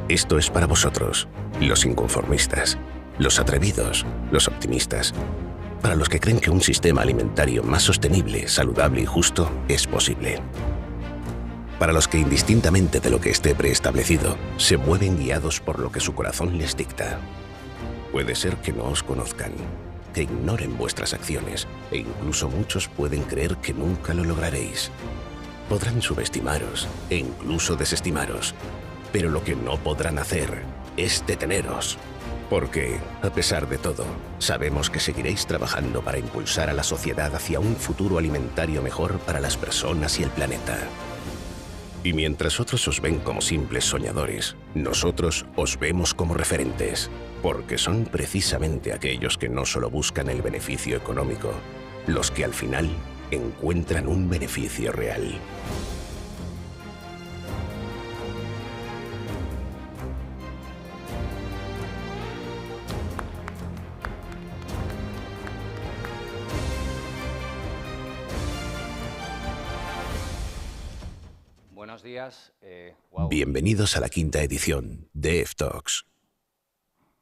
Esto es para vosotros, los inconformistas, los atrevidos, los optimistas, para los que creen que un sistema alimentario más sostenible, saludable y justo es posible. Para los que, indistintamente de lo que esté preestablecido, se mueven guiados por lo que su corazón les dicta. Puede ser que no os conozcan, que ignoren vuestras acciones e incluso muchos pueden creer que nunca lo lograréis. Podrán subestimaros e incluso desestimaros, pero lo que no podrán hacer es deteneros. Porque, a pesar de todo, sabemos que seguiréis trabajando para impulsar a la sociedad hacia un futuro alimentario mejor para las personas y el planeta. Y mientras otros os ven como simples soñadores, nosotros os vemos como referentes, porque son precisamente aquellos que no solo buscan el beneficio económico, los que al final encuentran un beneficio real. Buenos días. Bienvenidos a la quinta edición de ftalks.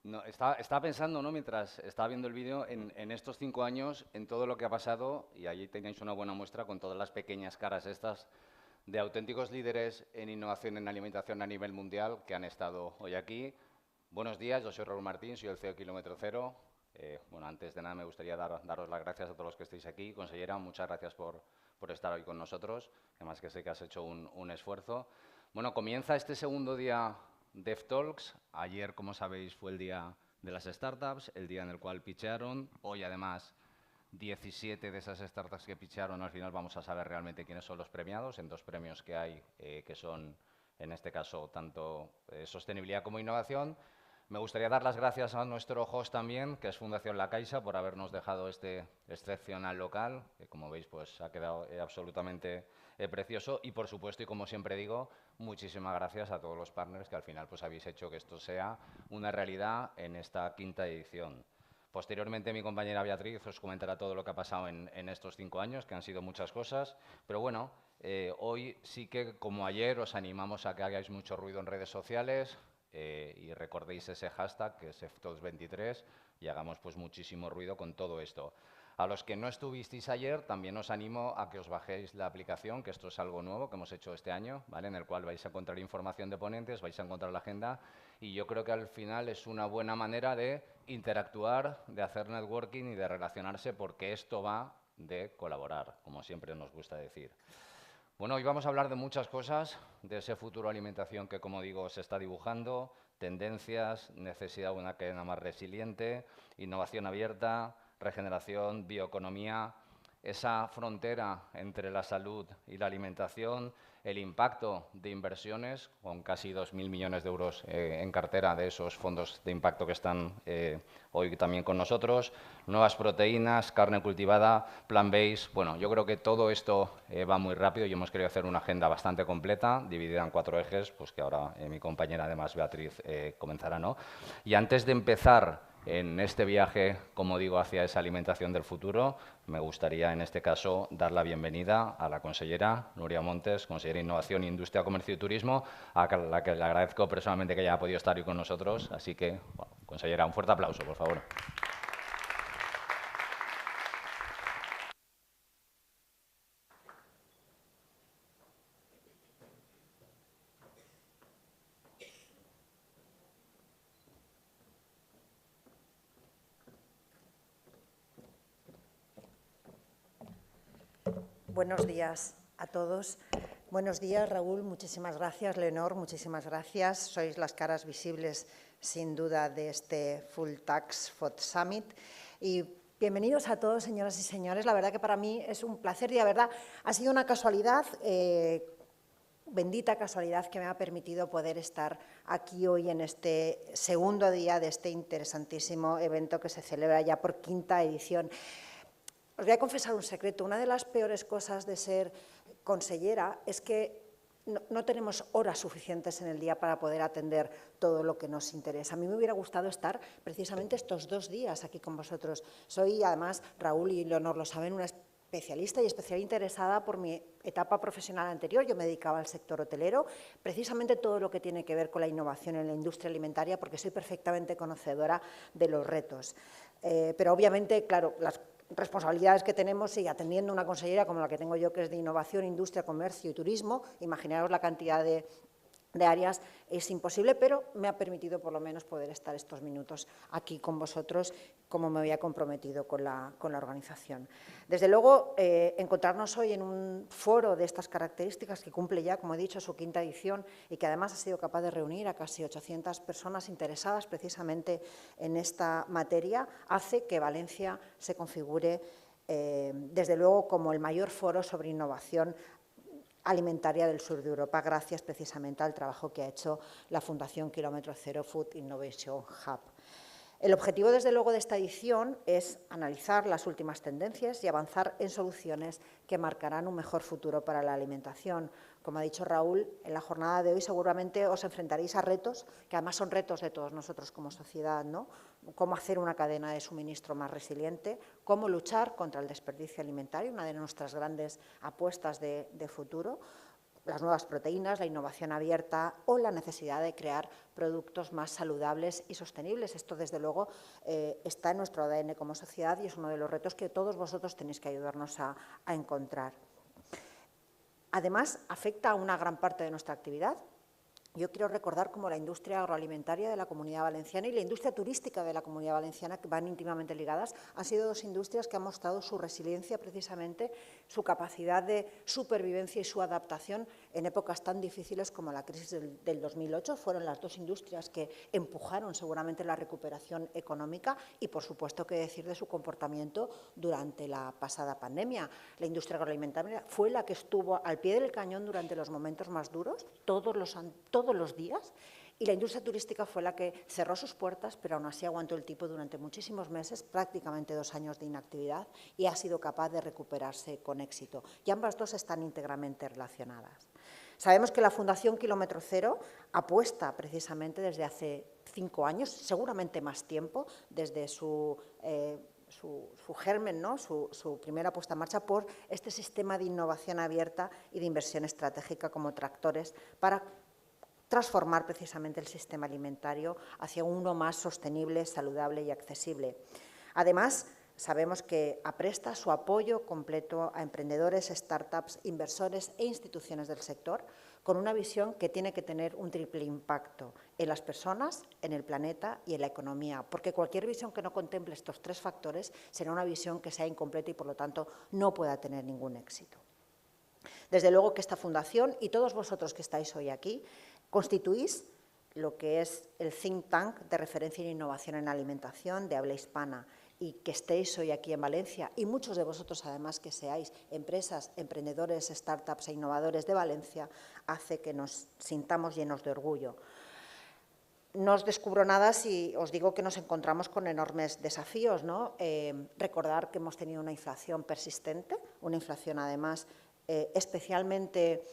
No, estaba pensando, ¿no?, mientras estaba viendo el vídeo, en estos 5 años, en todo lo que ha pasado, y allí tenéis una buena muestra con todas las pequeñas caras estas de auténticos líderes en innovación en alimentación a nivel mundial que han estado hoy aquí. Buenos días, yo soy Raúl Martín, soy el CEO de Kilómetro Cero. Bueno, antes de nada me gustaría daros las gracias a todos los que estéis aquí. Consellera, muchas gracias por estar hoy con nosotros, además que sé que has hecho un esfuerzo. Bueno, comienza este segundo día de ftalks. Ayer, como sabéis, fue el día de las startups, el día en el cual pitchearon. Hoy, además, 17 de esas startups que pitchearon, al final vamos a saber realmente quiénes son los premiados, en 2 premios que hay, que son, en este caso, tanto sostenibilidad como innovación. Me gustaría dar las gracias a nuestro host también, que es Fundación La Caixa, por habernos dejado este excepcional local, que como veis pues ha quedado absolutamente precioso. Y por supuesto, y como siempre digo, muchísimas gracias a todos los partners que al final pues habéis hecho que esto sea una realidad en esta quinta edición. Posteriormente, mi compañera Beatriz os comentará todo lo que ha pasado en estos 5 años, que han sido muchas cosas. Pero bueno, hoy sí que, como ayer, os animamos a que hagáis mucho ruido en redes sociales, y recordéis ese hashtag que es ftalks23 y hagamos pues muchísimo ruido con todo esto. A los que no estuvisteis ayer, también os animo a que os bajéis la aplicación, que esto es algo nuevo que hemos hecho este año, ¿vale?, en el cual vais a encontrar información de ponentes, vais a encontrar la agenda, y yo creo que al final es una buena manera de interactuar, de hacer networking y de relacionarse, porque esto va de colaborar, como siempre nos gusta decir. Bueno, hoy vamos a hablar de muchas cosas, de ese futuro alimentación que, como digo, se está dibujando, tendencias, necesidad de una cadena más resiliente, innovación abierta, regeneración, bioeconomía, esa frontera entre la salud y la alimentación, el impacto de inversiones, con casi 2.000 millones de euros en cartera de esos fondos de impacto que están hoy también con nosotros, nuevas proteínas, carne cultivada, plant-based. Bueno, yo creo que todo esto va muy rápido y hemos querido hacer una agenda bastante completa, dividida en 4 ejes, pues que ahora mi compañera, además, Beatriz, comenzará, ¿no? Y antes de empezar en este viaje, como digo, hacia esa alimentación del futuro, me gustaría, en este caso, dar la bienvenida a la consellera Nuria Montes, consellera de Innovación, Industria, Comercio y Turismo, a la que le agradezco personalmente que haya podido estar hoy con nosotros. Así que, bueno, consellera, un fuerte aplauso, por favor. Buenos días a todos. Buenos días, Raúl. Muchísimas gracias. Leonor, muchísimas gracias. Sois las caras visibles, sin duda, de este Full Tax Food Summit. Y bienvenidos a todos, señoras y señores. La verdad que para mí es un placer y, la verdad, ha sido una casualidad, bendita casualidad, que me ha permitido poder estar aquí hoy en este segundo día de este interesantísimo evento que se celebra ya por 5ª edición. Os voy a confesar un secreto. Una de las peores cosas de ser consellera es que no tenemos horas suficientes en el día para poder atender todo lo que nos interesa. A mí me hubiera gustado estar precisamente estos 2 días aquí con vosotros. Soy, además, Raúl y Leonor lo saben, una especialista y especial interesada por mi etapa profesional anterior. Yo me dedicaba al sector hotelero, precisamente todo lo que tiene que ver con la innovación en la industria alimentaria, porque soy perfectamente conocedora de los retos. Pero obviamente, claro, las responsabilidades que tenemos y atendiendo una consellería como la que tengo yo, que es de innovación, industria, comercio y turismo, imaginaros la cantidad de áreas, es imposible, pero me ha permitido por lo menos poder estar estos minutos aquí con vosotros, como me había comprometido con la organización. Desde luego, encontrarnos hoy en un foro de estas características que cumple ya, como he dicho, su 5ª edición y que además ha sido capaz de reunir a casi 800 personas interesadas precisamente en esta materia, hace que Valencia se configure, desde luego, como el mayor foro sobre innovación alimentaria del sur de Europa, gracias precisamente al trabajo que ha hecho la Fundación Kilómetro Cero Food Innovation Hub. El objetivo, desde luego, de esta edición es analizar las últimas tendencias y avanzar en soluciones que marcarán un mejor futuro para la alimentación. Como ha dicho Raúl, en la jornada de hoy seguramente os enfrentaréis a retos, que además son retos de todos nosotros como sociedad, ¿no? Cómo hacer una cadena de suministro más resiliente, cómo luchar contra el desperdicio alimentario, una de nuestras grandes apuestas de futuro, las nuevas proteínas, la innovación abierta o la necesidad de crear productos más saludables y sostenibles. Esto, desde luego, está en nuestro ADN como sociedad y es uno de los retos que todos vosotros tenéis que ayudarnos a encontrar. Además, afecta a una gran parte de nuestra actividad. Yo quiero recordar cómo la industria agroalimentaria de la Comunidad Valenciana y la industria turística de la Comunidad Valenciana, que van íntimamente ligadas, han sido dos industrias que han mostrado su resiliencia, precisamente, su capacidad de supervivencia y su adaptación en épocas tan difíciles como la crisis del 2008. Fueron las dos industrias que empujaron seguramente la recuperación económica y, por supuesto, qué decir de su comportamiento durante la pasada pandemia. La industria agroalimentaria fue la que estuvo al pie del cañón durante los momentos más duros, todos los días, y la industria turística fue la que cerró sus puertas, pero aún así aguantó el tipo durante muchísimos meses, prácticamente 2 años de inactividad, y ha sido capaz de recuperarse con éxito. Y ambas dos están íntegramente relacionadas. Sabemos que la Fundación Kilómetro Cero apuesta precisamente desde hace 5 años, seguramente más tiempo, desde su germen, ¿no? su primera puesta en marcha, por este sistema de innovación abierta y de inversión estratégica como tractores para transformar precisamente el sistema alimentario hacia uno más sostenible, saludable y accesible. Además, sabemos que apresta su apoyo completo a emprendedores, startups, inversores e instituciones del sector, con una visión que tiene que tener un triple impacto en las personas, en el planeta y en la economía, porque cualquier visión que no contemple estos 3 factores será una visión que sea incompleta y, por lo tanto, no pueda tener ningún éxito. Desde luego que esta fundación y todos vosotros que estáis hoy aquí constituís lo que es el think tank de referencia en innovación en alimentación de habla hispana, y que estéis hoy aquí en Valencia, y muchos de vosotros además que seáis empresas, emprendedores, startups e innovadores de Valencia, hace que nos sintamos llenos de orgullo. No os descubro nada si os digo que nos encontramos con enormes desafíos, ¿no? Recordar que hemos tenido una inflación persistente, una inflación además especialmente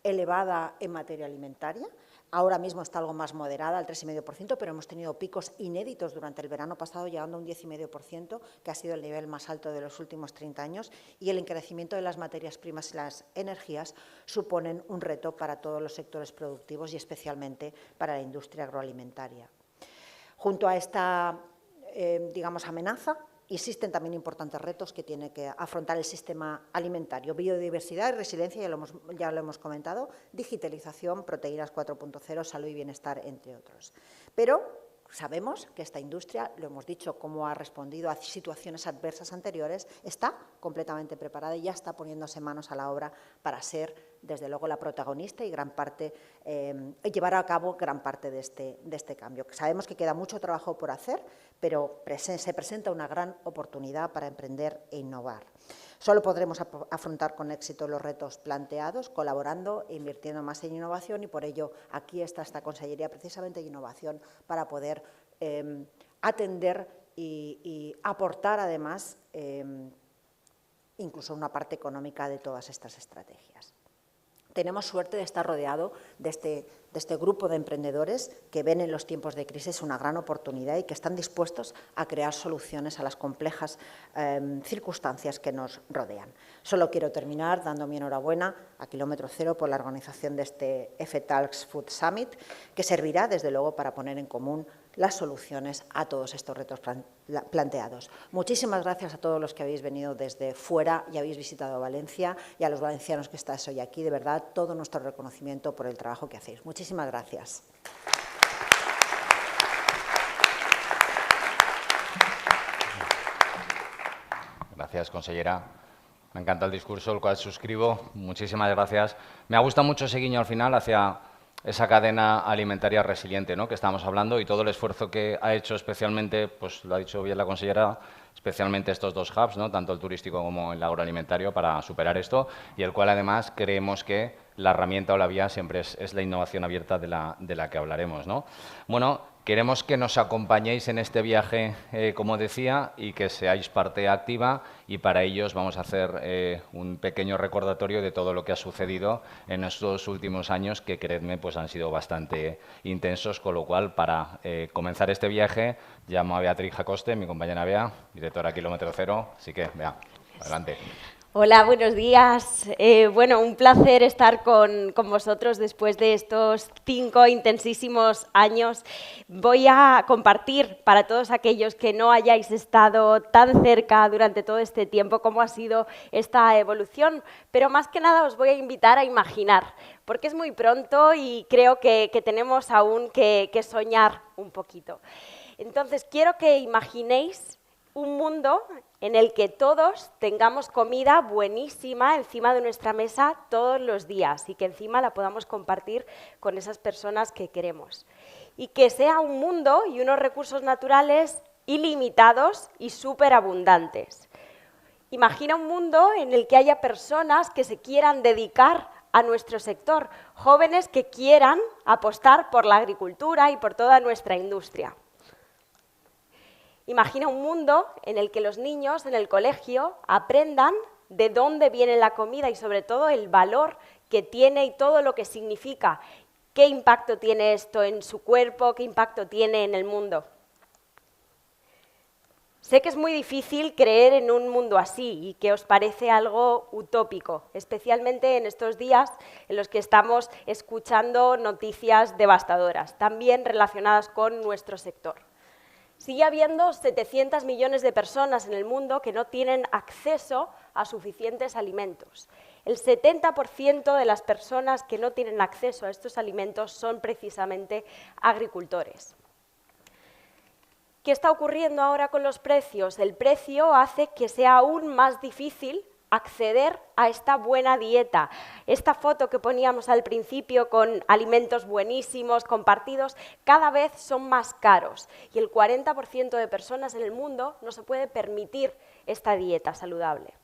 elevada en materia alimentaria. Ahora mismo está algo más moderada, al 3,5%, pero hemos tenido picos inéditos durante el verano pasado, llegando a un 10,5%, que ha sido el nivel más alto de los últimos 30 años, y el encarecimiento de las materias primas y las energías suponen un reto para todos los sectores productivos y especialmente para la industria agroalimentaria. Junto a esta, digamos, amenaza, existen también importantes retos que tiene que afrontar el sistema alimentario: biodiversidad y resiliencia, ya lo hemos comentado, digitalización, proteínas 4.0, salud y bienestar, entre otros. Pero sabemos que esta industria, lo hemos dicho, como ha respondido a situaciones adversas anteriores, está completamente preparada y ya está poniéndose manos a la obra para ser, desde luego, la protagonista y llevar a cabo gran parte de este cambio. Sabemos que queda mucho trabajo por hacer, pero se presenta una gran oportunidad para emprender e innovar. Solo podremos afrontar con éxito los retos planteados colaborando e invirtiendo más en innovación, y por ello aquí está esta Consellería precisamente de Innovación para poder atender y aportar además incluso una parte económica de todas estas estrategias. tenemos suerte de estar rodeado de este grupo de emprendedores que ven en los tiempos de crisis una gran oportunidad y que están dispuestos a crear soluciones a las complejas circunstancias que nos rodean. Solo quiero terminar dando mi enhorabuena a Kilómetro Cero por la organización de este ftalks Food Summit, que servirá desde luego para poner en común las soluciones a todos estos retos planteados. Muchísimas gracias a todos los que habéis venido desde fuera y habéis visitado Valencia, y a los valencianos que estáis hoy aquí. De verdad, todo nuestro reconocimiento por el trabajo que hacéis. Muchísimas gracias. Gracias, consellera. Me encanta el discurso, el cual suscribo. Muchísimas gracias. Me ha gustado mucho ese guiño al final hacia esa cadena alimentaria resiliente, ¿no?, que estábamos hablando, y todo el esfuerzo que ha hecho especialmente, pues lo ha dicho bien la consellera, especialmente estos dos hubs, ¿no?, tanto el turístico como el agroalimentario, para superar esto, y el cual además creemos que la herramienta o la vía siempre es la innovación abierta de la que hablaremos, ¿no? Bueno, queremos que nos acompañéis en este viaje, como decía, y que seáis parte activa, y para ellos vamos a hacer un pequeño recordatorio de todo lo que ha sucedido en estos últimos años, que, creedme, pues han sido bastante intensos, con lo cual, para comenzar este viaje, llamo a Beatriz Jacoste, mi compañera Bea, directora Kilómetro Cero, así que, Bea, adelante. Hola, buenos días. Bueno, un placer estar con vosotros después de estos 5 intensísimos años. Voy a compartir para todos aquellos que no hayáis estado tan cerca durante todo este tiempo cómo ha sido esta evolución, pero más que nada os voy a invitar a imaginar, porque es muy pronto y creo que tenemos aún que soñar un poquito. Entonces, quiero que imaginéis un mundo en el que todos tengamos comida buenísima encima de nuestra mesa todos los días y que encima la podamos compartir con esas personas que queremos. Y que sea un mundo y unos recursos naturales ilimitados y súper abundantes. Imagina un mundo en el que haya personas que se quieran dedicar a nuestro sector, jóvenes que quieran apostar por la agricultura y por toda nuestra industria. Imagina un mundo en el que los niños en el colegio aprendan de dónde viene la comida y sobre todo el valor que tiene y todo lo que significa, qué impacto tiene esto en su cuerpo, qué impacto tiene en el mundo. Sé que es muy difícil creer en un mundo así y que os parece algo utópico, especialmente en estos días en los que estamos escuchando noticias devastadoras, también relacionadas con nuestro sector. Sigue habiendo 700 millones de personas en el mundo que no tienen acceso a suficientes alimentos. El 70% de las personas que no tienen acceso a estos alimentos son precisamente agricultores. ¿Qué está ocurriendo ahora con los precios? El precio hace que sea aún más difícil acceder a esta buena dieta. Esta foto que poníamos al principio con alimentos buenísimos, compartidos, cada vez son más caros y el 40% de personas en el mundo no se puede permitir esta dieta saludable.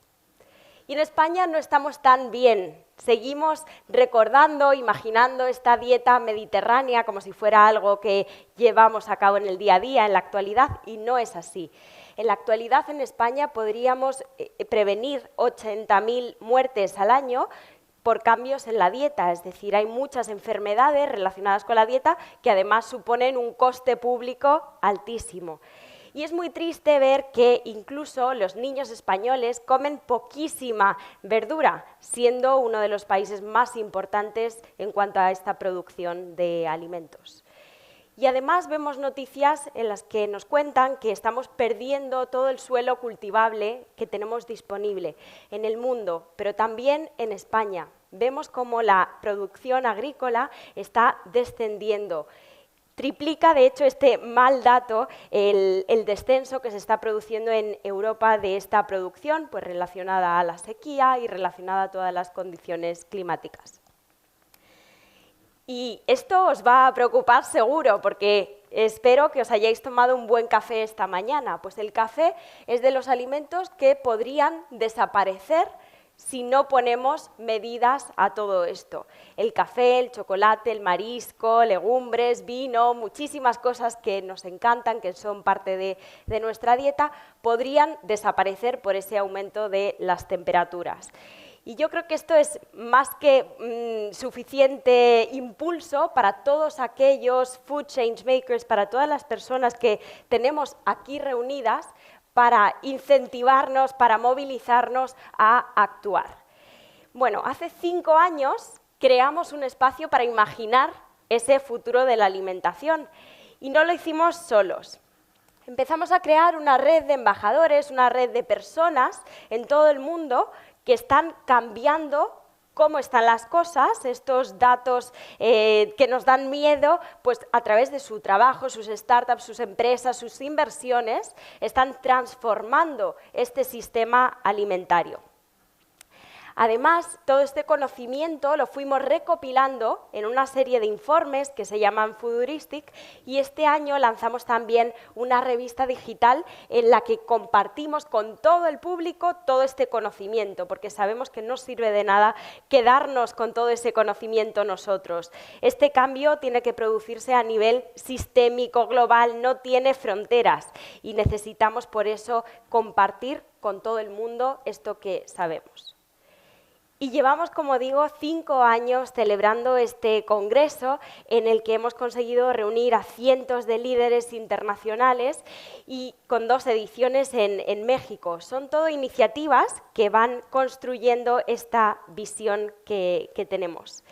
Y en España no estamos tan bien. Seguimos recordando, imaginando esta dieta mediterránea como si fuera algo que llevamos a cabo en el día a día, en la actualidad, y no es así. En la actualidad en España podríamos prevenir 80.000 muertes al año por cambios en la dieta, es decir, hay muchas enfermedades relacionadas con la dieta que además suponen un coste público altísimo. Y es muy triste ver que incluso los niños españoles comen poquísima verdura, siendo uno de los países más importantes en cuanto a esta producción de alimentos. Y además vemos noticias en las que nos cuentan que estamos perdiendo todo el suelo cultivable que tenemos disponible en el mundo, pero también en España. Vemos cómo la producción agrícola está descendiendo. Triplica, de hecho, este mal dato el descenso que se está produciendo en Europa de esta producción, pues relacionada a la sequía y relacionada a todas las condiciones climáticas. Y esto os va a preocupar seguro, porque espero que os hayáis tomado un buen café esta mañana. Pues el café es de los alimentos que podrían desaparecer si no ponemos medidas a todo esto. El café, el chocolate, el marisco, legumbres, vino, muchísimas cosas que nos encantan, que son parte de nuestra dieta, podrían desaparecer por ese aumento de las temperaturas. Y yo creo que esto es más que suficiente impulso para todos aquellos food change makers, para todas las personas que tenemos aquí reunidas, para incentivarnos, para movilizarnos a actuar. Bueno, hace 5 años creamos un espacio para imaginar ese futuro de la alimentación y no lo hicimos solos. Empezamos a crear una red de embajadores, una red de personas en todo el mundo que están cambiando cómo están las cosas, estos datos que nos dan miedo, pues a través de su trabajo, sus startups, sus empresas, sus inversiones, están transformando este sistema alimentario. Además, todo este conocimiento lo fuimos recopilando en una serie de informes que se llaman Futuristic y este año lanzamos también una revista digital en la que compartimos con todo el público todo este conocimiento, porque sabemos que no sirve de nada quedarnos con todo ese conocimiento nosotros. Este cambio tiene que producirse a nivel sistémico, global, no tiene fronteras y necesitamos por eso compartir con todo el mundo esto que sabemos. Y llevamos, como digo, 5 años celebrando este congreso en el que hemos conseguido reunir a cientos de líderes internacionales y con 2 ediciones en México. Son todo iniciativas que van construyendo esta visión que tenemos.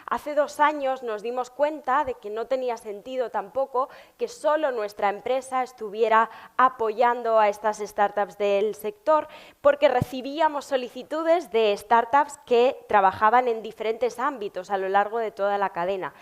Hace 2 años nos dimos cuenta de que no tenía sentido tampoco que solo nuestra empresa estuviera apoyando a estas startups del sector, porque recibíamos solicitudes de startups que trabajaban en diferentes ámbitos a lo largo de toda la cadena.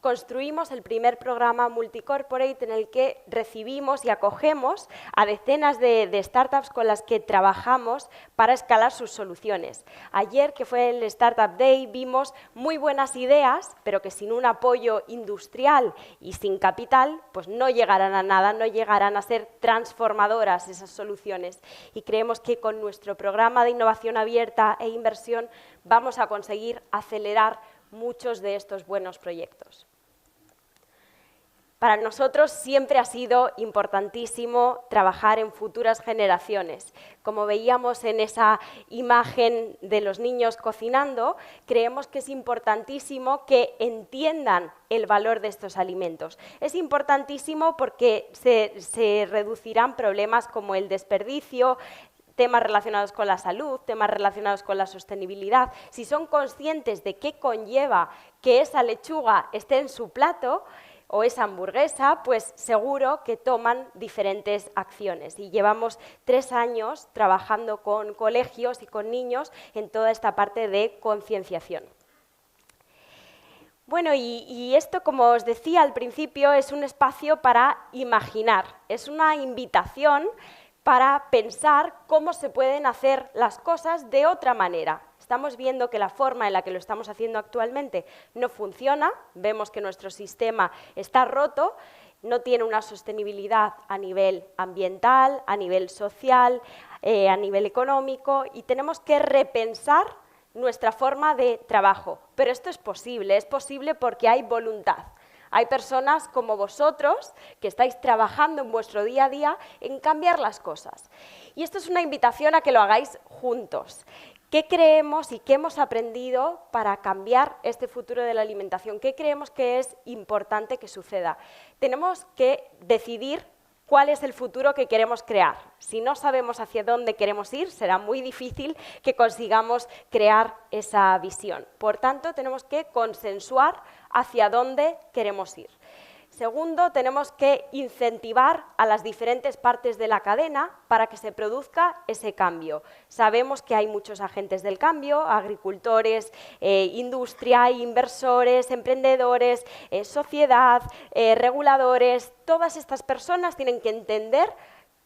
Construimos el primer programa multicorporate en el que recibimos y acogemos a decenas de startups con las que trabajamos para escalar sus soluciones. Ayer, que fue el Startup Day, vimos muy buenas ideas, pero que sin un apoyo industrial y sin capital, pues no llegarán a nada, no llegarán a ser transformadoras esas soluciones. Y creemos que con nuestro programa de innovación abierta e inversión vamos a conseguir acelerar muchos de estos buenos proyectos. Para nosotros siempre ha sido importantísimo trabajar en futuras generaciones. Como veíamos en esa imagen de los niños cocinando, creemos que es importantísimo que entiendan el valor de estos alimentos. Es importantísimo porque se reducirán problemas como el desperdicio, temas relacionados con la salud, temas relacionados con la sostenibilidad. Si son conscientes de qué conlleva que esa lechuga esté en su plato, o esa hamburguesa, pues seguro que toman diferentes acciones. Y llevamos 3 años trabajando con colegios y con niños en toda esta parte de concienciación. Bueno, y esto, como os decía al principio, es un espacio para imaginar, es una invitación para pensar cómo se pueden hacer las cosas de otra manera. Estamos viendo que la forma en la que lo estamos haciendo actualmente no funciona, vemos que nuestro sistema está roto, no tiene una sostenibilidad a nivel ambiental, a nivel social, a nivel económico y tenemos que repensar nuestra forma de trabajo. Pero esto es posible porque hay voluntad. Hay personas como vosotros que estáis trabajando en vuestro día a día en cambiar las cosas. Y esto es una invitación a que lo hagáis juntos. ¿Qué creemos y qué hemos aprendido para cambiar este futuro de la alimentación? ¿Qué creemos que es importante que suceda? Tenemos que decidir cuál es el futuro que queremos crear. Si no sabemos hacia dónde queremos ir, será muy difícil que consigamos crear esa visión. Por tanto, tenemos que consensuar hacia dónde queremos ir. Segundo, tenemos que incentivar a las diferentes partes de la cadena para que se produzca ese cambio. Sabemos que hay muchos agentes del cambio, agricultores, industria, inversores, emprendedores, sociedad, reguladores. Todas estas personas tienen que entender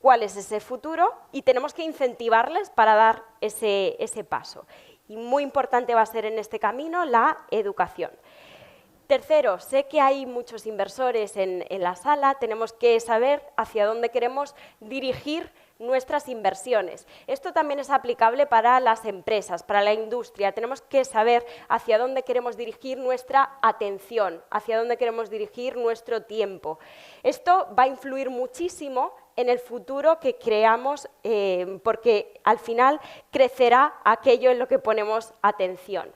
cuál es ese futuro y tenemos que incentivarles para dar ese paso. Y muy importante va a ser en este camino la educación. Tercero, sé que hay muchos inversores en la sala, tenemos que saber hacia dónde queremos dirigir nuestras inversiones. Esto también es aplicable para las empresas, para la industria. Tenemos que saber hacia dónde queremos dirigir nuestra atención, hacia dónde queremos dirigir nuestro tiempo. Esto va a influir muchísimo en el futuro que creamos, porque al final crecerá aquello en lo que ponemos atención.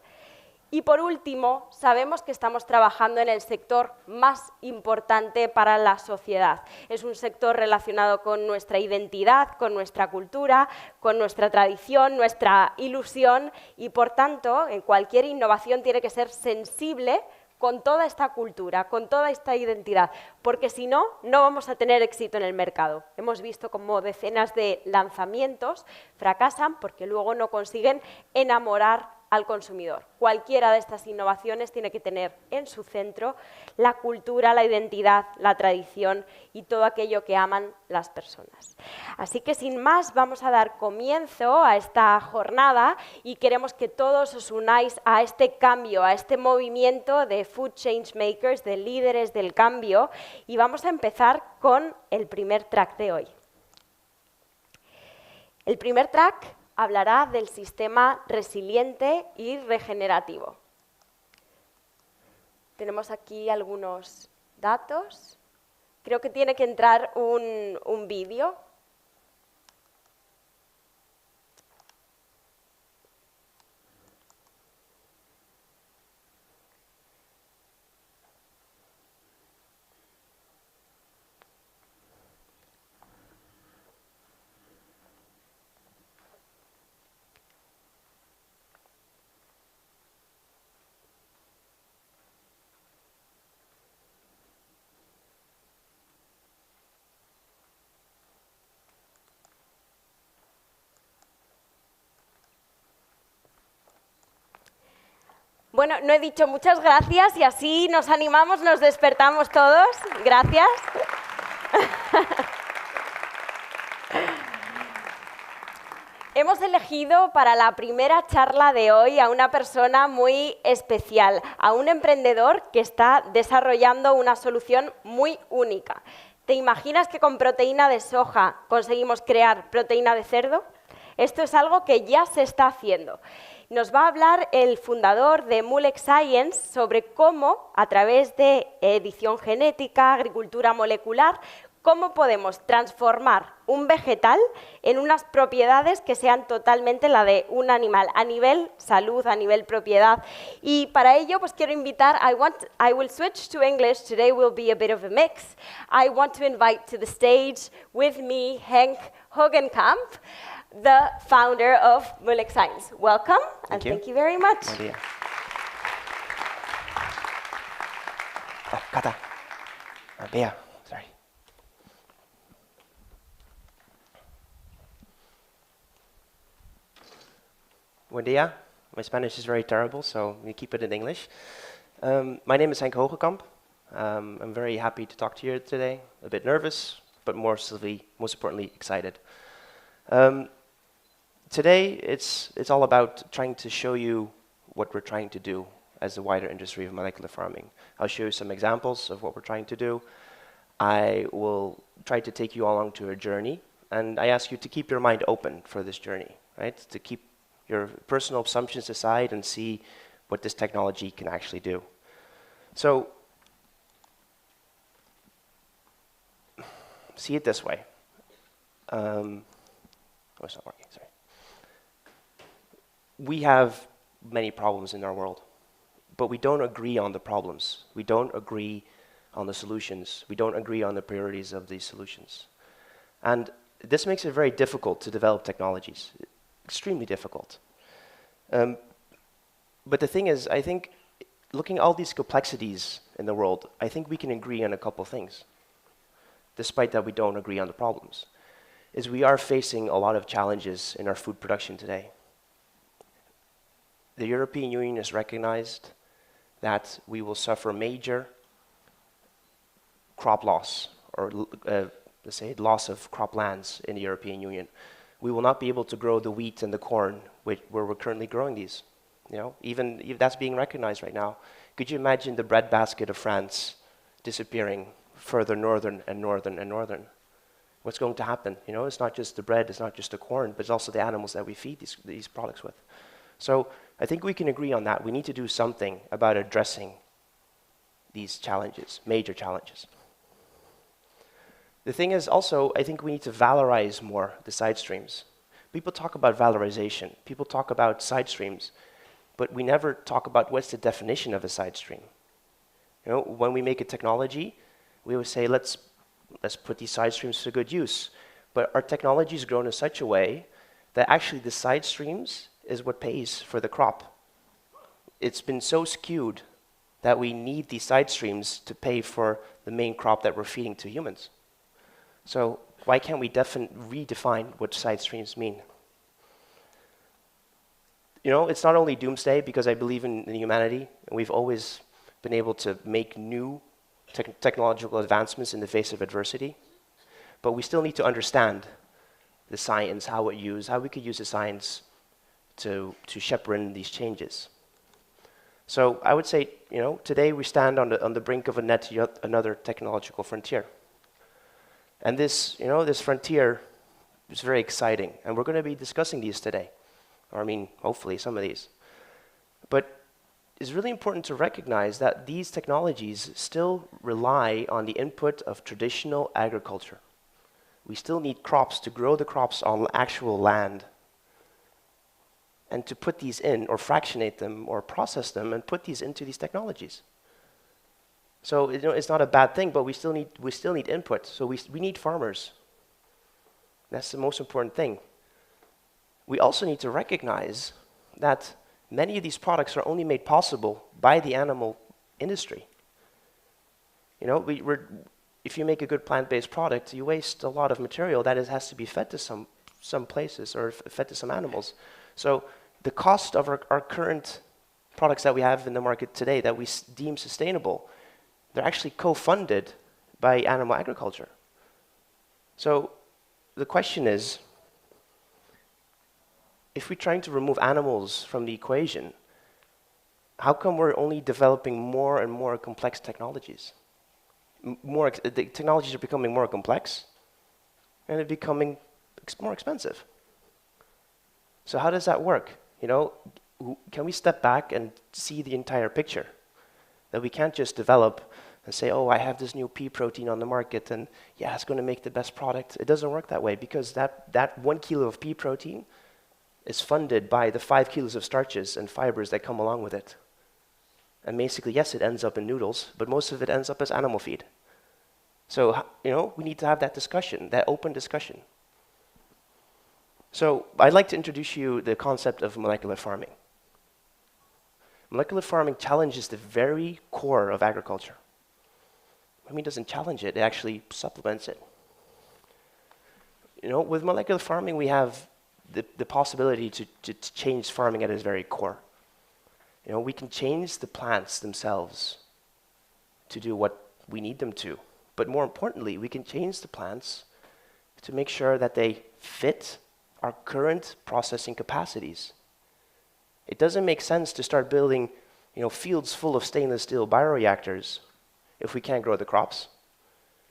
Y por último, sabemos que estamos trabajando en el sector más importante para la sociedad. Es un sector relacionado con nuestra identidad, con nuestra cultura, con nuestra tradición, nuestra ilusión y, por tanto, en cualquier innovación tiene que ser sensible con toda esta cultura, con toda esta identidad, porque si no, no vamos a tener éxito en el mercado. Hemos visto cómo decenas de lanzamientos fracasan porque luego no consiguen enamorar al consumidor. Cualquiera de estas innovaciones tiene que tener en su centro la cultura, la identidad, la tradición y todo aquello que aman las personas. Así que sin más vamos a dar comienzo a esta jornada y queremos que todos os unáis a este cambio, a este movimiento de Food Change Makers, de líderes del cambio, y vamos a empezar con el primer track de hoy. El primer track hablará del sistema resiliente y regenerativo. Tenemos aquí algunos datos. Creo que tiene que entrar un vídeo. Bueno, no he dicho muchas gracias y así nos animamos, nos despertamos todos. Gracias. Hemos elegido para la primera charla de hoy a una persona muy especial, a un emprendedor que está desarrollando una solución muy única. ¿Te imaginas que con proteína de soja conseguimos crear proteína de cerdo? Esto es algo que ya se está haciendo. Nos va a hablar el fundador de Molex Science sobre cómo, a través de edición genética, agricultura molecular, cómo podemos transformar un vegetal en unas propiedades que sean totalmente la de un animal, a nivel salud, a nivel propiedad. Y para ello, pues quiero invitar, I will switch to English, today will be a bit of a mix. I want to invite to the stage with me Henk Hogenkamp, the founder of Molex Science. Welcome, and thank you very much. Buen día. Oh, Cata. Bea, sorry. Buen día. My Spanish is very terrible, so we keep it in English. My name is Henk Hogenkamp. I'm very happy to talk to you today. A bit nervous, but most importantly, excited. Today, it's all about trying to show you what we're trying to do as the wider industry of molecular farming. I'll show you some examples of what we're trying to do. I will try to take you along to a journey, and I ask you to keep your mind open for this journey, right? To keep your personal assumptions aside and see what this technology can actually do. So, see it this way. Oh, it's not working, sorry. We have many problems in our world, but we don't agree on the problems. We don't agree on the solutions. We don't agree on the priorities of these solutions. And this makes it very difficult to develop technologies, extremely difficult. But the thing is, I think, looking at all these complexities in the world, I think we can agree on a couple things, despite that we don't agree on the problems, is we are facing a lot of challenges in our food production today. The European Union has recognized that we will suffer major crop loss, or let's say loss of croplands in the European Union. We will not be able to grow the wheat and the corn where we're currently growing these. You know, even if that's being recognized right now. Could you imagine the breadbasket of France disappearing further northern and northern and northern? What's going to happen? You know, it's not just the bread, it's not just the corn, but it's also the animals that we feed these products with. So I think we can agree on that. We need to do something about addressing these challenges, major challenges. The thing is also, I think we need to valorize more the side streams. People talk about valorization. People talk about side streams. But we never talk about what's the definition of a side stream. You know, when we make a technology, we always say, let's put these side streams to good use. But our technology has grown in such a way that actually the side streams is what pays for the crop. It's been so skewed that we need these side streams to pay for the main crop that we're feeding to humans. So why can't we redefine what side streams mean? You know, it's not only doomsday, because I believe in humanity, and we've always been able to make new technological advancements in the face of adversity, but we still need to understand the science, how we could use the science to shepherd these changes. So I would say, you know, today we stand on the brink of another technological frontier. And this, you know, this frontier is very exciting, and we're going to be discussing these today. Or I mean, hopefully some of these. But it's really important to recognize that these technologies still rely on the input of traditional agriculture. We still need crops to grow the crops on actual land, and to put these in, or fractionate them, or process them, and put these into these technologies. So you know, it's not a bad thing, but we still need input. So we need farmers. That's the most important thing. We also need to recognize that many of these products are only made possible by the animal industry. You know, if you make a good plant-based product, you waste a lot of material that has to be fed to some places, or fed to some animals. So the cost of our current products that we have in the market today that we deem sustainable, they're actually co-funded by animal agriculture. So the question is, if we're trying to remove animals from the equation, how come we're only developing more and more complex technologies? The technologies are becoming more complex, and they're becoming more expensive. So how does that work? You know, can we step back and see the entire picture? That we can't just develop and say, oh, I have this new pea protein on the market, and yeah, it's going to make the best product. It doesn't work that way, because that 1 kilo of pea protein is funded by the 5 kilos of starches and fibers that come along with it. And basically, yes, it ends up in noodles, but most of it ends up as animal feed. So, you know, we need to have that discussion, that open discussion. So I'd like to introduce you the concept of molecular farming. Molecular farming challenges the very core of agriculture. I mean, it doesn't challenge it, it actually supplements it. You know, with molecular farming, we have the possibility to change farming at its very core. You know, we can change the plants themselves to do what we need them to. But more importantly, we can change the plants to make sure that they fit our current processing capacities. It doesn't make sense to start building, you know, fields full of stainless steel bioreactors if we can't grow the crops,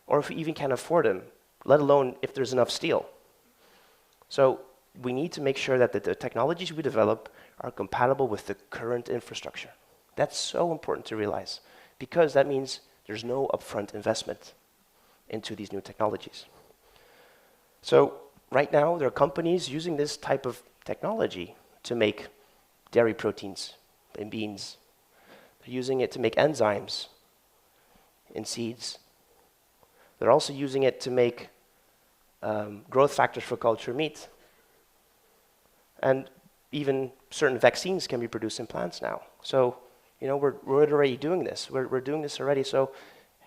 or if we even can't afford them, let alone if there's enough steel. So we need to make sure that the technologies we develop are compatible with the current infrastructure. That's so important to realize, because that means there's no upfront investment into these new technologies. So right now, there are companies using this type of technology to make dairy proteins in beans. They're using it to make enzymes in seeds. They're also using it to make growth factors for culture meat. And even certain vaccines can be produced in plants now. So, you know, we're already doing this. We're doing this already. So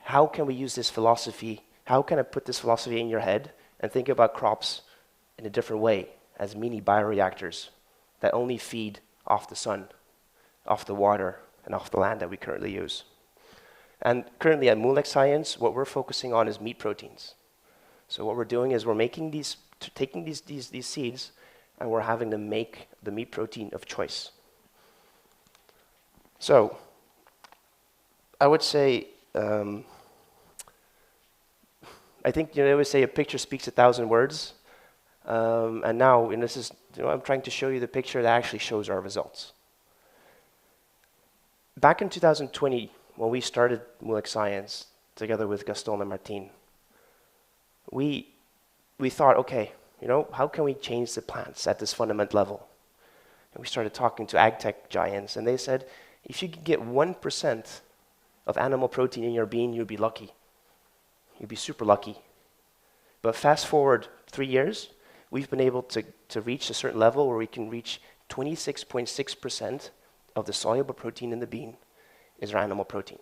how can we use this philosophy? How can I put this philosophy in your head and think about crops in a different way, as mini bioreactors that only feed off the sun, off the water, and off the land that we currently use? And currently at Molex Science, what we're focusing on is meat proteins. So what we're doing is we're making taking these seeds, and we're having them make the meat protein of choice. So I would say, I think, you know, they always say a picture speaks 1,000 words. And now, and this is, you know, I'm trying to show you the picture that actually shows our results. Back in 2020, when we started Molex Science together with Gaston and Martine, we thought, okay, how can we change the plants at this fundamental level? And we started talking to ag tech giants, and they said, if you could get 1% of animal protein in your bean, you'd be lucky. You'd be super lucky. But fast forward 3 years, we've been able to reach a certain level where we can reach 26.6% of the soluble protein in the bean is our animal protein.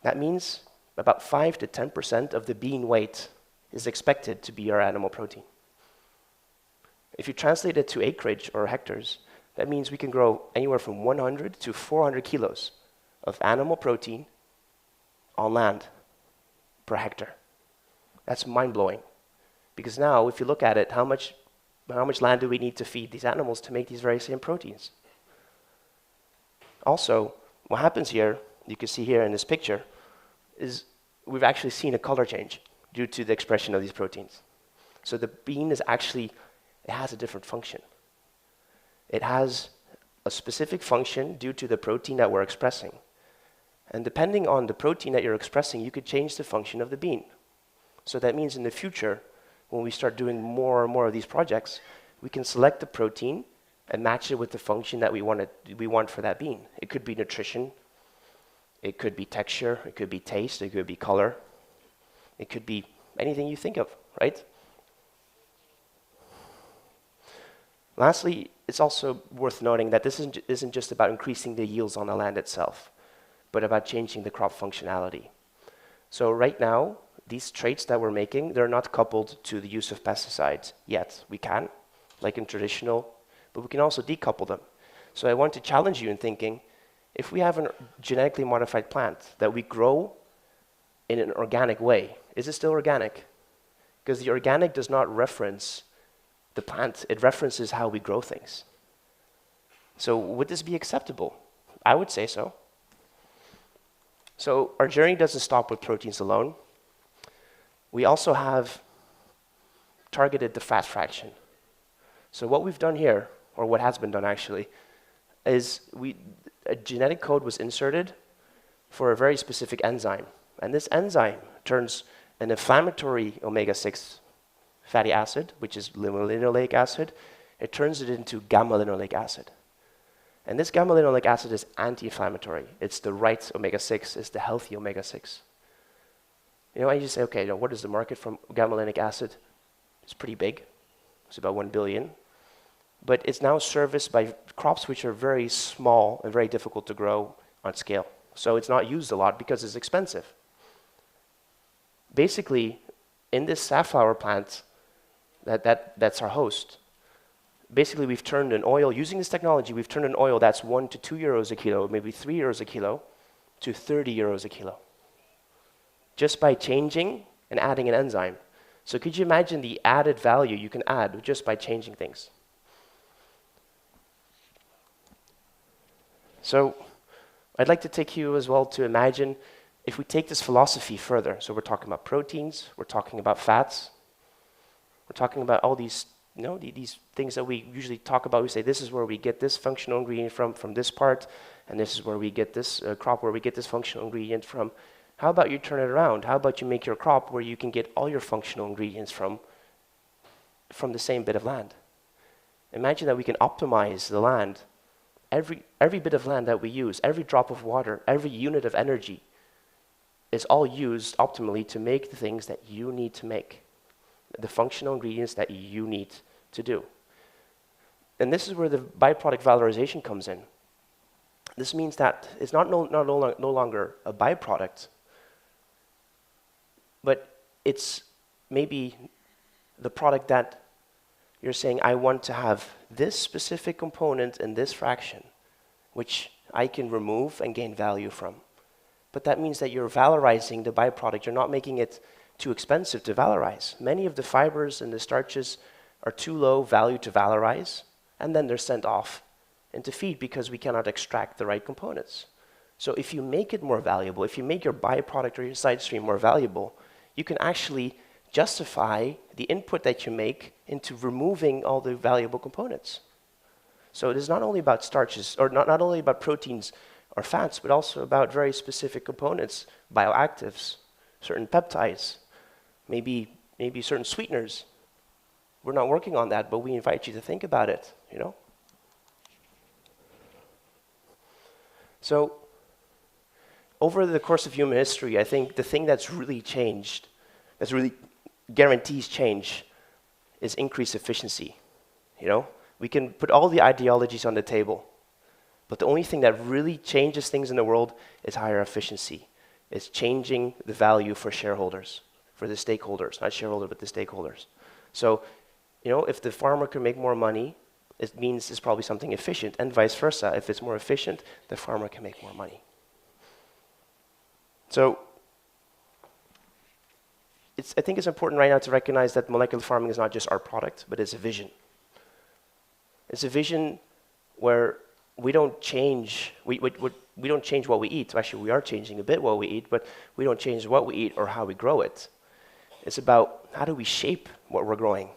That means about 5 to 10% of the bean weight is expected to be our animal protein. If you translate it to acreage or hectares, that means we can grow anywhere from 100 to 400 kilos of animal protein on land per hectare. That's mind-blowing. Because now, if you look at it, how much land do we need to feed these animals to make these very same proteins? Also, what happens here, you can see here in this picture, is we've actually seen a color change due to the expression of these proteins. So the bean is actually, it has a different function. It has a specific function due to the protein that we're expressing. And depending on the protein that you're expressing, you could change the function of the bean. So that means in the future, when we start doing more and more of these projects, we can select the protein and match it with the function that we want for that bean. It could be nutrition, it could be texture, it could be taste, it could be color, it could be anything you think of, right? Lastly, it's also worth noting that this isn't just about increasing the yields on the land itself, but about changing the crop functionality. So right now, these traits that we're making, they're not coupled to the use of pesticides yet. We can, like in traditional, but we can also decouple them. So I want to challenge you in thinking, if we have a genetically modified plant that we grow in an organic way, is it still organic? Because the organic does not reference the plant, it references how we grow things. So would this be acceptable? I would say so. So our journey doesn't stop with proteins alone. We also have targeted the fat fraction. So what we've done here, or what has been done actually, is a genetic code was inserted for a very specific enzyme. And this enzyme turns an inflammatory omega-6 fatty acid, which is linoleic acid, it turns it into gamma-linoleic acid. And this gamma-linoleic acid is anti-inflammatory. It's the right omega-6, it's the healthy omega-6. I just say, okay, what is the market from gamma-linoleic acid? It's pretty big. It's about 1 billion. But it's now serviced by crops which are very small and very difficult to grow on scale. So it's not used a lot because it's expensive. Basically, in this safflower plant, that's our host. Basically, we've turned an oil, using this technology, we've turned an oil that's 1 to 2 euros a kilo, maybe 3 euros a kilo, to 30 euros a kilo. Just by changing and adding an enzyme. So could you imagine the added value you can add just by changing things? So I'd like to take you as well to imagine if we take this philosophy further. So we're talking about proteins, we're talking about fats, we're talking about all these, these things that we usually talk about. We say this is where we get this functional ingredient from this part, and this is where we get this crop where we get this functional ingredient from. How about you turn it around? How about you make your crop where you can get all your functional ingredients from the same bit of land? Imagine that we can optimize the land. Every bit of land that we use, every drop of water, every unit of energy is all used optimally to make the things that you need to make, the functional ingredients that you need to do. And this is where the byproduct valorization comes in. This means that it's no longer a byproduct, but it's maybe the product that you're saying, I want to have this specific component in this fraction, which I can remove and gain value from. But that means that you're valorizing the byproduct. You're not making it too expensive to valorize. Many of the fibers and the starches are too low value to valorize, and then they're sent off into feed because we cannot extract the right components. So if you make it more valuable, if you make your byproduct or your side stream more valuable, you can actually justify the input that you make into removing all the valuable components. So it is not only about starches, or not only about proteins or fats, but also about very specific components, bioactives, certain peptides, maybe maybe certain sweeteners. We're not working on that, but we invite you to think about it, you know? So, over the course of human history, I think the thing that's really changed, that's really guarantees change, is increased efficiency, you know? We can put all the ideologies on the table, but the only thing that really changes things in the world is higher efficiency. It's changing the value for shareholders, for the stakeholders, not shareholders, but the stakeholders. So, you know, if the farmer can make more money, it means it's probably something efficient, and vice versa. If it's more efficient, the farmer can make more money. So, I think it's important right now to recognize that molecular farming is not just our product, but it's a vision. It's a vision where we don't change, we don't change what we eat. Actually, we are changing a bit what we eat, but we don't change what we eat or how we grow it. It's about how do we shape what we're growing?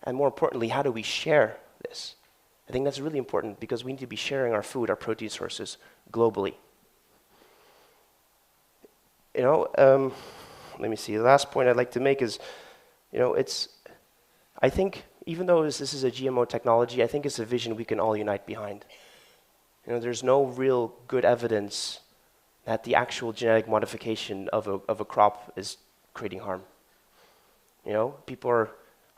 And more importantly, how do we share this? I think that's really important because we need to be sharing our food, our protein sources, globally. You know, let me see, the last point I'd like to make is, you know, I think even though this is a GMO technology, I think it's a vision we can all unite behind. You know, there's no real good evidence that the actual genetic modification of a crop is creating harm. You know, people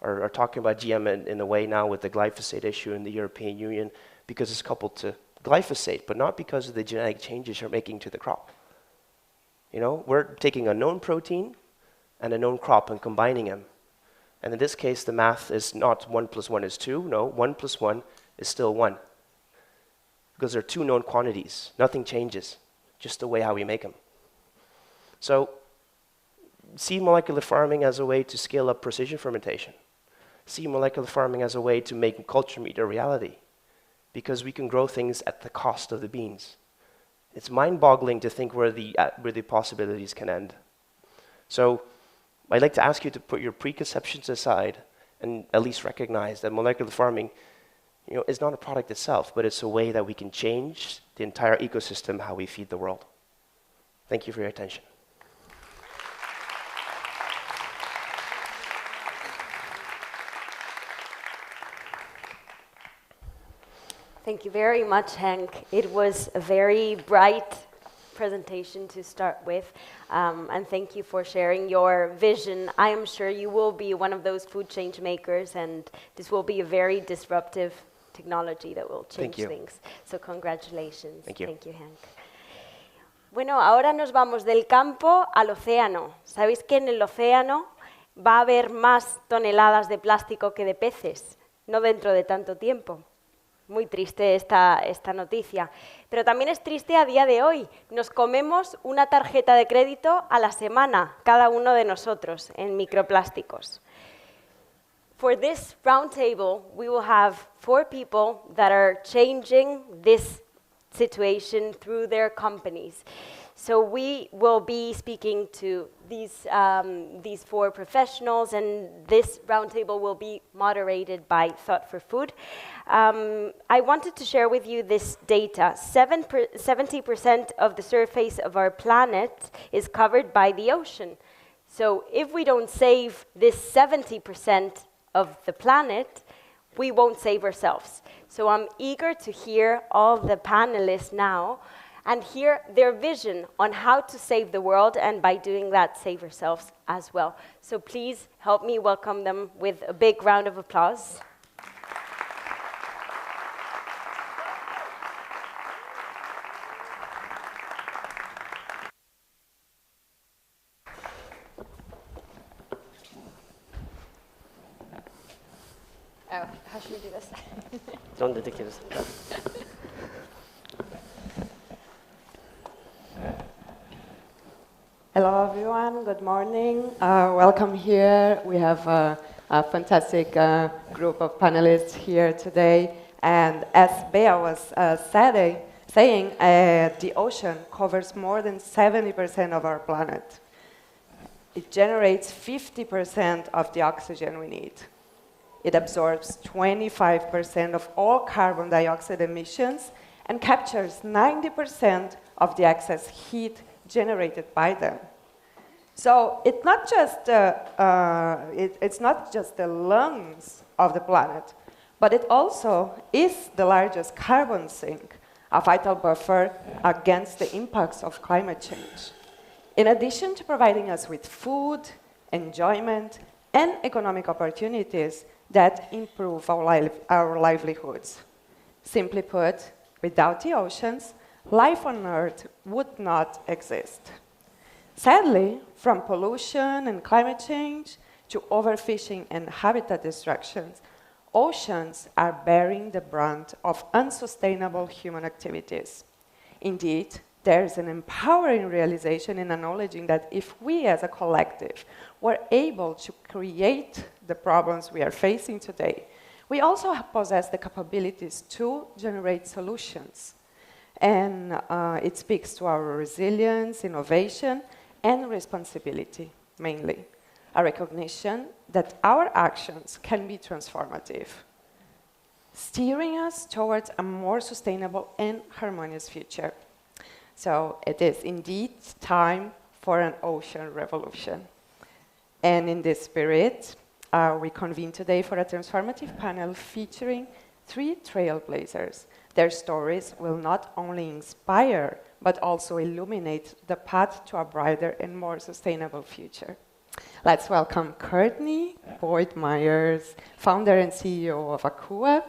are talking about GM in a way now with the glyphosate issue in the European Union because it's coupled to glyphosate, but not because of the genetic changes you're making to the crop. You know, we're taking a known protein and a known crop and combining them. And in this case, the math is not 1 + 1 is 2. No, 1 + 1 is still 1. Because they're two known quantities. Nothing changes, just the way how we make them. So, see molecular farming as a way to scale up precision fermentation. See molecular farming as a way to make culture meat a reality. Because we can grow things at the cost of the beans. It's mind-boggling to think where the possibilities can end. So, I'd like to ask you to put your preconceptions aside and at least recognize that molecular farming, you know, is not a product itself, but it's a way that we can change the entire ecosystem, how we feed the world. Thank you for your attention. Thank you very much, Henk. It was a very bright presentation to start with, and thank you for sharing your vision. I am sure you will be one of those food change makers, and this will be a very disruptive technology that will change things. So congratulations. Thank you. Thank you, Henk. Bueno, ahora nos vamos del campo al océano. ¿Sabéis que en el océano va a haber más toneladas de plástico que de peces? No dentro de tanto tiempo. Muy triste esta noticia. Pero también es triste a día de hoy. Nos comemos una tarjeta de crédito a la semana, cada uno de nosotros, en microplásticos. For this roundtable, we will have 4 people that are changing this situation through their companies. So we will be speaking to these 4 professionals, and this roundtable will be moderated by Thought for Food. I wanted to share with you this data. 70% of the surface of our planet is covered by the ocean. So if we don't save this 70% of the planet, we won't save ourselves. So I'm eager to hear all the panelists now and hear their vision on how to save the world, and by doing that, save ourselves as well. So please help me welcome them with a big round of applause. Oh, how should we do this? ¿Dónde te quieres? Hello, everyone. Good morning. Welcome here. We have a fantastic group of panelists here today. And as Bea was saying, the ocean covers more than 70% of our planet. It generates 50% of the oxygen we need. It absorbs 25% of all carbon dioxide emissions and captures 90% of the excess heat generated by them. So it's not just it's not just the lungs of the planet, but it also is the largest carbon sink, a vital buffer against the impacts of climate change. In addition to providing us with food, enjoyment, and economic opportunities that improve our livelihoods. Simply put, without the oceans, life on Earth would not exist. Sadly, from pollution and climate change to overfishing and habitat destructions, oceans are bearing the brunt of unsustainable human activities. Indeed, there is an empowering realization in acknowledging that if we as a collective were able to create the problems we are facing today, we also possess the capabilities to generate solutions. And it speaks to our resilience, innovation, and responsibility, mainly. A recognition that our actions can be transformative, steering us towards a more sustainable and harmonious future. So it is indeed time for an ocean revolution. And in this spirit, we convene today for a transformative panel featuring 3 trailblazers. Their stories will not only inspire, but also illuminate the path to a brighter and more sustainable future. Let's welcome Courtney Boyd-Myers, founder and CEO of ACUA,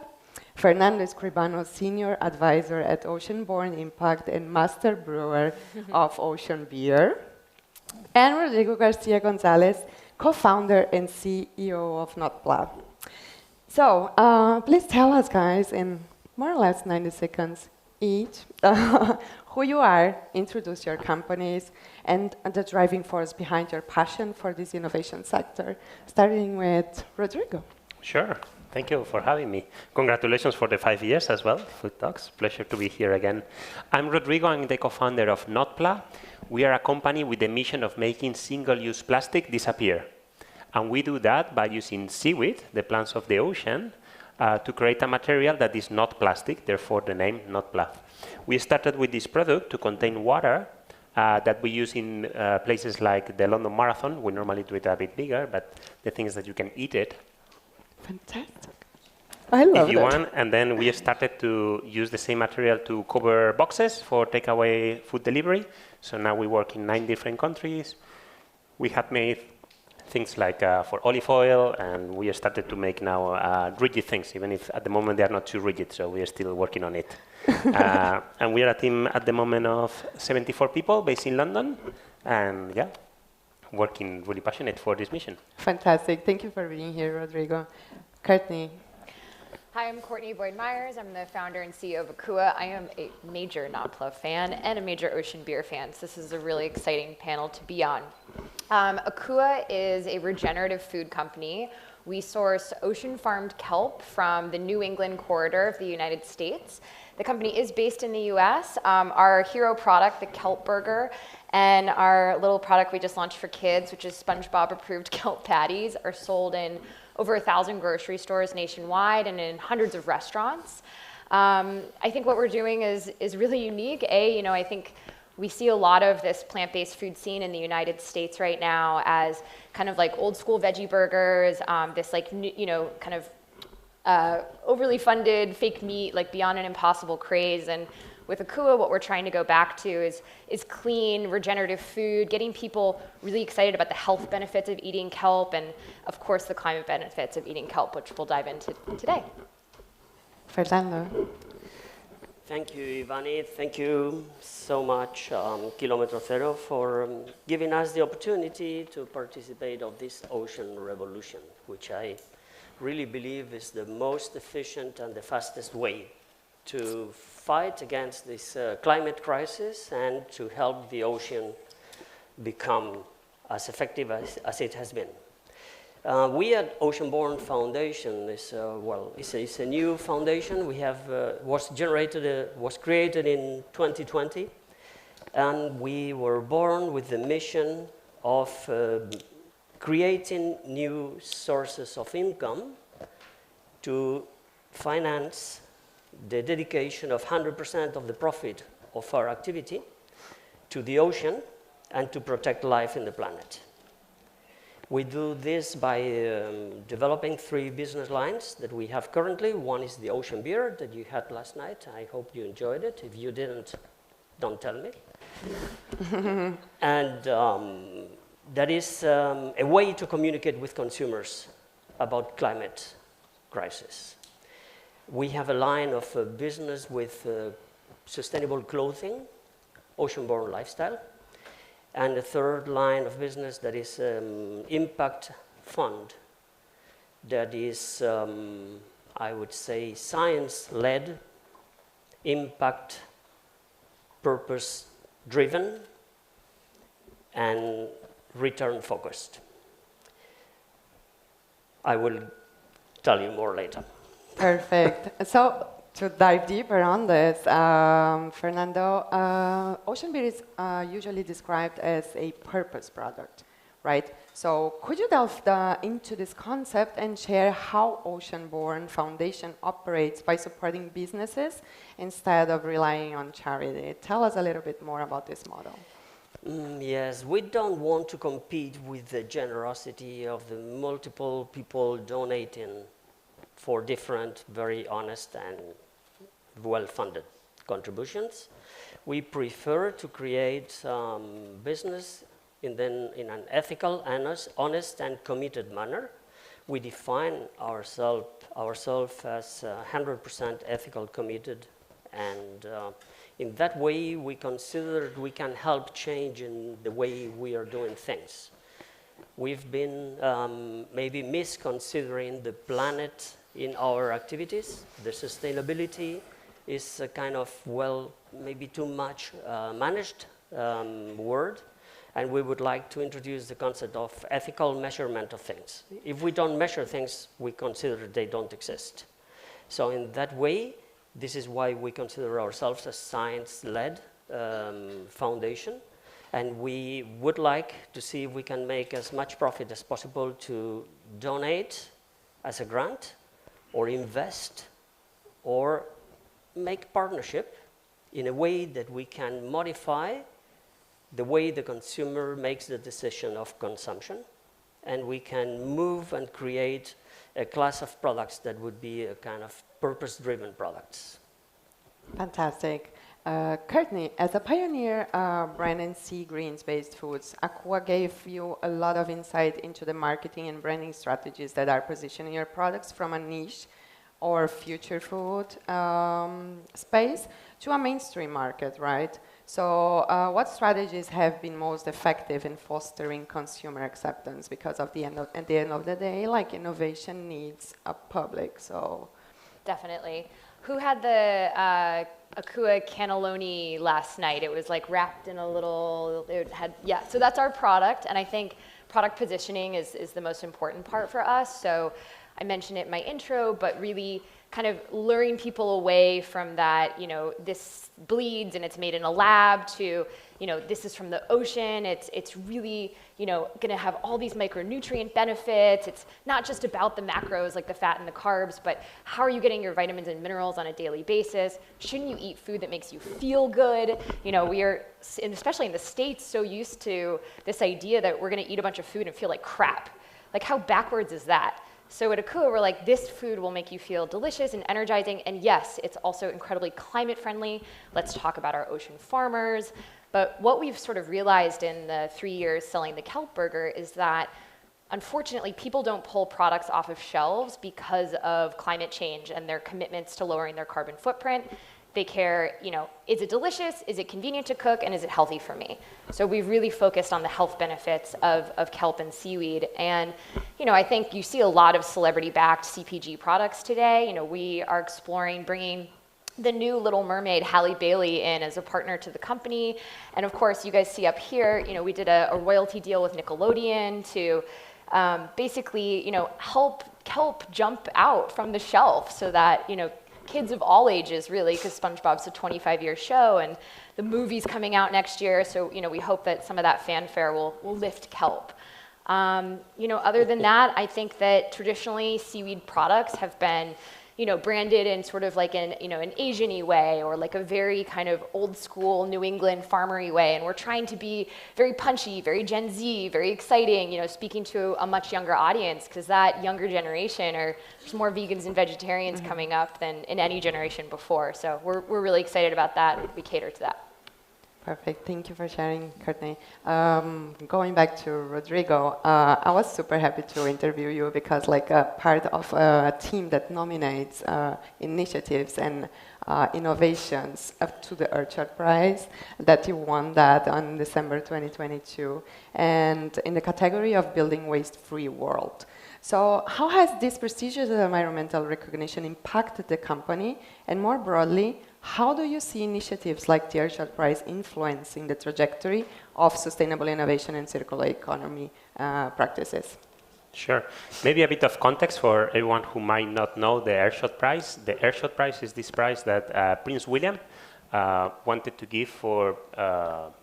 Fernando Escribano, senior advisor at Oceanborn Impact and master brewer of Ocean Beer, and Rodrigo Garcia Gonzalez, co-founder and CEO of NotPla. So please tell us, guys, in more or less 90 seconds each, who you are, introduce your companies, and the driving force behind your passion for this innovation sector, starting with Rodrigo. Sure. Thank you for having me. Congratulations for the 5 years as well, Food Talks. Pleasure to be here again. I'm Rodrigo. I'm the co-founder of NotPla. We are a company with the mission of making single-use plastic disappear. And we do that by using seaweed, the plants of the ocean, to create a material that is not plastic, therefore the name NotPla. We started with this product to contain water that we use in places like the London Marathon. We normally do it a bit bigger, but the thing is that you can eat it. Fantastic. I love it. If you want, and then we started to use the same material to cover boxes for takeaway food delivery. So now we work in 9 different countries. We have made things like for olive oil, and we started to make now rigid things, even if at the moment they are not too rigid, so we are still working on it. And we are a team at the moment of 74 people based in London, and yeah, working really passionate for this mission. Fantastic. Thank you for being here, Rodrigo. Courtney. Hi, I'm Courtney Boyd-Myers. I'm the founder and CEO of ACUA. I am a major NotPla fan and a major ocean beer fan, so this is a really exciting panel to be on. ACUA is a regenerative food company. We source ocean-farmed kelp from the New England corridor of the United States. The company is based in the US. Our hero product, the kelp burger, and our little product we just launched for kids, which is SpongeBob-approved kelp patties, are sold in over 1,000 grocery stores nationwide and in hundreds of restaurants. I think what we're doing is really unique. I think we see a lot of this plant-based food scene in the United States right now as kind of like old school veggie burgers, this like, kind of overly funded fake meat, like beyond an impossible craze. And with ACUA, what we're trying to go back to is clean, regenerative food, getting people really excited about the health benefits of eating kelp and, of course, the climate benefits of eating kelp, which we'll dive into today. Fernando. Thank you, Ivani. Thank you so much, Kilometer Zero, for giving us the opportunity to participate of this ocean revolution, which I really believe is the most efficient and the fastest way to fight against this climate crisis and to help the ocean become as effective as it has been. We at Oceanborn Foundation it's a new foundation. We have was created in 2020, and we were born with the mission of creating new sources of income to finance the dedication of 100% of the profit of our activity to the ocean and to protect life in the planet. We do this by developing 3 business lines that we have currently. One is the ocean beer that you had last night. I hope you enjoyed it. If you didn't, don't tell me. And that is a way to communicate with consumers about climate crisis. We have a line of business with sustainable clothing, ocean-borne lifestyle, and a third line of business that is impact fund, that is, I would say, science-led, impact, purpose-driven, and return-focused. I will tell you more later. Perfect. So, to dive deeper on this, Fernando, ocean beer is usually described as a purpose product, right? So could you delve into this concept and share how Ocean-Born Foundation operates by supporting businesses instead of relying on charity? Tell us a little bit more about this model. Yes, we don't want to compete with the generosity of the multiple people donating for different, very honest and well-funded contributions. We prefer to create business in an ethical, honest and committed manner. We define ourselves as 100% ethical, committed, and in that way we consider we can help change in the way we are doing things. We've been maybe misconsidering the planet in our activities. The sustainability is a kind of, well, maybe too much managed word, and we would like to introduce the concept of ethical measurement of things. If we don't measure things, we consider they don't exist. So in that way, this is why we consider ourselves a science-led foundation, and we would like to see if we can make as much profit as possible to donate as a grant, or invest, or make partnership in a way that we can modify the way the consumer makes the decision of consumption, and we can move and create a class of products that would be a kind of purpose-driven products. Fantastic. Courtney, as a pioneer brand in sea greens-based foods, Aqua gave you a lot of insight into the marketing and branding strategies that are positioning your products from a niche or future food space to a mainstream market, right? So what strategies have been most effective in fostering consumer acceptance? Because at the end of the day, like, innovation needs a public, so. Definitely. Who had the Akua cannelloni last night? It was like wrapped in a little, it had, yeah, so that's our product, and I think product positioning is the most important part for us. So I mentioned it in my intro, but really kind of luring people away from that, you know, this bleeds and it's made in a lab, to, you know, this is from the ocean, it's really, you know, gonna have all these micronutrient benefits. It's not just about the macros, like the fat and the carbs, but how are you getting your vitamins and minerals on a daily basis? Shouldn't you eat food that makes you feel good? You know, we are, and especially in the States, so used to this idea that we're gonna eat a bunch of food and feel like crap. Like, how backwards is that? So at Akua, we're like, this food will make you feel delicious and energizing, and yes, it's also incredibly climate friendly. Let's talk about our ocean farmers. But what we've sort of realized in the 3 years selling the kelp burger is that, unfortunately, people don't pull products off of shelves because of climate change and their commitments to lowering their carbon footprint. They care, you know, is it delicious, is it convenient to cook, and is it healthy for me? So we've really focused on the health benefits of kelp and seaweed. And, you know, I think you see a lot of celebrity-backed CPG products today. You know, we are exploring bringing the new Little Mermaid, Halle Bailey, in as a partner to the company. And of course, you guys see up here, you know, we did a royalty deal with Nickelodeon to basically, you know, help kelp jump out from the shelf so that, you know, kids of all ages, really, because SpongeBob's a 25-year show, and the movie's coming out next year, so, you know, we hope that some of that fanfare will lift kelp. You know, other than that, I think that traditionally seaweed products have been, branded in sort of like an Asian-y way, or like a very kind of old school New England farmery way. And we're trying to be very punchy, very Gen Z, very exciting, speaking to a much younger audience, because that younger generation there's more vegans and vegetarians coming up than in any generation before. So we're really excited about that. We cater to that. Perfect. Thank you for sharing, Courtney. Going back to Rodrigo, I was super happy to interview you because, like, part of a team that nominates initiatives and innovations up to the Earthshot Prize, that you won that on December 2022, and in the category of Building Waste-Free World. So how has this prestigious environmental recognition impacted the company, and more broadly, how do you see initiatives like the Earthshot Prize influencing the trajectory of sustainable innovation and circular economy practices? Sure. Maybe a bit of context for everyone who might not know the Earthshot Prize. The Earthshot Prize is this prize that Prince William wanted to give for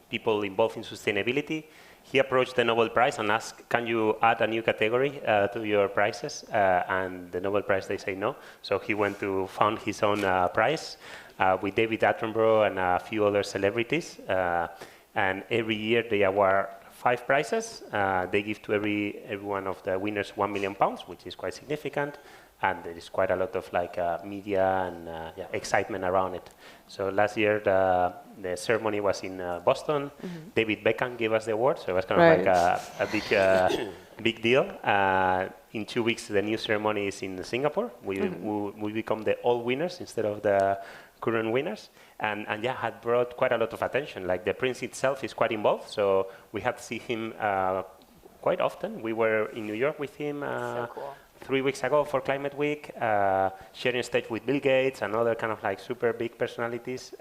people involved in sustainability. He approached the Nobel Prize and asked, can you add a new category to your prizes? And the Nobel Prize, they say no. So he went to found his own prize with David Attenborough and a few other celebrities. And every year they award 5 prizes. They give to every one of the winners £1 million, which is quite significant. And there is quite a lot of media and excitement around it. So last year the ceremony was in Boston. David Beckham gave us the award, so it was kind of like a big deal. In 2 weeks, the new ceremony is in Singapore. We become the all winners instead of the current winners, and had brought quite a lot of attention. Like the prince itself is quite involved, so we had to see him quite often. We were in New York with him. So cool. 3 weeks ago for Climate Week, sharing stage with Bill Gates and other kind of like super big personalities.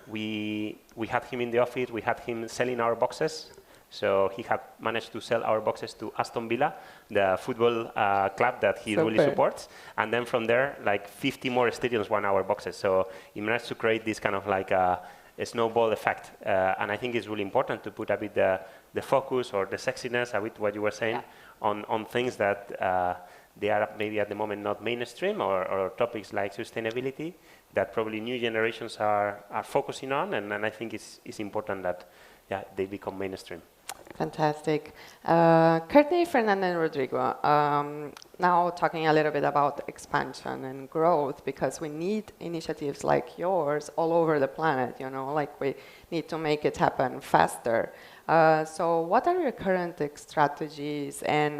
We had him in the office, we had him selling our boxes. So he had managed to sell our boxes to Aston Villa, the football club that he really supports. And then from there, like 50 more stadiums won our boxes. So he managed to create this kind of like a snowball effect. And I think it's really important to put a bit the focus or the sexiness, a bit what you were saying, on things that they are maybe at the moment not mainstream, or topics like sustainability that probably new generations are focusing on. And I think it's important that they become mainstream. Fantastic. Courtney, Fernanda, and Rodrigo, now talking a little bit about expansion and growth, because we need initiatives like yours all over the planet, like we need to make it happen faster. So what are your current strategies and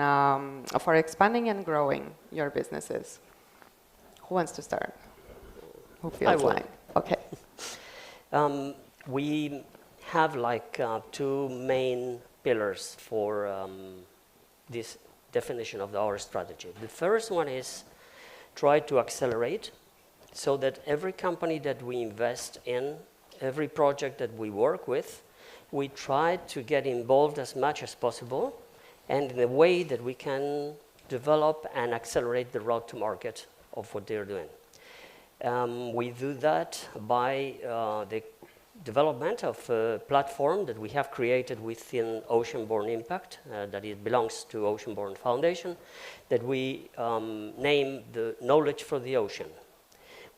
for expanding and growing your businesses? Who wants to start? Who feels like? Okay. We have like 2 main pillars for this definition of our strategy. The first one is try to accelerate, so that every company that we invest in, every project that we work with, we try to get involved as much as possible, and in a way that we can develop and accelerate the route to market of what they're doing. We do that by the development of a platform that we have created within Oceanborn Impact, that it belongs to Oceanborn Foundation, that we name the Knowledge for the Ocean.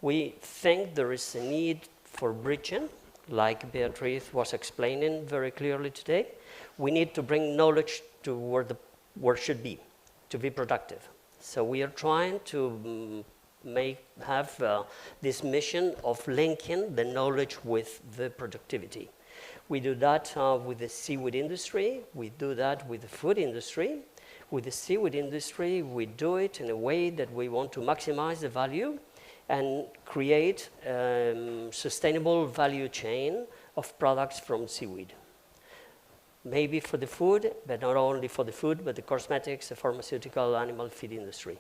We think there is a need for bridging, like Beatriz was explaining very clearly today. We need to bring knowledge to where it should be, to be productive. So we are trying to have this mission of linking the knowledge with the productivity. We do that with the seaweed industry. We do that with the food industry. With the seaweed industry, we do it in a way that we want to maximize the value and create a sustainable value chain of products from seaweed. Maybe for the food, but not only for the food, but the cosmetics, the pharmaceutical, animal feed industry.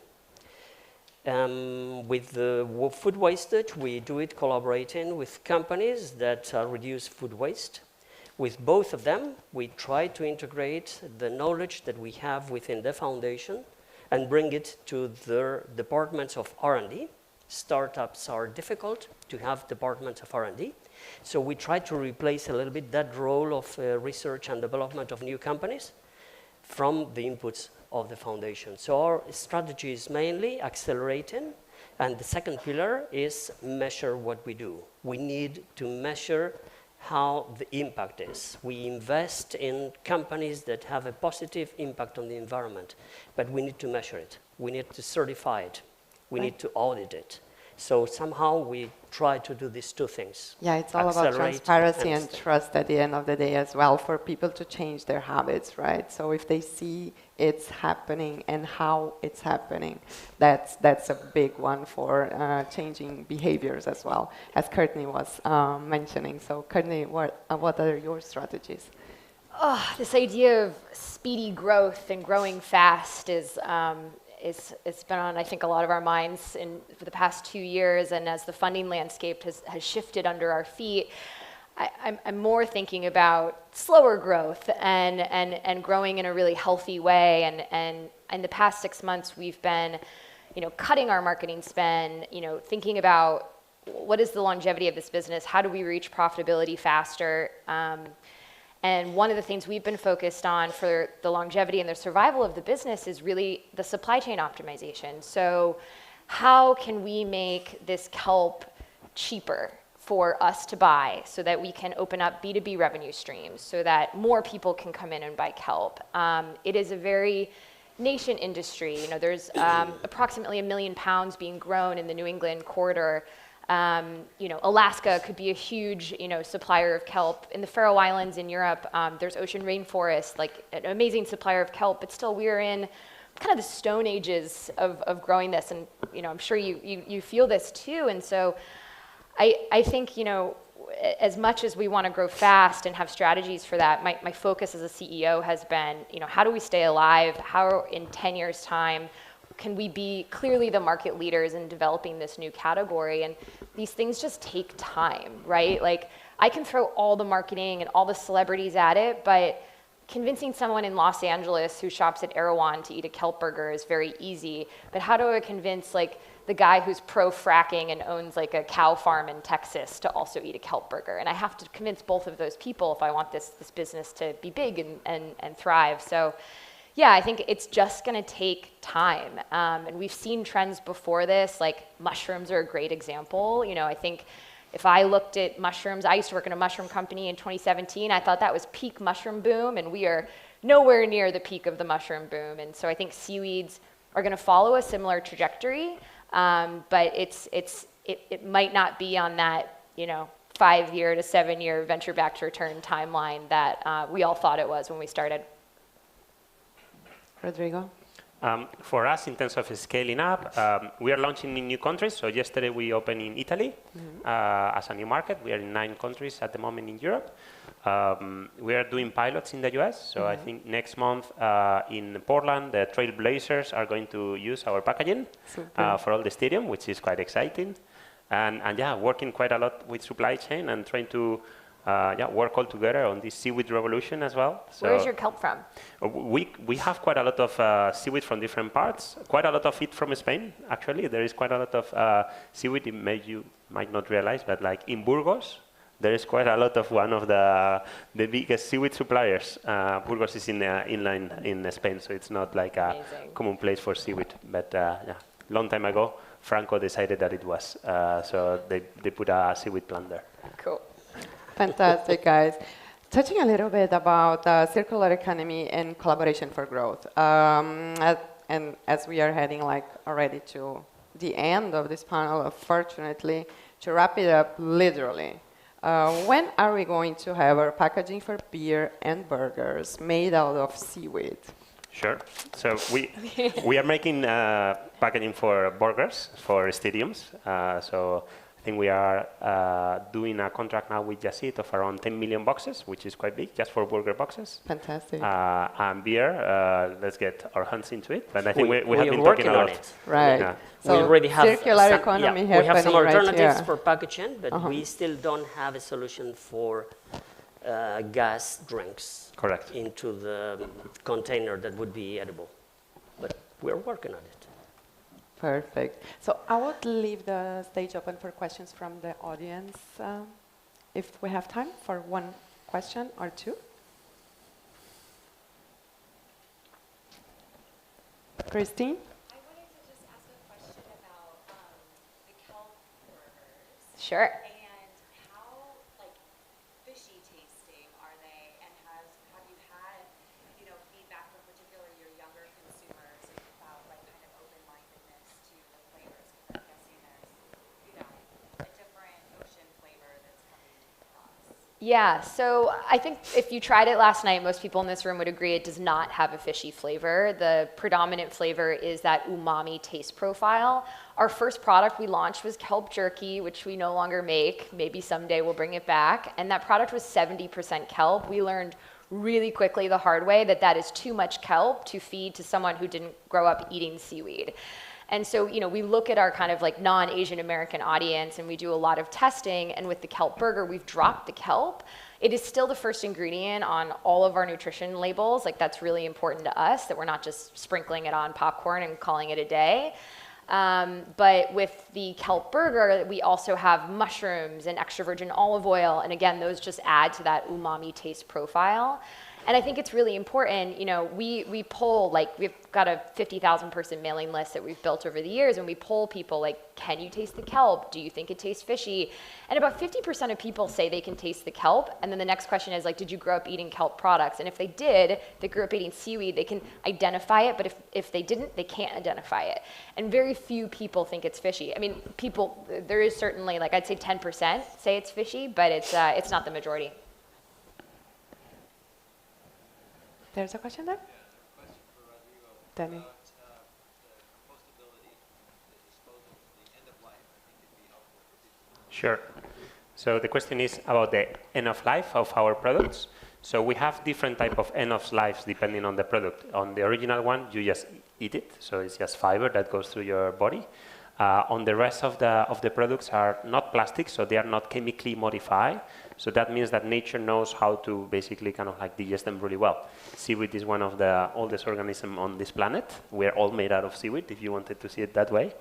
With the food wastage, we do it collaborating with companies that reduce food waste. With both of them, we try to integrate the knowledge that we have within the foundation and bring it to their departments of R&D. Startups are difficult to have departments of R&D. So we try to replace a little bit that role of research and development of new companies from the inputs of the foundation. So our strategy is mainly accelerating And the second pillar is measure what we do. We need to measure how the impact is. We invest in companies that have a positive impact on the environment, but we need to measure it. We need to certify it. We need to audit it. So somehow we try to do these two things. Yeah, it's all about transparency and trust at the end of the day as well, for people to change their habits, right? So if they see it's happening and how it's happening, that's a big one for changing behaviors as well, as Courtney was mentioning. So Courtney, what are your strategies? This idea of speedy growth and growing fast is it's been on, I think, a lot of our minds for the past 2 years, and as the funding landscape has shifted under our feet, I'm more thinking about slower growth and growing in a really healthy way. And in the past 6 months, we've been, cutting our marketing spend, thinking about what is the longevity of this business, how do we reach profitability faster. And one of the things we've been focused on for the longevity and the survival of the business is really the supply chain optimization. So how can we make this kelp cheaper for us to buy so that we can open up B2B revenue streams, so that more people can come in and buy kelp? It is a very nascent industry. There's approximately £1 million being grown in the New England corridor. Alaska could be a huge, supplier of kelp. In the Faroe Islands in Europe, there's ocean rainforest, like an amazing supplier of kelp, but still we're in kind of the stone ages of growing this. And, I'm sure you feel this too. And so I think, as much as we want to grow fast and have strategies for that, my focus as a CEO has been, how do we stay alive? How in 10 years' time can we be clearly the market leaders in developing this new category? And these things just take time, right? Like, I can throw all the marketing and all the celebrities at it, but convincing someone in Los Angeles who shops at Erewhon to eat a kelp burger is very easy. But how do I convince, the guy who's pro-fracking and owns, a cow farm in Texas to also eat a kelp burger? And I have to convince both of those people if I want this business to be big and thrive. So yeah, I think it's just going to take time. And we've seen trends before this, like mushrooms are a great example. I think if I looked at mushrooms, I used to work in a mushroom company in 2017. I thought that was peak mushroom boom, and we are nowhere near the peak of the mushroom boom. And so I think seaweeds are going to follow a similar trajectory, but it might not be on that 5-year to 7-year venture-backed return timeline that we all thought it was when we started. Rodrigo? For us, in terms of scaling up, we are launching in new countries. So yesterday we opened in Italy as a new market. We are in 9 countries at the moment in Europe. We are doing pilots in the US. So I think next month in Portland, the Trailblazers are going to use our packaging for all the stadium, which is quite exciting. And yeah, working quite a lot with supply chain and trying to work all together on this seaweed revolution as well. So where's your kelp from? We have quite a lot of seaweed from different parts, quite a lot of it from Spain, actually. There is quite a lot of seaweed, you might not realize, but like in Burgos, there is quite a lot of one of the biggest seaweed suppliers. Burgos is in inland in Spain, so it's not like a common place for seaweed. But long time ago, Franco decided that it was, so they put a seaweed plant there. Cool. Fantastic, guys. Touching a little bit about circular economy and collaboration for growth. And as we are heading already to the end of this panel, unfortunately, to wrap it up literally, when are we going to have our packaging for beer and burgers made out of seaweed? Sure. So we are making packaging for burgers, for stadiums. So I think we are doing a contract now with Just Eat of around 10 million boxes, which is quite big, just for burger boxes. Fantastic. And beer, let's get our hands into it. But I think we have been working talking a on lot. it. Right. Yeah. So we already have circular some, economy we have some happening alternatives right for packaging, but we still don't have a solution for gas drinks. Correct. Into the container that would be edible. But we're working on it. Perfect. So I would leave the stage open for questions from the audience, if we have time for one question or two. Christine? I wanted to just ask a question about Sure. And how, like, fishy tasting are they? And have you had, you know, feedback from particularly your younger consumers about, like, kind of open-mindedness to the flavors? Because I'm guessing there's, you know, a different ocean flavor that's coming across. Yeah, so I think if you tried it last night, most people in this room would agree it does not have a fishy flavor. The predominant flavor is that umami taste profile. Our first product we launched was kelp jerky, which we no longer make. Maybe someday we'll bring it back. And that product was 70% kelp. We learned really quickly the hard way that that is too much kelp to feed to someone who didn't grow up eating seaweed. And so, you know, we look at our kind of like non-Asian American audience and we do a lot of testing, and with the kelp burger, we've dropped the kelp. It is still the first ingredient on all of our nutrition labels. Like, that's really important to us, that we're not just sprinkling it on popcorn and calling it a day. But with the kelp burger, we also have mushrooms and extra virgin olive oil. And again, those just add to that umami taste profile. And I think it's really important, you know, we poll, like, we've got a 50,000 person mailing list that we've built over the years, and we poll people like, can you taste the kelp? Do you think it tastes fishy? And about 50% of people say they can taste the kelp. And then the next question is like, did you grow up eating kelp products? And if they did, they grew up eating seaweed, they can identify it, but if they didn't, they can't identify it. And very few people think it's fishy. I mean, people, there is certainly, like, I'd say 10% say it's fishy, but it's not the majority. There's a question there? Yeah, a question for Rodrigo. Danny. About the compostability, the disposal, the end of life. I think it'd be helpful for people. Sure. So the question is about the end of life of our products. So we have different type of end of lives depending on the product. On the original one, you just eat it, so it's just fiber that goes through your body. On the rest of the products are not plastic, so they are not chemically modified. So that means that nature knows how to basically kind of like digest them really well. Seaweed is one of the oldest organisms on this planet. We're all made out of seaweed, if you wanted to see it that way,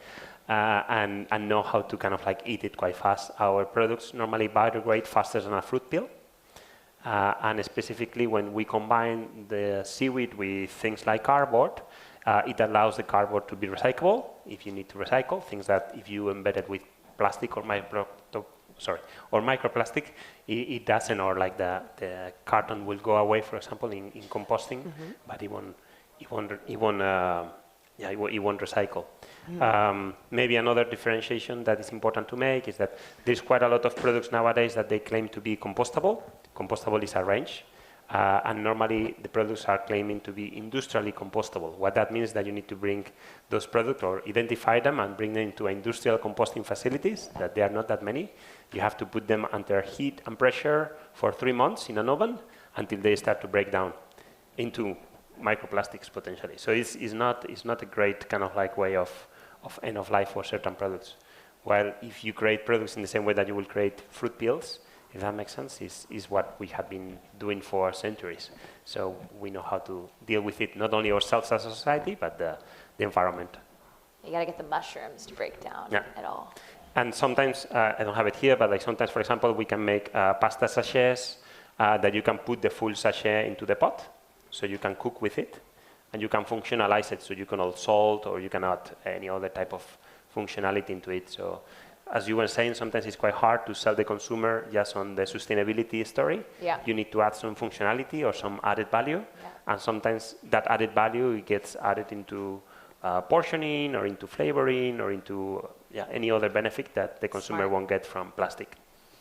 and know how to kind of like eat it quite fast. Our products normally biodegrade faster than a fruit peel. And specifically when we combine the seaweed with things like cardboard, it allows the cardboard to be recyclable if you need to recycle, things that if you embed it with plastic or microplastic, it doesn't, or like the carton will go away, for example, in composting, but it won't recycle. Maybe another differentiation that is important to make is that there's quite a lot of products nowadays that they claim to be compostable. Compostable is a range. And normally the products are claiming to be industrially compostable. What that means is that you need to bring those products or identify them and bring them to industrial composting facilities, that there are not that many. You have to put them under heat and pressure for 3 months in an oven until they start to break down into microplastics potentially. So it's not a great kind of like way of end of life for certain products. While if you create products in the same way that you will create fruit peels, if that makes sense, is what we have been doing for centuries. So we know how to deal with it, not only ourselves as a society, but the environment. You got to get the mushrooms to break down at all. And sometimes, I don't have it here, but like sometimes, for example, we can make pasta sachets that you can put the full sachet into the pot, so you can cook with it, and you can functionalize it, so you can add salt, or you can add any other type of functionality into it. So, as you were saying, sometimes it's quite hard to sell the consumer just on the sustainability story. Yeah. You need to add some functionality or some added value, and sometimes that added value gets added into portioning or into flavoring or into any other benefit that the consumer won't get from plastic.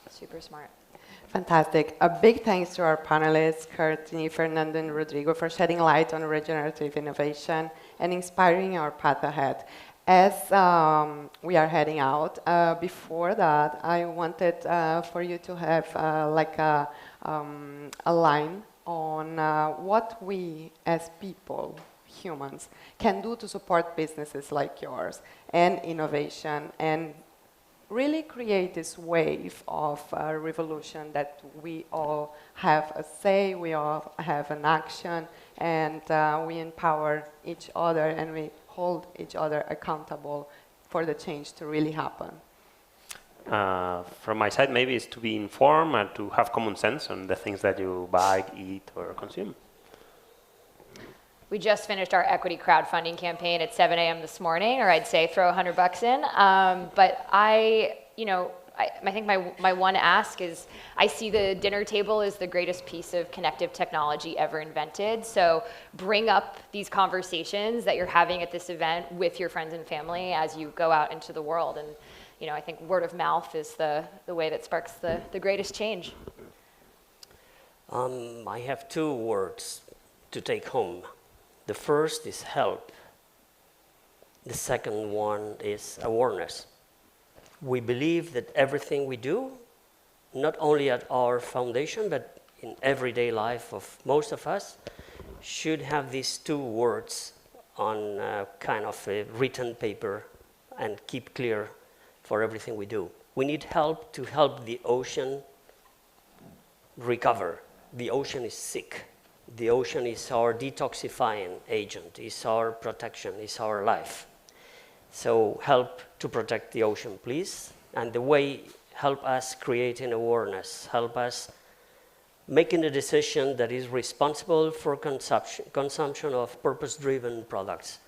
Super smart. Fantastic. A big thanks to our panelists, Courtney, Fernando, and Rodrigo, for shedding light on regenerative innovation and inspiring our path ahead. As we are heading out, before that, I wanted for you to have like a line on what we as people, humans, can do to support businesses like yours and innovation and really create this wave of revolution that we all have a say, we all have an action, and we empower each other and we hold each other accountable for the change to really happen. From my side, maybe it's to be informed and to have common sense on the things that you buy, eat, or consume. We just finished our equity crowdfunding campaign at 7 a.m. this morning, or I'd say throw $100 in. But I think my one ask is, I see the dinner table as the greatest piece of connective technology ever invented. So bring up these conversations that you're having at this event with your friends and family as you go out into the world. And I think word of mouth is the way that sparks the greatest change. I have two words to take home. The first is help. The second one is awareness. We believe that everything we do, not only at our foundation, but in everyday life of most of us, should have these two words on kind of a written paper and keep clear for everything we do. We need help to help the ocean recover. The ocean is sick. The ocean is our detoxifying agent, is our protection, is our life. So help to protect the ocean, please. And the way, help us creating awareness, help us making a decision that is responsible for consumption of purpose-driven products,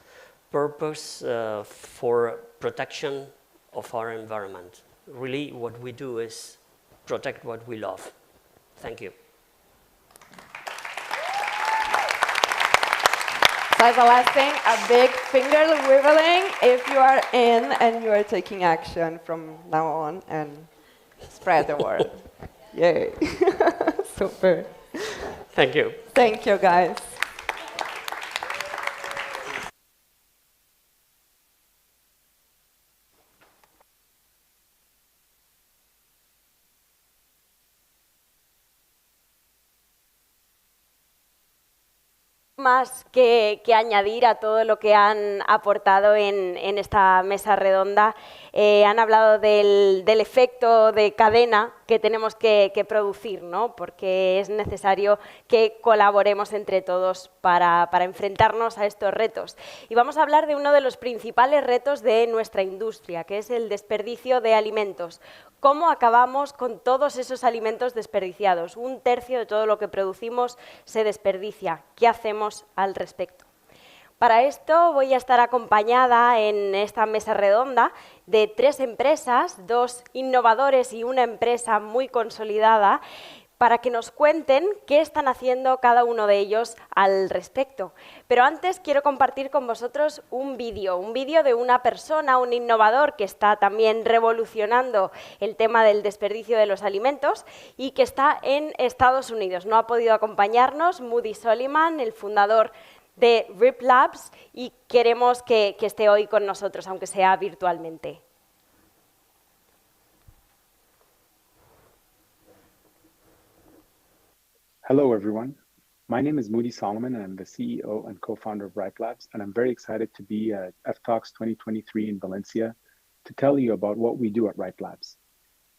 purpose for protection of our environment. Really, what we do is protect what we love. Thank you. So as a last thing, a big finger wiggling if you are in and you are taking action from now on and spread the word. Yay. Super. Thank you. Thank you, guys. Más que añadir a todo lo que han aportado en esta mesa redonda. Han hablado del efecto de cadena que tenemos que producir, ¿no? Porque es necesario que colaboremos entre todos para enfrentarnos a estos retos. Y vamos a hablar de uno de los principales retos de nuestra industria, que es el desperdicio de alimentos. ¿Cómo acabamos con todos esos alimentos desperdiciados? 1/3 de todo lo que producimos se desperdicia. ¿Qué hacemos al respecto? Para esto voy a estar acompañada en esta mesa redonda de 3 empresas, 2 innovadores y una empresa muy consolidada, para que nos cuenten qué están haciendo cada uno de ellos al respecto. Pero antes quiero compartir con vosotros un vídeo de una persona, un innovador que está también revolucionando el tema del desperdicio de los alimentos y que está en Estados Unidos. No ha podido acompañarnos Moody Soliman, el fundador de RIP Labs, y queremos que esté hoy con nosotros, aunque sea virtualmente. Hello, everyone. My name is Moody Solomon, and I'm the CEO and co-founder of RIP Labs, and I'm very excited to be at ftalks 2023 in Valencia to tell you about what we do at RIP Labs.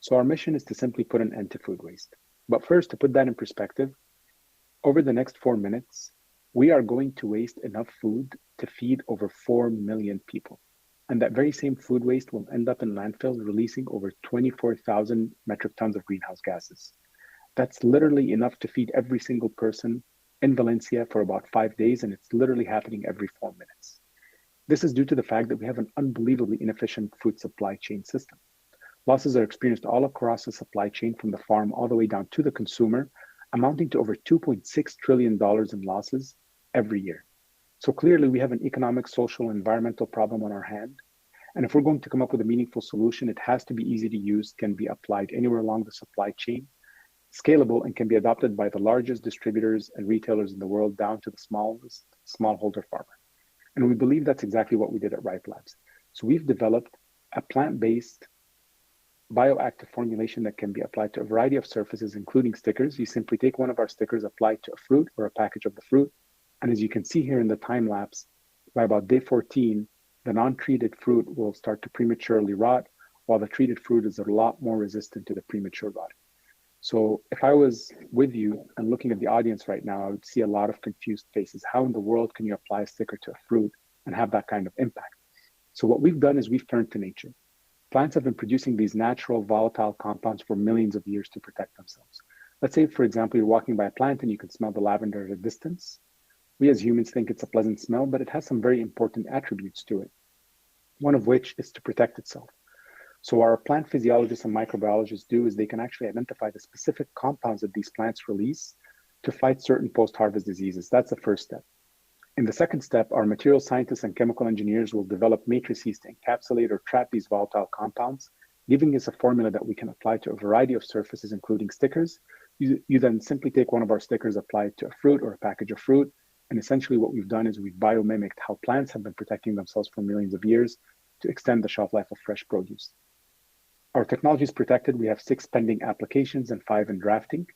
So our mission is to simply put an end to food waste. But first, to put that in perspective, over the next 4 minutes, we are going to waste enough food to feed over 4 million people. And that very same food waste will end up in landfills, releasing over 24,000 metric tons of greenhouse gases. That's literally enough to feed every single person in Valencia for about 5 days, and it's literally happening every 4 minutes. This is due to the fact that we have an unbelievably inefficient food supply chain system. Losses are experienced all across the supply chain, from the farm all the way down to the consumer, amounting to over $2.6 trillion in losses every year. So clearly we have an economic, social, and environmental problem on our hand. And if we're going to come up with a meaningful solution, it has to be easy to use, can be applied anywhere along the supply chain, scalable, and can be adopted by the largest distributors and retailers in the world down to the smallest smallholder farmer. And we believe that's exactly what we did at RIP Labs. So we've developed a plant-based bioactive formulation that can be applied to a variety of surfaces, including stickers. You simply take one of our stickers, apply it to a fruit or a package of the fruit. And as you can see here in the time lapse, by about day 14, the non-treated fruit will start to prematurely rot, while the treated fruit is a lot more resistant to the premature rot. So if I was with you and looking at the audience right now, I would see a lot of confused faces. How in the world can you apply a sticker to a fruit and have that kind of impact? So what we've done is we've turned to nature. Plants have been producing these natural volatile compounds for millions of years to protect themselves. Let's say, for example, you're walking by a plant and you can smell the lavender at a distance. We as humans think it's a pleasant smell, but it has some very important attributes to it, one of which is to protect itself. So what our plant physiologists and microbiologists do is they can actually identify the specific compounds that these plants release to fight certain post-harvest diseases. That's the first step. In the second step, our material scientists and chemical engineers will develop matrices to encapsulate or trap these volatile compounds, giving us a formula that we can apply to a variety of surfaces, including stickers. You then simply take one of our stickers, apply it to a fruit or a package of fruit, and essentially what we've done is we've biomimicked how plants have been protecting themselves for millions of years to extend the shelf life of fresh produce. Our technology is protected. We have 6 pending applications and 5 in drafting.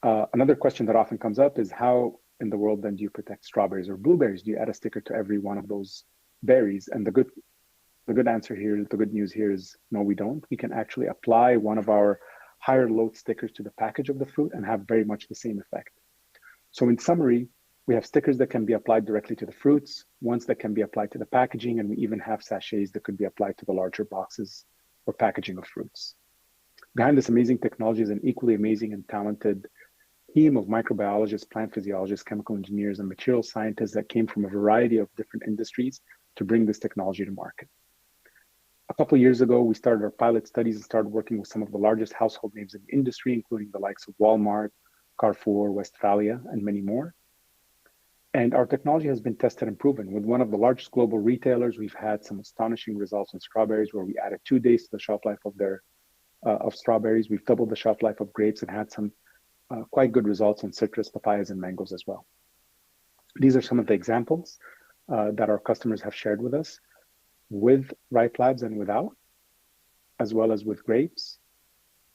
Another question that often comes up is how in the world then do you protect strawberries or blueberries? Do you add a sticker to every one of those berries? And the good answer here, the good news here is no, we don't. We can actually apply one of our higher load stickers to the package of the fruit and have very much the same effect. So in summary, we have stickers that can be applied directly to the fruits, ones that can be applied to the packaging, and we even have sachets that could be applied to the larger boxes or packaging of fruits. Behind this amazing technology is an equally amazing and talented team of microbiologists, plant physiologists, chemical engineers, and material scientists that came from a variety of different industries to bring this technology to market. A couple of years ago, we started our pilot studies and started working with some of the largest household names in the industry, including the likes of Walmart, Carrefour, Westphalia, and many more. And our technology has been tested and proven. With one of the largest global retailers, we've had some astonishing results on strawberries where we added 2 days to the shelf life of strawberries. We've doubled the shelf life of grapes and had some quite good results on citrus, papayas, and mangoes as well. These are some of the examples that our customers have shared with us with Ripe Labs and without, as well as with grapes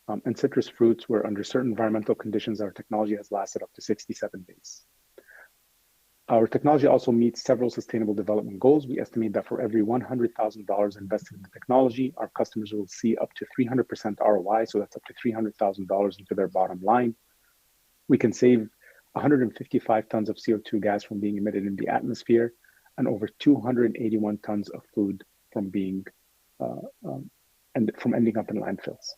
and citrus fruits, where under certain environmental conditions, our technology has lasted up to 67 days. Our technology also meets several sustainable development goals. We estimate that for every $100,000 invested in the technology, our customers will see up to 300% ROI, so that's up to $300,000 into their bottom line. We can save 155 tons of CO2 gas from being emitted in the atmosphere and over 281 tons of food from being and from ending up in landfills.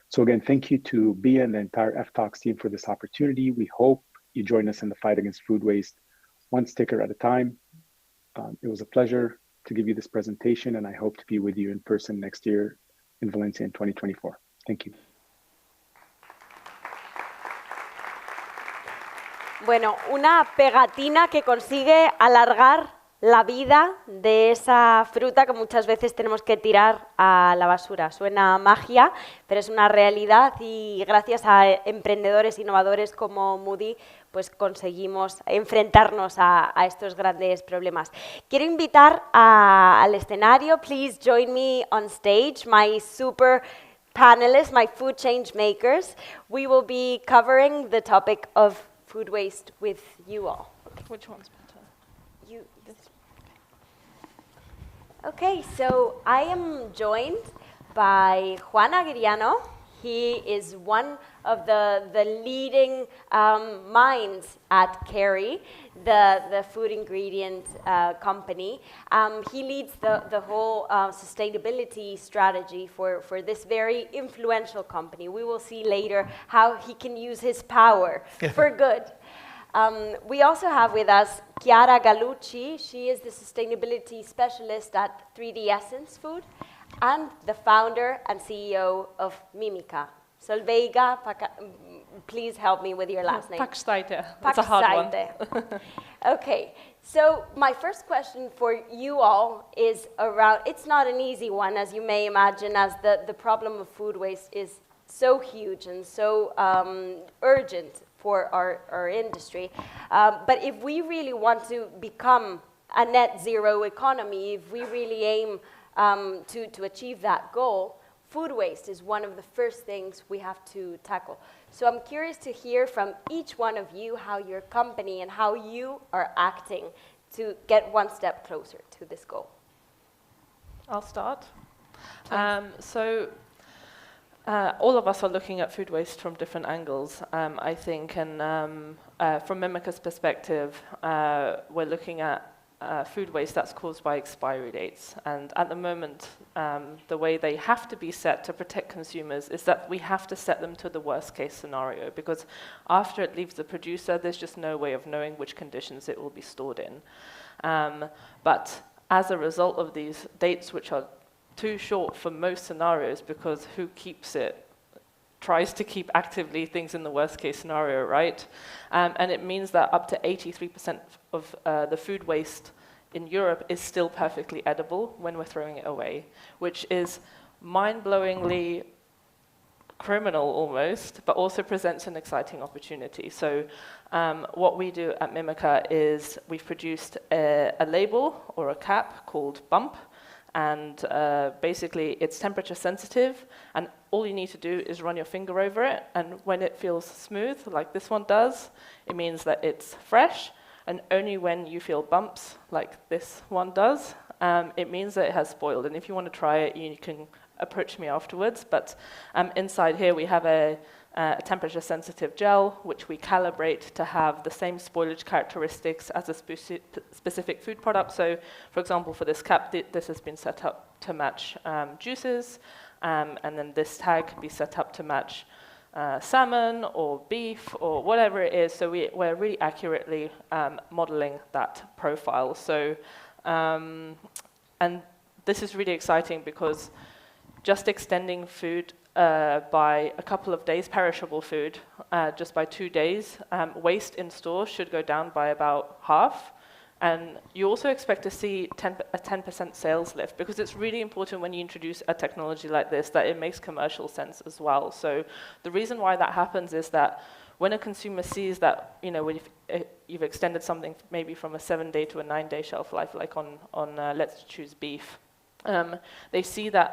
So again, thank you to Bia and the entire ftalks team for this opportunity. We hope you join us in the fight against food waste, one sticker at a time. It was a pleasure to give you this presentation, and I hope to be with you in person next year in Valencia in 2024. Thank you. Bueno, una pegatina que consigue alargar la vida de esa fruta que muchas veces tenemos que tirar a la basura. Suena magia, pero es una realidad y gracias a emprendedores innovadores como Moody, pues conseguimos enfrentarnos a estos grandes problemas. Quiero invitar al escenario, please join me on stage, my super panelists, my food change makers. We will be covering the topic of food waste with you all. Which one's better? You. Okay, so I am joined by Juan Aguiriano. He is one of the leading minds at Kerry, the food ingredient company. He leads the whole sustainability strategy for this very influential company. We will see later how he can use his power for good. We also have with us Chiara Gallucci. She is the sustainability specialist at 3D Essence Food and the founder and CEO of Mimica. Solveiga, please help me with your last name. Paksteite. That's a hard one. Okay, so my first question for you all is around, it's not an easy one, as you may imagine, as the problem of food waste is so huge and so urgent for our industry. But if we really want to become a net zero economy, if we really aim to achieve that goal, food waste is one of the first things we have to tackle. So I'm curious to hear from each one of you how your company and how you are acting to get one step closer to this goal. I'll start. All of us are looking at food waste from different angles, I think, and from Mimica's perspective, we're looking at food waste that's caused by expiry dates. And at the moment, the way they have to be set to protect consumers is that we have to set them to the worst case scenario, because after it leaves the producer, there's just no way of knowing which conditions it will be stored in. But as a result of these dates, which are too short for most scenarios, because who keeps it? Tries to keep actively things in the worst case scenario, right? And it means that up to 83% of the food waste in Europe is still perfectly edible when we're throwing it away, which is mind-blowingly criminal almost, but also presents an exciting opportunity. So what we do at Mimica is we've produced a label or a cap called Bump, and basically it's temperature sensitive, and all you need to do is run your finger over it, and when it feels smooth, like this one does, it means that it's fresh, and only when you feel bumps, like this one does, it means that it has spoiled. And if you want to try it, you can approach me afterwards, but inside here we have a temperature-sensitive gel, which we calibrate to have the same spoilage characteristics as a specific food product. So, for example, for this cap, this has been set up to match juices, and then this tag can be set up to match salmon or beef or whatever it is. So we're really accurately modeling that profile. So, and this is really exciting because just extending food by a couple of days, perishable food, just by 2 days, waste in stores should go down by about half. And you also expect to see a 10% sales lift, because it's really important when you introduce a technology like this that it makes commercial sense as well. So the reason why that happens is that when a consumer sees that, you know, when you've extended something maybe from a 7-day to a 9-day shelf life, like on let's choose beef, they see that,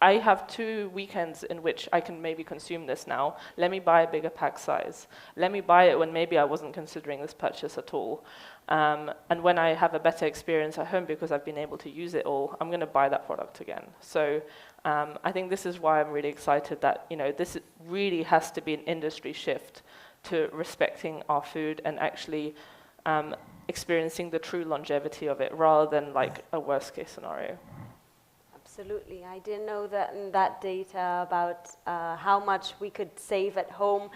I have 2 weekends in which I can maybe consume this now. Let me buy a bigger pack size. Let me buy it when maybe I wasn't considering this purchase at all. And when I have a better experience at home because I've been able to use it all, I'm going to buy that product again. So I think this is why I'm really excited that, you know, this really has to be an industry shift to respecting our food and actually experiencing the true longevity of it rather than like a worst case scenario. Absolutely. I didn't know that data about how much we could save at home.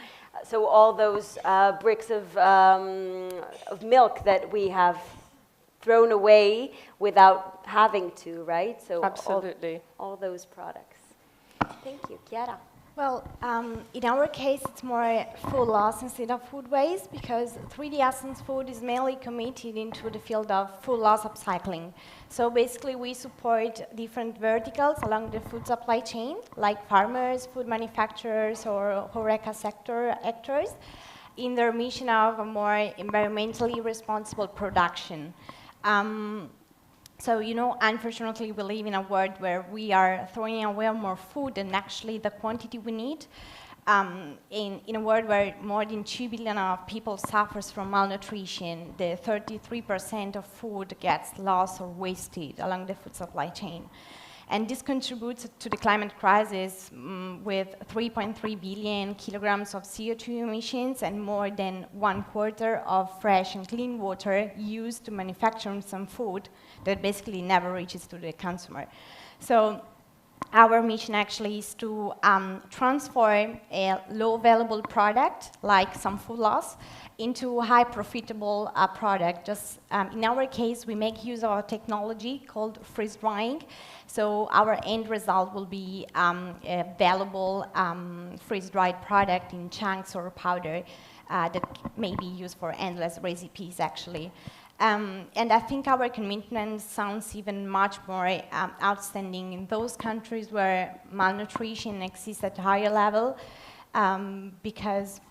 So all those bricks of milk that we have thrown away without having to, right? So absolutely. All those products. Thank you. Chiara. Well, in our case, it's more food loss instead of food waste, because 3D Essence Food is mainly committed into the field of food loss upcycling. So basically, we support different verticals along the food supply chain, like farmers, food manufacturers, or HoReCa sector actors, in their mission of a more environmentally responsible production. So, you know, unfortunately, we live in a world where we are throwing away more food than actually the quantity we need. In a world where more than 2 billion of people suffers from malnutrition, the 33% of food gets lost or wasted along the food supply chain. And this contributes to the climate crisis with 3.3 billion kilograms of CO2 emissions and more than 1/4 of fresh and clean water used to manufacture some food that basically never reaches to the consumer. So our mission actually is to transform a low valuable product, like some food loss, into a high profitable product. Just in our case, we make use of a technology called freeze drying. So our end result will be a valuable freeze dried product in chunks or powder that may be used for endless recipes actually. And I think our commitment sounds even much more outstanding in those countries where malnutrition exists at a higher level, because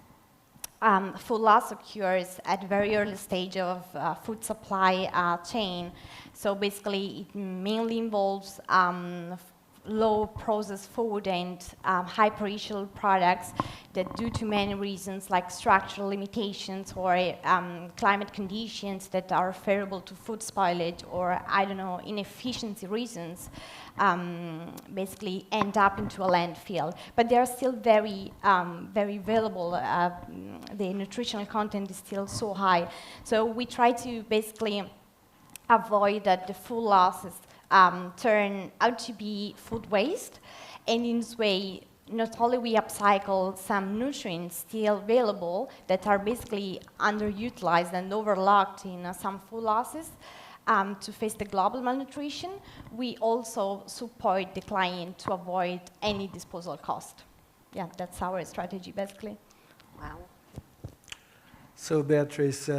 food loss occurs at a very early stage of food supply chain. So basically, it mainly involves low processed food and high perishable products that, due to many reasons like structural limitations or climate conditions that are favorable to food spoilage, or I don't know, inefficiency reasons, basically end up into a landfill. But they are still very, very valuable. The nutritional content is still so high. So we try to basically avoid that the food losses turn out to be food waste, and in this way, not only we upcycle some nutrients still available that are basically underutilized and overlooked in some food losses, to face the global malnutrition, we also support the client to avoid any disposal cost. Yeah, that's our strategy, basically. Wow. So Beatrice,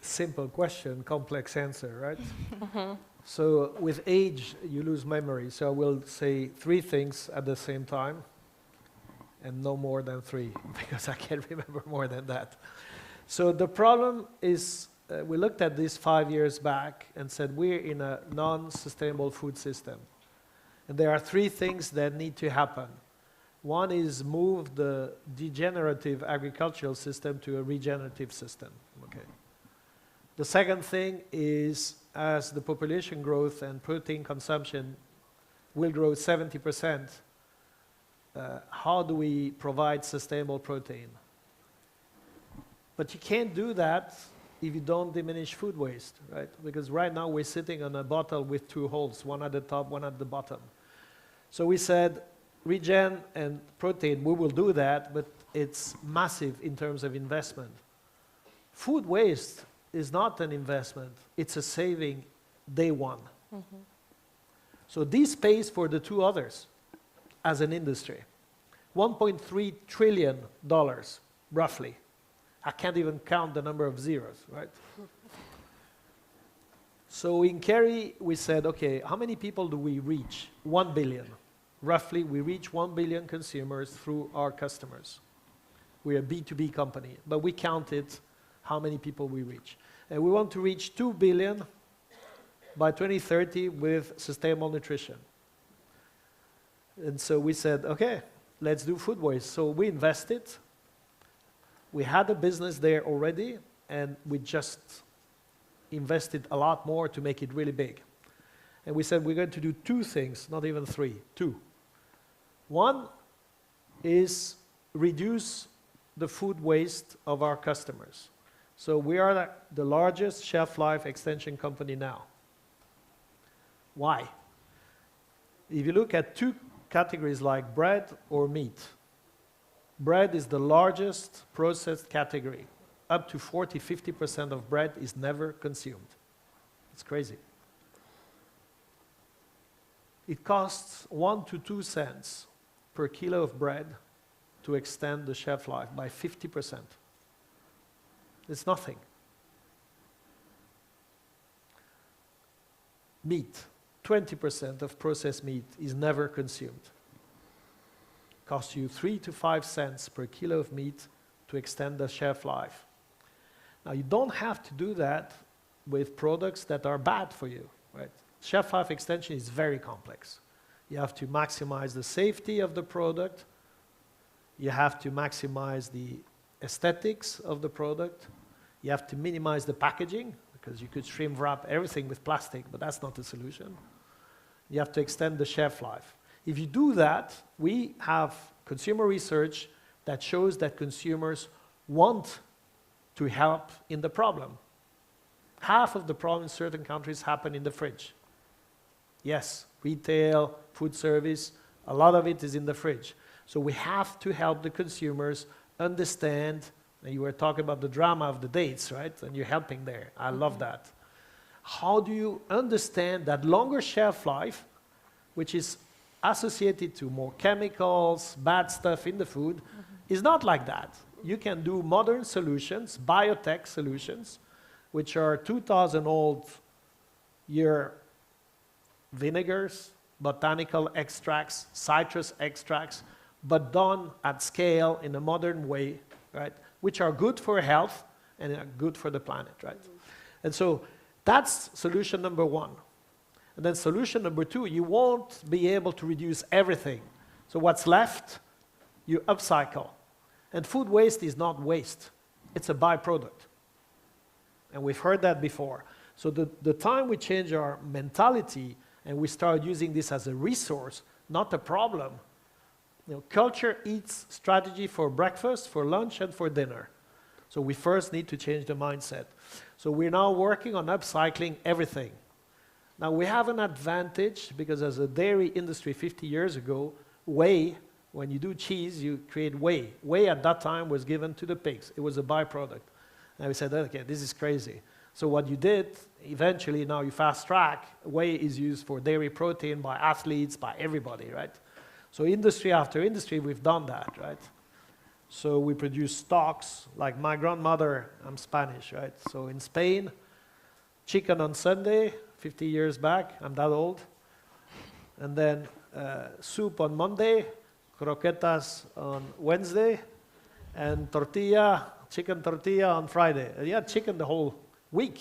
simple question, complex answer, right? So with age, you lose memory. So I will say 3 things at the same time, and no more than 3, because I can't remember more than that. So the problem is, we looked at this 5 years back and said we're in a non-sustainable food system. And there are 3 things that need to happen. One is move the degenerative agricultural system to a regenerative system. Okay. The second thing is, as the population growth and protein consumption will grow 70%, how do we provide sustainable protein? But you can't do that if you don't diminish food waste, right? Because right now we're sitting on a bottle with 2 holes, one at the top, one at the bottom. So we said, regen and protein, we will do that, but it's massive in terms of investment. Food waste is not an investment, it's a saving day one. So this pays for the 2 others as an industry. $1.3 trillion, roughly. I can't even count the number of zeros, right? So in Kerry, we said, okay, how many people do we reach? 1 billion. Roughly, we reach 1 billion consumers through our customers. We're a B2B company, but we counted how many people we reach. And we want to reach 2 billion by 2030 with sustainable nutrition. And so we said, okay, let's do food waste. So we invested. We had a business there already, and we just invested a lot more to make it really big. And we said we're going to do 2 things, not even 3, 2. One is reduce the food waste of our customers. So we are the largest shelf life extension company now. Why? If you look at 2 categories like bread or meat, bread is the largest processed category. Up to 40–50% of bread is never consumed. It's crazy. It costs 1 to 2 cents per kilo of bread to extend the shelf life by 50%. It's nothing. Meat, 20% of processed meat is never consumed. Costs you 3 to 5 cents per kilo of meat to extend the shelf life. Now, you don't have to do that with products that are bad for you, right? Shelf life extension is very complex. You have to maximize the safety of the product. You have to maximize the aesthetics of the product. You have to minimize the packaging, because you could shrink wrap everything with plastic, but that's not the solution. You have to extend the shelf life. If you do that, we have consumer research that shows that consumers want to help in the problem. Half of the problem in certain countries happen in the fridge. Yes, retail, food service, a lot of it is in the fridge. So we have to help the consumers understand, and you were talking about the drama of the dates, right? And you're helping there. I love that. How do you understand that longer shelf life, which is associated to more chemicals, bad stuff in the food, is not like that. You can do modern solutions, biotech solutions, which are 2,000-old year vinegars, botanical extracts, citrus extracts, but done at scale in a modern way, right? Which are good for health and are good for the planet, right? And so that's solution number 1. And then solution number 2, you won't be able to reduce everything. So what's left, you upcycle. And food waste is not waste. It's a byproduct. And we've heard that before. So the time we change our mentality and we start using this as a resource, not a problem. You know, culture eats strategy for breakfast, for lunch, and for dinner. So we first need to change the mindset. So we're now working on upcycling everything. Now we have an advantage because as a dairy industry 50 years ago, whey, when you do cheese, you create whey. Whey at that time was given to the pigs. It was a byproduct. And we said, okay, this is crazy. So what you did, eventually now you fast track, whey is used for dairy protein by athletes, by everybody, right? So industry after industry, we've done that, right? So we produce stocks, like my grandmother, I'm Spanish, right? So in Spain, chicken on Sunday, 50 years back, I'm that old. And then soup on Monday, croquetas on Wednesday, and tortilla, chicken tortilla on Friday. And you had chicken the whole week.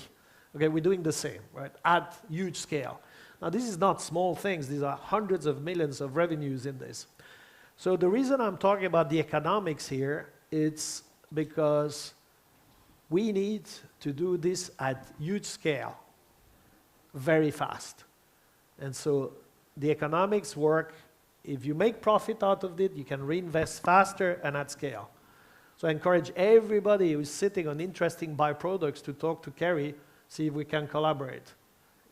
Okay, we're doing the same, right? At huge scale. Now, this is not small things. These are hundreds of millions of revenues in this. So the reason I'm talking about the economics here, it's because we need to do this at huge scale, very fast. And so the economics work. If you make profit out of it, you can reinvest faster and at scale. So I encourage everybody who's sitting on interesting byproducts to talk to Kerry, see if we can collaborate.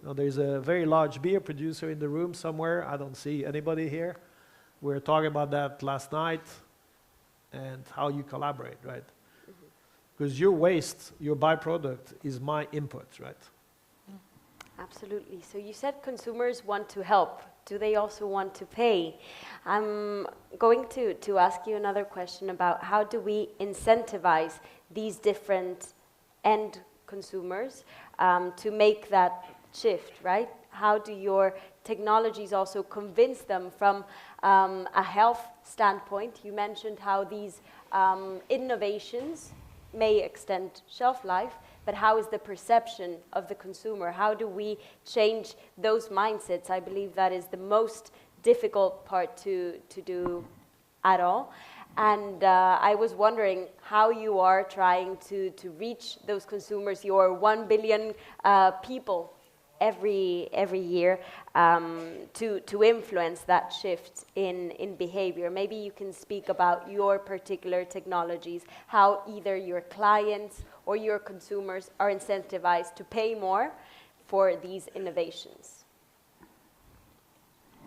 You know, there's a very large beer producer in the room somewhere. I don't see anybody here. We were talking about that last night and how you collaborate, right? Because your waste, your byproduct, is my input, right? Absolutely. So you said consumers want to help. Do they also want to pay? I'm going to ask you another question about how do we incentivize these different end consumers to make that shift, right? How do your technologies also convince them from a health standpoint? You mentioned how these innovations may extend shelf life, but how is the perception of the consumer? How do we change those mindsets? I believe that is the most difficult part to do at all. And I was wondering how you are trying to reach those consumers, your 1 billion people every year, to influence that shift in behavior. Maybe you can speak about your particular technologies, how either your clients or your consumers are incentivized to pay more for these innovations.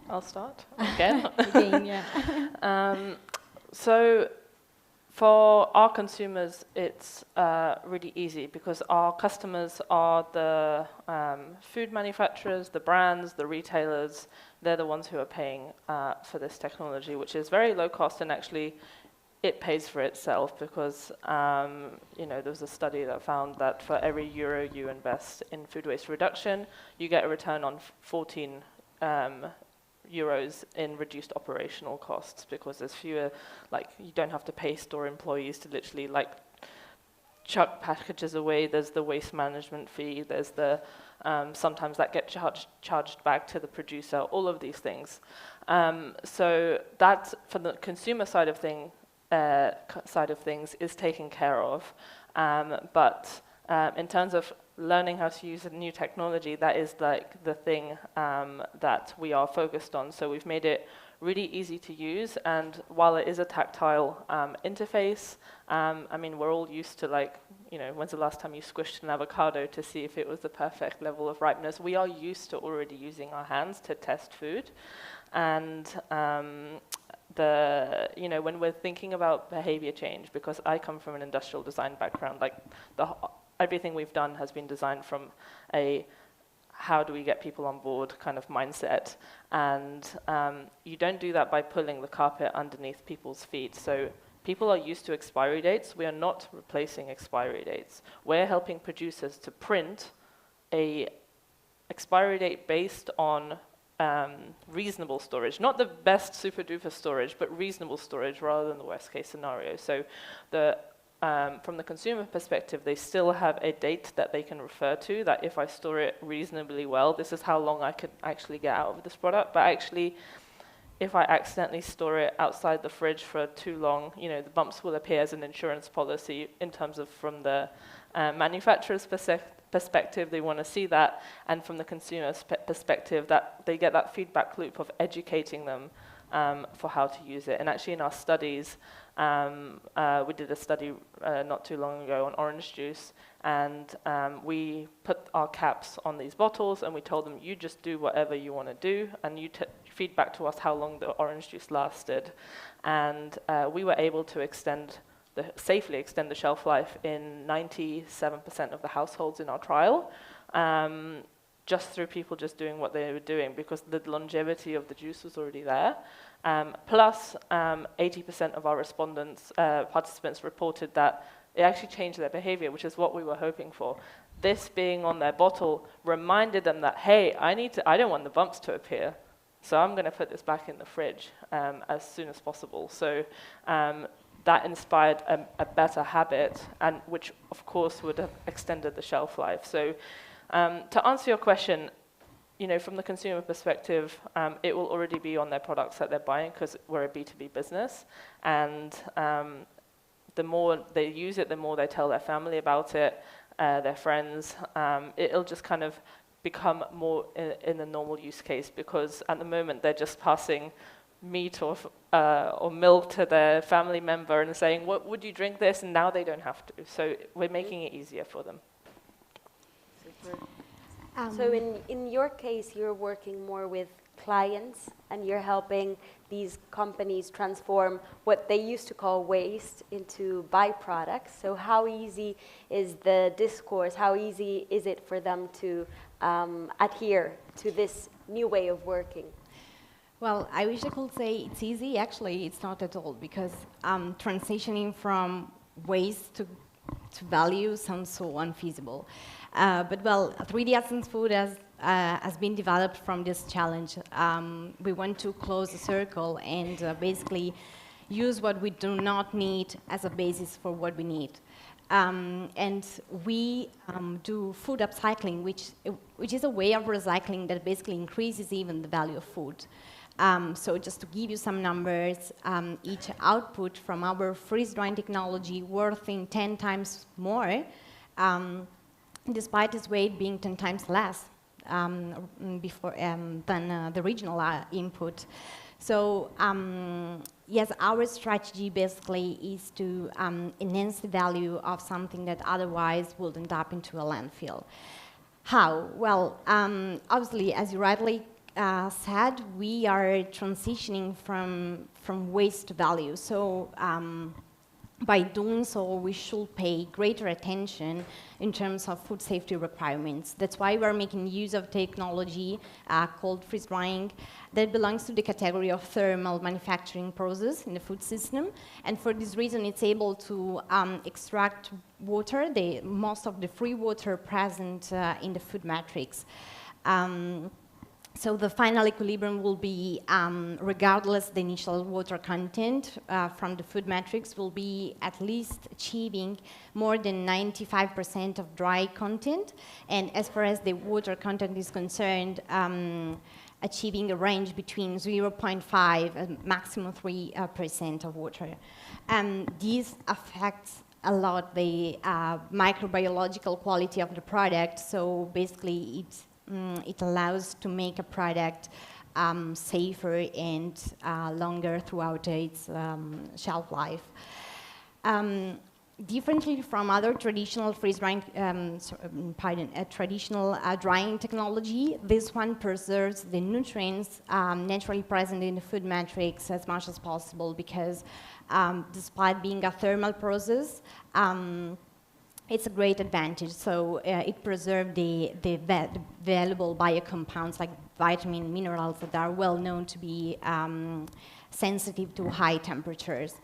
I'll start again. Again, yeah. So for our consumers, it's really easy because our customers are the food manufacturers, the brands, the retailers. They're the ones who are paying for this technology, which is very low cost, and actually it pays for itself because you know, there was a study that found that for every euro you invest in food waste reduction, you get a return on 14 euros in reduced operational costs, because there's fewer, like, you don't have to pay store employees to literally like chuck packages away. There's the waste management fee, there's the sometimes that get charged back to the producer, all of these things. So that, for the consumer side of things is taken care of, but in terms of learning how to use a new technology, that is like the thing that we are focused on. So we've made it really easy to use, and while it is a tactile interface, I mean, we're all used to, like, you know, when's the last time you squished an avocado to see if it was the perfect level of ripeness? We are used to already using our hands to test food, and you know, when we're thinking about behavior change, because I come from an industrial design background, like everything we've done has been designed from a how do we get people on board kind of mindset. And you don't do that by pulling the carpet underneath people's feet. So people are used to expiry dates. We are not replacing expiry dates. We're helping producers to print a expiry date based on reasonable storage. Not the best super duper storage, but reasonable storage rather than the worst case scenario. So from the consumer perspective, they still have a date that they can refer to, that if I store it reasonably well, this is how long I could actually get out of this product. But actually, if I accidentally store it outside the fridge for too long, you know, the bumps will appear as an insurance policy in terms of from the manufacturer's perspective, they want to see that, and from the consumer's perspective, that they get that feedback loop of educating them for how to use it. And actually in our studies, we did a study not too long ago on orange juice, and we put our caps on these bottles and we told them, you just do whatever you want to do, and you feedback to us how long the orange juice lasted. And we were able to extend safely extend the shelf life in 97% of the households in our trial, just through people just doing what they were doing, because the longevity of the juice was already there. Plus, 80% of our participants reported that it actually changed their behavior, which is what we were hoping for. This being on their bottle reminded them that, hey, I don't want the bumps to appear, so I'm going to put this back in the fridge as soon as possible. So that inspired a better habit, and which, of course, would have extended the shelf life. So to answer your question, from the consumer perspective, it will already be on their products that they're buying, because we're a B2B business. And the more they use it, the more they tell their family about it, their friends. It'll just kind of become more in a normal use case, because at the moment they're just passing meat or milk to their family member and saying, "What would you drink this?" And now they don't have to. So we're making it easier for them. So in your case, you're working more with clients, and you're helping these companies transform what they used to call waste into byproducts. So how easy is the discourse? How easy is it for them to adhere to this new way of working? Well, I wish I could say it's easy. Actually, it's not at all, because transitioning from waste to value sounds so unfeasible. But well, 3D Essence Food has been developed from this challenge. We want to close the circle and basically use what we do not need as a basis for what we need. And we do food upcycling, which is a way of recycling that basically increases even the value of food. So just to give you some numbers, each output from our freeze-drying technology worth 10 times more, despite its weight being 10 times less than the original input. So yes, our strategy basically is to enhance the value of something that otherwise would end up into a landfill. How? Well, obviously, as you rightly said, we are transitioning from waste to value. So by doing so, we should pay greater attention in terms of food safety requirements. That's why we're making use of technology called freeze drying that belongs to the category of thermal manufacturing process in the food system. And for this reason, it's able to extract water, most of the free water present in the food matrix. So the final equilibrium will be, regardless the initial water content from the food matrix, will be at least achieving more than 95% of dry content. And as far as the water content is concerned, achieving a range between 0.5 and maximum 3% of water. This affects a lot the microbiological quality of the product. So basically, it allows to make a product safer and longer throughout its shelf life. Differently from other traditional freeze-drying, traditional drying technology, this one preserves the nutrients naturally present in the food matrix as much as possible, because despite being a thermal process, it's a great advantage. So it preserves the valuable biocompounds like vitamin, minerals that are well known to be sensitive to high temperatures.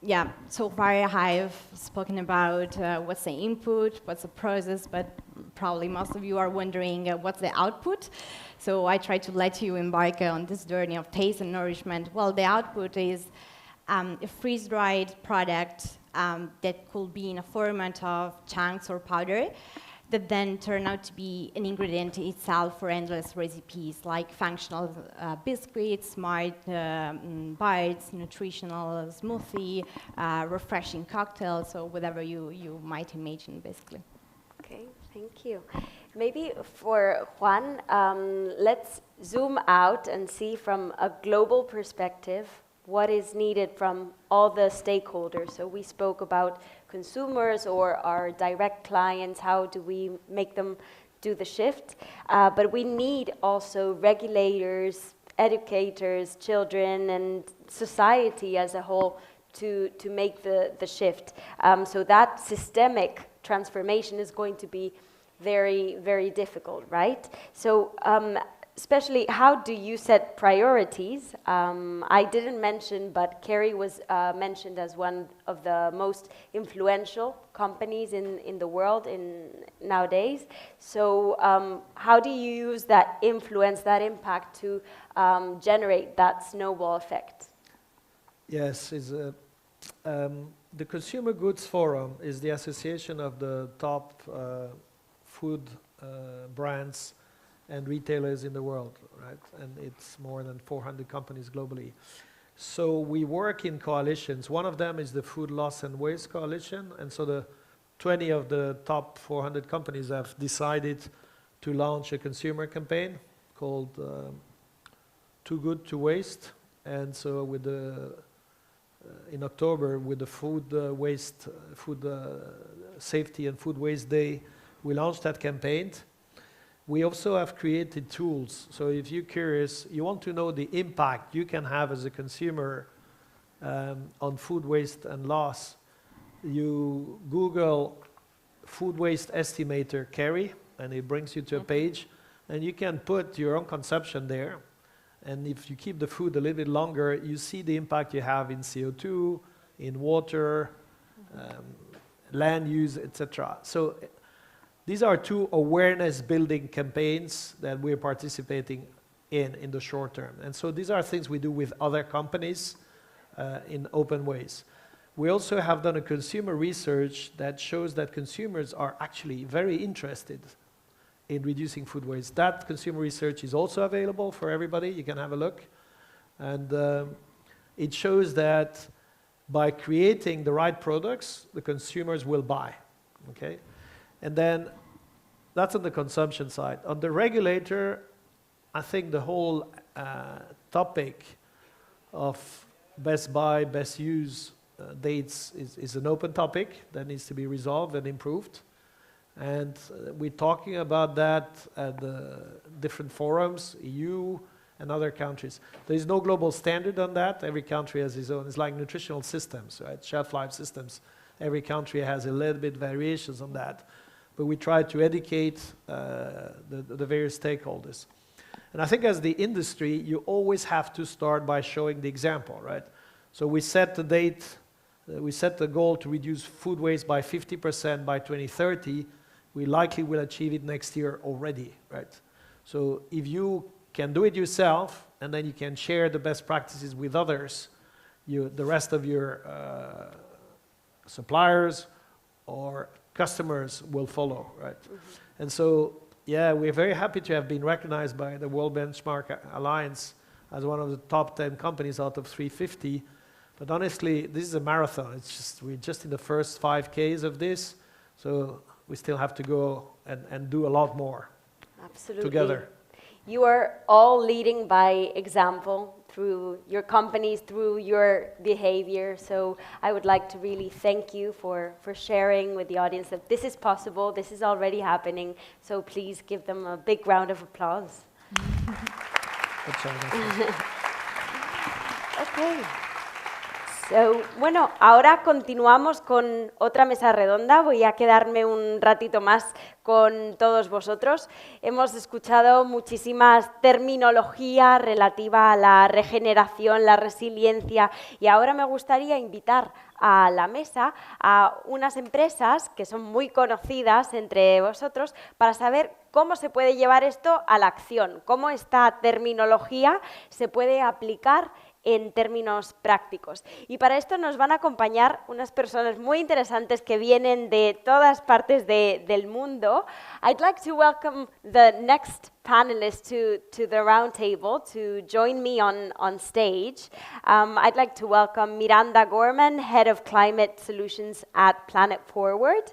Yeah, so far I've spoken about what's the input, what's the process, but probably most of you are wondering what's the output. So I try to let you embark on this journey of taste and nourishment. Well, the output is a freeze-dried product that could be in a format of chunks or powder that then turn out to be an ingredient itself for endless recipes, like functional biscuits, smart bites, nutritional smoothie, refreshing cocktails, or whatever you might imagine, basically. Okay, thank you. Maybe for Juan, let's zoom out and see from a global perspective what is needed from all the stakeholders. So we spoke about consumers or our direct clients, how do we make them do the shift? But we need also regulators, educators, children, and society as a whole to make the shift. So that systemic transformation is going to be very, very difficult, right? So especially, how do you set priorities? I didn't mention, but Kerry was mentioned as one of the most influential companies in the world nowadays. So how do you use that influence, that impact to generate that snowball effect? Yes, the Consumer Goods Forum is the association of the top food brands and retailers in the world, right? And it's more than 400 companies globally. So we work in coalitions. One of them is the Food Loss and Waste Coalition, and so the 20 of the top 400 companies have decided to launch a consumer campaign called Too Good to Waste. And so with the in October, with the food safety and food waste day, we launched that campaign. We also have created tools. So if you're curious, you want to know the impact you can have as a consumer on food waste and loss, you Google food waste estimator Kerry, and it brings you to a page, and you can put your own consumption there. And if you keep the food a little bit longer, you see the impact you have in CO2, in water, land use, etc. So these are two awareness-building campaigns that we're participating in the short term. And so these are things we do with other companies in open ways. We also have done a consumer research that shows that consumers are actually very interested in reducing food waste. That consumer research is also available for everybody. You can have a look. And it shows that by creating the right products, the consumers will buy, okay? And then that's on the consumption side. On the regulator, I think the whole topic of best buy, best use dates is an open topic that needs to be resolved and improved. And we're talking about that at the different forums, EU and other countries. There is no global standard on that. Every country has its own. It's like nutritional systems, right? Shelf life systems. Every country has a little bit variations on that. But we try to educate the various stakeholders. And I think as the industry, you always have to start by showing the example, right? So we set the date, we set the goal to reduce food waste by 50% by 2030. We likely will achieve it next year already, right? So if you can do it yourself, and then you can share the best practices with others, the rest of your suppliers or customers will follow, right? And so, yeah, we're very happy to have been recognized by the World Benchmark Alliance as one of the top 10 companies out of 350. But honestly, this is a marathon. We're just in the first 5Ks of this, so we still have to go and do a lot more. Absolutely. Together. You are all leading by example through your companies, through your behavior. So I would like to really thank you for sharing with the audience that this is possible, this is already happening. So please give them a big round of applause. Okay. So, bueno, ahora continuamos con otra mesa redonda. Voy a quedarme un ratito más con todos vosotros. Hemos escuchado muchísimas terminología relativa a la regeneración, la resiliencia, y ahora me gustaría invitar a la mesa a unas empresas que son muy conocidas entre vosotros para saber cómo se puede llevar esto a la acción, cómo esta terminología se puede aplicar en términos prácticos. Y para esto nos van a acompañar unas personas muy interesantes que vienen de todas partes del mundo. I'd like to welcome the next panelists to the round table to join me on stage. I'd like to welcome Miranda Gorman, Head of Climate Solutions at Planet Forward,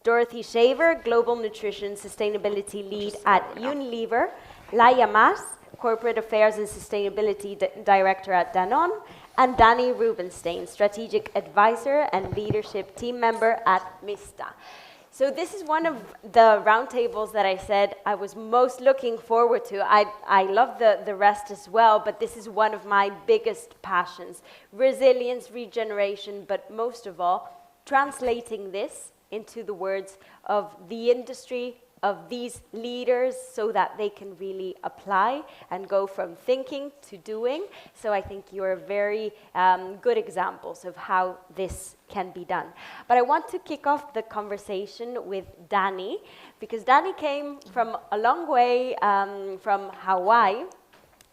Dorothy Shaver, Global Nutrition Sustainability Lead at Unilever, Laia Mas, Corporate Affairs and Sustainability Director at Danone, and Danny Rubenstein, Strategic Advisor and Leadership Team Member at Esta. So this is one of the roundtables that I said I was most looking forward to. I love the rest as well, but this is one of my biggest passions. Resilience, regeneration, but most of all, translating this into the words of the industry, of these leaders, so that they can really apply and go from thinking to doing. So I think you're very good examples of how this can be done. But I want to kick off the conversation with Danny, because Danny came from a long way from Hawaii,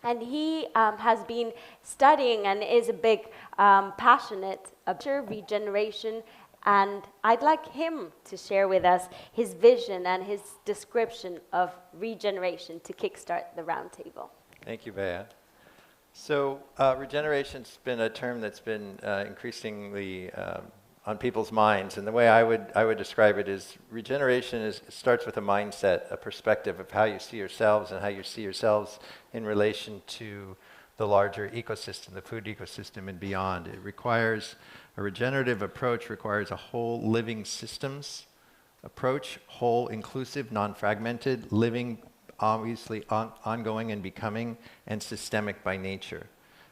and he has been studying and is a big passionate about regeneration. And I'd like him to share with us his vision and his description of regeneration to kickstart the roundtable. Thank you, Bea. So regeneration's been a term that's been increasingly on people's minds, and the way I would describe it is regeneration starts with a mindset, a perspective of how you see yourselves and how you see yourselves in relation to the larger ecosystem, the food ecosystem and beyond. It requires a regenerative approach, requires a whole living systems approach, whole, inclusive, non-fragmented, living, obviously ongoing and becoming, and systemic by nature.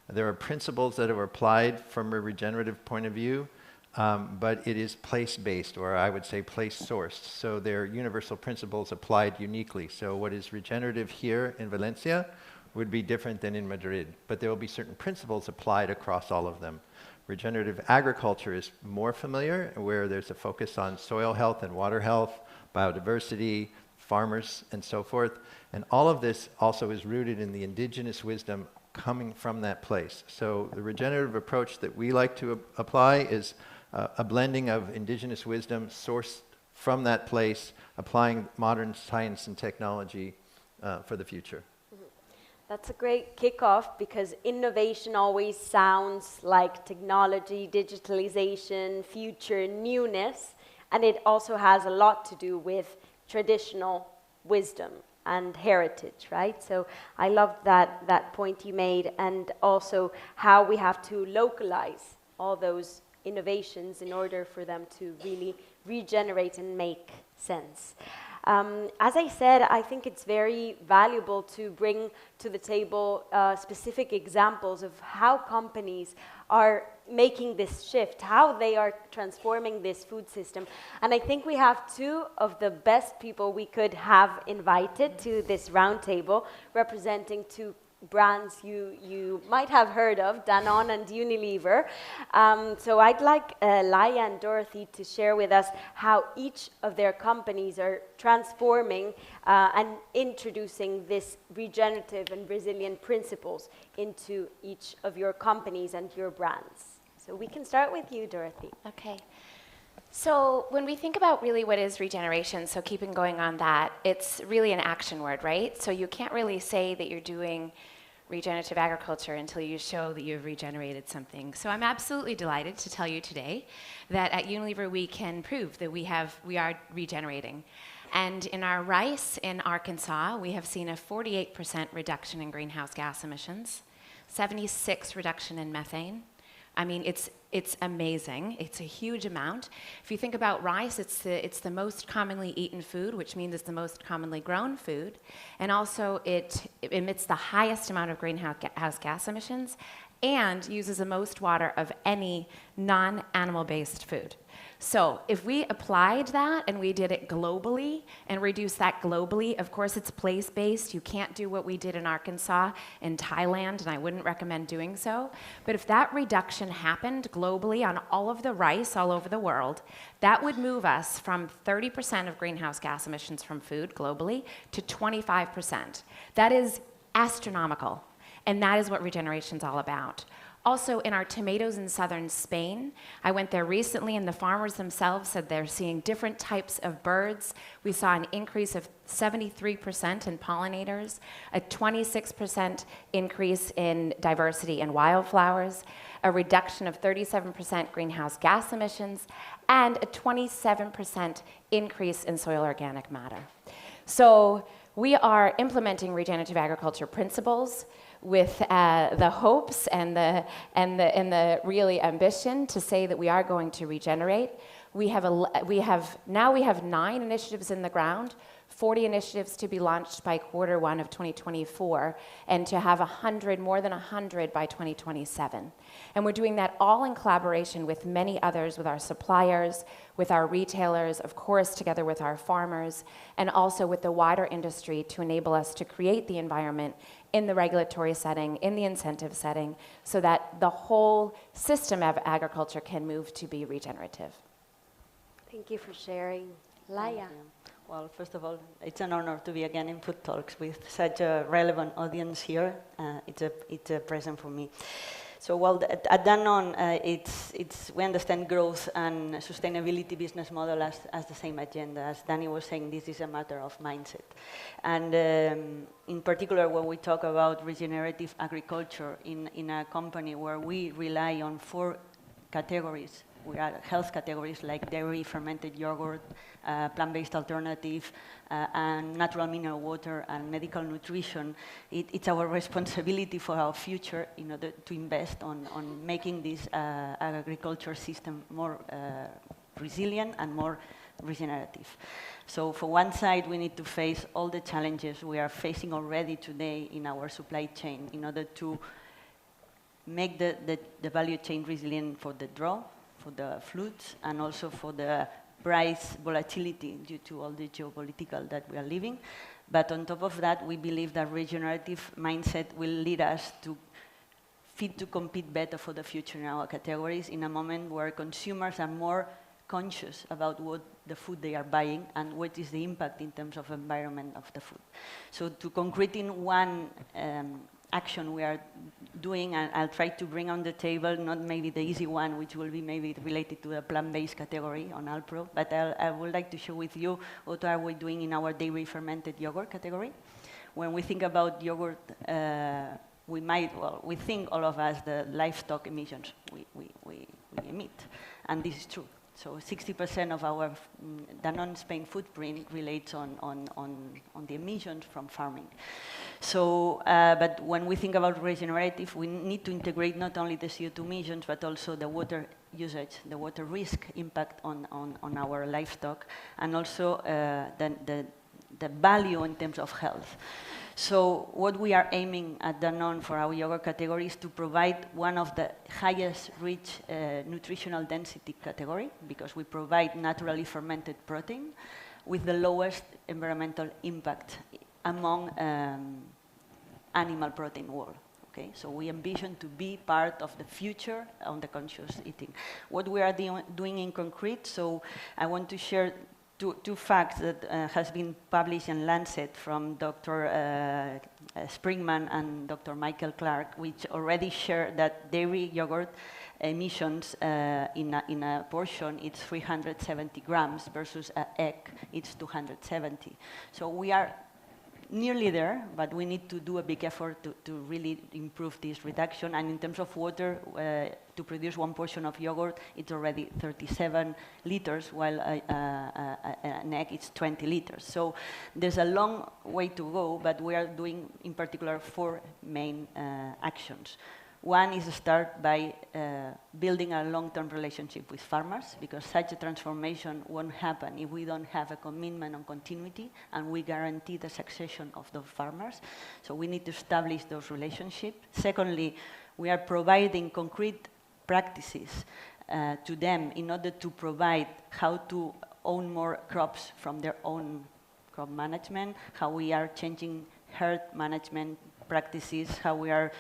There are principles that are applied from a regenerative point of view, but it is place-based, or I would say place-sourced. So they're universal principles applied uniquely. So what is regenerative here in Valencia would be different than in Madrid, but there will be certain principles applied across all of them. Regenerative agriculture is more familiar, where there's a focus on soil health and water health, biodiversity, farmers, and so forth. And all of this also is rooted in the indigenous wisdom coming from that place. So the regenerative approach that we like to apply is a blending of indigenous wisdom sourced from that place, applying modern science and technology for the future. That's a great kickoff, because innovation always sounds like technology, digitalization, future, newness, and it also has a lot to do with traditional wisdom and heritage, right? So I love that point you made, and also how we have to localize all those innovations in order for them to really regenerate and make sense. As I said, I think it's very valuable to bring to the table specific examples of how companies are making this shift, how they are transforming this food system. And I think we have two of the best people we could have invited to this roundtable, representing two brands you might have heard of, Danone and Unilever. So I'd like Laia and Dorothy to share with us how each of their companies are transforming and introducing this regenerative and resilient principles into each of your companies and your brands. So we can start with you, Dorothy. Okay. So when we think about really what is regeneration, so keeping going on that, it's really an action word, right? So you can't really say that you're doing regenerative agriculture until you show that you've regenerated something. So I'm absolutely delighted to tell you today that at Unilever we can prove that we are regenerating. And in our rice in Arkansas, we have seen a 48% reduction in greenhouse gas emissions, 76% reduction in methane. I mean, it's amazing. It's a huge amount. If you think about rice, it's the most commonly eaten food, which means it's the most commonly grown food. And also it emits the highest amount of greenhouse gas emissions and uses the most water of any non-animal-based food. So if we applied that and we did it globally and reduced that globally, of course it's place-based. You can't do what we did in Arkansas and Thailand, and I wouldn't recommend doing so. But if that reduction happened globally on all of the rice all over the world, that would move us from 30% of greenhouse gas emissions from food globally to 25%. That is astronomical, and that is what regeneration's all about. Also, in our tomatoes in southern Spain, I went there recently, and the farmers themselves said they're seeing different types of birds. We saw an increase of 73% in pollinators, a 26% increase in diversity in wildflowers, a reduction of 37% greenhouse gas emissions, and a 27% increase in soil organic matter. So we are implementing regenerative agriculture principles with the hopes and the really ambition to say that we are going to regenerate. now we have 9 initiatives in the ground, 40 initiatives to be launched by Q1 of 2024, and to have more than 100 by 2027. And we're doing that all in collaboration with many others, with our suppliers, with our retailers, of course, together with our farmers, and also with the wider industry to enable us to create the environment in the regulatory setting, in the incentive setting, so that the whole system of agriculture can move to be regenerative. Thank you for sharing. Laia. Well, first of all, it's an honor to be again in Food Talks with such a relevant audience here. It's a present for me. So, well, at Danone, we understand growth and sustainability business model as the same agenda. As Danny was saying, this is a matter of mindset. And in particular, when we talk about regenerative agriculture in a company where we rely on 4 categories, we are health categories like dairy, fermented yogurt, plant-based alternative, and natural mineral water and medical nutrition. It's our responsibility for our future in order to invest on making this agriculture system more resilient and more regenerative. So for one side, we need to face all the challenges we are facing already today in our supply chain in order to make the value chain resilient for the drought, for the floods, and also for the price volatility due to all the geopolitical that we are living. But on top of that, we believe that regenerative mindset will lead us to fit to compete better for the future in our categories in a moment where consumers are more conscious about what the food they are buying and what is the impact in terms of environment of the food. So to concrete in one action we are doing, and I'll try to bring on the table, not maybe the easy one, which will be maybe related to the plant-based category on Alpro, but I would like to share with you what are we doing in our dairy fermented yogurt category. When we think about yogurt, we think all of us the livestock emissions we emit, and this is true. So 60% of our Danone Spain footprint relates on the emissions from farming. So, but when we think about regenerative, we need to integrate not only the CO2 emissions, but also the water usage, the water risk impact on our livestock, and also the value in terms of health. So what we are aiming at Danone for our yogurt category is to provide one of the highest rich nutritional density category, because we provide naturally fermented protein with the lowest environmental impact among animal protein world. Okay, so we envision to be part of the future on the conscious eating. What we are doing in concrete, so I want to share two facts that has been published in Lancet from Dr. Springman and Dr. Michael Clark, which already share that dairy yogurt emissions in a portion, it's 370 grams versus an egg, it's 270. So we are nearly there, but we need to do a big effort to really improve this reduction. And in terms of water, to produce one portion of yogurt, it's already 37 liters, while an egg is 20 liters. So there's a long way to go, but we are doing, in particular, 4 main actions. One is to start by building a long-term relationship with farmers, because such a transformation won't happen if we don't have a commitment on continuity and we guarantee the succession of those farmers. So we need to establish those relationships. Secondly, we are providing concrete practices to them in order to provide how to own more crops from their own crop management, how we are changing herd management practices, how we are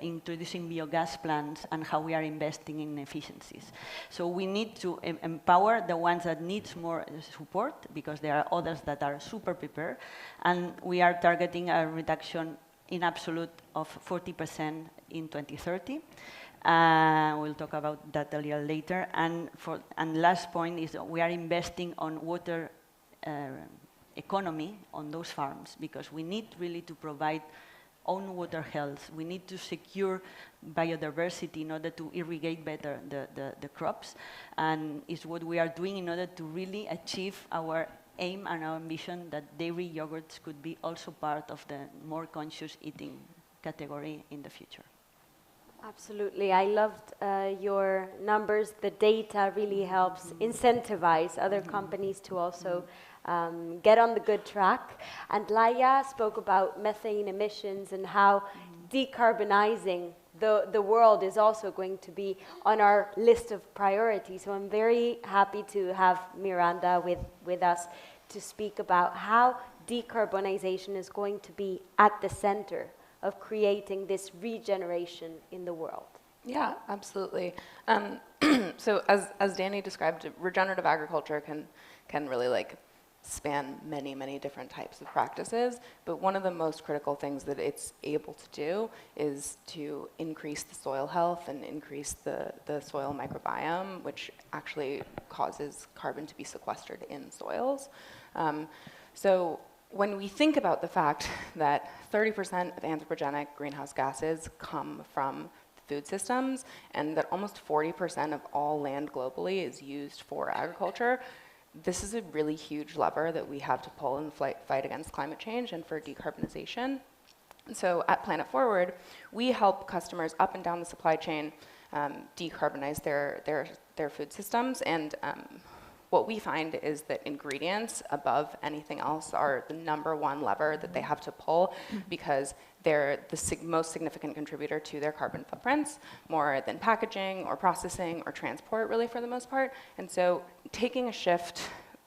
introducing biogas plants, and how we are investing in efficiencies. So we need to empower the ones that need more support, because there are others that are super prepared, and we are targeting a reduction in absolute of 40% in 2030. We'll talk about that a little later. And last point is we are investing on water economy on those farms, because we need really to provide own water health. We need to secure biodiversity in order to irrigate better the crops, and it's what we are doing in order to really achieve our aim and our ambition that dairy yogurts could be also part of the more conscious eating category in the future. Absolutely. I loved your numbers. The data really helps incentivize other companies to also get on the good track. And Laia spoke about methane emissions and how decarbonizing the world is also going to be on our list of priorities. So I'm very happy to have Miranda with us to speak about how decarbonization is going to be at the center of creating this regeneration in the world. Yeah, absolutely. So as Danny described, regenerative agriculture can really span many, many different types of practices, but one of the most critical things that it's able to do is to increase the soil health and increase the soil microbiome, which actually causes carbon to be sequestered in soils. So when we think about the fact that 30% of anthropogenic greenhouse gases come from food systems, and that almost 40% of all land globally is used for agriculture, this is a really huge lever that we have to pull in the fight against climate change and for decarbonization. And so at Planet Forward, we help customers up and down the supply chain decarbonize their food systems. And what we find is that ingredients above anything else are the #1 lever that they have to pull because they're the most significant contributor to their carbon footprints, more than packaging or processing or transport, really, for the most part. And so taking a shift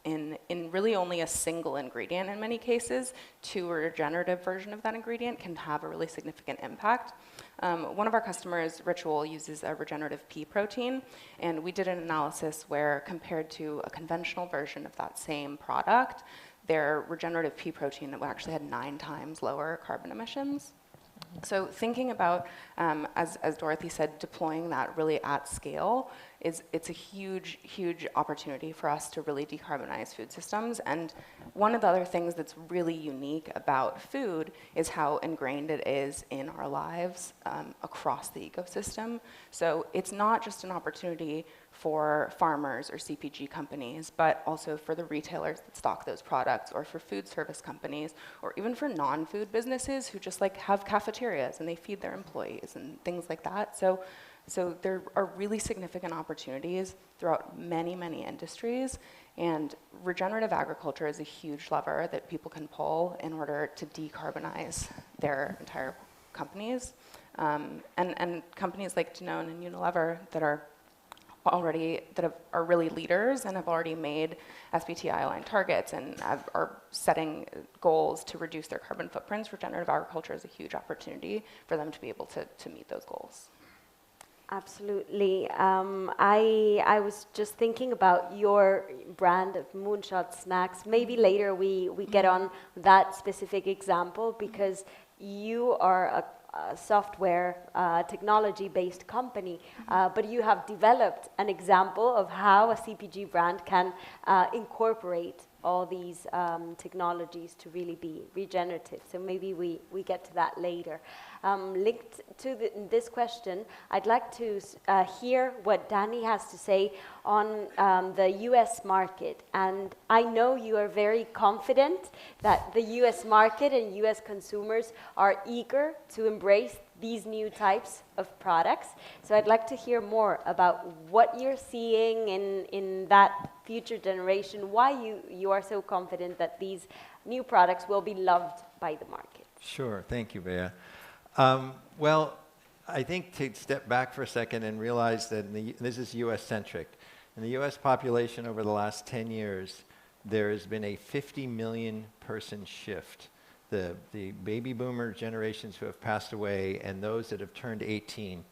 in really only a single ingredient in many cases to a regenerative version of that ingredient can have a really significant impact. One of our customers, Ritual, uses a regenerative pea protein, and we did an analysis where, compared to a conventional version of that same product, their regenerative pea protein actually had 9 times lower carbon emissions. So thinking about, as Dorothy said, deploying that really at scale, it's a huge, huge opportunity for us to really decarbonize food systems. And one of the other things that's really unique about food is how ingrained it is in our lives across the ecosystem. So it's not just an opportunity for farmers or CPG companies, but also for the retailers that stock those products, or for food service companies, or even for non-food businesses who just have cafeterias and they feed their employees and things like that. So there are really significant opportunities throughout many, many industries, and regenerative agriculture is a huge lever that people can pull in order to decarbonize their entire companies. And companies like Danone and Unilever that are really leaders and have already made SBTi aligned targets and are setting goals to reduce their carbon footprints, regenerative agriculture is a huge opportunity for them to be able to meet those goals. Absolutely. I was just thinking about your brand of Moonshot Snacks. Maybe later we get on that specific example, because you are a software technology-based company, but you have developed an example of how a CPG brand can incorporate all these technologies to really be regenerative. So maybe we get to that later. Linked to this question, I'd like to hear what Danny has to say on the US market. And I know you are very confident that the US market and US consumers are eager to embrace these new types of products. So I'd like to hear more about what you're seeing in that future generation, why you are so confident that these new products will be loved by the market. Sure, thank you, Bea. Well, I think to step back for a second and realize that this is US-centric. In the US population over the last 10 years, there has been a 50 million person shift. The baby boomer generations who have passed away and those that have turned 18,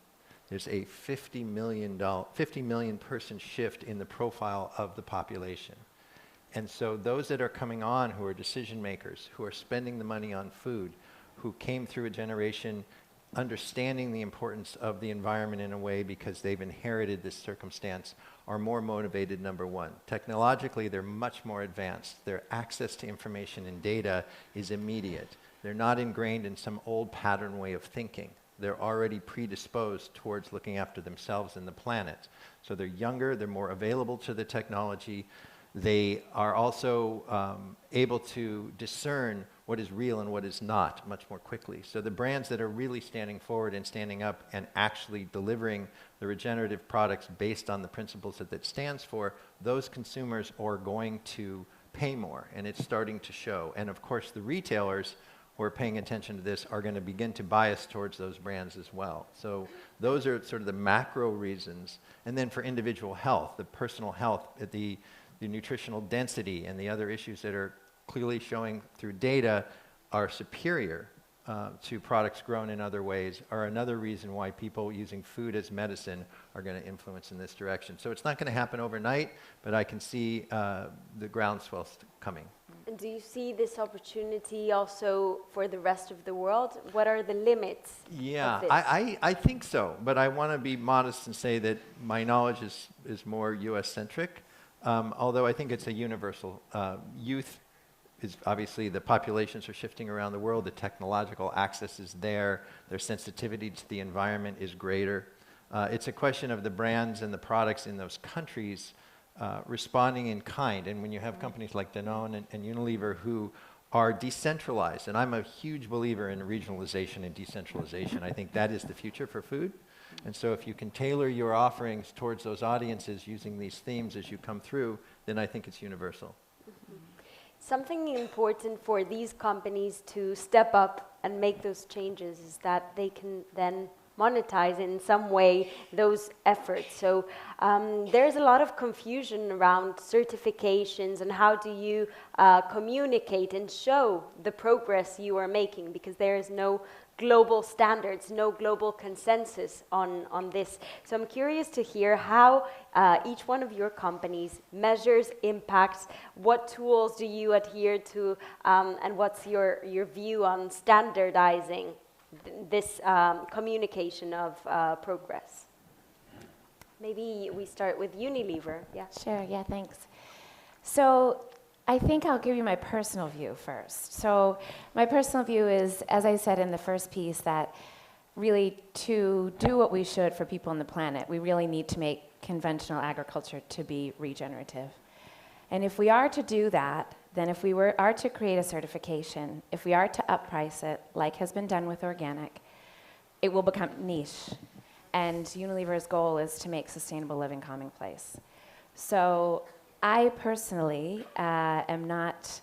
there's a 50 million person shift in the profile of the population. And so those that are coming on who are decision makers, who are spending the money on food, who came through a generation understanding the importance of the environment in a way because they've inherited this circumstance, are more motivated, number one. Technologically, they're much more advanced. Their access to information and data is immediate. They're not ingrained in some old pattern way of thinking. They're already predisposed towards looking after themselves and the planet. So they're younger, they're more available to the technology. They are also able to discern what is real and what is not much more quickly. So the brands that are really standing forward and standing up and actually delivering the regenerative products based on the principles that it stands for, those consumers are going to pay more, and it's starting to show. And of course, the retailers who are paying attention to this are going to begin to bias towards those brands as well. So those are sort of the macro reasons. And then for individual health, the personal health, the nutritional density, and the other issues that are clearly showing through data are superior to products grown in other ways, are another reason why people using food as medicine are going to influence in this direction. So it's not going to happen overnight, but I can see the groundswell coming. And do you see this opportunity also for the rest of the world? What are the limits? Yeah, of this? I think so, but I want to be modest and say that my knowledge is more US-centric, although I think it's a universal. Youth is obviously, the populations are shifting around the world, the technological access is there, their sensitivity to the environment is greater. It's a question of the brands and the products in those countries responding in kind. And when you have companies like Danone and Unilever who are decentralized, and I'm a huge believer in regionalization and decentralization, I think that is the future for food. And so if you can tailor your offerings towards those audiences using these themes as you come through, then I think it's universal. Something important for these companies to step up and make those changes is that they can then monetize in some way those efforts. So there's a lot of confusion around certifications and how do you communicate and show the progress you are making, because there is no global standards, no global consensus on this. So I'm curious to hear how each one of your companies measures impacts, what tools do you adhere to, and what's your view on standardizing this communication of progress. Maybe we start with Unilever. Yeah. Sure, yeah, thanks. So I think I'll give you my personal view first. So my personal view is, as I said in the first piece, that really to do what we should for people on the planet, we really need to make conventional agriculture to be regenerative. And if we are to do that, then if we are to create a certification, if we are to upprice it, like has been done with organic, it will become niche. And Unilever's goal is to make sustainable living commonplace. So I personally am not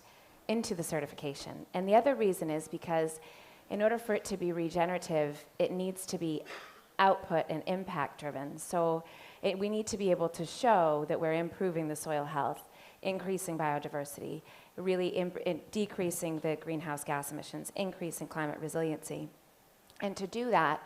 into the certification. And the other reason is because in order for it to be regenerative, it needs to be output and impact driven. So we need to be able to show that we're improving the soil health, increasing biodiversity, really decreasing the greenhouse gas emissions, increasing climate resiliency. And to do that,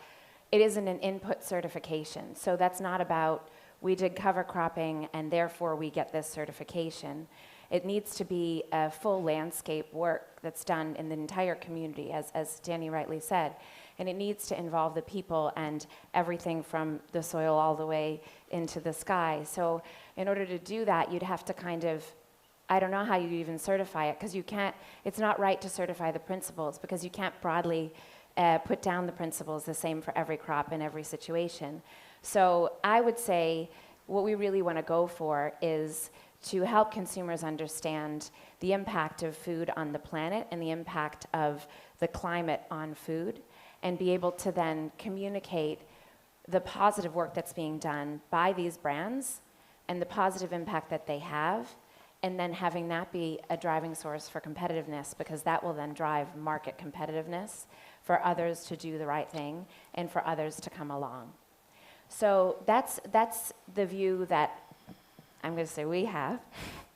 it isn't an input certification. So that's not about we did cover cropping and therefore we get this certification. It needs to be a full landscape work that's done in the entire community, as Danny rightly said. And it needs to involve the people and everything from the soil all the way into the sky. So in order to do that, you'd have to kind of, I don't know how you even certify it, because you can't, it's not right to certify the principles, because you can't broadly put down the principles the same for every crop in every situation. So I would say what we really want to go for is to help consumers understand the impact of food on the planet and the impact of the climate on food, and be able to then communicate the positive work that's being done by these brands and the positive impact that they have, and then having that be a driving source for competitiveness, because that will then drive market competitiveness for others to do the right thing and for others to come along. So that's the view that I'm going to say we have.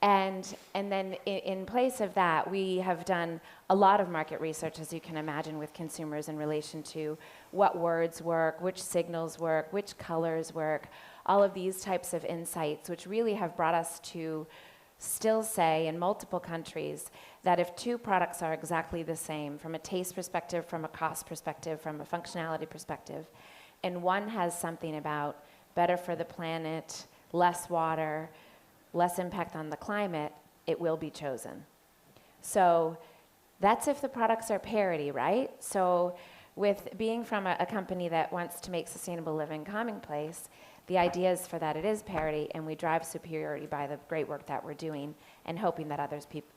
And then in place of that, we have done a lot of market research, as you can imagine, with consumers in relation to what words work, which signals work, which colors work, all of these types of insights, which really have brought us to still say in multiple countries that if two products are exactly the same from a taste perspective, from a cost perspective, from a functionality perspective, and one has something about better for the planet, less water, less impact on the climate, it will be chosen. So that's if the products are parity, right? So with being from a company that wants to make sustainable living commonplace, the idea is for that it is parity, and we drive superiority by the great work that we're doing, and hoping that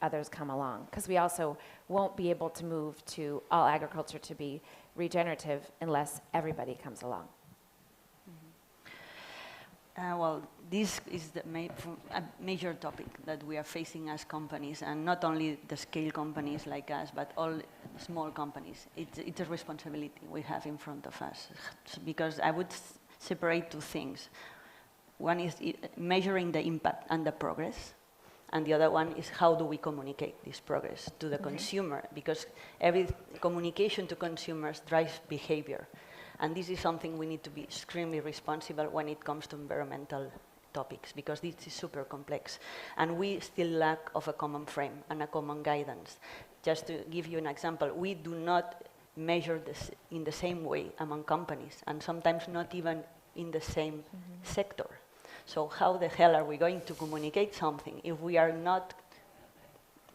others come along. Because we also won't be able to move to all agriculture to be regenerative unless everybody comes along. Well, this is a major topic that we are facing as companies, and not only the scale companies like us, but all small companies. It's a responsibility we have in front of us, because I would separate two things. One is measuring the impact and the progress, and the other one is how do we communicate this progress to the consumer, because every communication to consumers drives behavior. And this is something we need to be extremely responsible when it comes to environmental topics, because this is super complex. And we still lack of a common frame and a common guidance. Just to give you an example, we do not measure this in the same way among companies, and sometimes not even in the same sector. So how the hell are we going to communicate something if we are not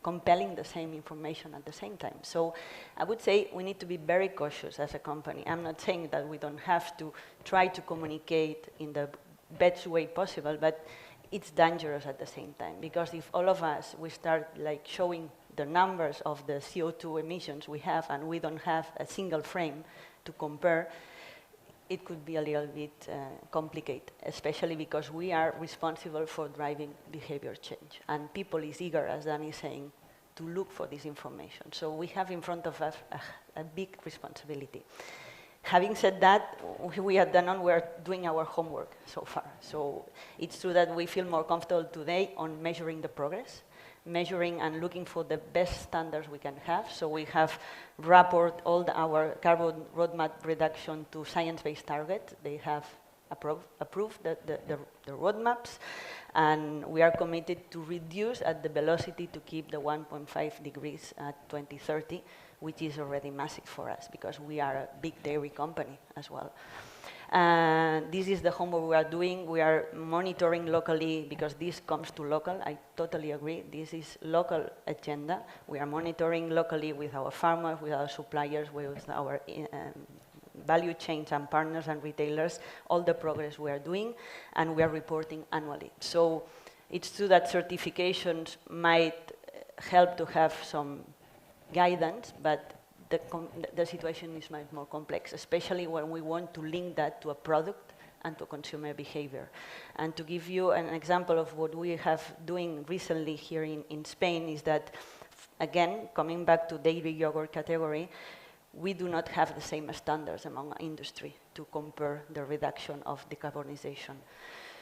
compelling the same information at the same time? So I would say we need to be very cautious as a company. I'm not saying that we don't have to try to communicate in the best way possible, but it's dangerous at the same time, because if all of us, we start like showing the numbers of the CO2 emissions we have and we don't have a single frame to compare, it could be a little bit complicated, especially because we are responsible for driving behavior change. And people is eager, as Danny is saying, to look for this information. So we have in front of us a big responsibility. Having said that, we are doing our homework so far. So it's true that we feel more comfortable today on measuring the progress, measuring and looking for the best standards we can have. So we have rapport all our carbon roadmap reduction to science-based targets. They have approved the roadmaps, and we are committed to reduce at the velocity to keep the 1.5 degrees at 2030, which is already massive for us because we are a big dairy company as well. This is the homework we are doing. We are monitoring locally because this comes to local. I totally agree. This is local agenda. We are monitoring locally with our farmers, with our suppliers, with our value chains and partners and retailers, all the progress we are doing, and we are reporting annually. So it's true that certifications might help to have some guidance, but the situation is much more complex, especially when we want to link that to a product and to consumer behavior. And to give you an example of what we have doing recently here in Spain is that, again, coming back to dairy yogurt category, we do not have the same standards among industry to compare the reduction of decarbonization.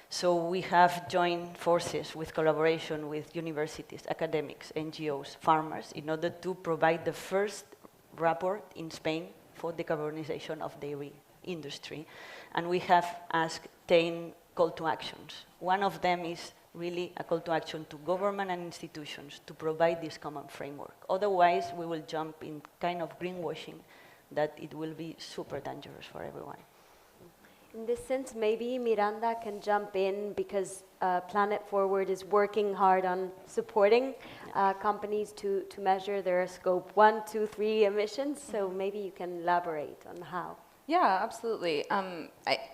So we have joined forces with collaboration with universities, academics, NGOs, farmers, in order to provide the first report in Spain for decarbonization of dairy industry. And we have asked 10 call to actions. One of them is really a call to action to government and institutions to provide this common framework. Otherwise, we will jump in kind of greenwashing that it will be super dangerous for everyone. In this sense, maybe Miranda can jump in because Planet Forward is working hard on supporting companies to measure their scope 1, 2, 3 emissions. So maybe you can elaborate on how. Yeah, absolutely.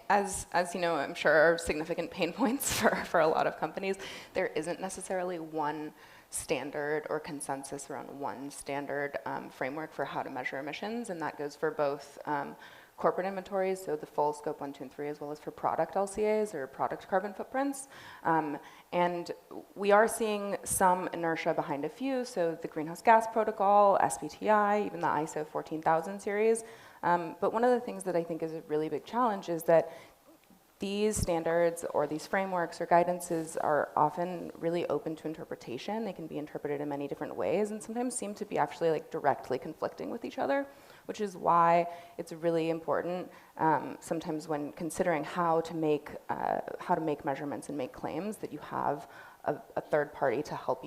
As you know, I'm sure are significant pain points for a lot of companies. There isn't necessarily one standard or consensus around one standard framework for how to measure emissions, and that goes for both corporate inventories, so the full scope 1, 2, and 3, as well as for product LCAs or product carbon footprints. And we are seeing some inertia behind a few, so the Greenhouse Gas Protocol, SBTI, even the ISO 14000 series. But one of the things that I think is a really big challenge is that these standards or these frameworks or guidances are often really open to interpretation. They can be interpreted in many different ways and sometimes seem to be actually like directly conflicting with each other, which is why it's really important sometimes when considering how to make measurements and make claims that you have a third party to help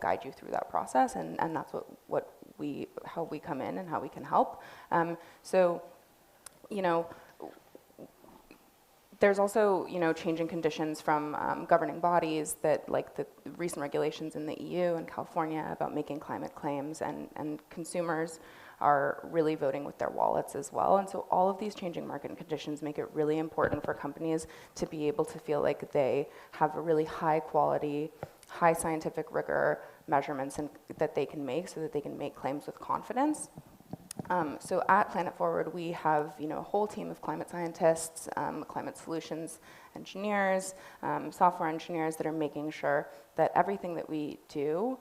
guide you through that process, and that's how we come in and how we can help. So, you know, there's also, you know, changing conditions from governing bodies that, like the recent regulations in the EU and California about making climate claims, and consumers are really voting with their wallets as well. And so all of these changing market conditions make it really important for companies to be able to feel like they have a really high quality, high scientific rigor measurements that they can make so that they can make claims with confidence. So at Planet Forward, we have a whole team of climate scientists, climate solutions engineers, software engineers that are making sure that everything that we do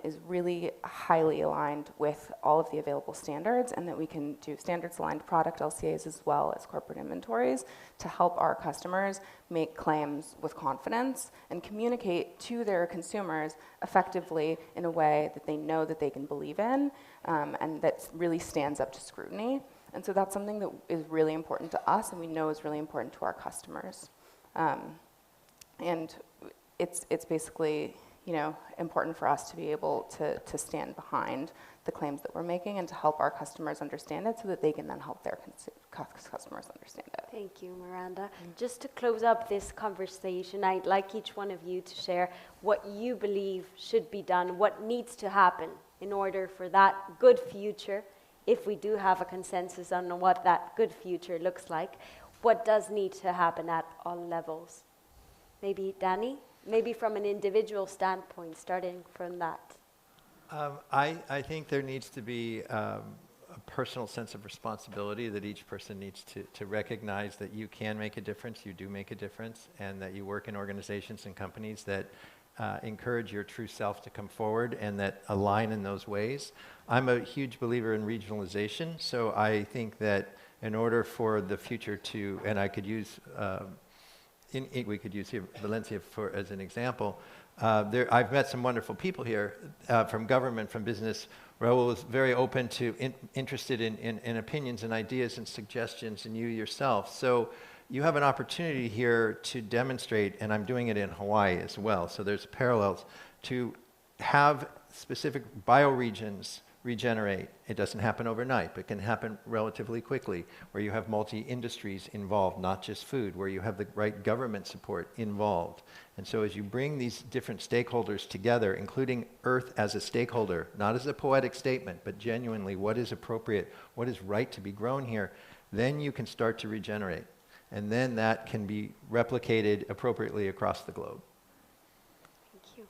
is really highly aligned with all of the available standards, and that we can do standards-aligned product LCAs as well as corporate inventories to help our customers make claims with confidence and communicate to their consumers effectively in a way that they know that they can believe in, and that really stands up to scrutiny. And so that's something that is really important to us, and we know is really important to our customers. And it's basically, important for us to be able to stand behind the claims that we're making and to help our customers understand it so that they can then help their customers understand it. Thank you, Miranda. Just to close up this conversation, I'd like each one of you to share what you believe should be done, what needs to happen in order for that good future, if we do have a consensus on what that good future looks like, what does need to happen at all levels? Maybe Danny? Maybe from an individual standpoint, starting from that. I think there needs to be a personal sense of responsibility that each person needs to recognize that you can make a difference, you do make a difference, and that you work in organizations and companies that encourage your true self to come forward and that align in those ways. I'm a huge believer in regionalization, so I think that in order for the future to, and I could use, we could use here Valencia as an example. I've met some wonderful people here from government, from business. Raul was very open to, interested in opinions and ideas and suggestions, and you yourself. So you have an opportunity here to demonstrate, and I'm doing it in Hawaii as well, so there's parallels, to have specific bioregions regenerate. It doesn't happen overnight, but it can happen relatively quickly, where you have multi-industries involved, not just food, where you have the right government support involved. And so as you bring these different stakeholders together, including Earth as a stakeholder, not as a poetic statement, but genuinely what is appropriate, what is right to be grown here, then you can start to regenerate. And then that can be replicated appropriately across the globe. Thank you.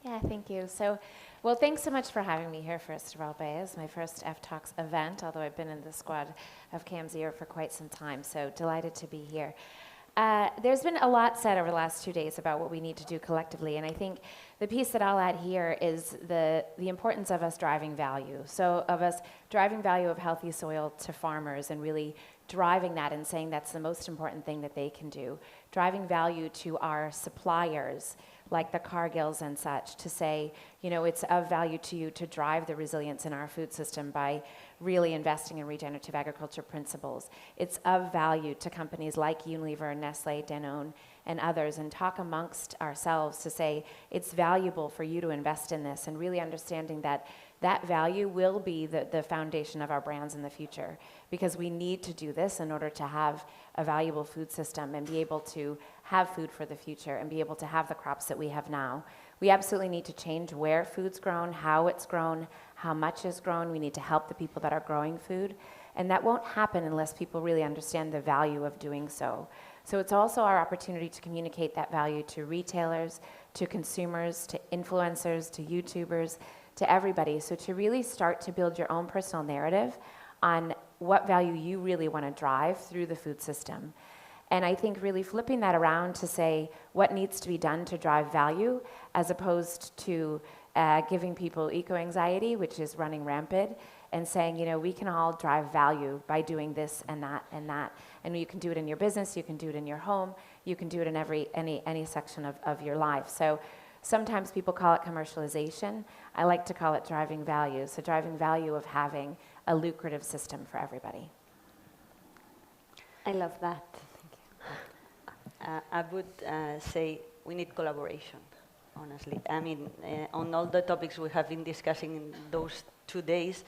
Yeah, thank you. So, well, thanks so much for having me here, first of all, Bea. It's my first ftalks event, although I've been in the squad of CAMSER for quite some time, so delighted to be here. There's been a lot said over the last 2 days about what we need to do collectively, and I think the piece that I'll add here is the importance of us driving value. So of us driving value of healthy soil to farmers and really driving that and saying that's the most important thing that they can do. Driving value to our suppliers, like the Cargills and such, to say, it's of value to you to drive the resilience in our food system by really investing in regenerative agriculture principles. It's of value to companies like Unilever, Nestle, Danone, and others, and talk amongst ourselves to say it's valuable for you to invest in this, and really understanding that that value will be the foundation of our brands in the future, because we need to do this in order to have a valuable food system and be able to have food for the future and be able to have the crops that we have now. We absolutely need to change where food's grown, how it's grown, how much is grown. We need to help the people that are growing food, and that won't happen unless people really understand the value of doing so. So it's also our opportunity to communicate that value to retailers, to consumers, to influencers, to YouTubers, to everybody. So to really start to build your own personal narrative on what value you really want to drive through the food system. And I think really flipping that around to say what needs to be done to drive value, as opposed to giving people eco-anxiety, which is running rampant, and saying, we can all drive value by doing this and that and that. And you can do it in your business, you can do it in your home, you can do it in any section of your life. So sometimes people call it commercialization. I like to call it driving value. So driving value of having a lucrative system for everybody. I love that. I would say we need collaboration, honestly. I mean, on all the topics we have been discussing in those 2 days,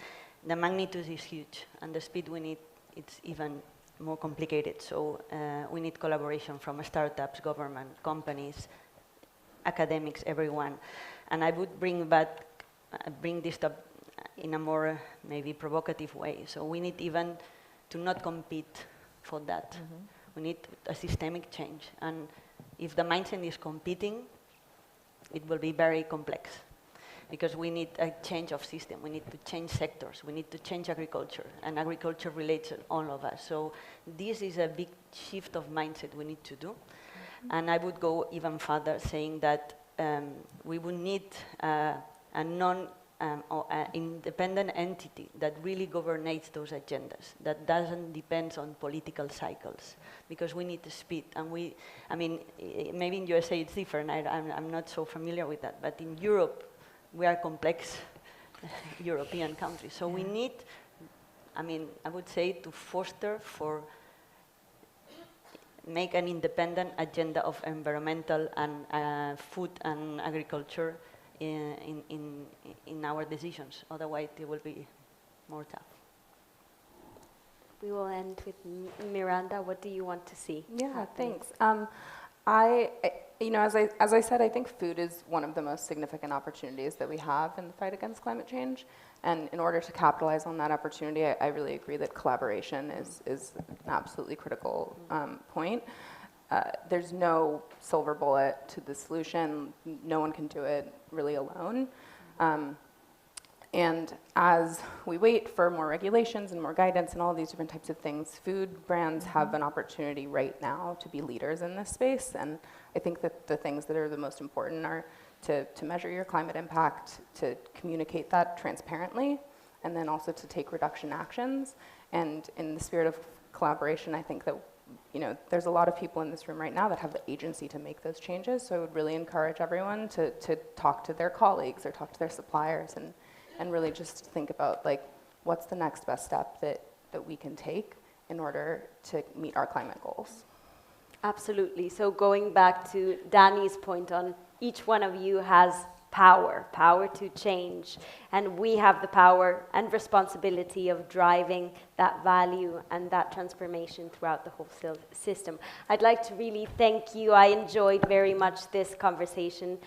the magnitude is huge, and the speed we need, it's even more complicated. So we need collaboration from startups, government, companies, academics, everyone. And I would bring this in a more maybe provocative way. So we need even to not compete for that. We need a systemic change. And if the mindset is competing, it will be very complex. Because we need a change of system, we need to change sectors, we need to change agriculture, and agriculture relates to all of us. So this is a big shift of mindset we need to do. And I would go even further, saying that we would need a independent entity that really governates those agendas, that doesn't depend on political cycles, because we need the speed. And maybe in USA it's different, I'm not so familiar with that, but in Europe, we are complex European countries. So we need, I would say, to foster make an independent agenda of environmental and food and agriculture in our decisions. Otherwise, it will be more tough. We will end with Miranda. What do you want to see? Yeah, thanks. As I said, I think food is one of the most significant opportunities that we have in the fight against climate change. And in order to capitalize on that opportunity, I really agree that collaboration is an absolutely critical point. There's no silver bullet to the solution. No one can do it really alone. And as we wait for more regulations and more guidance and all these different types of things, food brands have an opportunity right now to be leaders in this space. And I think that the things that are the most important are to measure your climate impact, to communicate that transparently, and then also to take reduction actions. And in the spirit of collaboration, I think that there's a lot of people in this room right now that have the agency to make those changes. So I would really encourage everyone to talk to their colleagues or talk to their suppliers and really just think about what's the next best step that we can take in order to meet our climate goals. Absolutely. So going back to Danny's point on each one of you has power to change, and we have the power and responsibility of driving that value and that transformation throughout the whole system. I'd like to really thank you. I enjoyed very much this conversation.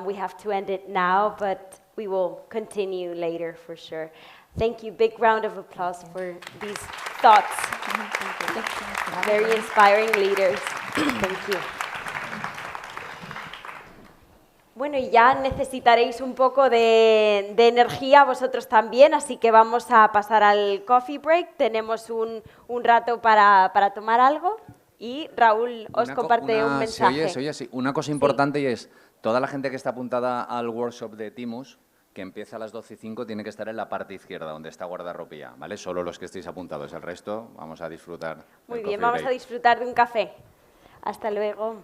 We have to end it now, but we will continue later for sure. Thank you. Big round of applause for these thoughts. Very inspiring leaders. Thank you. Bueno, y ya necesitaréis un poco de energía vosotros también, así que vamos a pasar al coffee break. Tenemos un rato para tomar algo y Raúl os comparte un mensaje. Se oye, sí. Una cosa importante y es, toda la gente que está apuntada al workshop de Timus, que empieza a las 12:05, tiene que estar en la parte izquierda, donde está guardarropía, ¿vale? Solo los que estéis apuntados. El resto, vamos a disfrutar. Muy bien, vamos a disfrutar de un café. Hasta luego.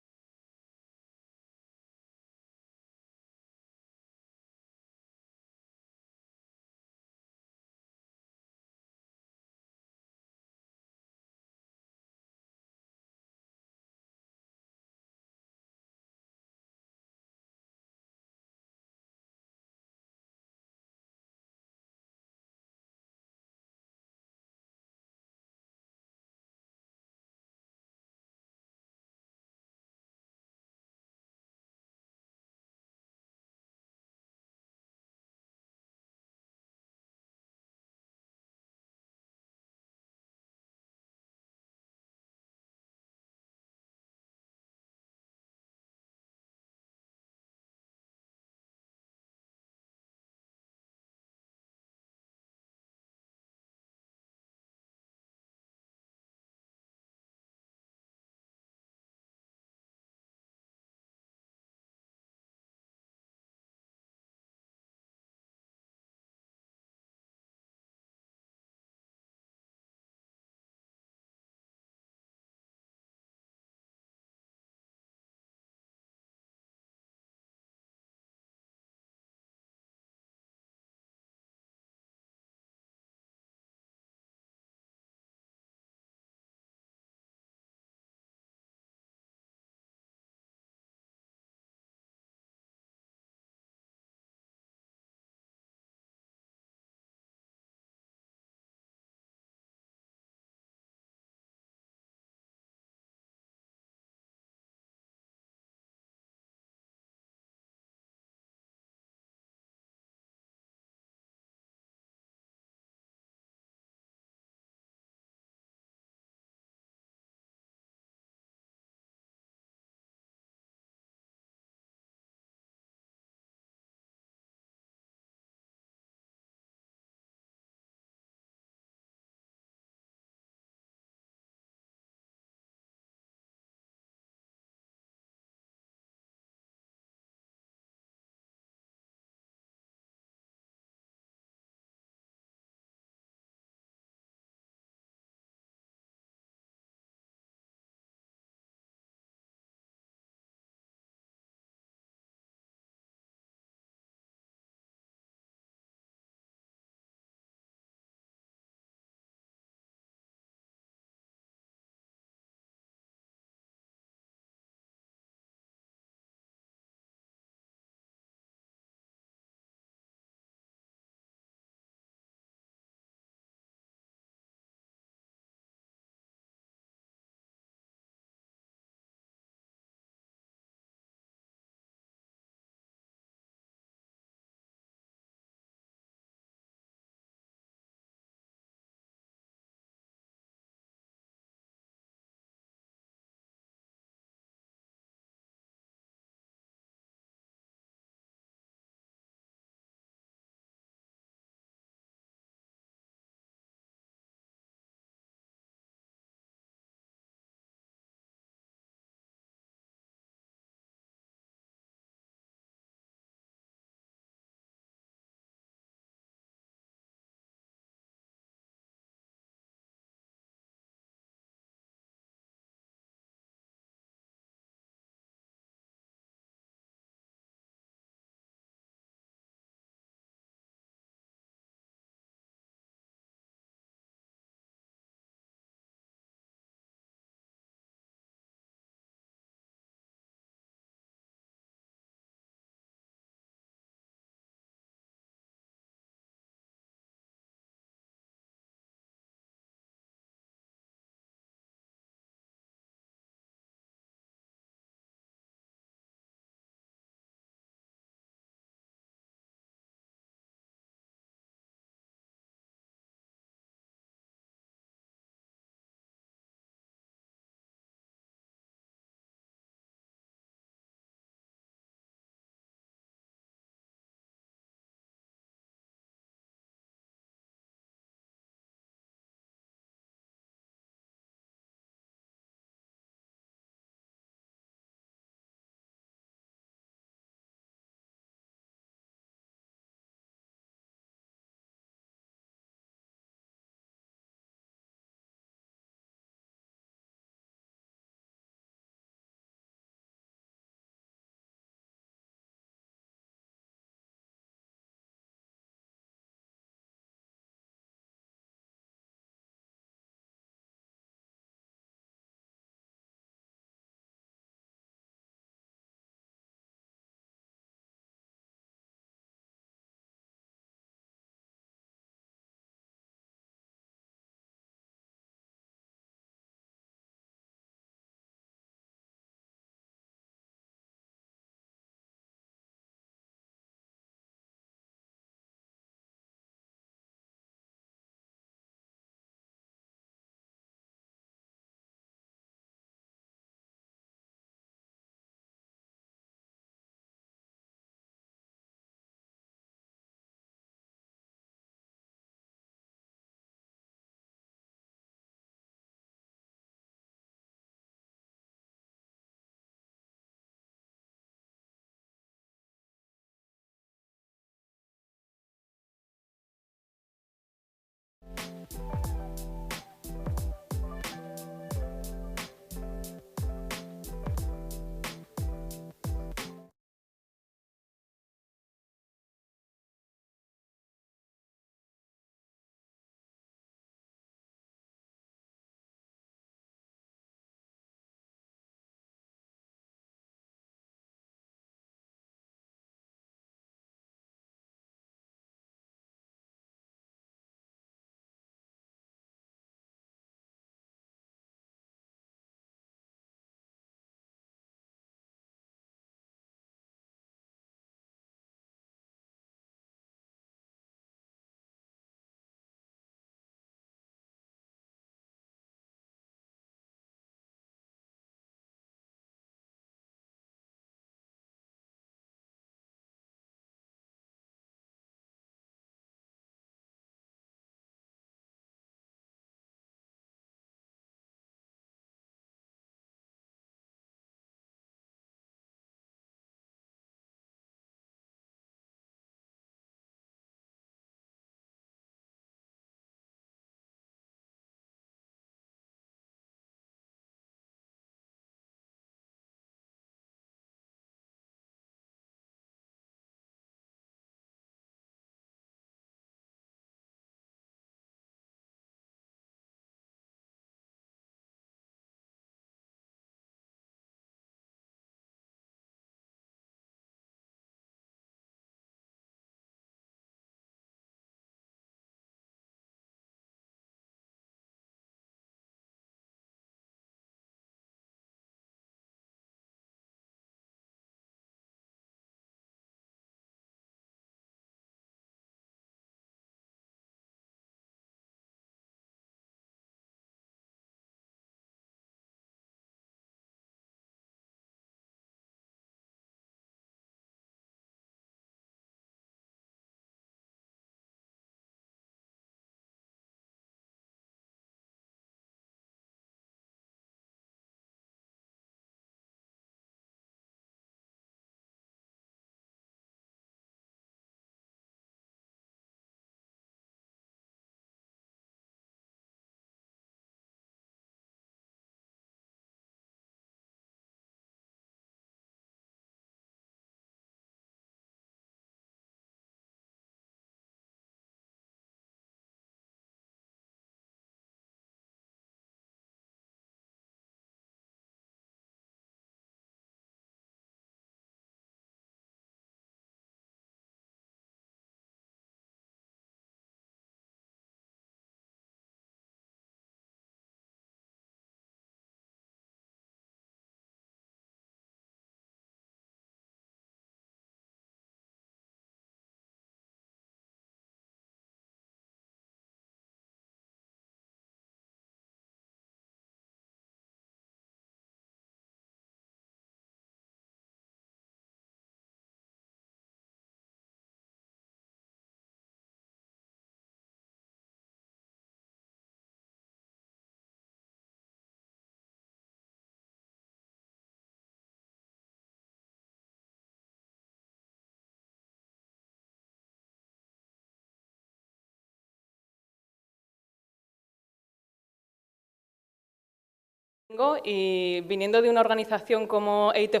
Y viniendo de una organización como Esta,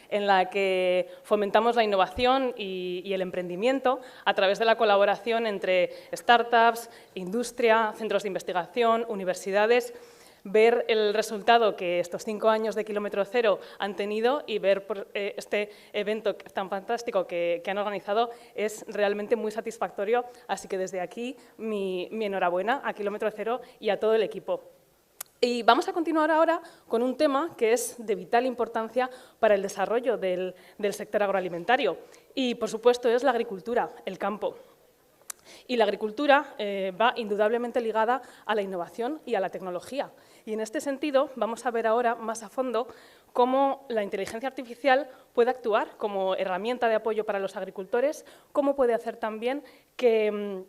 en la que fomentamos la innovación y el emprendimiento a través de la colaboración entre startups, industria, centros de investigación, universidades, ver el resultado que estos 5 años de kilómetro cero han tenido y ver este evento tan fantástico que han organizado es realmente muy satisfactorio. Así que desde aquí mi enhorabuena a kilómetro cero y a todo el equipo. Y vamos a continuar ahora con un tema que es de vital importancia para el desarrollo del sector agroalimentario y, por supuesto, es la agricultura, el campo. Y la agricultura va indudablemente ligada a la innovación y a la tecnología. Y en este sentido vamos a ver ahora más a fondo cómo la inteligencia artificial puede actuar como herramienta de apoyo para los agricultores, cómo puede hacer también que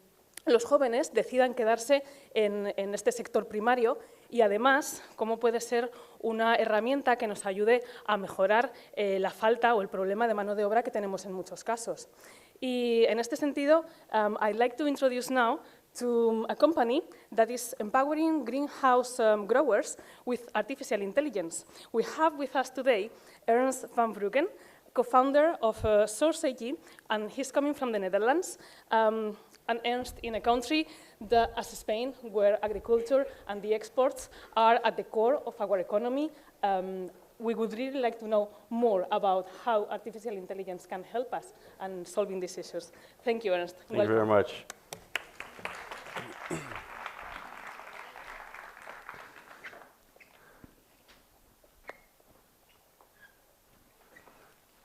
los jóvenes decidan quedarse en este sector primario y, además, cómo puede ser una herramienta que nos ayude a mejorar la falta o el problema de mano de obra que tenemos en muchos casos. Y en este sentido, I'd like to introduce now to a company that is empowering greenhouse growers with artificial intelligence. We have with us today Ernst van Bruggen, co-founder of Source AG, and he's coming from the Netherlands. And Ernst in a country as Spain, where agriculture and the exports are at the core of our economy. We would really like to know more about how artificial intelligence can help us in solving these issues. Thank you, Ernst. Thank you very much.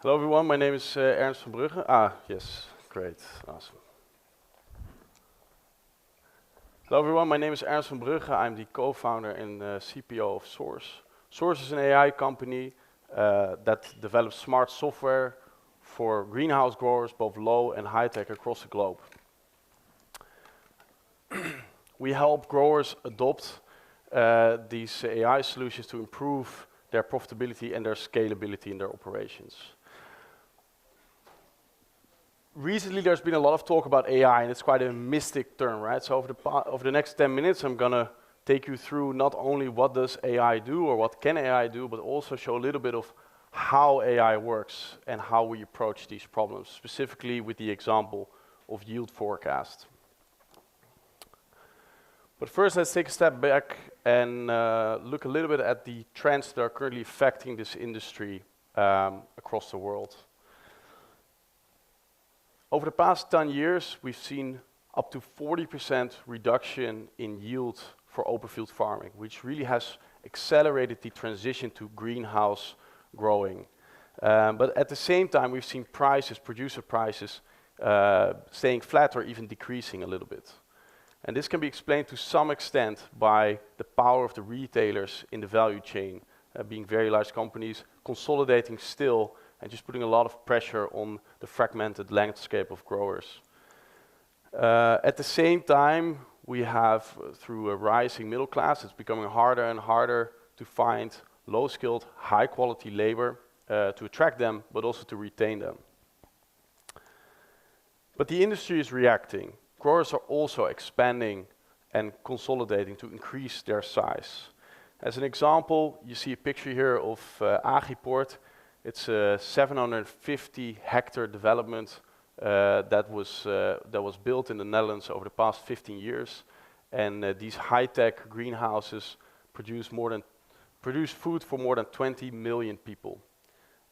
Hello, everyone. My name is Ernst van Bruggen. Yes, great, awesome. Hello, everyone. My name is Ernst van Bruggen. I'm the co-founder and CPO of Source. Source is an AI company that develops smart software for greenhouse growers, both low and high tech, across the globe. We help growers adopt these AI solutions to improve their profitability and their scalability in their operations. Recently, there's been a lot of talk about AI, and it's quite a mystic term, right? So over the next 10 minutes, I'm going to take you through not only what does AI do or what can AI do, but also show a little bit of how AI works and how we approach these problems, specifically with the example of yield forecast. But first, let's take a step back and look a little bit at the trends that are currently affecting this industry across the world. Over the past 10 years, we've seen up to 40% reduction in yield for open field farming, which really has accelerated the transition to greenhouse growing. But at the same time, we've seen prices, producer prices, staying flat or even decreasing a little bit. And this can be explained to some extent by the power of the retailers in the value chain, being very large companies, consolidating still, and just putting a lot of pressure on the fragmented landscape of growers. At the same time, we have, through a rising middle class, it's becoming harder and harder to find low-skilled, high-quality labor to attract them, but also to retain them. But the industry is reacting. Growers are also expanding and consolidating to increase their size. As an example, you see a picture here of Agriport. It's a 750-hectare development that was built in the Netherlands over the past 15 years. And these high-tech greenhouses produce food for more than 20 million people.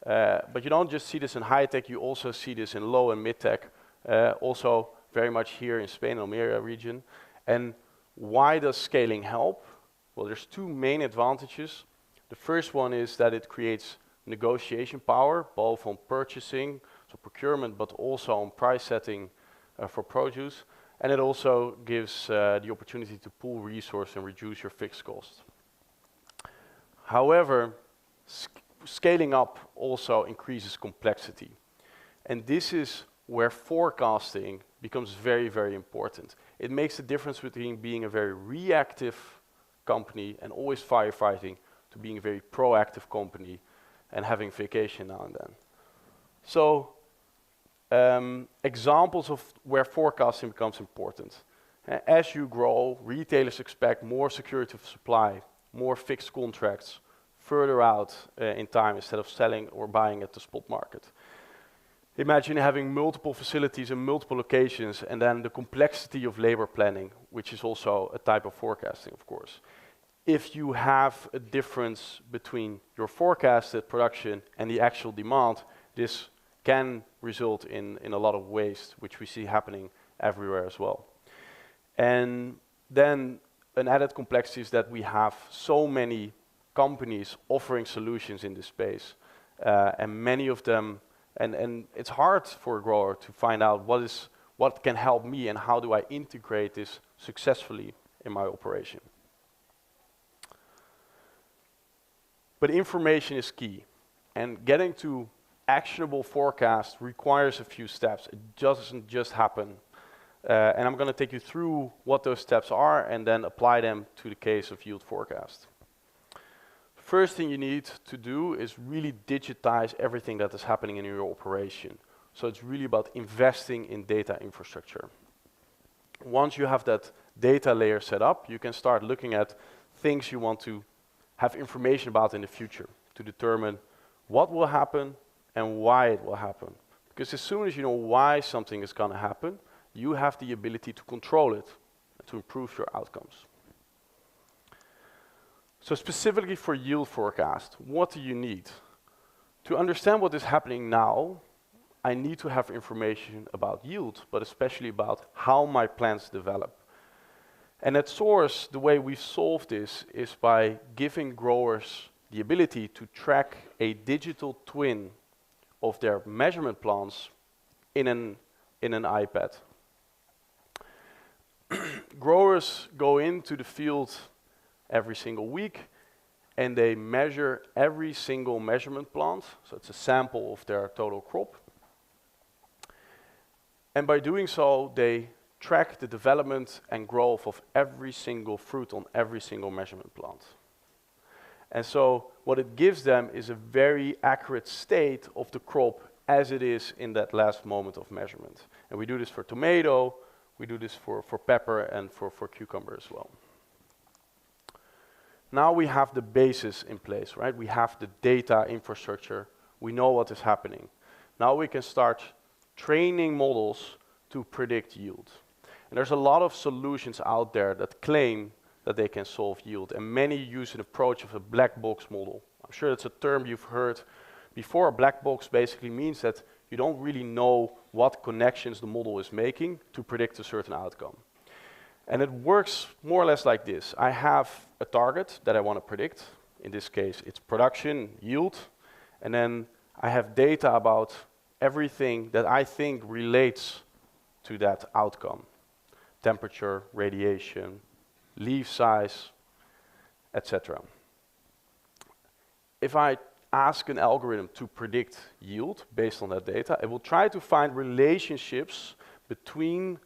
But you don't just see this in high-tech, you also see this in low and mid-tech, also very much here in Spain, Almeria region. And why does scaling help? Well, there's two main advantages. The first one is that it creates negotiation power, both on purchasing, so procurement, but also on price setting for produce. And it also gives the opportunity to pool resource and reduce your fixed cost. However, scaling up also increases complexity. And this is where forecasting becomes very, very important. It makes the difference between being a very reactive company and always firefighting to being a very proactive company and having vacation now and then. So, examples of where forecasting becomes important. As you grow, retailers expect more security of supply, more fixed contracts, further out in time instead of selling or buying at the spot market. Imagine having multiple facilities in multiple locations and then the complexity of labor planning, which is also a type of forecasting, of course. If you have a difference between your forecasted production and the actual demand, this can result in a lot of waste, which we see happening everywhere as well. And then an added complexity is that we have so many companies offering solutions in this space, and many of them, and it's hard for a grower to find out what can help me and how do I integrate this successfully in my operation. But information is key, and getting to actionable forecast requires a few steps. It doesn't just happen. And I'm going to take you through what those steps are and then apply them to the case of yield forecast. First thing you need to do is really digitize everything that is happening in your operation. So it's really about investing in data infrastructure. Once you have that data layer set up, you can start looking at things you want to have information about in the future to determine what will happen and why it will happen. Because as soon as you know why something is going to happen, you have the ability to control it and to improve your outcomes. So specifically for yield forecast, what do you need? To understand what is happening now, I need to have information about yield, but especially about how my plants develop. And at Source, the way we solve this is by giving growers the ability to track a digital twin of their measurement plants in an iPad. Growers go into the field every single week and they measure every single measurement plant, so it's a sample of their total crop. And by doing so, they track the development and growth of every single fruit on every single measurement plant. And so what it gives them is a very accurate state of the crop as it is in that last moment of measurement. And we do this for tomato, we do this for pepper and for cucumber as well. Now we have the basis in place, right? We have the data infrastructure, we know what is happening. Now we can start training models to predict yield. And there's a lot of solutions out there that claim that they can solve yield, and many use an approach of a black box model. I'm sure that's a term you've heard before. A black box basically means that you don't really know what connections the model is making to predict a certain outcome. And it works more or less like this. I have a target that I want to predict. In this case, it's production, yield, and then I have data about everything that I think relates to that outcome. Temperature, radiation, leaf size, etc. If I ask an algorithm to predict yield based on that data, it will try to find relationships between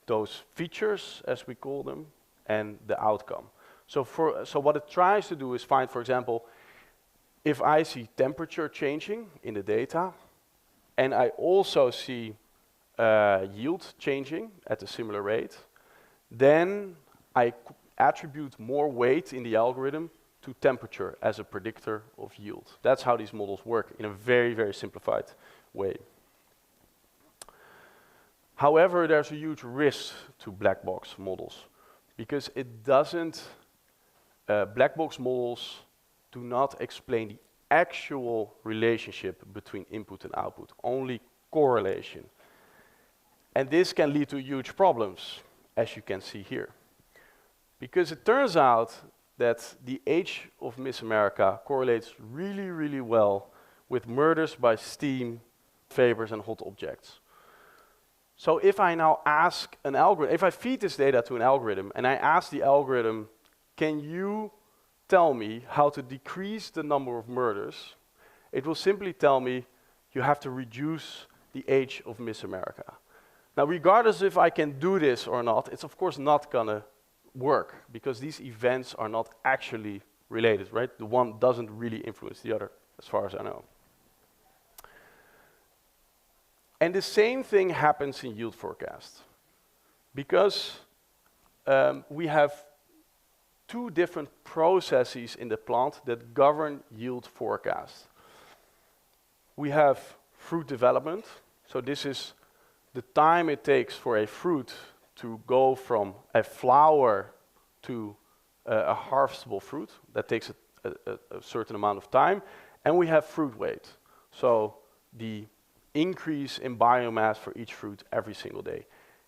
those features, as we call them, and the outcome. So what it tries to do is find, for example, if I see temperature changing in the data, and I also see yield changing at a similar rate, then I attribute more weight in the algorithm to temperature as a predictor of yield. That's how these models work in a very, very simplified way. However, there's a huge risk to black box models because it doesn't, black box models do not explain the actual relationship between input and output, only correlation. And this can lead to huge problems, as you can see here. Because it turns out that the age of Miss America correlates really, really well with murders by steam, vapors, and hot objects. So if I now ask an algorithm, if I feed this data to an algorithm, and I ask the algorithm, can you tell me how to decrease the number of murders? It will simply tell me, you have to reduce the age of Miss America. Now, regardless if I can do this or not, it's of course not gonna work because these events are not actually related, right? The one doesn't really influence the other, as far as I know. And the same thing happens in yield forecast because we have two different processes in the plant that govern yield forecast. We have fruit development, so this is the time it takes for a fruit to go from a flower to a harvestable fruit. That takes a certain amount of time. And we have fruit weight, so the increase in biomass for each fruit every single day.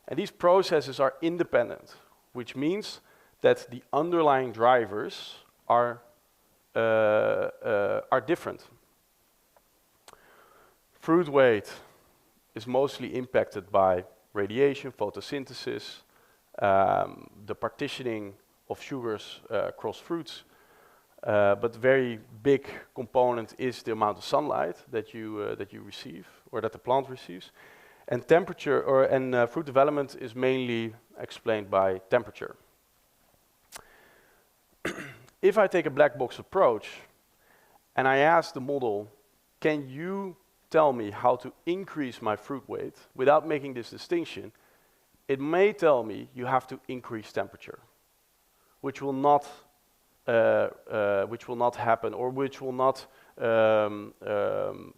And these processes are independent, which means that the underlying drivers are different. Fruit weight is mostly impacted by radiation, photosynthesis, the partitioning of sugars across fruits, but very big component is the amount of sunlight that you receive or that the plant receives, and temperature fruit development is mainly explained by temperature. If I take a black box approach and I ask the model, can you tell me how to increase my fruit weight without making this distinction, it may tell me you have to increase temperature, which will not happen, or which will not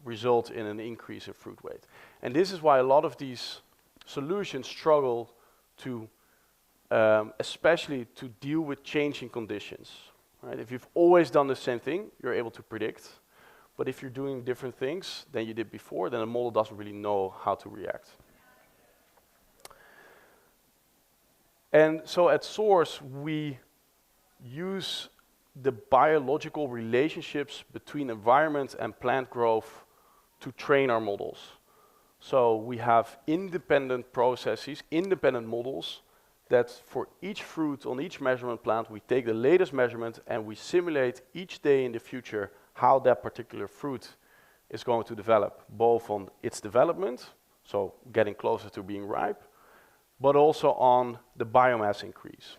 result in an increase in fruit weight. And this is why a lot of these solutions struggle to, especially to deal with changing conditions. Right? If you've always done the same thing, you're able to predict. But if you're doing different things than you did before, then the model doesn't really know how to react. And so at Source, we use the biological relationships between environment and plant growth to train our models. So we have independent processes, independent models, that for each fruit on each measurement plant, we take the latest measurement and we simulate each day in the future how that particular fruit is going to develop, both on its development, so getting closer to being ripe, but also on the biomass increase.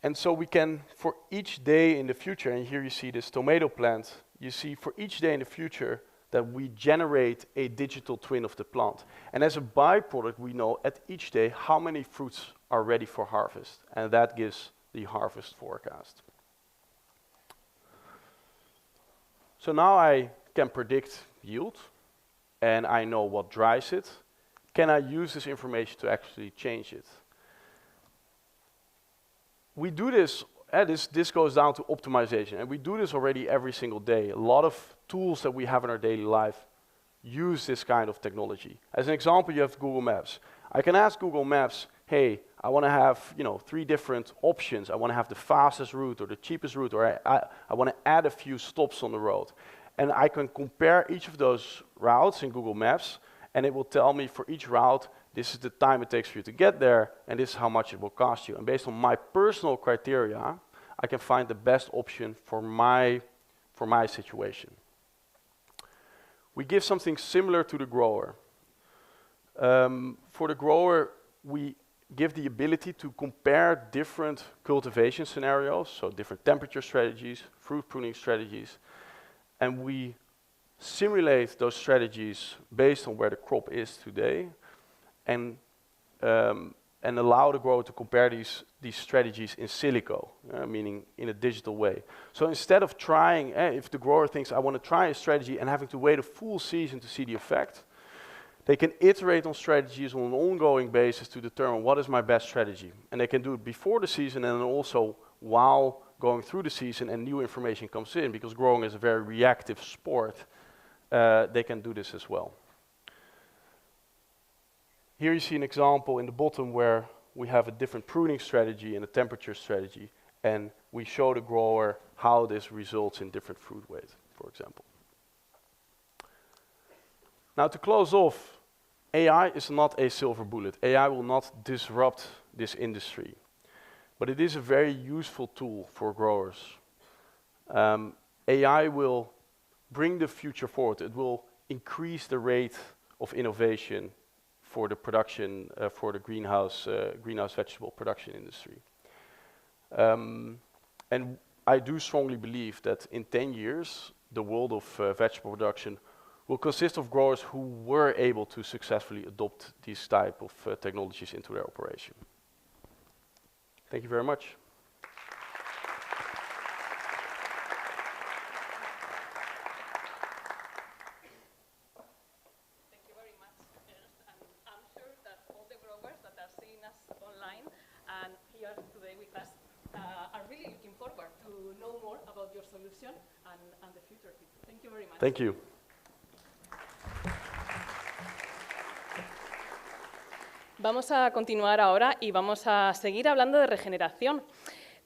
And so we can, for each day in the future, and here you see this tomato plant, you see for each day in the future that we generate a digital twin of the plant. And as a byproduct, we know at each day how many fruits are ready for harvest, and that gives the harvest forecast. So now I can predict yield, and I know what drives it. Can I use this information to actually change it? We do this, this goes down to optimization, and we do this already every single day. A lot of tools that we have in our daily life use this kind of technology. As an example, you have Google Maps. I can ask Google Maps, hey, I want to have 3 different options. I want to have the fastest route or the cheapest route, or I want to add a few stops on the road. And I can compare each of those routes in Google Maps, and it will tell me for each route, this is the time it takes for you to get there, and this is how much it will cost you. And based on my personal criteria, I can find the best option for my situation. We give something similar to the grower. For the grower, we give the ability to compare different cultivation scenarios, so different temperature strategies, fruit pruning strategies, and we simulate those strategies based on where the crop is today, and allow the grower to compare these strategies in silico, meaning in a digital way. So instead of trying, if the grower thinks, I want to try a strategy and having to wait a full season to see the effect, they can iterate on strategies on an ongoing basis to determine what is my best strategy. And they can do it before the season and also while going through the season and new information comes in, because growing is a very reactive sport, they can do this as well. Here you see an example in the bottom where we have a different pruning strategy and a temperature strategy, and we show the grower how this results in different fruit weight, for example. Now to close off, AI is not a silver bullet. AI will not disrupt this industry, but it is a very useful tool for growers. AI will bring the future forward. It will increase the rate of innovation for the production, for the greenhouse vegetable production industry. And I do strongly believe that in 10 years, the world of vegetable production will consist of growers who were able to successfully adopt these type of technologies into their operation. Thank you very much. Thank you. Vamos a continuar ahora y vamos a seguir hablando de regeneración.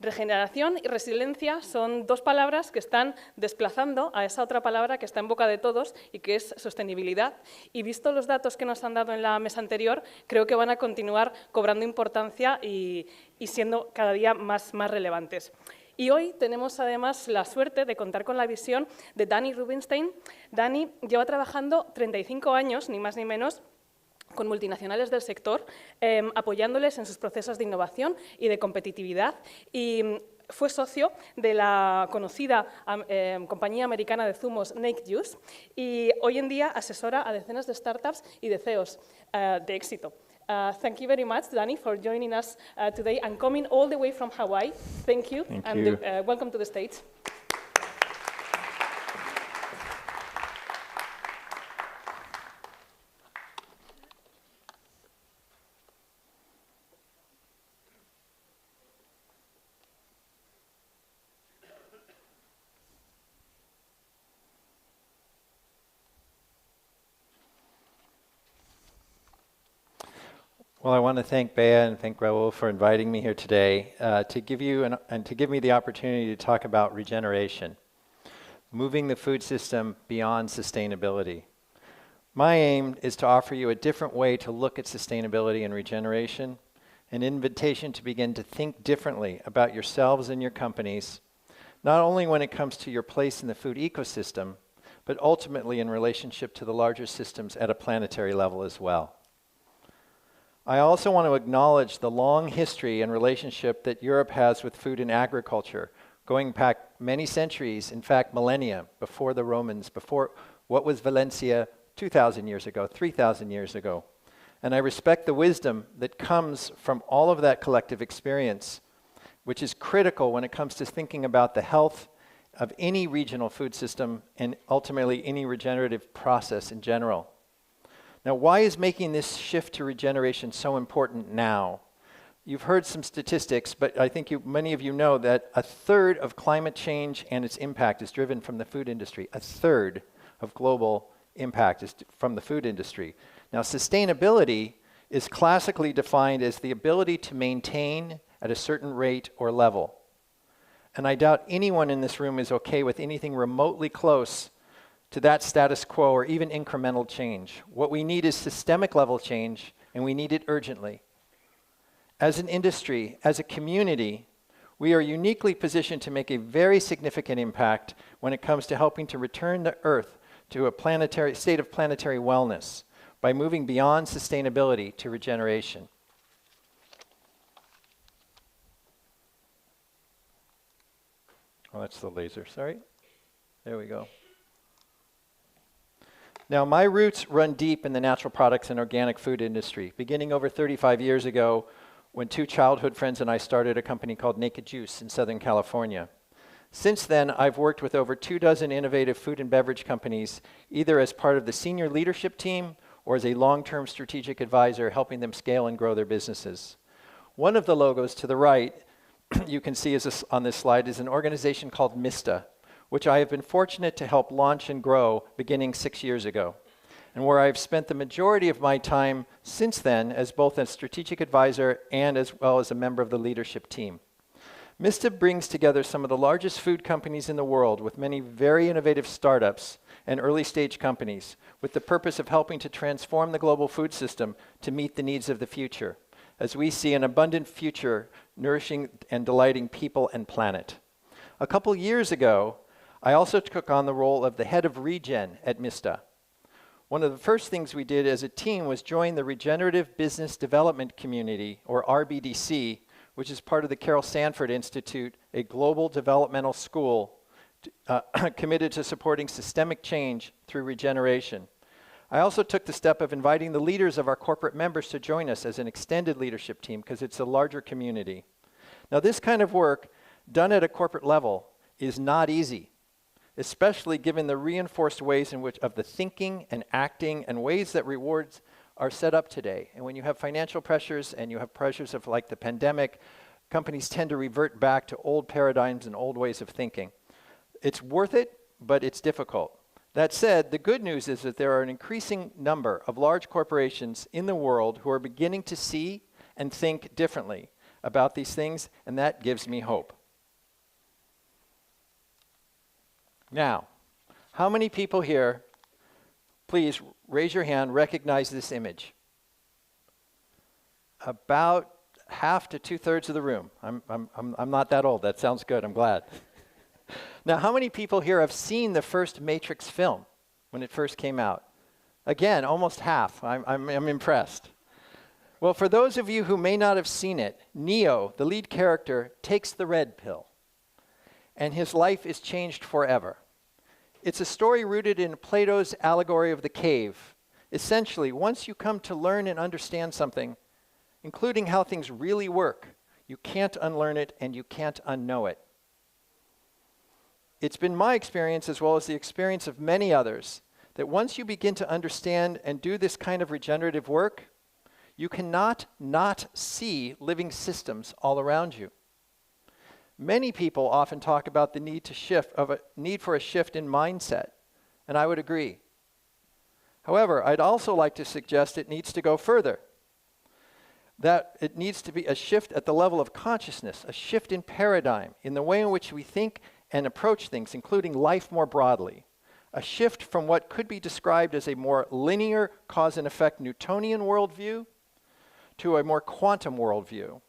Regeneración y resiliencia son dos palabras que están desplazando a esa otra palabra que está en boca de todos y que es sostenibilidad. Y visto los datos que nos han dado en la mesa anterior, creo que van a continuar cobrando importancia y siendo cada día más relevantes. Y hoy tenemos además la suerte de contar con la visión de Dani Rubinstein. Dani lleva trabajando 35 años, ni más ni menos, con multinacionales del sector, apoyándoles en sus procesos de innovación y de competitividad. Y fue socio de la conocida compañía americana de zumos Naked Juice y hoy en día asesora a decenas de startups y de CEOs de éxito. Thank you very much, Danny, for joining us today and coming all the way from Hawaii. Thank you. Thank and you. Welcome to the stage. Well, I want to thank Bea and thank Raul for inviting me here today to give me the opportunity to talk about regeneration, moving the food system beyond sustainability. My aim is to offer you a different way to look at sustainability and regeneration, an invitation to begin to think differently about yourselves and your companies, not only when it comes to your place in the food ecosystem, but ultimately in relationship to the larger systems at a planetary level as well. I also want to acknowledge the long history and relationship that Europe has with food and agriculture, going back many centuries, in fact millennia, before the Romans, before what was Valencia 2,000 years ago, 3,000 years ago. And I respect the wisdom that comes from all of that collective experience, which is critical when it comes to thinking about the health of any regional food system and ultimately any regenerative process in general. Now, why is making this shift to regeneration so important now? You've heard some statistics, but I think many of you know that a third of climate change and its impact is driven from the food industry. A third of global impact is from the food industry. Now, sustainability is classically defined as the ability to maintain at a certain rate or level. And I doubt anyone in this room is okay with anything remotely close to that status quo or even incremental change. What we need is systemic level change, and we need it urgently. As an industry, as a community, we are uniquely positioned to make a very significant impact when it comes to helping to return the Earth to a state of planetary wellness by moving beyond sustainability to regeneration. Oh, that's the laser, sorry. There we go. Now, my roots run deep in the natural products and organic food industry, beginning over 35 years ago when two childhood friends and I started a company called Naked Juice in Southern California. Since then, I've worked with over 24 innovative food and beverage companies, either as part of the senior leadership team or as a long-term strategic advisor, helping them scale and grow their businesses. One of the logos to the right, you can see on this slide, is an organization called Esta, which I have been fortunate to help launch and grow beginning 6 years ago, and where I've spent the majority of my time since then as both a strategic advisor and as well as a member of the leadership team. Esta brings together some of the largest food companies in the world with many very innovative startups and early stage companies with the purpose of helping to transform the global food system to meet the needs of the future, as we see an abundant future nourishing and delighting people and planet. A couple years ago, I also took on the role of the head of Regen at Esta. One of the first things we did as a team was join the Regenerative Business Development Community, or RBDC, which is part of the Carol Sanford Institute, a global developmental school committed to supporting systemic change through regeneration. I also took the step of inviting the leaders of our corporate members to join us as an extended leadership team because it's a larger community. Now, this kind of work done at a corporate level is not easy, especially given the reinforced ways in which of the thinking and acting and ways that rewards are set up today. And when you have financial pressures and you have pressures of like the pandemic, companies tend to revert back to old paradigms and old ways of thinking. It's worth it, but it's difficult. That said, the good news is that there are an increasing number of large corporations in the world who are beginning to see and think differently about these things, and that gives me hope. Now, how many people here, please raise your hand, recognize this image? About half to 2/3 of the room. I'm not that old. That sounds good. I'm glad. Now, how many people here have seen the first Matrix film when it first came out? Again, almost half. I'm impressed. Well, for those of you who may not have seen it, Neo, the lead character, takes the red pill, and his life is changed forever. It's a story rooted in Plato's allegory of the cave, Essentially, once you come to learn and understand something, including how things really work, you can't unlearn it and you can't unknow it. It's been my experience, as well as the experience of many others, that once you begin to understand and do this kind of regenerative work, you cannot not see living systems all around you. Many people often talk about the need for a shift in mindset, and I would agree. However, I'd also like to suggest it needs to go further. That it needs to be a shift at the level of consciousness, a shift in paradigm, in the way in which we think and approach things, including life more broadly. A shift from what could be described as a more linear cause and effect Newtonian worldview to a more quantum worldview.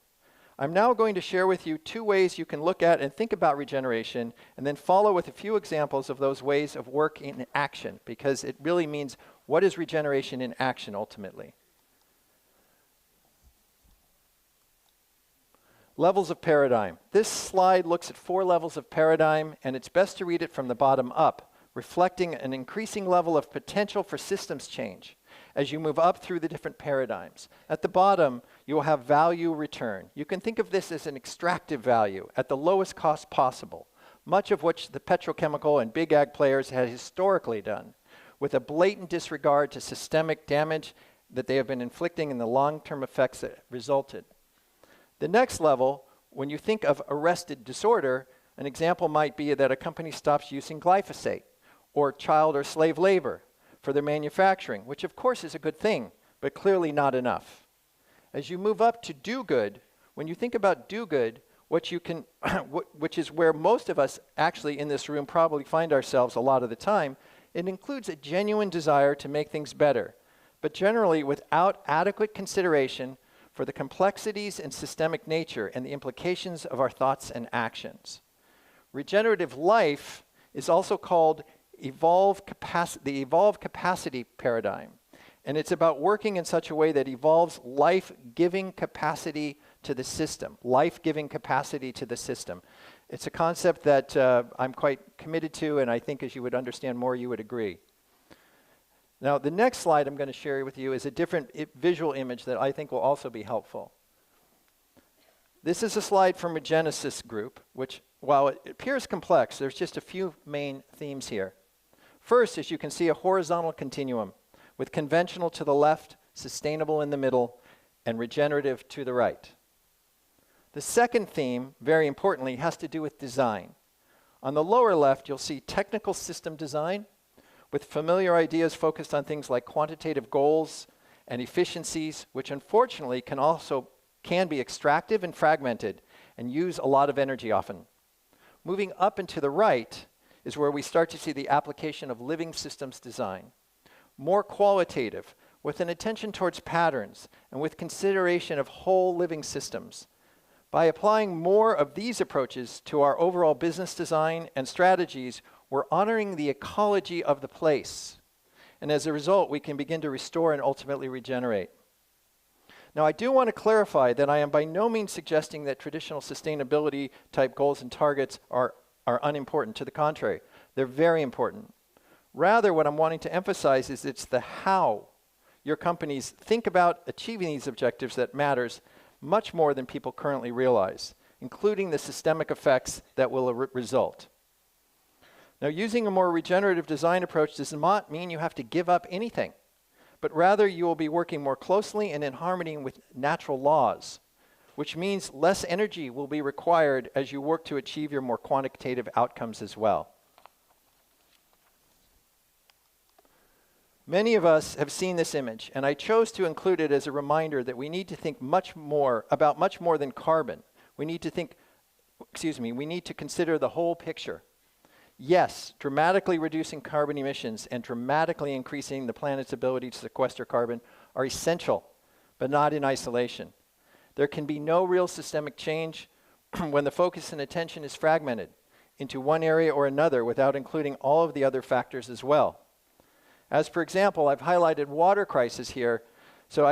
I'm now going to share with you 2 ways you can look at and think about regeneration, and then follow with a few examples of those ways of work in action, because it really means, what is regeneration in action ultimately? Levels of paradigm. This slide looks at 4 levels of paradigm, and it's best to read it from the bottom up, reflecting an increasing level of potential for systems change as you move up through the different paradigms. At the bottom, you will have value return. You can think of this as an extractive value at the lowest cost possible, much of which the petrochemical and big ag players had historically done, with a blatant disregard to systemic damage that they have been inflicting and the long-term effects that resulted. The next level, when you think of arrested disorder, an example might be that a company stops using glyphosate or child or slave labor for their manufacturing, which of course is a good thing, but clearly not enough. As you move up to do good, when you think about do good, which is where most of us actually in this room probably find ourselves a lot of the time, it includes a genuine desire to make things better, but generally without adequate consideration for the complexities and systemic nature and the implications of our thoughts and actions. Regenerative life is also called the evolved capacity paradigm. And it's about working in such a way that evolves life-giving capacity to the system. Life-giving capacity to the system. It's a concept that I'm quite committed to, and I think as you would understand more, you would agree. Now, the next slide I'm going to share with you is a different visual image that I think will also be helpful. This is a slide from a Genesis group, which, while it appears complex, there's just a few main themes here. First, as you can see, a horizontal continuum with conventional to the left, sustainable in the middle, and regenerative to the right. The second theme, very importantly, has to do with design. On the lower left, you'll see technical system design with familiar ideas focused on things like quantitative goals and efficiencies, which unfortunately can be extractive and fragmented and use a lot of energy often. Moving up and to the right is where we start to see the application of living systems design. More qualitative, with an attention towards patterns and with consideration of whole living systems. By applying more of these approaches to our overall business design and strategies, we're honoring the ecology of the place. And as a result, we can begin to restore and ultimately regenerate. Now, I do want to clarify that I am by no means suggesting that traditional sustainability type goals and targets are unimportant. To the contrary, they're very important. Rather, what I'm wanting to emphasize is it's the how your companies think about achieving these objectives that matters much more than people currently realize, including the systemic effects that will result. Now, using a more regenerative design approach does not mean you have to give up anything, but rather you will be working more closely and in harmony with natural laws, which means less energy will be required as you work to achieve your more quantitative outcomes as well. Many of us have seen this image, and I chose to include it as a reminder that we need to think much more than carbon. We need to consider the whole picture. Yes, dramatically reducing carbon emissions and dramatically increasing the planet's ability to sequester carbon are essential, but not in isolation. There can be no real systemic change when the focus and attention is fragmented into one area or another without including all of the other factors as well. As for example, I've highlighted water crisis here so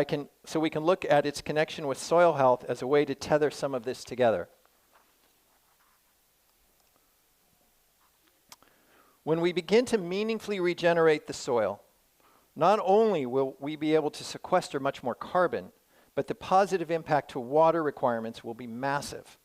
we can look at its connection with soil health as a way to tether some of this together. When we begin to meaningfully regenerate the soil, Not only will we be able to sequester much more carbon, but the positive impact to water requirements will be massive.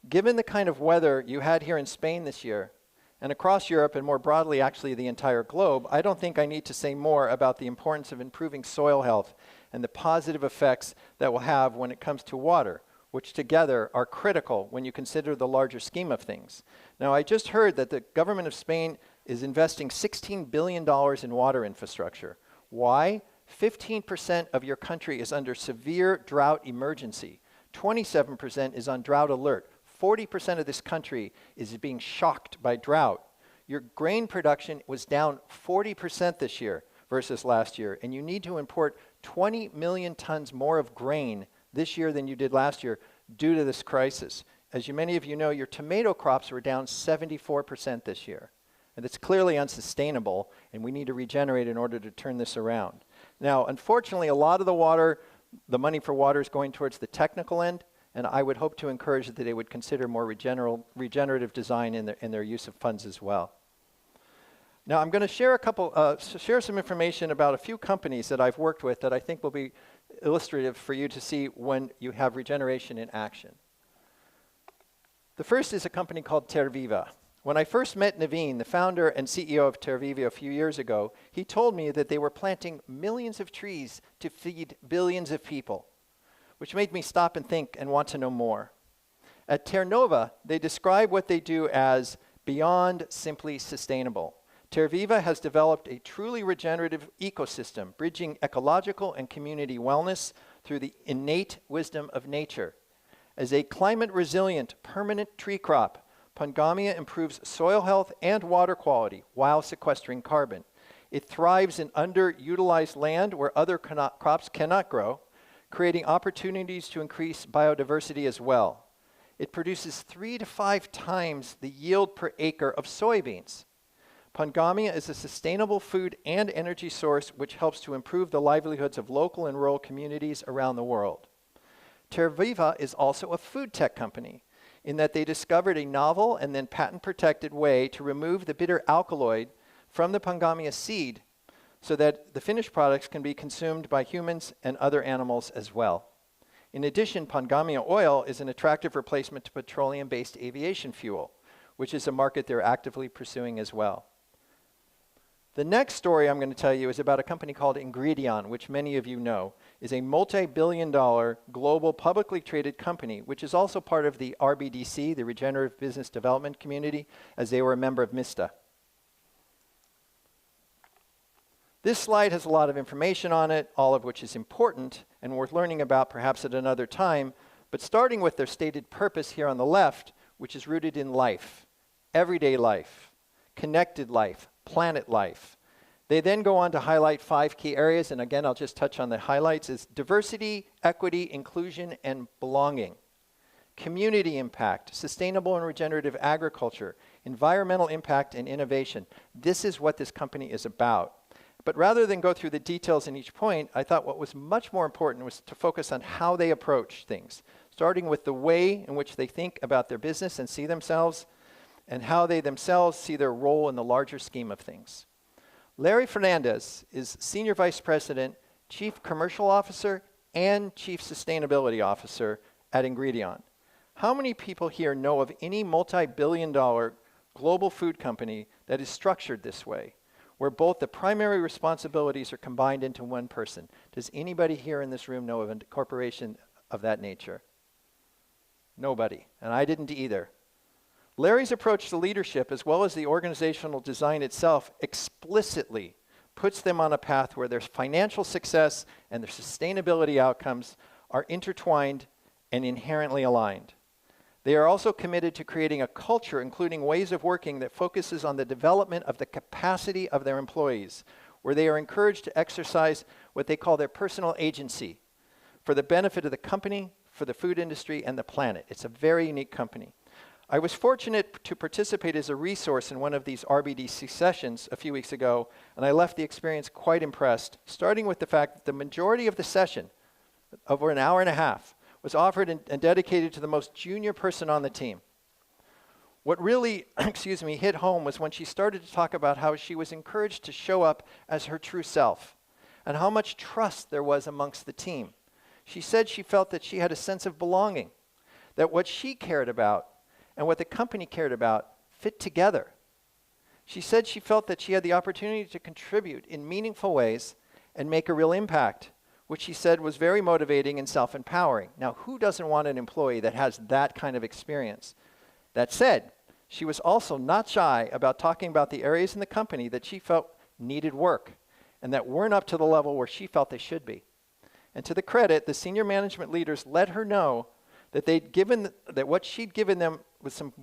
Given the kind of weather you had here in Spain this year, and across Europe and more broadly actually the entire globe, I don't think I need to say more about the importance of improving soil health and the positive effects that will have when it comes to water, which together are critical when you consider the larger scheme of things. Now, I just heard that the government of Spain is investing $16 billion in water infrastructure. Why? 15% of your country is under severe drought emergency. 27% is on drought alert. 40% of this country is being shocked by drought. Your grain production was down 40% this year versus last year, and you need to import 20 million tons more of grain this year than you did last year due to this crisis. As many of you know, your tomato crops were down 74% this year. And it's clearly unsustainable, and we need to regenerate in order to turn this around. Now, unfortunately, a lot of the money for water is going towards the technical end, and I would hope to encourage that they would consider more regenerative design in their use of funds as well. Now, I'm going to share some information about a few companies that I've worked with that I think will be illustrative for you to see when you have regeneration in action. The first is a company called Terviva. When I first met Naveen, the founder and CEO of Terviva a few years ago, he told me that they were planting millions of trees to feed billions of people, which made me stop and think and want to know more. At Ternova, they describe what they do as beyond simply sustainable. Terviva has developed a truly regenerative ecosystem, bridging ecological and community wellness through the innate wisdom of nature. As a climate-resilient, permanent tree crop, Pangamia improves soil health and water quality while sequestering carbon. It thrives in underutilized land where other crops cannot grow, creating opportunities to increase biodiversity as well. It produces 3 to 5 times the yield per acre of soybeans. Pangamia is a sustainable food and energy source which helps to improve the livelihoods of local and rural communities around the world. Terviva is also a food tech company, in that they discovered a novel and then patent-protected way to remove the bitter alkaloid from the Pangamia seed so that the finished products can be consumed by humans and other animals as well. In addition, Pangamia oil is an attractive replacement to petroleum-based aviation fuel, which is a market they're actively pursuing as well. The next story I'm going to tell you is about a company called Ingredion, which many of you know is a multi-billion-dollar global publicly traded company, which is also part of the RBDC, the Regenerative Business Development Community, as they were a member of Esta. This slide has a lot of information on it, all of which is important and worth learning about perhaps at another time, but starting with their stated purpose here on the left, which is rooted in life, everyday life, connected life, planet life. They then go on to highlight 5 key areas, and again, I'll just touch on the highlights, is diversity, equity, inclusion, and belonging. Community impact, sustainable and regenerative agriculture, environmental impact, and innovation. This is what this company is about. But rather than go through the details in each point, I thought what was much more important was to focus on how they approach things, starting with the way in which they think about their business and see themselves, and how they themselves see their role in the larger scheme of things. Larry Fernandez is Senior Vice President, Chief Commercial Officer, and Chief Sustainability Officer at Ingredion. How many people here know of any multi-billion-dollar global food company that is structured this way, where both the primary responsibilities are combined into one person? Does anybody here in this room know of a corporation of that nature? Nobody, and I didn't either. Larry's approach to leadership, as well as the organizational design itself, explicitly puts them on a path where their financial success and their sustainability outcomes are intertwined and inherently aligned. They are also committed to creating a culture, including ways of working, that focuses on the development of the capacity of their employees, where they are encouraged to exercise what they call their personal agency for the benefit of the company, for the food industry, and the planet. It's a very unique company. I was fortunate to participate as a resource in one of these RBDC sessions a few weeks ago, and I left the experience quite impressed, starting with the fact that the majority of the session, over an hour and a half, was offered and dedicated to the most junior person on the team. What really, excuse me, hit home was when she started to talk about how she was encouraged to show up as her true self and how much trust there was amongst the team. She said she felt that she had a sense of belonging, that what she cared about and what the company cared about fit together. She said she felt that she had the opportunity to contribute in meaningful ways and make a real impact, which she said was very motivating and self-empowering. Now, who doesn't want an employee that has that kind of experience? That said, she was also not shy about talking about the areas in the company that she felt needed work and that weren't up to the level where she felt they should be. And to the credit, the senior management leaders let her know that that what she'd given them was some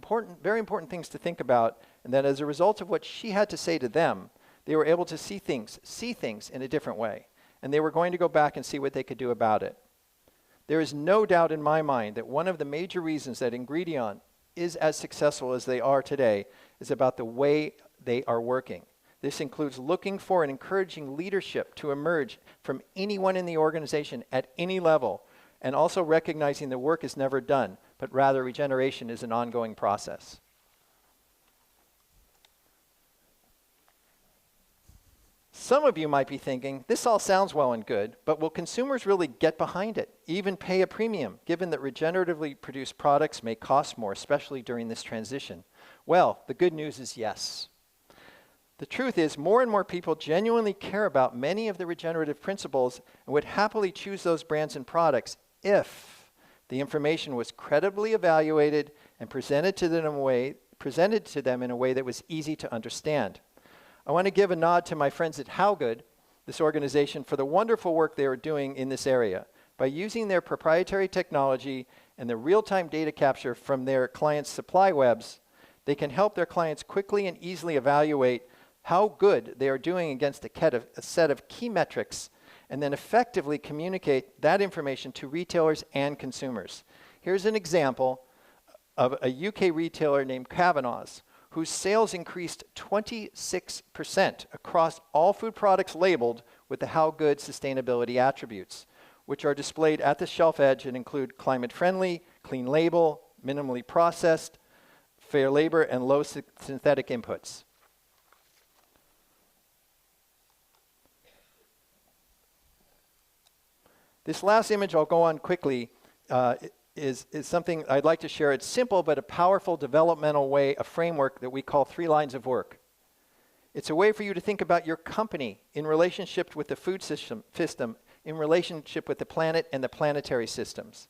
very important things to think about, and that as a result of what she had to say to them, they were able to see things in a different way, and they were going to go back and see what they could do about it. There is no doubt in my mind that one of the major reasons that Ingredion is as successful as they are today is about the way they are working. This includes looking for and encouraging leadership to emerge from anyone in the organization at any level, and also recognizing the work is never done, but rather regeneration is an ongoing process. Some of you might be thinking, this all sounds well and good, but will consumers really get behind it, even pay a premium, given that regeneratively produced products may cost more, especially during this transition? Well, the good news is yes. The truth is, more and more people genuinely care about many of the regenerative principles and would happily choose those brands and products if the information was credibly evaluated and presented to them in a way that was easy to understand. I want to give a nod to my friends at HowGood, this organization, for the wonderful work they are doing in this area. By using their proprietary technology and the real-time data capture from their clients' supply webs, they can help their clients quickly and easily evaluate how good they are doing against a set of key metrics, and then effectively communicate that information to retailers and consumers. Here's an example of a UK retailer named Kavanagh's, whose sales increased 26% across all food products labeled with the HowGood sustainability attributes, which are displayed at the shelf edge and include climate-friendly, clean label, minimally processed, fair labor, and low synthetic inputs. This last image I'll go on quickly is something I'd like to share. It's simple but a powerful developmental way, a framework that we call 3 lines of work. It's a way for you to think about your company in relationship with the food system, in relationship with the planet and the planetary systems.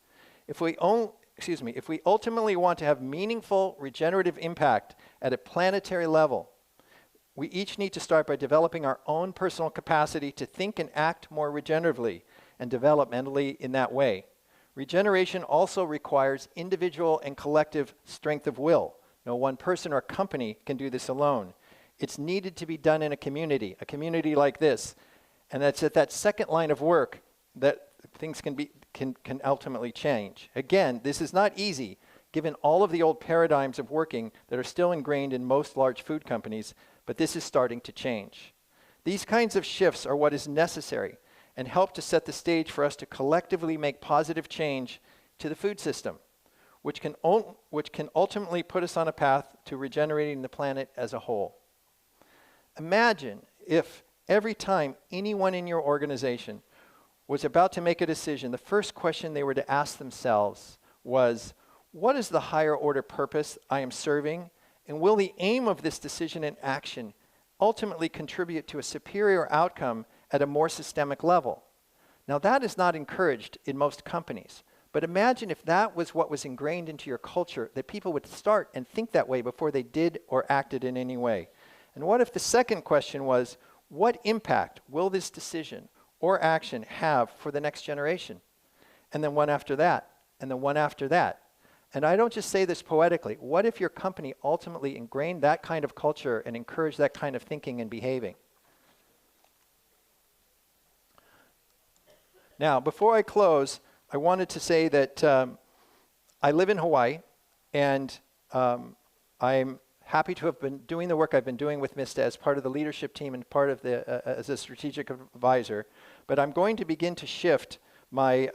If we ultimately want to have meaningful regenerative impact at a planetary level, we each need to start by developing our own personal capacity to think and act more regeneratively and developmentally in that way. Regeneration also requires individual and collective strength of will. No one person or company can do this alone. It's needed to be done in a community like this. And that's at that second line of work that things can ultimately change. Again, this is not easy, given all of the old paradigms of working that are still ingrained in most large food companies, but this is starting to change. These kinds of shifts are what is necessary and help to set the stage for us to collectively make positive change to the food system, which can ultimately put us on a path to regenerating the planet as a whole. Imagine if every time anyone in your organization was about to make a decision, the first question they were to ask themselves was, what is the higher order purpose I am serving, and will the aim of this decision and action ultimately contribute to a superior outcome at a more systemic level? Now, that is not encouraged in most companies, but imagine if that was what was ingrained into your culture, that people would start and think that way before they did or acted in any way. And what if the second question was, what impact will this decision or action have for the next generation? And then one after that, and then one after that. And I don't just say this poetically. What if your company ultimately ingrained that kind of culture and encouraged that kind of thinking and behaving? Now, before I close, I wanted to say that I live in Hawaii, and I'm happy to have been doing the work I've been doing with Esta as part of the leadership team and part of as a strategic advisor. But I'm going to begin to shift my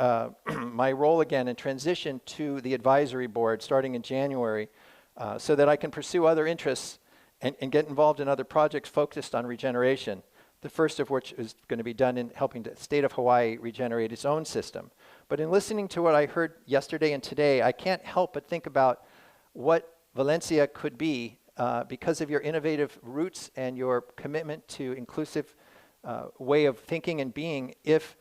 my role again and transition to the advisory board starting in January. so that I can pursue other interests and get involved in other projects focused on regeneration, the first of which is going to be done in helping the state of Hawaii regenerate its own system. But in listening to what I heard yesterday and today, I can't help but think about what Valencia could be because of your innovative roots and your commitment to inclusive way of thinking and being, if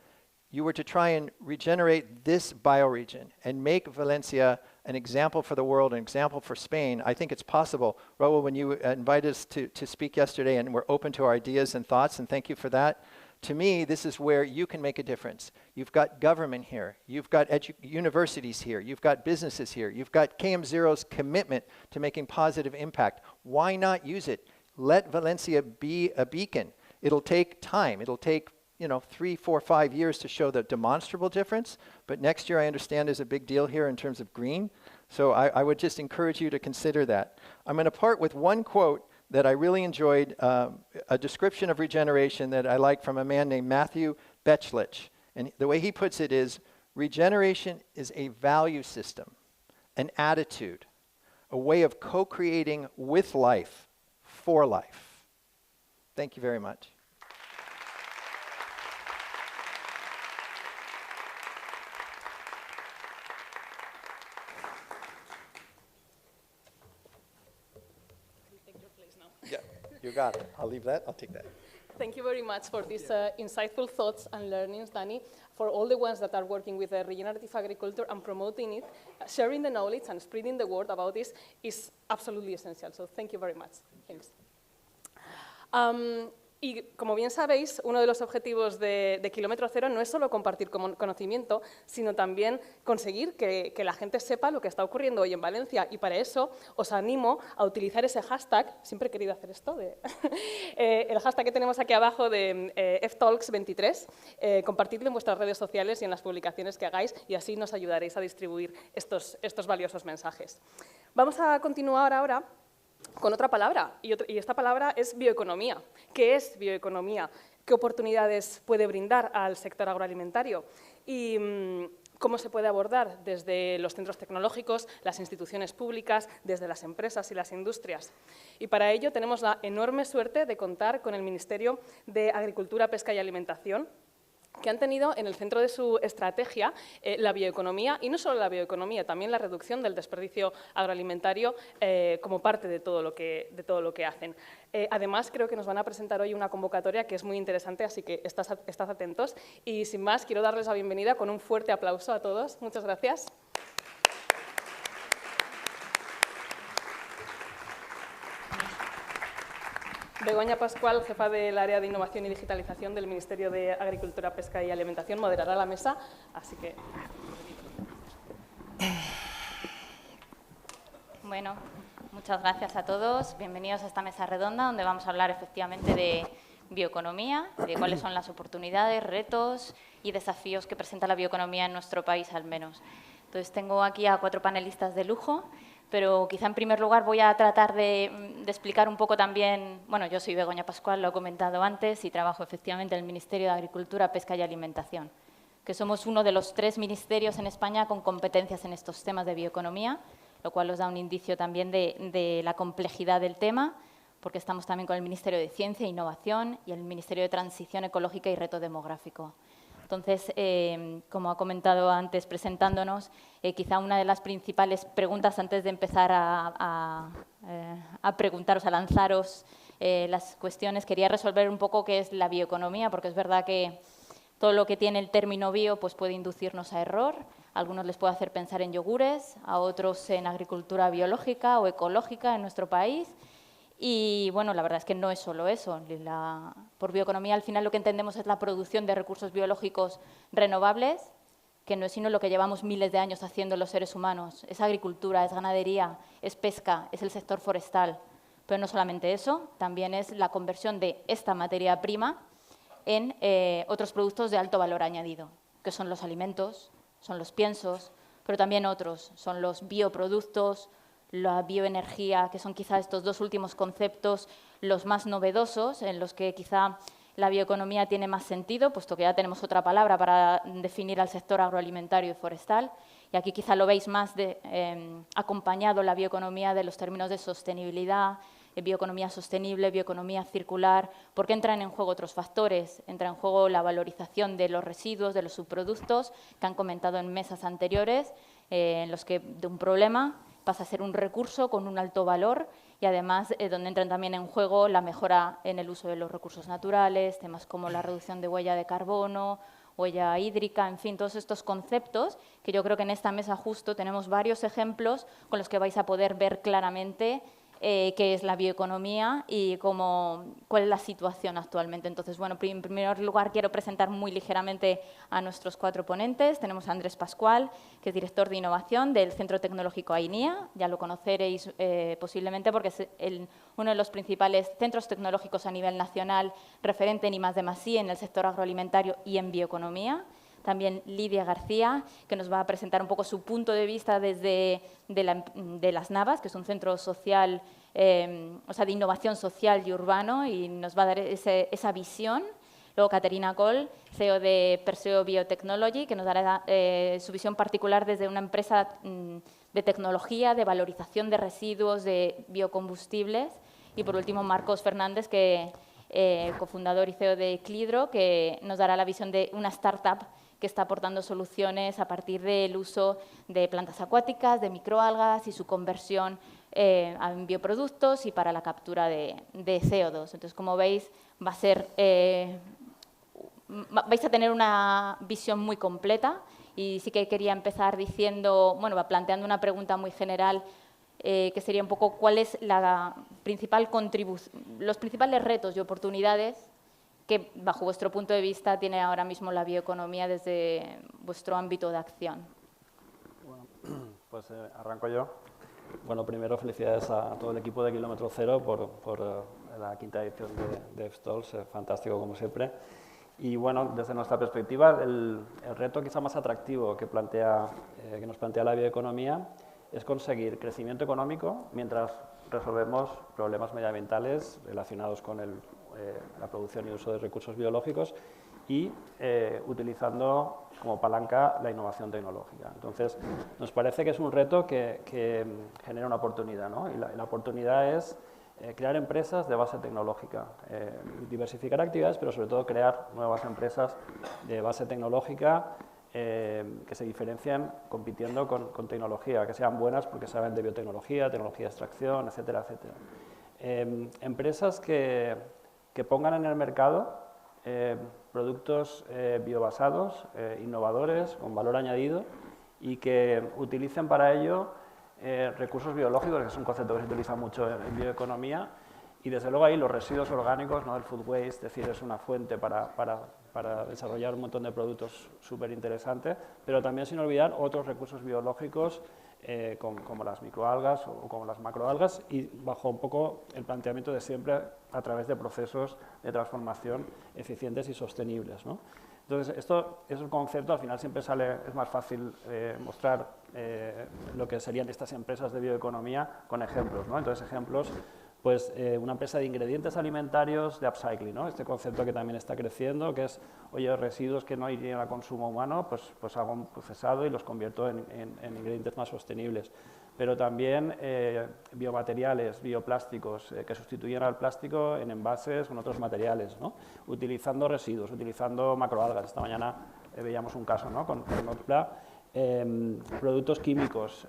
you were to try and regenerate this bioregion and make Valencia an example for the world, an example for Spain. I think it's possible. Raul, when you invited us to speak yesterday and we're open to our ideas and thoughts, and thank you for that, to me, this is where you can make a difference. You've got government here. You've got universities here. You've got businesses here. You've got KM0's commitment to making positive impact. Why not use it? Let Valencia be a beacon. It'll take time. It'll take 3, 4, 5 years to show the demonstrable difference. But next year, I understand, is a big deal here in terms of green. So I would just encourage you to consider that. I'm going to part with one quote that I really enjoyed, a description of regeneration that I like from a man named Matthew Betchlich. And the way he puts it is, regeneration is a value system, an attitude, a way of co-creating with life, for life. Thank you very much. You got it. I'll leave that. I'll take that. Thank you very much for these insightful thoughts and learnings, Danny. For all the ones that are working with regenerative agriculture and promoting it, sharing the knowledge and spreading the word about this is absolutely essential. So thank you very much. Thanks. Y como bien sabéis, uno de los objetivos de Kilómetro Cero no es solo compartir conocimiento, sino también conseguir que la gente sepa lo que está ocurriendo hoy en Valencia. Y para eso os animo a utilizar ese hashtag, siempre he querido hacer esto, el hashtag que tenemos aquí abajo de ftalks 23, compartidlo en vuestras redes sociales y en las publicaciones que hagáis, y así nos ayudaréis a distribuir estos valiosos mensajes. Vamos a continuar ahora con otra palabra, y esta palabra es bioeconomía. ¿Qué es bioeconomía? ¿Qué oportunidades puede brindar al sector agroalimentario? Y cómo se puede abordar desde los centros tecnológicos, las instituciones públicas, desde las empresas y las industrias. Y para ello tenemos la enorme suerte de contar con el Ministerio de Agricultura, Pesca y Alimentación, que han tenido en el centro de su estrategia la bioeconomía, y no solo la bioeconomía, también la reducción del desperdicio agroalimentario como parte de todo lo que hacen. Además, creo que nos van a presentar hoy una convocatoria que es muy interesante, así que estad atentos. Y sin más, quiero darles la bienvenida con un fuerte aplauso a todos. Muchas gracias. Begoña Pascual, jefa del área de innovación y digitalización del Ministerio de Agricultura, Pesca y Alimentación, moderará la mesa, así que... Bueno, muchas gracias a todos. Bienvenidos a esta mesa redonda donde vamos a hablar efectivamente de bioeconomía, de cuáles son las oportunidades, retos y desafíos que presenta la bioeconomía en nuestro país, al menos. Entonces, tengo aquí a 4 panelistas de lujo, pero quizá en primer lugar voy a tratar de explicar un poco también. Bueno, yo soy Begoña Pascual, lo he comentado antes, y trabajo efectivamente en el Ministerio de Agricultura, Pesca y Alimentación, que somos uno de los 3 ministerios en España con competencias en estos temas de bioeconomía, lo cual os da un indicio también de la complejidad del tema, porque estamos también con el Ministerio de Ciencia e Innovación y el Ministerio de Transición Ecológica y Reto Demográfico. Entonces, como ha comentado antes presentándonos, quizá una de las principales preguntas antes de empezar a preguntaros, a lanzaros las cuestiones, quería resolver un poco qué es la bioeconomía, porque es verdad que todo lo que tiene el término bio pues puede inducirnos a error. A algunos les puede hacer pensar en yogures, a otros en agricultura biológica o ecológica en nuestro país. Y bueno, la verdad es que no es solo eso. Por bioeconomía, al final, lo que entendemos es la producción de recursos biológicos renovables, que no es sino lo que llevamos miles de años haciendo los seres humanos. Es agricultura, es ganadería, es pesca, es el sector forestal. Pero no solamente eso, también es la conversión de esta materia prima en otros productos de alto valor añadido, que son los alimentos, son los piensos, pero también otros, son los bioproductos, la bioenergía, que son quizá estos 2 últimos conceptos los más novedosos, en los que quizá la bioeconomía tiene más sentido, puesto que ya tenemos otra palabra para definir al sector agroalimentario y forestal. Y aquí quizá lo veis más acompañado la bioeconomía de los términos de sostenibilidad, bioeconomía sostenible, bioeconomía circular, porque entran en juego otros factores. Entra en juego la valorización de los residuos, de los subproductos, que han comentado en mesas anteriores, en los que de un problema pasa a ser un recurso con un alto valor y además donde entran también en juego la mejora en el uso de los recursos naturales, temas como la reducción de huella de carbono, huella hídrica, en fin, todos estos conceptos que yo creo que en esta mesa justo tenemos varios ejemplos con los que vais a poder ver claramente qué es la bioeconomía y cuál es la situación actualmente. Entonces, bueno, en primer lugar quiero presentar muy ligeramente a nuestros 4 ponentes. Tenemos a Andrés Pascual, que es director de innovación del Centro Tecnológico AINIA. Ya lo conoceréis posiblemente porque es uno de los principales centros tecnológicos a nivel nacional, referente en I+D+I en el sector agroalimentario y en bioeconomía. También Lidia García, que nos va a presentar un poco su punto de vista desde de las Navas, que es un centro social, de innovación social y urbano, y nos va a dar esa visión. Luego Caterina Coll, CEO de Perseo Biotechnology, que nos dará su visión particular desde una empresa de tecnología, de valorización de residuos, de biocombustibles. Y por último, Marcos Fernández, cofundador y CEO de Clidro, que nos dará la visión de una startup que está aportando soluciones a partir del uso de plantas acuáticas, de microalgas y su conversión en bioproductos y para la captura de CO2. Entonces, como veis, vais a tener una visión muy completa y sí que quería empezar diciendo, planteando una pregunta muy general que sería un poco cuál es la principal los principales retos y oportunidades que, bajo vuestro punto de vista, tiene ahora mismo la bioeconomía desde vuestro ámbito de acción. Bueno, pues arranco yo. Bueno, primero felicidades a todo el equipo de Kilómetro Cero por la 5ª edición de ftalks, fantástico como siempre. Y bueno, desde nuestra perspectiva, el reto quizá más atractivo que nos plantea la bioeconomía es conseguir crecimiento económico mientras resolvemos problemas medioambientales relacionados con la producción y uso de recursos biológicos y utilizando como palanca la innovación tecnológica. Entonces, nos parece que es un reto que genera una oportunidad, ¿no? Y la oportunidad es crear empresas de base tecnológica, diversificar actividades, pero sobre todo crear nuevas empresas de base tecnológica que se diferencian compitiendo con tecnología, que sean buenas porque saben de biotecnología, tecnología de extracción, etcétera, etcétera. Empresas que pongan en el mercado productos biobasados, innovadores, con valor añadido y que utilicen para ello recursos biológicos, que es un concepto que se utiliza mucho en bioeconomía, y desde luego ahí los residuos orgánicos, ¿no? El food waste, es decir, es una fuente para desarrollar un montón de productos súper interesantes, pero también sin olvidar otros recursos biológicos como las microalgas o como las macroalgas y bajo un poco el planteamiento de siempre a través de procesos de transformación eficientes y sostenibles, ¿no? Entonces, esto es un concepto, al final siempre es más fácil mostrar lo que serían estas empresas de bioeconomía con ejemplos, ¿no? Entonces, ejemplos, pues una empresa de ingredientes alimentarios de upcycling, ¿no? Este concepto que también está creciendo, que es, oye, residuos que no irían a consumo humano, pues hago un procesado y los convierto en ingredientes más sostenibles. Pero también biomateriales, bioplásticos, que sustituyen al plástico en envases con otros materiales, ¿no? Utilizando residuos, utilizando macroalgas. Esta mañana veíamos un caso, ¿no? con Notpla. Productos químicos,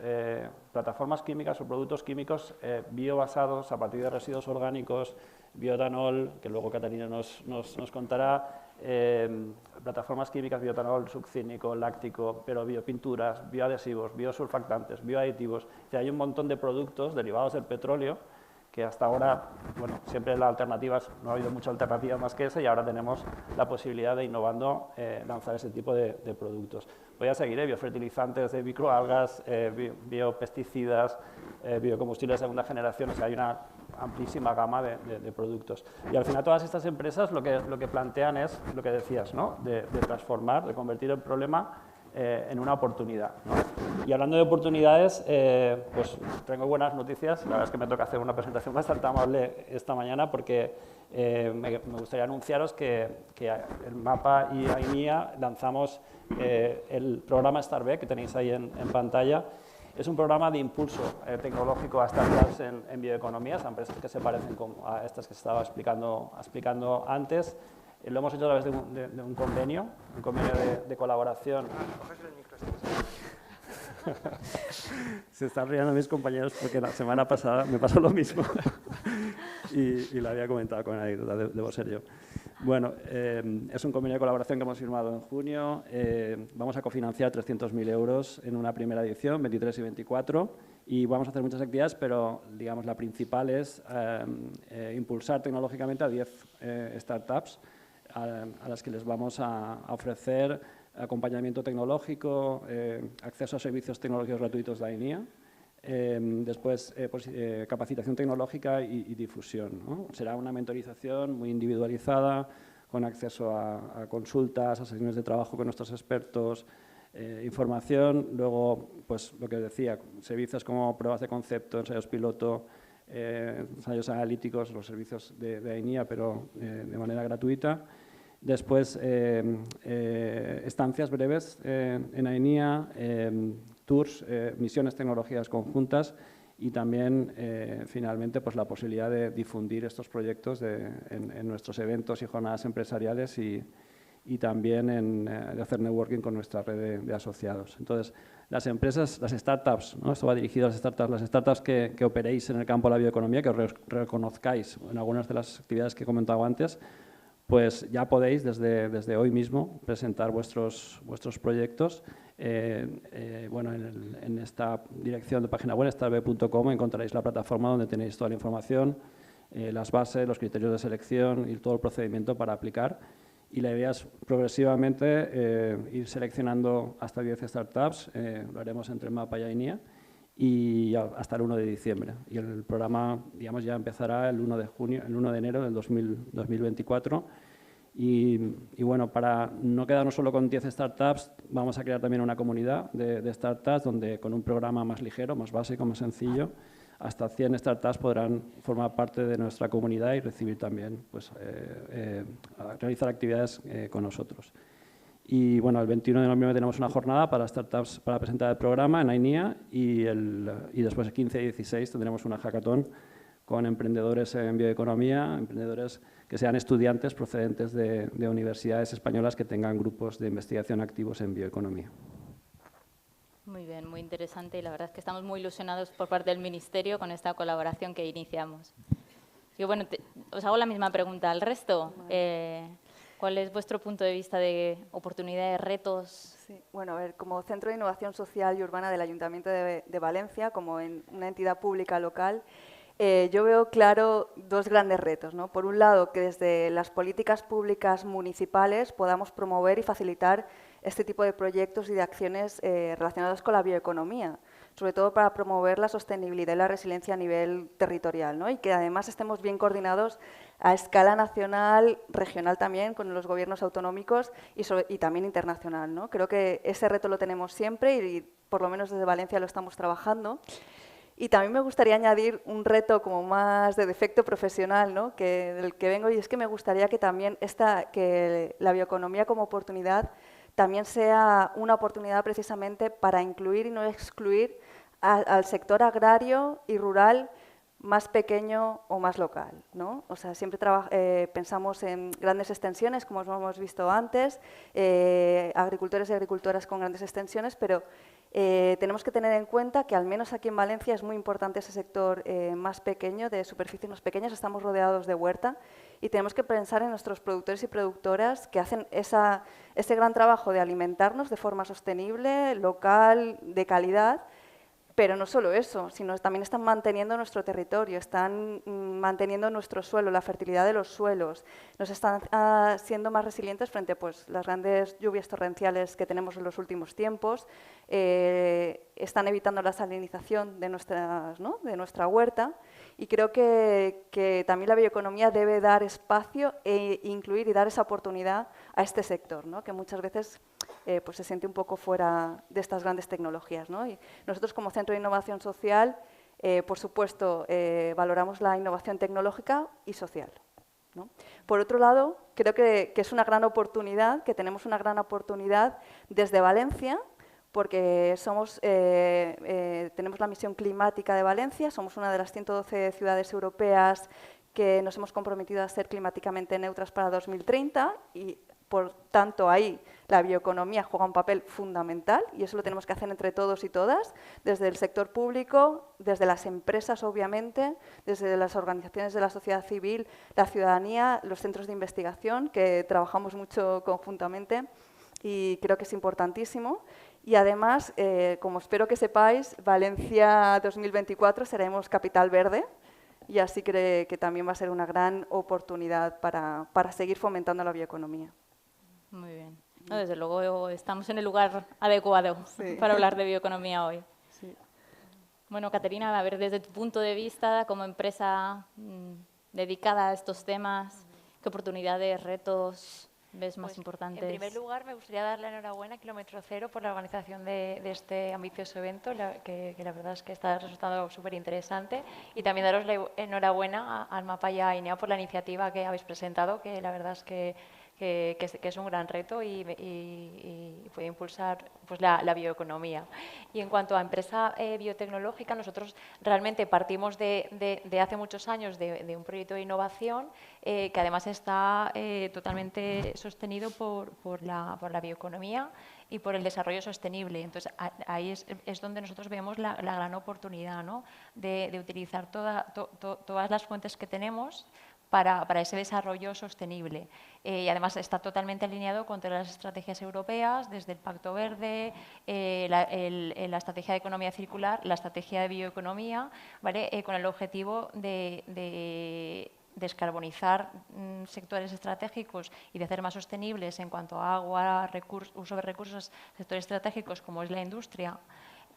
plataformas químicas o productos químicos biobasados a partir de residuos orgánicos, bioetanol, que luego Catalina nos contará, plataformas químicas, bioetanol, succínico, láctico, pero biopinturas, bioadhesivos, biosurfactantes, bioaditivos. O sea, hay un montón de productos derivados del petróleo que hasta ahora, bueno, siempre la alternativa, no ha habido mucha alternativa más que esa y ahora tenemos la posibilidad de, innovando, lanzar ese tipo de productos. Voy a seguir, biofertilizantes de microalgas, biopesticidas, biocombustibles de segunda generación, o sea, hay una amplísima gama de productos. Y al final todas estas empresas lo que plantean es lo que decías, ¿no? De transformar, de convertir el problema en una oportunidad, ¿no? Y hablando de oportunidades, pues tengo buenas noticias. La verdad es que me toca hacer una presentación bastante amable esta mañana porque me gustaría anunciaros que el MAPA y AINIA lanzamos el programa Startup que tenéis ahí en pantalla. Es un programa de impulso tecnológico a startups en bioeconomía, a empresas que se parecen a estas que estaba explicando antes. Lo hemos hecho a través de un convenio de colaboración. Se están riendo mis compañeros porque la semana pasada me pasó lo mismo y lo había comentado con anécdota, debo ser yo. Bueno, es un convenio de colaboración que hemos firmado en junio. Vamos a cofinanciar 300.000 euros en una primera edición, 23 y 24, y vamos a hacer muchas actividades, pero digamos la principal es impulsar tecnológicamente a 10 startups a las que les vamos a ofrecer acompañamiento tecnológico, acceso a servicios tecnológicos gratuitos de AINIA, después capacitación tecnológica y difusión, ¿no? Será una mentorización muy individualizada, con acceso a consultas, a sesiones de trabajo con nuestros expertos, información, luego, pues lo que decía, servicios como pruebas de concepto, ensayos piloto, ensayos analíticos, los servicios de AINIA, pero de manera gratuita. Después, estancias breves en AINIA, tours, misiones tecnologías conjuntas y también, finalmente, pues la posibilidad de difundir estos proyectos en nuestros eventos y jornadas empresariales y también de hacer networking con nuestra red de asociados. Entonces, las empresas, las startups, ¿no? Esto va dirigido a las startups que operéis en el campo de la bioeconomía, que os reconozcáis en algunas de las actividades que he comentado antes, pues ya podéis desde hoy mismo presentar vuestros proyectos. Bueno, en esta dirección de página web, startup.com, encontraréis la plataforma donde tenéis toda la información, las bases, los criterios de selección y todo el procedimiento para aplicar. Y la idea es progresivamente ir seleccionando hasta 10 startups, lo haremos entre MAPA y AINIA, y hasta el 1 de diciembre. Y el programa, digamos, ya empezará el 1 de enero del 2024. Y bueno, para no quedarnos solo con 10 startups, vamos a crear también una comunidad de startups donde con un programa más ligero, más básico, más sencillo, hasta 100 startups podrán formar parte de nuestra comunidad y recibir también, pues, realizar actividades con nosotros. Y bueno, el 21 de noviembre tenemos una jornada para startups para presentar el programa en AINIA y después el 15 y 16 tendremos una hackathon con emprendedores en bioeconomía, emprendedores que sean estudiantes procedentes de universidades españolas que tengan grupos de investigación activos en bioeconomía. Muy bien, muy interesante y la verdad es que estamos muy ilusionados por parte del Ministerio con esta colaboración que iniciamos. Y bueno, os hago la misma pregunta al resto. ¿Cuál es vuestro punto de vista de oportunidades, retos? Sí, bueno, a ver, como Centro de Innovación Social y Urbana del Ayuntamiento de Valencia, como en una entidad pública local, yo veo claro dos grandes retos, ¿no? Por un lado, que desde las políticas públicas municipales podamos promover y facilitar este tipo de proyectos y de acciones relacionadas con la bioeconomía, sobre todo para promover la sostenibilidad y la resiliencia a nivel territorial, ¿no? Y que además estemos bien coordinados a escala nacional, regional también, con los gobiernos autonómicos y también internacional, ¿no? Creo que ese reto lo tenemos siempre y por lo menos desde Valencia lo estamos trabajando. Y también me gustaría añadir un reto como más de defecto profesional, ¿no? Del que vengo, y es que me gustaría que también que la bioeconomía como oportunidad también sea una oportunidad precisamente para incluir y no excluir al sector agrario y rural más pequeño o más local, ¿no? O sea, siempre pensamos en grandes extensiones, como hemos visto antes, agricultores y agricultoras con grandes extensiones, pero tenemos que tener en cuenta que al menos aquí en Valencia es muy importante ese sector más pequeño, de superficies más pequeñas, estamos rodeados de huerta y tenemos que pensar en nuestros productores y productoras que hacen ese gran trabajo de alimentarnos de forma sostenible, local, de calidad. Pero no solo eso, sino también están manteniendo nuestro territorio, están manteniendo nuestro suelo, la fertilidad de los suelos, nos están siendo más resilientes frente a pues, las grandes lluvias torrenciales que tenemos en los últimos tiempos, están evitando la salinización de nuestra huerta Y creo que también la bioeconomía debe dar espacio e incluir y dar esa oportunidad a este sector, ¿no? Que muchas veces pues se siente un poco fuera de estas grandes tecnologías, ¿no? Y nosotros como Centro de Innovación Social, por supuesto, valoramos la innovación tecnológica y social, ¿no? Por otro lado, creo que es una gran oportunidad, que tenemos una gran oportunidad desde Valencia, porque tenemos la misión climática de Valencia, somos una de las 112 ciudades europeas que nos hemos comprometido a ser climáticamente neutras para 2030 y, por tanto, ahí la bioeconomía juega un papel fundamental y eso lo tenemos que hacer entre todos y todas, desde el sector público, desde las empresas, obviamente, desde las organizaciones de la sociedad civil, la ciudadanía, los centros de investigación, que trabajamos mucho conjuntamente y creo que es importantísimo. Y además, como espero que sepáis, Valencia 2024 seremos capital verde y así creo que también va a ser una gran oportunidad para seguir fomentando la bioeconomía. Muy bien. No, desde luego estamos en el lugar adecuado para hablar de bioeconomía hoy. Sí. Bueno, Caterina, a ver, desde tu punto de vista, como empresa dedicada a estos temas, ¿qué oportunidades, retos ves más importantes? En primer lugar, me gustaría dar la enhorabuena a Kilómetro Cero por la organización de este ambicioso evento, que la verdad es que está resultando súper interesante. Y también daros la enhorabuena a Almapa y a INEA por la iniciativa que habéis presentado, que la verdad es que es un gran reto y puede impulsar pues, la bioeconomía. Y en cuanto a empresa biotecnológica, nosotros realmente partimos de hace muchos años de un proyecto de innovación que además está totalmente sostenido por la bioeconomía y por el desarrollo sostenible. Entonces, ahí es donde nosotros vemos la gran oportunidad, ¿no? de utilizar todas las fuentes que tenemos para ese desarrollo sostenible. Y además está totalmente alineado con todas las estrategias europeas, desde el Pacto Verde, la estrategia de economía circular, la estrategia de bioeconomía, ¿vale? Con el objetivo de descarbonizar sectores estratégicos y de hacer más sostenibles en cuanto a agua, uso de recursos, sectores estratégicos como es la industria,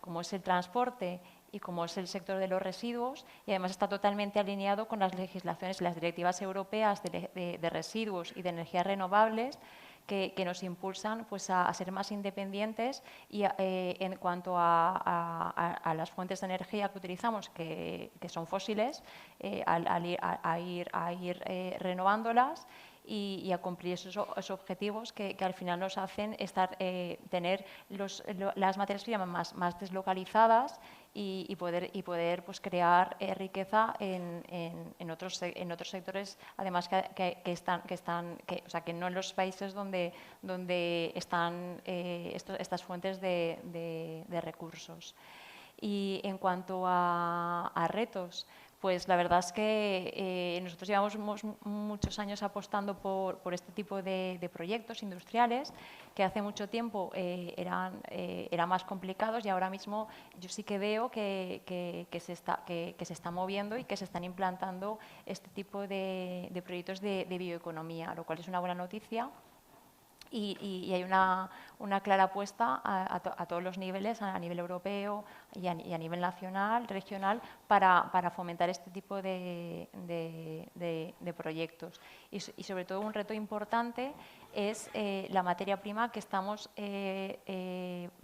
como es el transporte y como es el sector de los residuos, y además está totalmente alineado con las legislaciones y las directivas europeas de residuos y de energías renovables que nos impulsan pues, a ser más independientes y en cuanto a las fuentes de energía que utilizamos, que son fósiles, a ir renovándolas y a cumplir esos objetivos que al final nos hacen tener las materias primas más deslocalizadas y poder pues, crear riqueza en otros sectores, además que no en los países donde están estas fuentes de recursos. Y en cuanto a retos, pues la verdad es que nosotros llevamos muchos años apostando por este tipo de proyectos industriales que hace mucho tiempo eran más complicados y ahora mismo yo sí que veo que se está moviendo y que se están implantando este tipo de proyectos de bioeconomía, lo cual es una buena noticia. Y hay una clara apuesta a todos los niveles, a nivel europeo y a nivel nacional, regional, para fomentar este tipo de proyectos. Y sobre todo un reto importante es la materia prima que estamos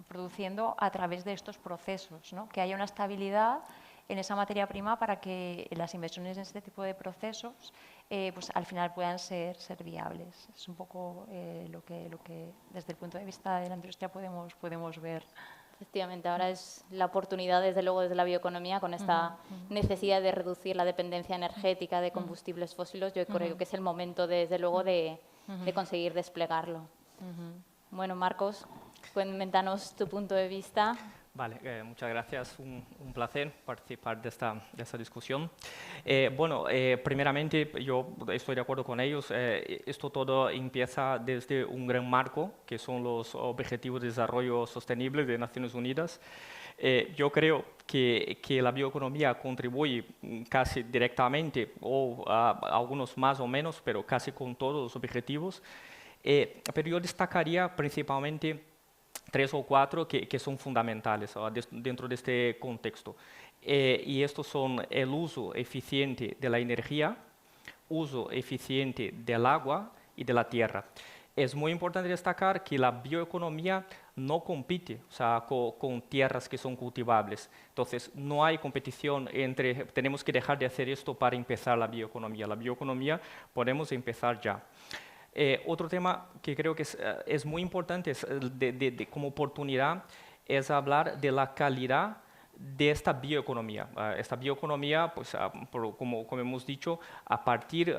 produciendo a través de estos procesos, ¿no? Que haya una estabilidad en esa materia prima para que las inversiones en este tipo de procesos pues al final puedan ser viables. Es un poco lo que desde el punto de vista de la industria podemos ver. Efectivamente, ahora es la oportunidad, desde luego, desde la bioeconomía, con esta necesidad de reducir la dependencia energética de combustibles fósiles. Yo creo que es el momento, desde luego, de conseguir desplegarlo. Bueno, Marcos, cuéntanos tu punto de vista. Vale, muchas gracias. Un placer participar de esta discusión. Primeramente, yo estoy de acuerdo con ellos. Esto todo empieza desde un gran marco, que son los Objetivos de Desarrollo Sostenible de Naciones Unidas. Yo creo que la bioeconomía contribuye casi directamente, o algunos más o menos, pero casi con todos los objetivos. Pero yo destacaría principalmente 3 o 4 que son fundamentales dentro de este contexto. y estos son el uso eficiente de la energía, uso eficiente del agua y de la tierra. Es muy importante destacar que la bioeconomía no compite, o sea, con tierras que son cultivables. Entonces, no hay competición entre, tenemos que dejar de hacer esto para empezar la bioeconomía. La bioeconomía podemos empezar ya. Otro tema que creo que es muy importante como oportunidad es hablar de la calidad de esta bioeconomía. Esta bioeconomía, pues, como hemos dicho, a partir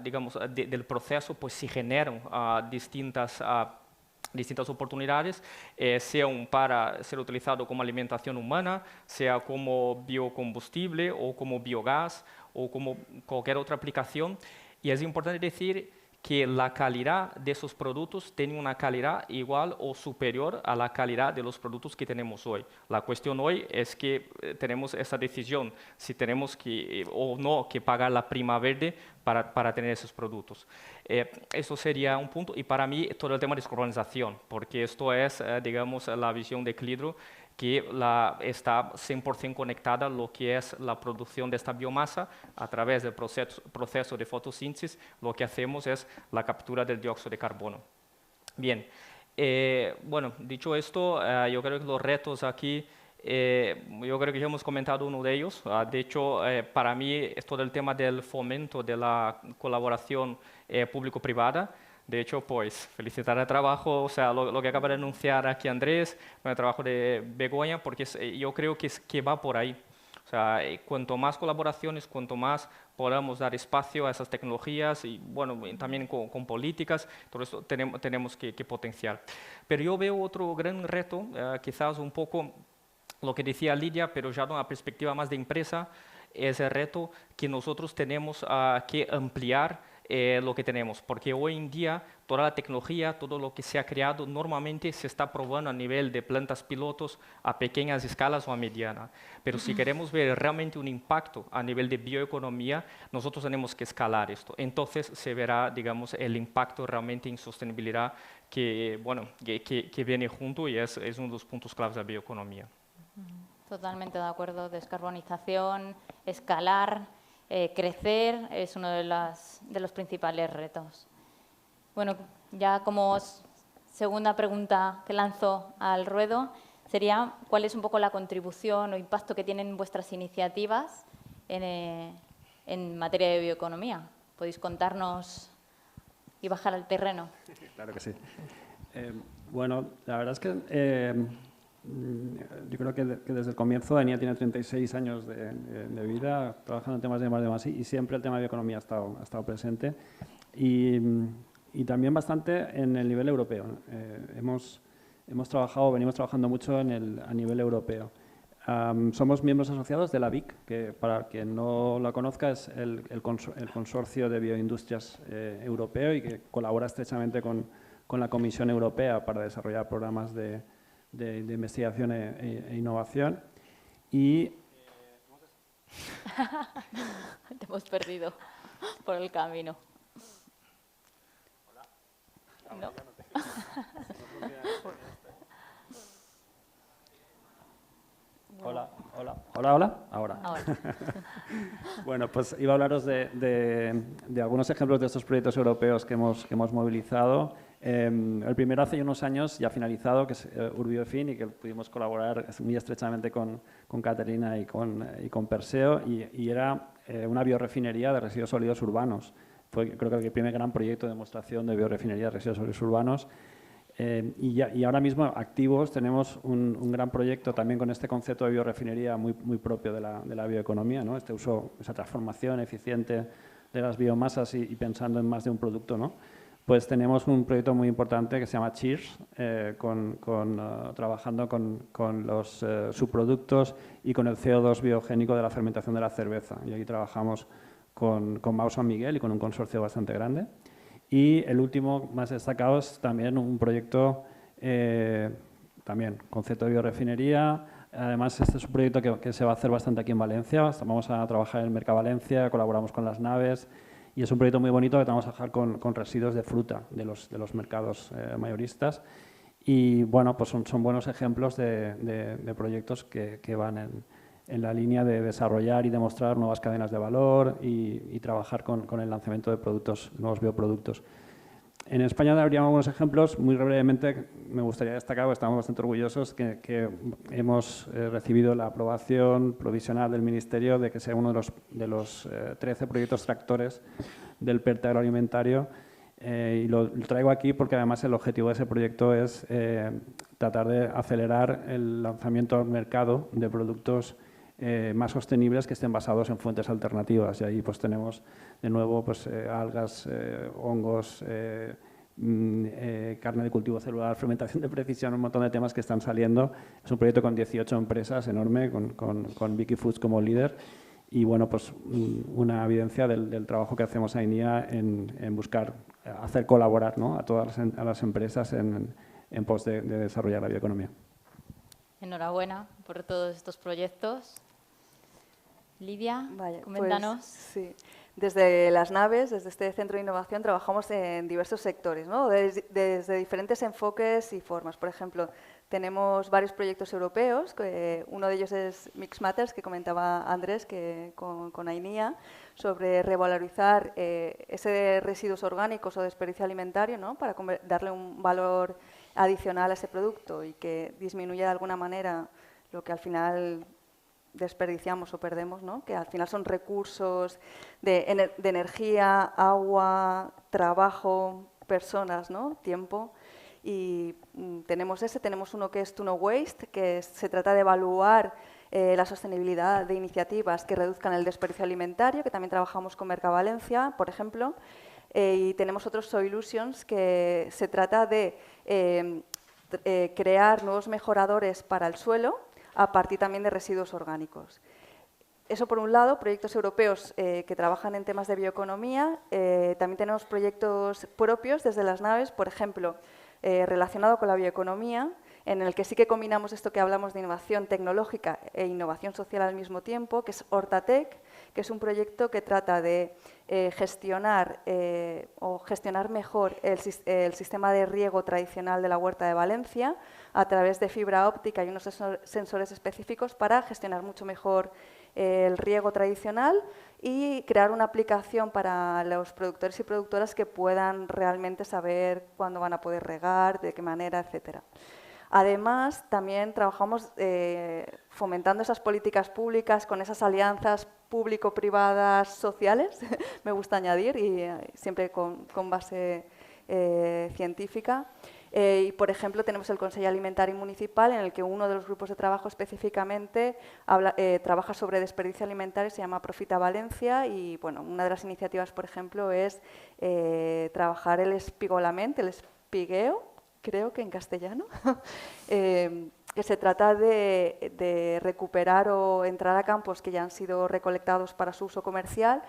digamos, del proceso pues, se generan distintas oportunidades, sean para ser utilizado como alimentación humana, sea como biocombustible o como biogás o como cualquier otra aplicación. Y es importante decir que la calidad de esos productos tiene una calidad igual o superior a la calidad de los productos que tenemos hoy. La cuestión hoy es que tenemos esa decisión, si tenemos que o no que pagar la prima verde para tener esos productos. Eso sería un punto. Y para mí todo el tema de descarbonización, porque esto es, digamos, la visión de Clidro, que está 100% conectada a lo que es la producción de esta biomasa a través del proceso de fotosíntesis. Lo que hacemos es la captura del dióxido de carbono. Bien, bueno, dicho esto, yo creo que los retos aquí, yo creo que ya hemos comentado uno de ellos. De hecho, para mí es todo el tema del fomento de la colaboración público-privada. De hecho, pues, felicitar el trabajo, o sea, lo que acaba de anunciar aquí Andrés, el trabajo de Begoña, porque yo creo que va por ahí. O sea, cuanto más colaboraciones, cuanto más podamos dar espacio a esas tecnologías y, bueno, también con políticas, todo esto tenemos que potenciar. Pero yo veo otro gran reto, quizás un poco lo que decía Lidia, pero ya de una perspectiva más de empresa, es el reto que nosotros tenemos que ampliar lo que tenemos, porque hoy en día toda la tecnología, todo lo que se ha creado normalmente se está probando a nivel de plantas pilotos a pequeñas escalas o a mediana. Pero si queremos ver realmente un impacto a nivel de bioeconomía, nosotros tenemos que escalar esto. Entonces se verá, digamos, el impacto realmente en sostenibilidad que, bueno, que viene junto y es uno de los puntos claves de la bioeconomía. Totalmente de acuerdo. Descarbonización, escalar, crecer es uno de los principales retos. Bueno, ya como segunda pregunta que lanzo al ruedo sería ¿cuál es un poco la contribución o impacto que tienen vuestras iniciativas en materia de bioeconomía? ¿Podéis contarnos y bajar al terreno? Claro que sí. Bueno, la verdad es que yo creo que desde el comienzo Enia tiene 36 años de vida trabajando en temas de más y siempre el tema de bioeconomía ha estado presente y también bastante en el nivel europeo. Venimos trabajando mucho a nivel europeo. Somos miembros asociados de la BIC, que para quien no la conozca es el consorcio de bioindustrias europeo y que colabora estrechamente con la Comisión Europea para desarrollar programas de investigación e innovación. Y te hemos perdido por el camino. No. Hola. Ahora. Bueno, pues iba a hablaros de algunos ejemplos de estos proyectos europeos que hemos movilizado. El primero hace unos años ya finalizado, que es Urbiofin, y que pudimos colaborar muy estrechamente con Caterina y con Perseo, y era una biorefinería de residuos sólidos urbanos. Fue, creo que, el primer gran proyecto de demostración de biorefinería de residuos sólidos urbanos. Y ahora mismo activos tenemos un gran proyecto también con este concepto de biorefinería muy propio de la bioeconomía, ¿no? Este uso, esa transformación eficiente de las biomasas y pensando en más de un producto, ¿no? Pues tenemos un proyecto muy importante que se llama Cheers, trabajando con los subproductos y con el CO2 biogénico de la fermentación de la cerveza. Y aquí trabajamos con Mau San Miguel y con un consorcio bastante grande. Y el último más destacado es también un proyecto, también concepto de biorefinería. Además, este es un proyecto que se va a hacer bastante aquí en Valencia. Vamos a trabajar en el Mercavalencia, colaboramos con las naves y es un proyecto muy bonito que vamos a trabajar con residuos de fruta de los mercados mayoristas. Y bueno, pues son buenos ejemplos de proyectos que van en la línea de desarrollar y demostrar nuevas cadenas de valor y trabajar con el lanzamiento de productos, nuevos bioproductos. En España daríamos algunos ejemplos. Muy brevemente me gustaría destacar, porque estamos bastante orgullosos, que hemos recibido la aprobación provisional del Ministerio de que sea uno de los 13 proyectos tractores del PERTE agroalimentario. Y lo traigo aquí porque además el objetivo de ese proyecto es tratar de acelerar el lanzamiento al mercado de productos más sostenibles que estén basados en fuentes alternativas. Y ahí pues tenemos de nuevo pues, algas, hongos, carne de cultivo celular, fermentación de precisión, un montón de temas que están saliendo. Es un proyecto con 18 empresas, enorme, con Vicky Foods como líder. Y bueno, pues una evidencia del trabajo que hacemos a INIA en buscar hacer colaborar, ¿no?, a todas las empresas en pos de desarrollar la bioeconomía. Enhorabuena por todos estos proyectos. Lidia, Vale, coméntanos. Pues, sí. Desde las naves, desde este centro de innovación, trabajamos en diversos sectores, ¿no?, desde diferentes enfoques y formas. Por ejemplo, tenemos varios proyectos europeos, uno de ellos es Mix Matters, que comentaba Andrés con AINIA, sobre revalorizar ese residuos orgánicos o desperdicio alimentario, ¿no?, para darle un valor adicional a ese producto y que disminuya de alguna manera lo que al final desperdiciamos o perdemos, ¿no?, que al final son recursos de energía, agua, trabajo, personas, ¿no?, tiempo. Y tenemos uno que es To No Waste, que se trata de evaluar la sostenibilidad de iniciativas que reduzcan el desperdicio alimentario, que también trabajamos con Mercavalencia, por ejemplo. Y tenemos otros Solutions, que se trata de crear nuevos mejoradores para el suelo a partir también de residuos orgánicos. Eso por un lado, proyectos europeos que trabajan en temas de bioeconomía. También tenemos proyectos propios desde las naves, por ejemplo, relacionado con la bioeconomía, en el que sí que combinamos esto que hablamos de innovación tecnológica e innovación social al mismo tiempo, que es Hortatec, que es un proyecto que trata de gestionar mejor el sistema de riego tradicional de la huerta de Valencia a través de fibra óptica y unos sensores específicos para gestionar mucho mejor el riego tradicional y crear una aplicación para los productores y productoras que puedan realmente saber cuándo van a poder regar, de qué manera, etcétera. Además, también trabajamos fomentando esas políticas públicas con esas alianzas público-privadas sociales, me gusta añadir, y siempre con base científica. Y, por ejemplo, tenemos el Consejo Alimentario Municipal, en el que uno de los grupos de trabajo específicamente trabaja sobre desperdicio alimentario, se llama Profita Valencia, y bueno, una de las iniciativas, por ejemplo, es trabajar el espigolament, el espigueo, creo que en castellano, que se trata de recuperar o entrar a campos que ya han sido recolectados para su uso comercial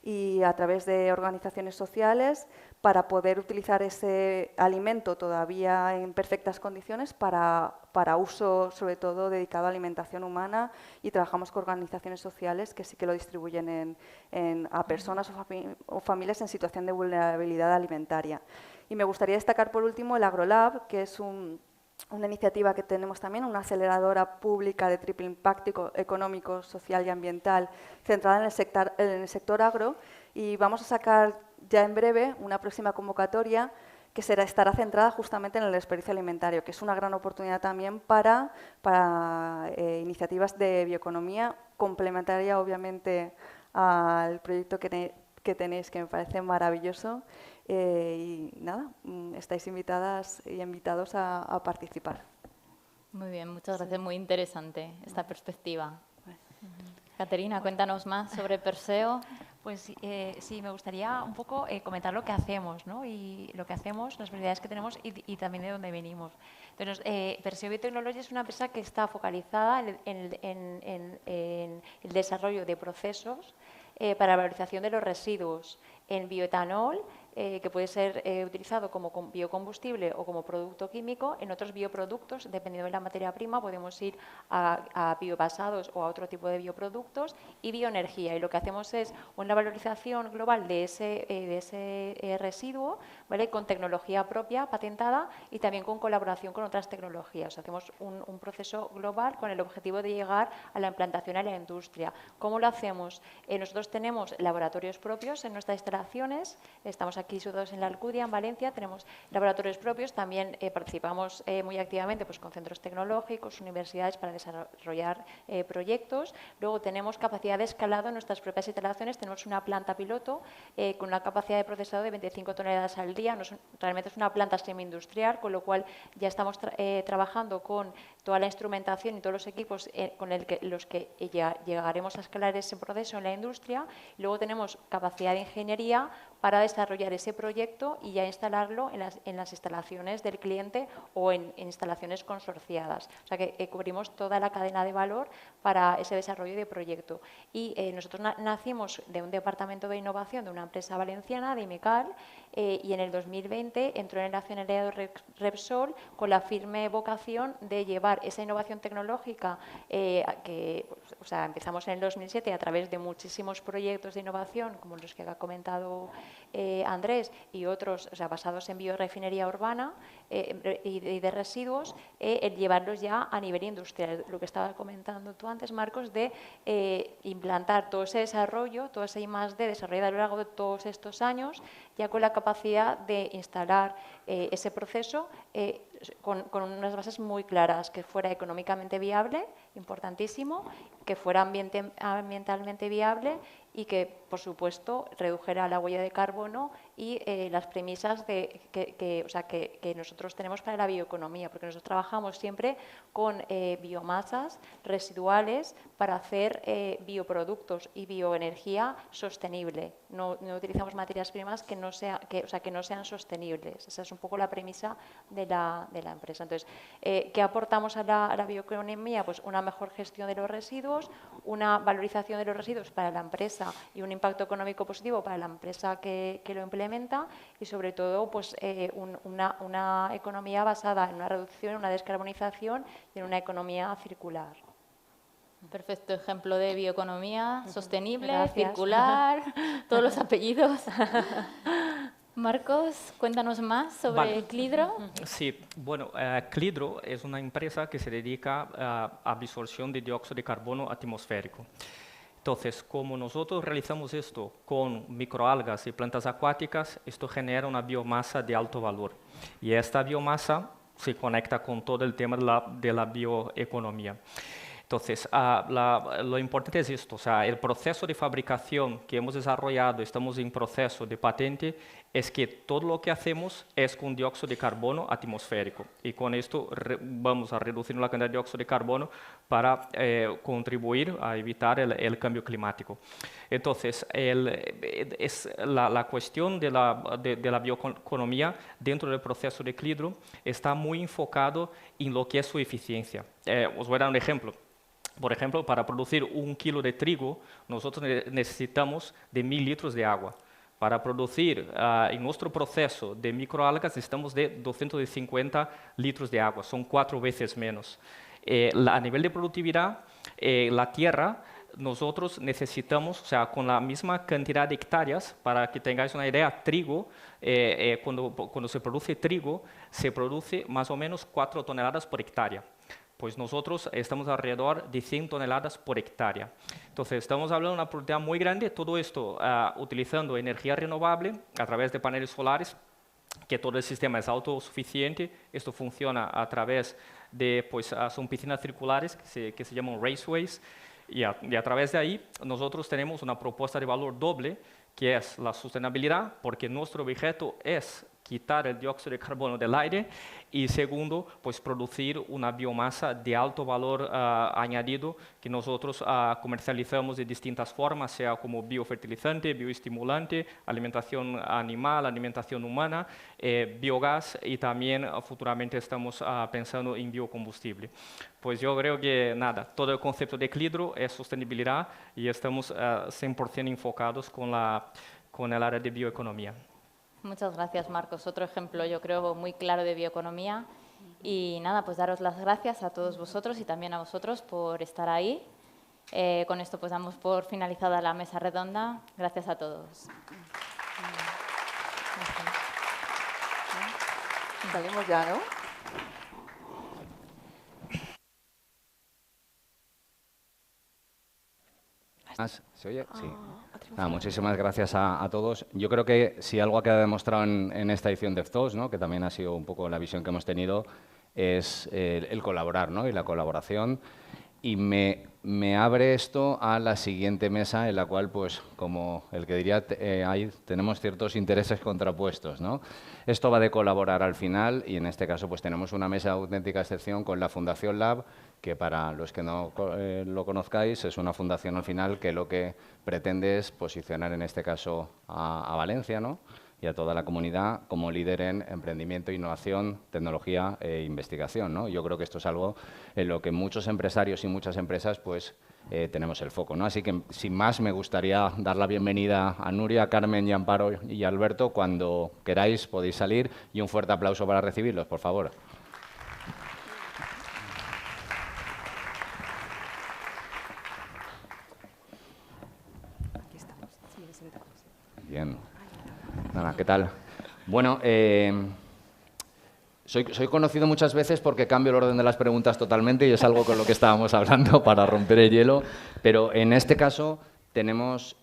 y a través de organizaciones sociales para poder utilizar ese alimento todavía en perfectas condiciones para uso, sobre todo, dedicado a alimentación humana, y trabajamos con organizaciones sociales que sí que lo distribuyen a personas o familias en situación de vulnerabilidad alimentaria. Y me gustaría destacar, por último, el AgroLab, que es una iniciativa que tenemos también, una aceleradora pública de triple impacto económico, social y ambiental, centrada en el sector agro, y vamos a sacar ya en breve una próxima convocatoria que estará centrada justamente en el desperdicio alimentario, que es una gran oportunidad también para iniciativas de bioeconomía, complementaria obviamente al proyecto que tenéis, que me parece maravilloso. Y nada, estáis invitadas y invitados a participar. Muy bien, muchas gracias. Muy interesante esta perspectiva. Caterina, cuéntanos más sobre Perseo. Pues sí, me gustaría un poco comentar lo que hacemos, ¿no? Y lo que hacemos, las prioridades que tenemos y también de dónde venimos. Entonces, Perseo Biotechnology es una empresa que está focalizada en el desarrollo de procesos para la valorización de los residuos en bioetanol, que puede ser utilizado como biocombustible o como producto químico. En otros bioproductos, dependiendo de la materia prima, podemos ir a biobasados o a otro tipo de bioproductos, y bioenergía. Y lo que hacemos es una valorización global de ese residuo, ¿vale? Con tecnología propia, patentada, y también con colaboración con otras tecnologías. Hacemos un proceso global con el objetivo de llegar a la implantación en la industria. ¿Cómo lo hacemos? Nosotros tenemos laboratorios propios en nuestras instalaciones, estamos aquí situados en la Alcudia, en Valencia, tenemos laboratorios propios, también participamos muy activamente pues, con centros tecnológicos, universidades para desarrollar proyectos. Luego tenemos capacidad de escalado en nuestras propias instalaciones, tenemos una planta piloto con una capacidad de procesado de 25 toneladas al día, realmente es una planta semi-industrial, con lo cual ya estamos trabajando con toda la instrumentación y todos los equipos con los que ya llegaremos a escalar ese proceso en la industria. Luego tenemos capacidad de ingeniería para desarrollar ese proyecto y ya instalarlo en las instalaciones del cliente o en instalaciones consorciadas. O sea que cubrimos toda la cadena de valor para ese desarrollo de proyecto. Y nosotros nacimos de un departamento de innovación de una empresa valenciana, de IMECAL, y en el 2020 entró en el accionariado Repsol con la firme vocación de llevar esa innovación tecnológica que empezamos en el 2007 a través de muchísimos proyectos de innovación, como los que ha comentado Andrés, y otros basados en biorefinería urbana y de residuos, el llevarlos ya a nivel industrial. Lo que estaba comentando tú antes, Marcos, de implantar todo ese desarrollo, todo ese I+D desarrollado a lo largo de todos estos años, ya con la capacidad de instalar ese proceso con unas bases muy claras, que fuera económicamente viable, importantísimo, que fuera ambientalmente viable y que, por supuesto, redujera la huella de carbono y las premisas que nosotros tenemos para la bioeconomía, porque nosotros trabajamos siempre con biomasas residuales para hacer bioproductos y bioenergía sostenible. No utilizamos materias primas que no sean sostenibles. Esa es un poco la premisa de la empresa. Entonces, ¿qué aportamos a la bioeconomía? Pues una mejor gestión de los residuos, una valorización de los residuos para la empresa y un impacto económico positivo para la empresa que lo implementa, y sobre todo pues, una economía basada en una reducción, una descarbonización y en una economía circular. Perfecto ejemplo de bioeconomía sostenible, Gracias. circular, todos los apellidos. Marcos, cuéntanos más sobre Clidro. Sí, bueno, Clidro es una empresa que se dedica a absorción de dióxido de carbono atmosférico. Entonces, como nosotros realizamos esto con microalgas y plantas acuáticas, esto genera una biomasa de alto valor. Y esta biomasa se conecta con todo el tema de la bioeconomía. Entonces, lo importante es esto, o sea, el proceso de fabricación que hemos desarrollado, estamos en proceso de patente, es que todo lo que hacemos es con dióxido de carbono atmosférico. Y con esto vamos a reducir la cantidad de dióxido de carbono para contribuir a evitar el cambio climático. Entonces, la cuestión de la bioeconomía dentro del proceso de Clidro está muy enfocado en lo que es su eficiencia. Os voy a dar un ejemplo. Por ejemplo, para producir 1 kilo de trigo, nosotros necesitamos de 1000 litros de agua. Para producir en nuestro proceso de microalgas necesitamos de 250 litros de agua, son 4 veces menos. A nivel de productividad, la tierra, nosotros necesitamos, o sea, con la misma cantidad de hectáreas, para que tengáis una idea, trigo, cuando se produce más o menos 4 toneladas por hectárea. Pues nosotros estamos alrededor de 100 toneladas por hectárea. Entonces, estamos hablando de una productividad muy grande, todo esto utilizando energía renovable a través de paneles solares, que todo el sistema es autosuficiente. Esto funciona a través de, pues, son piscinas circulares que se llaman raceways, y a través de ahí nosotros tenemos una propuesta de valor doble, que es la sostenibilidad, porque nuestro objeto es quitar el dióxido de carbono del aire, y segundo, pues producir una biomasa de alto valor añadido que nosotros comercializamos de distintas formas, sea como biofertilizante, bioestimulante, alimentación animal, alimentación humana, biogás, y también futuramente estamos pensando en biocombustible. Pues yo creo que nada, todo el concepto de Clidro es sostenibilidad y estamos 100% enfocados con el área de bioeconomía. Muchas gracias, Marcos. Otro ejemplo, yo creo, muy claro de bioeconomía. Y nada, pues daros las gracias a todos vosotros y también a vosotros por estar ahí. Con esto pues damos por finalizada la mesa redonda. Gracias a todos. Gracias. Salimos ya, ¿no? ¿Se oye? Sí. Muchísimas gracias a todos. Yo creo que si algo ha quedado demostrado en esta edición de ftalks, ¿no?, que también ha sido un poco la visión que hemos tenido, es el colaborar, ¿no?, y la colaboración. Y me abre esto a la siguiente mesa, en la cual, pues, como el que diría, tenemos ciertos intereses contrapuestos, ¿no? Esto va de colaborar al final y, en este caso, pues tenemos una mesa de auténtica excepción con la Fundación Lab, que para los que no lo conozcáis, es una fundación al final que lo que pretende es posicionar, en este caso, a Valencia, ¿no?, y a toda la comunidad como líder en emprendimiento, innovación, tecnología e investigación, ¿no? Yo creo que esto es algo en lo que muchos empresarios y muchas empresas pues tenemos el foco, ¿no? Así que, sin más, me gustaría dar la bienvenida a Nuria, Carmen, y Amparo y Alberto. Cuando queráis podéis salir, y un fuerte aplauso para recibirlos, por favor. Bien. Nada, ¿qué tal? Bueno, soy conocido muchas veces porque cambio el orden de las preguntas totalmente, y es algo con lo que estábamos hablando para romper el hielo, pero en este caso vamos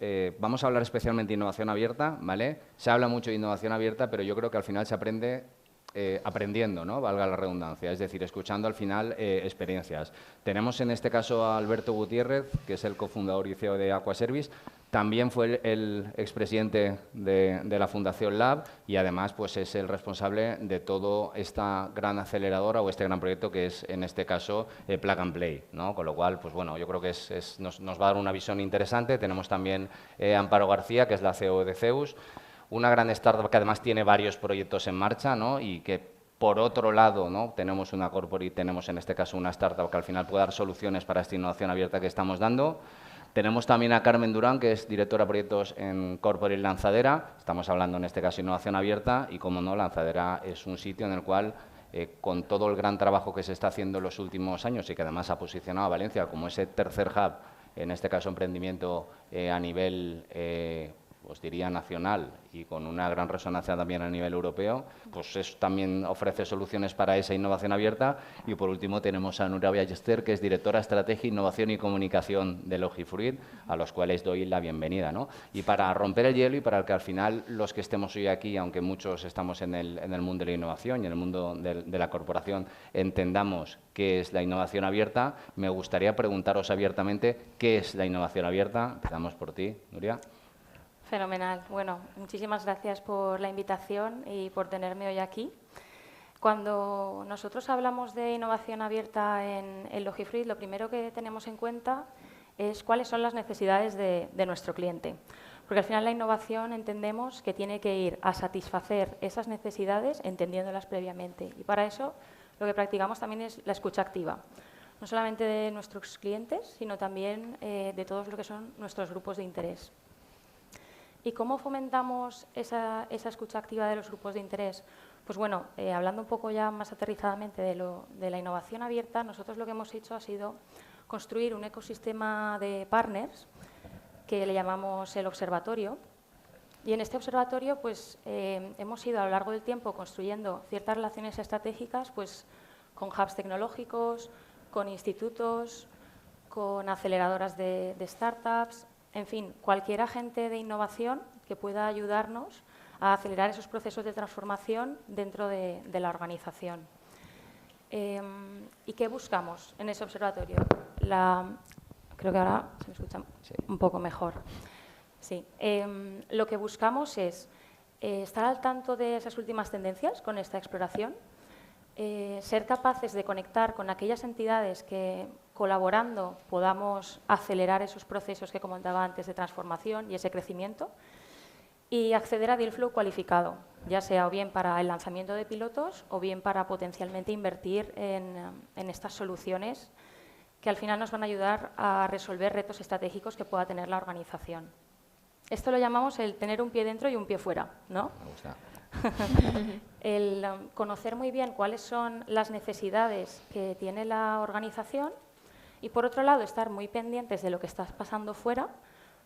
a hablar especialmente de innovación abierta, ¿vale? Se habla mucho de innovación abierta, pero yo creo que al final se aprende aprendiendo, ¿no?, valga la redundancia, es decir, escuchando al final experiencias. Tenemos en este caso a Alberto Gutiérrez, que es el cofundador y CEO de Aquaservice. También fue el expresidente de la Fundación Lab, y además pues es el responsable de toda esta gran aceleradora o este gran proyecto que es, en este caso, Plug and Play, ¿no? Con lo cual, pues bueno, yo creo que nos va a dar una visión interesante. Tenemos también a Amparo García, que es la CEO de Zeus, una gran startup que además tiene varios proyectos en marcha, ¿no?, y que, por otro lado, ¿no?, tenemos una corporate, tenemos en este caso una startup que al final puede dar soluciones para esta innovación abierta que estamos dando. Tenemos también a Carmen Durán, que es directora de proyectos en Corporate Lanzadera. Estamos hablando en este caso de innovación abierta y, como no, Lanzadera es un sitio en el cual, con todo el gran trabajo que se está haciendo en los últimos años y que además ha posicionado a Valencia como ese tercer hub, en este caso emprendimiento a nivel, os diría, nacional, y con una gran resonancia también a nivel europeo, pues también ofrece soluciones para esa innovación abierta. Y por último tenemos a Nuria Ballester, que es directora de Estrategia, Innovación y Comunicación de Logifruit, a los cuales doy la bienvenida, ¿no? Y para romper el hielo y para que al final los que estemos hoy aquí, aunque muchos estamos en el mundo de la innovación y en el mundo de la corporación, entendamos qué es la innovación abierta, me gustaría preguntaros abiertamente qué es la innovación abierta. Empezamos por ti, Nuria. Fenomenal. Bueno, muchísimas gracias por la invitación y por tenerme hoy aquí. Cuando nosotros hablamos de innovación abierta en Logifruit, lo primero que tenemos en cuenta es cuáles son las necesidades de nuestro cliente. Porque al final la innovación entendemos que tiene que ir a satisfacer esas necesidades entendiéndolas previamente. Y para eso lo que practicamos también es la escucha activa. No solamente de nuestros clientes, sino también de todos lo que son nuestros grupos de interés. ¿Y cómo fomentamos esa escucha activa de los grupos de interés? Pues bueno, hablando un poco ya más aterrizadamente de la innovación abierta, nosotros lo que hemos hecho ha sido construir un ecosistema de partners que le llamamos el observatorio. Y en este observatorio pues, hemos ido a lo largo del tiempo construyendo ciertas relaciones estratégicas pues, con hubs tecnológicos, con institutos, con aceleradoras de startups. En fin, cualquier agente de innovación que pueda ayudarnos a acelerar esos procesos de transformación dentro de la organización. ¿Y qué buscamos en ese observatorio? Creo que ahora se me escucha un poco mejor. Sí. Lo que buscamos es estar al tanto de esas últimas tendencias con esta exploración, ser capaces de conectar con aquellas entidades que, colaborando, podamos acelerar esos procesos que comentaba antes de transformación y ese crecimiento, y acceder a deal flow cualificado, ya sea o bien para el lanzamiento de pilotos o bien para potencialmente invertir en estas soluciones que al final nos van a ayudar a resolver retos estratégicos que pueda tener la organización. Esto lo llamamos el tener un pie dentro y un pie fuera, ¿no? Me gusta. El conocer muy bien cuáles son las necesidades que tiene la organización y, por otro lado, estar muy pendientes de lo que está pasando fuera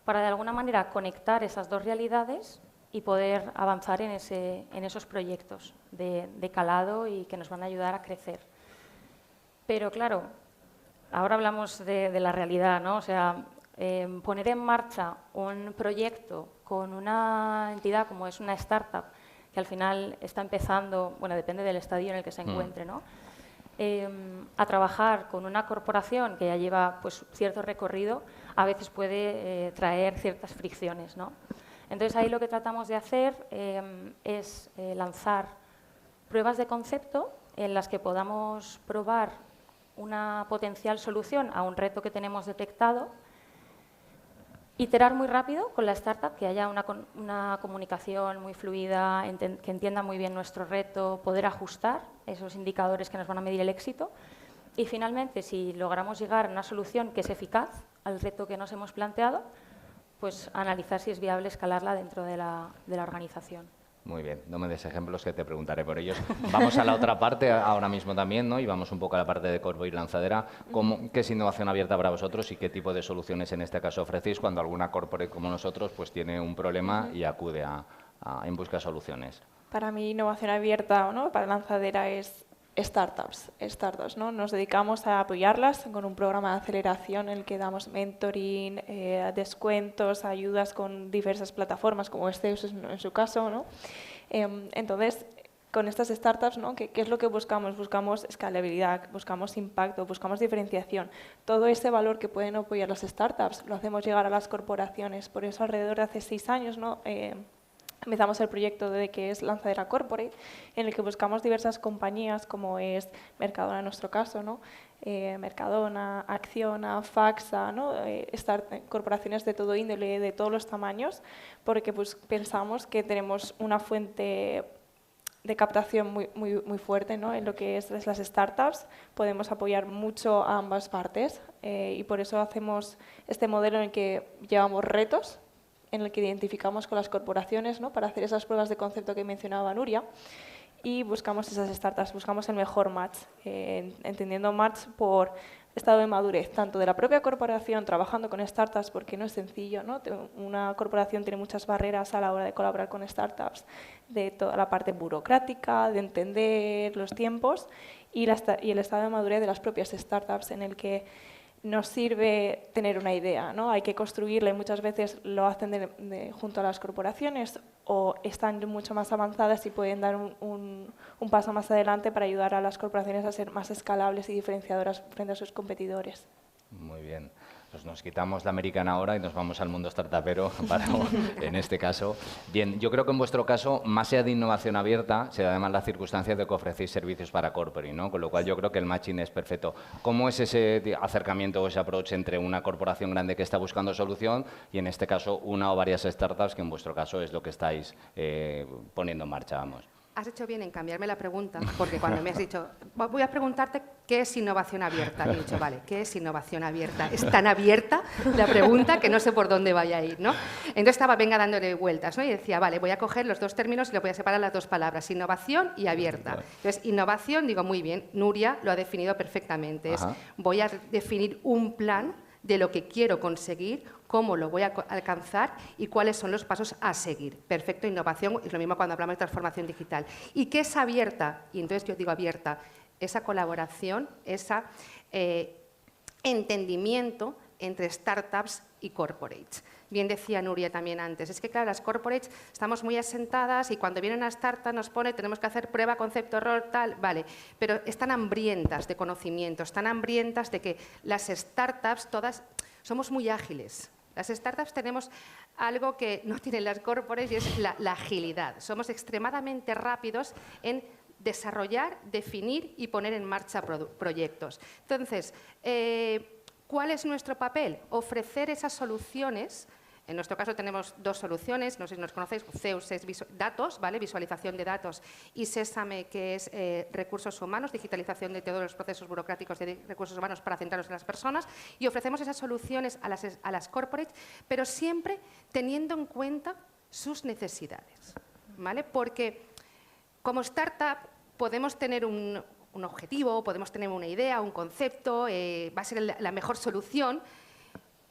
para, de alguna manera, conectar esas dos realidades y poder avanzar en esos proyectos de calado y que nos van a ayudar a crecer. Pero claro, ahora hablamos de la realidad, ¿no? O sea, poner en marcha un proyecto con una entidad como es una startup, que al final está empezando, bueno, depende del estadio en el que se encuentre, ¿no? A trabajar con una corporación que ya lleva pues, cierto recorrido, a veces puede traer ciertas fricciones, ¿no? Entonces, ahí lo que tratamos de hacer es lanzar pruebas de concepto en las que podamos probar una potencial solución a un reto que tenemos detectado, iterar muy rápido con la startup, que haya una comunicación muy fluida, que entienda muy bien nuestro reto, poder ajustar esos indicadores que nos van a medir el éxito y finalmente, si logramos llegar a una solución que es eficaz al reto que nos hemos planteado, pues analizar si es viable escalarla dentro de la organización. Muy bien, no me des ejemplos que te preguntaré por ellos. Vamos a la otra parte ahora mismo también, ¿no? Y vamos un poco a la parte de corporate y lanzadera. ¿Qué es innovación abierta para vosotros y qué tipo de soluciones en este caso ofrecéis cuando alguna corporate como nosotros pues tiene un problema y acude en busca de soluciones? Para mí, innovación abierta, ¿no? Para lanzadera es startups, ¿no? Nos dedicamos a apoyarlas con un programa de aceleración en el que damos mentoring, descuentos, ayudas con diversas plataformas, como este en su caso, ¿no? Entonces, con estas startups, ¿no? ¿Qué es lo que buscamos? Buscamos escalabilidad, buscamos impacto, buscamos diferenciación. Todo ese valor que pueden apoyar las startups lo hacemos llegar a las corporaciones. Por eso, alrededor de hace 6 años, ¿no? Empezamos el proyecto de que es Lanzadera Corporate, en el que buscamos diversas compañías, como es Mercadona en nuestro caso, ¿no? Mercadona, Acciona, Faxa, ¿no? Corporaciones de todo índole, de todos los tamaños, porque pues, pensamos que tenemos una fuente de captación muy fuerte, ¿no? En lo que es las startups. Podemos apoyar mucho a ambas partes y por eso hacemos este modelo en el que llevamos retos, en el que identificamos con las corporaciones, ¿no? Para hacer esas pruebas de concepto que mencionaba Nuria y buscamos esas startups, buscamos el mejor match, entendiendo match por estado de madurez, tanto de la propia corporación trabajando con startups, porque no es sencillo, ¿no? Una corporación tiene muchas barreras a la hora de colaborar con startups, de toda la parte burocrática, de entender los tiempos y el estado de madurez de las propias startups en el que nos sirve tener una idea, ¿no? Hay que construirla y muchas veces lo hacen junto a las corporaciones o están mucho más avanzadas y pueden dar un paso más adelante para ayudar a las corporaciones a ser más escalables y diferenciadoras frente a sus competidores. Muy bien. Pues nos quitamos la americana ahora y nos vamos al mundo startupero, en este caso. Bien, yo creo que en vuestro caso, más allá de innovación abierta, se da además la circunstancia de que ofrecéis servicios para corporate, ¿no? Con lo cual yo creo que el matching es perfecto. ¿Cómo es ese acercamiento o ese approach entre una corporación grande que está buscando solución y en este caso una o varias startups, que en vuestro caso es lo que estáis poniendo en marcha, vamos? Has hecho bien en cambiarme la pregunta, porque cuando me has dicho, voy a preguntarte qué es innovación abierta, he dicho, vale, ¿qué es innovación abierta? Es tan abierta la pregunta que no sé por dónde vaya a ir, ¿no? Entonces estaba, dándole vueltas, ¿no? Y decía, vale, voy a coger los dos términos y le voy a separar las dos palabras, innovación y abierta. Entonces, innovación, digo, muy bien, Nuria lo ha definido perfectamente, es voy a definir un plan de lo que quiero conseguir, cómo lo voy a alcanzar y cuáles son los pasos a seguir. Perfecto, innovación es lo mismo cuando hablamos de transformación digital. ¿Y qué es abierta? Y entonces yo digo abierta, esa colaboración, ese entendimiento entre startups y corporates. Bien decía Nuria también antes, es que claro, las corporates estamos muy asentadas y cuando viene una startup nos pone, tenemos que hacer prueba, concepto, error, tal, vale, pero están hambrientas de conocimiento, están hambrientas de que las startups todas somos muy ágiles. Las startups tenemos algo que no tienen las corporates y es la agilidad. Somos extremadamente rápidos en desarrollar, definir y poner en marcha proyectos. Entonces, ¿cuál es nuestro papel? Ofrecer esas soluciones. En nuestro caso tenemos dos soluciones, no sé si nos conocéis, Zeus es datos, ¿vale? Visualización de datos, y Sésame, que es recursos humanos, digitalización de todos los procesos burocráticos de recursos humanos para centrarnos en las personas, y ofrecemos esas soluciones a las corporates, pero siempre teniendo en cuenta sus necesidades, ¿vale? Porque como startup podemos tener un objetivo, podemos tener una idea, un concepto, va a ser la mejor solución,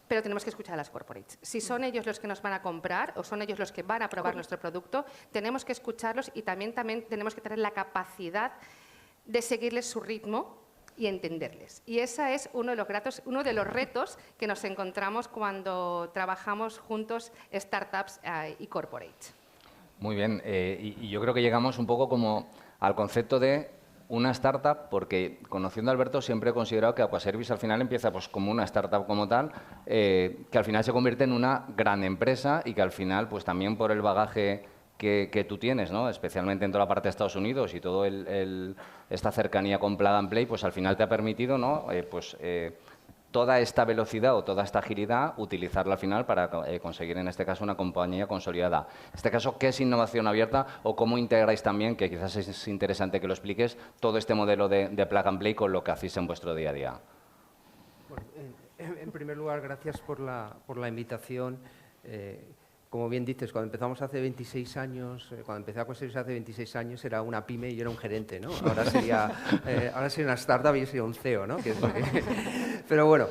pero tenemos que escuchar a las corporates. Si son ellos los que nos van a comprar o son ellos los que van a probar nuestro producto, tenemos que escucharlos y también tenemos que tener la capacidad de seguirles su ritmo y entenderles. Y ese es uno de los retos que nos encontramos cuando trabajamos juntos startups y corporates. Muy bien, y yo creo que llegamos un poco como al concepto de una startup, porque conociendo a Alberto siempre he considerado que Aquaservice al final empieza pues como una startup como tal, que al final se convierte en una gran empresa y que al final pues también por el bagaje que tú tienes, ¿no? Especialmente en toda la parte de Estados Unidos y todo esta cercanía con Plug and Play, pues al final te ha permitido, ¿no? Toda esta velocidad o toda esta agilidad, utilizarla al final para conseguir, en este caso, una compañía consolidada. En este caso, ¿qué es innovación abierta o cómo integráis también, que quizás es interesante que lo expliques, todo este modelo de Plug and Play con lo que hacéis en vuestro día a día? Bueno, en primer lugar, gracias por la invitación. Como bien dices, cuando empezamos hace 26 años, cuando empecé a conseguirse hace 26 años, era una pyme y yo era un gerente, ¿no? Ahora sería una startup y yo sería un CEO, ¿no? Pero bueno,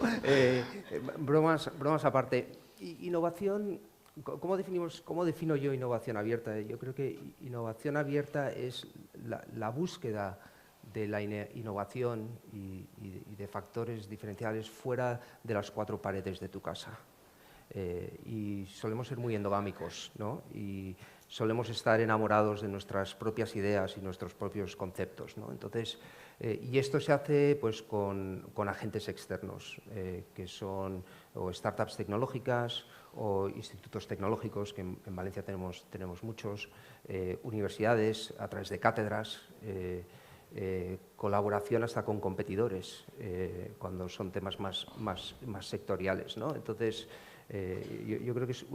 bromas aparte. Innovación, ¿cómo defino yo innovación abierta? Yo creo que innovación abierta es la búsqueda de la innovación y de factores diferenciales fuera de las cuatro paredes de tu casa. Y solemos ser muy endogámicos, ¿no? Y solemos estar enamorados de nuestras propias ideas y nuestros propios conceptos, ¿no? Entonces, y esto se hace pues, con agentes externos, que son o startups tecnológicas o institutos tecnológicos, que en Valencia tenemos muchos, universidades a través de cátedras, colaboración hasta con competidores, cuando son temas más sectoriales, ¿no? Entonces, yo creo que es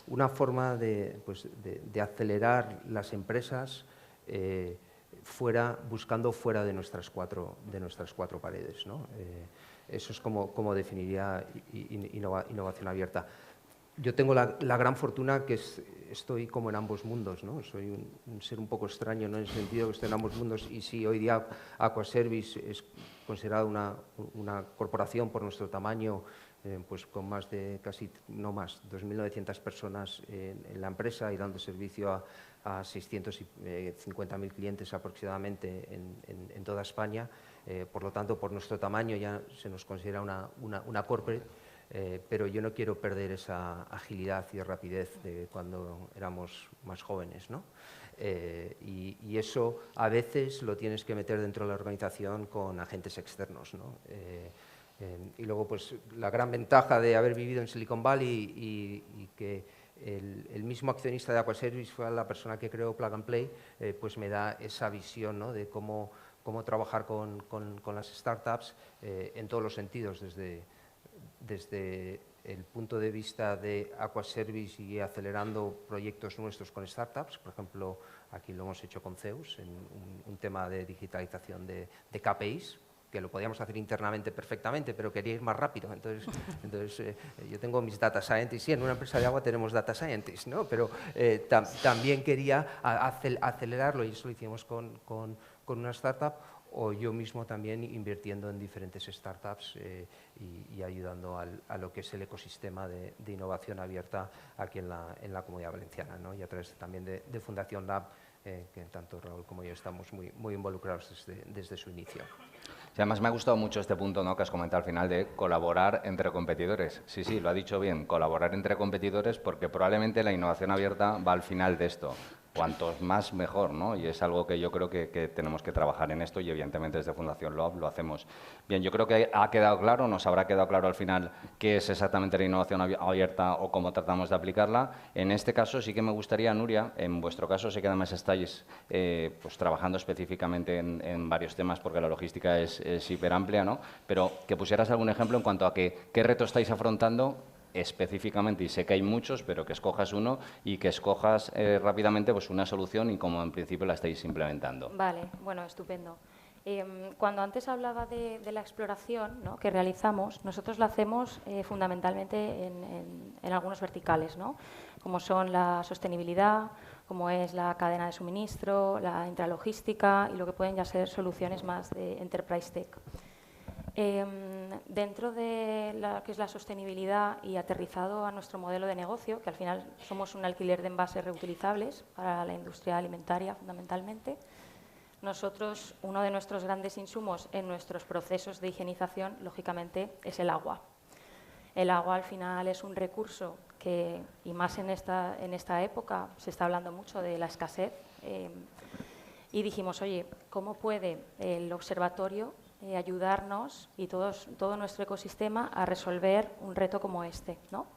una forma de acelerar las empresas buscando fuera de nuestras cuatro paredes, ¿no? Eso es como definiría innovación abierta. Yo tengo la gran fortuna que estoy como en ambos mundos, ¿no? Soy un ser un poco extraño, ¿no? En el sentido que estoy en ambos mundos, y sí, hoy día Aquaservice es considerada una corporación por nuestro tamaño, pues con más de 2.900 personas en la empresa y dando servicio a 650.000 clientes aproximadamente en toda España. Por lo tanto, por nuestro tamaño ya se nos considera una corporate, pero yo no quiero perder esa agilidad y rapidez de cuando éramos más jóvenes, ¿no? Y eso a veces lo tienes que meter dentro de la organización con agentes externos, ¿no? Y luego, pues, la gran ventaja de haber vivido en Silicon Valley y que el mismo accionista de Aquaservice fue la persona que creó Plug and Play, pues me da esa visión, ¿no? De cómo trabajar con las startups en todos los sentidos, desde el punto de vista de Aquaservice y acelerando proyectos nuestros con startups. Por ejemplo, aquí lo hemos hecho con Zeus, en un tema de digitalización de KPIs, que lo podíamos hacer internamente perfectamente, pero quería ir más rápido. Entonces yo tengo mis data scientists, sí, en una empresa de agua tenemos data scientists, ¿no? Pero también quería acelerarlo, y eso lo hicimos con una startup, o yo mismo también invirtiendo en diferentes startups y ayudando a lo que es el ecosistema de innovación abierta aquí en la Comunidad Valenciana, ¿no? Y a través también de Fundación Lab, que tanto Raúl como yo estamos muy involucrados desde su inicio. Sí, además me ha gustado mucho este punto, ¿no?, que has comentado al final de colaborar entre competidores. Sí, lo ha dicho bien, colaborar entre competidores, porque probablemente la innovación abierta va al final de esto. Cuantos más, mejor, ¿no? Y es algo que yo creo que tenemos que trabajar en esto, y evidentemente desde Fundación Lab lo hacemos. Bien, yo creo que ha quedado claro, nos habrá quedado claro al final qué es exactamente la innovación abierta o cómo tratamos de aplicarla. En este caso sí que me gustaría, Nuria, en vuestro caso sí que además estáis pues trabajando específicamente en varios temas, porque la logística es hiper amplia, ¿no? Pero que pusieras algún ejemplo en cuanto a qué reto estáis afrontando específicamente, y sé que hay muchos, pero que escojas uno y que escojas rápidamente pues una solución y cómo en principio la estáis implementando. Vale, bueno, estupendo. Cuando antes hablaba de la exploración, ¿no?, que realizamos, nosotros la hacemos fundamentalmente en algunos verticales, ¿no?, como son la sostenibilidad, como es la cadena de suministro, la intralogística y lo que pueden ya ser soluciones más de Enterprise Tech. Dentro de lo que es la sostenibilidad y aterrizado a nuestro modelo de negocio, que al final somos un alquiler de envases reutilizables para la industria alimentaria fundamentalmente, nosotros, uno de nuestros grandes insumos en nuestros procesos de higienización, lógicamente, es el agua. El agua al final es un recurso que, y más en esta época, se está hablando mucho de la escasez, y dijimos, oye, ¿cómo puede el observatorio ayudarnos y todo nuestro ecosistema a resolver un reto como este, ¿no?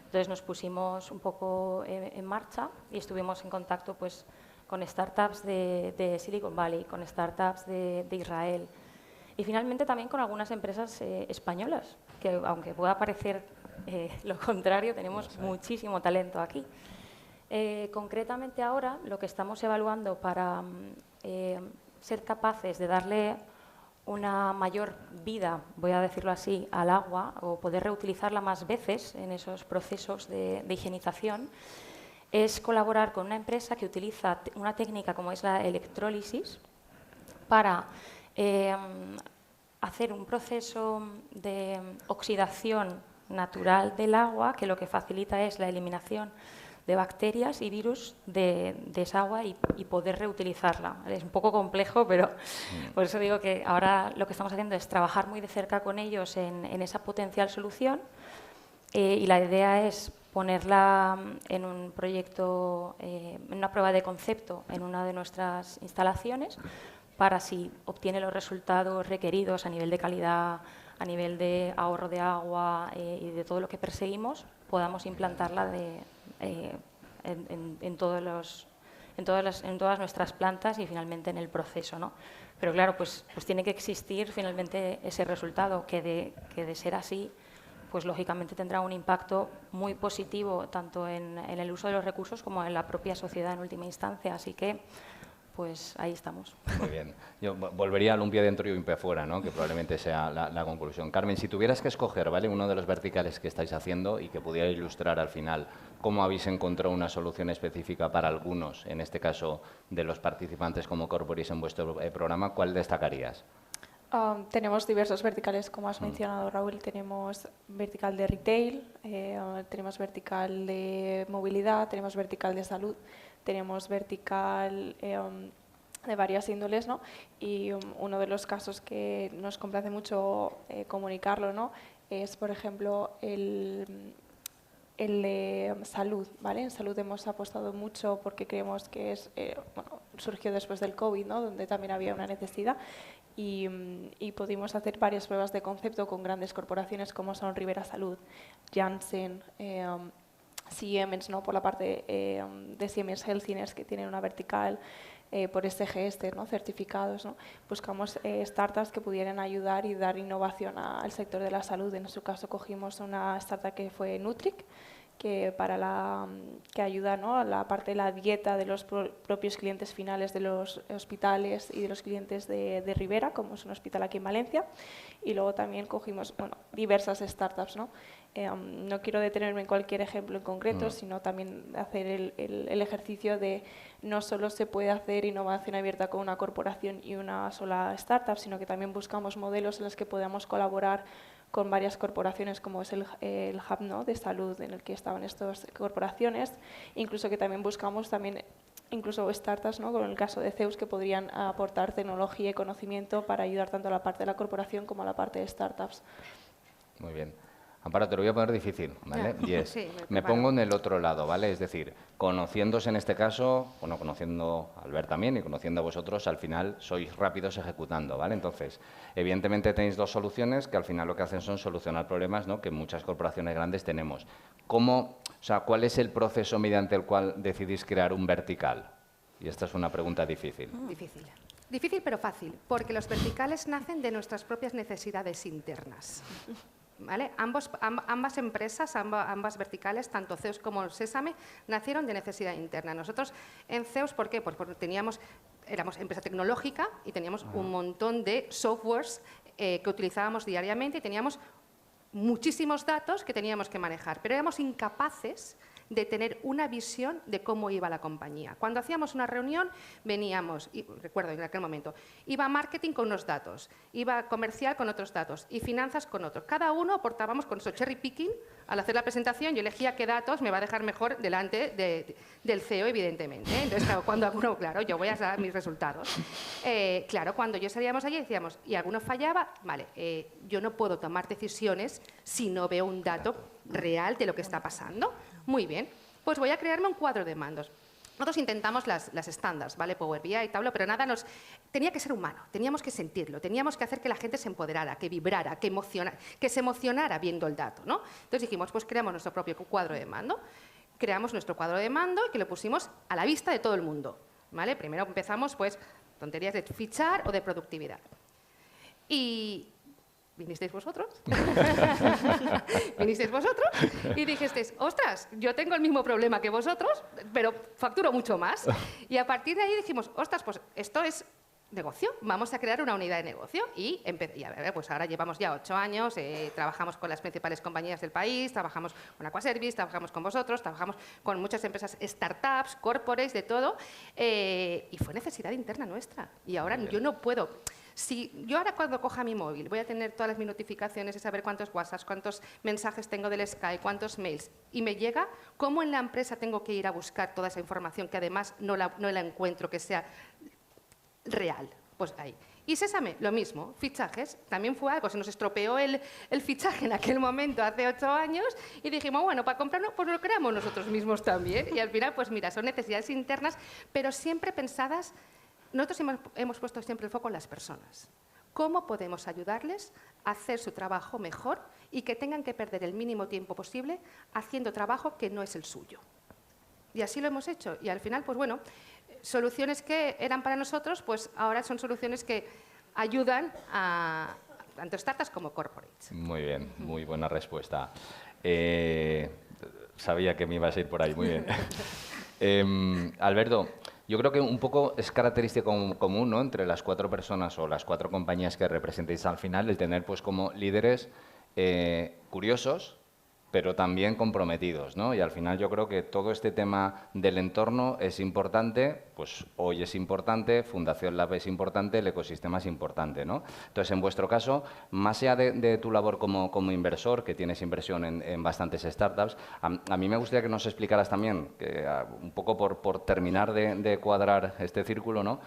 Entonces nos pusimos un poco en marcha y estuvimos en contacto pues, con startups de Silicon Valley, con startups de Israel y finalmente también con algunas empresas españolas, que aunque pueda parecer lo contrario, tenemos muchísimo talento aquí. Concretamente ahora lo que estamos evaluando para ser capaces de darle una mayor vida, voy a decirlo así, al agua o poder reutilizarla más veces en esos procesos de higienización, es colaborar con una empresa que utiliza una técnica como es la electrólisis para hacer un proceso de oxidación natural del agua que lo que facilita es la eliminación de bacterias y virus de esa agua y poder reutilizarla. Es un poco complejo, pero por eso digo que ahora lo que estamos haciendo es trabajar muy de cerca con ellos en esa potencial solución y la idea es ponerla en un proyecto, en una prueba de concepto en una de nuestras instalaciones para si obtiene los resultados requeridos a nivel de calidad, a nivel de ahorro de agua y de todo lo que perseguimos, podamos implantarla en todas nuestras plantas y finalmente en el proceso, ¿no? Pero claro, pues tiene que existir finalmente ese resultado que de ser así, pues lógicamente tendrá un impacto muy positivo tanto en el uso de los recursos como en la propia sociedad en última instancia. Así que pues ahí estamos. Muy bien. Yo volvería al un pie dentro y un pie fuera, ¿no? Que probablemente sea la conclusión. Carmen, si tuvieras que escoger, ¿vale?, uno de los verticales que estáis haciendo y que pudiera ilustrar al final cómo habéis encontrado una solución específica para algunos, en este caso de los participantes como corporates en vuestro programa, ¿cuál destacarías? Tenemos diversos verticales, como has mencionado, Raúl. Tenemos vertical de retail, tenemos vertical de movilidad, tenemos vertical de salud, tenemos vertical de varias índoles, ¿no? Y uno de los casos que nos complace mucho comunicarlo, ¿no?, es, por ejemplo, el de salud, ¿vale? En salud hemos apostado mucho porque creemos que es, bueno, surgió después del COVID, ¿no?, donde también había una necesidad y pudimos hacer varias pruebas de concepto con grandes corporaciones como son Rivera Salud, Janssen, Siemens, ¿no?, por la parte de Siemens Healthineers, que tienen una vertical, por SGS, ¿no?, certificados, ¿no? Buscamos startups que pudieran ayudar y dar innovación al sector de la salud. En su caso cogimos una startup que fue Nutric, que ayuda, ¿no?, a la parte de la dieta de los propios clientes finales de los hospitales y de los clientes de Rivera, como es un hospital aquí en Valencia. Y luego también cogimos, bueno, diversas startups, ¿no? No quiero detenerme en cualquier ejemplo en concreto, sino también hacer el ejercicio de no solo se puede hacer innovación abierta con una corporación y una sola startup, sino que también buscamos modelos en los que podamos colaborar con varias corporaciones, como es el hub, ¿no?, de salud en el que estaban estas corporaciones, incluso que también buscamos incluso startups, ¿no?, con el caso de Zeus, que podrían aportar tecnología y conocimiento para ayudar tanto a la parte de la corporación como a la parte de startups. Muy bien. Amparo, te lo voy a poner difícil, ¿vale? Yes. Sí, me pongo en el otro lado, ¿vale? Es decir, conociéndose en este caso, bueno, conociendo a Albert también y conociendo a vosotros, al final sois rápidos ejecutando, ¿vale? Entonces, evidentemente tenéis dos soluciones que al final lo que hacen son solucionar problemas, ¿no?, que muchas corporaciones grandes tenemos. ¿Cuál es el proceso mediante el cual decidís crear un vertical? Y esta es una pregunta difícil. Difícil. Difícil pero fácil, porque los verticales nacen de nuestras propias necesidades internas. ¿Vale? Ambas empresas, ambas verticales, tanto Zeus como Sésame, nacieron de necesidad interna. Nosotros en Zeus, ¿por qué? Pues porque éramos empresa tecnológica y teníamos un montón de softwares que utilizábamos diariamente y teníamos muchísimos datos que teníamos que manejar, pero éramos incapaces de tener una visión de cómo iba la compañía. Cuando hacíamos una reunión, veníamos, y recuerdo en aquel momento, iba marketing con unos datos, iba comercial con otros datos y finanzas con otros. Cada uno aportábamos con su cherry picking. Al hacer la presentación, yo elegía qué datos me va a dejar mejor delante del CEO, evidentemente. Entonces, claro, cuando alguno, claro, yo voy a dar mis resultados. Claro, cuando yo salíamos allí decíamos, y alguno fallaba, vale, yo no puedo tomar decisiones si no veo un dato real de lo que está pasando. Muy bien, pues voy a crearme un cuadro de mandos. Nosotros intentamos las estándares, ¿vale? Power BI y Tableau, pero nada tenía que ser humano, teníamos que sentirlo, teníamos que hacer que la gente se empoderara, que vibrara, que se emocionara viendo el dato, ¿no? Entonces dijimos, pues creamos nuestro propio cuadro de mando, creamos nuestro cuadro de mando y que lo pusimos a la vista de todo el mundo, ¿vale? Primero empezamos, pues, tonterías de fichar o de productividad. Y vinisteis vosotros, y dijisteis, ostras, yo tengo el mismo problema que vosotros, pero facturo mucho más. Y a partir de ahí dijimos, ostras, pues esto es negocio, vamos a crear una unidad de negocio. Y a ver, pues ahora llevamos ya 8 años, trabajamos con las principales compañías del país, trabajamos con Aquaservice, trabajamos con vosotros, trabajamos con muchas empresas, startups, corporates, de todo, y fue necesidad interna nuestra. Y ahora yo no puedo... Si yo ahora cuando coja mi móvil voy a tener todas mis notificaciones y saber cuántos WhatsApp, cuántos mensajes tengo del Skype, cuántos mails, y me llega, ¿cómo en la empresa tengo que ir a buscar toda esa información que además no la encuentro que sea real? Pues ahí. Y Sésame, lo mismo, fichajes, también fue algo, se nos estropeó el fichaje en aquel momento, hace 8 años, y dijimos, bueno, para comprarlo, pues lo creamos nosotros mismos también. Y al final, pues mira, son necesidades internas, pero siempre pensadas. Nosotros hemos puesto siempre el foco en las personas. ¿Cómo podemos ayudarles a hacer su trabajo mejor y que tengan que perder el mínimo tiempo posible haciendo trabajo que no es el suyo? Y así lo hemos hecho. Y al final, pues bueno, soluciones que eran para nosotros, pues ahora son soluciones que ayudan a tanto startups como corporates. Muy bien, muy buena respuesta. Sabía que me ibas a ir por ahí, muy bien. Alberto, yo creo que un poco es característico común, ¿no?, entre las 4 personas o las 4 compañías que representéis al final, el tener pues como líderes curiosos, pero también comprometidos, ¿no? Y al final yo creo que todo este tema del entorno es importante, pues hoy es importante, Fundación Lab es importante, el ecosistema es importante, ¿no? Entonces, en vuestro caso, más allá de tu labor como inversor, que tienes inversión en bastantes startups, a mí me gustaría que nos explicaras también, un poco por terminar de cuadrar este círculo, ¿no?,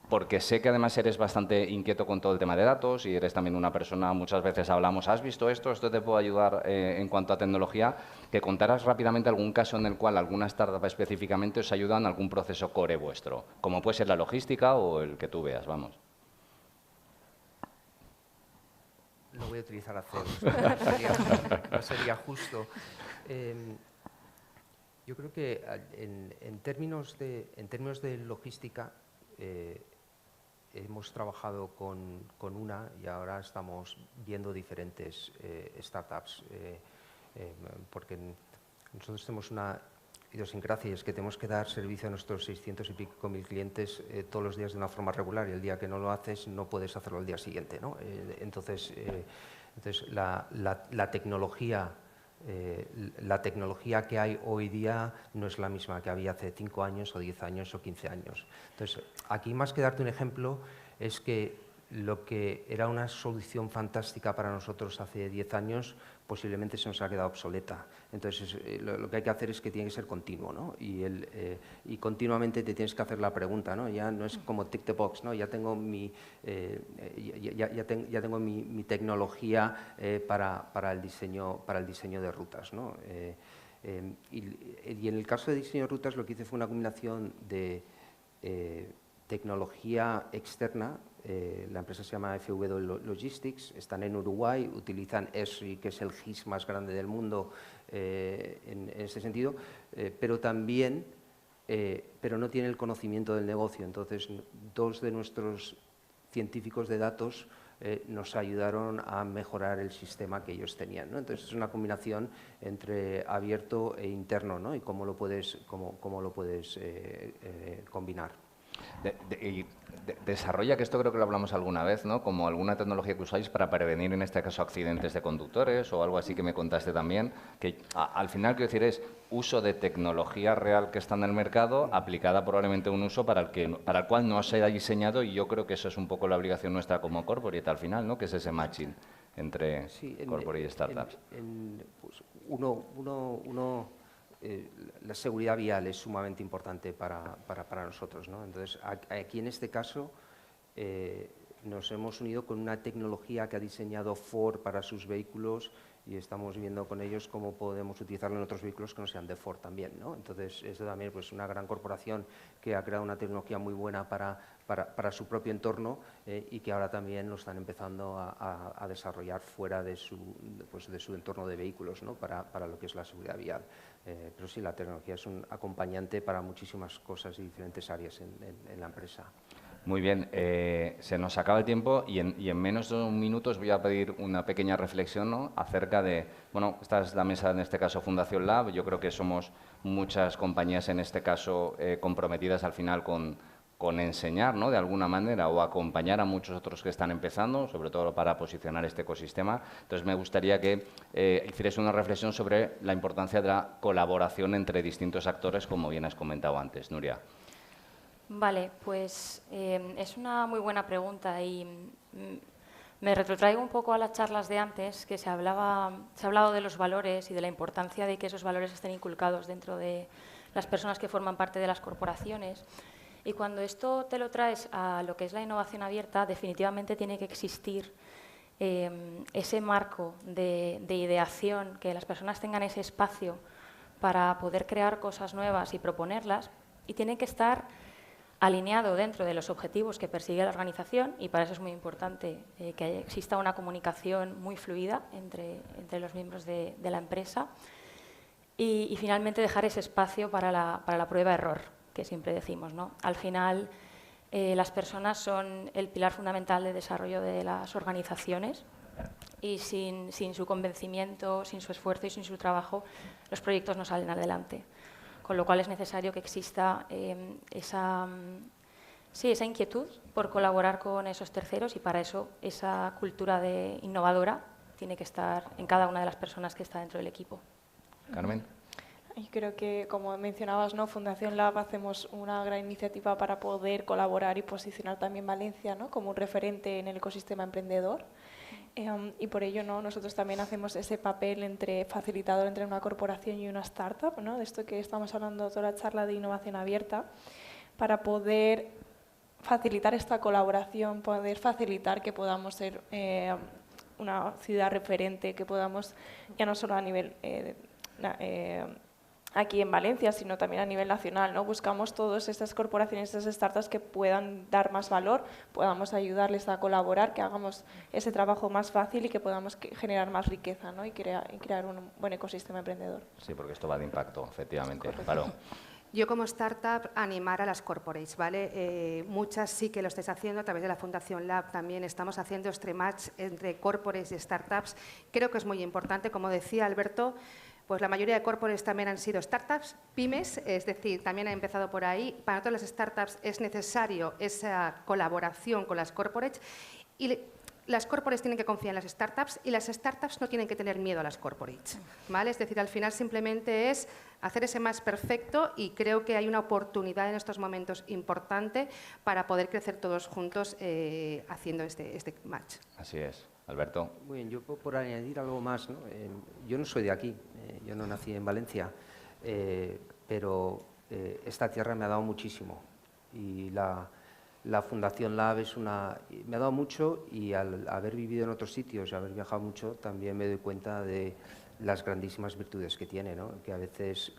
porque sé que además eres bastante inquieto con todo el tema de datos y eres también una persona, muchas veces hablamos, ¿has visto esto? Esto te puede ayudar en cuanto a tecnología. Que contaras rápidamente algún caso en el cual alguna startup específicamente os ayuda en algún proceso core vuestro, como puede ser la logística o el que tú veas, vamos. Lo voy a utilizar a cero, no sería justo. Yo creo que en términos de logística, hemos trabajado con una y ahora estamos viendo diferentes startups, porque nosotros tenemos una idiosincrasia y es que tenemos que dar servicio a nuestros 600 y pico mil clientes todos los días de una forma regular, y el día que no lo haces no puedes hacerlo al día siguiente, ¿no? Entonces la tecnología que hay hoy día no es la misma que había hace 5 años o 10 años o 15 años. Entonces, aquí más que darte un ejemplo, es que lo que era una solución fantástica para nosotros hace 10 años posiblemente se nos ha quedado obsoleta. Entonces, lo que hay que hacer es que tiene que ser continuo, ¿no? Y continuamente te tienes que hacer la pregunta, ¿no? Ya no es como tick the box, ¿no? Ya tengo mi tecnología para el diseño de rutas, ¿no? Y en el caso de diseño de rutas lo que hice fue una combinación de tecnología externa. La empresa se llama FW Logistics, están en Uruguay, utilizan ESRI, que es el GIS más grande del mundo en ese sentido, pero no tiene el conocimiento del negocio. Entonces, 2 de nuestros científicos de datos nos ayudaron a mejorar el sistema que ellos tenían, ¿no? Entonces, es una combinación entre abierto e interno, ¿no? Y cómo lo puedes combinar. Desarrolla, que esto creo que lo hablamos alguna vez, ¿no? Como alguna tecnología que usáis para prevenir, en este caso, accidentes de conductores o algo así que me contaste también, que al final, quiero decir, es uso de tecnología real que está en el mercado, aplicada probablemente a un uso para el cual no se ha diseñado, y yo creo que eso es un poco la obligación nuestra como corporate al final, ¿no? Que es ese matching entre corporate y startups. Pues la seguridad vial es sumamente importante para nosotros, ¿no? Entonces, aquí en este caso nos hemos unido con una tecnología que ha diseñado Ford para sus vehículos y estamos viendo con ellos cómo podemos utilizarlo en otros vehículos que no sean de Ford también, ¿no? Entonces, esto también, pues, una gran corporación que ha creado una tecnología muy buena para su propio entorno y que ahora también lo están empezando a desarrollar fuera de su entorno de vehículos, ¿no? Para lo que es la seguridad vial. Pero sí, la tecnología es un acompañante para muchísimas cosas y diferentes áreas en la empresa. Muy bien, se nos acaba el tiempo y en menos de 1 minuto os voy a pedir una pequeña reflexión, ¿no? Acerca de, bueno, esta es la mesa, en este caso Fundación Lab. Yo creo que somos muchas compañías, en este caso, comprometidas al final con enseñar, ¿no? De alguna manera, o acompañar a muchos otros que están empezando, sobre todo para posicionar este ecosistema. Entonces, me gustaría que hicierais una reflexión sobre la importancia de la colaboración entre distintos actores, como bien has comentado antes, Nuria. Vale, pues es una muy buena pregunta y me retrotraigo un poco a las charlas de antes, que se ha hablado de los valores y de la importancia de que esos valores estén inculcados dentro de las personas que forman parte de las corporaciones. Y cuando esto te lo traes a lo que es la innovación abierta, definitivamente tiene que existir ese marco de ideación, que las personas tengan ese espacio para poder crear cosas nuevas y proponerlas, y tiene que estar alineado dentro de los objetivos que persigue la organización, y para eso es muy importante que exista una comunicación muy fluida entre los miembros de la empresa, y finalmente dejar ese espacio para la prueba-error, que siempre decimos, ¿no? Al final, las personas son el pilar fundamental de desarrollo de las organizaciones, y sin su convencimiento, sin su esfuerzo y sin su trabajo, los proyectos no salen adelante. Con lo cual es necesario que exista esa inquietud por colaborar con esos terceros, y para eso esa cultura innovadora tiene que estar en cada una de las personas que está dentro del equipo. Carmen. Y creo que, como mencionabas, ¿no? Fundación Lab hacemos una gran iniciativa para poder colaborar y posicionar también Valencia, ¿no? Como un referente en el ecosistema emprendedor. Y por ello, ¿no? Nosotros también hacemos ese papel entre facilitador entre una corporación y una startup, ¿no? De esto que estamos hablando toda la charla de innovación abierta, para poder facilitar esta colaboración, poder facilitar que podamos ser una ciudad referente, que podamos, ya no solo a nivel aquí en Valencia, sino también a nivel nacional, ¿no? Buscamos todas estas corporaciones, estas startups que puedan dar más valor, podamos ayudarles a colaborar, que hagamos ese trabajo más fácil y que podamos generar más riqueza, ¿no? y crear un buen ecosistema emprendedor. Sí, porque esto va de impacto, efectivamente. Claro. Yo, como startup, animar a las corporates, ¿vale? Muchas sí que lo estáis haciendo a través de la Fundación Lab. También estamos haciendo este match entre corporates y startups. Creo que es muy importante, como decía Alberto, pues la mayoría de corporates también han sido startups, pymes, es decir, también han empezado por ahí. Para todas las startups es necesario esa colaboración con las corporates, y las corporates tienen que confiar en las startups, y las startups no tienen que tener miedo a las corporates, ¿vale? Es decir, al final simplemente es hacer ese match perfecto, y creo que hay una oportunidad en estos momentos importante para poder crecer todos juntos haciendo este match. Así es. Alberto. Muy bien, yo por añadir algo más, ¿no? Yo no soy de aquí, yo no nací en Valencia, pero esta tierra me ha dado muchísimo, y la Fundación Lab me ha dado mucho, y al haber vivido en otros sitios y haber viajado mucho, también me doy cuenta de las grandísimas virtudes que tiene, ¿no? Que a veces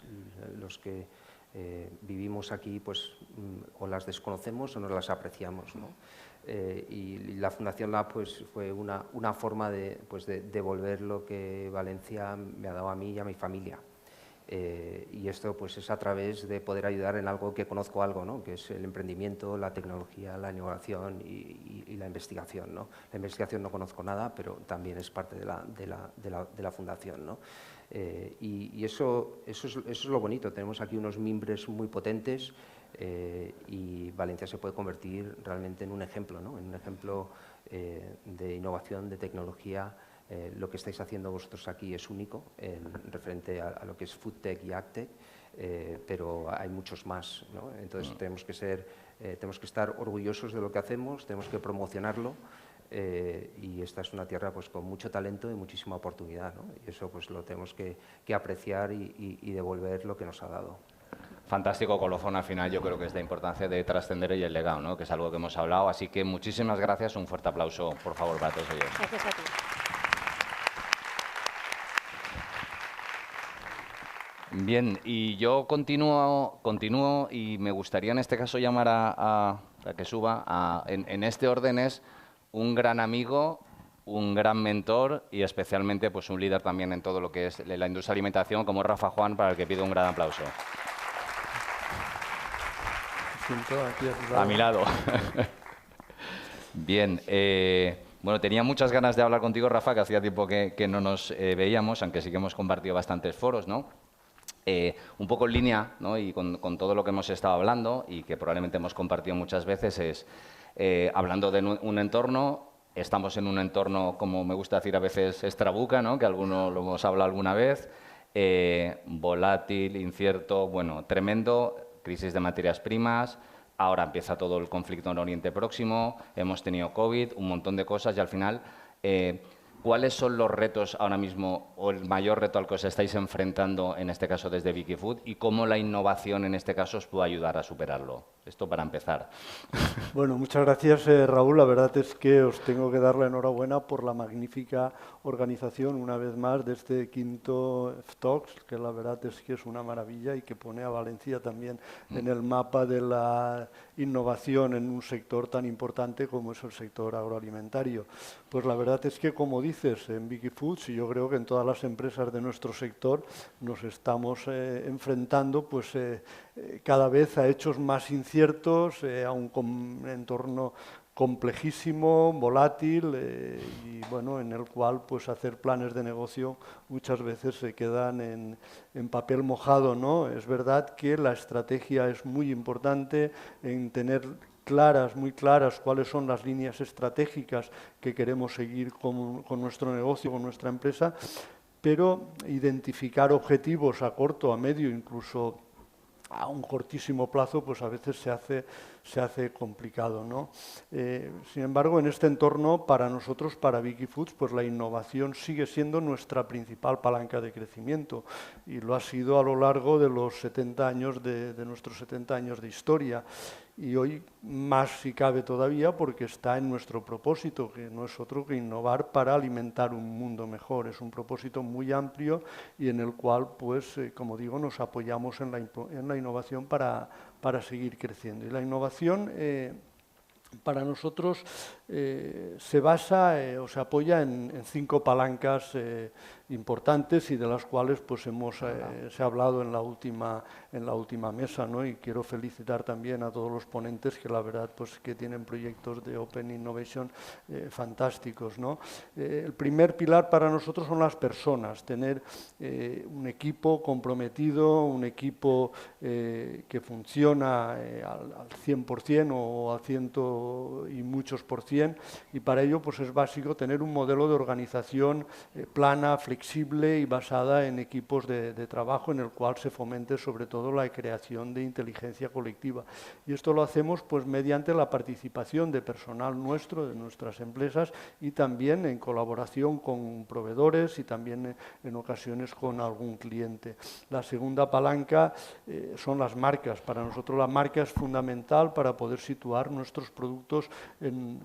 los que vivimos aquí, pues o las desconocemos o no las apreciamos, ¿no? Y la Fundación Lab, pues, fue una forma de devolver lo que Valencia me ha dado a mí y a mi familia. Y esto, pues, es a través de poder ayudar en algo que conozco algo, ¿no? Que es el emprendimiento, la tecnología, la innovación y la investigación, ¿no? La investigación no conozco nada, pero también es parte de la Fundación, ¿no? Y eso es lo bonito. Tenemos aquí unos mimbres muy potentes y Valencia se puede convertir realmente en un ejemplo, ¿no? En un ejemplo de innovación, de tecnología. Lo que estáis haciendo vosotros aquí es único, referente a lo que es food tech y agtech, pero hay muchos más, ¿no? Entonces tenemos que estar orgullosos de lo que hacemos, tenemos que promocionarlo, y esta es una tierra pues con mucho talento y muchísima oportunidad, ¿no? Y eso pues lo tenemos que apreciar y devolver lo que nos ha dado. Fantástico colofón al final, yo creo que es la importancia de trascender y el legado, ¿no? Que es algo que hemos hablado, así que muchísimas gracias, un fuerte aplauso, por favor, para todos ellos. Gracias a ti. Bien, y yo continúo y me gustaría en este caso llamar a que suba, en este orden es un gran amigo, un gran mentor y especialmente pues un líder también en todo lo que es la industria de alimentación, como es Rafa Juan, para el que pido un gran aplauso. A mi lado. Bien, bueno, tenía muchas ganas de hablar contigo, Rafa, que hacía tiempo que no nos veíamos, aunque sí que hemos compartido bastantes foros, ¿no? Un poco en línea, ¿no? Y con todo lo que hemos estado hablando y que probablemente hemos compartido muchas veces es, hablando de un entorno, estamos en un entorno, como me gusta decir a veces, extrabuca, ¿no? Que alguno lo hemos hablado alguna vez, volátil, incierto, bueno, tremendo, crisis de materias primas, ahora empieza todo el conflicto en Oriente Próximo, hemos tenido COVID, un montón de cosas y al final, ¿cuáles son los retos ahora mismo o el mayor reto al que os estáis enfrentando, en este caso desde Vicky Food, y cómo la innovación en este caso os puede ayudar a superarlo? Esto para empezar. Bueno, muchas gracias, Raúl. La verdad es que os tengo que dar la enhorabuena por la magnífica organización, una vez más, de este quinto ftalks, que la verdad es que es una maravilla y que pone a Valencia también en el mapa de la innovación en un sector tan importante como es el sector agroalimentario. Pues la verdad es que, como dices, en Vicky Foods, y yo creo que en todas las empresas de nuestro sector, nos estamos enfrentando pues, cada vez a hechos más inciertos, a un entorno complejísimo, volátil, y bueno, en el cual pues hacer planes de negocio muchas veces se quedan en papel mojado, ¿no? Es verdad que la estrategia es muy importante en tener muy claras cuáles son las líneas estratégicas que queremos seguir con nuestro negocio, con nuestra empresa, pero identificar objetivos a corto, a medio, incluso a un cortísimo plazo, pues a veces se hace complicado, ¿no? Sin embargo, en este entorno, para nosotros, para Vicky Foods, pues la innovación sigue siendo nuestra principal palanca de crecimiento y lo ha sido a lo largo de los 70 años de nuestros 70 años de historia. Y hoy más si cabe todavía porque está en nuestro propósito, que no es otro que innovar para alimentar un mundo mejor. Es un propósito muy amplio y en el cual, pues, como digo, nos apoyamos en la innovación para seguir creciendo. Y la innovación para nosotros se basa o se apoya en 5 palancas importantes y de las cuales pues se ha hablado en la última mesa, ¿no? Y quiero felicitar también a todos los ponentes que la verdad pues que tienen proyectos de Open Innovation fantásticos, ¿no? El primer pilar para nosotros son las personas, tener un equipo comprometido, un equipo que funciona al 100% o al 100 y muchos %, y para ello pues es básico tener un modelo de organización plana, flexible y basada en equipos de trabajo en el cual se fomente sobre todo la creación de inteligencia colectiva. Y esto lo hacemos pues mediante la participación de personal nuestro, de nuestras empresas, y también en colaboración con proveedores y también en ocasiones con algún cliente. La segunda palanca son las marcas. Para nosotros la marca es fundamental para poder situar nuestros productos en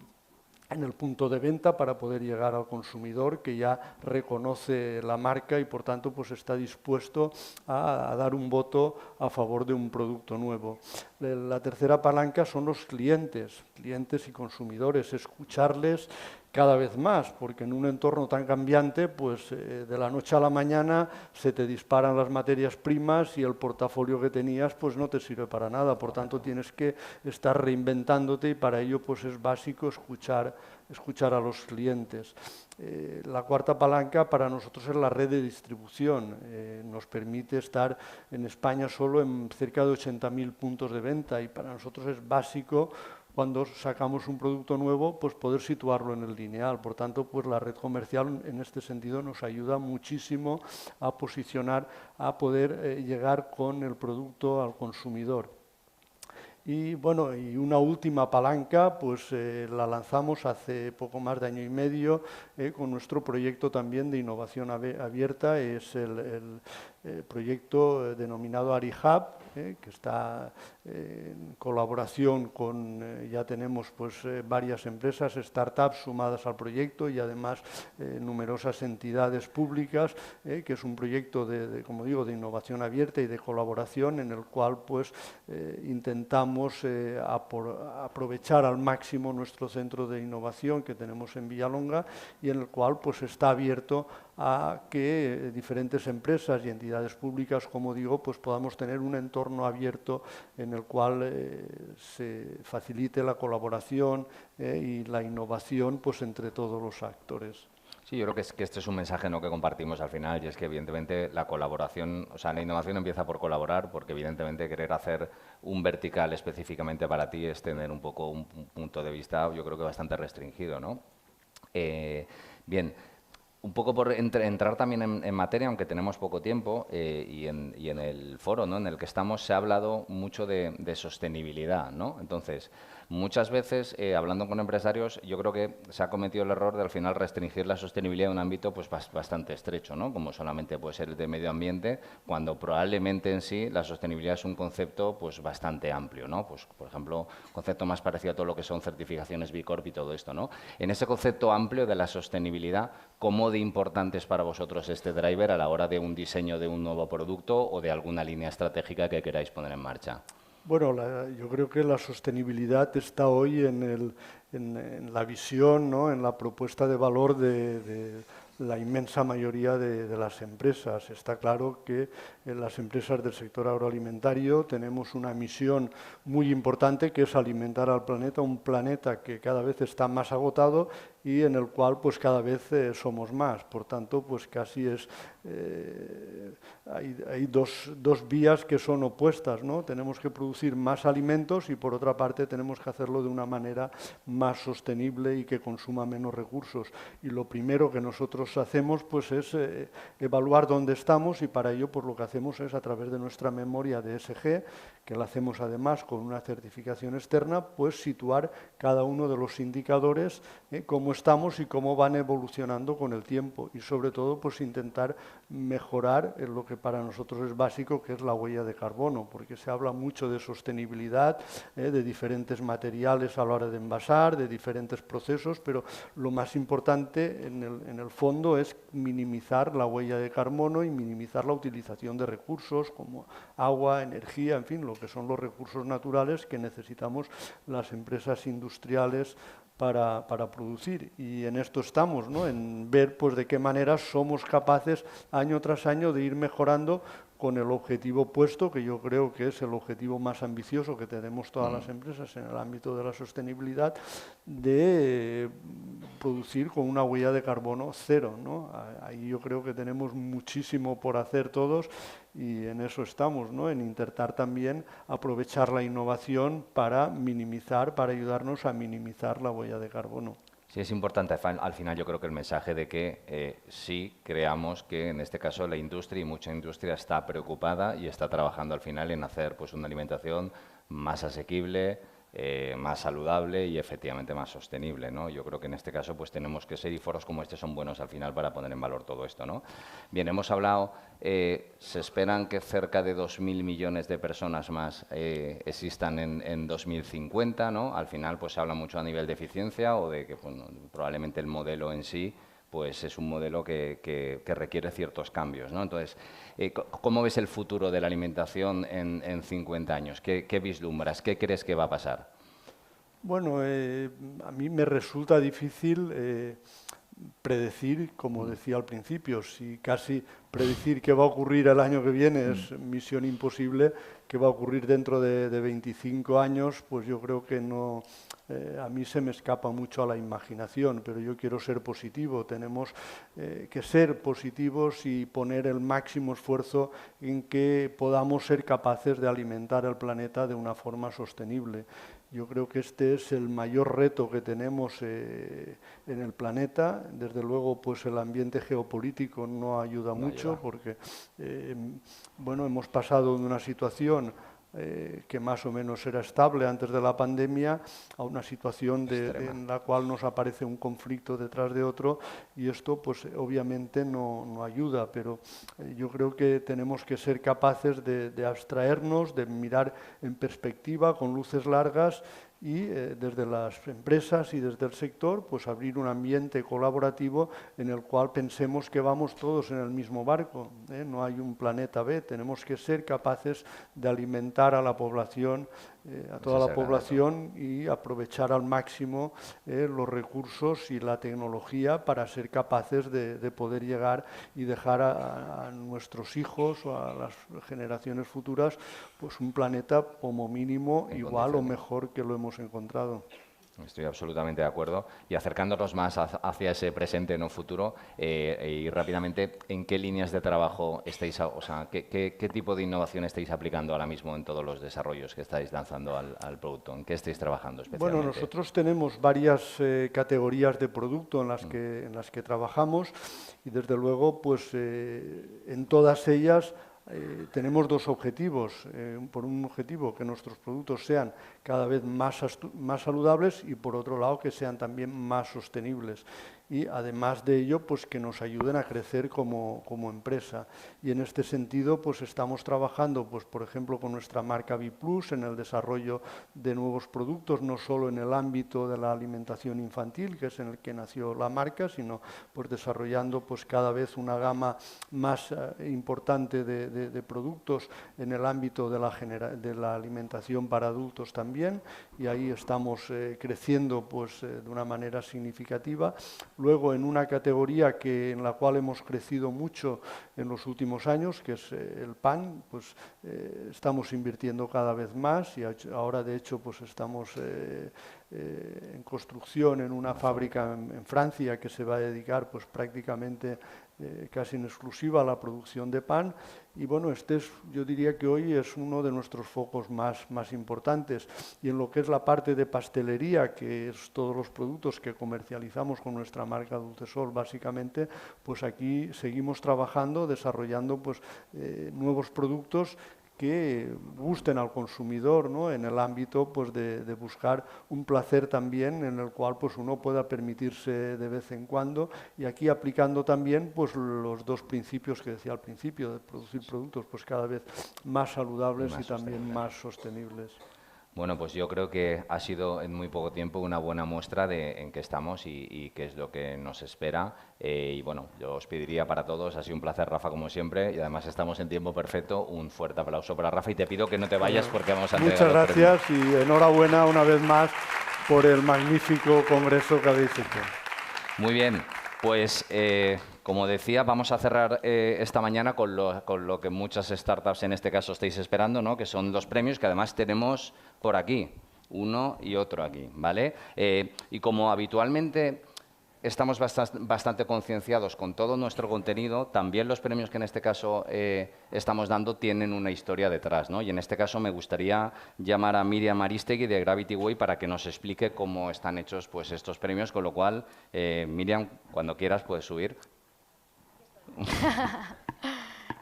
el punto de venta, para poder llegar al consumidor que ya reconoce la marca y por tanto pues está dispuesto a dar un voto a favor de un producto nuevo. La tercera palanca son los clientes y consumidores, escucharles cada vez más, porque en un entorno tan cambiante, pues de la noche a la mañana se te disparan las materias primas y el portafolio que tenías pues no te sirve para nada. Por tanto, tienes que estar reinventándote y para ello pues es básico escuchar a los clientes. La cuarta palanca para nosotros es la red de distribución. Nos permite estar en España solo en cerca de 80.000 puntos de venta y para nosotros es básico cuando sacamos un producto nuevo, pues poder situarlo en el lineal. Por tanto, pues la red comercial en este sentido nos ayuda muchísimo a posicionar, a poder llegar con el producto al consumidor. Y bueno, y una última palanca, pues la lanzamos hace poco más de año y medio con nuestro proyecto también de innovación abierta, es el proyecto denominado AriHub, que está en colaboración con, ya tenemos pues varias empresas, startups sumadas al proyecto y además numerosas entidades públicas, que es un proyecto como digo, de innovación abierta y de colaboración en el cual pues intentamos aprovechar al máximo nuestro centro de innovación que tenemos en Villalonga y en el cual pues está abierto a que diferentes empresas y entidades públicas, como digo, pues podamos tener un entorno abierto en el cual se facilite la colaboración y la innovación pues entre todos los actores. Sí, yo creo que este es un mensaje que compartimos al final y es que evidentemente la colaboración, o sea, la innovación empieza por colaborar porque evidentemente querer hacer un vertical específicamente para ti es tener un poco un punto de vista, yo creo que bastante restringido, ¿no? Bien. Un poco por entrar también en materia, aunque tenemos poco tiempo, y en el foro, ¿no?, en el que estamos se ha hablado mucho de sostenibilidad, ¿no? Entonces, muchas veces, hablando con empresarios, yo creo que se ha cometido el error de al final restringir la sostenibilidad en un ámbito pues, bastante estrecho, ¿no?, como solamente puede ser el de medio ambiente, cuando probablemente en sí la sostenibilidad es un concepto pues, bastante amplio, ¿no? Pues, por ejemplo, concepto más parecido a todo lo que son certificaciones B Corp y todo esto, ¿no? En ese concepto amplio de la sostenibilidad, ¿cómo de importante es para vosotros este driver a la hora de un diseño de un nuevo producto o de alguna línea estratégica que queráis poner en marcha? Bueno, yo creo que la sostenibilidad está hoy en la visión, ¿no?, en la propuesta de valor de la inmensa mayoría de las empresas. Está claro que en las empresas del sector agroalimentario tenemos una misión muy importante que es alimentar al planeta, un planeta que cada vez está más agotado y en el cual pues cada vez somos más. Por tanto, pues casi hay dos vías que son opuestas, ¿no? Tenemos que producir más alimentos y por otra parte tenemos que hacerlo de una manera más sostenible y que consuma menos recursos. Y lo primero que nosotros hacemos pues es evaluar dónde estamos y para ello pues lo que hacemos es a través de nuestra memoria de ESG, que la hacemos además con una certificación externa, pues situar cada uno de los indicadores, cómo estamos y cómo van evolucionando con el tiempo y sobre todo pues intentar mejorar en lo que para nosotros es básico, que es la huella de carbono, porque se habla mucho de sostenibilidad, de diferentes materiales a la hora de envasar, de diferentes procesos, pero lo más importante en el fondo es minimizar la huella de carbono y minimizar la utilización de recursos como agua, energía, en fin, lo que son los recursos naturales que necesitamos las empresas industriales para producir. Y en esto estamos, ¿no?, en ver pues, de qué manera somos capaces año tras año de ir mejorando con el objetivo puesto, que yo creo que es el objetivo más ambicioso que tenemos todas las empresas en el ámbito de la sostenibilidad, de producir con una huella de carbono cero, ¿no? Ahí yo creo que tenemos muchísimo por hacer todos y en eso estamos, ¿no?, en intentar también aprovechar la innovación para minimizar, para ayudarnos a minimizar la huella de carbono. Sí, es importante al final yo creo que el mensaje de que sí creamos que en este caso la industria y mucha industria está preocupada y está trabajando al final en hacer pues una alimentación más asequible, más saludable y efectivamente más sostenible, ¿no? Yo creo que en este caso pues tenemos que ser y foros como este son buenos al final para poner en valor todo esto, ¿no? Bien, hemos hablado, se esperan que cerca de 2.000 millones de personas más existan en 2050, ¿no? Al final pues se habla mucho a nivel de eficiencia o de que bueno, probablemente el modelo en sí pues es un modelo que requiere ciertos cambios, ¿no? Entonces, ¿cómo ves el futuro de la alimentación en 50 años? ¿Qué vislumbras? ¿Qué crees que va a pasar? Bueno, a mí me resulta difícil predecir, como decía al principio, si casi predecir qué va a ocurrir el año que viene es misión imposible, qué va a ocurrir dentro de 25 años, pues yo creo que no, a mí se me escapa mucho a la imaginación, pero yo quiero ser positivo, tenemos que ser positivos y poner el máximo esfuerzo en que podamos ser capaces de alimentar el planeta de una forma sostenible. Yo creo que este es el mayor reto que tenemos en el planeta. Desde luego, pues el ambiente geopolítico no ayuda mucho porque, bueno, hemos pasado de una situación que más o menos era estable antes de la pandemia, a una situación en la cual nos aparece un conflicto detrás de otro, y esto pues obviamente no ayuda, pero yo creo que tenemos que ser capaces de abstraernos, de mirar en perspectiva, con luces largas, y desde las empresas y desde el sector pues abrir un ambiente colaborativo en el cual pensemos que vamos todos en el mismo barco, no hay un planeta B, tenemos que ser capaces de alimentar a la población, a toda la población, y aprovechar al máximo los recursos y la tecnología para ser capaces de poder llegar y dejar a nuestros hijos o a las generaciones futuras pues un planeta como mínimo igual o mejor que lo hemos encontrado. Estoy absolutamente de acuerdo. Y acercándonos más hacia ese presente, no futuro, y rápidamente, ¿en qué líneas de trabajo estáis, o sea, qué tipo de innovación estáis aplicando ahora mismo en todos los desarrollos que estáis lanzando al producto? ¿En qué estáis trabajando especialmente? Bueno, nosotros tenemos varias categorías de producto en las que trabajamos, y desde luego, pues en todas ellas tenemos dos objetivos. Por un objetivo, que nuestros productos sean cada vez más saludables, y por otro lado que sean también más sostenibles, y además de ello pues que nos ayuden a crecer como empresa. Y en este sentido pues estamos trabajando pues por ejemplo con nuestra marca B+, en el desarrollo de nuevos productos, no solo en el ámbito de la alimentación infantil, que es en el que nació la marca, sino pues desarrollando pues cada vez una gama más importante de productos en el ámbito de la alimentación para adultos también, y ahí estamos creciendo pues de una manera significativa. Luego, en una categoría en la cual hemos crecido mucho en los últimos años, que es el pan, pues estamos invirtiendo cada vez más, y ahora de hecho pues estamos en construcción en una fábrica en Francia que se va a dedicar pues prácticamente casi en exclusiva a la producción de pan. Y bueno, yo diría que hoy es uno de nuestros focos más importantes. Y en lo que es la parte de pastelería, que es todos los productos que comercializamos con nuestra marca Dulcesol básicamente, pues aquí seguimos trabajando, desarrollando pues nuevos productos que gusten al consumidor, ¿no? En el ámbito pues de buscar un placer también en el cual pues uno pueda permitirse de vez en cuando, y aquí aplicando también pues los dos principios que decía al principio, de producir productos pues cada vez más saludables y también más sostenibles. Bueno, pues yo creo que ha sido en muy poco tiempo una buena muestra de en qué estamos y qué es lo que nos espera. Y bueno, yo os pediría para todos, ha sido un placer, Rafa, como siempre, y además estamos en tiempo perfecto. Un fuerte aplauso para Rafa, y te pido que no te vayas porque vamos a entregar Muchas gracias y enhorabuena una vez más por el magnífico congreso que habéis hecho. Muy bien, pues como decía, vamos a cerrar esta mañana con lo que muchas startups en este caso estáis esperando, ¿no? Que son los premios que además tenemos por aquí, uno y otro aquí, ¿vale? Y como habitualmente estamos bastante concienciados con todo nuestro contenido, también los premios que en este caso estamos dando tienen una historia detrás, ¿no? Y en este caso me gustaría llamar a Miriam Aristegui de Gravity Way para que nos explique cómo están hechos pues, estos premios, con lo cual, Miriam, cuando quieras puedes subir.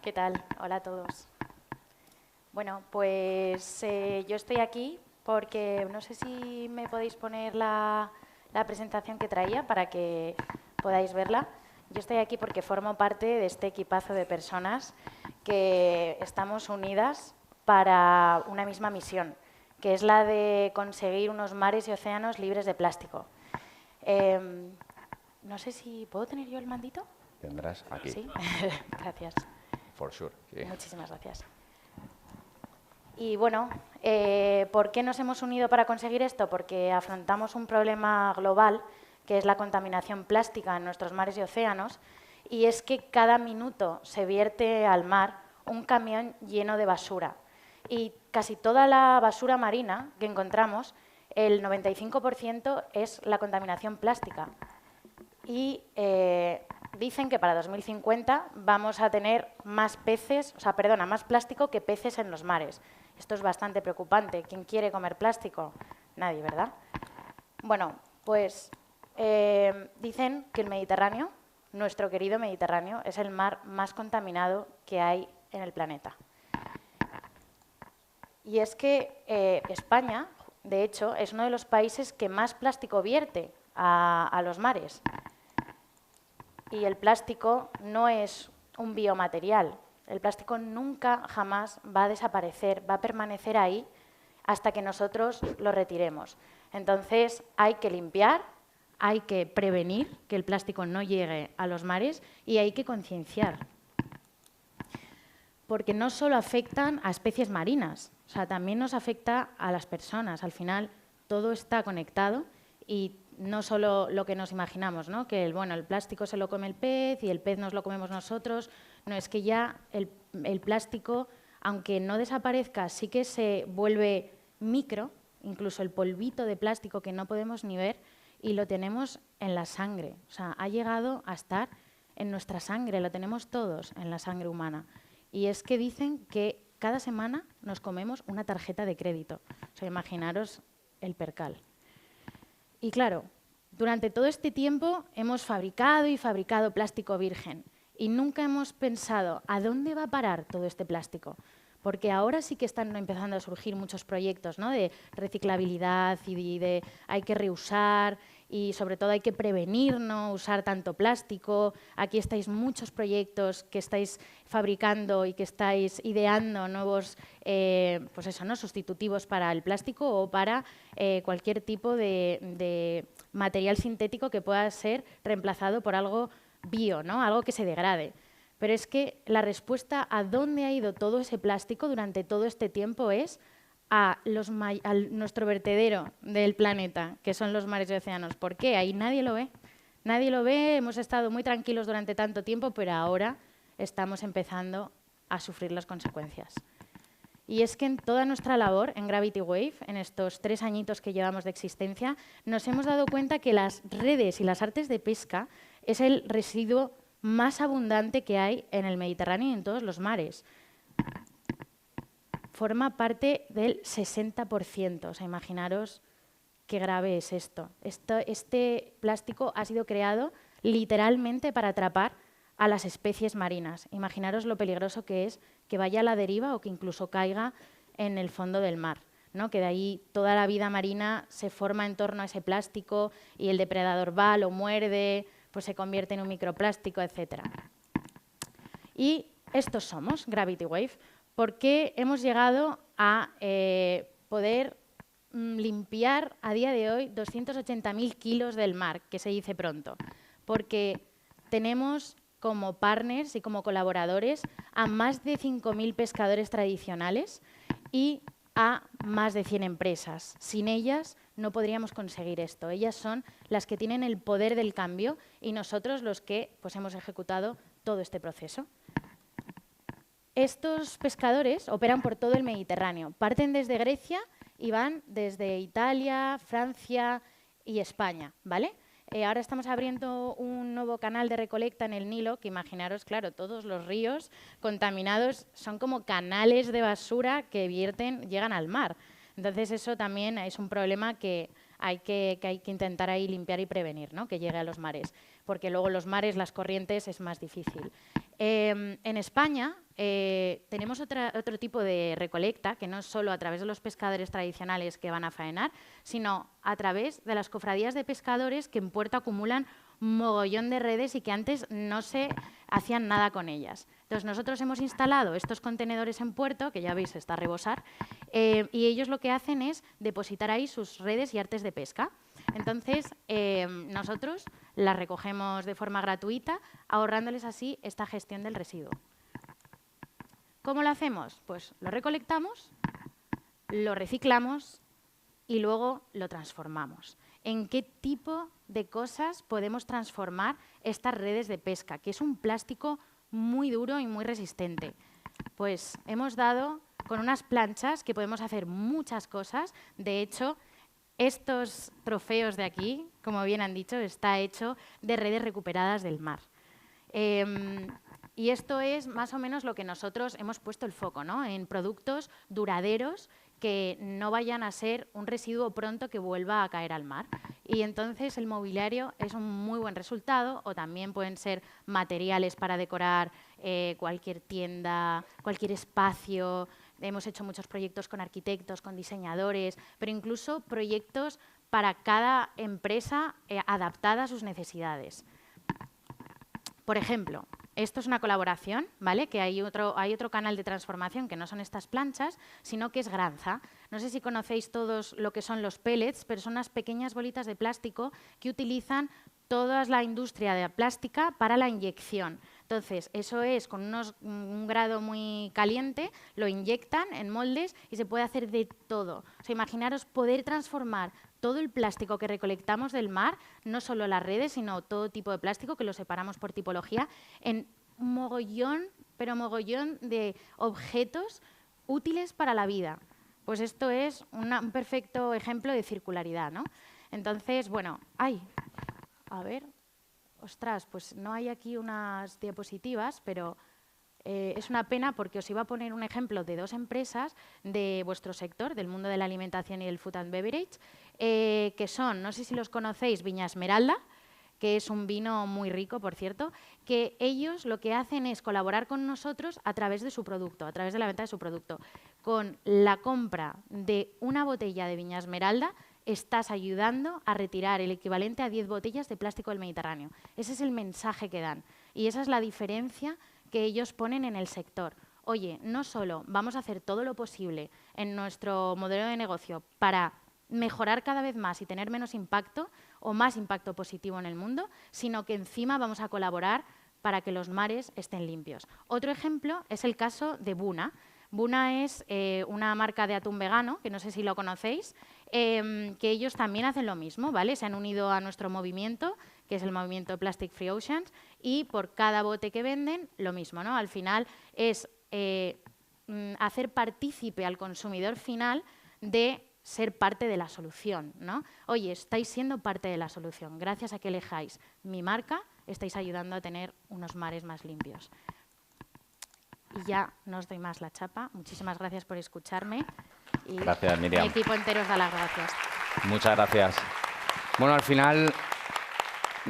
¿Qué tal? Hola a todos. Bueno, pues yo estoy aquí porque no sé si me podéis poner la presentación que traía para que podáis verla. Yo estoy aquí porque formo parte de este equipazo de personas que estamos unidas para una misma misión, que es la de conseguir unos mares y océanos libres de plástico. No sé si puedo tener yo el mandito. Tendrás aquí. Sí, gracias. For sure. Sí. Muchísimas gracias. Y bueno, ¿Por qué nos hemos unido para conseguir esto? Porque afrontamos un problema global, que es la contaminación plástica en nuestros mares y océanos, y es que cada minuto se vierte al mar un camión lleno de basura. Y casi toda la basura marina que encontramos, el 95% es la contaminación plástica. Y dicen que para 2050 vamos a tener más plástico que peces en los mares. Esto es bastante preocupante. ¿Quién quiere comer plástico? Nadie, ¿verdad? Bueno, pues dicen que el Mediterráneo, nuestro querido Mediterráneo, es el mar más contaminado que hay en el planeta. Y es que España, de hecho, es uno de los países que más plástico vierte a los mares. Y el plástico no es un biomaterial. El plástico nunca, jamás va a desaparecer, va a permanecer ahí hasta que nosotros lo retiremos. Entonces, hay que limpiar, hay que prevenir que el plástico no llegue a los mares y hay que concienciar. Porque no solo afectan a especies marinas, o sea, también nos afecta a las personas. Al final, todo está conectado y no solo lo que nos imaginamos, ¿no? Que el plástico se lo come el pez y el pez nos lo comemos nosotros. No, es que ya el plástico, aunque no desaparezca, sí que se vuelve micro, incluso el polvito de plástico que no podemos ni ver, y lo tenemos en la sangre. O sea, ha llegado a estar en nuestra sangre, lo tenemos todos en la sangre humana. Y es que dicen que cada semana nos comemos una tarjeta de crédito. O sea, imaginaros el percal. Y claro, durante todo este tiempo hemos fabricado y fabricado plástico virgen y nunca hemos pensado a dónde va a parar todo este plástico. Porque ahora sí que están empezando a surgir muchos proyectos, ¿no? De reciclabilidad y de hay que reusar y sobre todo hay que prevenir no usar tanto plástico. Aquí estáis muchos proyectos que estáis fabricando y que estáis ideando nuevos sustitutivos para el plástico o para cualquier tipo de material sintético que pueda ser reemplazado por algo bio, ¿no? Algo que se degrade. Pero es que la respuesta a dónde ha ido todo ese plástico durante todo este tiempo es a nuestro vertedero del planeta, que son los mares y océanos. ¿Por qué? Ahí nadie lo ve. Nadie lo ve, hemos estado muy tranquilos durante tanto tiempo, pero ahora estamos empezando a sufrir las consecuencias. Y es que en toda nuestra labor en Gravity Wave, en estos 3 añitos que llevamos de existencia, nos hemos dado cuenta que las redes y las artes de pesca es el residuo más abundante que hay en el Mediterráneo y en todos los mares. Forma parte del 60%. O sea, imaginaros qué grave es esto. Este plástico ha sido creado literalmente para atrapar a las especies marinas. Imaginaros lo peligroso que es que vaya a la deriva o que incluso caiga en el fondo del mar, ¿no? Que de ahí toda la vida marina se forma en torno a ese plástico y el depredador va, lo muerde, pues se convierte en un microplástico, etc. Y estos somos, Gravity Wave, porque hemos llegado a poder limpiar a día de hoy 280.000 kilos del mar, que se dice pronto, porque tenemos como partners y como colaboradores a más de 5.000 pescadores tradicionales y a más de 100 empresas. Sin ellas no podríamos conseguir esto. Ellas son las que tienen el poder del cambio y nosotros los que hemos ejecutado todo este proceso. Estos pescadores operan por todo el Mediterráneo. Parten desde Grecia y van desde Italia, Francia y España, ¿vale? Ahora estamos abriendo un nuevo canal de recolecta en el Nilo, que imaginaros, claro, todos los ríos contaminados son como canales de basura que llegan al mar. Entonces eso también es un problema que hay que intentar ahí limpiar y prevenir, ¿no? Que llegue a los mares, porque luego los mares, las corrientes, es más difícil. En España tenemos otro tipo de recolecta, que no es solo a través de los pescadores tradicionales que van a faenar, sino a través de las cofradías de pescadores que en puerto acumulan mogollón de redes y que antes no se hacían nada con ellas. Entonces nosotros hemos instalado estos contenedores en puerto, que ya veis está a rebosar, y ellos lo que hacen es depositar ahí sus redes y artes de pesca. Entonces nosotros las recogemos de forma gratuita, ahorrándoles así esta gestión del residuo. ¿Cómo lo hacemos? Pues lo recolectamos, lo reciclamos y luego lo transformamos. ¿En qué tipo de cosas podemos transformar estas redes de pesca? Que es un plástico muy duro y muy resistente. Pues hemos dado con unas planchas que podemos hacer muchas cosas. De hecho, estos trofeos de aquí, como bien han dicho, está hecho de redes recuperadas del mar. Y esto es más o menos lo que nosotros hemos puesto el foco, ¿no? En productos duraderos que no vayan a ser un residuo pronto que vuelva a caer al mar. Y entonces el mobiliario es un muy buen resultado, o también pueden ser materiales para decorar cualquier tienda, cualquier espacio. Hemos hecho muchos proyectos con arquitectos, con diseñadores, pero incluso proyectos para cada empresa adaptada a sus necesidades. Por ejemplo, esto es una colaboración, ¿vale? Que hay otro canal de transformación que no son estas planchas, sino que es Granza. No sé si conocéis todos lo que son los pellets, pero son unas pequeñas bolitas de plástico que utilizan toda la industria de la plástica para la inyección. Entonces, eso es con un grado muy caliente, lo inyectan en moldes y se puede hacer de todo. O sea, imaginaros poder transformar todo el plástico que recolectamos del mar, no solo las redes, sino todo tipo de plástico, que lo separamos por tipología, en mogollón, pero mogollón de objetos útiles para la vida. Pues esto es un perfecto ejemplo de circularidad, ¿no? Entonces, bueno, a ver, ostras, pues no hay aquí unas diapositivas, pero es una pena porque os iba a poner un ejemplo de dos empresas de vuestro sector, del mundo de la alimentación y del food and beverage, que son, no sé si los conocéis, Viña Esmeralda, que es un vino muy rico, por cierto, que ellos lo que hacen es colaborar con nosotros a través de su producto, a través de la venta de su producto. Con la compra de una botella de Viña Esmeralda, estás ayudando a retirar el equivalente a 10 botellas de plástico del Mediterráneo. Ese es el mensaje que dan y esa es la diferencia que ellos ponen en el sector. Oye, no solo vamos a hacer todo lo posible en nuestro modelo de negocio para mejorar cada vez más y tener menos impacto o más impacto positivo en el mundo, sino que encima vamos a colaborar para que los mares estén limpios. Otro ejemplo es el caso de Buna. Buna es una marca de atún vegano, que no sé si lo conocéis, que ellos también hacen lo mismo, ¿vale? Se han unido a nuestro movimiento, que es el movimiento Plastic Free Oceans, y por cada bote que venden, lo mismo, ¿no? Al final es hacer partícipe al consumidor final de ser parte de la solución, ¿no? Oye, estáis siendo parte de la solución. Gracias a que elijáis mi marca, estáis ayudando a tener unos mares más limpios. Y ya no os doy más la chapa. Muchísimas gracias por escucharme. Y gracias, Miriam. Mi equipo entero os da las gracias. Muchas gracias. Bueno, al final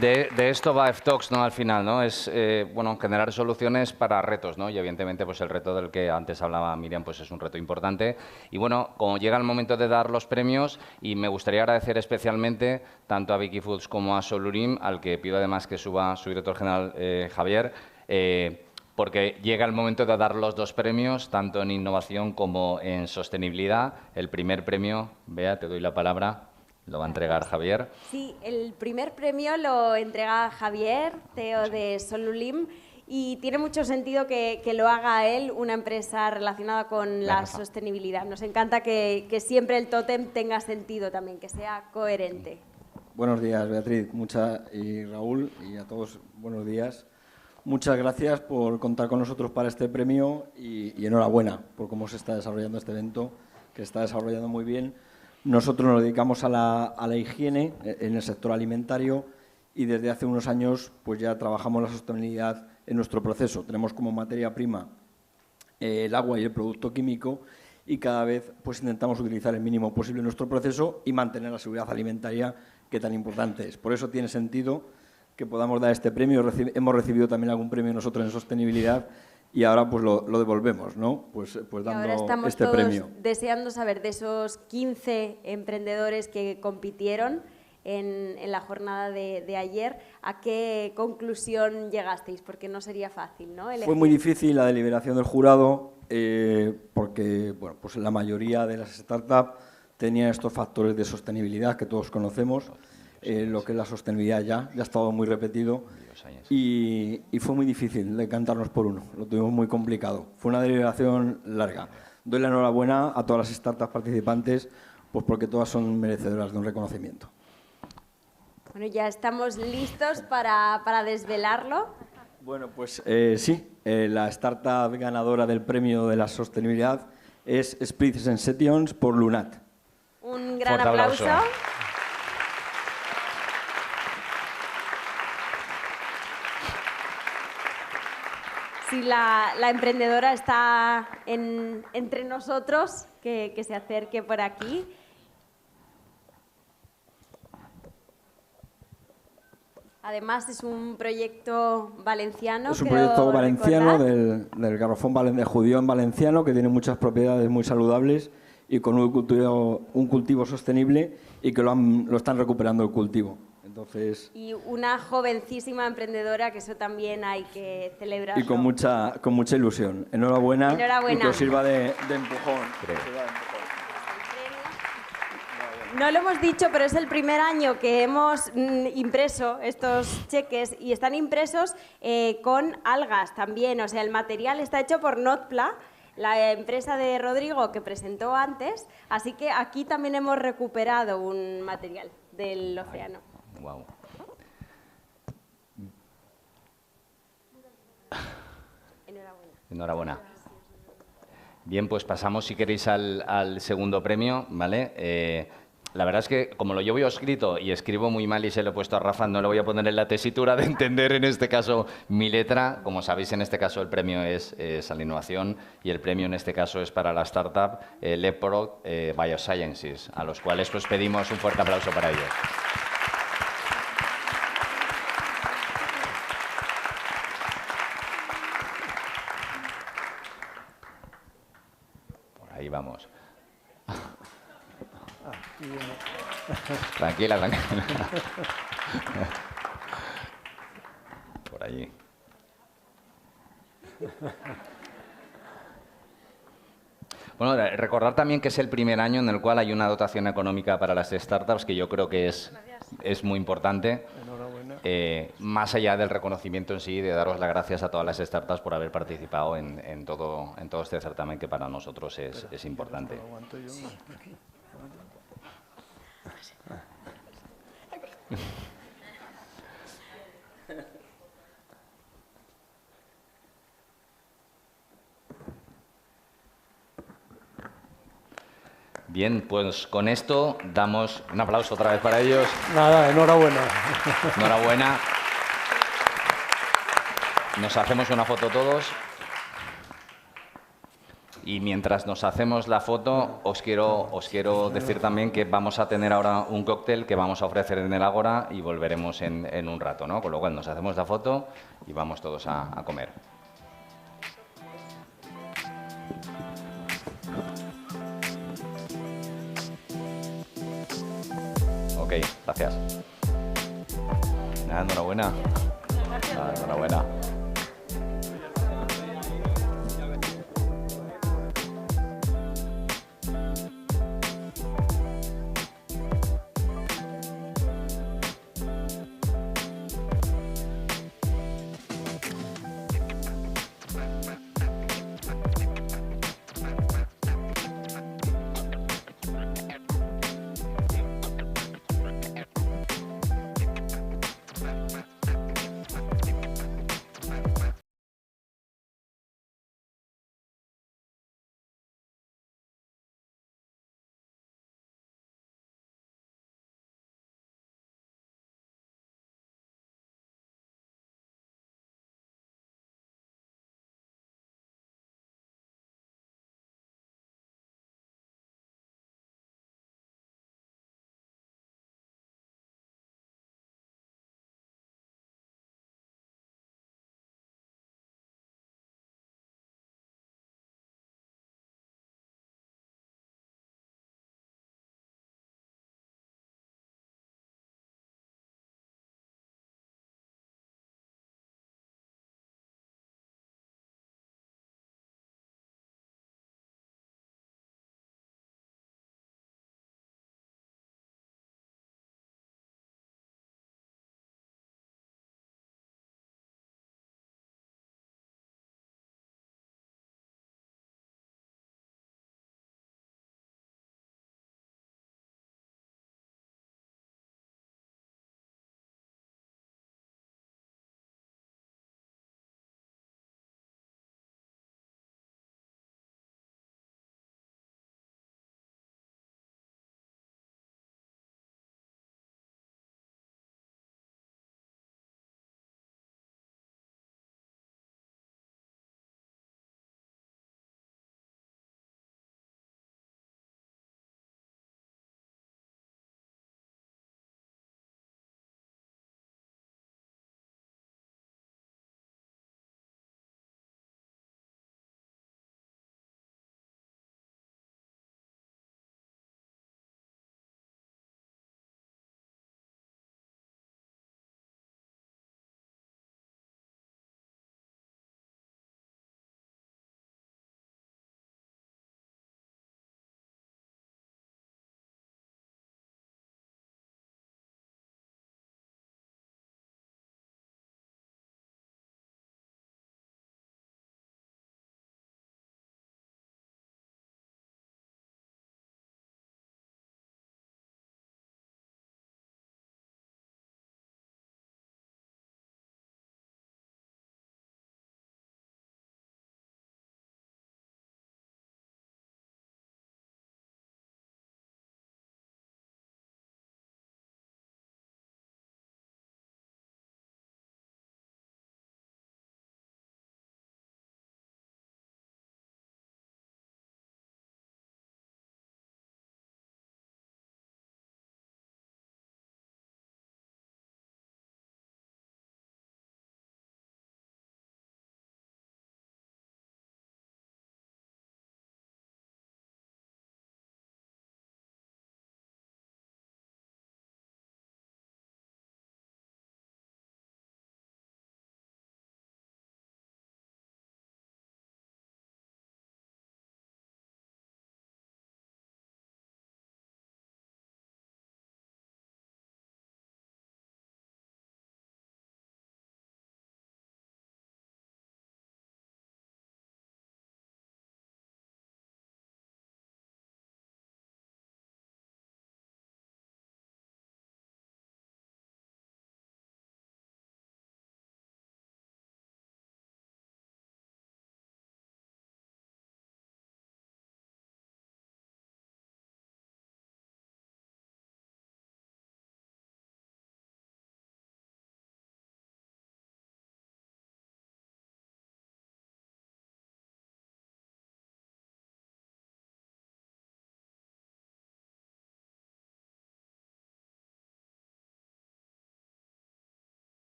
de esto va ftalks, ¿no? Al final, ¿no? Es bueno, generar soluciones para retos, ¿no? Y evidentemente, pues el reto del que antes hablaba Miriam, pues es un reto importante. Y bueno, como llega el momento de dar los premios, y me gustaría agradecer especialmente tanto a Vicky Foods como a Solurim, al que pido además que suba su director general Javier, porque llega el momento de dar los dos premios, tanto en innovación como en sostenibilidad. El primer premio, Bea, te doy la palabra. Lo va a entregar Javier. Sí, el primer premio lo entrega Javier, CEO de Solurim, y tiene mucho sentido que lo haga él, una empresa relacionada con la sostenibilidad. Nos encanta que siempre el tótem tenga sentido también, que sea coherente. Buenos días, Beatriz, y Raúl, y a todos buenos días. Muchas gracias por contar con nosotros para este premio y enhorabuena por cómo se está desarrollando este evento, que se está desarrollando muy bien. Nosotros nos dedicamos a la higiene en el sector alimentario y desde hace unos años pues ya trabajamos la sostenibilidad en nuestro proceso. Tenemos como materia prima el agua y el producto químico y cada vez pues intentamos utilizar el mínimo posible nuestro proceso y mantener la seguridad alimentaria que tan importante es. Por eso tiene sentido que podamos dar este premio. Hemos recibido también algún premio nosotros en sostenibilidad y ahora pues lo devolvemos, ¿no? Pues dando ahora estamos este todos premio. Deseando saber de esos 15 emprendedores que compitieron en la jornada de ayer, ¿a qué conclusión llegasteis? Porque no sería fácil, ¿no? Fue muy difícil la deliberación del jurado porque bueno, pues la mayoría de las startups tenían estos factores de sostenibilidad que todos conocemos. Lo que es la sostenibilidad ya ha estado muy repetido y fue muy difícil decantarnos por uno, lo tuvimos muy complicado. Fue una deliberación larga. doy la enhorabuena a todas las startups participantes, pues porque todas son merecedoras de un reconocimiento. Bueno, ya estamos listos para desvelarlo. Bueno, pues sí, la startup ganadora del premio de la sostenibilidad es Split Sensations por Lunat. Un gran aplauso. Si la emprendedora está entre nosotros, que se acerque por aquí. Además, es un proyecto valenciano. Es un proyecto valenciano del garrofón judío en valenciano, que tiene muchas propiedades muy saludables y con un cultivo sostenible, y que lo están recuperando el cultivo. Entonces, y una jovencísima emprendedora, que eso también hay que celebrarlo. Y con mucha ilusión. Enhorabuena. Enhorabuena. Y que os sirva de empujón. No lo hemos dicho, pero es el primer año que hemos impreso estos cheques, y están impresos con algas también. O sea, el material está hecho por Notpla, la empresa de Rodrigo que presentó antes. Así que aquí también hemos recuperado un material del océano. Wow. Enhorabuena. Bien, pues pasamos, si queréis, al segundo premio, ¿vale? La verdad es que, como lo llevo yo escrito y escribo muy mal y se lo he puesto a Rafa, no le voy a poner en la tesitura de entender, en este caso, mi letra. Como sabéis, en este caso el premio es a la innovación, y el premio en este caso es para la startup Lepro Biosciences, a los cuales pues pedimos un fuerte aplauso para ellos. Ahí vamos. Tranquila, tranquila. Por allí. Bueno, recordar también que es el primer año en el cual hay una dotación económica para las startups, que yo creo que es muy importante. Más allá del reconocimiento en sí, de daros las gracias a todas las startups por haber participado en todo este certamen, que para nosotros es importante. Bien, pues con esto damos un aplauso otra vez para ellos. Nada, enhorabuena. Enhorabuena. Nos hacemos una foto todos. Y mientras nos hacemos la foto, os quiero decir también que vamos a tener ahora un cóctel que vamos a ofrecer en el Ágora, y volveremos en un rato, ¿no? Con lo cual nos hacemos la foto y vamos todos a comer. Ok, gracias. Nada, enhorabuena. Enhorabuena.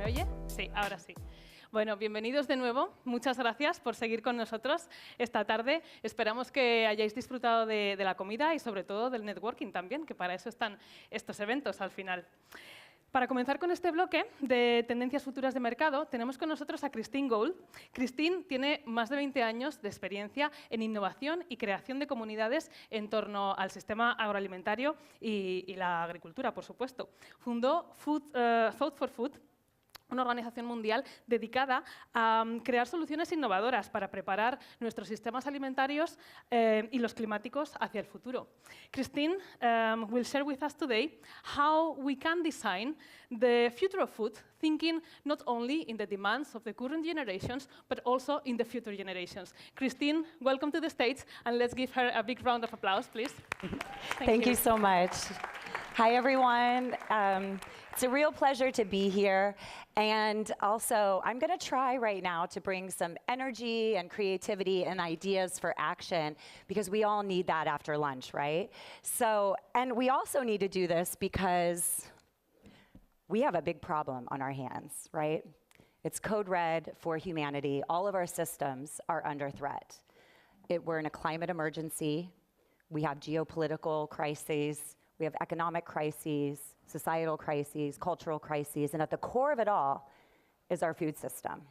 me oye? Sí, ahora sí. Bueno, bienvenidos de nuevo. Muchas gracias por seguir con nosotros esta tarde. Esperamos que hayáis disfrutado de la comida y sobre todo del networking también, que para eso están estos eventos al final. Para comenzar con este bloque de tendencias futuras de mercado, tenemos con nosotros a Christine Gould. Christine tiene más de 20 años de experiencia en innovación y creación de comunidades en torno al sistema agroalimentario y la agricultura, por supuesto. Fundó Food for Food, una organización mundial dedicada a crear soluciones innovadoras para preparar nuestros sistemas alimentarios y los climáticos hacia el futuro. Christine will share with us today how we can design the future of food, thinking not only in the demands of the current generations, but also in the future generations. Christine, welcome to the stage, and let's give her a big round of applause, please. Thank you so much. Hi, everyone. It's a real pleasure to be here. And also, I'm going to try right now to bring some energy and creativity and ideas for action, because we all need that after lunch, right? So, and we also need to do this because we have a big problem on our hands, right? It's code red for humanity. All of our systems are under threat. We're in a climate emergency. We have geopolitical crises. We have economic crises, societal crises, cultural crises, and at the core of it all is our food system.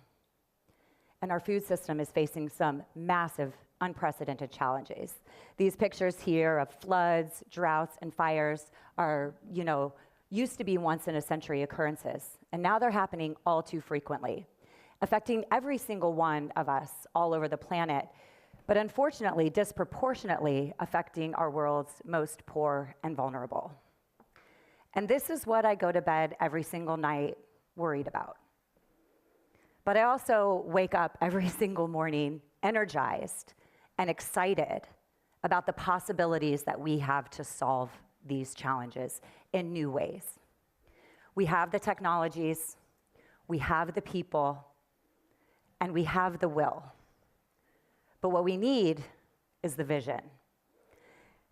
And our food system is facing some massive, unprecedented challenges. These pictures here of floods, droughts, and fires are, used to be once-in-a-century occurrences, and now they're happening all too frequently, affecting every single one of us all over the planet, but unfortunately, disproportionately affecting our world's most poor and vulnerable. And this is what I go to bed every single night worried about. But I also wake up every single morning energized and excited about the possibilities that we have to solve these challenges in new ways. We have the technologies, we have the people, and we have the will. But what we need is the vision.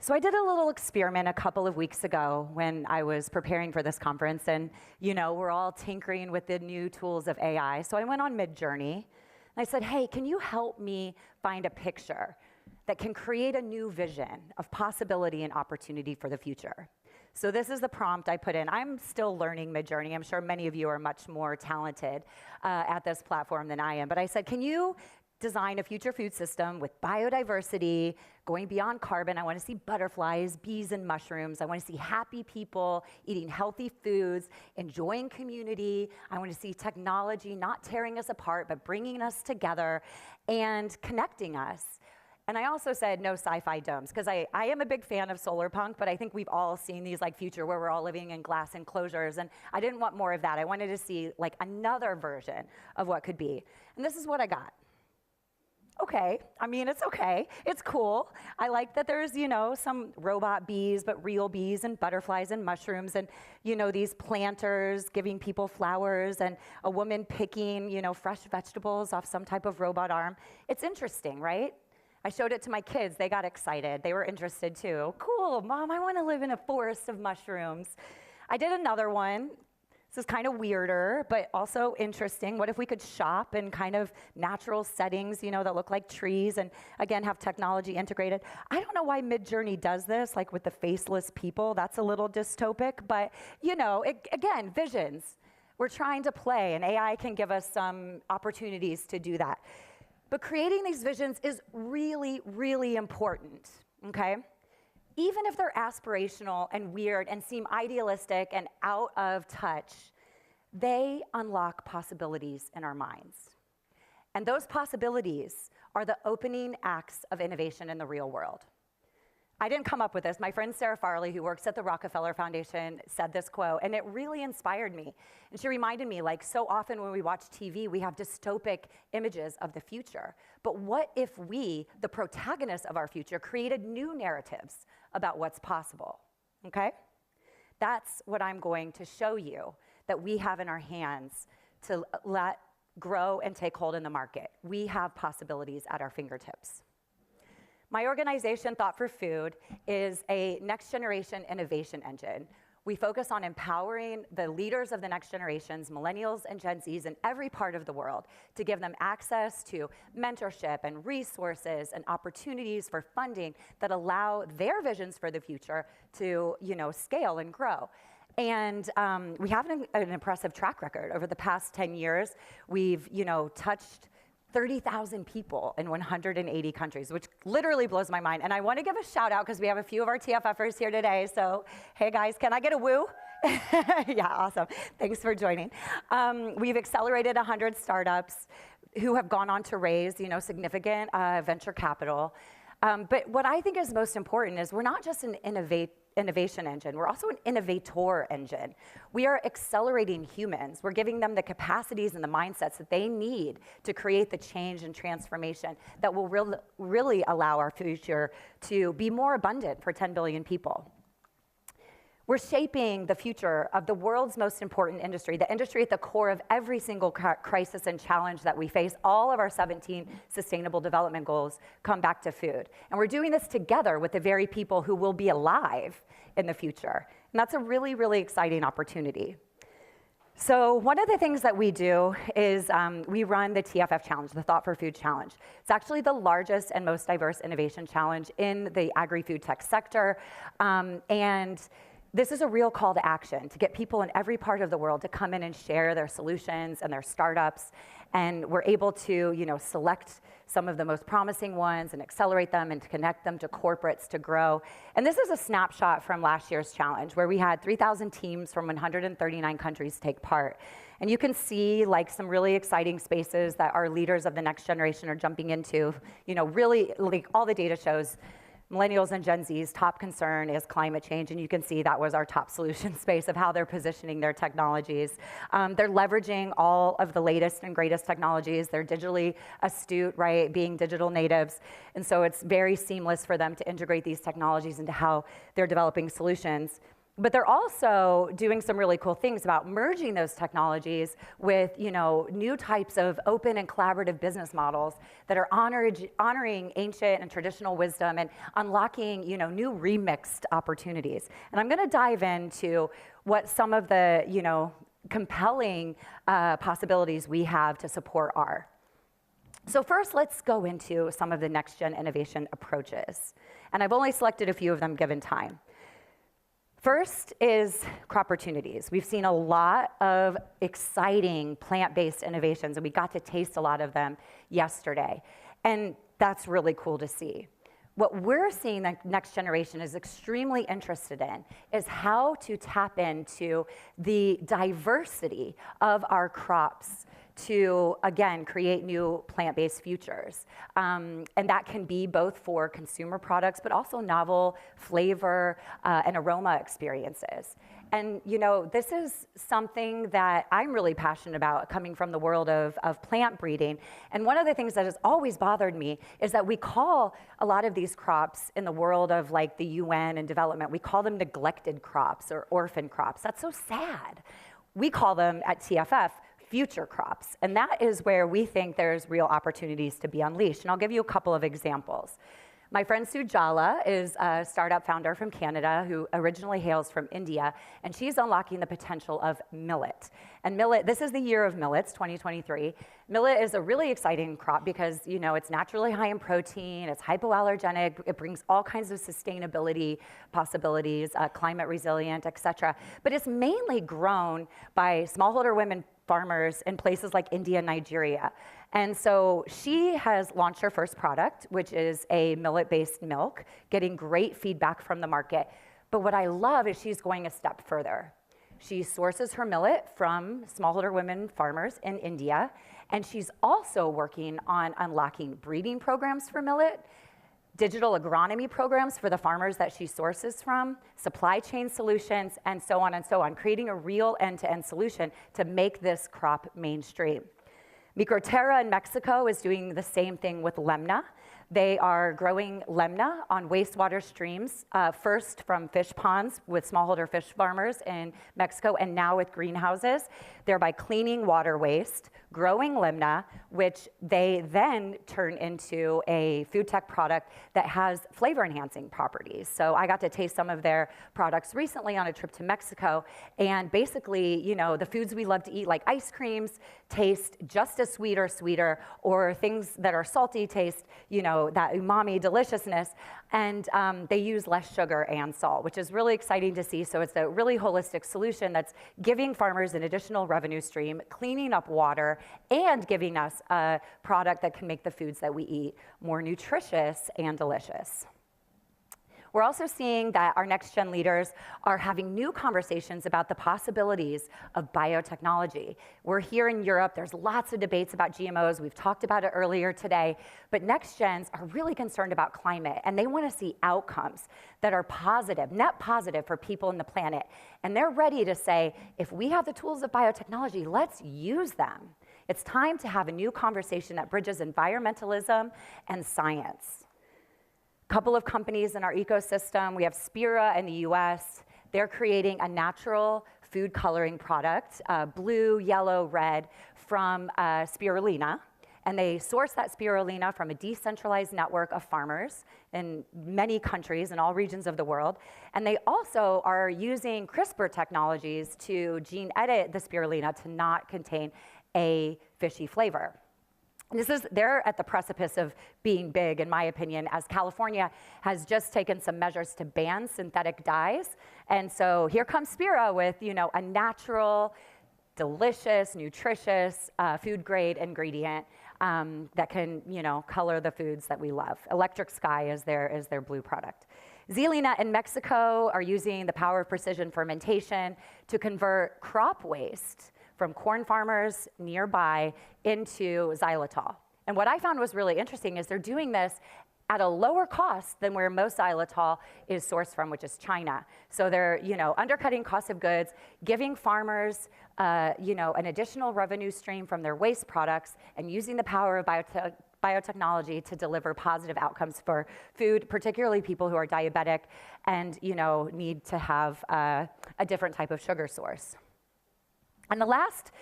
So I did a little experiment a couple of weeks ago when I was preparing for this conference, and we're all tinkering with the new tools of AI. So I went on Midjourney, and I said, hey, can you help me find a picture that can create a new vision of possibility and opportunity for the future? So this is the prompt I put in. I'm still learning Midjourney. I'm sure many of you are much more talented at this platform than I am. But I said, can you design a future food system with biodiversity, going beyond carbon? I want to see butterflies, bees, and mushrooms. I want to see happy people eating healthy foods, enjoying community. I want to see technology not tearing us apart, but bringing us together and connecting us. And I also said no sci-fi domes, because I am a big fan of solar punk, but I think we've all seen these future where we're all living in glass enclosures, and I didn't want more of that. I wanted to see another version of what could be. And this is what I got. Okay, it's okay. It's cool. I like that there's, some robot bees, but real bees and butterflies and mushrooms and, these planters giving people flowers and a woman picking, fresh vegetables off some type of robot arm. It's interesting, right? I showed it to my kids. They got excited. They were interested too. Cool, Mom, I want to live in a forest of mushrooms. I did another one. This is kind of weirder, but also interesting. What if we could shop in kind of natural settings, that look like trees and, again, have technology integrated? I don't know why Midjourney does this, with the faceless people. That's a little dystopic, but, again, visions. We're trying to play, and AI can give us some opportunities to do that. But creating these visions is really, really important, okay? Even if they're aspirational and weird and seem idealistic and out of touch, they unlock possibilities in our minds. And those possibilities are the opening acts of innovation in the real world. I didn't come up with this. My friend Sarah Farley, who works at the Rockefeller Foundation, said this quote, and it really inspired me. And she reminded me, so often when we watch TV, we have dystopic images of the future. But what if we, the protagonists of our future, created new narratives about what's possible, okay? That's what I'm going to show you that we have in our hands to let grow and take hold in the market. We have possibilities at our fingertips. My organization, Thought for Food, is a next-generation innovation engine. We focus on empowering the leaders of the next generations, millennials and Gen Zs in every part of the world, to give them access to mentorship and resources and opportunities for funding that allow their visions for the future to, scale and grow. And we have an impressive track record. Over the past 10 years, we've, touched 30,000 people in 180 countries, which literally blows my mind. And I want to give a shout out because we have a few of our TFFers here today. So, hey guys, can I get a woo? Yeah, awesome. Thanks for joining. We've accelerated 100 startups who have gone on to raise, significant venture capital. But what I think is most important is we're not just an innovation engine, we're also an innovator engine. We are accelerating humans. We're giving them the capacities and the mindsets that they need to create the change and transformation that will really allow our future to be more abundant for 10 billion people. We're shaping the future of the world's most important industry, the industry at the core of every single crisis and challenge that we face. All of our 17 Sustainable Development Goals come back to food. And we're doing this together with the very people who will be alive in the future. And that's a really, really exciting opportunity. So one of the things that we do is we run the TFF Challenge, the Thought for Food Challenge. It's actually the largest and most diverse innovation challenge in the agri-food tech sector. And this is a real call to action to get people in every part of the world to come in and share their solutions and their startups. And we're able to, select some of the most promising ones and accelerate them and to connect them to corporates to grow. And this is a snapshot from last year's challenge where we had 3,000 teams from 139 countries take part. And you can see some really exciting spaces that our leaders of the next generation are jumping into. Really, all the data shows millennials and Gen Z's top concern is climate change, and you can see that was our top solution space of how they're positioning their technologies. They're leveraging all of the latest and greatest technologies. They're digitally astute, right, being digital natives, and so it's very seamless for them to integrate these technologies into how they're developing solutions. But they're also doing some really cool things about merging those technologies with, new types of open and collaborative business models that are honoring ancient and traditional wisdom and unlocking, new remixed opportunities. And I'm going to dive into what some of the, compelling possibilities we have to support are. So first, let's go into some of the next-gen innovation approaches. And I've only selected a few of them given time. First is crop opportunities. We've seen a lot of exciting plant-based innovations, and we got to taste a lot of them yesterday. And that's really cool to see. What we're seeing the next generation is extremely interested in is how to tap into the diversity of our crops to, again, create new plant-based futures. And that can be both for consumer products, but also novel flavor and aroma experiences. And, this is something that I'm really passionate about coming from the world of plant breeding. And one of the things that has always bothered me is that we call a lot of these crops in the world of the UN and development, we call them neglected crops or orphan crops. That's so sad. We call them at TFF future crops. And that is where we think there's real opportunities to be unleashed. And I'll give you a couple of examples. My friend Sujala is a startup founder from Canada who originally hails from India, and she's unlocking the potential of millet. And millet, this is the year of millets, 2023. Millet is a really exciting crop because, it's naturally high in protein, it's hypoallergenic, it brings all kinds of sustainability possibilities, climate resilient, et cetera. But it's mainly grown by smallholder women farmers in places like India and Nigeria. And so she has launched her first product, which is a millet-based milk, getting great feedback from the market. But what I love is she's going a step further. She sources her millet from smallholder women farmers in India, and she's also working on unlocking breeding programs for millet, digital agronomy programs for the farmers that she sources from, supply chain solutions, and so on, creating a real end-to-end solution to make this crop mainstream. Microterra in Mexico is doing the same thing with Lemna. They are growing lemna on wastewater streams, first from fish ponds with smallholder fish farmers in Mexico, and now with greenhouses, thereby cleaning water waste, growing lemna, which they then turn into a food tech product that has flavor-enhancing properties. So I got to taste some of their products recently on a trip to Mexico, and basically, you know, the foods we love to eat, like ice creams, taste just as sweet or sweeter, or things that are salty taste, you know, that umami deliciousness, and they use less sugar and salt, which is really exciting to see. So it's a really holistic solution that's giving farmers an additional revenue stream, cleaning up water, and giving us a product that can make the foods that we eat more nutritious and delicious. We're also seeing that our next-gen leaders are having new conversations about the possibilities of biotechnology. We're here in Europe. There's lots of debates about GMOs. We've talked about it earlier today. But next-gens are really concerned about climate, and they want to see outcomes that are positive, net positive for people and the planet. And they're ready to say, if we have the tools of biotechnology, let's use them. It's time to have a new conversation that bridges environmentalism and science. Couple of companies in our ecosystem. We have Spira in the US. They're creating a natural food coloring product, blue, yellow, red, from spirulina. And they source that spirulina from a decentralized network of farmers in many countries in all regions of the world. And they also are using CRISPR technologies to gene edit the spirulina to not contain a fishy flavor. They're at the precipice of being big, in my opinion, as California has just taken some measures to ban synthetic dyes. And so here comes Spira with, you know, a natural, delicious, nutritious, food-grade ingredient that can, you know, color the foods that we love. Electric Sky is their blue product. Zelina in Mexico are using the power of precision fermentation to convert crop waste from corn farmers nearby into xylitol. And what I found was really interesting is they're doing this at a lower cost than where most xylitol is sourced from, which is China. So they're, you know, undercutting cost of goods, giving farmers, you know, an additional revenue stream from their waste products, and using the power of biotechnology to deliver positive outcomes for food, particularly people who are diabetic and, you know, need to have a different type of sugar source. And the last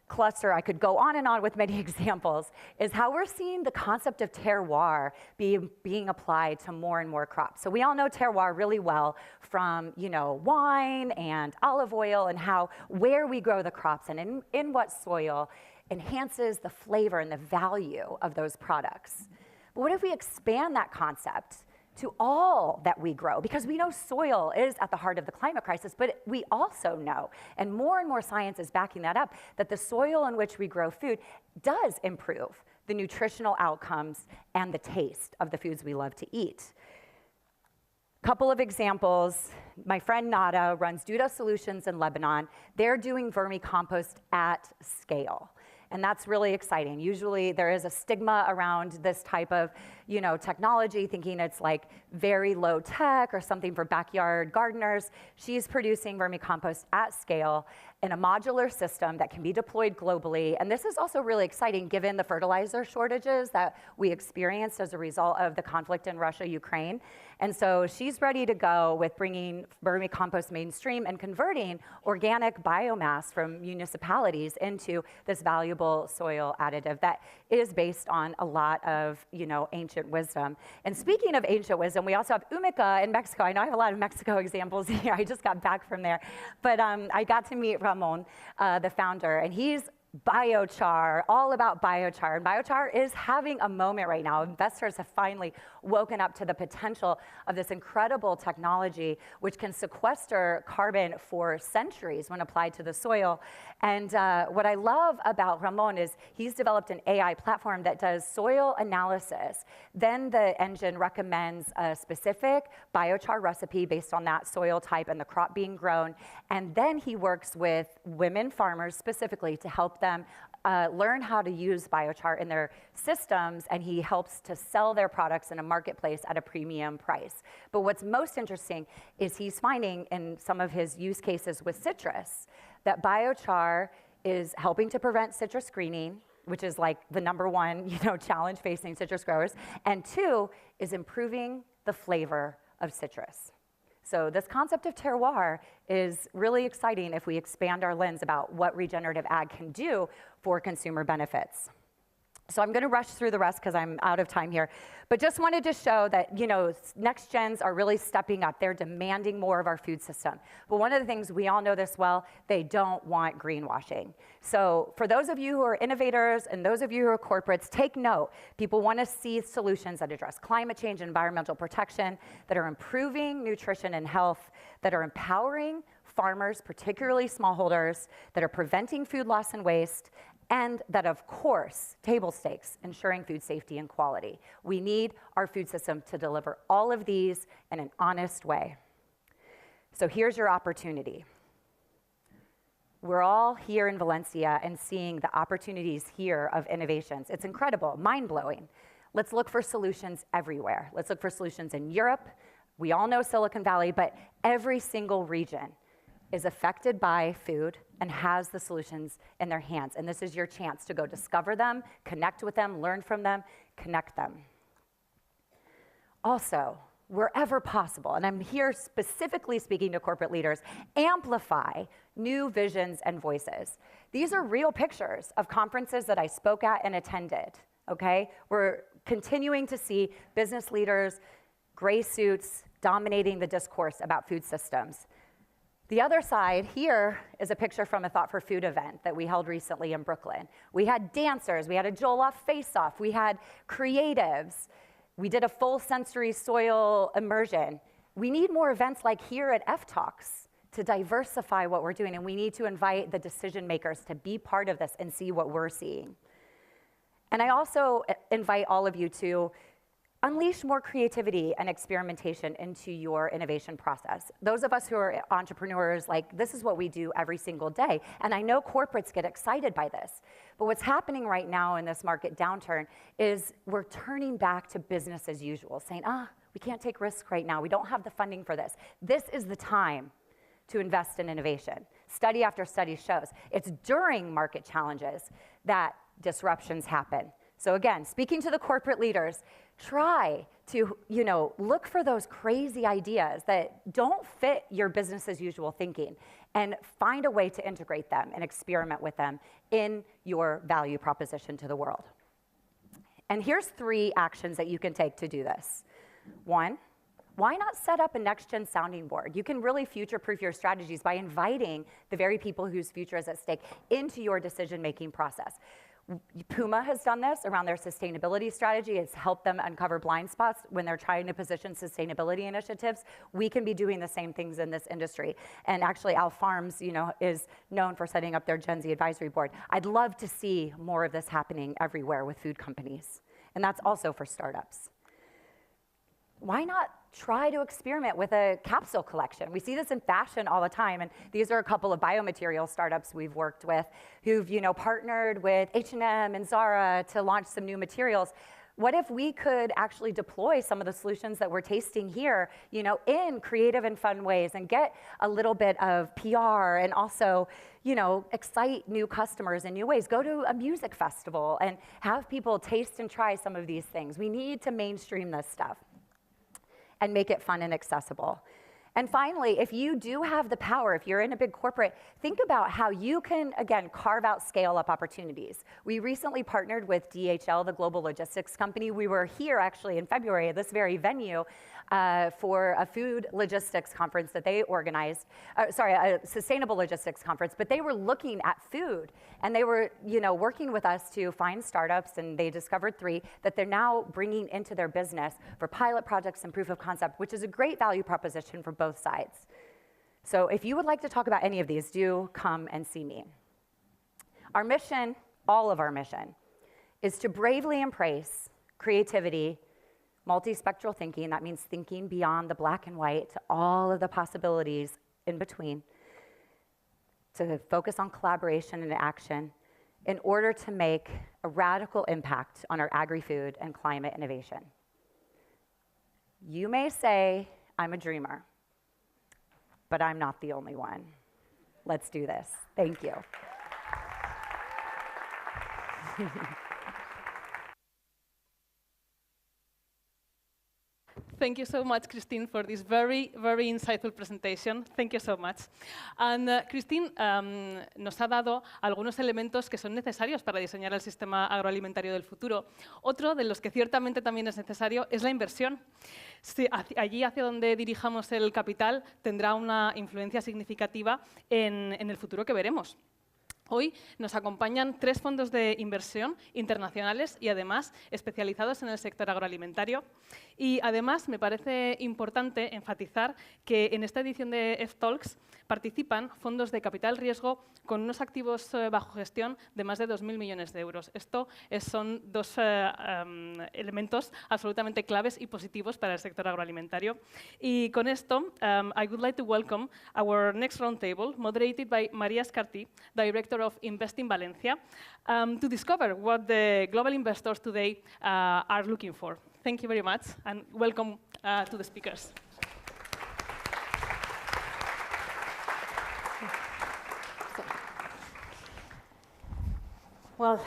cluster, I could go on and on with many examples, is how we're seeing the concept of terroir being applied to more and more crops. So we all know terroir really well from, you know, wine and olive oil, and how where we grow the crops and in what soil enhances the flavor and the value of those products. But what if we expand that concept to all that we grow? Because we know soil is at the heart of the climate crisis, but we also know, and more science is backing that up, that the soil in which we grow food does improve the nutritional outcomes and the taste of the foods we love to eat. Couple of examples. My friend Nada runs Duda Solutions in Lebanon. They're doing vermicompost at scale. And that's really exciting. Usually there is a stigma around this type of, you know, technology, thinking it's like very low tech or something for backyard gardeners. She's producing vermicompost at scale in a modular system that can be deployed globally. And this is also really exciting given the fertilizer shortages that we experienced as a result of the conflict in Russia, Ukraine. And so she's ready to go with bringing vermicompost mainstream and converting organic biomass from municipalities into this valuable soil additive that is based on a lot of, you know, ancient wisdom. And speaking of ancient wisdom, we also have Umica in Mexico. I know I have a lot of Mexico examples here. I just got back from there. But I got to meet Ramon, the founder, and he's biochar, all about biochar. And biochar is having a moment right now. Investors have finally woken up to the potential of this incredible technology, which can sequester carbon for centuries when applied to the soil. And what I love about Ramon is he's developed an AI platform that does soil analysis. Then the engine recommends a specific biochar recipe based on that soil type and the crop being grown. And then he works with women farmers specifically to help them learn how to use biochar in their systems, and he helps to sell their products in a marketplace at a premium price. But what's most interesting is he's finding in some of his use cases with citrus that biochar is helping to prevent citrus greening, which is like the #1, challenge facing citrus growers. And 2 is improving the flavor of citrus. So this concept of terroir is really exciting if we expand our lens about what regenerative ag can do for consumer benefits. So I'm going to rush through the rest because I'm out of time here. But just wanted to show that, next gens are really stepping up. They're demanding more of our food system. But one of the things, we all know this well, they don't want greenwashing. So for those of you who are innovators and those of you who are corporates, take note. People want to see solutions that address climate change and environmental protection, that are improving nutrition and health, that are empowering farmers, particularly smallholders, that are preventing food loss and waste, and that, of course, table stakes, ensuring food safety and quality. We need our food system to deliver all of these in an honest way. So here's your opportunity. We're all here in Valencia and seeing the opportunities here of innovations. It's incredible, mind-blowing. Let's look for solutions everywhere. Let's look for solutions in Europe. We all know Silicon Valley, but every single region is affected by food and has the solutions in their hands. And this is your chance to go discover them, connect with them, learn from them, connect them. Also, wherever possible, and I'm here specifically speaking to corporate leaders, amplify new visions and voices. These are real pictures of conferences that I spoke at and attended, okay? We're continuing to see business leaders, gray suits, dominating the discourse about food systems. The other side here is a picture from a Thought for Food event that we held recently in Brooklyn. We had dancers, we had a Jollof face-off, we had creatives, we did a full sensory soil immersion. We need more events like here at ftalks to diversify what we're doing, and we need to invite the decision makers to be part of this and see what we're seeing. And I also invite all of you to unleash more creativity and experimentation into your innovation process. Those of us who are entrepreneurs, this is what we do every single day. And I know corporates get excited by this. But what's happening right now in this market downturn is we're turning back to business as usual, saying, we can't take risk right now. We don't have the funding for this. This is the time to invest in innovation. Study after study shows it's during market challenges that disruptions happen. So again, speaking to the corporate leaders, try to, look for those crazy ideas that don't fit your business as usual thinking and find a way to integrate them and experiment with them in your value proposition to the world. And here's 3 actions that you can take to do this. 1, why not set up a next-gen sounding board? You can really future-proof your strategies by inviting the very people whose future is at stake into your decision-making process. Puma has done this around their sustainability strategy. It's helped them uncover blind spots when they're trying to position sustainability initiatives. We can be doing the same things in this industry. And actually, Al Farms, is known for setting up their Gen Z advisory board. I'd love to see more of this happening everywhere with food companies. And that's also for startups. Why not try to experiment with a capsule collection? We see this in fashion all the time, and these are a couple of biomaterial startups we've worked with who've, partnered with H&M and Zara to launch some new materials. What if we could actually deploy some of the solutions that we're tasting here, in creative and fun ways and get a little bit of PR and also, excite new customers in new ways. Go to a music festival and have people taste and try some of these things. We need to mainstream this stuff and make it fun and accessible. And finally, if you do have the power, if you're in a big corporate, think about how you can, again, carve out scale-up opportunities. We recently partnered with DHL, the global logistics company. We were here, actually, in February at this very venue for a food logistics conference that they organized, a sustainable logistics conference, but they were looking at food, and they were, working with us to find startups, and they discovered 3 that they're now bringing into their business for pilot projects and proof of concept, which is a great value proposition for both sides. So if you would like to talk about any of these, do come and see me. Our mission, all of our mission, is to bravely embrace creativity, multispectral thinking. That means thinking beyond the black and white to all of the possibilities in between, to focus on collaboration and action in order to make a radical impact on our agri-food and climate innovation. You may say, I'm a dreamer, but I'm not the only one. Let's do this. Thank you. Thank you so much, Christine, for this very, very insightful presentation. Thank you so much. And Christine nos ha dado algunos elementos que son necesarios para diseñar el sistema agroalimentario del futuro. Otro de los que ciertamente también es necesario es la inversión. Sí, allí hacia donde dirijamos el capital tendrá una influencia significativa en el futuro que veremos. Hoy nos acompañan 3 fondos de inversión internacionales y además especializados en el sector agroalimentario. Y además me parece importante enfatizar que en esta edición de ftalks participan fondos de capital riesgo con unos activos bajo gestión de más de 2.000 millones de euros. Esto son 2 elementos absolutamente claves y positivos para el sector agroalimentario. Y con esto, I would like to welcome our next roundtable, moderated by María Escartí, Director of Investing Valencia, to discover what the global investors today are looking for. Thank you very much, and welcome to the speakers. Well,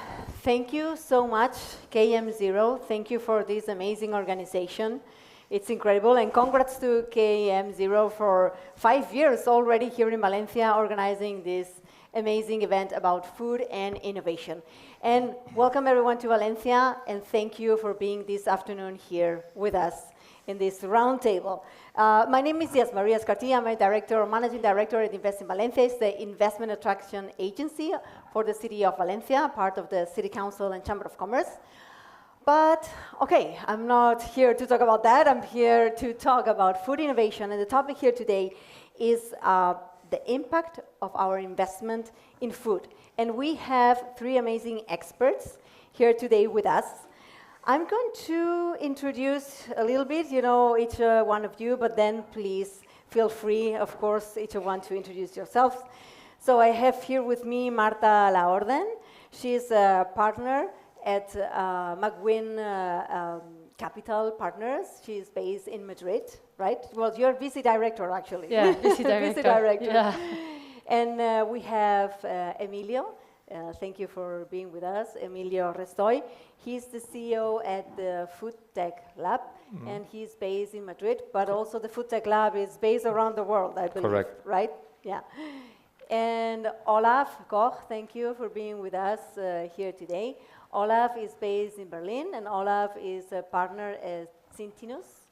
thank you so much, KM0. Thank you for this amazing organization. It's incredible, and congrats to KM0 for 5 years already here in Valencia organizing this amazing event about food and innovation. And welcome everyone to Valencia, and thank you for being this afternoon here with us in this round table. My name is María Escartí. I'm a managing director at Invest in Valencia. It's the investment attraction agency for the city of Valencia, part of the City Council and Chamber of Commerce. But, okay, I'm not here to talk about that. I'm here to talk about food innovation, and the topic here today is the impact of our investment in food. And we have 3 amazing experts here today with us. I'm going to introduce a little bit, each one of you, but then please feel free, of course, each one to introduce yourselves. So I have here with me Marta Laorden. She's a partner at McWin Capital Partners. She's based in Madrid, right? Well, you're VC director, actually. Yeah, VC director. VC director. Yeah. And we have Emilio. Thank you for being with us, Emilio Restoy. He's the CEO at the Food Tech Lab, and he's based in Madrid, but also the Food Tech Lab is based around the world, I believe. Correct. Right? Yeah. And Olaf Koch, thank you for being with us here today. Olaf is based in Berlin, and Olaf is a partner at Cintinus.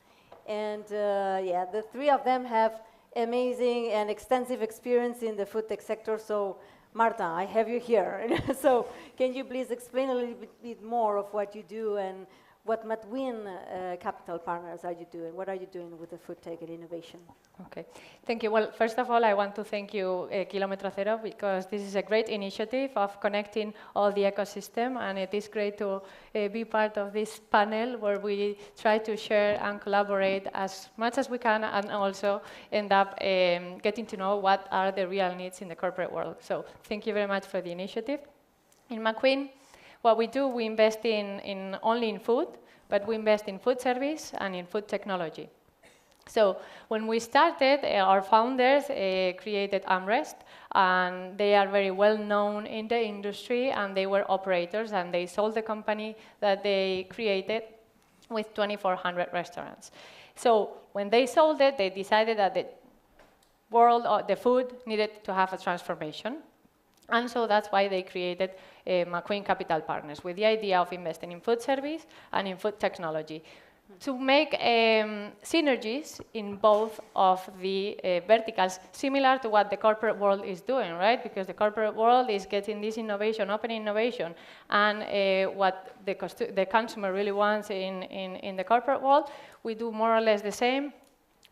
And yeah, the 3 of them have amazing and extensive experience in the food tech sector. So Marta, I have you here. So can you please explain a little bit more of what you do and what McWin Capital Partners are you doing? What are you doing with the food tech and innovation? Okay, thank you. Well, first of all, I want to thank you, Kilómetro Cero, because this is a great initiative of connecting all the ecosystem, and it is great to be part of this panel where we try to share and collaborate as much as we can, and also end up getting to know what are the real needs in the corporate world. So thank you very much for the initiative. In McWin, what we do, we invest only in food, but we invest in food service and in food technology. So when we started, our founders created Amrest, and they are very well known in the industry, and they were operators, and they sold the company that they created with 2,400 restaurants. So when they sold it, they decided that the world, the food, needed to have a transformation. And so that's why they created McWin Capital Partners, with the idea of investing in food service and in food technology, to make synergies in both of the verticals, similar to what the corporate world is doing, right? Because the corporate world is getting this innovation, open innovation, and what the consumer really wants in the corporate world, we do more or less the same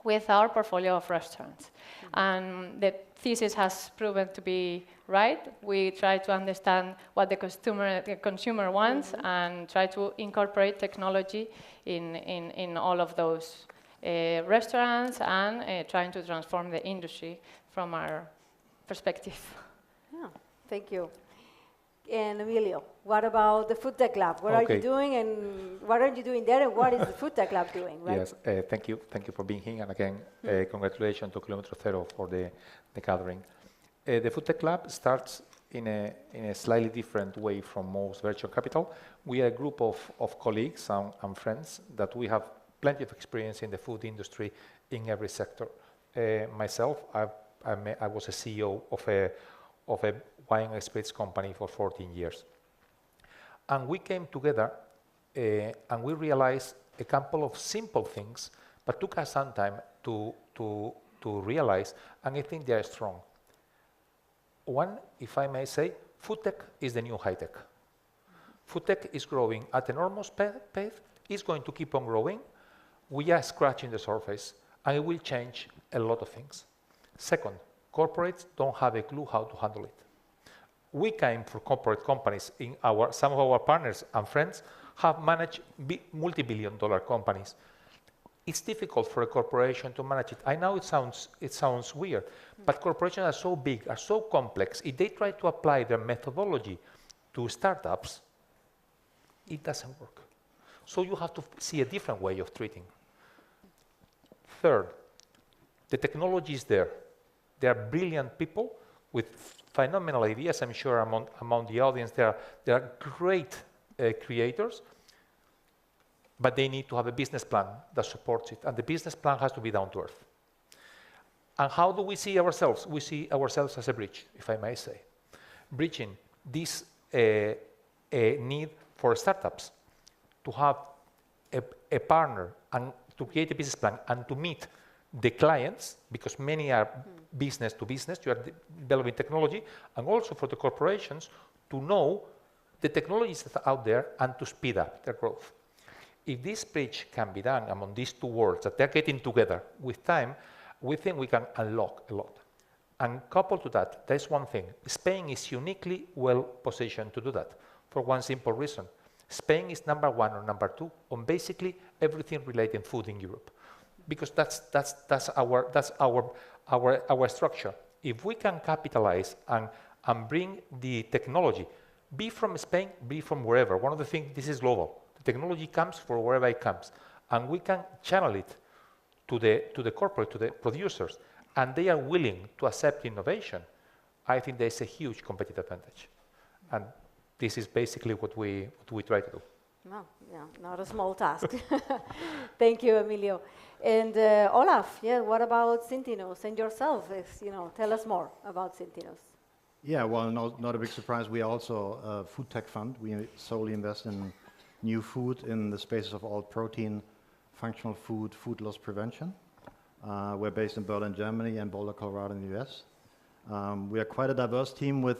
with our portfolio of restaurants. And the thesis has proven to be right. We try to understand what the consumer wants and try to incorporate technology in all of those restaurants and trying to transform the industry from our perspective. Yeah, thank you. And Emilio, what about the Food Tech Lab? What are you doing, and what are you doing there, and what is the Food Tech Lab doing? Right? Yes, thank you for being here, and again, congratulations to Kilómetro Cero for the gathering. The Food Tech Lab starts in a slightly different way from most venture capital. We are a group of colleagues and friends that we have plenty of experience in the food industry in every sector. Myself, I was a CEO of a wine and spirits company for 14 years. And we came together and we realized a couple of simple things, but took us some time to realize, and I think they are strong. One, if I may say, food tech is the new high tech. Food tech is growing at enormous pace, it's going to keep on growing. We are scratching the surface, and it will change a lot of things. Second, corporates don't have a clue how to handle it. We came from corporate companies. Some of our partners and friends have managed multi-billion-dollar companies. It's difficult for a corporation to manage it. I know it sounds weird, but corporations are so big, are so complex. If they try to apply their methodology to startups, it doesn't work. So you have to see a different way of treating. Third, the technology is there. There are brilliant people with phenomenal ideas. I'm sure among the audience there are great creators, but they need to have a business plan that supports it, and the business plan has to be down to earth. And how do we see ourselves? We see ourselves as a bridge, if I may say. Bridging this need for startups to have a partner and to create a business plan and to meet the clients, because many are business to business, you are developing technology, and also for the corporations to know the technologies that are out there and to speed up their growth. If this bridge can be done among these two worlds, that they're getting together with time, we think we can unlock a lot. And coupled to that, there's one thing. Spain is uniquely well positioned to do that for one simple reason. Spain is number 1 or number 2 on basically everything related to food in Europe, because that's our structure. If we can capitalize and bring the technology, be from Spain, be from wherever. One of the things, this is global. The technology comes from wherever it comes, and we can channel it to the corporate, to the producers, and they are willing to accept innovation. I think there's a huge competitive advantage, and this is basically what we try to do. No, yeah, not a small task. Thank you, Emilio. And Olaf, yeah, what about Syntinos and yourself? Tell us more about Syntinos. Yeah, well, not a big surprise. We are also a food tech fund. We solely invest in new food in the spaces of all protein, functional food, food loss prevention. We're based in Berlin, Germany, and Boulder, Colorado in the US. We are quite a diverse team with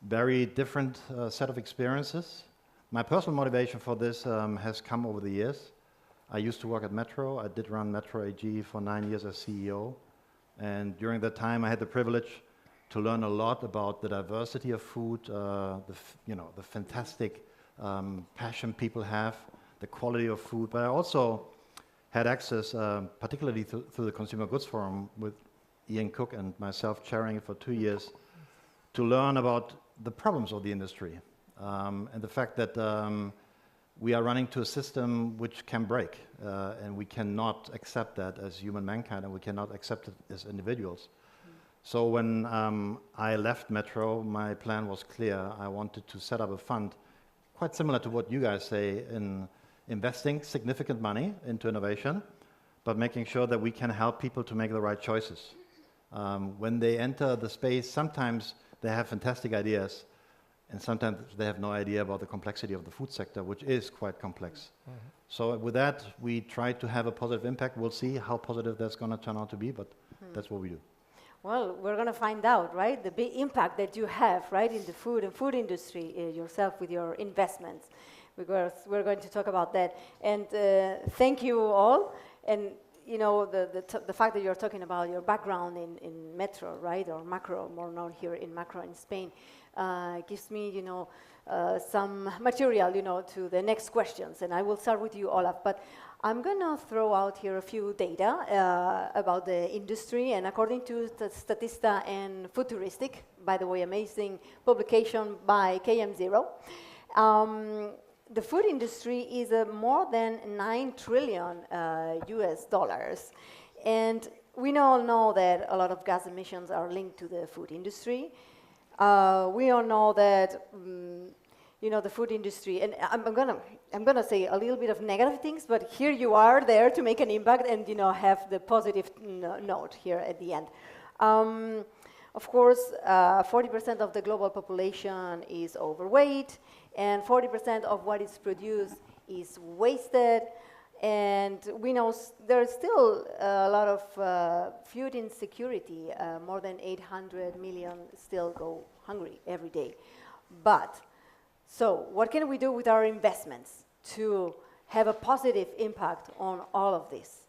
very different set of experiences. My personal motivation for this has come over the years. I used to work at Metro. I did run Metro AG for 9 years as CEO. And during that time, I had the privilege to learn a lot about the diversity of food, the fantastic passion people have, the quality of food. But I also had access, particularly through the Consumer Goods Forum with Ian Cook and myself chairing it for 2 years, to learn about the problems of the industry and the fact that we are running to a system which can break, and we cannot accept that as human mankind, and we cannot accept it as individuals. So when I left Metro, my plan was clear. I wanted to set up a fund quite similar to what you guys say in investing significant money into innovation, but making sure that we can help people to make the right choices. When they enter the space, sometimes they have fantastic ideas, and sometimes they have no idea about the complexity of the food sector, which is quite complex. Mm-hmm. So with that, we try to have a positive impact. We'll see how positive that's going to turn out to be, but that's what we do. Well, we're going to find out, right? The big impact that you have, right, in the food and food industry yourself with your investments. We're going to talk about that. And thank you all. And the fact that you're talking about your background in Metro, right, or Macro, more known here in Macro in Spain, gives me, some material, to the next questions. And I will start with you, Olaf. But I'm going to throw out here a few data about the industry. And according to Statista and Futuristic, by the way, amazing publication by KM0, the food industry is more than $9 trillion US. And we all know that a lot of gas emissions are linked to the food industry. We all know that, you know, the food industry, and I'm gonna say a little bit of negative things, but here you are there to make an impact and, you know, have the positive note here at the end. Of course, 40% of the global population is overweight, and 40% of what is produced is wasted. And we know there's still a lot of food insecurity. More than 800 million still go hungry every day. But, so what can we do with our investments to have a positive impact on all of this?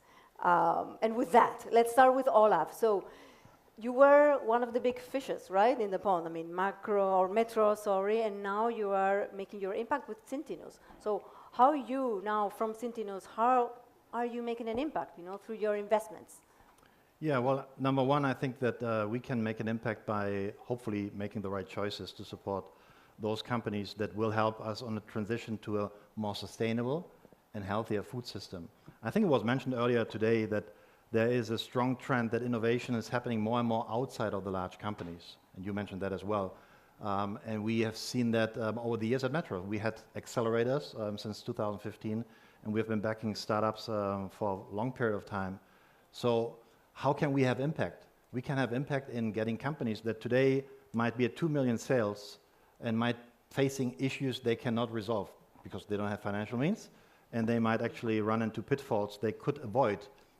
And with that, let's start with Olaf. So you were one of the big fishes, right, in the pond. I mean, Metro, sorry, and now you are making your impact with Sintinus. So how you now, from Sintinus, how are you making an impact, you know, through your investments? Yeah, well, number one, I think that we can make an impact by hopefully making the right choices to support those companies that will help us on a transition to a more sustainable and healthier food system. I think it was mentioned earlier today that there is a strong trend that innovation is happening more and more outside of the large companies, and you mentioned that as well. And we have seen that over the years at Metro. We had accelerators since 2015, and we have been backing startups for a long period of time. So how can we have impact? We can have impact in getting companies that today might be at 2 million sales and might facing issues they cannot resolve because they don't have financial means, and they might actually run into pitfalls they could avoid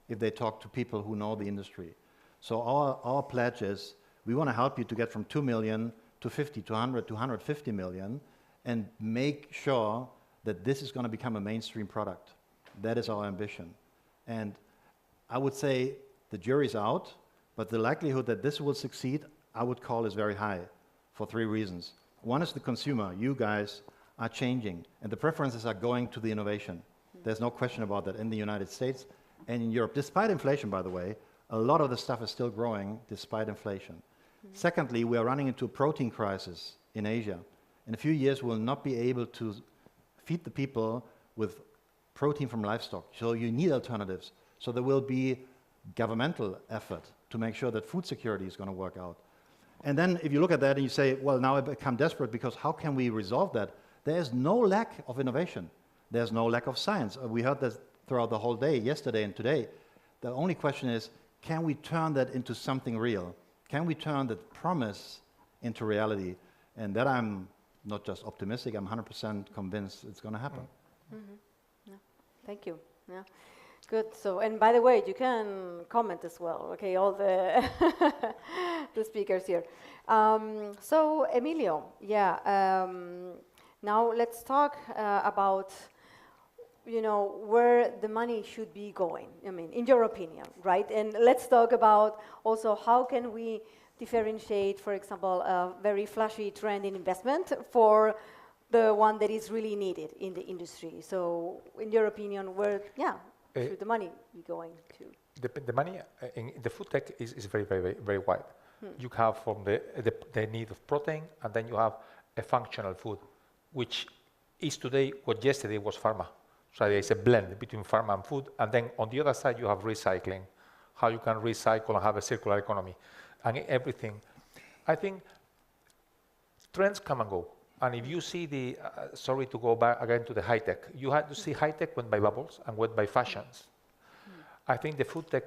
if they talk to people who know the industry. So our pledge is we want to help you to get from 2 million to 50, to 100, to 150 million, and make sure that this is going to become a mainstream product. That is our ambition. And I would say the jury's out, but the likelihood that this will succeed, I would call is very high for 3 reasons. One is the consumer. You guys are changing, and the preferences are going to the innovation. There's no question about that in the United States and in Europe. Despite inflation, by the way, a lot of the stuff is still growing despite inflation. Secondly, we are running into a protein crisis in Asia. In a few years, we'll not be able to feed the people with protein from livestock. So you need alternatives. So there will be governmental effort to make sure that food security is going to work out. And then if you look at that and you say, well, now I become desperate because how can we resolve that? There is no lack of innovation. There's no lack of science. We heard that throughout the whole day, yesterday and today. The only question is, can we turn that into something real? Can we turn that promise into reality? And that I'm not just optimistic, I'm 100% convinced it's going to happen. Yeah. Thank you. Yeah. Good. So, and by the way, you can comment as well. Okay, all the the speakers here. So, Emilio, yeah. Now let's talk about, you know, where the money should be going. I mean, in your opinion, right? And let's talk about also how can we differentiate, for example, a very flashy trend in investment for the one that is really needed in the industry. So, in your opinion, where, should the money be going to? The money in the food tech is very, very, very wide. You have from the need of protein, and then you have a functional food, which is today what yesterday was pharma. So there's a blend between pharma and food, and then on the other side you have recycling, how you can recycle and have a circular economy, and everything. I think trends come and go, and if you see the, sorry to go back again to the high tech, you have to see high tech went by bubbles and went by fashions. I think the food tech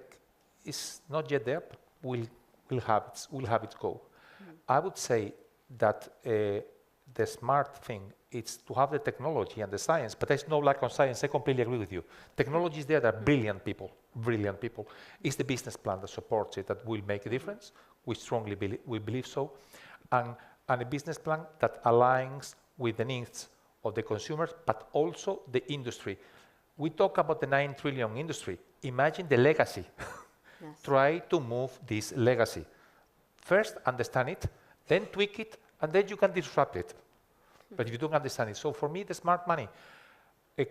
is not yet there, but will have its go. I would say that the smart thing is to have the technology and the science, but there's no lack of science. I completely agree with you. Technology is there, there are brilliant people. It's the business plan that supports it that will make a difference. We strongly believe so. And a business plan that aligns with the needs of the consumers, but also the industry. We talk about the 9 trillion industry. Imagine the legacy. Yes. Try to move this legacy. First, understand it, then tweak it, and then you can disrupt it. But if you don't understand it. So for me, the smart money,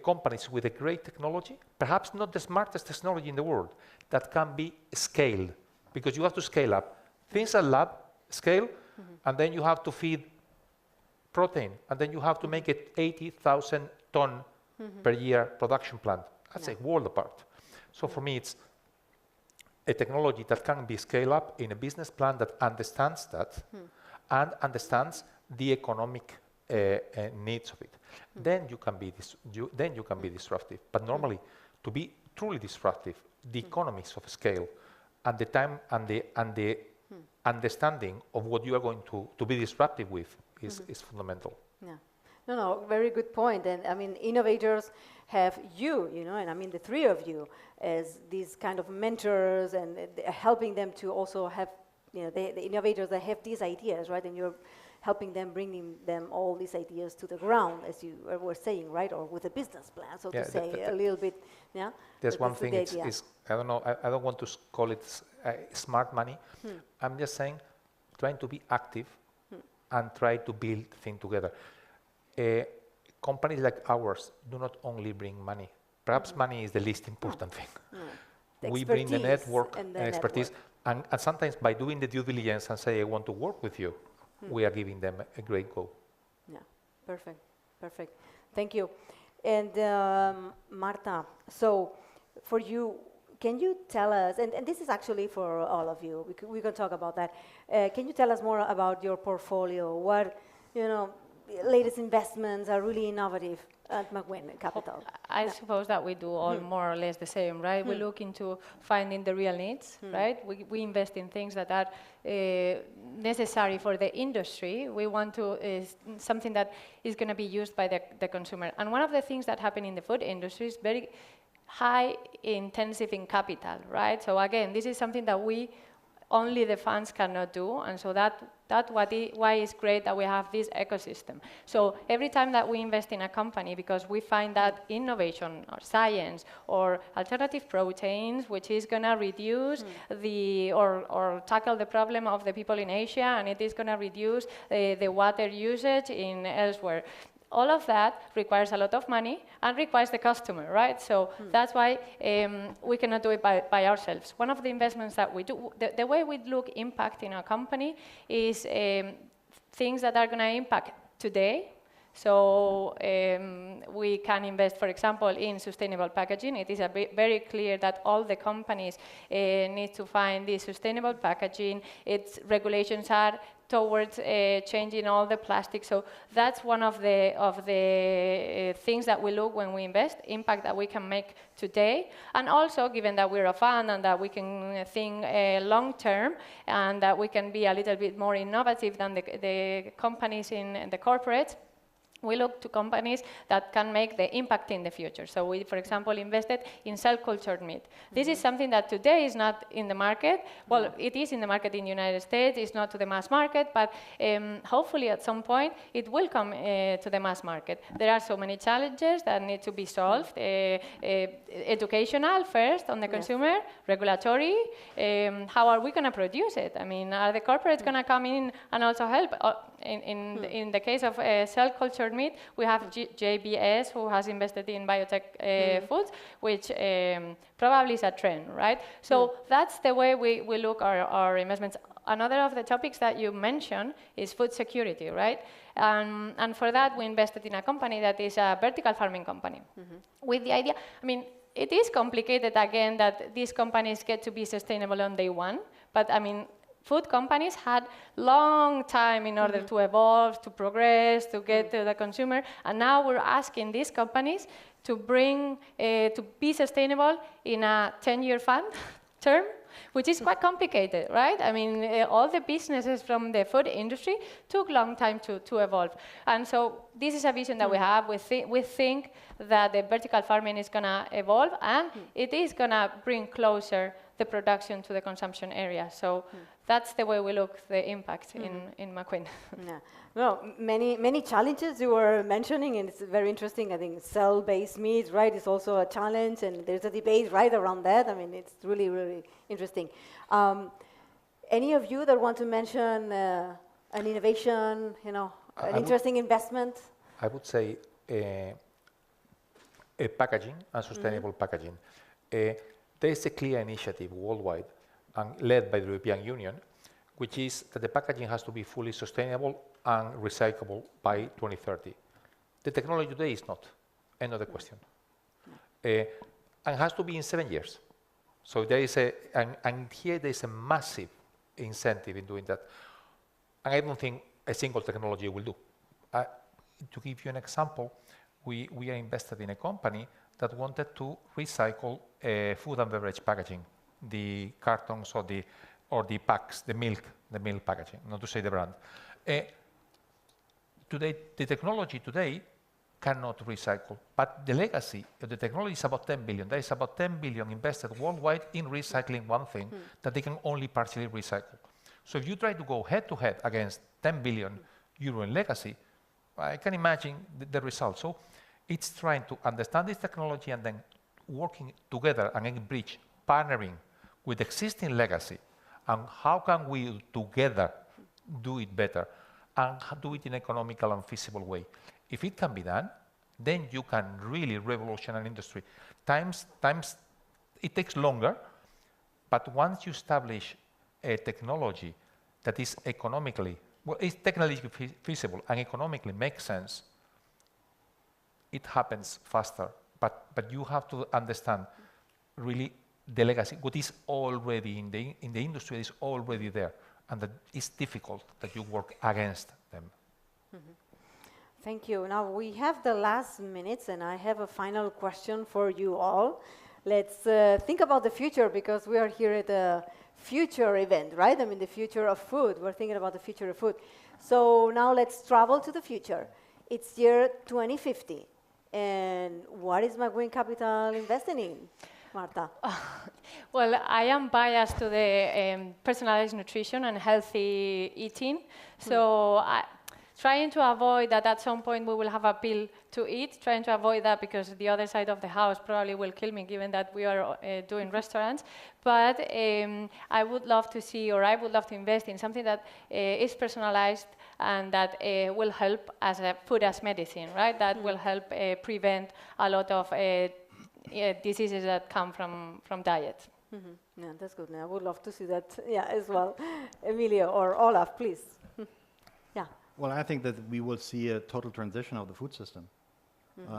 companies with a great technology, perhaps not the smartest technology in the world, that can be scaled, because you have to scale up. Things are lab scale, and then you have to feed protein, and then you have to make it 80,000 ton per year production plant. That's a world apart. So for me, it's a technology that can be scaled up in a business plan that understands that, and understands the economic needs of it. Then you can be disruptive. But normally, to be truly disruptive, the economies of scale and the time and the understanding of what you are going to be disruptive with is fundamental. Yeah. No, very good point. And I mean, innovators have you know, and I mean the three of you as these kind of mentors and helping them to also have, you know, the innovators that have these ideas, right? And you're helping them, bringing them all these ideas to the ground, as you were saying, right? Or with a business plan, so to say, a little bit, yeah? There's one thing, is I don't know, I don't want to call it smart money. I'm just saying, trying to be active and try to build things together. Companies like ours do not only bring money. Perhaps money is the least important thing. We bring the network and expertise, and sometimes by doing the due diligence and say, I want to work with you, we are giving them a great go. Yeah, perfect. Thank you. And Marta, so for you, can you tell us, and this is actually for all of you, we can talk about that. Can you tell us more about your portfolio? What, you know, latest investments are really innovative at McWin Capital? I suppose that we do all more or less the same, right? We look into finding the real needs, right? We invest in things that are necessary for the industry. We want to, something that is going to be used by the consumer. And one of the things that happen in the food industry is very high intensive in capital, right? So again, this is something that only the funds cannot do, and so that's why it's great that we have this ecosystem. So every time that we invest in a company, because we find that innovation or science or alternative proteins, which is going to reduce or tackle the problem of the people in Asia, and it is going to reduce the water usage in elsewhere. All of that requires a lot of money and requires the customer, right? So that's why we cannot do it by ourselves. One of the investments that we do, the way we look impact in our company is things that are going to impact today. So we can invest, for example, in sustainable packaging. It is very clear that all the companies need to find this sustainable packaging. Its regulations are towards changing all the plastic. So that's one of the things that we look when we invest, impact that we can make today. And also, given that we're a fund and that we can think long term and that we can be a little bit more innovative than the companies in the corporates, we look to companies that can make the impact in the future. So we, for example, invested in cell-cultured meat. This is something that today is not in the market. Well, it is in the market in the United States. It's not to the mass market, but hopefully at some point it will come to the mass market. There are so many challenges that need to be solved. Educational first on the consumer, regulatory. How are we going to produce it? I mean, are the corporates going to come in and also help? In the case of cell-cultured meat, we have JBS, who has invested in biotech foods, which probably is a trend, right? So that's the way we look our investments. Another of the topics that you mentioned is food security, right? And for that, we invested in a company that is a vertical farming company. With the idea, I mean, it is complicated, again, that these companies get to be sustainable on day one, but I mean, food companies had long time in order to evolve, to progress, to get to the consumer, and now we're asking these companies to bring, to be sustainable in a 10-year fund term, which is quite complicated, right? I mean, all the businesses from the food industry took long time to evolve. And so this is a vision that we have. We think that the vertical farming is going to evolve, and it is going to bring closer the production to the consumption area. So that's the way we look the impact in McWin. Yeah. Well, many challenges you were mentioning, and it's very interesting. I think cell-based meat, right, is also a challenge, and there's a debate right around that. I mean, it's really, really interesting. Any of you that want to mention an innovation, you know, an interesting investment? I would say packaging and sustainable packaging. There is a clear initiative worldwide and led by the European Union, which is that the packaging has to be fully sustainable and recyclable by 2030. The technology today is not, another question. And has to be in 7 years. So there is and here there is a massive incentive in doing that. And I don't think a single technology will do. To give you an example, we are invested in a company that wanted to recycle food and beverage packaging, the cartons or the packs, the milk packaging, not to say the brand. Today, the technology today cannot recycle, but the legacy of the technology is about 10 billion. There is about 10 billion invested worldwide in recycling one thing that they can only partially recycle. So if you try to go head-to-head against 10 billion euro in legacy, I can imagine the results. So it's trying to understand this technology and then working together and in bridge, partnering with existing legacy, and how can we together do it better and do it in an economical and feasible way. If it can be done, then you can really revolutionize an industry. It takes longer, but once you establish a technology that is economically, well, it's technically feasible and economically makes sense, it happens faster. But you have to understand really the legacy, what is already in the industry is already there, and that it's difficult that you work against them. Thank you. Now we have the last minutes, and I have a final question for you all. Let's think about the future, because we are here at a future event, right? I mean, the future of food. We're thinking about the future of food. So now let's travel to the future. It's year 2050. And what is McGuinn Capital investing in? Marta? Well, I am biased to the personalized nutrition and healthy eating. So trying to avoid that at some point we will have a pill to eat, trying to avoid that because the other side of the house probably will kill me given that we are doing restaurants. But I would love to see, or I would love to invest in something that is personalized and that will help as a food as medicine, right? That will help prevent a lot of diseases that come from diet. Yeah, that's good. I would love to see that as well. Emilio or Olaf, please. Yeah. Well, I think that we will see a total transition of the food system.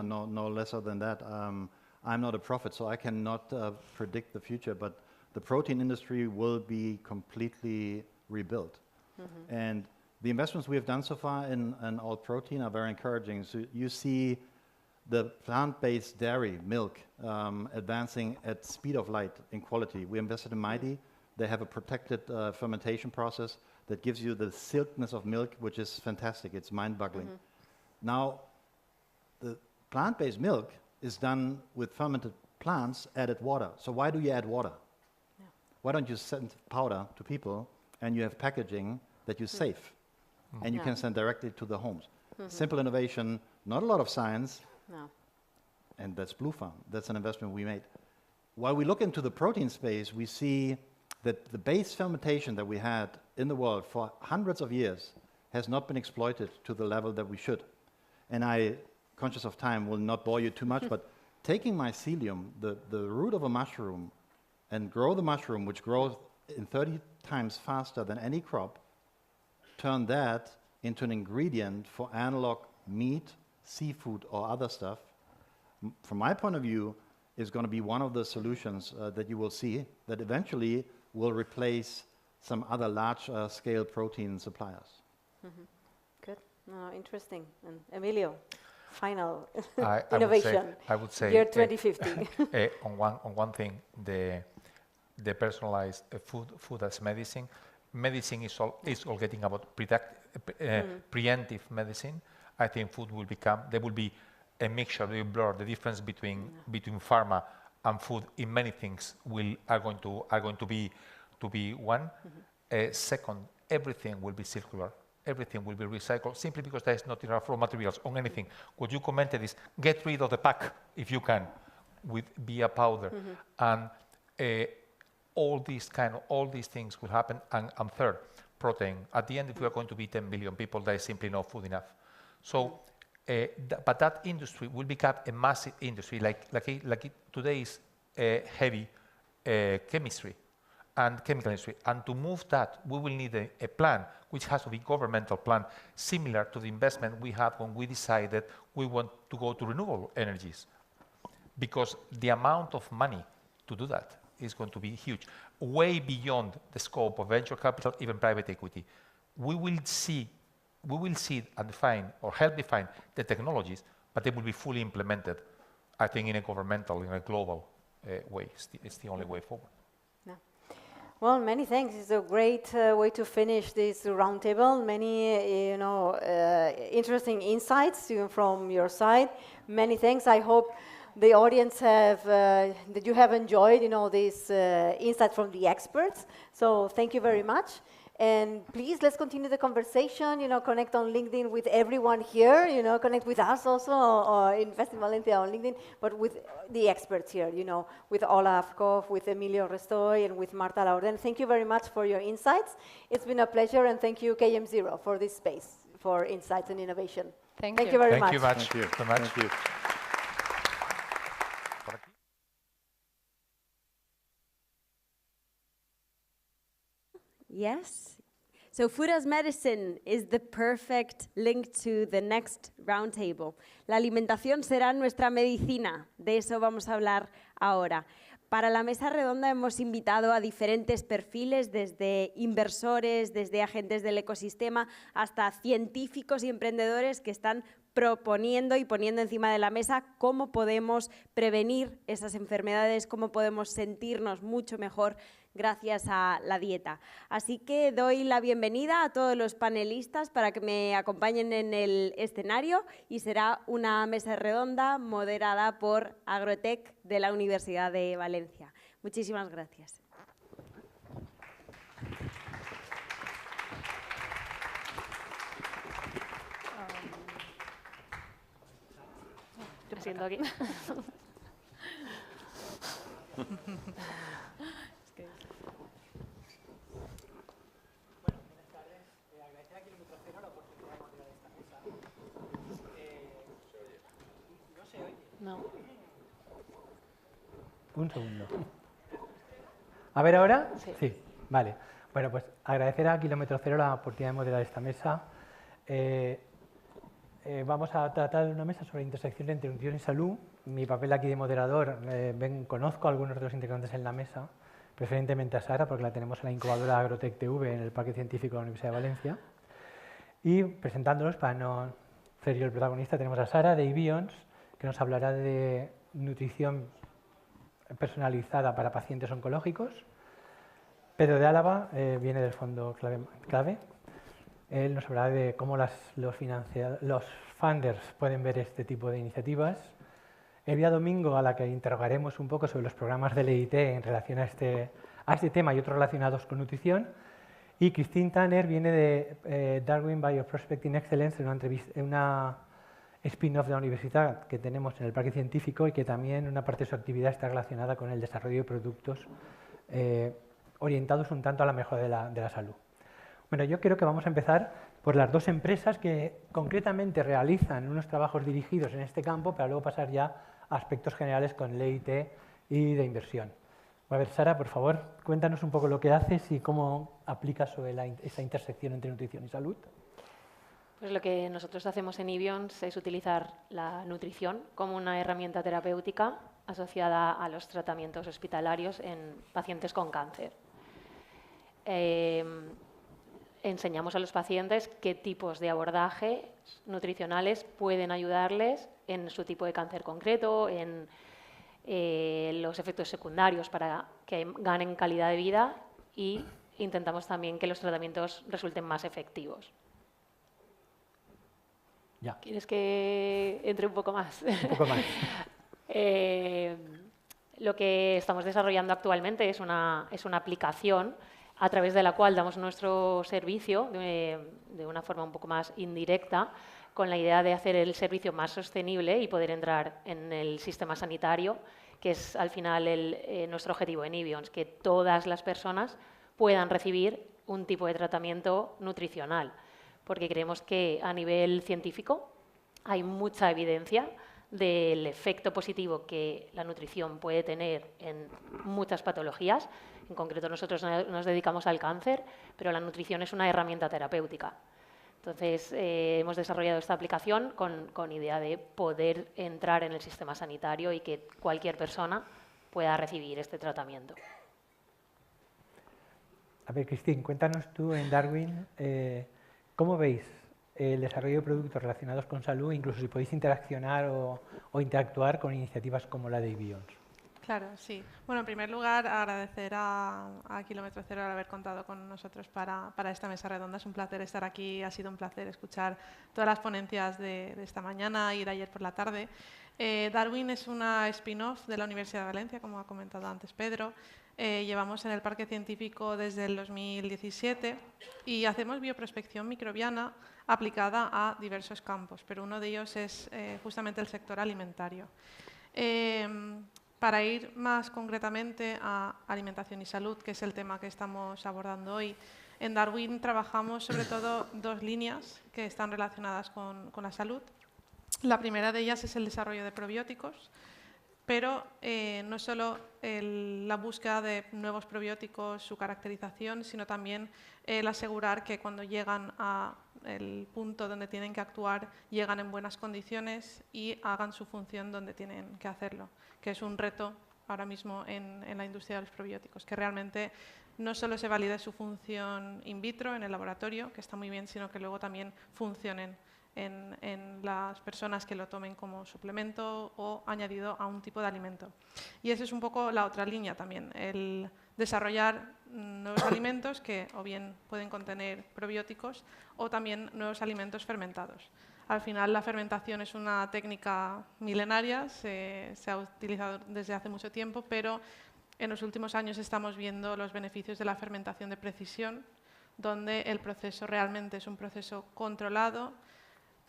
No lesser than that. I'm not a prophet, so I cannot predict the future, but the protein industry will be completely rebuilt. And the investments we have done so far in all protein are very encouraging. So you see the plant-based dairy, milk, advancing at speed of light in quality. We invested in Mighty. They have a protected fermentation process that gives you the silkiness of milk, which is fantastic. It's mind-boggling. Now, the plant-based milk is done with fermented plants, added water. So why do you add water? Why don't you send powder to people and you have packaging that you save and you can send directly to the homes? Simple innovation, not a lot of science, and that's Blue Farm. That's an investment we made. While we look into the protein space, we see that the base fermentation that we had in the world for hundreds of years has not been exploited to the level that we should. And I, conscious of time, will not bore you too much, but taking mycelium, the root of a mushroom, and grow the mushroom, which grows in 30 times faster than any crop, turn that into an ingredient for analog meat, seafood, or other stuff, from my point of view, is going to be one of the solutions that you will see that eventually will replace some other large-scale protein suppliers. Good. Interesting. And Emilio, final innovation. I would say year 2050. on one thing, the personalized food as medicine. Medicine is all getting about preemptive medicine. I think food will become, there will be a mixture, they will blur the difference between pharma and food in many things are going to be one. Second, everything will be circular. Everything will be recycled simply because there is not enough raw materials on anything. What you commented is get rid of the pack if you can with via powder, and all these things will happen. And third, protein. At the end, if we are going to be 10 billion people, there is simply no food enough. So, but that industry will become a massive industry, like today's heavy chemistry and chemical industry. And to move that, we will need a plan, which has to be governmental plan, similar to the investment we had when we decided we want to go to renewable energies. Because the amount of money to do that is going to be huge, way beyond the scope of venture capital, even private equity. we will see and define or help define the technologies, but they will be fully implemented, I think, in a governmental, in a global way. It's the only way forward. Well, many thanks. It's a great way to finish this roundtable. Many, interesting insights from your side. Many thanks. I hope the audience that you have enjoyed, this insight from the experts. So thank you very much. And please, let's continue the conversation, connect on LinkedIn with everyone here, connect with us also, or Invest in Valencia on LinkedIn, but with the experts here, with Olaf Koff, with Emilio Restoy, and with Marta Laurden. Thank you very much for your insights. It's been a pleasure, and thank you, KM0, for this space for insights and innovation. Thank you very much. Thank you so much. Thank you. Yes. So food as medicine is the perfect link to the next roundtable. La alimentación será nuestra medicina. De eso vamos a hablar ahora. Para la mesa redonda hemos invitado a diferentes perfiles, desde inversores, desde agentes del ecosistema, hasta científicos y emprendedores que están proponiendo y poniendo encima de la mesa cómo podemos prevenir esas enfermedades, cómo podemos sentirnos mucho mejor gracias a la dieta. Así que doy la bienvenida a todos los panelistas para que me acompañen en el escenario, y será una mesa redonda moderada por Agrotec de la Universidad de Valencia. Muchísimas gracias. Yo siento aquí. No. Un segundo. A ver ahora. Sí. Vale. Bueno, pues agradecer a Kilómetro Cero la oportunidad de moderar esta mesa. Vamos a tratar una mesa sobre intersección entre nutrición y salud. Mi papel aquí de moderador, conozco a algunos de los integrantes en la mesa, preferentemente a Sara, porque la tenemos en la incubadora Agrotec TV en el Parque Científico de la Universidad de Valencia. Y presentándolos, para no ser yo el protagonista, tenemos a Sara de Ibions, que nos hablará de nutrición personalizada para pacientes oncológicos. Pedro de Álava viene del fondo clave. Él nos hablará de cómo los funders pueden ver este tipo de iniciativas. Elvia Domingo, a la que interrogaremos un poco sobre los programas del EIT en relación a este tema y otros relacionados con nutrición. Y Christine Tanner viene de Darwin Bioprospecting Excellence, en una spin-off de la universidad que tenemos en el Parque Científico, y que también una parte de su actividad está relacionada con el desarrollo de productos orientados un tanto a la mejora de la salud. Bueno, yo creo que vamos a empezar por las dos empresas que concretamente realizan unos trabajos dirigidos en este campo, para luego pasar ya a aspectos generales con el EIT y de inversión. A ver, Sara, por favor, cuéntanos un poco lo que haces y cómo aplicas sobre esa intersección entre nutrición y salud. Pues lo que nosotros hacemos en Ibions es utilizar la nutrición como una herramienta terapéutica asociada a los tratamientos hospitalarios en pacientes con cáncer. Enseñamos a los pacientes qué tipos de abordajes nutricionales pueden ayudarles en su tipo de cáncer concreto, en los efectos secundarios para que ganen calidad de vida, y intentamos también que los tratamientos resulten más efectivos. Ya. ¿Quieres que entre un poco más? Un poco más. Lo que estamos desarrollando actualmente es una aplicación a través de la cual damos nuestro servicio de una forma un poco más indirecta, con la idea de hacer el servicio más sostenible y poder entrar en el sistema sanitario, que es al final nuestro objetivo en Ibions, que todas las personas puedan recibir un tipo de tratamiento nutricional, porque creemos que a nivel científico hay mucha evidencia del efecto positivo que la nutrición puede tener en muchas patologías. En concreto, nosotros nos dedicamos al cáncer, pero la nutrición es una herramienta terapéutica. Entonces, hemos desarrollado esta aplicación con idea de poder entrar en el sistema sanitario y que cualquier persona pueda recibir este tratamiento. A ver, Cristín, cuéntanos tú en Darwin, ¿cómo veis el desarrollo de productos relacionados con salud, incluso si podéis interaccionar o interactuar con iniciativas como la de Beyond? Claro, sí. Bueno, en primer lugar, agradecer a Kilómetro Cero el haber contado con nosotros para esta mesa redonda. Es un placer estar aquí, ha sido un placer escuchar todas las ponencias de esta mañana y de ayer por la tarde. Darwin es una spin-off de la Universidad de Valencia, como ha comentado antes Pedro. Llevamos en el Parque Científico desde el 2017 y hacemos bioprospección microbiana aplicada a diversos campos, pero uno de ellos es justamente el sector alimentario. Para ir más concretamente a alimentación y salud, que es el tema que estamos abordando hoy, en Darwin trabajamos sobre todo dos líneas que están relacionadas con la salud. La primera de ellas es el desarrollo de probióticos, pero no solo la búsqueda de nuevos probióticos, su caracterización, sino también el asegurar que cuando llegan al punto donde tienen que actuar, llegan en buenas condiciones y hagan su función donde tienen que hacerlo, que es un reto ahora mismo en la industria de los probióticos, que realmente no solo se valide su función in vitro en el laboratorio, que está muy bien, sino que luego también funcionen en las personas que lo tomen como suplemento o añadido a un tipo de alimento. Y esa es un poco la otra línea también, el desarrollar nuevos alimentos que o bien pueden contener probióticos o también nuevos alimentos fermentados. Al final la fermentación es una técnica milenaria, se ha utilizado desde hace mucho tiempo, pero en los últimos años estamos viendo los beneficios de la fermentación de precisión, donde el proceso realmente es un proceso controlado,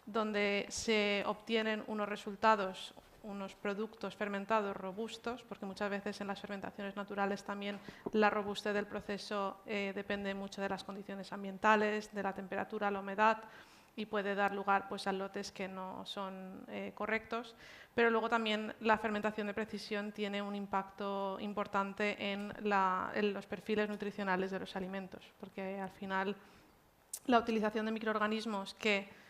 donde se obtienen unos resultados, unos productos fermentados robustos, porque muchas veces en las fermentaciones naturales también la robustez del proceso depende mucho de las condiciones ambientales, de la temperatura, la humedad, y puede dar lugar pues, a lotes que no son correctos. Pero luego también la fermentación de precisión tiene un impacto importante en los perfiles nutricionales de los alimentos, porque al final la utilización de microorganismos que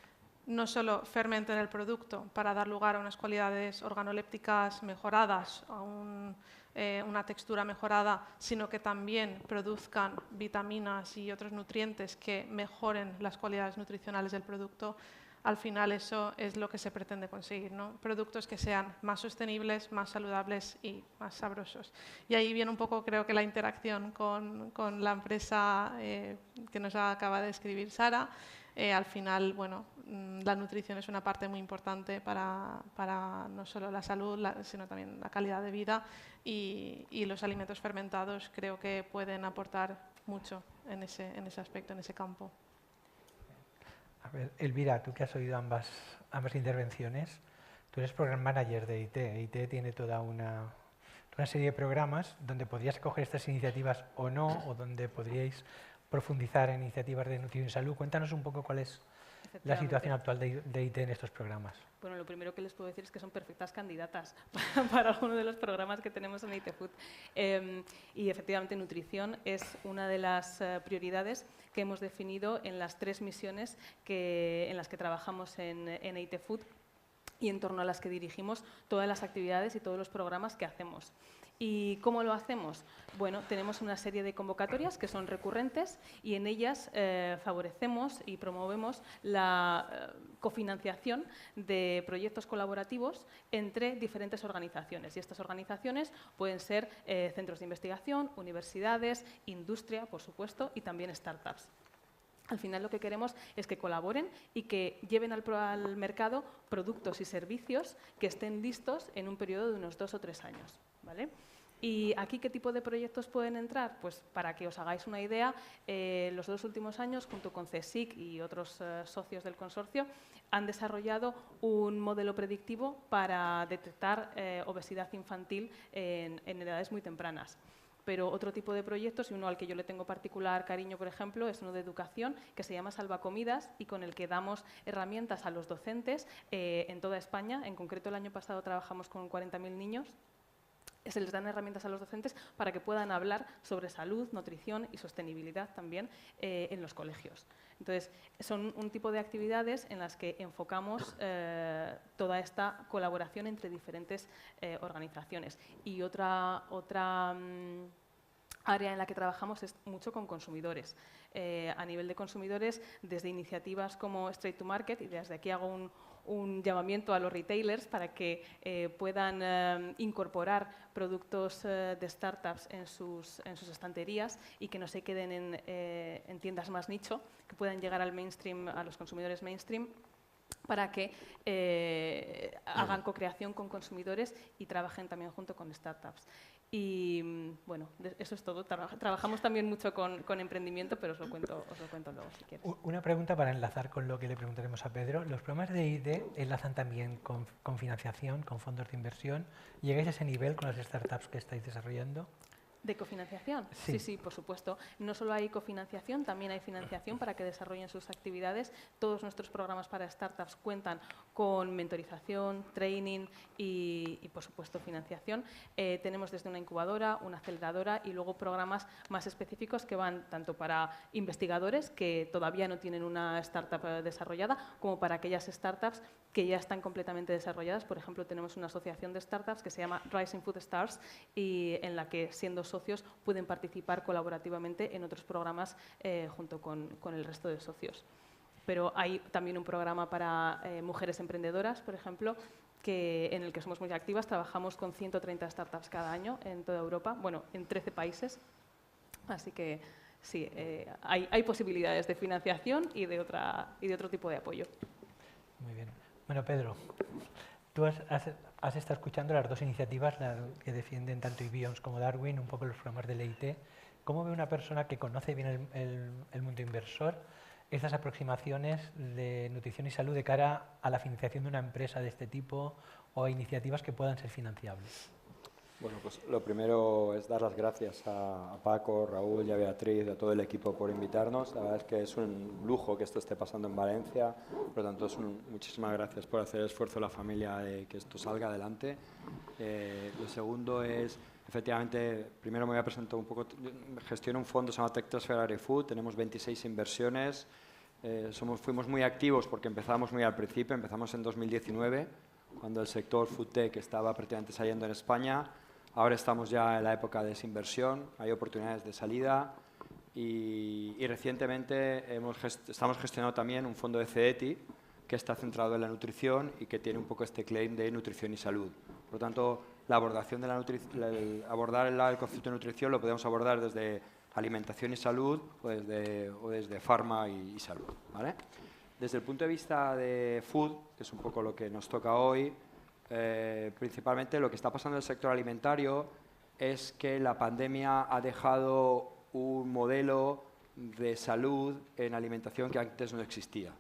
no solo fermenten el producto para dar lugar a unas cualidades organolépticas mejoradas, a una textura mejorada, sino que también produzcan vitaminas y otros nutrientes que mejoren las cualidades nutricionales del producto, al final eso es lo que se pretende conseguir, ¿no? Productos que sean más sostenibles, más saludables y más sabrosos. Y ahí viene un poco, creo que la interacción con la empresa que nos acaba de escribir Sara. Al final, bueno, la nutrición es una parte muy importante para no solo la salud, sino también la calidad de vida y los alimentos fermentados creo que pueden aportar mucho en ese aspecto, en ese campo. A ver, Elvira, tú que has oído ambas intervenciones, tú eres Program Manager de IT. IT tiene toda una serie de programas donde podrías coger estas iniciativas o no, o donde podríais profundizar en iniciativas de nutrición y salud. Cuéntanos un poco cuál es la situación actual de IT en estos programas. Bueno, lo primero que les puedo decir es que son perfectas candidatas para alguno de los programas que tenemos en IT Food. Y efectivamente nutrición es una de las prioridades que hemos definido en las 3 misiones en las que trabajamos en IT Food y en torno a las que dirigimos todas las actividades y todos los programas que hacemos. ¿Y cómo lo hacemos? Bueno, tenemos una serie de convocatorias que son recurrentes y en ellas favorecemos y promovemos la cofinanciación de proyectos colaborativos entre diferentes organizaciones. Y estas organizaciones pueden ser centros de investigación, universidades, industria, por supuesto, y también startups. Al final lo que queremos es que colaboren y que lleven al mercado productos y servicios que estén listos en un periodo de unos 2 o 3 años, ¿vale? ¿Y aquí qué tipo de proyectos pueden entrar? Pues para que os hagáis una idea, los 2 últimos años, junto con CSIC y otros socios del consorcio, han desarrollado un modelo predictivo para detectar obesidad infantil en edades muy tempranas. Pero otro tipo de proyectos, y uno al que yo le tengo particular cariño, por ejemplo, es uno de educación que se llama Salvacomidas y con el que damos herramientas a los docentes en toda España. En concreto, el año pasado trabajamos con 40.000 niños. Se les dan herramientas a los docentes para que puedan hablar sobre salud, nutrición y sostenibilidad también en los colegios. Entonces, son un tipo de actividades en las que enfocamos toda esta colaboración entre diferentes organizaciones. Y otra área en la que trabajamos es mucho con consumidores. A nivel de consumidores, desde iniciativas como Straight to Market, y desde aquí hago un llamamiento a los retailers para que puedan incorporar productos de startups en sus estanterías y que no se queden en tiendas más nicho, que puedan llegar al mainstream, a los consumidores mainstream, para que hagan co-creación con consumidores y trabajen también junto con startups. Y bueno, eso es todo. Trabajamos también mucho con emprendimiento, pero os lo cuento luego si quieres. Una pregunta para enlazar con lo que le preguntaremos a Pedro. ¿Los programas de ID enlazan también con financiación, con fondos de inversión? ¿Llegáis a ese nivel con las startups que estáis desarrollando? ¿De cofinanciación? Sí. Sí, por supuesto. No solo hay cofinanciación, también hay financiación para que desarrollen sus actividades. Todos nuestros programas para startups cuentan con mentorización, training y por supuesto, financiación. Tenemos desde una incubadora, una aceleradora y luego programas más específicos que van tanto para investigadores que todavía no tienen una startup desarrollada, como para aquellas startups que ya están completamente desarrolladas. Por ejemplo, tenemos una asociación de startups que se llama Rising Food Stars y en la que, siendo socios, pueden participar colaborativamente en otros programas junto con el resto de socios. Pero hay también un programa para mujeres emprendedoras, por ejemplo, en el que somos muy activas. Trabajamos con 130 startups cada año en toda Europa, bueno, en 13 países. Así que sí, hay posibilidades de financiación y de otro tipo de apoyo. Muy bien. Bueno, Pedro, tú has estado escuchando las dos iniciativas que defienden tanto IBIONS como Darwin, un poco los programas del EIT. ¿Cómo ve una persona que conoce bien el mundo inversor estas aproximaciones de nutrición y salud de cara a la financiación de una empresa de este tipo o a iniciativas que puedan ser financiables? Bueno, pues lo primero es dar las gracias a Paco, Raúl y a Beatriz y a todo el equipo por invitarnos. La verdad es que es un lujo que esto esté pasando en Valencia, por lo tanto muchísimas gracias por hacer el esfuerzo de la familia de que esto salga adelante. Lo segundo es, efectivamente, primero me voy a presentar un poco, gestiono un fondo que se llama Tech Transfer Agri-Food, tenemos 26 inversiones, fuimos muy activos porque empezamos muy al principio, empezamos en 2019, cuando el sector food tech estaba prácticamente saliendo en España. Ahora estamos ya en la época de desinversión, hay oportunidades de salida y recientemente estamos gestionando también un fondo de CETI que está centrado en la nutrición y que tiene un poco este claim de nutrición y salud. Por lo tanto, la abordación de abordar el concepto de nutrición lo podemos abordar desde alimentación y salud o desde farma y salud, ¿vale? Desde el punto de vista de food, que es un poco lo que nos toca hoy, principalmente lo que está pasando en el sector alimentario es que la pandemia ha dejado un modelo de salud en alimentación que antes no existía.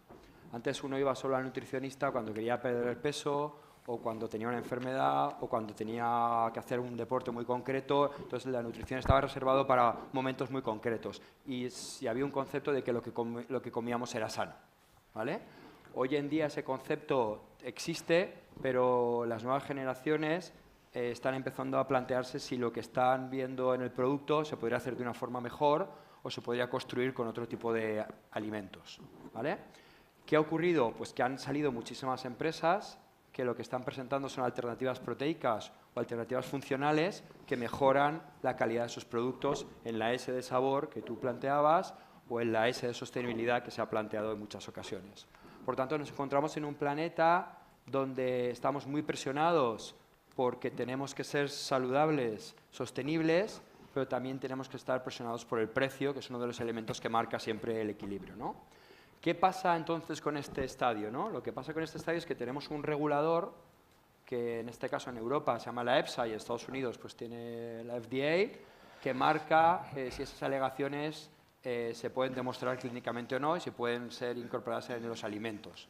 Antes uno iba solo al nutricionista cuando quería perder el peso o cuando tenía una enfermedad o cuando tenía que hacer un deporte muy concreto, entonces la nutrición estaba reservado para momentos muy concretos y había un concepto de que lo que comíamos era sano, ¿vale? Hoy en día ese concepto existe, pero las nuevas generaciones están empezando a plantearse si lo que están viendo en el producto se podría hacer de una forma mejor o se podría construir con otro tipo de alimentos, ¿vale? ¿Qué ha ocurrido? Pues que han salido muchísimas empresas que lo que están presentando son alternativas proteicas o alternativas funcionales que mejoran la calidad de sus productos en la S de sabor que tú planteabas o en la S de sostenibilidad que se ha planteado en muchas ocasiones. Por tanto, nos encontramos en un planeta donde estamos muy presionados porque tenemos que ser saludables, sostenibles, pero también tenemos que estar presionados por el precio, que es uno de los elementos que marca siempre el equilibrio, ¿no? ¿Qué pasa entonces con este estadio, ¿no? Lo que pasa con este estadio es que tenemos un regulador que en este caso en Europa se llama la EFSA y en Estados Unidos pues tiene la FDA, que marca si esas alegaciones se pueden demostrar clínicamente o no y si pueden ser incorporadas en los alimentos.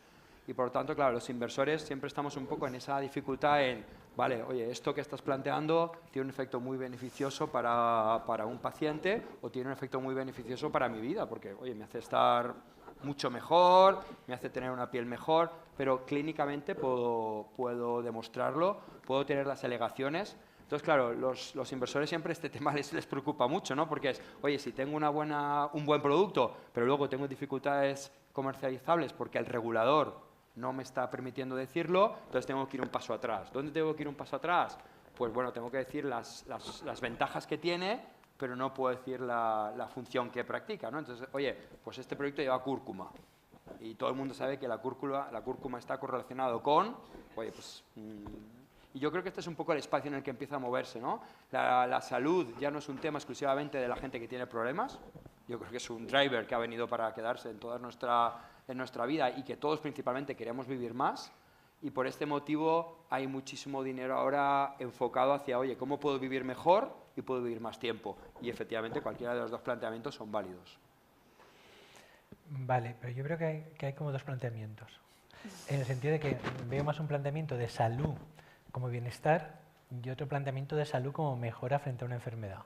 Y por lo tanto, claro, los inversores siempre estamos un poco en esa dificultad en, vale, oye, esto que estás planteando tiene un efecto muy beneficioso para un paciente o tiene un efecto muy beneficioso para mi vida, porque, oye, me hace estar mucho mejor, me hace tener una piel mejor, pero clínicamente puedo demostrarlo, puedo tener las alegaciones. Entonces, claro, los inversores siempre este tema les preocupa mucho, ¿no? Porque es, oye, si tengo un buen producto, pero luego tengo dificultades comercializables porque el regulador no me está permitiendo decirlo, entonces tengo que ir un paso atrás. ¿Dónde tengo que ir un paso atrás? Pues bueno, tengo que decir las ventajas que tiene pero no puedo decir la función que practica, ¿no? Entonces, oye, pues este producto lleva cúrcuma y todo el mundo sabe que la cúrcuma está correlacionado con, oye, pues... y yo creo que este es un poco el espacio en el que empieza a moverse, ¿no? La salud ya no es un tema exclusivamente de la gente que tiene problemas, yo creo que es un driver que ha venido para quedarse en toda nuestra vida y que todos principalmente queremos vivir más. Y por este motivo hay muchísimo dinero ahora enfocado hacia, oye, ¿cómo puedo vivir mejor y puedo vivir más tiempo? Y efectivamente cualquiera de los dos planteamientos son válidos. Vale, pero yo creo que hay como dos planteamientos. En el sentido de que veo más un planteamiento de salud como bienestar y otro planteamiento de salud como mejora frente a una enfermedad.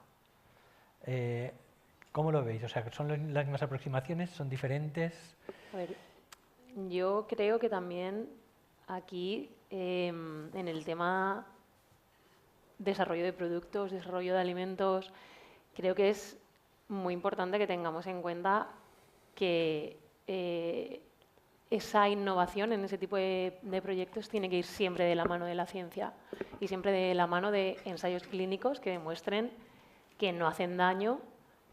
¿Cómo lo veis? O sea, ¿son las mismas aproximaciones? ¿Son diferentes? A ver, yo creo que también aquí, en el tema desarrollo de productos, desarrollo de alimentos, creo que es muy importante que tengamos en cuenta que esa innovación en ese tipo de proyectos tiene que ir siempre de la mano de la ciencia y siempre de la mano de ensayos clínicos que demuestren que no hacen daño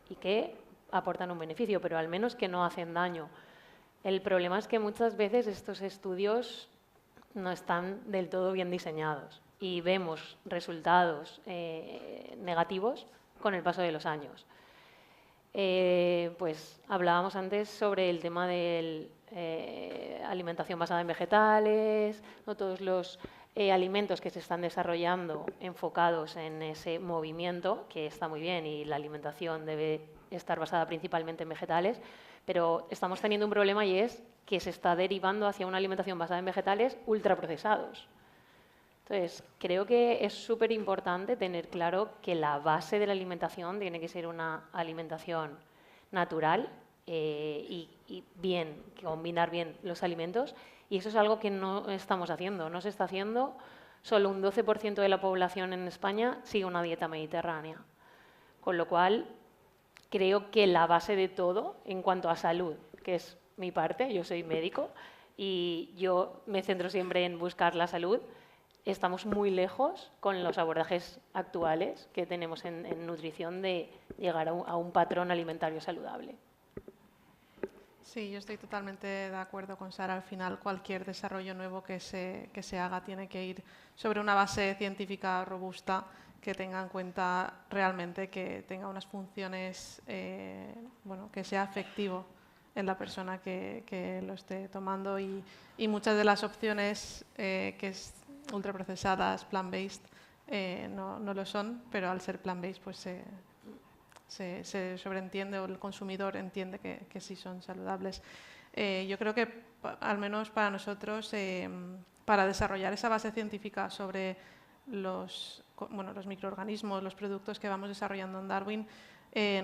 y que aportan un beneficio, pero al menos que no hacen daño. El problema es que muchas veces estos estudios no están del todo bien diseñados y vemos resultados negativos con el paso de los años. Pues hablábamos antes sobre el tema de alimentación basada en vegetales, no todos los alimentos que se están desarrollando enfocados en ese movimiento, que está muy bien y la alimentación debe estar basada principalmente en vegetales, pero estamos teniendo un problema y es que se está derivando hacia una alimentación basada en vegetales ultraprocesados. Entonces, creo que es súper importante tener claro que la base de la alimentación tiene que ser una alimentación natural y bien, combinar bien los alimentos, y eso es algo que no estamos haciendo. No se está haciendo. Solo un 12% de la población en España sigue una dieta mediterránea. Con lo cual, creo que la base de todo, en cuanto a salud, que es mi parte, yo soy médico y yo me centro siempre en buscar la salud, estamos muy lejos con los abordajes actuales que tenemos en nutrición de llegar a un patrón alimentario saludable. Sí, yo estoy totalmente de acuerdo con Sara. Al final, cualquier desarrollo nuevo que se haga tiene que ir sobre una base científica robusta que tenga en cuenta realmente que tenga unas funciones, bueno, que sea efectivo en la persona que lo esté tomando y muchas de las opciones que es ultraprocesadas, plant-based, no lo son, pero al ser plant-based pues se sobreentiende o el consumidor entiende que sí son saludables. Yo creo que, al menos para nosotros, para desarrollar esa base científica sobre los microorganismos, los productos que vamos desarrollando en Darwin,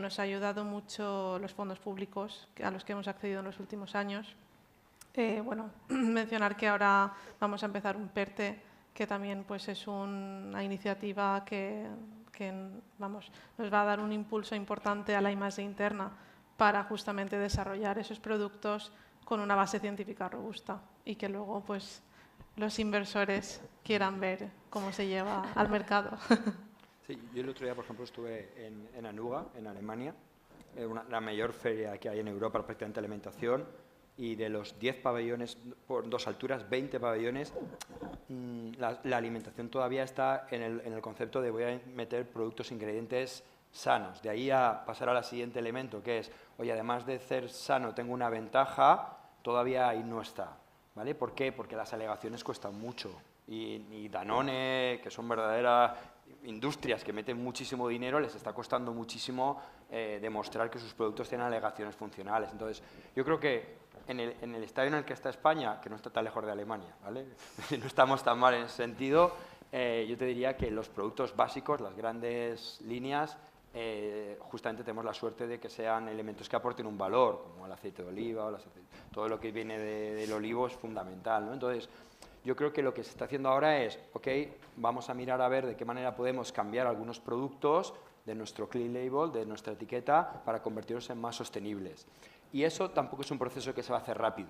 nos ha ayudado mucho los fondos públicos a los que hemos accedido en los últimos años. Bueno, mencionar que ahora vamos a empezar un PERTE, que también pues, es una iniciativa que nos va a dar un impulso importante a la I+D interna para justamente desarrollar esos productos con una base científica robusta y que luego pues, los inversores quieran ver cómo se lleva al mercado. Sí, yo el otro día, por ejemplo, estuve en Anuga, en Alemania, la mayor feria que hay en Europa prácticamente de alimentación, y de los 10 pabellones por 2 alturas, 20 pabellones, la alimentación todavía está en el concepto de voy a meter productos, ingredientes sanos. De ahí a pasar al siguiente elemento, que es, oye, además de ser sano tengo una ventaja, todavía ahí no está. ¿Vale? ¿Por qué? Porque las alegaciones cuestan mucho. Y Danone, que son verdaderas industrias que meten muchísimo dinero, les está costando muchísimo demostrar que sus productos tienen alegaciones funcionales. Entonces, yo creo que en el estadio en el que está España, que no está tan lejos de Alemania, ¿vale? No estamos tan mal en ese sentido, yo te diría que los productos básicos, las grandes líneas, justamente tenemos la suerte de que sean elementos que aporten un valor, como el aceite de oliva, o todo lo que viene del olivo es fundamental, ¿no? Entonces, yo creo que lo que se está haciendo ahora es, ok, vamos a mirar a ver de qué manera podemos cambiar algunos productos de nuestro clean label, de nuestra etiqueta, para convertirlos en más sostenibles. Y eso tampoco es un proceso que se va a hacer rápido.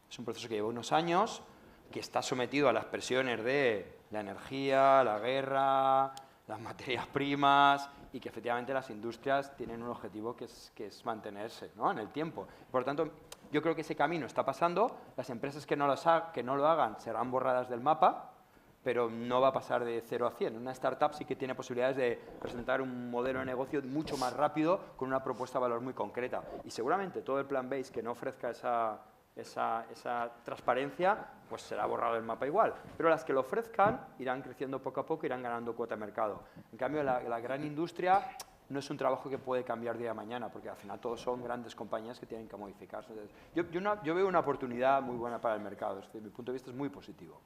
Es un proceso que lleva unos años, que está sometido a las presiones de la energía, la guerra, las materias primas, y que efectivamente las industrias tienen un objetivo que es mantenerse, ¿no?, en el tiempo. Por lo tanto, yo creo que ese camino está pasando, las empresas que no lo hagan serán borradas del mapa, pero no va a pasar de 0 a 100. Una startup sí que tiene posibilidades de presentar un modelo de negocio mucho más rápido con una propuesta de valor muy concreta. Y seguramente todo el plan base que no ofrezca esa transparencia, pues será borrado del mapa igual. Pero las que lo ofrezcan irán creciendo poco a poco, irán ganando cuota de mercado. En cambio, la gran industria no es un trabajo que puede cambiar día a mañana, porque al final todos son grandes compañías que tienen que modificarse. Entonces, yo veo una oportunidad muy buena para el mercado. Desde mi punto de vista es muy positivo.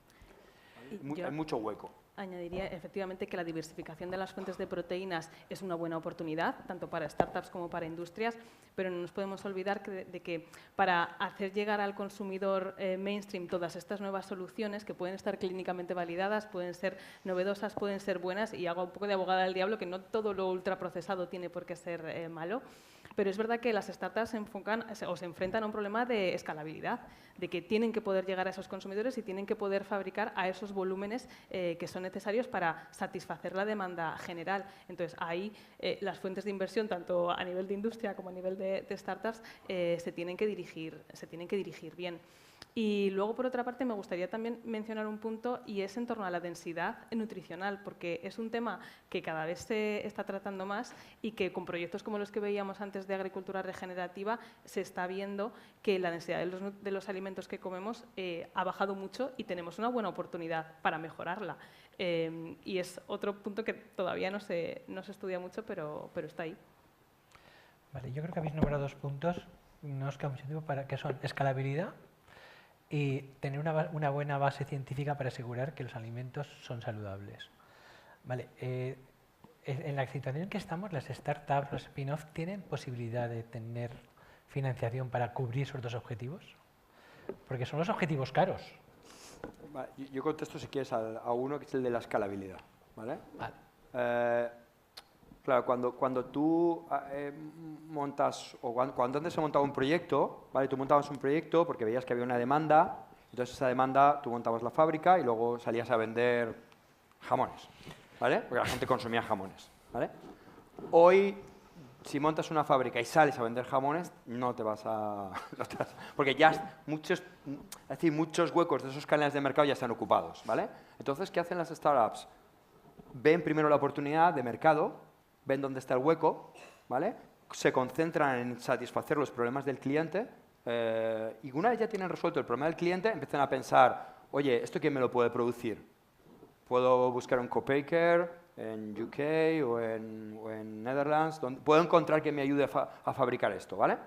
Hay mucho hueco. Añadiría efectivamente que la diversificación de las fuentes de proteínas es una buena oportunidad, tanto para startups como para industrias, pero no nos podemos olvidar de que para hacer llegar al consumidor mainstream todas estas nuevas soluciones, que pueden estar clínicamente validadas, pueden ser novedosas, pueden ser buenas, y hago un poco de abogada del diablo, que no todo lo ultraprocesado tiene por qué ser malo, pero es verdad que las startups se enfrentan a un problema de escalabilidad, de que tienen que poder llegar a esos consumidores y tienen que poder fabricar a esos volúmenes que son necesarios para satisfacer la demanda general. Entonces, ahí las fuentes de inversión, tanto a nivel de industria como a nivel de startups, se tienen que dirigir bien. Y luego, por otra parte, me gustaría también mencionar un punto, y es en torno a la densidad nutricional, porque es un tema que cada vez se está tratando más y que con proyectos como los que veíamos antes de agricultura regenerativa se está viendo que la densidad de los alimentos que comemos ha bajado mucho y tenemos una buena oportunidad para mejorarla. Y es otro punto que todavía no se estudia mucho, pero está ahí. Vale, yo creo que habéis nombrado 2 puntos, que son escalabilidad y tener una buena base científica para asegurar que los alimentos son saludables. Vale, en la situación en que estamos, las startups, los spin-off, ¿tienen posibilidad de tener financiación para cubrir esos 2 objetivos? Porque son los objetivos caros. Vale, yo contesto, si quieres, a uno, que es el de la escalabilidad. ¿Vale? Vale. Claro, cuando tú montas, o cuando antes se montaba un proyecto, ¿vale? Tú montabas un proyecto porque veías que había una demanda, entonces esa demanda tú montabas la fábrica y luego salías a vender jamones, ¿vale? Porque la gente consumía jamones, ¿vale? Hoy, si montas una fábrica y sales a vender jamones, no te vas a... porque ya muchos huecos de esos canales de mercado ya están ocupados, ¿vale? Entonces, ¿qué hacen las startups? Ven primero la oportunidad de mercado, ven dónde está el hueco, ¿vale? Se concentran en satisfacer los problemas del cliente y una vez ya tienen resuelto el problema del cliente, empiezan a pensar, oye, ¿esto quién me lo puede producir? ¿Puedo buscar un co-packer en UK o en Netherlands? ¿Puedo encontrar quien me ayude a fabricar esto? ¿Vale?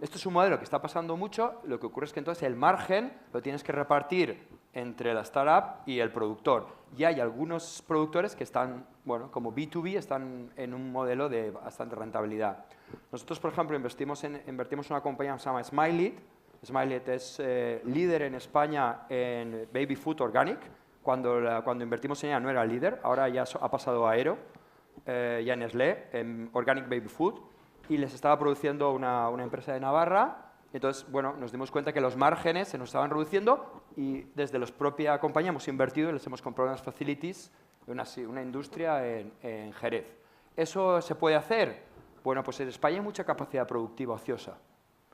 Esto es un modelo que está pasando mucho. Lo que ocurre es que entonces el margen lo tienes que repartir entre la startup y el productor. Y hay algunos productores que están, bueno, como B2B, están en un modelo de bastante rentabilidad. Nosotros, por ejemplo, invertimos en una compañía que se llama Smiley. Smiley es líder en España en baby food organic. Cuando invertimos en ella no era líder, ahora ya ha pasado a Aero, ya en Nestlé, en organic baby food, y les estaba produciendo una empresa de Navarra. Entonces, bueno, nos dimos cuenta que los márgenes se nos estaban reduciendo y desde la propia compañía hemos invertido y les hemos comprado unas facilities, una industria en Jerez. ¿Eso se puede hacer? Bueno, pues en España hay mucha capacidad productiva ociosa.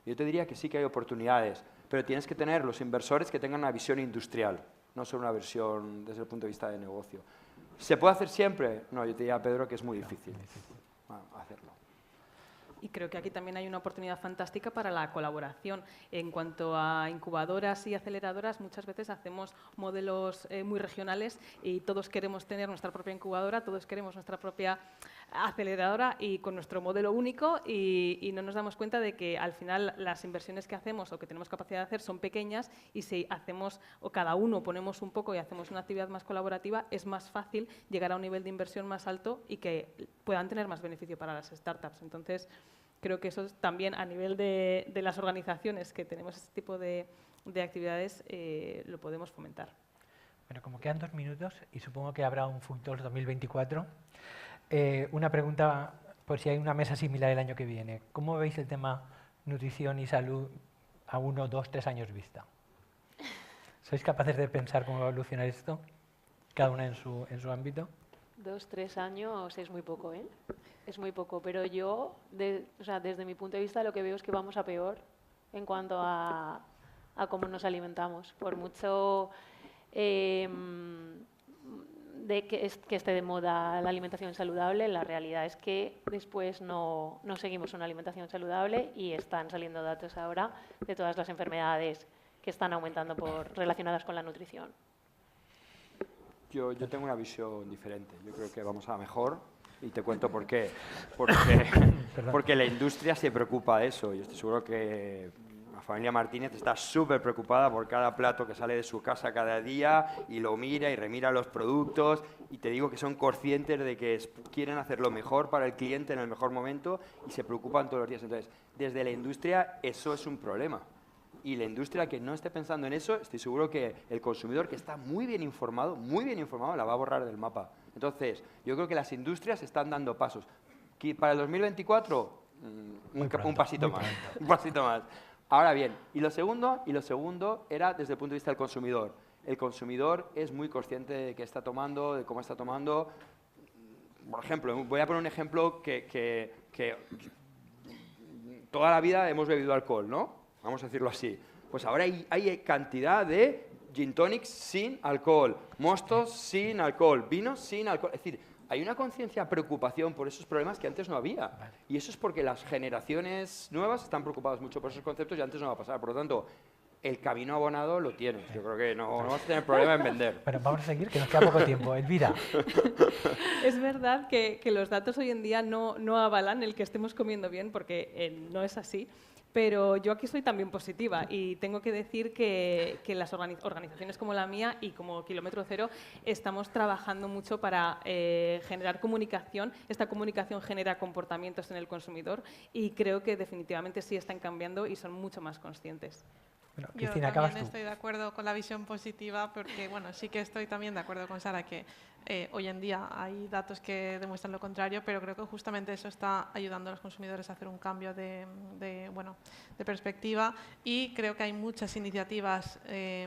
Yo te diría que sí que hay oportunidades, pero tienes que tener los inversores que tengan una visión industrial, no solo una visión desde el punto de vista de negocio. ¿Se puede hacer siempre? No, yo te diría, Pedro, que es muy difícil hacerlo. Y creo que aquí también hay una oportunidad fantástica para la colaboración. En cuanto a incubadoras y aceleradoras, muchas veces hacemos modelos muy regionales y todos queremos tener nuestra propia incubadora, todos queremos nuestra propia aceleradora y con nuestro modelo único y no nos damos cuenta de que al final las inversiones que hacemos o que tenemos capacidad de hacer son pequeñas y si hacemos o cada uno ponemos un poco y hacemos una actividad más colaborativa, es más fácil llegar a un nivel de inversión más alto y que puedan tener más beneficio para las startups. Entonces, creo que eso también a nivel de las organizaciones que tenemos este tipo de actividades lo podemos fomentar. Bueno, como quedan 2 minutos y supongo que habrá un futuro 2024, una pregunta por si hay una mesa similar el año que viene. ¿Cómo veis el tema nutrición y salud a 1, 2, 3 años vista? ¿Sois capaces de pensar cómo va a evolucionar esto? Cada una en su ámbito. 2, 3 años es muy poco, ¿eh? Es muy poco, pero yo, o sea, desde mi punto de vista, lo que veo es que vamos a peor en cuanto a cómo nos alimentamos. Por mucho de que esté de moda la alimentación saludable, la realidad es que después no seguimos una alimentación saludable y están saliendo datos ahora de todas las enfermedades que están aumentando relacionadas con la nutrición. Yo tengo una visión diferente. Yo creo que vamos a mejor y te cuento por qué. Porque la industria se preocupa de eso. Yo estoy seguro que la familia Martínez está súper preocupada por cada plato que sale de su casa cada día y lo mira y remira los productos, y te digo que son conscientes de que quieren hacer lo mejor para el cliente en el mejor momento y se preocupan todos los días. Entonces, desde la industria eso es un problema. Y la industria que no esté pensando en eso, estoy seguro que el consumidor, que está muy bien informado, la va a borrar del mapa. Entonces, yo creo que las industrias están dando pasos. Para el 2024, un pasito más. Un pasito más. Ahora bien, y lo segundo era desde el punto de vista del consumidor. El consumidor es muy consciente de qué está tomando, de cómo está tomando. Por ejemplo, voy a poner un ejemplo que toda la vida hemos bebido alcohol, ¿no? Vamos a decirlo así. Pues ahora hay cantidad de gin tonics sin alcohol, mostos sin alcohol, vinos sin alcohol. Es decir, hay una conciencia, preocupación por esos problemas que antes no había. Y eso es porque las generaciones nuevas están preocupadas mucho por esos conceptos y antes no va a pasar. Por lo tanto, el camino abonado lo tienes. Yo creo que no vas a tener problema en vender. Bueno, vamos a seguir, que nos queda poco tiempo. Elvira. Es verdad que los datos hoy en día no avalan el que estemos comiendo bien, porque no es así. Pero yo aquí soy también positiva y tengo que decir que las organizaciones como la mía y como Kilómetro Cero estamos trabajando mucho para generar comunicación. Esta comunicación genera comportamientos en el consumidor y creo que definitivamente sí están cambiando y son mucho más conscientes. Bueno, yo Cristina, también estoy de acuerdo con la visión positiva porque, bueno, sí que estoy también de acuerdo con Sara que hoy en día hay datos que demuestran lo contrario, pero creo que justamente eso está ayudando a los consumidores a hacer un cambio de perspectiva, y creo que hay muchas iniciativas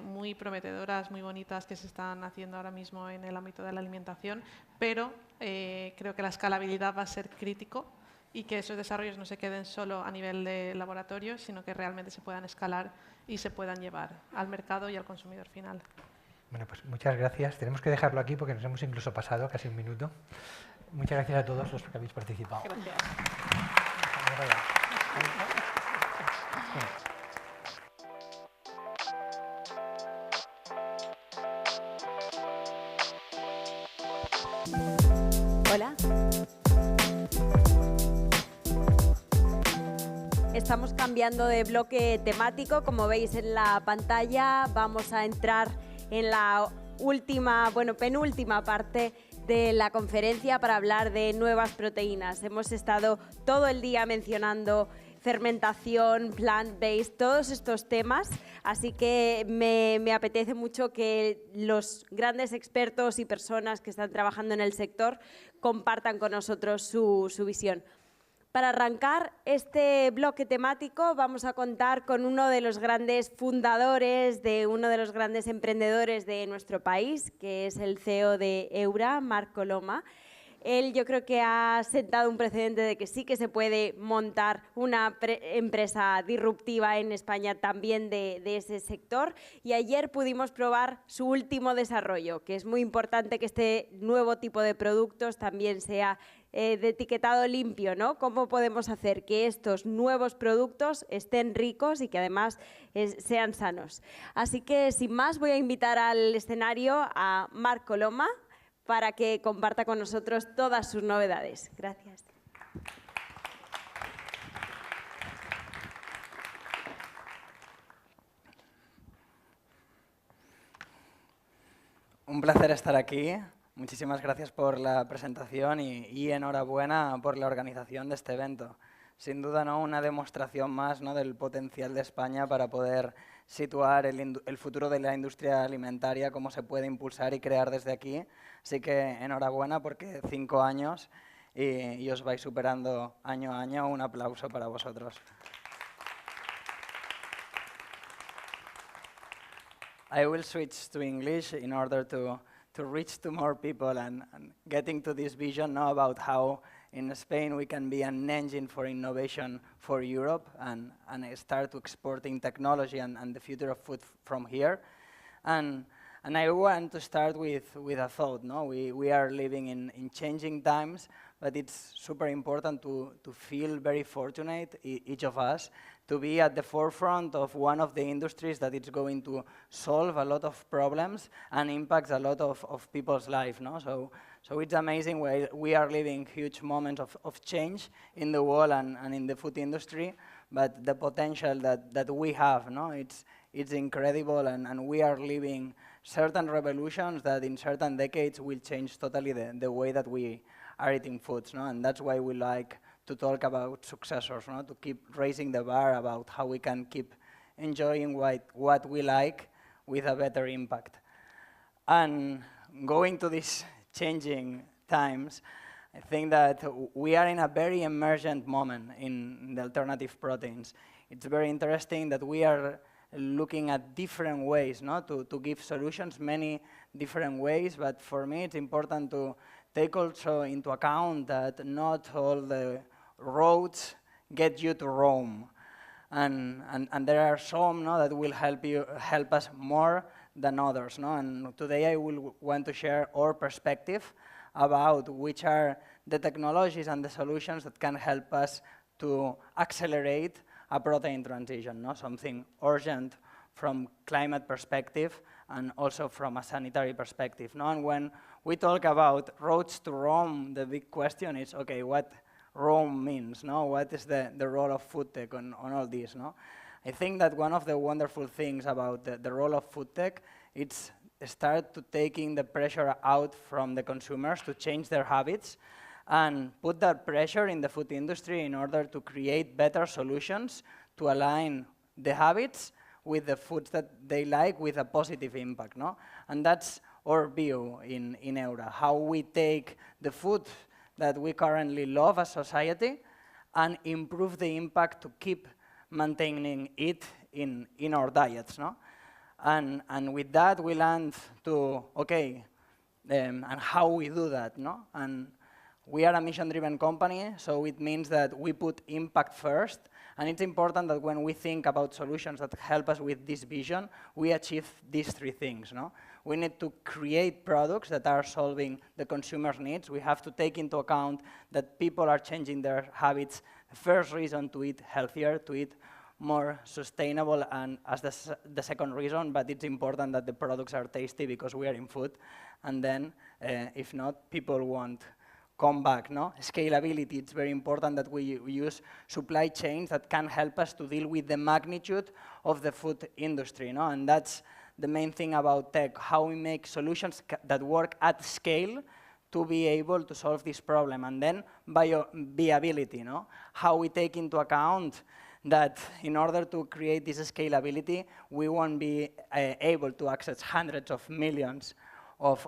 muy prometedoras, muy bonitas que se están haciendo ahora mismo en el ámbito de la alimentación, pero creo que la escalabilidad va a ser crítico y que esos desarrollos no se queden solo a nivel de laboratorio, sino que realmente se puedan escalar y se puedan llevar al mercado y al consumidor final. Bueno, pues muchas gracias. Tenemos que dejarlo aquí porque nos hemos incluso pasado casi un minuto. Muchas gracias a todos los que habéis participado. Gracias. Hola. Estamos cambiando de bloque temático, como veis en la pantalla. Vamos a entrar en la penúltima parte de la conferencia para hablar de nuevas proteínas. Hemos estado todo el día mencionando fermentación, plant-based, todos estos temas, así que me apetece mucho que los grandes expertos y personas que están trabajando en el sector compartan con nosotros su visión. Para arrancar este bloque temático vamos a contar con uno de los grandes fundadores, de uno de los grandes emprendedores de nuestro país, que es el CEO de Eura, Marc Coloma. Él yo creo que ha sentado un precedente de que sí que se puede montar una empresa disruptiva en España también de ese sector, y ayer pudimos probar su último desarrollo, que es muy importante que este nuevo tipo de productos también sea de etiquetado limpio, ¿no? ¿Cómo podemos hacer que estos nuevos productos estén ricos y que además sean sanos? Así que sin más voy a invitar al escenario a Marc Coloma para que comparta con nosotros todas sus novedades. Gracias. Un placer estar aquí. Muchísimas gracias por la presentación y enhorabuena por la organización de este evento. Sin duda, ¿no?, una demostración más, ¿no?, del potencial de España para poder situar el futuro de la industria alimentaria, cómo se puede impulsar y crear desde aquí. Así que enhorabuena porque 5 años y os vais superando año a año. Un aplauso para vosotros. I will switch to English in order to reach to more people and getting to this vision now about how in Spain we can be an engine for innovation for Europe and start exporting technology and the future of food from here. And I want to start with a thought. No? We are living in changing times, but it's super important to feel very fortunate, each of us, to be at the forefront of one of the industries that is going to solve a lot of problems and impacts a lot of people's life. No? So it's amazing. We are living huge moments of change in the world and in the food industry, but the potential that we have, no? It's incredible, and we are living certain revolutions that in certain decades will change totally the way that we are eating foods, no? And that's why we like to talk about successors, no? To keep raising the bar about how we can keep enjoying what we like with a better impact. And going to these changing times, I think that we are in a very emergent moment in the alternative proteins. It's very interesting that we are looking at different ways, no? to give solutions, many different ways, but for me it's important to take also into account that not all the roads get you to Rome. And there are some, no, that will help us more than others. No? And today I will want to share our perspective about which are the technologies and the solutions that can help us to accelerate a protein transition, no? Something urgent from climate perspective and also from a sanitary perspective. No? And when we talk about roads to Rome, the big question is, okay, what Rome means, no? What is the role of food tech on all this, no? I think that one of the wonderful things about the role of food tech, it's start to taking the pressure out from the consumers to change their habits and put that pressure in the food industry in order to create better solutions to align the habits with the foods that they like with a positive impact, no? And that's our view in Eura, how we take the food that we currently love as society and improve the impact to keep maintaining it in our diets, no? And with that we land to, okay, and how we do that, no? And we are a mission-driven company, so it means that we put impact first, and it's important that when we think about solutions that help us with this vision, we achieve these three things, no? We need to create products that are solving the consumer's needs. We have to take into account that people are changing their habits. The first reason to eat healthier, to eat more sustainable, and as the second reason, but it's important that the products are tasty because we are in food, and then if not, people won't come back, no? Scalability, it's very important that we use supply chains that can help us to deal with the magnitude of the food industry, no? And that's the main thing about tech, how we make solutions that work at scale to be able to solve this problem. And then viability, no? How we take into account that in order to create this scalability, we won't be able to access hundreds of millions of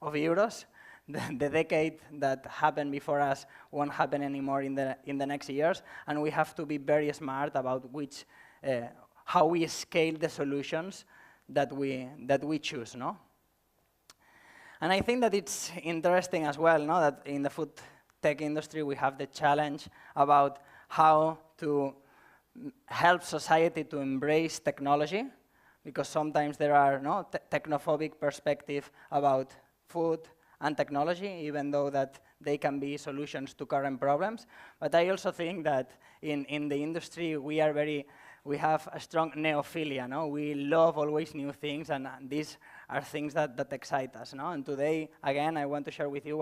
euros. The decade that happened before us won't happen anymore in the next years, and we have to be very smart about how we scale the solutions that we choose, no? And I think that it's interesting as well, no, that in the food tech industry we have the challenge about how to help society to embrace technology, because sometimes there are technophobic perspective about food and technology, even though that they can be solutions to current problems. But I also think that in the industry we have a strong neophilia, no? We love always new things, and these are things that excite us, no? And today, again, I want to share with you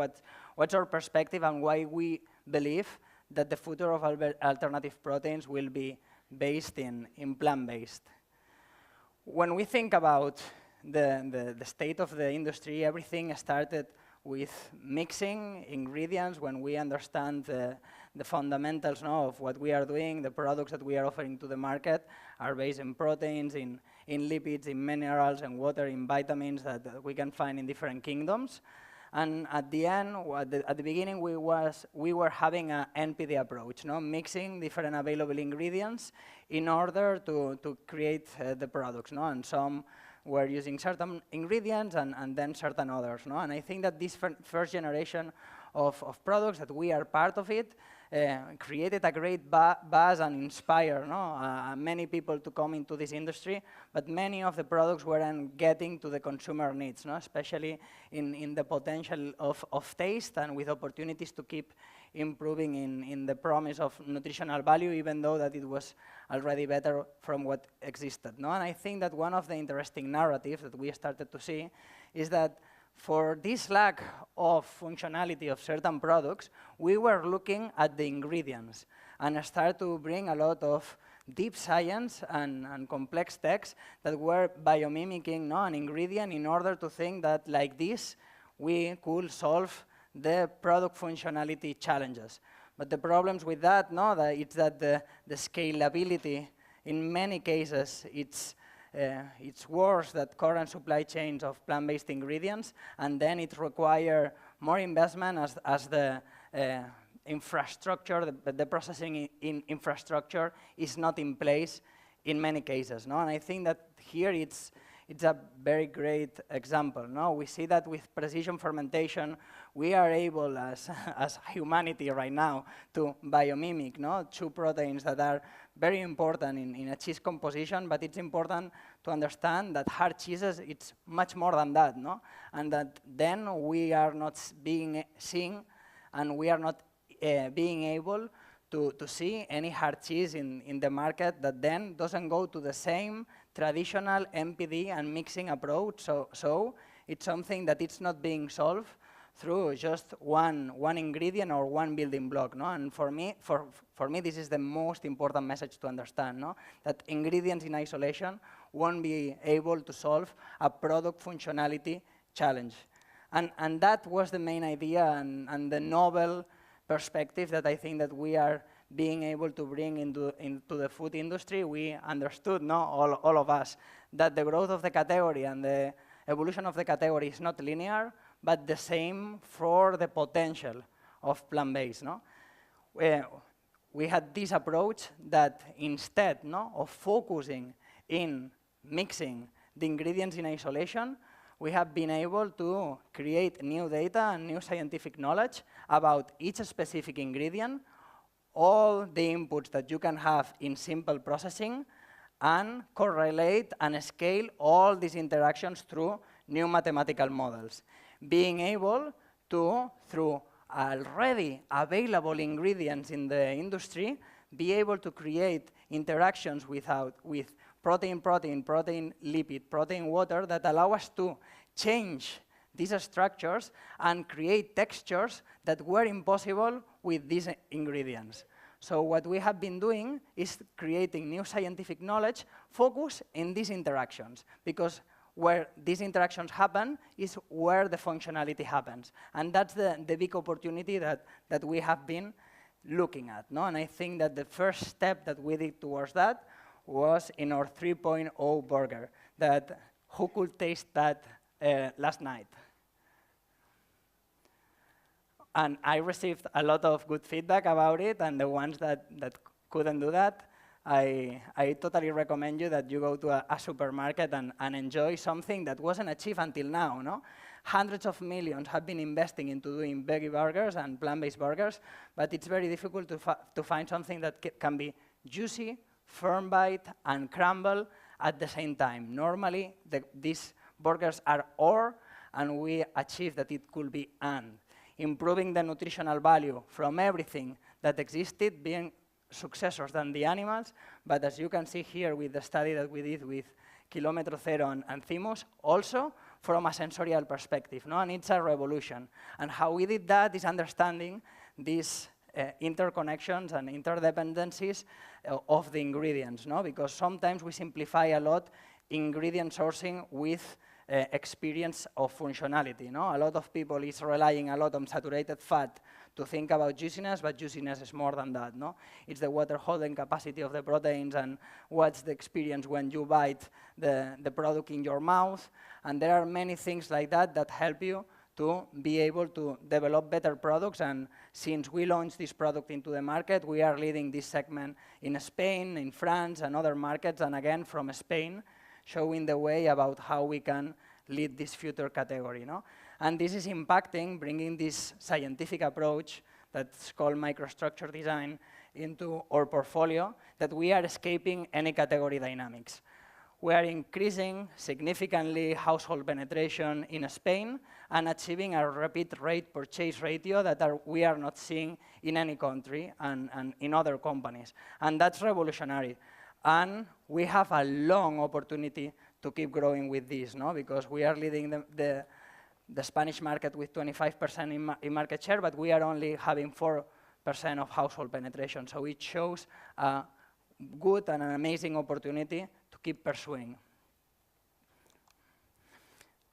what's our perspective and why we believe that the future of alternative proteins will be based in plant-based. When we think about the state of the industry, everything started with mixing ingredients. When we understand the fundamentals, no, of what we are doing, the products that we are offering to the market are based in proteins, in lipids, in minerals, and water, in vitamins that we can find in different kingdoms. And at the end, at the beginning, we were having an NPD approach, no? Mixing different available ingredients in order to create the products, no? And some were using certain ingredients and then certain others, no? And I think that this first generation of products, that we are part of it, created a great buzz and inspired, no? Many people to come into this industry, but many of the products weren't getting to the consumer needs, no? Especially in the potential of taste and with opportunities to keep improving in the promise of nutritional value, even though that it was already better from what existed, no? And I think that one of the interesting narratives that we started to see is that for this lack of functionality of certain products, we were looking at the ingredients and started to bring a lot of deep science and complex texts that were biomimicking, no, an ingredient in order to think that like this, we could solve the product functionality challenges. But the problems with that, no, it's that the scalability, in many cases, it's worse than current supply chains of plant-based ingredients, and then it requires more investment as the infrastructure, the processing infrastructure is not in place in many cases, no? And I think that here it's a very great example, no? We see that with precision fermentation, we are able, as humanity right now, to biomimic, no? 2 proteins that are very important in a cheese composition, but it's important to understand that hard cheeses, it's much more than that, no? And that then we are not seeing and we are not being able to see any hard cheese in the market that then doesn't go to the same traditional MPD and mixing approach. So it's something that it's not being solved through just one ingredient or one building block, no? And for me, this is the most important message to understand, no? That ingredients in isolation won't be able to solve a product functionality challenge. And that was the main idea and the novel perspective that I think that we are being able to bring into the food industry. We understood, no, all of us, that the growth of the category and the evolution of the category is not linear, but the same for the potential of plant-based, no? We had this approach that instead, no, of focusing in mixing the ingredients in isolation, we have been able to create new data and new scientific knowledge about each specific ingredient, all the inputs that you can have in simple processing, and correlate and scale all these interactions through new mathematical models. Being able to, through already available ingredients in the industry, be able to create interactions with protein, lipid, protein, water that allow us to change these structures and create textures that were impossible with these ingredients. So what we have been doing is creating new scientific knowledge focused in these interactions, because where these interactions happen is where the functionality happens. And that's the big opportunity that we have been looking at, no? And I think that the first step that we did towards that was in our 3.0 burger, that who could taste that last night? And I received a lot of good feedback about it, and the ones that couldn't do that, I totally recommend you that you go to a supermarket and enjoy something that wasn't achieved until now, no? Hundreds of millions have been investing into doing veggie burgers and plant-based burgers, but it's very difficult to find something that can be juicy, firm bite, and crumble at the same time. Normally, these burgers are or, and we achieve that it could be and. Improving the nutritional value from everything that existed, being successors than the animals, but as you can see here with the study that we did with Kilometro Zero and Thymus, also from a sensorial perspective, no? And it's a revolution. And how we did that is understanding these interconnections and interdependencies of the ingredients, no? Because sometimes we simplify a lot ingredient sourcing with experience of functionality, no? A lot of people is relying a lot on saturated fat to think about juiciness, but juiciness is more than that, no? It's the water holding capacity of the proteins and what's the experience when you bite the product in your mouth. And there are many things like that that help you to be able to develop better products. And since we launched this product into the market, we are leading this segment in Spain, in France, and other markets. And again, from Spain, showing the way about how we can lead this future category. No? And this is impacting, bringing this scientific approach that's called microstructure design into our portfolio, that we are escaping any category dynamics. We are increasing significantly household penetration in Spain and achieving a repeat rate purchase ratio that we are not seeing in any country and in other companies. And that's revolutionary. And we have a long opportunity to keep growing with this, no? Because we are leading the Spanish market with 25% in market share, but we are only having 4% of household penetration. So it shows a good and an amazing opportunity to keep pursuing.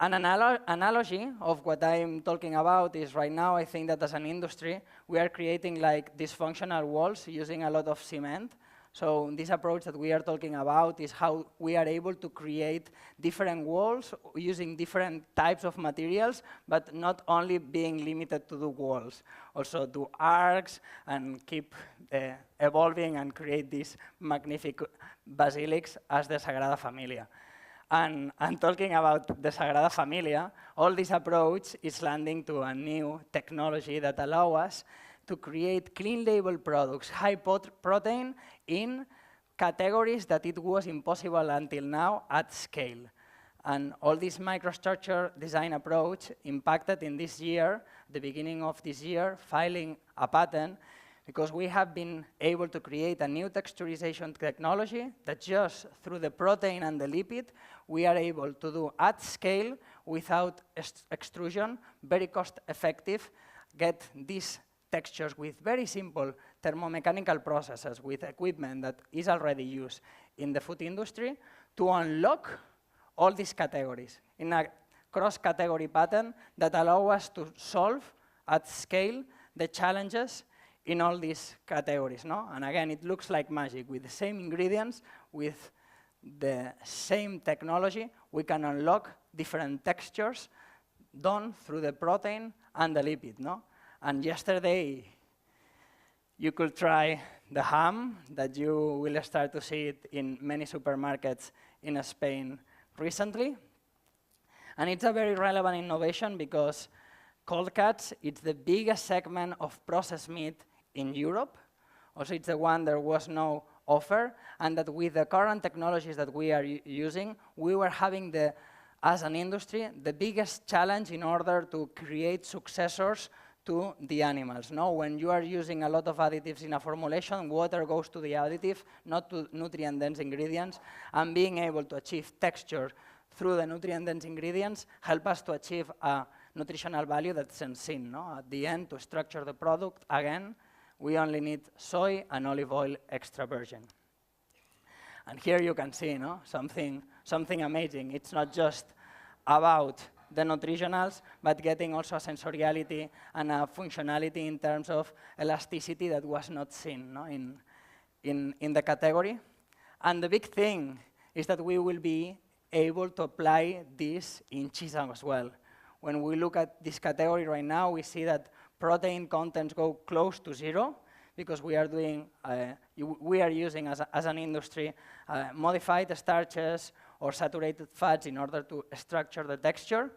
An analogy of what I'm talking about is right now, I think that as an industry, we are creating like dysfunctional walls using a lot of cement. So this approach that we are talking about is how we are able to create different walls using different types of materials, but not only being limited to the walls, also do arcs and keep evolving and create these magnificent basilics as the Sagrada Familia. And talking about the Sagrada Familia, all this approach is landing to a new technology that allows us to create clean label products, high protein, in categories that it was impossible until now at scale. And all this microstructure design approach impacted in this year, the beginning of this year, filing a patent, because we have been able to create a new texturization technology that just through the protein and the lipid, we are able to do at scale without extrusion, very cost effective, get these textures with very simple thermomechanical processes with equipment that is already used in the food industry to unlock all these categories in a cross-category pattern that allow us to solve at scale the challenges in all these categories. No? And again, it looks like magic. With the same ingredients, with the same technology, we can unlock different textures done through the protein and the lipid. No? And yesterday, you could try the ham that you will start to see it in many supermarkets in Spain recently. And it's a very relevant innovation because cold cuts, it's the biggest segment of processed meat in Europe. Also, it's the one there was no offer, and that with the current technologies that we are using, we were having, as an industry, the biggest challenge in order to create successors to the animals. No? When you are using a lot of additives in a formulation, water goes to the additive, not to nutrient-dense ingredients, and being able to achieve texture through the nutrient-dense ingredients help us to achieve a nutritional value that's unseen. No? At the end, to structure the product, again, we only need soy and olive oil extra virgin. And here you can see something amazing. It's not just about the nutritionals, but getting also a sensoriality and a functionality in terms of elasticity that was not seen in the category. And the big thing is that we will be able to apply this in cheese as well. When we look at this category right now, we see that protein contents go close to zero because we are doing, we are using as an industry modified starches or saturated fats in order to structure the texture.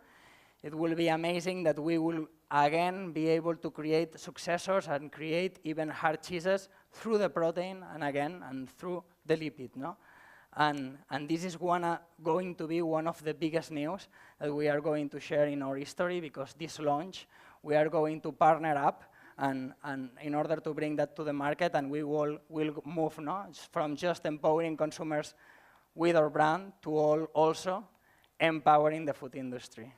It will be amazing that we will again be able to create successors and create even hard cheeses through the protein and through the lipid. No? And this is going to be one of the biggest news that we are going to share in our history, because this launch, we are going to partner up and in order to bring that to the market, and we will move from just empowering consumers with our brand to also empowering the food industry.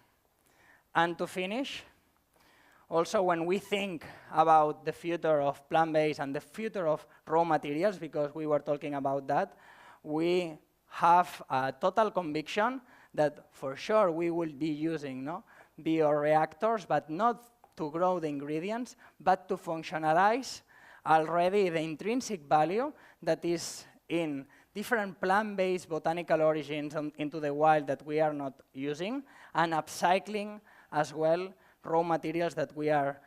And to finish, also when we think about the future of plant-based and the future of raw materials, because we were talking about that, we have a total conviction that for sure we will be using bioreactors, but not to grow the ingredients, but to functionalize already the intrinsic value that is in different plant-based botanical origins into the wild that we are not using, and upcycling as well raw materials that we are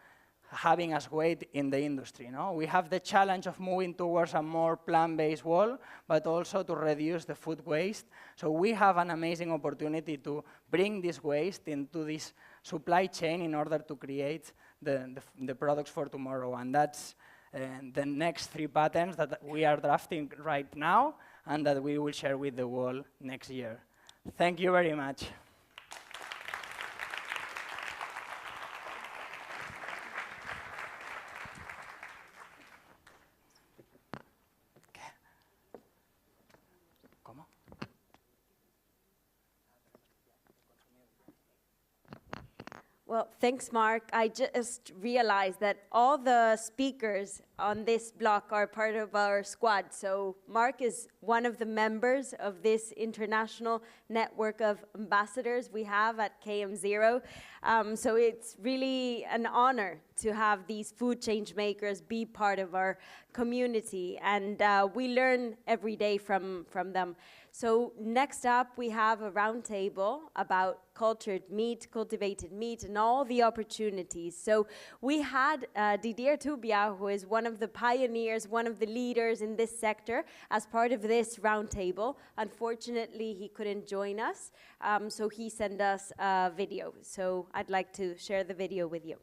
having us weight in the industry. No? We have the challenge of moving towards a more plant-based world, but also to reduce the food waste. So we have an amazing opportunity to bring this waste into this supply chain in order to create the products for tomorrow. And that's the next 3 patents that we are drafting right now and that we will share with the world next year. Thank you very much. Well, thanks, Mark. I just realized that all the speakers on this block are part of our squad. So Mark is one of the members of this international network of ambassadors we have at KM0. So it's really an honor to have these food change makers be part of our community. And we learn every day from them. So next up, we have a roundtable about cultured meat, cultivated meat, and all the opportunities. So we had Didier Tubia, who is one of the pioneers, one of the leaders in this sector, as part of this roundtable. Unfortunately, he couldn't join us, so he sent us a video. So I'd like to share the video with you.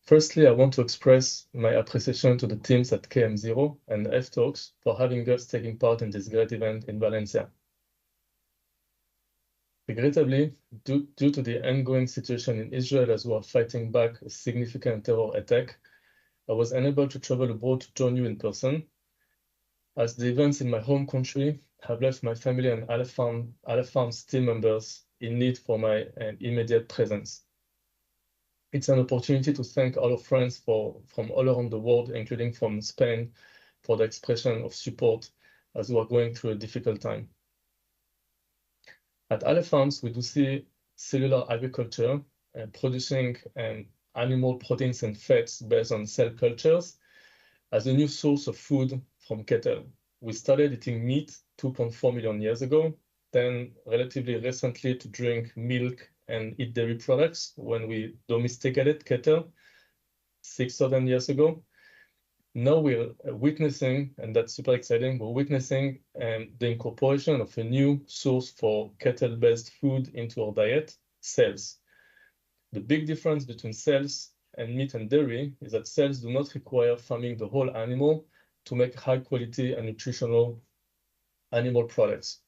Firstly, I want to express my appreciation to the teams at KM0 and ftalks for having us taking part in this great event in Valencia. Regrettably, due to the ongoing situation in Israel as we are fighting back a significant terror attack, I was unable to travel abroad to join you in person, as the events in my home country have left my family and Farm's team members in need for my immediate presence. It's an opportunity to thank all our friends from all around the world, including from Spain, for the expression of support as we are going through a difficult time. At Farms, we do see cellular agriculture producing animal proteins and fats based on cell cultures as a new source of food from cattle. We started eating meat 2.4 million years ago, then relatively recently to drink milk and eat dairy products when we domesticated cattle 6,000 years ago. Now we're witnessing, and that's super exciting, we're witnessing the incorporation of a new source for cattle-based food into our diet, cells. The big difference between cells and meat and dairy is that cells do not require farming the whole animal to make high quality and nutritional animal products.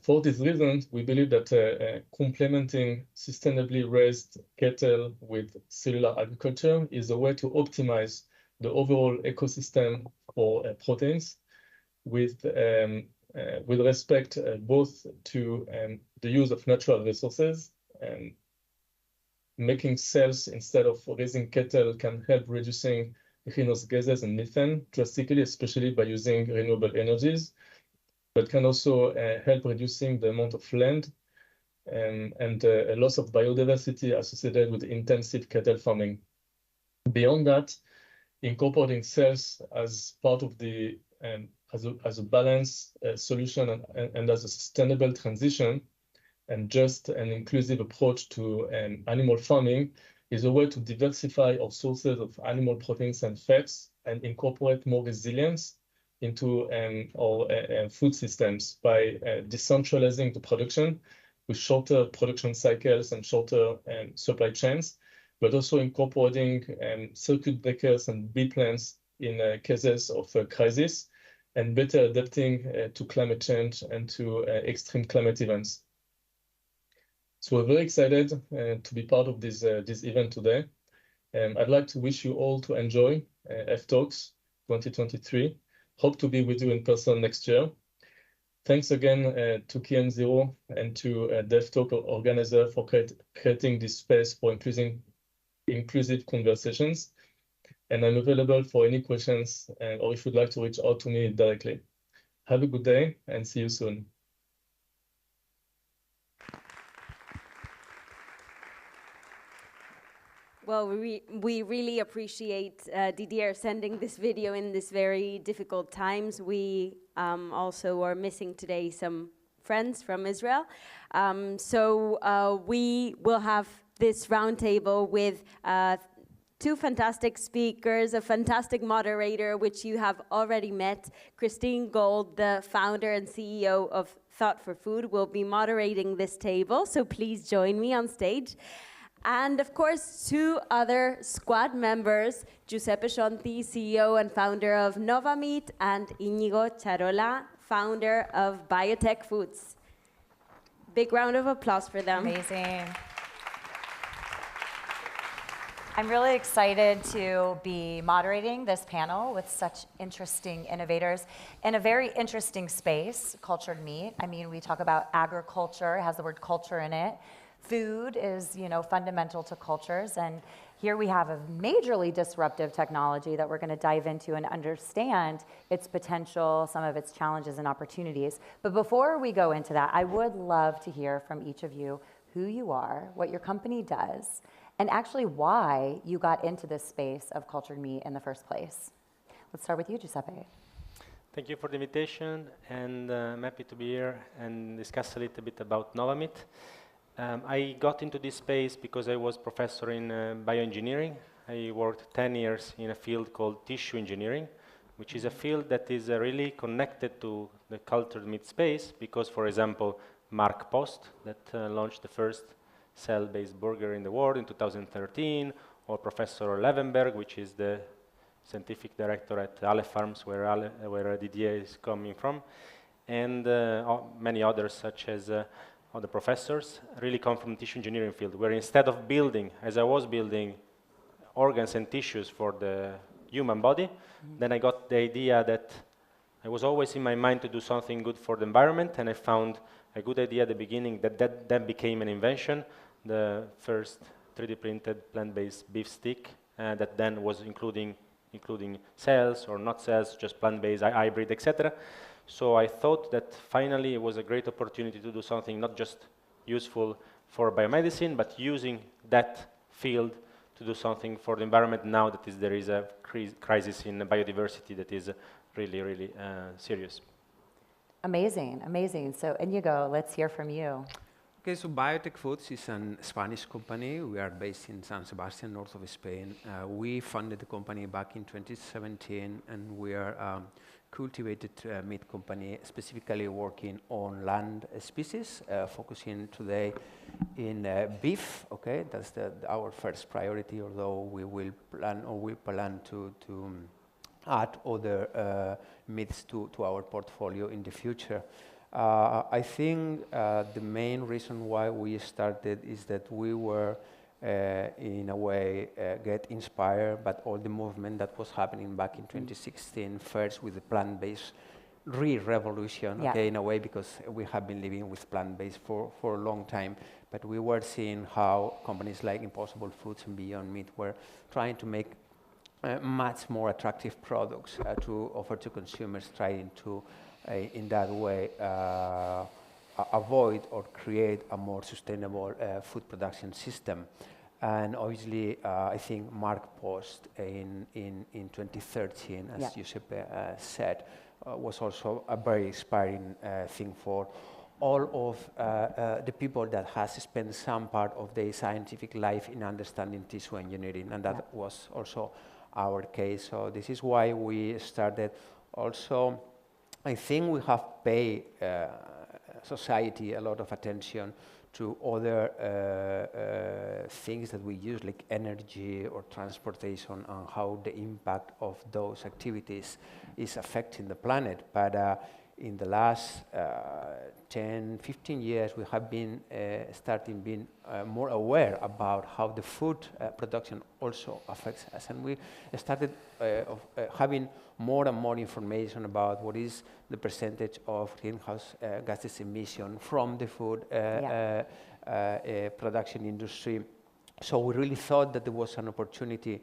For this reason, we believe that complementing sustainably raised cattle with cellular agriculture is a way to optimize the overall ecosystem for proteins with respect both to the use of natural resources. Making cells instead of raising cattle can help reducing greenhouse gases and methane drastically, especially by using renewable energies, but can also help reducing the amount of land and a loss of biodiversity associated with intensive cattle farming. Beyond that, incorporating cells as part of the as a balanced solution and as a sustainable transition and just an inclusive approach to animal farming is a way to diversify our sources of animal proteins and fats and incorporate more resilience into our food systems by decentralizing the production with shorter production cycles and shorter supply chains, but also incorporating circuit breakers and B plans in cases of crisis and better adapting to climate change and to extreme climate events. So we're very excited to be part of this event today. I'd like to wish you all to enjoy ftalks 2023. Hope to be with you in person next year. Thanks again to KM0 and to ftalk organizer for creating this space for inclusive conversations. And I'm available for any questions or if you'd like to reach out to me directly. Have a good day and see you soon. Well, we really appreciate Didier sending this video in this very difficult times. We also are missing today some friends from Israel. So we will have this roundtable with two fantastic speakers, a fantastic moderator, which you have already met. Christine Gold, the founder and CEO of Thought for Food, will be moderating this table, so please join me on stage. And of course, two other squad members, Giuseppe Scionti, CEO and founder of Nova Meat, and Íñigo Charola, founder of Biotech Foods. Big round of applause for them. Amazing. I'm really excited to be moderating this panel with such interesting innovators in a very interesting space, cultured meat. I mean, we talk about agriculture, it has the word culture in it. Food is, fundamental to cultures, and here we have a majorly disruptive technology that we're going to dive into and understand its potential, some of its challenges and opportunities. But before we go into that, I would love to hear from each of you who you are, what your company does, and actually why you got into this space of cultured meat in the first place. Let's start with you, Giuseppe. Thank you for the invitation, and I'm happy to be here and discuss a little bit about Nova Meat. I got into this space because I was professor in bioengineering. I worked 10 years in a field called tissue engineering, which is a field that is really connected to the cultured meat space because, for example, Mark Post, that launched the first cell-based burger in the world in 2013, or Professor Levenberg, which is the scientific director at Ale Farms, where Didier is coming from, and many others, such as other professors, really come from the tissue engineering field, where instead of building, as I was building, organs and tissues for the human body, then I got the idea that I was always in my mind to do something good for the environment, and I found a good idea at the beginning that became an invention, the first 3D printed plant-based beef stick that then was including cells or not cells, just plant-based, hybrid, etc. So I thought that finally it was a great opportunity to do something not just useful for biomedicine, but using that field to do something for the environment now that there is a crisis in biodiversity that is really, really serious. Amazing, amazing. So Íñigo, let's hear from you. Okay, so Biotech Foods is a Spanish company. We are based in San Sebastian, north of Spain. We funded the company back in 2017, and we are cultivated meat company, specifically working on land species, focusing today in beef. Okay, that's our first priority. Although we plan to add other meats to our portfolio in the future. I think the main reason why we started is that we were, in a way, get inspired by all the movement that was happening back in 2016, first with the plant-based revolution, okay, in a way, because we have been living with plant-based for a long time, but we were seeing how companies like Impossible Foods and Beyond Meat were trying to make much more attractive products to offer to consumers, trying to in that way avoid or create a more sustainable food production system. And obviously, I think Mark Post in 2013, as Giuseppe said, was also a very inspiring thing for all of the people that has spent some part of their scientific life in understanding tissue engineering, and that was also our case. So this is why we started. Also, I think we have paid society a lot of attention to other things that we use, like energy or transportation, and how the impact of those activities is affecting the planet. But in the last 10, 15 years, we have been being more aware about how the food production also affects us. And we started having more and more information about what is the percentage of greenhouse gases emission from the food production industry. So we really thought that there was an opportunity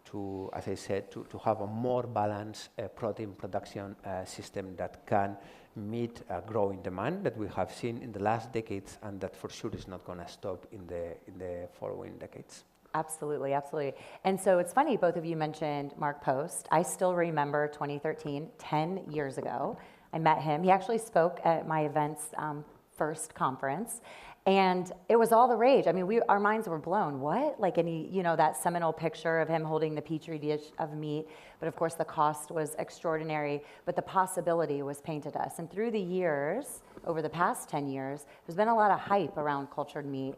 to, as I said, to have a more balanced protein production system that can meet a growing demand that we have seen in the last decades, and that for sure is not going to stop in the following decades. Absolutely, absolutely. And so it's funny, both of you mentioned Mark Post. I still remember 2013, 10 years ago. I met him. He actually spoke at my event's first conference. And it was all the rage. I mean, our minds were blown. What? Like, and he, you know, that seminal picture of him holding the petri dish of meat. But of course, the cost was extraordinary. But the possibility was painted us. And through the years, over the past 10 years, there's been a lot of hype around cultured meat.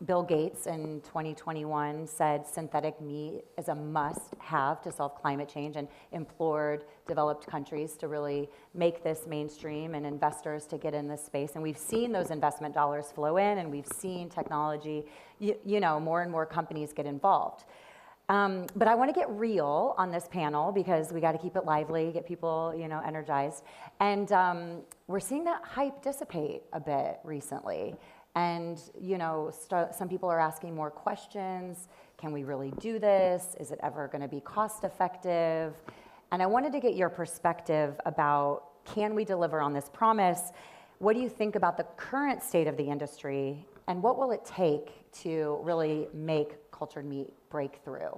Bill Gates in 2021 said synthetic meat is a must-have to solve climate change and implored developed countries to really make this mainstream and investors to get in this space. And we've seen those investment dollars flow in, and we've seen technology, you know, more and more companies get involved. But I want to get real on this panel because we got to keep it lively, get people, you know, energized. And we're seeing that hype dissipate a bit recently. And, you know, some people are asking more questions. Can we really do this? Is it ever going to be cost effective? And I wanted to get your perspective about, can we deliver on this promise? What do you think about the current state of the industry? And what will it take to really make cultured meat break through?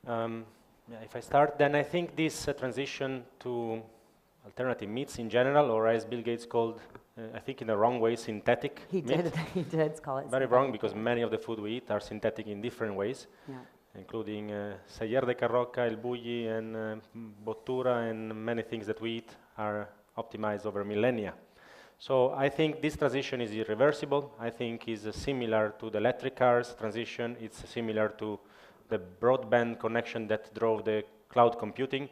Yeah, if I start, then I think this transition to alternative meats in general, or as Bill Gates called, I think in the wrong way, synthetic He meat. He did call it Very synthetic. wrong, because many of the food we eat are synthetic in different ways, including Seyer de Carroca, El Bulli, and Bottura, and many things that we eat are optimized over millennia. So I think this transition is irreversible. I think is similar to the electric cars transition. It's similar to the broadband connection that drove the cloud computing.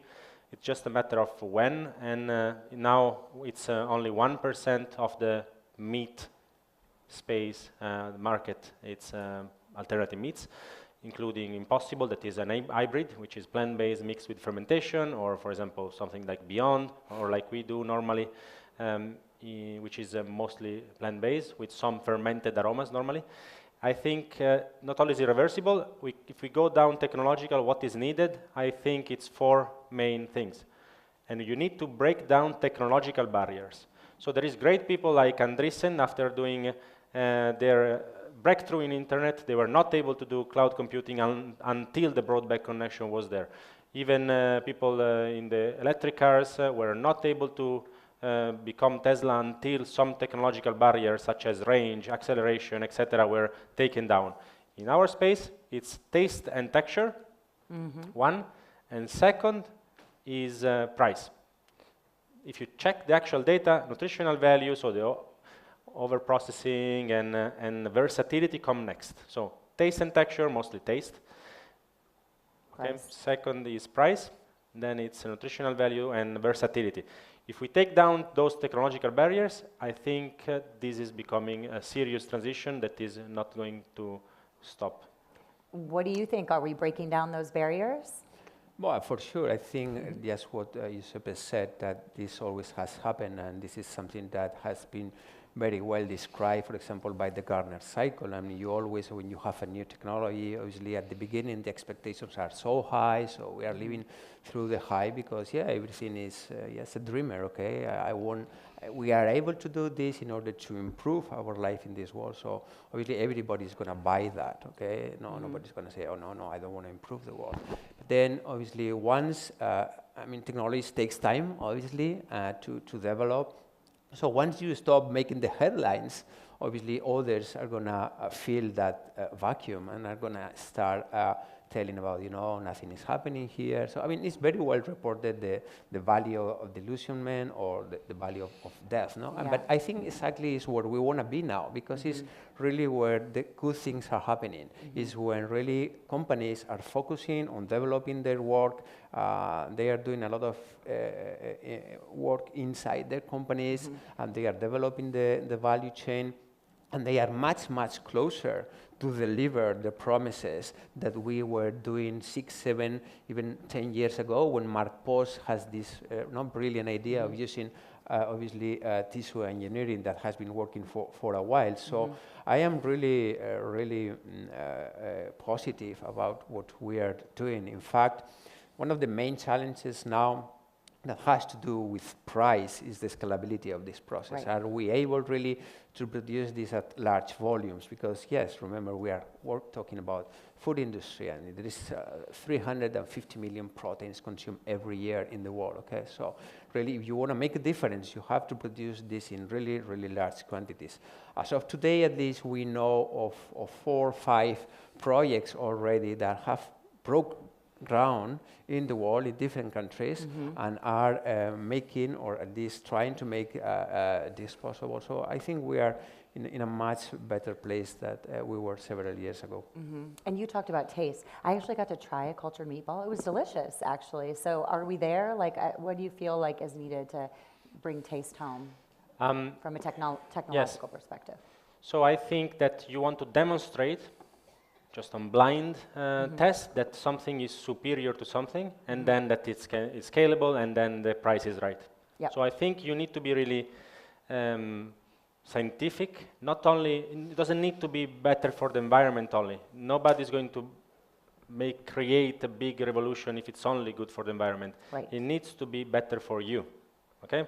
It's just a matter of when, and now it's only 1% of the meat space market. It's alternative meats, including Impossible, that is an hybrid, which is plant-based mixed with fermentation, or for example, something like Beyond, or like we do normally, which is mostly plant-based with some fermented aromas normally. I think not only is irreversible, if we go down technological, what is needed, I think it's 4 main things. And you need to break down technological barriers. So there is great people like Andreessen, after doing their breakthrough in internet, they were not able to do cloud computing until the broadband connection was there. Even people in the electric cars were not able to become Tesla until some technological barriers such as range, acceleration, etc. were taken down. In our space, it's taste and texture, one, and second is price. If you check the actual data, nutritional value, so the over-processing and versatility come next. So taste and texture, mostly taste. Okay. Second is price, then it's nutritional value and versatility. If we take down those technological barriers, I think this is becoming a serious transition that is not going to stop. What do you think? Are we breaking down those barriers? Well, for sure. I think just what Giuseppe said, that this always has happened, and this is something that has been very well described, for example, by the Gartner cycle. I mean, you always, when you have a new technology, obviously at the beginning the expectations are so high, so we are living through the high because, yeah, everything is yes, a dreamer, okay? We are able to do this in order to improve our life in this world, so obviously everybody's going to buy that, okay? Nobody's going to say, oh, no, I don't want to improve the world. But then, obviously, once, I mean, technology takes time, obviously, to develop. So once you stop making the headlines, obviously others are going to fill that vacuum and are going to start telling about, nothing is happening here. So, I mean, it's very well reported, the value of delusionment or the value of death, no? Yeah. But I think exactly is where we want to be now, because it's really where the good things are happening. Is when really companies are focusing on developing their work. They are doing a lot of work inside their companies, and they are developing the value chain, and they are much, much closer to deliver the promises that we were doing 6, 7, even 10 years ago, when Mark Post has this brilliant idea of using, obviously, tissue engineering that has been working for a while. So I am really, really positive about what we are doing. In fact, one of the main challenges now that has to do with price is the scalability of this process. Right. Are we able really to produce this at large volumes? Because yes, remember we're talking about food industry, and there is 350 million proteins consumed every year in the world, okay? So really, if you want to make a difference, you have to produce this in really, really large quantities. As of today, at least, we know of 4 or 5 projects already that have broke ground in the world in different countries and are making, or at least trying to make this possible. So I think we are in a much better place than we were several years ago. And you talked about taste. I actually got to try a cultured meatball. It was delicious, actually. So are we there? Like, what do you feel like is needed to bring taste home from a technological perspective? So I think that you want to demonstrate just on blind test that something is superior to something, and then that it's scalable, and then the price is right. Yep. So I think you need to be really scientific. Not only, it doesn't need to be better for the environment only. Nobody's going to create a big revolution if it's only good for the environment. Right. It needs to be better for you. Okay?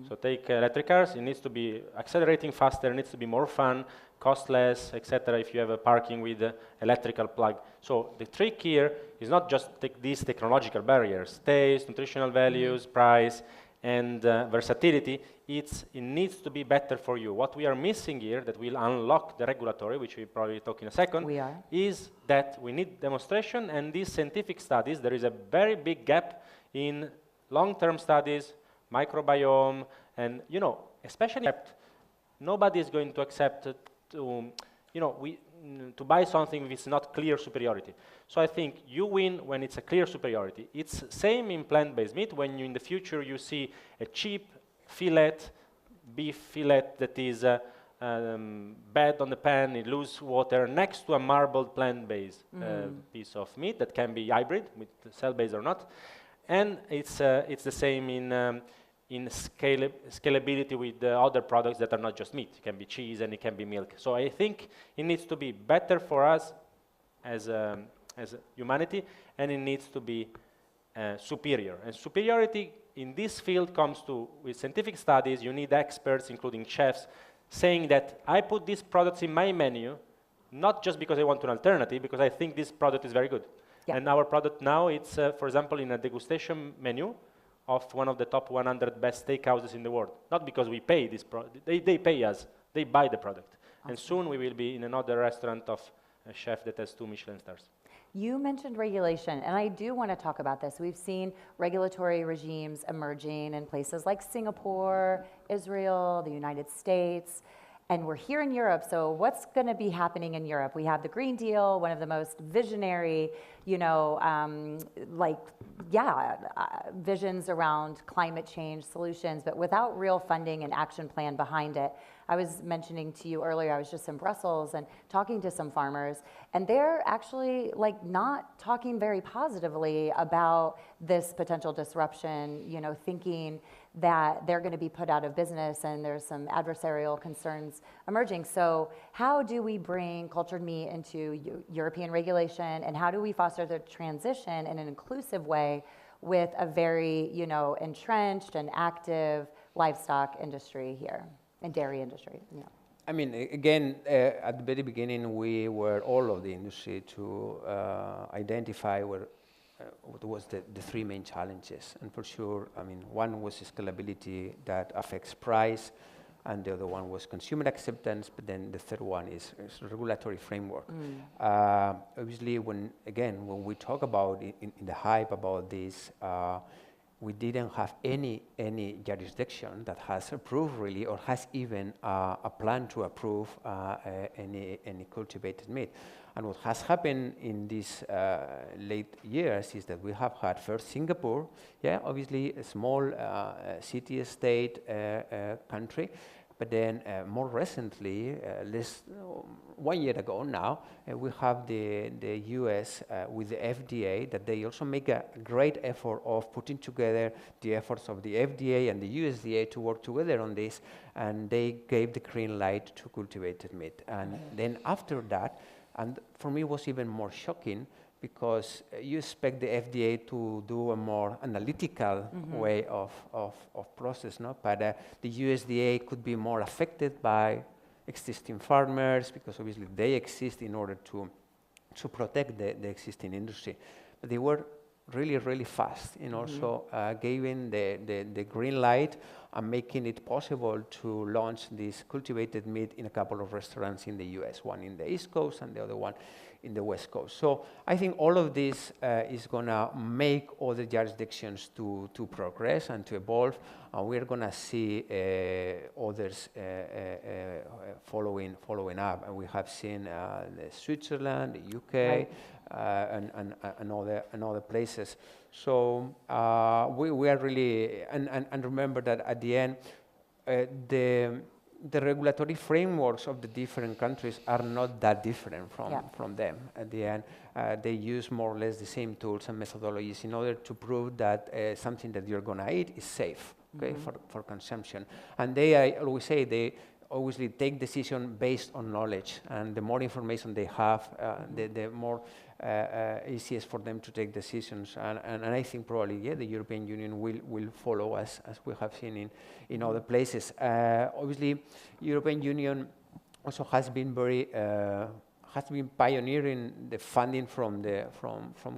So take electric cars, it needs to be accelerating faster, it needs to be more fun, cost less, etc. if you have a parking with an electrical plug. So the trick here is not just take these technological barriers, taste, nutritional values, price, and versatility. It needs to be better for you. What we are missing here that will unlock the regulatory, which we'll probably talk in a second, is that we need demonstration, and these scientific studies, there is a very big gap in long-term studies, microbiome, and especially nobody is going to accept to buy something if it's not clear superiority. So I think you win when it's a clear superiority. It's same in plant-based meat. When in the future you see a cheap beef fillet that is bad on the pan, it loses water next to a marbled plant-based piece of meat that can be hybrid with cell-based or not. And it's the same in scalability with the other products that are not just meat. It can be cheese and it can be milk. So I think it needs to be better for us as humanity, and it needs to be superior. And superiority in this field comes with scientific studies. You need experts, including chefs, saying that I put these products in my menu, not just because I want an alternative, because I think this product is very good. Yeah. And our product now, it's, for example, in a degustation menu of one of the top 100 best steakhouses in the world. Not because we pay this product, they pay us, they buy the product. Awesome. And soon we will be in another restaurant of a chef that has 2 Michelin stars. You mentioned regulation, and I do want to talk about this. We've seen regulatory regimes emerging in places like Singapore, Israel, the United States. And we're here in Europe, so what's going to be happening in Europe? We have the Green Deal, one of the most visionary, visions around climate change solutions, but without real funding and action plan behind it. I was mentioning to you earlier, I was just in Brussels and talking to some farmers, and they're actually not talking very positively about this potential disruption, thinking that they're going to be put out of business, and there's some adversarial concerns emerging. So how do we bring cultured meat into European regulation, and how do we foster the transition in an inclusive way with a very, entrenched and active livestock industry here, and dairy industry? I mean, again, at the very beginning, we were all of the industry to identify what was the 3 main challenges. And for sure, I mean, one was scalability that affects price, and the other one was consumer acceptance, but then the third one is regulatory framework. Obviously, when we talk about in the hype about this, we didn't have any jurisdiction that has approved really, or has even a plan to approve any cultivated meat. And what has happened in these late years is that we have had first Singapore, obviously a small city-state country, but then more recently, 1 year ago now, we have the US with the FDA, that they also make a great effort of putting together the efforts of the FDA and the USDA to work together on this, and they gave the green light to cultivated meat. And then after that, and for me it was even more shocking, because you expect the FDA to do a more analytical way of process, no? But the USDA could be more affected by existing farmers, because obviously they exist in order to protect the existing industry. But they were really, really fast in also giving the green light and making it possible to launch this cultivated meat in a couple of restaurants in the US, one in the East Coast and the other one in the West Coast. So I think all of this is going to make other jurisdictions to progress and to evolve, and we're going to see others following up. And we have seen Switzerland, the UK, and other places. So we are really, and remember that at the end, the regulatory frameworks of the different countries are not that different from them. At the end, they use more or less the same tools and methodologies in order to prove that something that you're going to eat is safe, okay, for consumption. And I always say, they obviously take decision based on knowledge, and the more information they have, the more easiest for them to take decisions. And I think probably, the European Union will follow as we have seen in other places. Obviously, European Union also has been pioneering the funding from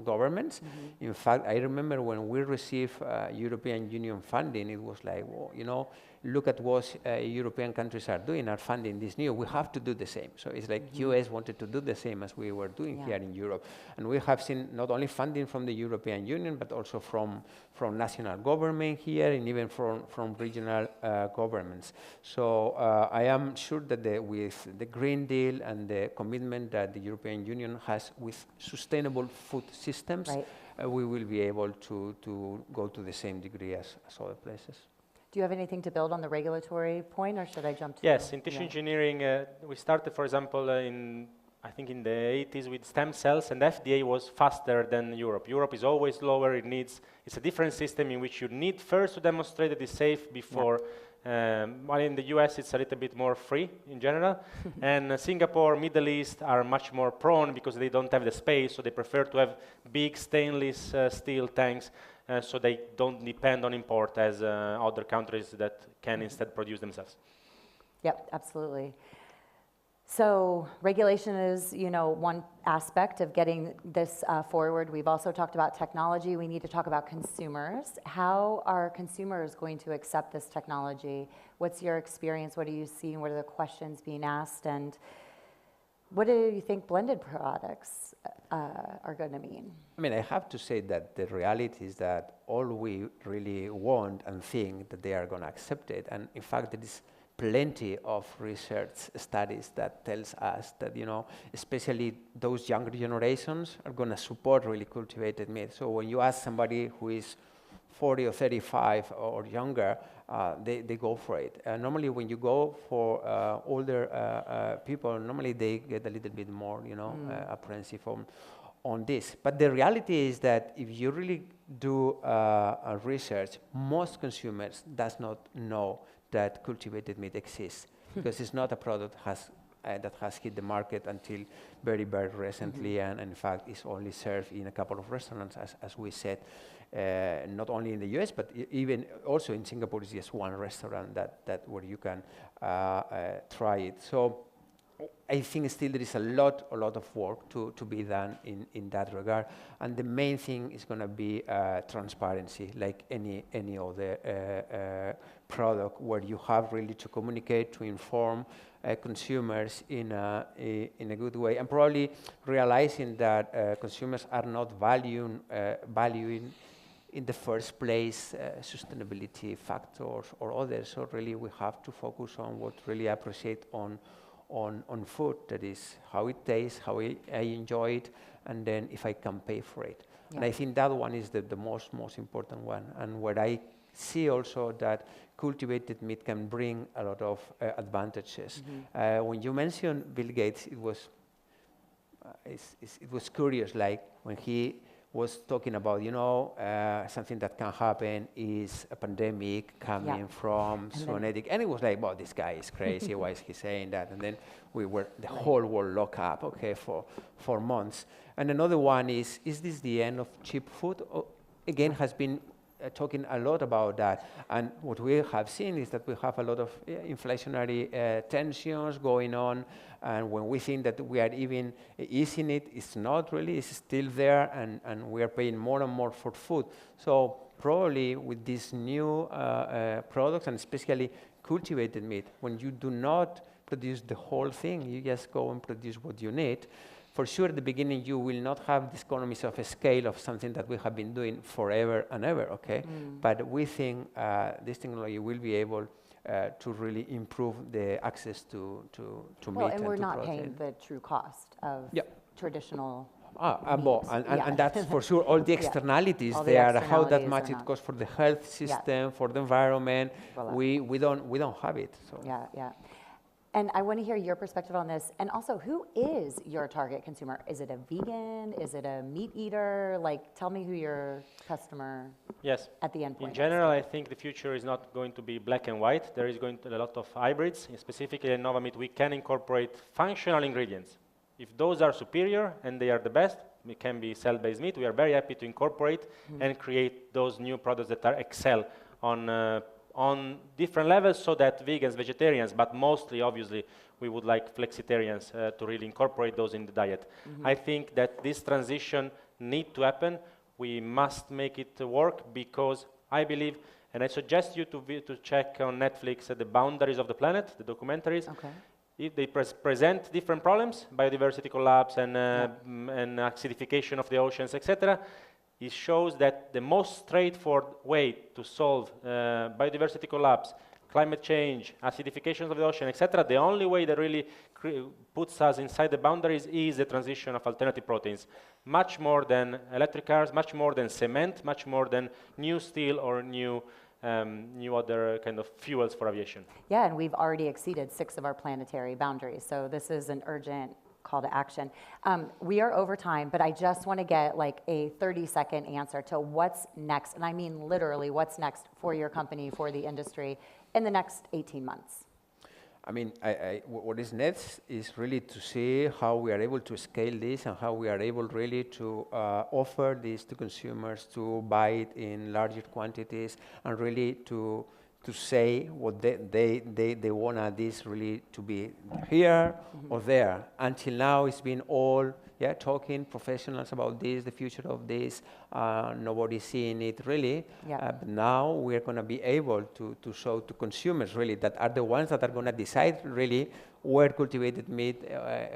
governments. In fact, I remember when we received European Union funding, it was like, well, you know, look at what European countries are doing, are funding this new. We have to do the same. So it's like US wanted to do the same as we were doing here in Europe. And we have seen not only funding from the European Union, but also from national government here, and even from regional governments. So I am sure that with the Green Deal and the commitment that the European Union has with sustainable food systems, we will be able to go to the same degree as other places. Do you have anything to build on the regulatory point, or should I jump to? Yes, in tissue engineering, we started, for example, I think in the 80s with stem cells, and FDA was faster than Europe. Europe is always slower. It's a different system in which you need first to demonstrate that it's safe before. While in the US, it's a little bit more free in general. And Singapore, Middle East are much more prone because they don't have the space, so they prefer to have big stainless steel tanks. So they don't depend on import as other countries that can instead produce themselves. Yep, absolutely. So regulation is, one aspect of getting this forward. We've also talked about technology. We need to talk about consumers. How are consumers going to accept this technology? What's your experience? What are you seeing? What are the questions being asked? And what do you think blended products are going to mean? I mean, I have to say that the reality is that all we really want and think that they are going to accept it. And in fact, there is plenty of research studies that tells us that, especially those younger generations are going to support really cultivated meat. So when you ask somebody who is 40 or 35 or younger, they go for it. Normally, when you go for older people, normally they get a little bit more, apprehensive on this. But the reality is that if you really do research, most consumers does not know that cultivated meat exists because it's not a product that has hit the market until very, very recently, and in fact, it's only served in a couple of restaurants, as we said. Not only in the US, but even also in Singapore is just one restaurant that where you can try it. So I think still there is a lot of work to be done in that regard. And the main thing is going to be transparency, like any other product, where you have really to communicate, to inform consumers in a good way, and probably realizing that consumers are not valuing in the first place sustainability factors or others. So really we have to focus on what really appreciate on food, that is how it tastes, how I enjoy it, and then if I can pay for it. And I think that one is the most important one, and where I see also that cultivated meat can bring a lot of advantages. When you mentioned Bill Gates, it was curious, like when he was talking about, you know, something that can happen is a pandemic coming from zoonotic. And it was like, well, this guy is crazy. Why is he saying that? And then we were, the whole world locked up, okay, for months. And another one is this the end of cheap food? Again, has been talking a lot about that. And what we have seen is that we have a lot of inflationary tensions going on. And when we think that we are even easing it, it's not really, it's still there, and we are paying more and more for food. So probably with these new products, and especially cultivated meat, when you do not produce the whole thing, you just go and produce what you need. For sure, at the beginning, you will not have this economies of scale of something that we have been doing forever and ever, okay? But we think this technology will be able to really improve the access to meat and we're to not protein. paying the true cost of traditional and that's for sure all the externalities there, how that much it costs for the health system, for the environment. We don't have it. So. Yeah. And I want to hear your perspective on this. And also, who is your target consumer? Is it a vegan? Is it a meat eater? Like, tell me who your customer at the end point in general, I think the future is not going to be black and white. There is going to be a lot of hybrids. Specifically in Nova Meat, we can incorporate functional ingredients. If those are superior and they are the best, it can be cell-based meat. We are very happy to incorporate and create those new products that are excel on different levels, so that vegans, vegetarians, but mostly, obviously, we would like flexitarians to really incorporate those in the diet. I think that this transition needs to happen. We must make it work, because I believe, and I suggest you to check on Netflix The Boundaries of the Planet, the documentaries. If they present different problems, biodiversity collapse and acidification of the oceans, etc., it shows that the most straightforward way to solve biodiversity collapse, climate change, acidification of the ocean, etc., the only way that really puts us inside the boundaries is the transition of alternative proteins. Much more than electric cars, much more than cement, much more than new steel or new other kind of fuels for aviation. Yeah, and we've already exceeded 6 of our planetary boundaries, so this is an urgent call to action. We are over time, but I just want to get like a 30-second answer to what's next, and I mean literally what's next for your company, for the industry, in the next 18 months. I mean, what is next is really to see how we are able to scale this and how we are able really to offer this to consumers to buy it in larger quantities and really to say what they want this really to be here or there. Until now, it's been all talking professionals about this, the future of this. Nobody's seeing it really. But now we're going to be able to show to consumers really that are the ones that are going to decide really where cultivated meat,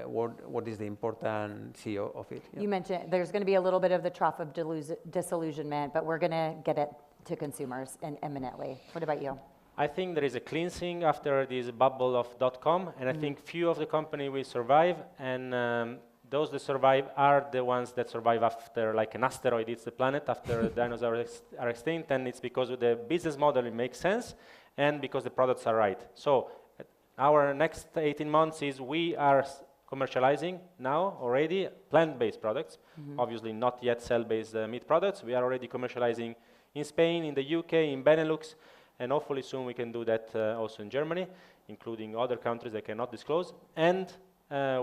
what is the importance of it. You mentioned there's going to be a little bit of the trough of disillusionment, but we're going to get it to consumers imminently. What about you? I think there is a cleansing after this bubble of .com, and I think few of the companies will survive, and those that survive are the ones that survive after, like an asteroid hits the planet, after dinosaurs are extinct, and it's because of the business model it makes sense, and because the products are right. So our next 18 months is we are commercializing now already plant-based products, obviously not yet cell-based meat products. We are already commercializing in Spain, in the UK, in Benelux, and hopefully soon we can do that also in Germany, including other countries I cannot disclose. And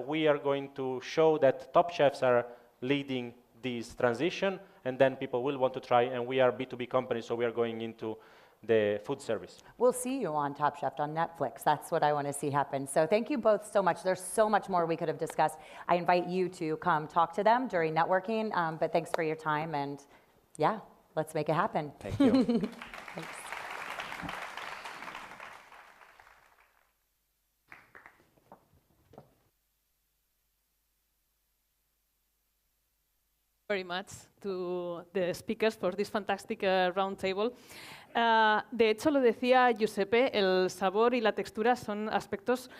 we are going to show that top chefs are leading this transition, and then people will want to try, and we are a B2B company, so we are going into the food service. We'll see you on Top Chef on Netflix. That's what I want to see happen. So thank you both so much. There's so much more we could have discussed. I invite you to come talk to them during networking, but thanks for your time, and yeah, let's make it happen. Thank you. Thanks. Very much to the speakers for this fantastic roundtable. De hecho, lo decía Giuseppe, el sabor y la textura son aspectos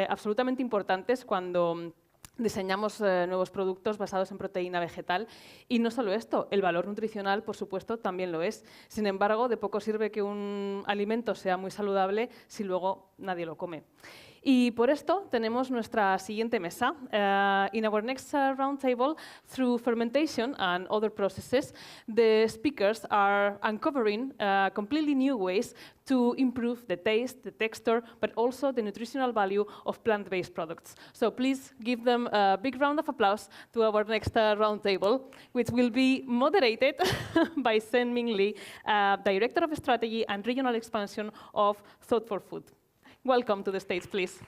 absolutamente importantes cuando diseñamos nuevos productos basados en proteína vegetal. Y no solo esto, el valor nutricional, por supuesto, también lo es. Sin embargo, de poco sirve que un alimento sea muy saludable si luego nadie lo come. Y por esto tenemos nuestra siguiente mesa. In our next roundtable, through fermentation and other processes, the speakers are uncovering completely new ways to improve the taste, the texture, but also the nutritional value of plant-based products. So please give them a big round of applause to our next roundtable, which will be moderated by Sen Ming Lee, Director of Strategy and Regional Expansion of Thought for Food. Welcome to the stage, please.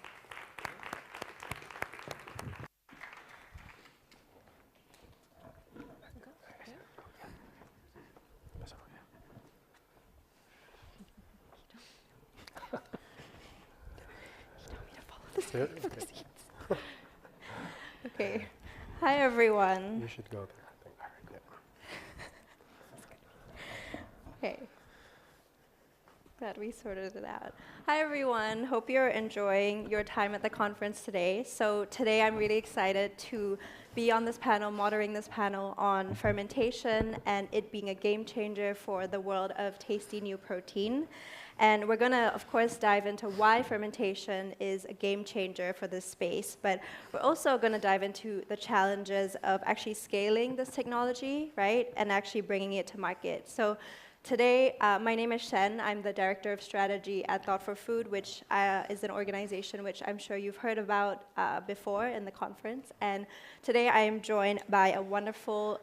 Okay. Hi, everyone. You should go there. Okay. Glad we sorted it out. Hi, everyone. Hope you're enjoying your time at the conference today. So today I'm really excited to be on this panel, moderating this panel on fermentation and it being a game changer for the world of tasty new protein. And we're going to, of course, dive into why fermentation is a game changer for this space, but we're also going to dive into the challenges of actually scaling this technology, right, and actually bringing it to market. So today, my name is Shen. I'm the Director of Strategy at Thought for Food, which is an organization which I'm sure you've heard about before in the conference. And today I am joined by a wonderful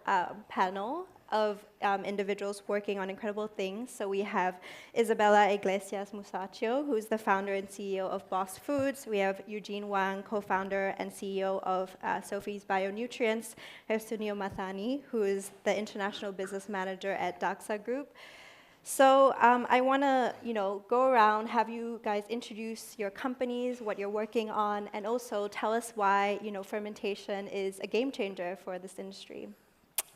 panel of individuals working on incredible things. So we have Isabella Iglesias Musacchio, who's the founder and CEO of Boss Foods. We have Eugene Wang, co-founder and CEO of Sophie's Bionutrients. Hersunio Mathani, who is the international business manager at Daxa Group. So I want to, go around, have you guys introduce your companies, what you're working on, and also tell us why, fermentation is a game changer for this industry.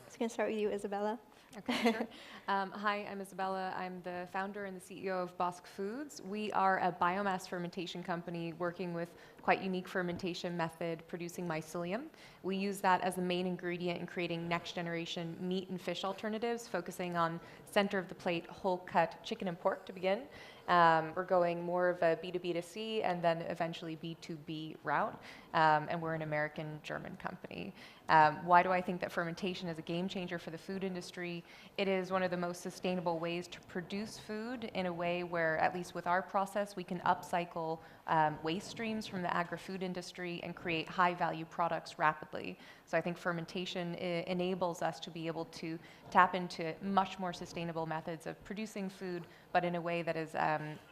So I'm going to start with you, Isabella. Okay, sure. Hi, I'm Isabella. I'm the founder and the CEO of Boss Foods. We are a biomass fermentation company working with quite unique fermentation method, producing mycelium. We use that as the main ingredient in creating next generation meat and fish alternatives, focusing on center of the plate, whole cut chicken and pork to begin. We're going more of a B2B2C and then eventually B2B route. And we're an American-German company. Why do I think that fermentation is a game changer for the food industry? It is one of the most sustainable ways to produce food in a way where, at least with our process, we can upcycle waste streams from the agri-food industry and create high-value products rapidly. So I think fermentation enables us to be able to tap into much more sustainable methods of producing food, but in a way that is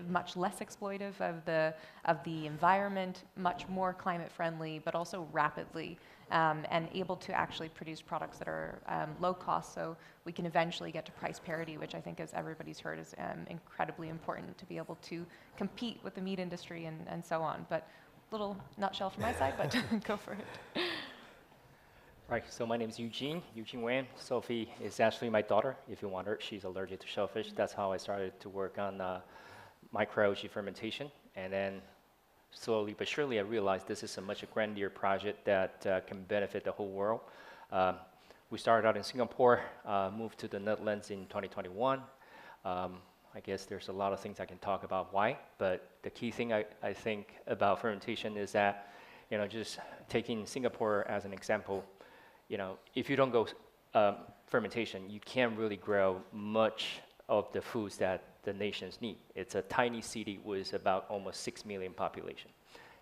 much less exploitive of the environment, much more climate-friendly, but also rapidly, and able to actually produce products that are low cost, so we can eventually get to price parity, which I think, as everybody's heard, is incredibly important to be able to compete with the meat industry and so on. But little nutshell from my side, but go for it. Right, so my name is Eugene Wang. Sophie is actually my daughter, if you want her. She's allergic to shellfish. That's how I started to work on microalgae fermentation. And then slowly but surely I realized this is a much grander project that can benefit the whole world. We started out in Singapore, moved to the Netherlands in 2021. I guess there's a lot of things I can talk about why, but the key thing I think about fermentation is that, just taking Singapore as an example, if you don't go fermentation, you can't really grow much of the foods that the nations need. It's a tiny city with about almost 6 million population.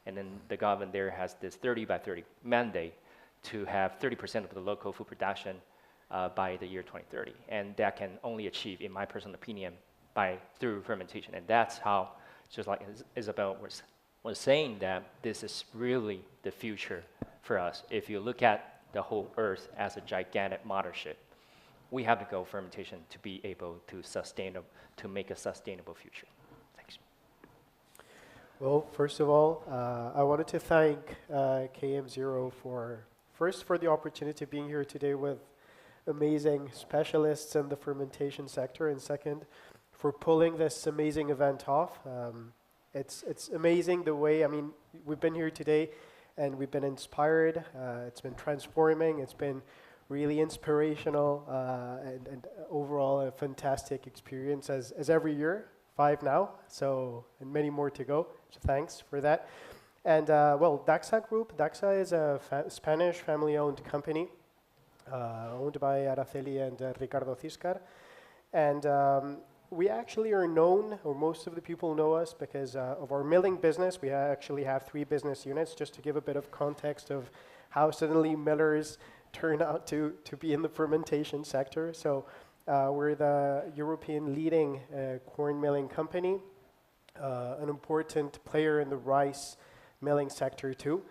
And then the government there has this 30 by 30 mandate to have 30% of the local food production by the year 2030. And that can only achieve, in my personal opinion, through fermentation. And that's how, just like Isabel was saying, that this is really the future for us. If you look at the whole Earth as a gigantic mothership, we have to go fermentation to be able to make a sustainable future. Thanks. Well, first of all, I wanted to thank KM0 for the opportunity of being here today with amazing specialists in the fermentation sector, and second, for pulling this amazing event off. It's amazing the way, we've been here today and we've been inspired. It's been transforming. It's been really inspirational and overall a fantastic experience as every year, 5 now, and many more to go. So thanks for that. And well, Daxa Group, Daxa is a Spanish family-owned company owned by Araceli and Ricardo Ciscar. And we actually are known, or most of the people know us because of our milling business. We actually have 3 business units, just to give a bit of context of how suddenly millers turn out to be in the fermentation sector. So we're the European leading corn milling company, an important player in the rice milling sector too.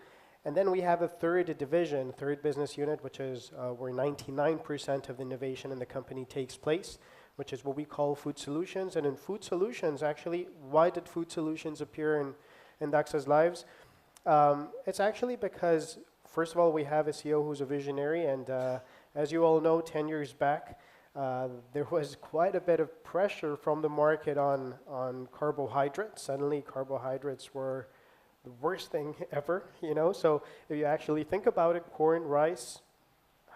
And then we have a third division, third business unit, which is where 99% of the innovation in the company takes place, which is what we call food solutions. And in food solutions, actually, why did food solutions appear in Daxa's lives? It's actually because, first of all, we have a CEO who's a visionary, and as you all know, 10 years back, there was quite a bit of pressure from the market on carbohydrates. Suddenly, carbohydrates were the worst thing ever, you know? So if you actually think about it, corn, rice,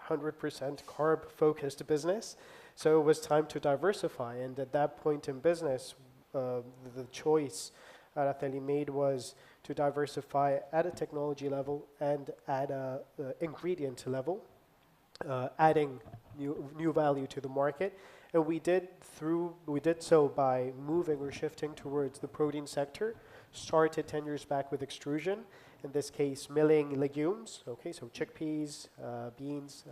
100% carb-focused business. So it was time to diversify, and at that point in business, the choice Araceli made was to diversify at a technology level and at a ingredient level, adding new value to the market. And we did so by moving or shifting towards the protein sector. Started 10 years back with extrusion, in this case milling legumes, okay, so chickpeas, beans,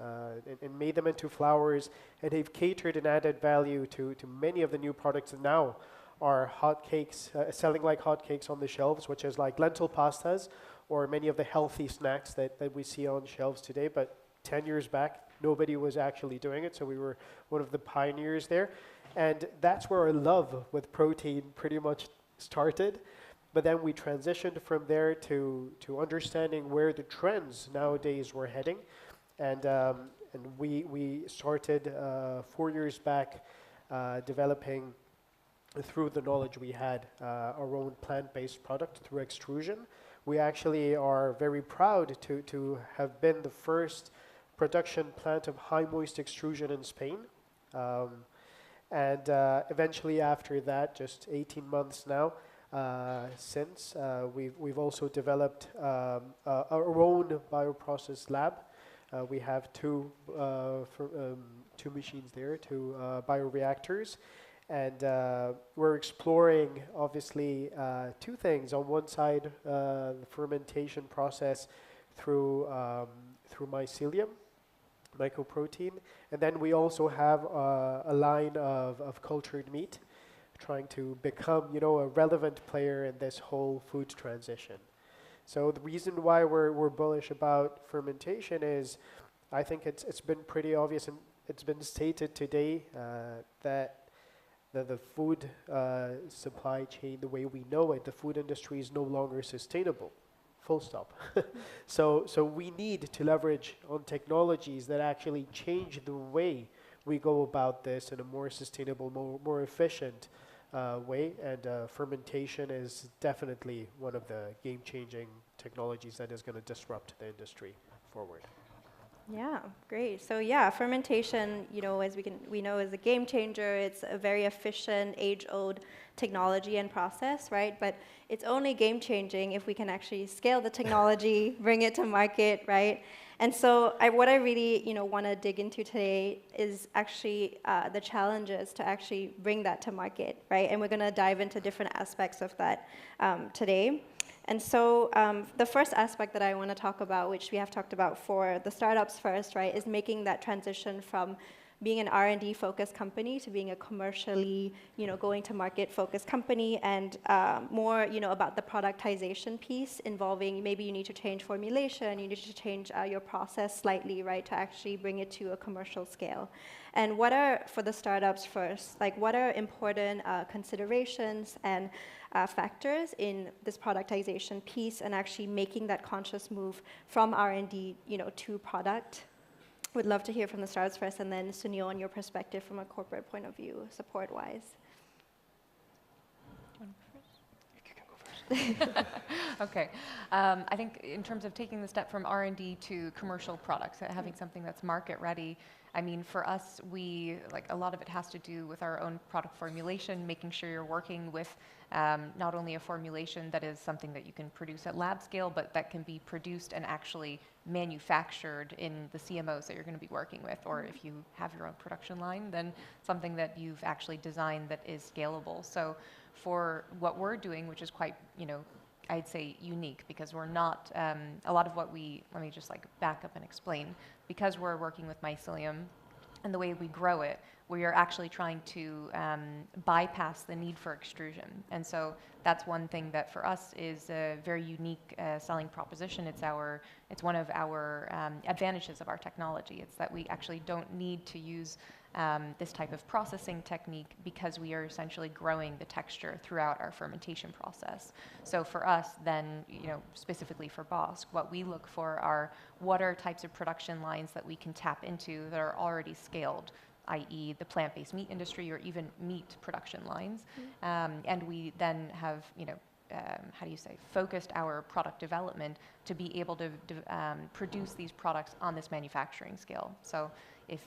and made them into flours, and they've catered and added value to many of the new products that now are hotcakes, selling like hotcakes on the shelves, which is like lentil pastas, or many of the healthy snacks that we see on shelves today. But 10 years back, nobody was actually doing it, so we were one of the pioneers there. And that's where our love with protein pretty much started. But then we transitioned from there to understanding where the trends nowadays were heading. And we started 4 years back developing, through the knowledge we had, our own plant-based product through extrusion. We actually are very proud to have been the first production plant of high moist extrusion in Spain. And eventually after that, just 18 months now, since we've also developed our own bioprocess lab. We have two machines there, 2 bioreactors, and we're exploring obviously 2 things. On one side, the fermentation process through mycelium, mycoprotein, and then we also have a line of cultured meat, trying to become, you know, a relevant player in this whole food transition. So the reason why we're bullish about fermentation is, I think it's been pretty obvious, and it's been stated today that the food supply chain, the way we know it, the food industry is no longer sustainable. Full stop. So we need to leverage on technologies that actually change the way we go about this in a more sustainable, more efficient way, and fermentation is definitely one of the game-changing technologies that is going to disrupt the industry forward. Yeah, great. So yeah, fermentation, you know, as we know, is a game changer. It's a very efficient, age-old technology and process, right? But it's only game changing if we can actually scale the technology, bring it to market, right? And so what I really, you know, want to dig into today is actually the challenges to actually bring that to market, right? And we're going to dive into different aspects of that today. And so the first aspect that I want to talk about, which we have talked about for the startups first, right, is making that transition from being an R&D focused company to being a commercially, you know, going to market focused company, and more, you know, about the productization piece involving maybe you need to change formulation, you need to change your process slightly, right, to actually bring it to a commercial scale. And what are, for the startups first, like what are important considerations and factors in this productization piece and actually making that conscious move from R&D, you know, to product? Would love to hear from the startups first, and then Sunil, on your perspective from a corporate point of view, support-wise. You can go first. Okay. I think in terms of taking the step from R&D to commercial products, having something that's market ready, I mean, for us, a lot of it has to do with our own product formulation, making sure you're working with not only a formulation that is something that you can produce at lab scale, but that can be produced and actually manufactured in the CMOs that you're going to be working with, or if you have your own production line, then something that you've actually designed that is scalable. So for what we're doing, which is quite, I'd say unique, because we're not, a lot of what let me just back up and explain, because we're working with mycelium and the way we grow it, we are actually trying to bypass the need for extrusion. And so that's one thing that for us is a very unique selling proposition. It's one of our advantages of our technology. It's that we actually don't need to use this type of processing technique because we are essentially growing the texture throughout our fermentation process. So for us then, specifically for BOSC, what we look for are what are types of production lines that we can tap into that are already scaled, i.e. the plant-based meat industry or even meat production lines. And we then have, focused our product development to be able to produce these products on this manufacturing scale. So if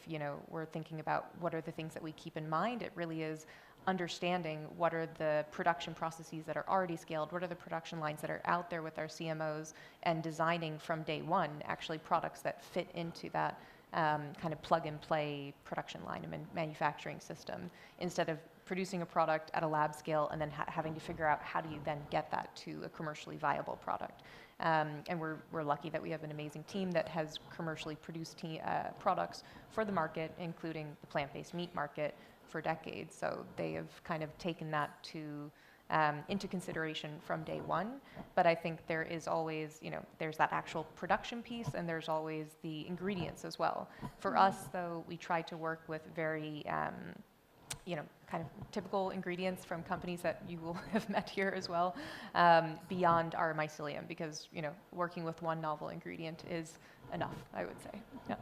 we're thinking about what are the things that we keep in mind, it really is understanding what are the production processes that are already scaled, what are the production lines that are out there with our CMOs, and designing from day one actually products that fit into that kind of plug-and-play production line and manufacturing system, instead of producing a product at a lab scale and then having to figure out how do you then get that to a commercially viable product. And we're lucky that we have an amazing team that has commercially produced products for the market, including the plant-based meat market, for decades. So they have kind of taken that into consideration from day one. But I think there is always, there's that actual production piece, and there's always the ingredients as well. For us, though, we try to work with very kind of typical ingredients from companies that you will have met here as well, beyond our mycelium, because working with one novel ingredient is enough, I would say. Yeah.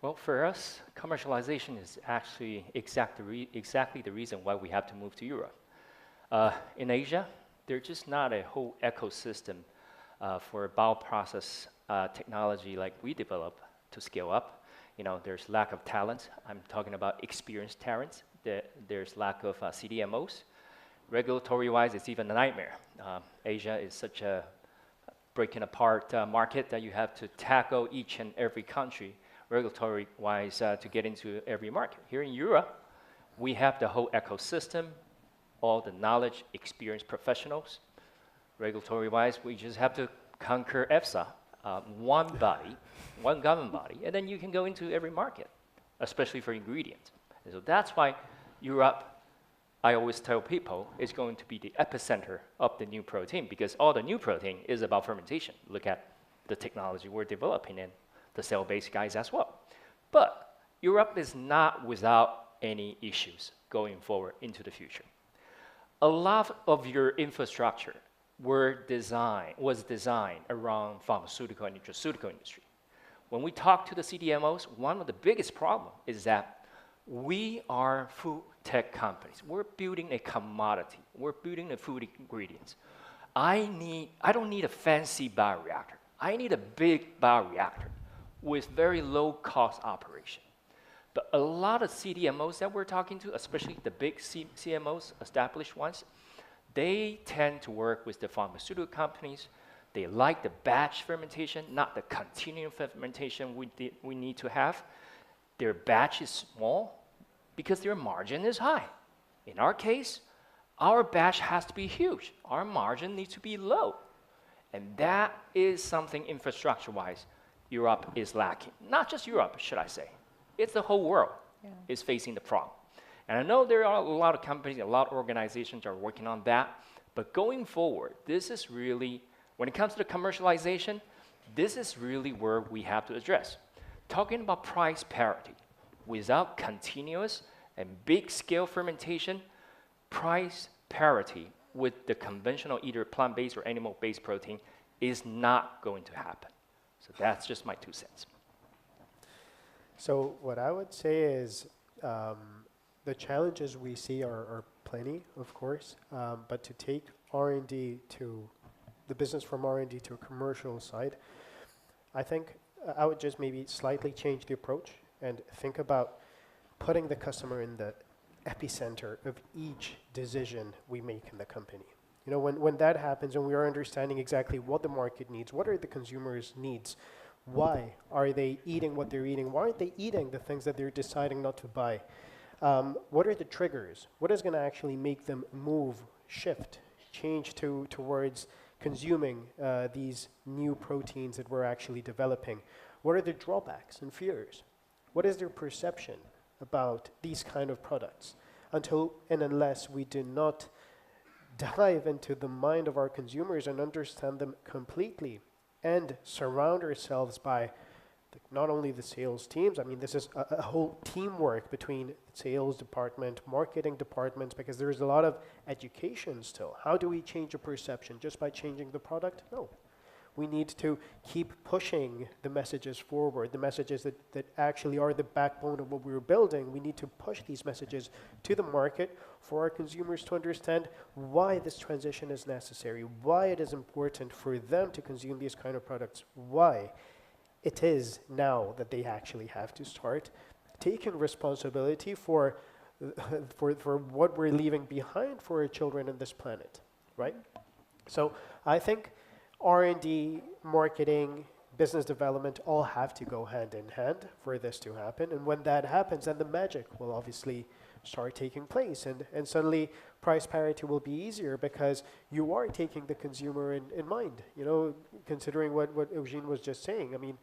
Well, for us, commercialization is actually exactly the reason why we have to move to Europe. In Asia, there's just not a whole ecosystem for bioprocess technology like we develop to scale up. There's lack of talent. I'm talking about experienced talent. There's lack of CDMOs. Regulatory-wise, it's even a nightmare. Asia is such a breaking apart market that you have to tackle each and every country regulatory-wise to get into every market. Here in Europe, we have the whole ecosystem, all the knowledge, experienced professionals. Regulatory-wise, we just have to conquer EFSA, one body, one government body, and then you can go into every market, especially for ingredients. And so that's why Europe, I always tell people, is going to be the epicenter of the new protein, because all the new protein is about fermentation. Look at the technology we're developing and the cell-based guys as well. But Europe is not without any issues going forward into the future. A lot of your infrastructure was designed around pharmaceutical and nutraceutical industry. When we talk to the CDMOs, one of the biggest problems is that we are food tech companies. We're building a commodity. We're building the food ingredients. I don't need a fancy bioreactor. I need a big bioreactor with very low cost operation. But a lot of CDMOs that we're talking to, especially the big CMOs, established ones, they tend to work with the pharmaceutical companies. They like the batch fermentation, not the continuous fermentation we need to have. Their batch is small because their margin is high. In our case, our batch has to be huge. Our margin needs to be low. And that is something infrastructure-wise Europe is lacking. Not just Europe, should I say. It's the whole world is facing the problem. And I know there are a lot of companies, a lot of organizations are working on that. But going forward, this is really, when it comes to the commercialization, this is really where we have to address. Talking about price parity, without continuous and big scale fermentation, price parity with the conventional either plant-based or animal-based protein is not going to happen. So that's just my 2 cents. So what I would say is the challenges we see are plenty, of course, but to take R&D to the business from R&D to a commercial side, I think I would just maybe slightly change the approach and think about putting the customer in the epicenter of each decision we make in the company. You know, when that happens and we are understanding exactly what the market needs, what are the consumers' needs, why are they eating what they're eating, why aren't they eating the things that they're deciding not to buy, what are the triggers, what is going to actually make them move, shift, change towards consuming these new proteins that we're actually developing, what are the drawbacks and fears, what is their perception about these kind of products, until and unless we do not dive into the mind of our consumers and understand them completely and surround ourselves by not only the sales teams, I mean, this is a whole teamwork between sales department, marketing departments, because there's a lot of education still. How do we change a perception? Just by changing the product? No. We need to keep pushing the messages forward, the messages that actually are the backbone of what we're building. We need to push these messages to the market for our consumers to understand why this transition is necessary, why it is important for them to consume these kind of products, why it is now that they actually have to start taking responsibility for what we're leaving behind for our children on this planet, right? So I think R&D, marketing, business development all have to go hand in hand for this to happen. And when that happens, then the magic will obviously start taking place. And suddenly price parity will be easier because you are taking the consumer in mind. You know, considering what Eugene was just saying. I mean,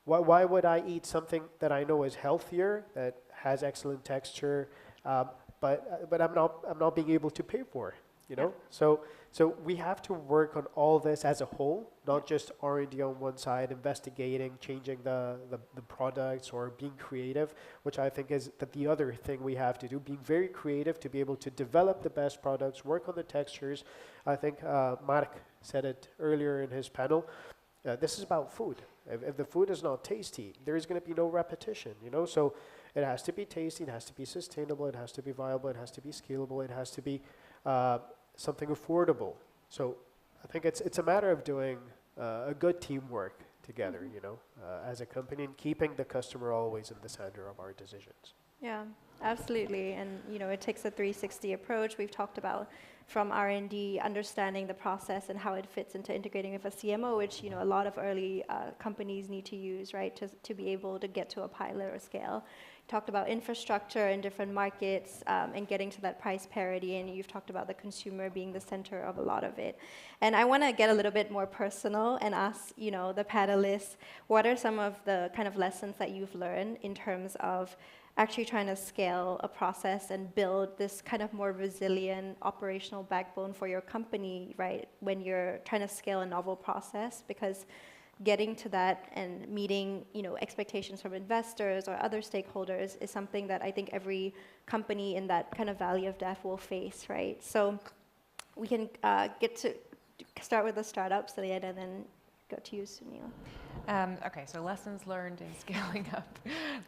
why would I eat something that I know is healthier, that has excellent texture, but I'm not being able to pay for? You know, so we have to work on all this as a whole, not just R&D on one side, investigating, changing the products or being creative, which I think is the other thing we have to do, being very creative to be able to develop the best products, work on the textures. I think Mark said it earlier in his panel. This is about food. If the food is not tasty, there is going to be no repetition, you know, so it has to be tasty, it has to be sustainable, it has to be viable, it has to be scalable, it has to be something affordable. So I think it's a matter of doing a good teamwork together, you know, as a company, and keeping the customer always in the center of our decisions. Yeah, absolutely. And, you know, it takes a 360 approach. We've talked about from R&D, understanding the process and how it fits into integrating with a CMO, which, you know, a lot of early companies need to use, right, to be able to get to a pilot or scale. Talked about infrastructure in different markets and getting to that price parity, and you've talked about the consumer being the center of a lot of it. And I want to get a little bit more personal and ask, you know, the panelists, what are some of the kind of lessons that you've learned in terms of actually trying to scale a process and build this kind of more resilient operational backbone for your company, right, when you're trying to scale a novel process? Because getting to that and meeting, you know, expectations from investors or other stakeholders is something that I think every company in that kind of valley of death will face, right? So we can get to start with the startups, Celia, and then go to you, Sunil. Okay, so lessons learned in scaling up.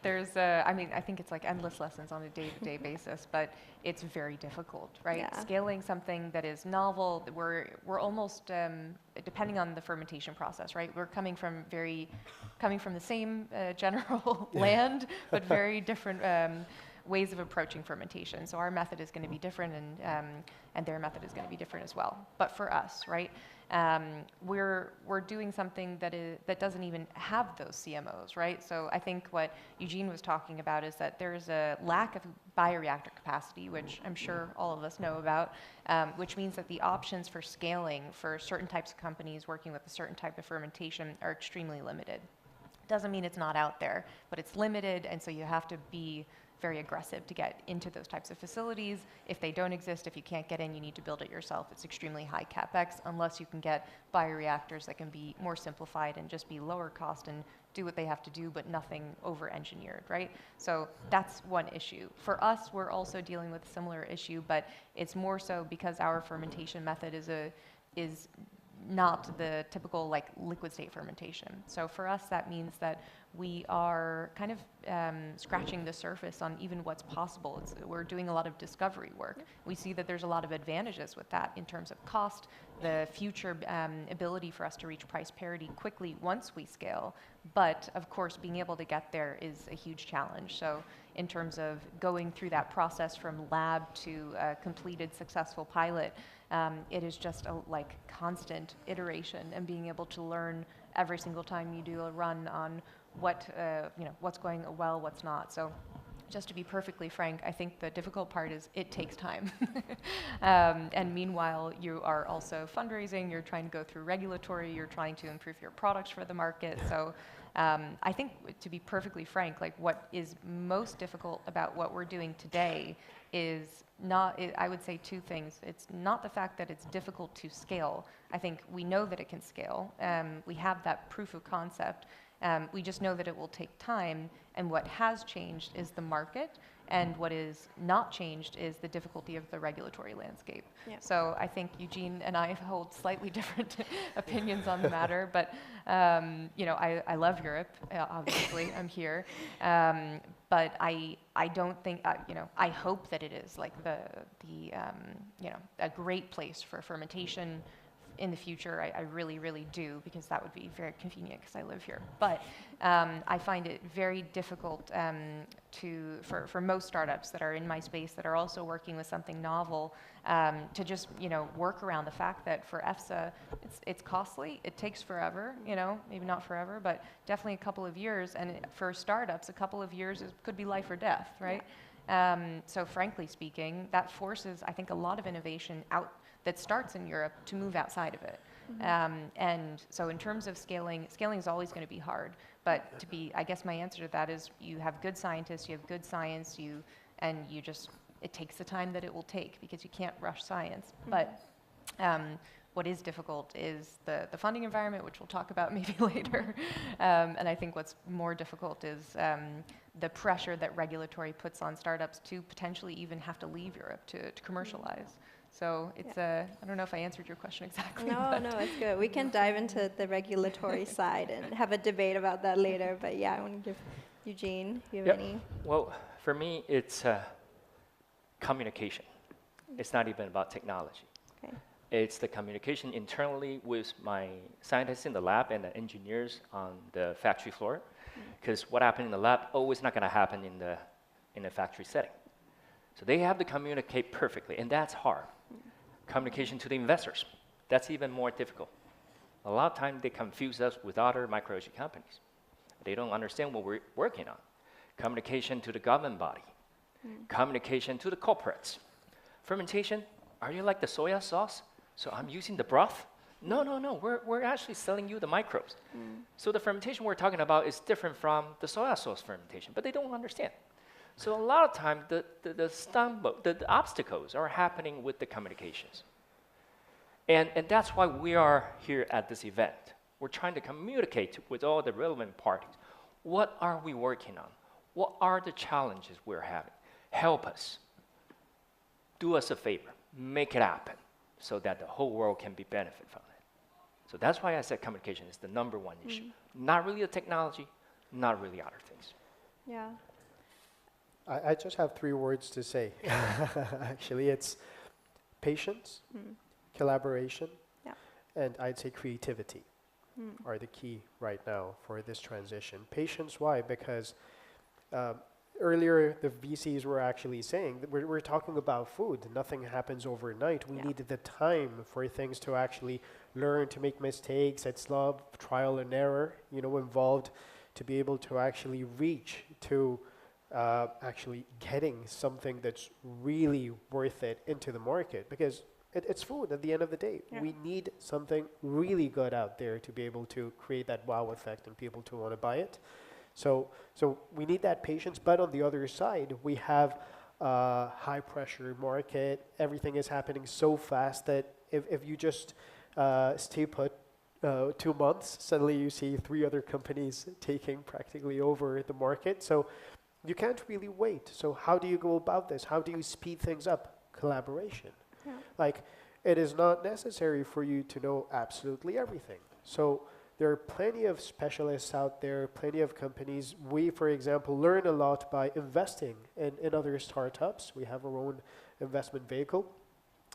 There's, I mean, I think it's like endless lessons on a day-to-day basis, but it's very difficult, right? Yeah. Scaling something that is novel, we're almost, depending on the fermentation process, right? We're coming from the same general land, but very different ways of approaching fermentation. So our method is going to be different, and their method is going to be different as well. But for us, right, we're doing something that doesn't even have those CMOs, right? So I think what Eugene was talking about is that there's a lack of bioreactor capacity, which I'm sure all of us know about, which means that the options for scaling for certain types of companies working with a certain type of fermentation are extremely limited. Doesn't mean it's not out there, but it's limited, and so you have to be very aggressive to get into those types of facilities. If they don't exist, if you can't get in, you need to build it yourself. It's extremely high capex unless you can get bioreactors that can be more simplified and just be lower cost and do what they have to do, but nothing over-engineered, right? So that's one issue. For us, we're also dealing with a similar issue, but it's more so because our fermentation method is not the typical like liquid state fermentation. So for us, that means that we are kind of scratching the surface on even what's possible. We're doing a lot of discovery work. We see that there's a lot of advantages with that in terms of cost, the future ability for us to reach price parity quickly once we scale. But of course, being able to get there is a huge challenge. So in terms of going through that process from lab to a completed successful pilot, it is just a constant iteration and being able to learn every single time you do a run on what's going well, what's not. So just to be perfectly frank, I think the difficult part is it takes time. And meanwhile, you are also fundraising, you're trying to go through regulatory, you're trying to improve your products for the market. So I think, to be perfectly frank, what is most difficult about what we're doing today is not, I would say two things. It's not the fact that it's difficult to scale. I think we know that it can scale. We have that proof of concept. We just know that it will take time, and what has changed is the market, and what is not changed is the difficulty of the regulatory landscape. Yeah. So I think Eugene and I hold slightly different opinions on the matter, but I love Europe, obviously, I'm here, but I don't think, I hope that it is a great place for fermentation in the future. I really, really do, because that would be very convenient because I live here. But I find it very difficult for most startups that are in my space that are also working with something novel to just work around the fact that for EFSA it's costly, it takes forever, maybe not forever, but definitely a couple of years, and for startups a couple of years could be life or death, right? Yeah. So frankly speaking, that forces, I think, a lot of innovation out that starts in Europe to move outside of it. Mm-hmm. And so in terms of scaling is always going to be hard, but I guess my answer to that is you have good scientists, you have good science, it takes the time that it will take, because you can't rush science. Mm-hmm. But what is difficult is the funding environment, which we'll talk about maybe later. And I think what's more difficult is the pressure that regulatory puts on startups to potentially even have to leave Europe to commercialize. So it's I don't know if I answered your question exactly. No, it's good. We can dive into the regulatory side and have a debate about that later. But yeah, I want to give Eugene, you have any? Well, for me, it's communication. It's not even about technology. Okay. It's the communication internally with my scientists in the lab and the engineers on the factory floor. Because what happened in the lab always not going to happen in the factory setting. So they have to communicate perfectly, and that's hard. Communication to the investors, that's even more difficult. A lot of times they confuse us with other microbiology companies. They don't understand what we're working on. Communication to the government body. Communication to the corporates. Fermentation, are you like the soya sauce? So I'm using the broth? No, we're actually selling you the microbes. So the fermentation we're talking about is different from the soya sauce fermentation, but they don't understand. So a lot of times, the obstacles are happening with the communications. And that's why we are here at this event. We're trying to communicate with all the relevant parties. What are we working on? What are the challenges we're having? Help us. Do us a favor. Make it happen so that the whole world can be benefit from it. So that's why I said communication is the number one issue. Not really the technology, not really other things. Yeah. I just have 3 words to say. Actually, it's patience, collaboration, and I'd say creativity are the key right now for this transition. Patience, why? Because earlier the VCs were actually saying that we're talking about food. Nothing happens overnight. We needed the time for things to actually learn, to make mistakes. It's love, trial and error, involved to be able to actually reach to actually getting something that's really worth it into the market, because it's food at the end of the day. Yeah. We need something really good out there to be able to create that wow effect and people to want to buy it. So we need that patience, but on the other side, we have a high pressure market. Everything is happening so fast that if you just stay put 2 months, suddenly you see 3 other companies taking practically over the market. So you can't really wait. So how do you go about this? How do you speed things up? Collaboration. Yeah. It is not necessary for you to know absolutely everything. So there are plenty of specialists out there, plenty of companies. We, for example, learn a lot by investing in other startups. We have our own investment vehicle,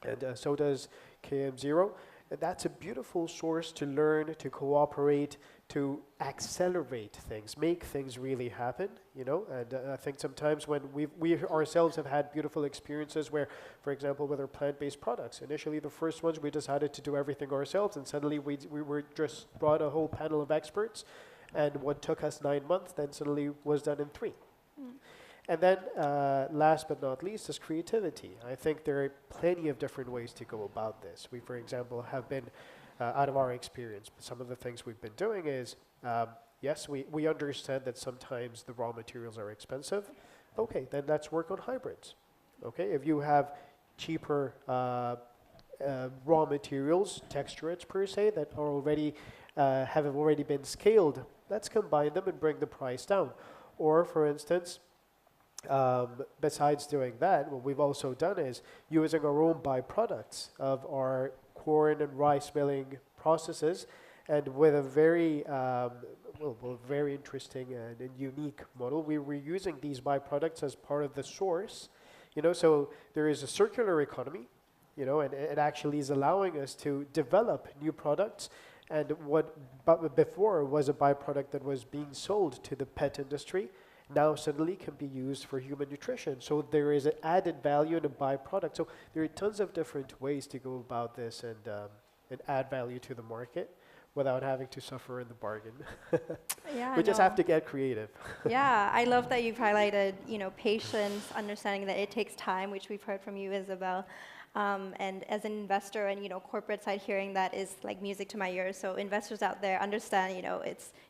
and so does KM0. And that's a beautiful source to learn, to cooperate, to accelerate things, make things really happen, you know. And I think sometimes when we ourselves have had beautiful experiences where, for example, with our plant-based products, initially the first ones we decided to do everything ourselves, and suddenly we were just brought a whole panel of experts, and what took us 9 months then suddenly was done in 3. And then last but not least is creativity. I think there are plenty of different ways to go about this. We, for example, have been, out of our experience, some of the things we've been doing is, yes, we understand that sometimes the raw materials are expensive. Okay, then let's work on hybrids. Okay, if you have cheaper raw materials, texturates per se, that are already, have already been scaled, let's combine them and bring the price down. Or, for instance, besides doing that, what we've also done is using our own byproducts of our corn and rice milling processes, and with a very very interesting and unique model. We were using these byproducts as part of the source, you know, so there is a circular economy, you know, and it actually is allowing us to develop new products. And what before was a byproduct that was being sold to the pet industry, now suddenly can be used for human nutrition. So there is an added value in a byproduct. So there are tons of different ways to go about this and add value to the market without having to suffer in the bargain. Yeah, we just have to get creative. Yeah, I love that you've highlighted, you know, patience, understanding that it takes time, which we've heard from you, Isabel. And as an investor and, you know, corporate side, hearing that is like music to my ears. So investors out there understand, you know,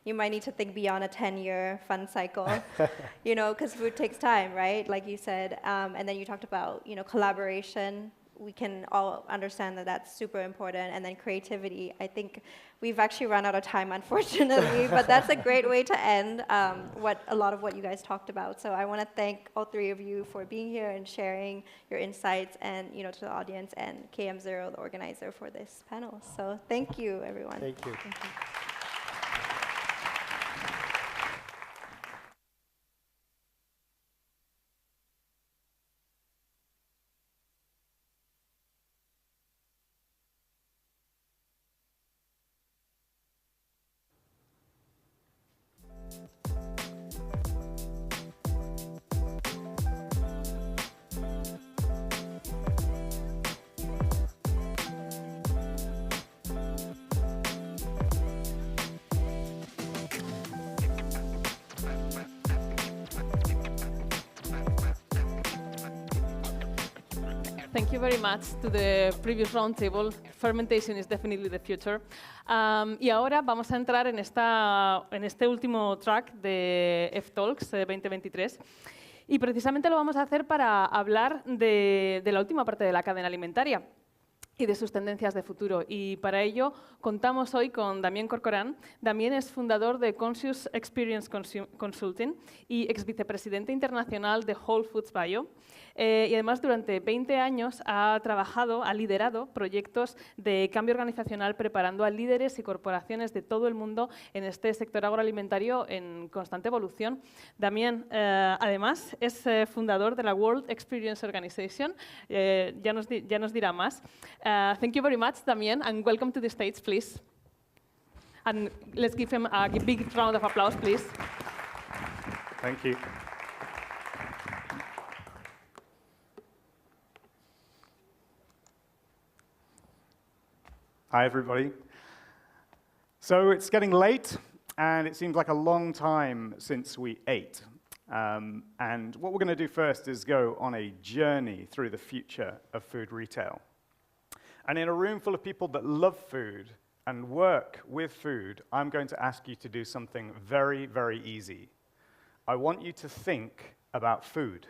you might need to think beyond a 10-year fund cycle, you know, because food takes time, right? Like you said. And then you talked about, you know, collaboration. We can all understand that that's super important. And then creativity. I think we've actually run out of time, unfortunately, but that's a great way to end a lot of what you guys talked about. So I want to thank all three of you for being here and sharing your insights, and, you know, to the audience, and KM0, the organizer for this panel. So thank you, everyone. Thank you. Thank you. Thank you very much to the previous roundtable. Fermentation is definitely the future. Y ahora vamos a entrar en este último track de ftalks 2023. Y precisamente lo vamos a hacer para hablar de la última parte de la cadena alimentaria y de sus tendencias de futuro. Y para ello contamos hoy con Damián Corcoran. Damián es fundador de Conscious Experience Consulting y ex vicepresidente internacional de Whole Foods Bio. Y además durante 20 años ha liderado proyectos de cambio organizacional preparando a líderes y corporaciones de todo el mundo en este sector agroalimentario en constante evolución. Damián, además, es fundador de la World Experience Organization. Ya nos dirá más. Thank you very much, Damián, and welcome to the stage, please. And let's give him a big round of applause, please. Thank you. Hi, everybody. So it's getting late, and it seems like a long time since we ate. And what we're going to do first is go on a journey through the future of food retail. And in a room full of people that love food and work with food, I'm going to ask you to do something very, very easy. I want you to think about food.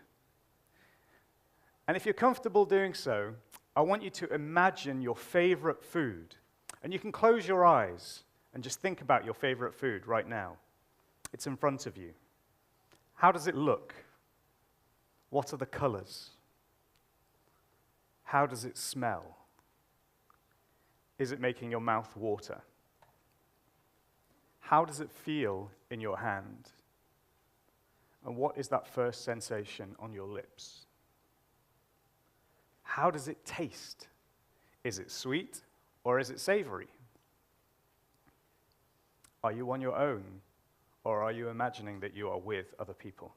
And if you're comfortable doing so, I want you to imagine your favorite food. And you can close your eyes and just think about your favorite food right now. It's in front of you. How does it look? What are the colors? How does it smell? Is it making your mouth water? how does it feel in your hand? And what is that first sensation on your lips? How does it taste? Is it sweet or is it savory? Are you on your own, or are you imagining that you are with other people?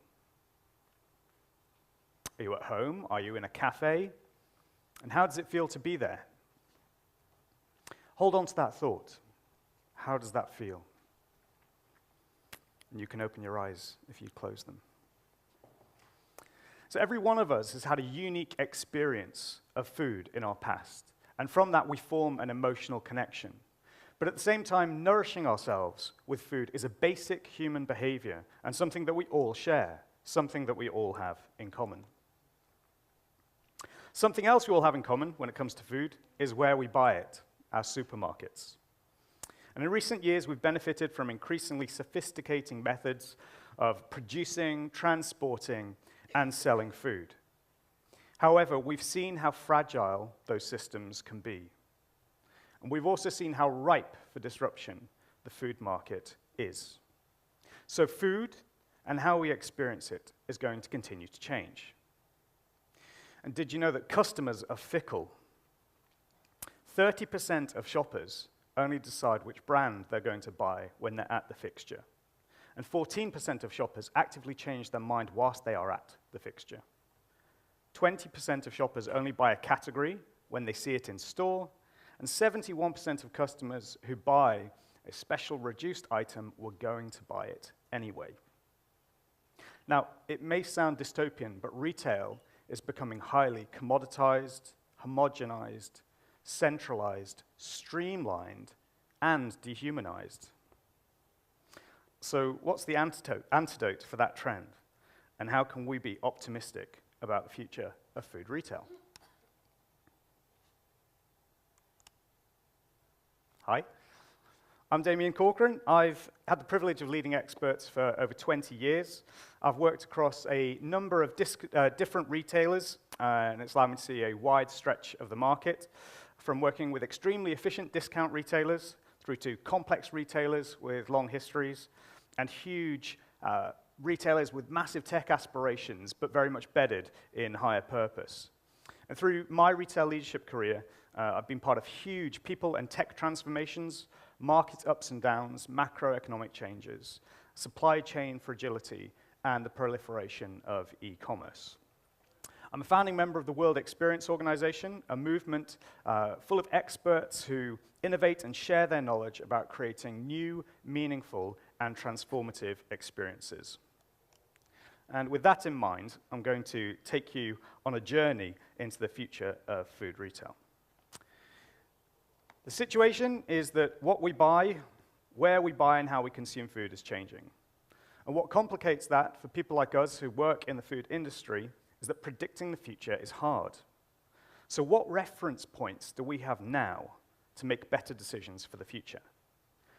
Are you at home? Are you in a cafe? And how does it feel to be there? Hold on to that thought. How does that feel? And you can open your eyes if you close them. So every one of us has had a unique experience of food in our past, and from that we form an emotional connection. But at the same time, nourishing ourselves with food is a basic human behavior and something that we all share, something that we all have in common. Something else we all have in common when it comes to food is where we buy it, our supermarkets. And in recent years, we've benefited from increasingly sophisticating methods of producing, transporting, and selling food. However, we've seen how fragile those systems can be. And we've also seen how ripe for disruption the food market is. So food and how we experience it is going to continue to change. And did you know that customers are fickle? 30% of shoppers only decide which brand they're going to buy when they're at the fixture. And 14% of shoppers actively change their mind whilst they are at the fixture. 20% of shoppers only buy a category when they see it in store, and 71% of customers who buy a special reduced item were going to buy it anyway. Now, it may sound dystopian, but retail is becoming highly commoditized, homogenized, centralized, streamlined, and dehumanized. So what's the antidote for that trend? And how can we be optimistic about the future of food retail? Hi, I'm Damien Corcoran. I've had the privilege of leading experts for over 20 years. I've worked across a number of different retailers, and it's allowed me to see a wide stretch of the market, from working with extremely efficient discount retailers through to complex retailers with long histories, and huge retailers with massive tech aspirations, but very much bedded in higher purpose. And through my retail leadership career, I've been part of huge people and tech transformations, market ups and downs, macroeconomic changes, supply chain fragility, and the proliferation of e-commerce. I'm a founding member of the World Experience Organization, a movement full of experts who innovate and share their knowledge about creating new, meaningful, and transformative experiences. And with that in mind, I'm going to take you on a journey into the future of food retail. The situation is that what we buy, where we buy, and how we consume food is changing. And what complicates that for people like us who work in the food industry is that predicting the future is hard. So what reference points do we have now to make better decisions for the future?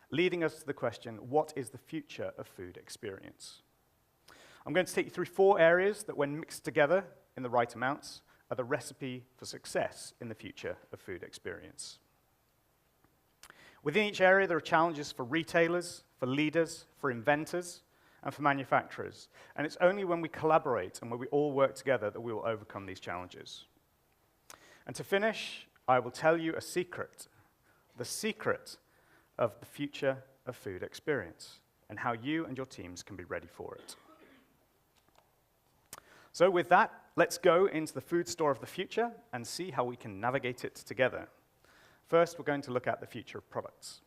Leading us to the question, what is the future of food experience? I'm going to take you through 4 areas that, when mixed together in the right amounts, are the recipe for success in the future of food experience. Within each area, there are challenges for retailers, for leaders, for inventors, and for manufacturers. And it's only when we collaborate and when we all work together that we will overcome these challenges. And to finish, I will tell you a secret, the secret of the future of food experience, and how you and your teams can be ready for it. So with that, let's go into the food store of the future and see how we can navigate it together. First, we're going to look at the future of products.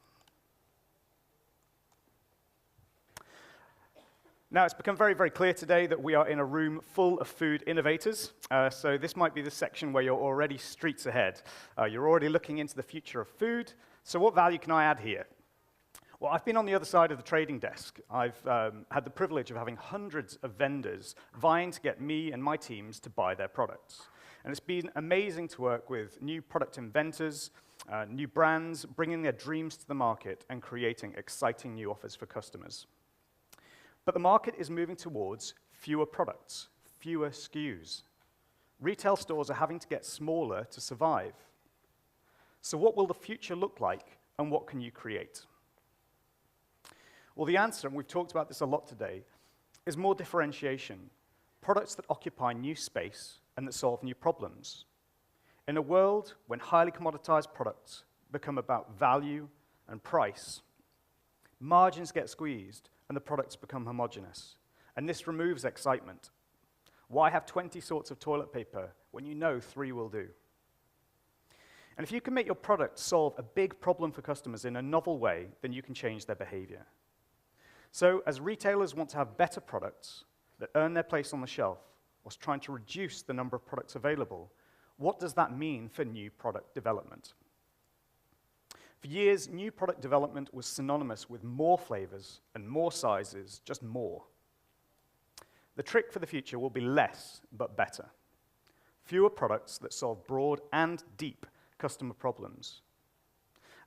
Now, it's become very, very clear today that we are in a room full of food innovators. So this might be the section where you're already streets ahead. You're already looking into the future of food. So what value can I add here? Well, I've been on the other side of the trading desk. I've had the privilege of having hundreds of vendors vying to get me and my teams to buy their products. And it's been amazing to work with new product inventors, new brands, bringing their dreams to the market and creating exciting new offers for customers. But the market is moving towards fewer products, fewer SKUs. Retail stores are having to get smaller to survive. So what will the future look like, and what can you create? Well, the answer, and we've talked about this a lot today, is more differentiation. Products that occupy new space and that solve new problems. In a world when highly commoditized products become about value and price, margins get squeezed and the products become homogeneous. And this removes excitement. Why have 20 sorts of toilet paper when you know 3 will do? And if you can make your product solve a big problem for customers in a novel way, then you can change their behavior. So as retailers want to have better products that earn their place on the shelf, whilst trying to reduce the number of products available, what does that mean for new product development? For years, new product development was synonymous with more flavors and more sizes, just more. The trick for the future will be less, but better. Fewer products that solve broad and deep customer problems.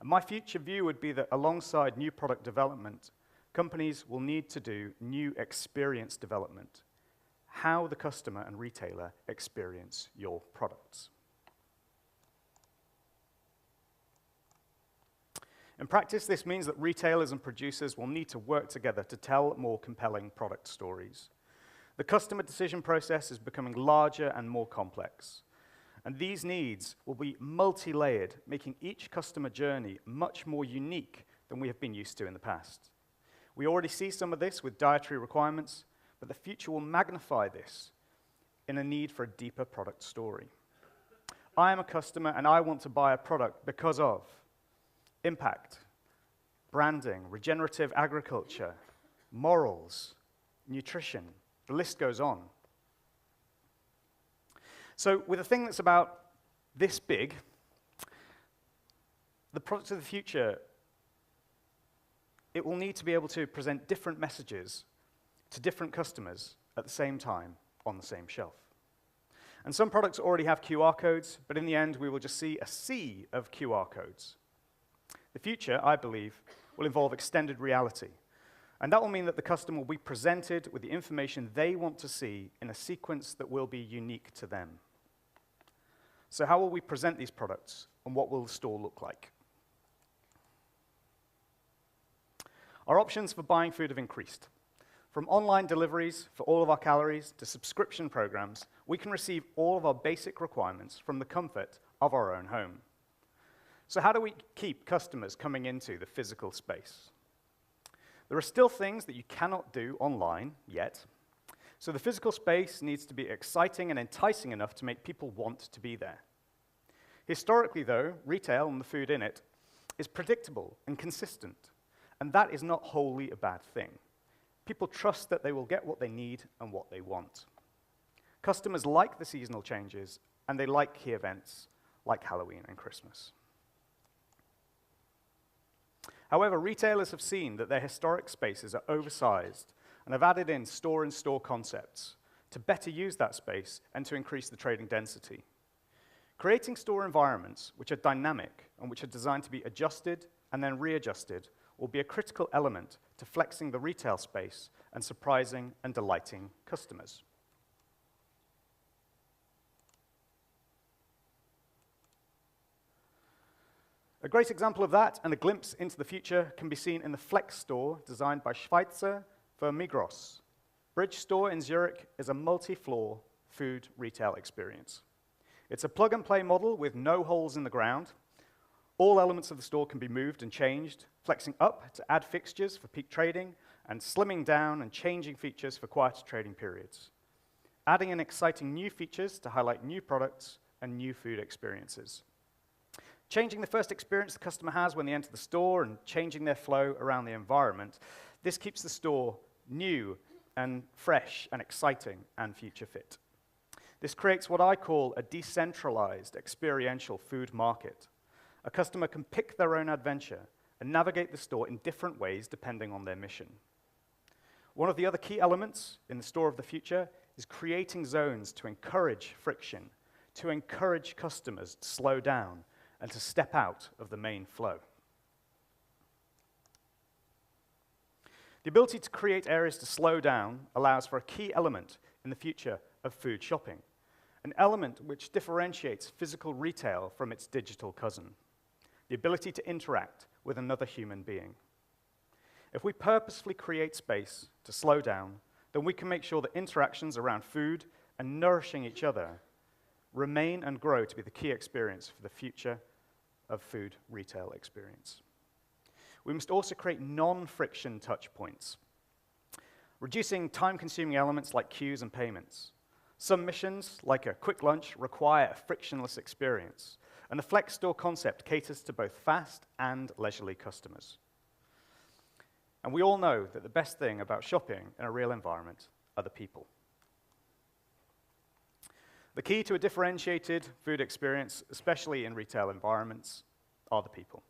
And my future view would be that alongside new product development, companies will need to do new experience development, how the customer and retailer experience your products. In practice, this means that retailers and producers will need to work together to tell more compelling product stories. The customer decision process is becoming larger and more complex, and these needs will be multi-layered, making each customer journey much more unique than we have been used to in the past. We already see some of this with dietary requirements, but the future will magnify this in a need for a deeper product story. I am a customer and I want to buy a product because of impact, branding, regenerative agriculture, morals, nutrition. The list goes on. So with a thing that's about this big, the product of the future, it will need to be able to present different messages to different customers at the same time on the same shelf. And some products already have QR codes, but in the end, we will just see a sea of QR codes. The future, I believe, will involve extended reality. And that will mean that the customer will be presented with the information they want to see in a sequence that will be unique to them. So how will we present these products, and what will the store look like? Our options for buying food have increased. From online deliveries for all of our calories to subscription programs, we can receive all of our basic requirements from the comfort of our own home. So how do we keep customers coming into the physical space? There are still things that you cannot do online yet, so the physical space needs to be exciting and enticing enough to make people want to be there. Historically, though, retail and the food in it is predictable and consistent, and that is not wholly a bad thing. People trust that they will get what they need and what they want. Customers like the seasonal changes, and they like key events like Halloween and Christmas. However, retailers have seen that their historic spaces are oversized and have added in store-in-store concepts to better use that space and to increase the trading density. Creating store environments which are dynamic and which are designed to be adjusted and then readjusted will be a critical element to flexing the retail space and surprising and delighting customers. A great example of that and a glimpse into the future can be seen in the Flex store designed by Schweitzer for Migros. Bridge Store in Zurich is a multi-floor food retail experience. It's a plug-and-play model with no holes in the ground. All elements of the store can be moved and changed, flexing up to add fixtures for peak trading, and slimming down and changing features for quieter trading periods. Adding in exciting new features to highlight new products and new food experiences. Changing the first experience the customer has when they enter the store and changing their flow around the environment, this keeps the store new and fresh and exciting and future fit. This creates what I call a decentralized experiential food market. A customer can pick their own adventure and navigate the store in different ways depending on their mission. One of the other key elements in the store of the future is creating zones to encourage friction, to encourage customers to slow down and to step out of the main flow. The ability to create areas to slow down allows for a key element in the future of food shopping, an element which differentiates physical retail from its digital cousin, the ability to interact with another human being. If we purposefully create space to slow down, then we can make sure that interactions around food and nourishing each other remain and grow to be the key experience for the future of food retail experience. We must also create non-friction touch points, reducing time-consuming elements like queues and payments. Some missions, like a quick lunch, require a frictionless experience, and the flex store concept caters to both fast and leisurely customers. And we all know that the best thing about shopping in a real environment are the people. The key to a differentiated food experience, especially in retail environments, are the people.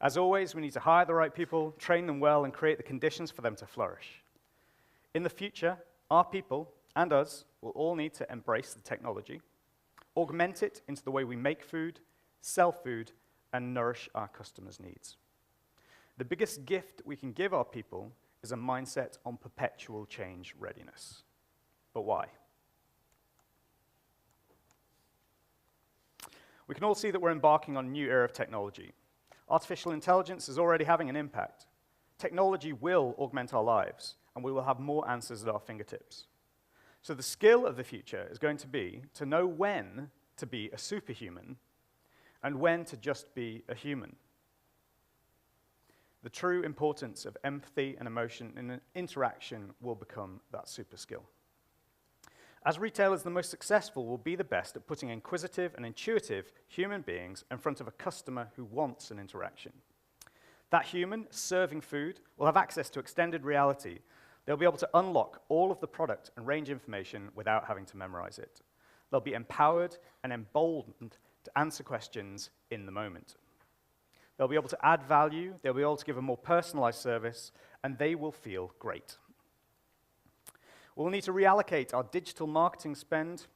As always, we need to hire the right people, train them well, and create the conditions for them to flourish. In the future, our people and us will all need to embrace the technology, augment it into the way we make food, sell food, and nourish our customers' needs. The biggest gift we can give our people is a mindset on perpetual change readiness. But why? We can all see that we're embarking on a new era of technology. Artificial intelligence is already having an impact. Technology will augment our lives, and we will have more answers at our fingertips. So the skill of the future is going to be to know when to be a superhuman and when to just be a human. The true importance of empathy and emotion in an interaction will become that super skill. As retailers, the most successful will be the best at putting inquisitive and intuitive human beings in front of a customer who wants an interaction. That human serving food will have access to extended reality. They'll be able to unlock all of the product and range information without having to memorize it. They'll be empowered and emboldened to answer questions in the moment. They'll be able to add value, they'll be able to give a more personalized service, and they will feel great. We'll need to reallocate our digital marketing spend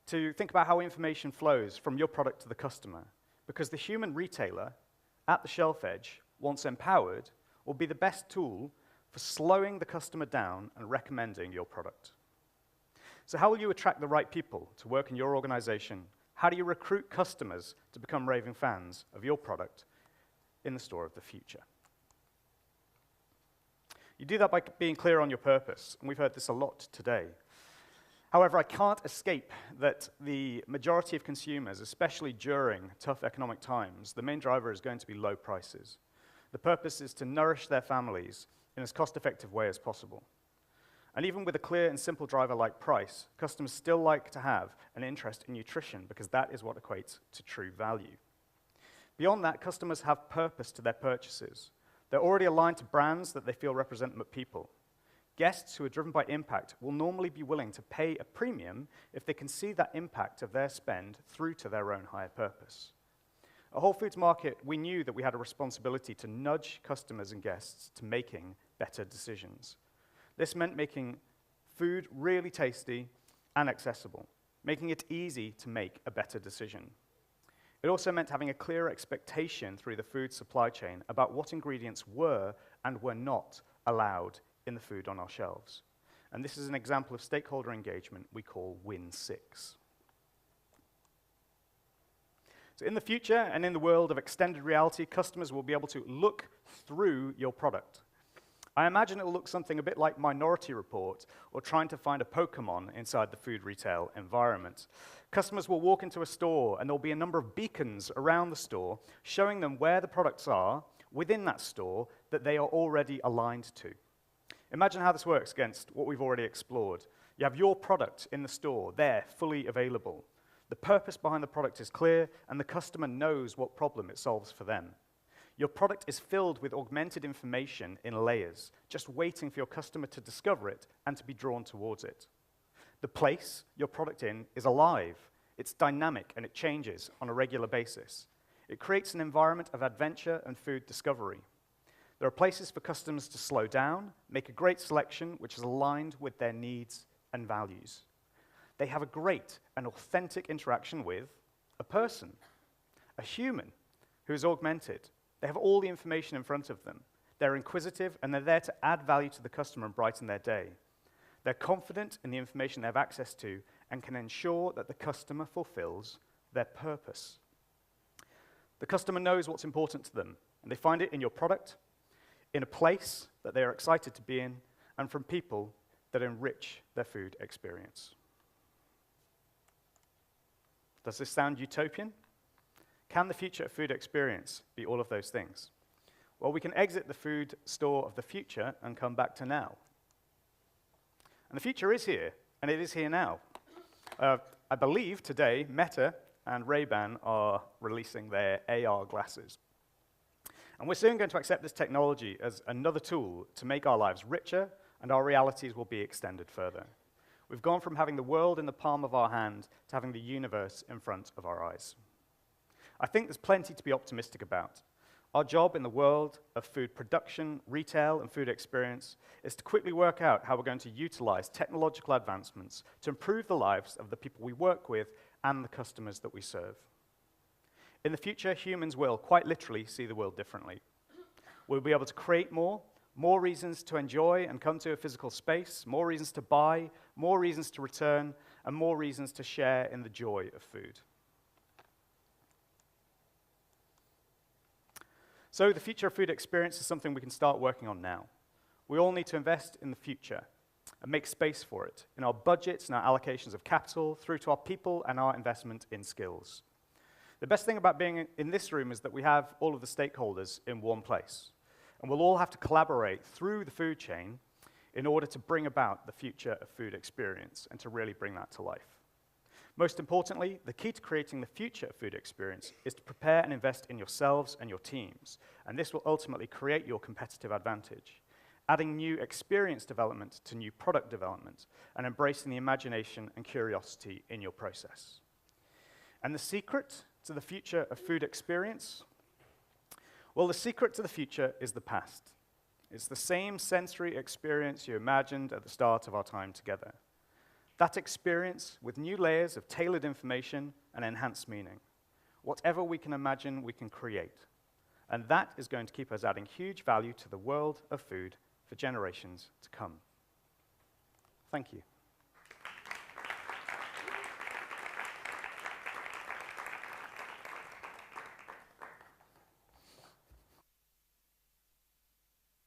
to think about how information flows from your product to the customer, because the human retailer at the shelf edge, once empowered, will be the best tool for slowing the customer down and recommending your product. So how will you attract the right people to work in your organization? How do you recruit customers to become raving fans of your product in the store of the future? You do that by being clear on your purpose, and we've heard this a lot today. However, I can't escape that the majority of consumers, especially during tough economic times, the main driver is going to be low prices. The purpose is to nourish their families in as cost-effective way as possible. And even with a clear and simple driver like price, customers still like to have an interest in nutrition because that is what equates to true value. Beyond that, customers have purpose to their purchases. They're already aligned to brands that they feel represent them at people. Guests who are driven by impact will normally be willing to pay a premium if they can see that impact of their spend through to their own higher purpose. At Whole Foods Market, we knew that we had a responsibility to nudge customers and guests to making better decisions. This meant making food really tasty and accessible, making it easy to make a better decision. It also meant having a clear expectation through the food supply chain about what ingredients were and were not allowed in the food on our shelves. And this is an example of stakeholder engagement we call Win 6. So in the future and in the world of extended reality, customers will be able to look through your product. I imagine it will look something a bit like Minority Report or trying to find a Pokemon inside the food retail environment. Customers will walk into a store and there will be a number of beacons around the store showing them where the products are within that store that they are already aligned to. Imagine how this works against what we've already explored. You have your product in the store, there, fully available. The purpose behind the product is clear and the customer knows what problem it solves for them. Your product is filled with augmented information in layers, just waiting for your customer to discover it and to be drawn towards it. The place your product in is alive, it's dynamic, and it changes on a regular basis. It creates an environment of adventure and food discovery. There are places for customers to slow down, make a great selection which is aligned with their needs and values. They have a great and authentic interaction with a person, a human, who is augmented. They have all the information in front of them. They're inquisitive, and they're there to add value to the customer and brighten their day. They're confident in the information they have access to and can ensure that the customer fulfills their purpose. The customer knows what's important to them, and they find it in your product, in a place that they are excited to be in, and from people that enrich their food experience. Does this sound utopian? Can the future of food experience be all of those things? Well, we can exit the food store of the future and come back to now. And the future is here, and it is here now. I believe today Meta and Ray-Ban are releasing their AR glasses. And we're soon going to accept this technology as another tool to make our lives richer, and our realities will be extended further. We've gone from having the world in the palm of our hand to having the universe in front of our eyes. I think there's plenty to be optimistic about. Our job in the world of food production, retail, and food experience is to quickly work out how we're going to utilize technological advancements to improve the lives of the people we work with and the customers that we serve. In the future, humans will, quite literally, see the world differently. We'll be able to create more reasons to enjoy and come to a physical space, more reasons to buy, more reasons to return, and more reasons to share in the joy of food. So the future of food experience is something we can start working on now. We all need to invest in the future and make space for it in our budgets and our allocations of capital, through to our people and our investment in skills. The best thing about being in this room is that we have all of the stakeholders in one place. And we'll all have to collaborate through the food chain in order to bring about the future of food experience and to really bring that to life. Most importantly, the key to creating the future of food experience is to prepare and invest in yourselves and your teams. And this will ultimately create your competitive advantage, adding new experience development to new product development and embracing the imagination and curiosity in your process. And the secret to the future of food experience? Well, the secret to the future is the past. It's the same sensory experience you imagined at the start of our time together. That experience with new layers of tailored information and enhanced meaning. Whatever we can imagine, we can create. And that is going to keep us adding huge value to the world of food for generations to come. Thank you.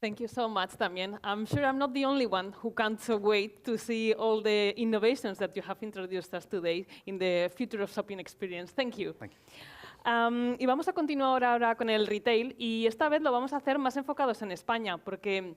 Thank you so much, Damien. I'm sure I'm not the only one who can't wait to see all the innovations that you have introduced us today in the future of shopping experience. Thank you. Thank you. Y vamos a continuar ahora con el retail, y esta vez lo vamos a hacer más enfocados en España, porque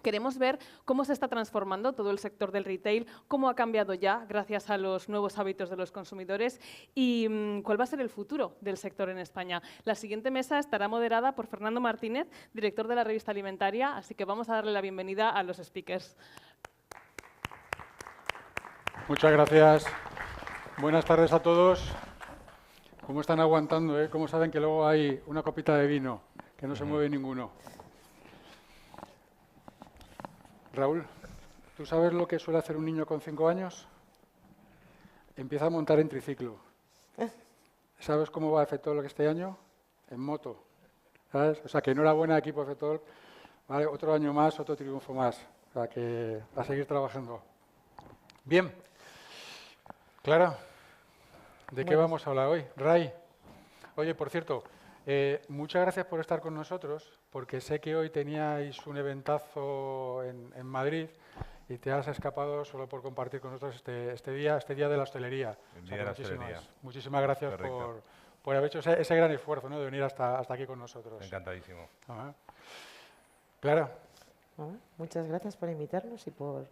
queremos ver cómo se está transformando todo el sector del retail, cómo ha cambiado ya gracias a los nuevos hábitos de los consumidores y cuál va a ser el futuro del sector en España. La siguiente mesa estará moderada por Fernando Martínez, director de la revista Alimentaria, así que vamos a darle la bienvenida a los speakers. Muchas gracias. Buenas tardes a todos. ¿Cómo están aguantando? ¿Cómo saben que luego hay una copita de vino? Que no se mueve ninguno. Raúl, ¿tú sabes lo que suele hacer un niño con 5 años? Empieza a montar en triciclo. ¿Sabes cómo va Fetol este año? En moto. ¿Sabes? O sea, que enhorabuena, equipo Fetol. Vale, otro año más, otro triunfo más. O sea, que a seguir trabajando. Bien. Clara, ¿de qué vamos a hablar hoy? Ray. Oye, por cierto, muchas gracias por estar con nosotros, porque sé que hoy teníais un eventazo en Madrid y te has escapado solo por compartir con nosotros este día de la hostelería. El día de la hostelería. Muchísimas gracias por haber hecho ese gran esfuerzo, ¿no?, de venir hasta aquí con nosotros. Encantadísimo. Ajá. Clara. Muchas gracias por invitarnos y por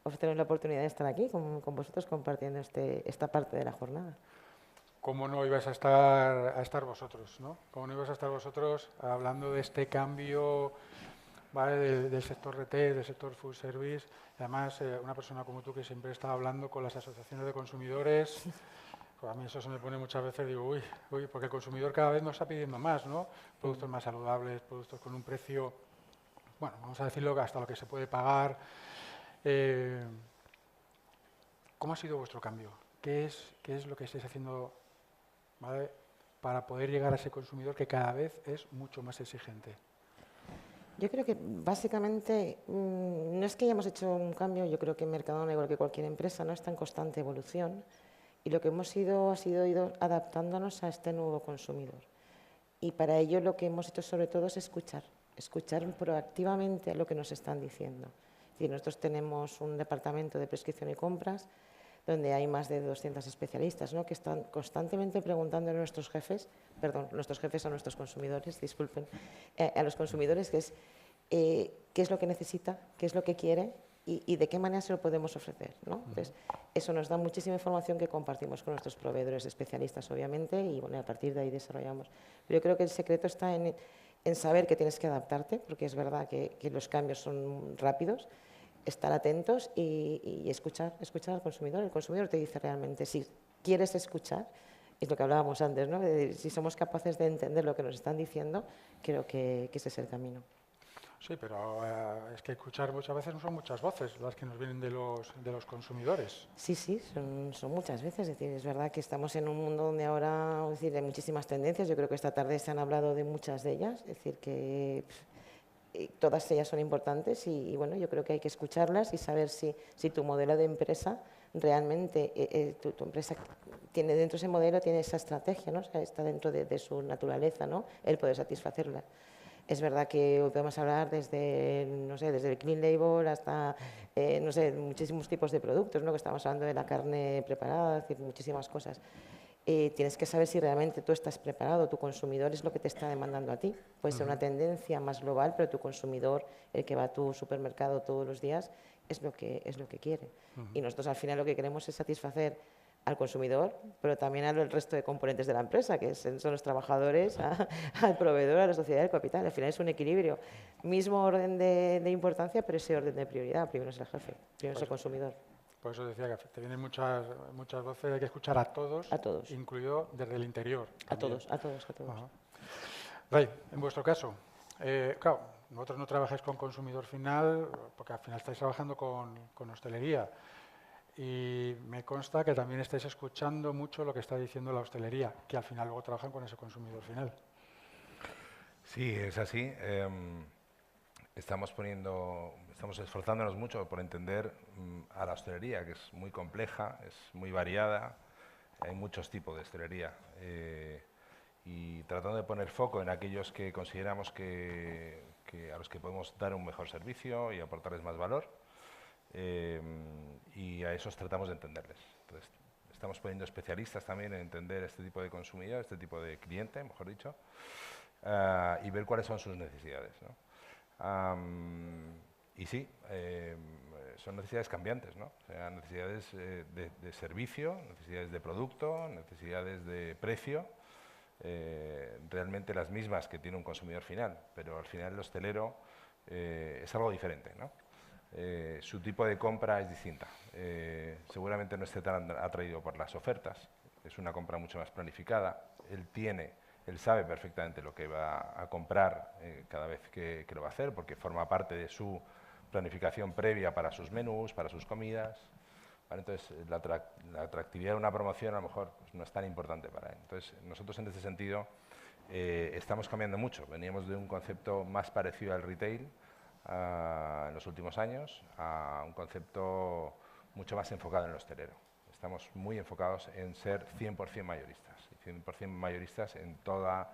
ofrecernos la oportunidad de estar aquí con vosotros compartiendo esta parte de la jornada. ¿Cómo no ibais a estar vosotros, ¿no? ¿Cómo no ibais a estar vosotros hablando de este cambio, ¿vale?, del sector retail, del sector food service? Además, una persona como tú que siempre está hablando con las asociaciones de consumidores, pues a mí eso se me pone muchas veces, digo, uy, porque el consumidor cada vez nos está pidiendo más, ¿no? Productos más saludables, productos con un precio, bueno, vamos a decirlo, hasta lo que se puede pagar. ¿Cómo ha sido vuestro cambio? ¿Qué es lo que estáis haciendo, ¿vale?, para poder llegar a ese consumidor que cada vez es mucho más exigente? Yo creo que básicamente no es que hayamos hecho un cambio, yo creo que Mercadona, igual que cualquier empresa, no está en constante evolución, y lo que hemos ido ha sido ido adaptándonos a este nuevo consumidor. Y para ello lo que hemos hecho sobre todo es escuchar. escuchar proactivamente lo que nos están diciendo. Es decir, nosotros tenemos un departamento de prescripción y compras donde hay más de 200 especialistas, ¿no?, que están constantemente preguntando a nuestros jefes a nuestros consumidores, disculpen, a los consumidores, que es qué es lo que necesita, qué es lo que quiere y de qué manera se lo podemos ofrecer, ¿no? Entonces, eso nos da muchísima información que compartimos con nuestros proveedores especialistas, obviamente, y bueno, a partir de ahí desarrollamos. Pero yo creo que el secreto está en saber que tienes que adaptarte, porque es verdad que los cambios son rápidos, estar atentos y escuchar al consumidor. El consumidor te dice realmente, si quieres escuchar, es lo que hablábamos antes, ¿no? Si somos capaces de entender lo que nos están diciendo, creo que ese es el camino. Sí, pero es que escuchar muchas veces no son muchas voces las que nos vienen de los consumidores. Sí, son muchas veces. Es decir, es verdad que estamos en un mundo donde ahora, es decir, hay muchísimas tendencias. Yo creo que esta tarde se han hablado de muchas de ellas. Es decir, que todas ellas son importantes y bueno, yo creo que hay que escucharlas y saber si tu modelo de empresa realmente, tu empresa tiene dentro de ese modelo, tiene esa estrategia, ¿no? O sea, está dentro de su naturaleza, ¿no?, el poder satisfacerla. Es verdad que hoy podemos hablar desde, no sé, desde el clean label hasta, no sé, muchísimos tipos de productos, ¿no?, que estamos hablando de la carne preparada, es decir, muchísimas cosas. Tienes que saber si realmente tú estás preparado, tu consumidor es lo que te está demandando a ti. Puede ser una tendencia más global, pero tu consumidor, el que va a tu supermercado todos los días, es lo que quiere. Y nosotros al final lo que queremos es satisfacer al consumidor, pero también al resto de componentes de la empresa, que son los trabajadores, al proveedor, a la sociedad del capital. Al final es un equilibrio. Mismo orden de importancia, pero ese orden de prioridad. Primero es el jefe, primero es el consumidor. Por eso decía que te vienen muchas voces, hay que escuchar a todos, incluido desde el interior. A todos. Ajá. Rey, en vuestro caso, claro, vosotros no trabajáis con consumidor final, porque al final estáis trabajando con hostelería. Y me consta que también estáis escuchando mucho lo que está diciendo la hostelería, que al final luego trabajan con ese consumidor final. Sí, es así. Estamos esforzándonos mucho por entender a la hostelería, que es muy compleja, es muy variada, hay muchos tipos de hostelería. Y tratando de poner foco en aquellos que consideramos que a los que podemos dar un mejor servicio y aportarles más valor. Y a esos tratamos de entenderles. Entonces, estamos poniendo especialistas también en entender este tipo de consumidor, este tipo de cliente, mejor dicho, y ver cuáles son sus necesidades, ¿no? Y sí, son necesidades cambiantes, ¿no? O sea, necesidades de servicio, necesidades de producto, necesidades de precio, realmente las mismas que tiene un consumidor final, pero al final el hostelero es algo diferente, ¿no? Su tipo de compra es distinta. Seguramente no esté tan atraído por las ofertas, es una compra mucho más planificada. Él sabe perfectamente lo que va a comprar cada vez que lo va a hacer, porque forma parte de su planificación previa para sus menús, para sus comidas. ¿Vale? Entonces, la atractividad de una promoción a lo mejor pues, no es tan importante para él. Entonces, nosotros en este sentido estamos cambiando mucho. Veníamos de un concepto más parecido al retail, en los últimos años, a un concepto mucho más enfocado en el hostelero. Estamos muy enfocados en ser 100% mayoristas, y 100% mayoristas en toda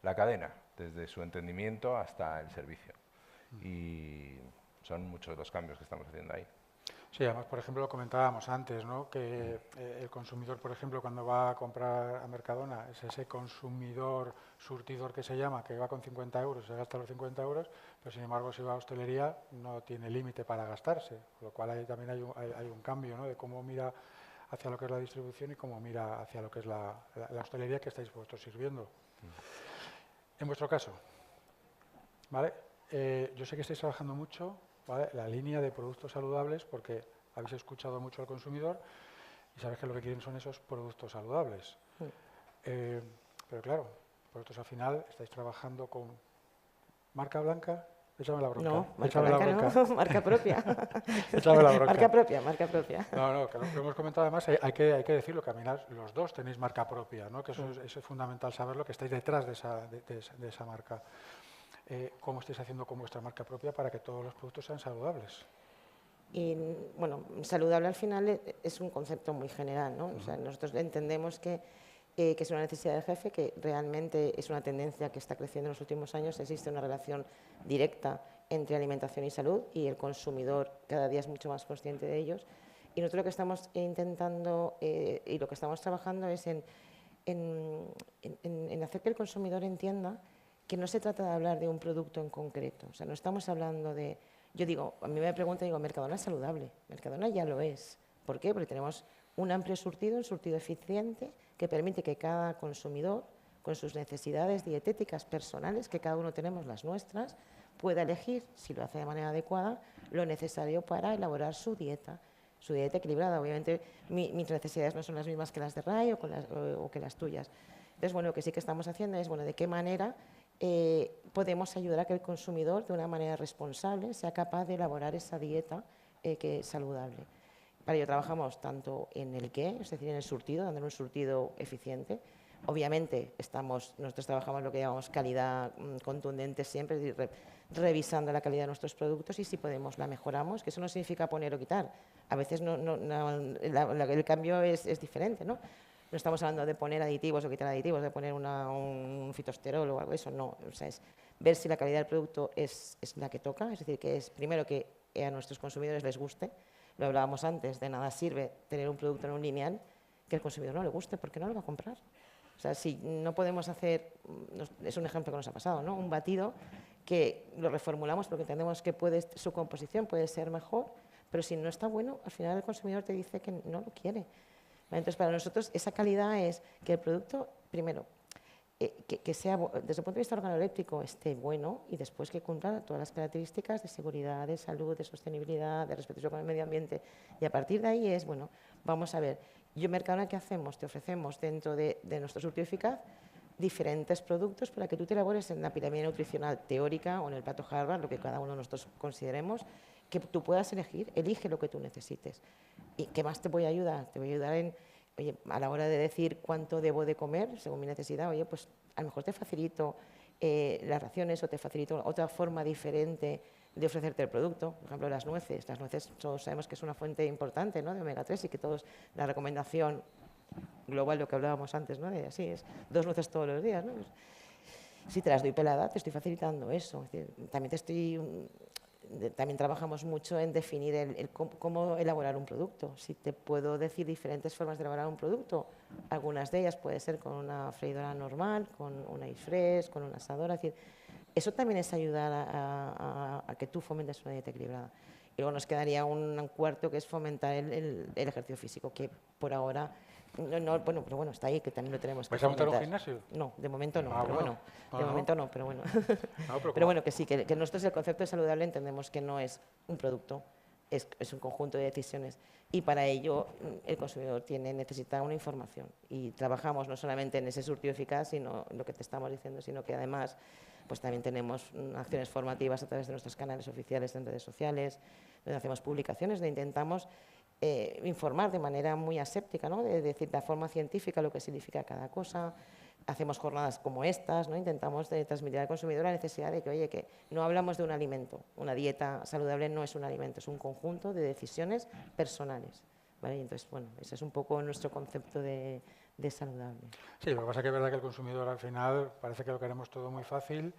la cadena, desde su entendimiento hasta el servicio. Y son muchos los cambios que estamos haciendo ahí. Sí, además, por ejemplo, lo comentábamos antes, ¿no?, que el consumidor, por ejemplo, cuando va a comprar a Mercadona, es ese consumidor surtidor que se llama, que va con 50 euros, se gasta los 50 euros, pero sin embargo, si va a hostelería, no tiene límite para gastarse, con lo cual ahí también hay un cambio, ¿no?, de cómo mira hacia lo que es la distribución y cómo mira hacia lo que es la hostelería que estáis vosotros sirviendo. En vuestro caso, ¿vale? Yo sé que estáis trabajando mucho, ¿vale?, la línea de productos saludables, porque habéis escuchado mucho al consumidor y sabéis que lo que quieren son esos productos saludables. Pero claro, vosotros al final estáis trabajando con marca blanca. Échame la bronca. No, marca blanca no, marca propia. Échame la bronca. Marca propia. No, que lo hemos comentado además, hay que decirlo, que los dos tenéis marca propia, ¿no?, que eso es fundamental saberlo, que estáis detrás de esa marca. ¿Cómo estáis haciendo con vuestra marca propia para que todos los productos sean saludables? Y bueno, saludable al final es un concepto muy general, ¿no? O sea, nosotros entendemos que que es una necesidad del jefe, que realmente es una tendencia que está creciendo en los últimos años. Existe una relación directa entre alimentación y salud y el consumidor cada día es mucho más consciente de ellos. Y nosotros lo que estamos intentando y lo que estamos trabajando es en hacer que el consumidor entienda que no se trata de hablar de un producto en concreto. O sea, no estamos hablando de... Yo digo, a mí me preguntan, digo, Mercadona es saludable. Mercadona ya lo es. ¿Por qué? Porque tenemos un amplio surtido, un surtido eficiente, que permite que cada consumidor, con sus necesidades dietéticas personales, que cada uno tenemos las nuestras, pueda elegir, si lo hace de manera adecuada, lo necesario para elaborar su dieta equilibrada. Obviamente, mis necesidades no son las mismas que las de Ray o que las tuyas. Entonces, bueno, lo que sí que estamos haciendo es, bueno, de qué manera podemos ayudar a que el consumidor, de una manera responsable, sea capaz de elaborar esa dieta que es saludable. Para ello trabajamos tanto en el qué, es decir, en el surtido, dándole un surtido eficiente. Obviamente, nosotros trabajamos lo que llamamos calidad contundente siempre, es decir, revisando la calidad de nuestros productos y si podemos la mejoramos, que eso no significa poner o quitar. A veces el cambio es diferente, ¿no? No estamos hablando de poner aditivos o quitar aditivos, de poner un fitosterol o algo de eso, no. O sea, es ver si la calidad del producto es la que toca, es decir, que es primero que a nuestros consumidores les guste. Lo hablábamos antes, de nada sirve tener un producto en un lineal que al consumidor no le guste, porque no lo va a comprar. O sea, si no podemos hacer, es un ejemplo que nos ha pasado, ¿no? Un batido que lo reformulamos porque entendemos que su composición puede ser mejor, pero si no está bueno, al final el consumidor te dice que no lo quiere. Entonces, para nosotros esa calidad es que el producto, primero, que sea, desde el punto de vista organoléptico, esté bueno y después que cumpla todas las características de seguridad, de salud, de sostenibilidad, de respeto con el medio ambiente. Y a partir de ahí es, bueno, vamos a ver, yo Mercadona, ¿qué hacemos? Te ofrecemos dentro de nuestro surtido eficaz diferentes productos para que tú te elabores en la pirámide nutricional teórica o en el plato Harvard, lo que cada uno de nosotros consideremos, que tú puedas elige lo que tú necesites. ¿Y qué más te voy a ayudar? Te voy a ayudar oye, a la hora de decir cuánto debo de comer, según mi necesidad, oye, pues a lo mejor te facilito las raciones o te facilito otra forma diferente de ofrecerte el producto. Por ejemplo, las nueces. Las nueces todos sabemos que es una fuente importante, ¿no?, de omega 3 y que todos, la recomendación global, lo que hablábamos antes, ¿no?, de así es 2 nueces todos los días, ¿no? Pues, si te las doy pelada, te estoy facilitando eso. Es decir, también trabajamos mucho en definir cómo elaborar un producto. Si te puedo decir diferentes formas de elaborar un producto, algunas de ellas puede ser con una freidora normal, con una air fresh, con una asadora. Es decir, eso también es ayudar a que tú fomentes una dieta equilibrada. Y luego nos quedaría un cuarto, que es fomentar el ejercicio físico, que por ahora... bueno, pero bueno, está ahí, que también lo tenemos que ¿Vais a montar un fomentar. gimnasio? No, de momento no, pero bueno. bueno, de momento no, pero bueno. No, pero bueno, que sí, que nosotros el concepto de saludable entendemos que no es un producto, es un conjunto de decisiones y para ello el consumidor necesita una información y trabajamos no solamente en ese surtido eficaz, sino lo que te estamos diciendo, sino que además pues también tenemos acciones formativas a través de nuestros canales oficiales en redes sociales, donde hacemos publicaciones, donde intentamos informar de manera muy aséptica, ¿no?, de decir de forma científica lo que significa cada cosa. Hacemos jornadas como estas, ¿no? Intentamos transmitir al consumidor la necesidad de que, oye, que no hablamos de un alimento, una dieta saludable no es un alimento, es un conjunto de decisiones personales, ¿vale? Y entonces, bueno, ese es un poco nuestro concepto de saludable. Sí, lo que pasa es que es verdad que el consumidor al final parece que lo queremos todo muy fácil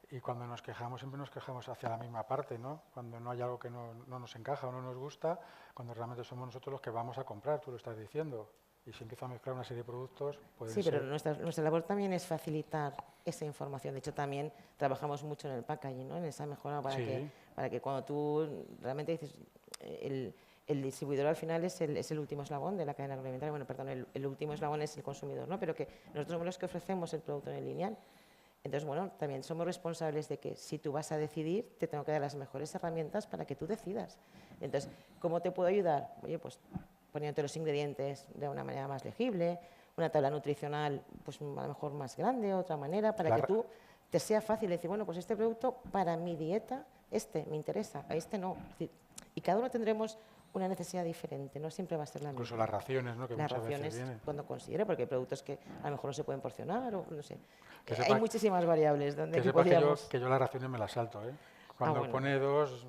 y cuando nos quejamos siempre nos quejamos hacia la misma parte, ¿no? Cuando no hay algo que no nos encaja o no nos gusta, cuando realmente somos nosotros los que vamos a comprar, tú lo estás diciendo. Y se empieza a mezclar una serie de productos. Sí, pero nuestra labor también es facilitar esa información. De hecho, también trabajamos mucho en el packaging, ¿no?, en esa mejora para que cuando tú realmente dices, el distribuidor al final es el último eslabón de la cadena agroalimentaria. Bueno, perdón, el último eslabón es el consumidor, ¿no? Pero que nosotros somos los que ofrecemos el producto en el lineal. Entonces, bueno, también somos responsables de que si tú vas a decidir, te tengo que dar las mejores herramientas para que tú decidas. Entonces, ¿cómo te puedo ayudar? Oye, pues poniéndote los ingredientes de una manera más legible, una tabla nutricional pues a lo mejor más grande, otra manera, para que tú te sea fácil decir, bueno, pues este producto para mi dieta, me interesa, a este no. Es decir, y cada uno tendremos una necesidad diferente, no siempre va a ser la misma. Incluso las raciones, ¿no?, que las muchas raciones veces vienen. cuando considere, porque hay productos que a lo mejor no se pueden porcionar o no sé. Hay muchísimas variables donde que sepas que yo las raciones me las salto, ¿eh? Cuando pone 2,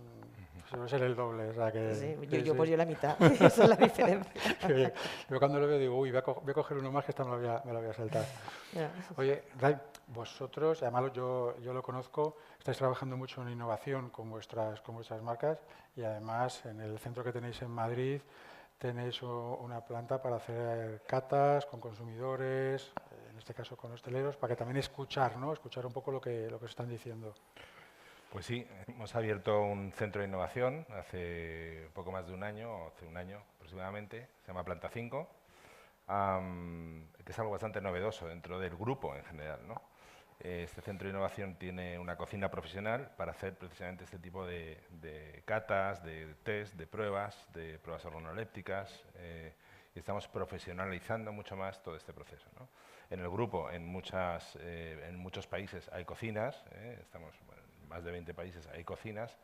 Debe ser el doble. O sea que, sí, yo la mitad, esa es la diferencia. Yo cuando lo veo digo, uy, voy a coger uno más que esta me lo voy a saltar. Yeah. Oye, Ray, vosotros, además yo lo conozco, estáis trabajando mucho en innovación con vuestras marcas y además en el centro que tenéis en Madrid tenéis una planta para hacer catas con consumidores, en este caso con hosteleros, para que también escuchar un poco lo que os están diciendo. Pues sí, hemos abierto un centro de innovación hace poco más de un año, hace un año aproximadamente, se llama Planta 5, que es algo bastante novedoso dentro del grupo en general, ¿no? Este centro de innovación tiene una cocina profesional para hacer precisamente este tipo de catas, de test, de pruebas organolépticas, y estamos profesionalizando mucho más todo este proceso, ¿no? En el grupo, en muchos países hay cocinas, estamos en más de 20 países hay cocinas,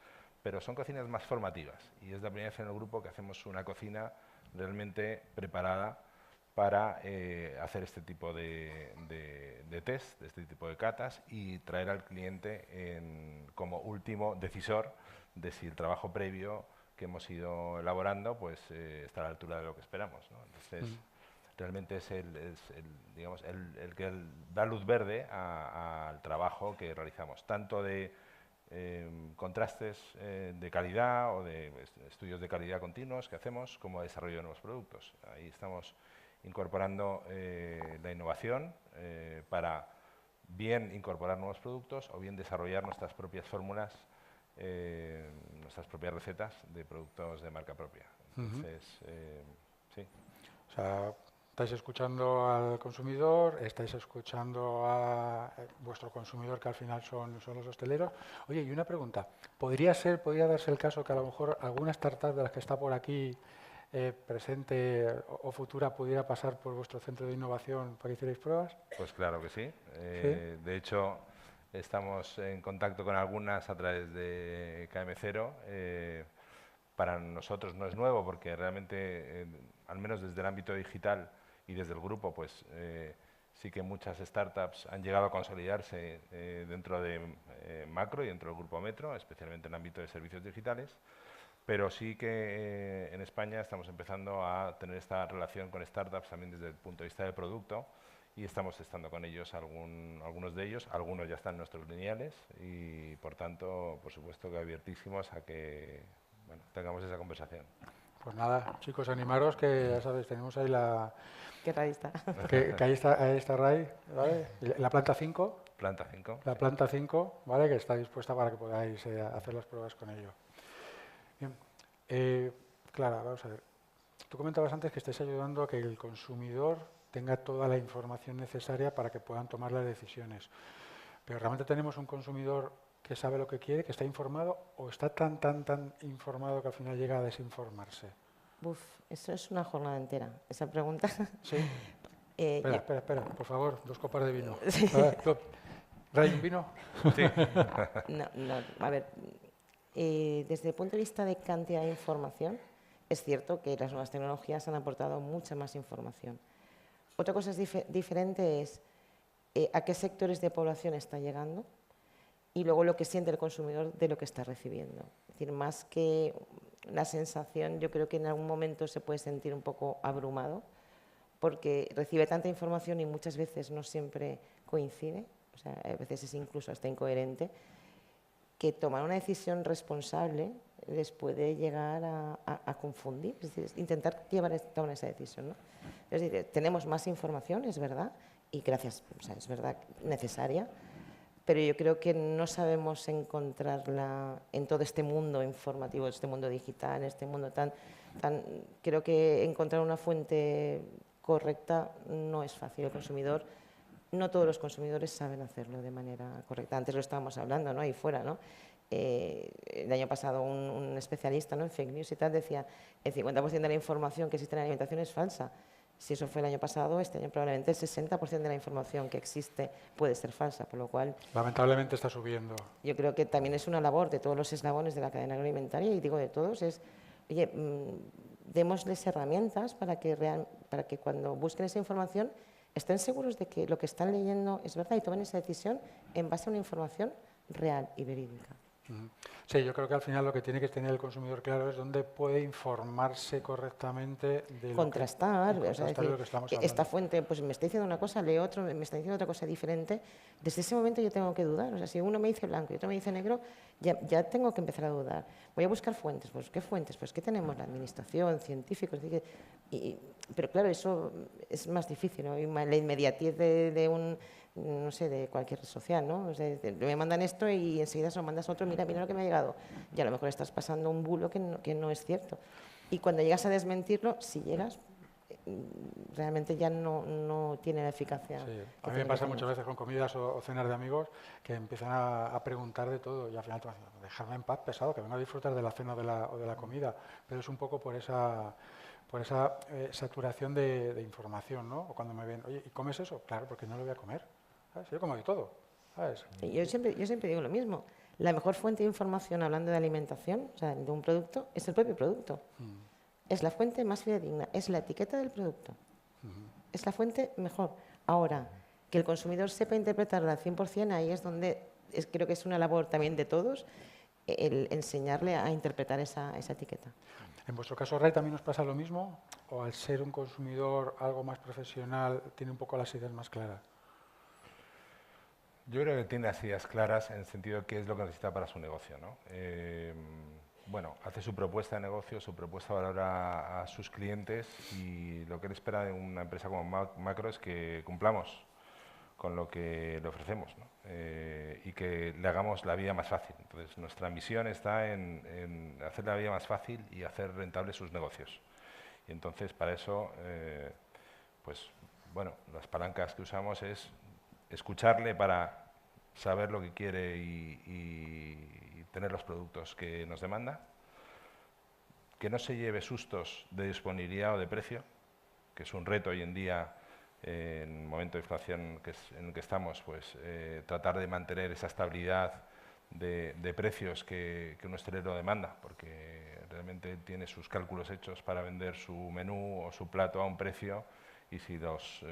pero son cocinas más formativas y es la primera vez en el grupo que hacemos una cocina realmente preparada para hacer este tipo de test, de este tipo de catas y traer al cliente como último decisor de si el trabajo previo que hemos ido elaborando pues está a la altura de lo que esperamos, ¿no? Entonces, realmente es el que da luz verde al trabajo que realizamos, tanto de contrastes de calidad o de estudios de calidad continuos que hacemos, como de desarrollo de nuevos productos. Ahí estamos incorporando la innovación para bien incorporar nuevos productos o bien desarrollar nuestras propias fórmulas, nuestras propias recetas de productos de marca propia. Entonces, sí. O sea, estáis escuchando al consumidor, estáis escuchando a vuestro consumidor, que al final son los hosteleros. Oye, y una pregunta, ¿podría darse el caso que a lo mejor alguna startup de las que está por aquí presente o futura pudiera pasar por vuestro centro de innovación para que hicierais pruebas? Pues claro que sí. ¿Sí? De hecho, estamos en contacto con algunas a través de KM0. Para nosotros no es nuevo porque realmente, al menos desde el ámbito digital y desde el grupo, pues sí que muchas startups han llegado a consolidarse dentro de Macro y dentro del grupo Metro, especialmente en el ámbito de servicios digitales. Pero sí que en España estamos empezando a tener esta relación con startups también desde el punto de vista del producto y estamos testando con ellos algunos de ellos, algunos ya están en nuestros lineales y por tanto, por supuesto que abiertísimos a que tengamos esa conversación. Pues nada, chicos, animaros que ya sabéis, tenemos ahí la... Que ahí está. Que ahí está Ray, ¿vale? La planta 5. Planta 5. La planta 5, ¿vale? Que está dispuesta para que podáis hacer las pruebas con ello. Bien. Clara, vamos a ver. Tú comentabas antes que estáis ayudando a que el consumidor tenga toda la información necesaria para que puedan tomar las decisiones. Pero realmente tenemos un consumidor que sabe lo que quiere, que está informado, o está tan informado que al final llega a desinformarse. Eso es una jornada entera, esa pregunta. Sí. Espera, por favor, 2 copas de vino. Sí. ¿Ray, un vino? Sí. No, a ver, desde el punto de vista de cantidad de información, es cierto que las nuevas tecnologías han aportado mucha más información. Otra cosa diferente es a qué sectores de población está llegando y luego lo que siente el consumidor de lo que está recibiendo. Es decir, más que la sensación, yo creo que en algún momento se puede sentir un poco abrumado porque recibe tanta información y muchas veces no siempre coincide, o sea, a veces es incluso hasta incoherente, que tomar una decisión responsable les puede llegar a confundir, es decir, intentar tomar esa decisión, ¿no? Es decir, tenemos más información, es verdad, y gracias, o sea, es verdad, necesaria, pero yo creo que no sabemos encontrarla en todo este mundo informativo, este mundo digital, este mundo creo que encontrar una fuente correcta no es fácil. El consumidor, no todos los consumidores saben hacerlo de manera correcta. Antes lo estábamos hablando, ¿no? Ahí fuera, ¿no? El año pasado un especialista, ¿no?, en fake news y tal decía el 50% de la información que existe en la alimentación es falsa. Si eso fue el año pasado, este año probablemente el 60% de la información que existe puede ser falsa, por lo cual... Lamentablemente está subiendo. Yo creo que también es una labor de todos los eslabones de la cadena alimentaria, y digo de todos, es, oye, démosles herramientas para que cuando busquen esa información estén seguros de que lo que están leyendo es verdad y tomen esa decisión en base a una información real y verídica. Sí, yo creo que al final lo que tiene que tener el consumidor claro es dónde puede informarse correctamente de contrastar, lo que, contrastar decir, lo que estamos hablando. Esta fuente pues me está diciendo una cosa, lee otro, me está diciendo otra cosa diferente. Desde ese momento yo tengo que dudar. O sea, si uno me dice blanco y otro me dice negro, ya tengo que empezar a dudar. Voy a buscar fuentes. Pues, ¿qué fuentes? Pues, ¿qué tenemos? La administración, científicos. Pero claro, eso es más difícil, ¿no? La inmediatez de un... no sé, de cualquier red social, ¿no? O sea, me mandan esto y enseguida se lo mandas a otro, mira lo que me ha llegado. Y a lo mejor estás pasando un bulo que no es cierto. Y cuando llegas a desmentirlo, si llegas, realmente ya no tiene la eficacia. Sí. A mí me pasa muchas veces con comidas o cenas de amigos que empiezan a preguntar de todo y al final te dicen, dejarme en paz, pesado, que venga a disfrutar de la cena o de la comida. Pero es un poco por esa saturación de información, ¿no? O cuando me ven, oye, ¿y comes eso? Claro, porque no lo voy a comer. ¿Sabes? Yo como de todo. ¿Sabes? Yo siempre digo lo mismo. La mejor fuente de información hablando de alimentación, o sea, de un producto, es el propio producto. Es la fuente más fidedigna, es la etiqueta del producto. Es la fuente mejor. Ahora, que el consumidor sepa interpretarla al 100%, ahí es donde creo que es una labor también de todos, el enseñarle a interpretar esa etiqueta. ¿En vuestro caso, Ray, también os pasa lo mismo? ¿O al ser un consumidor algo más profesional, tiene un poco las ideas más claras? Yo creo que tiene las ideas claras en el sentido de qué es lo que necesita para su negocio, ¿no? Bueno, hace su propuesta de negocio, su propuesta de valor a sus clientes y lo que él espera de una empresa como Macro es que cumplamos con lo que le ofrecemos, ¿no? Y que le hagamos la vida más fácil. Entonces, nuestra misión está en hacer la vida más fácil y hacer rentables sus negocios. Y entonces, para eso, pues, bueno, las palancas que usamos es escucharle para saber lo que quiere y tener los productos que nos demanda, que no se lleve sustos de disponibilidad o de precio, que es un reto hoy en día en el momento de inflación en el que estamos, pues tratar de mantener esa estabilidad de precios que un hostelero demanda, porque realmente tiene sus cálculos hechos para vender su menú o su plato a un precio y si los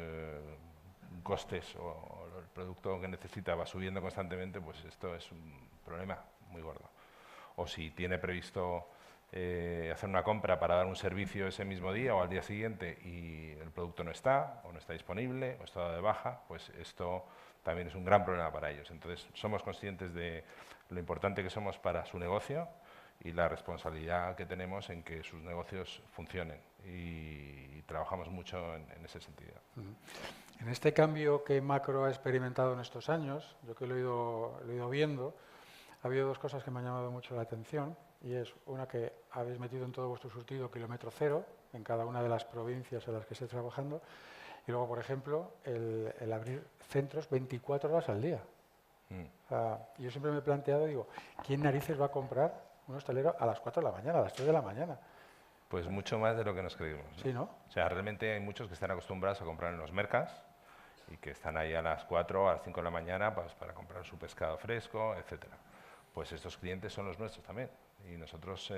costes o el producto que necesita va subiendo constantemente, pues esto es un problema muy gordo. O si tiene previsto hacer una compra para dar un servicio ese mismo día o al día siguiente y el producto no está, o no está disponible, o está dado de baja, pues esto también es un gran problema para ellos. Entonces, somos conscientes de lo importante que somos para su negocio y la responsabilidad que tenemos en que sus negocios funcionen y trabajamos mucho en ese sentido. En este cambio que Macro ha experimentado en estos años, yo que lo he ido viendo, ha habido dos cosas que me han llamado mucho la atención y es una que habéis metido en todo vuestro surtido kilómetro cero en cada una de las provincias en las que estáis trabajando y luego, por ejemplo, el abrir centros 24 horas al día. Yo siempre me he planteado, digo, ¿quién narices va a comprar un hostelero a las 4 de la mañana, a las 3 de la mañana? Pues mucho más de lo que nos creímos, ¿no? Sí, ¿no? O sea, realmente hay muchos que están acostumbrados a comprar en los mercados y que están ahí a las 4 a las 5 de la mañana pues, para comprar su pescado fresco, etcétera. Pues estos clientes son los nuestros también. Y nosotros,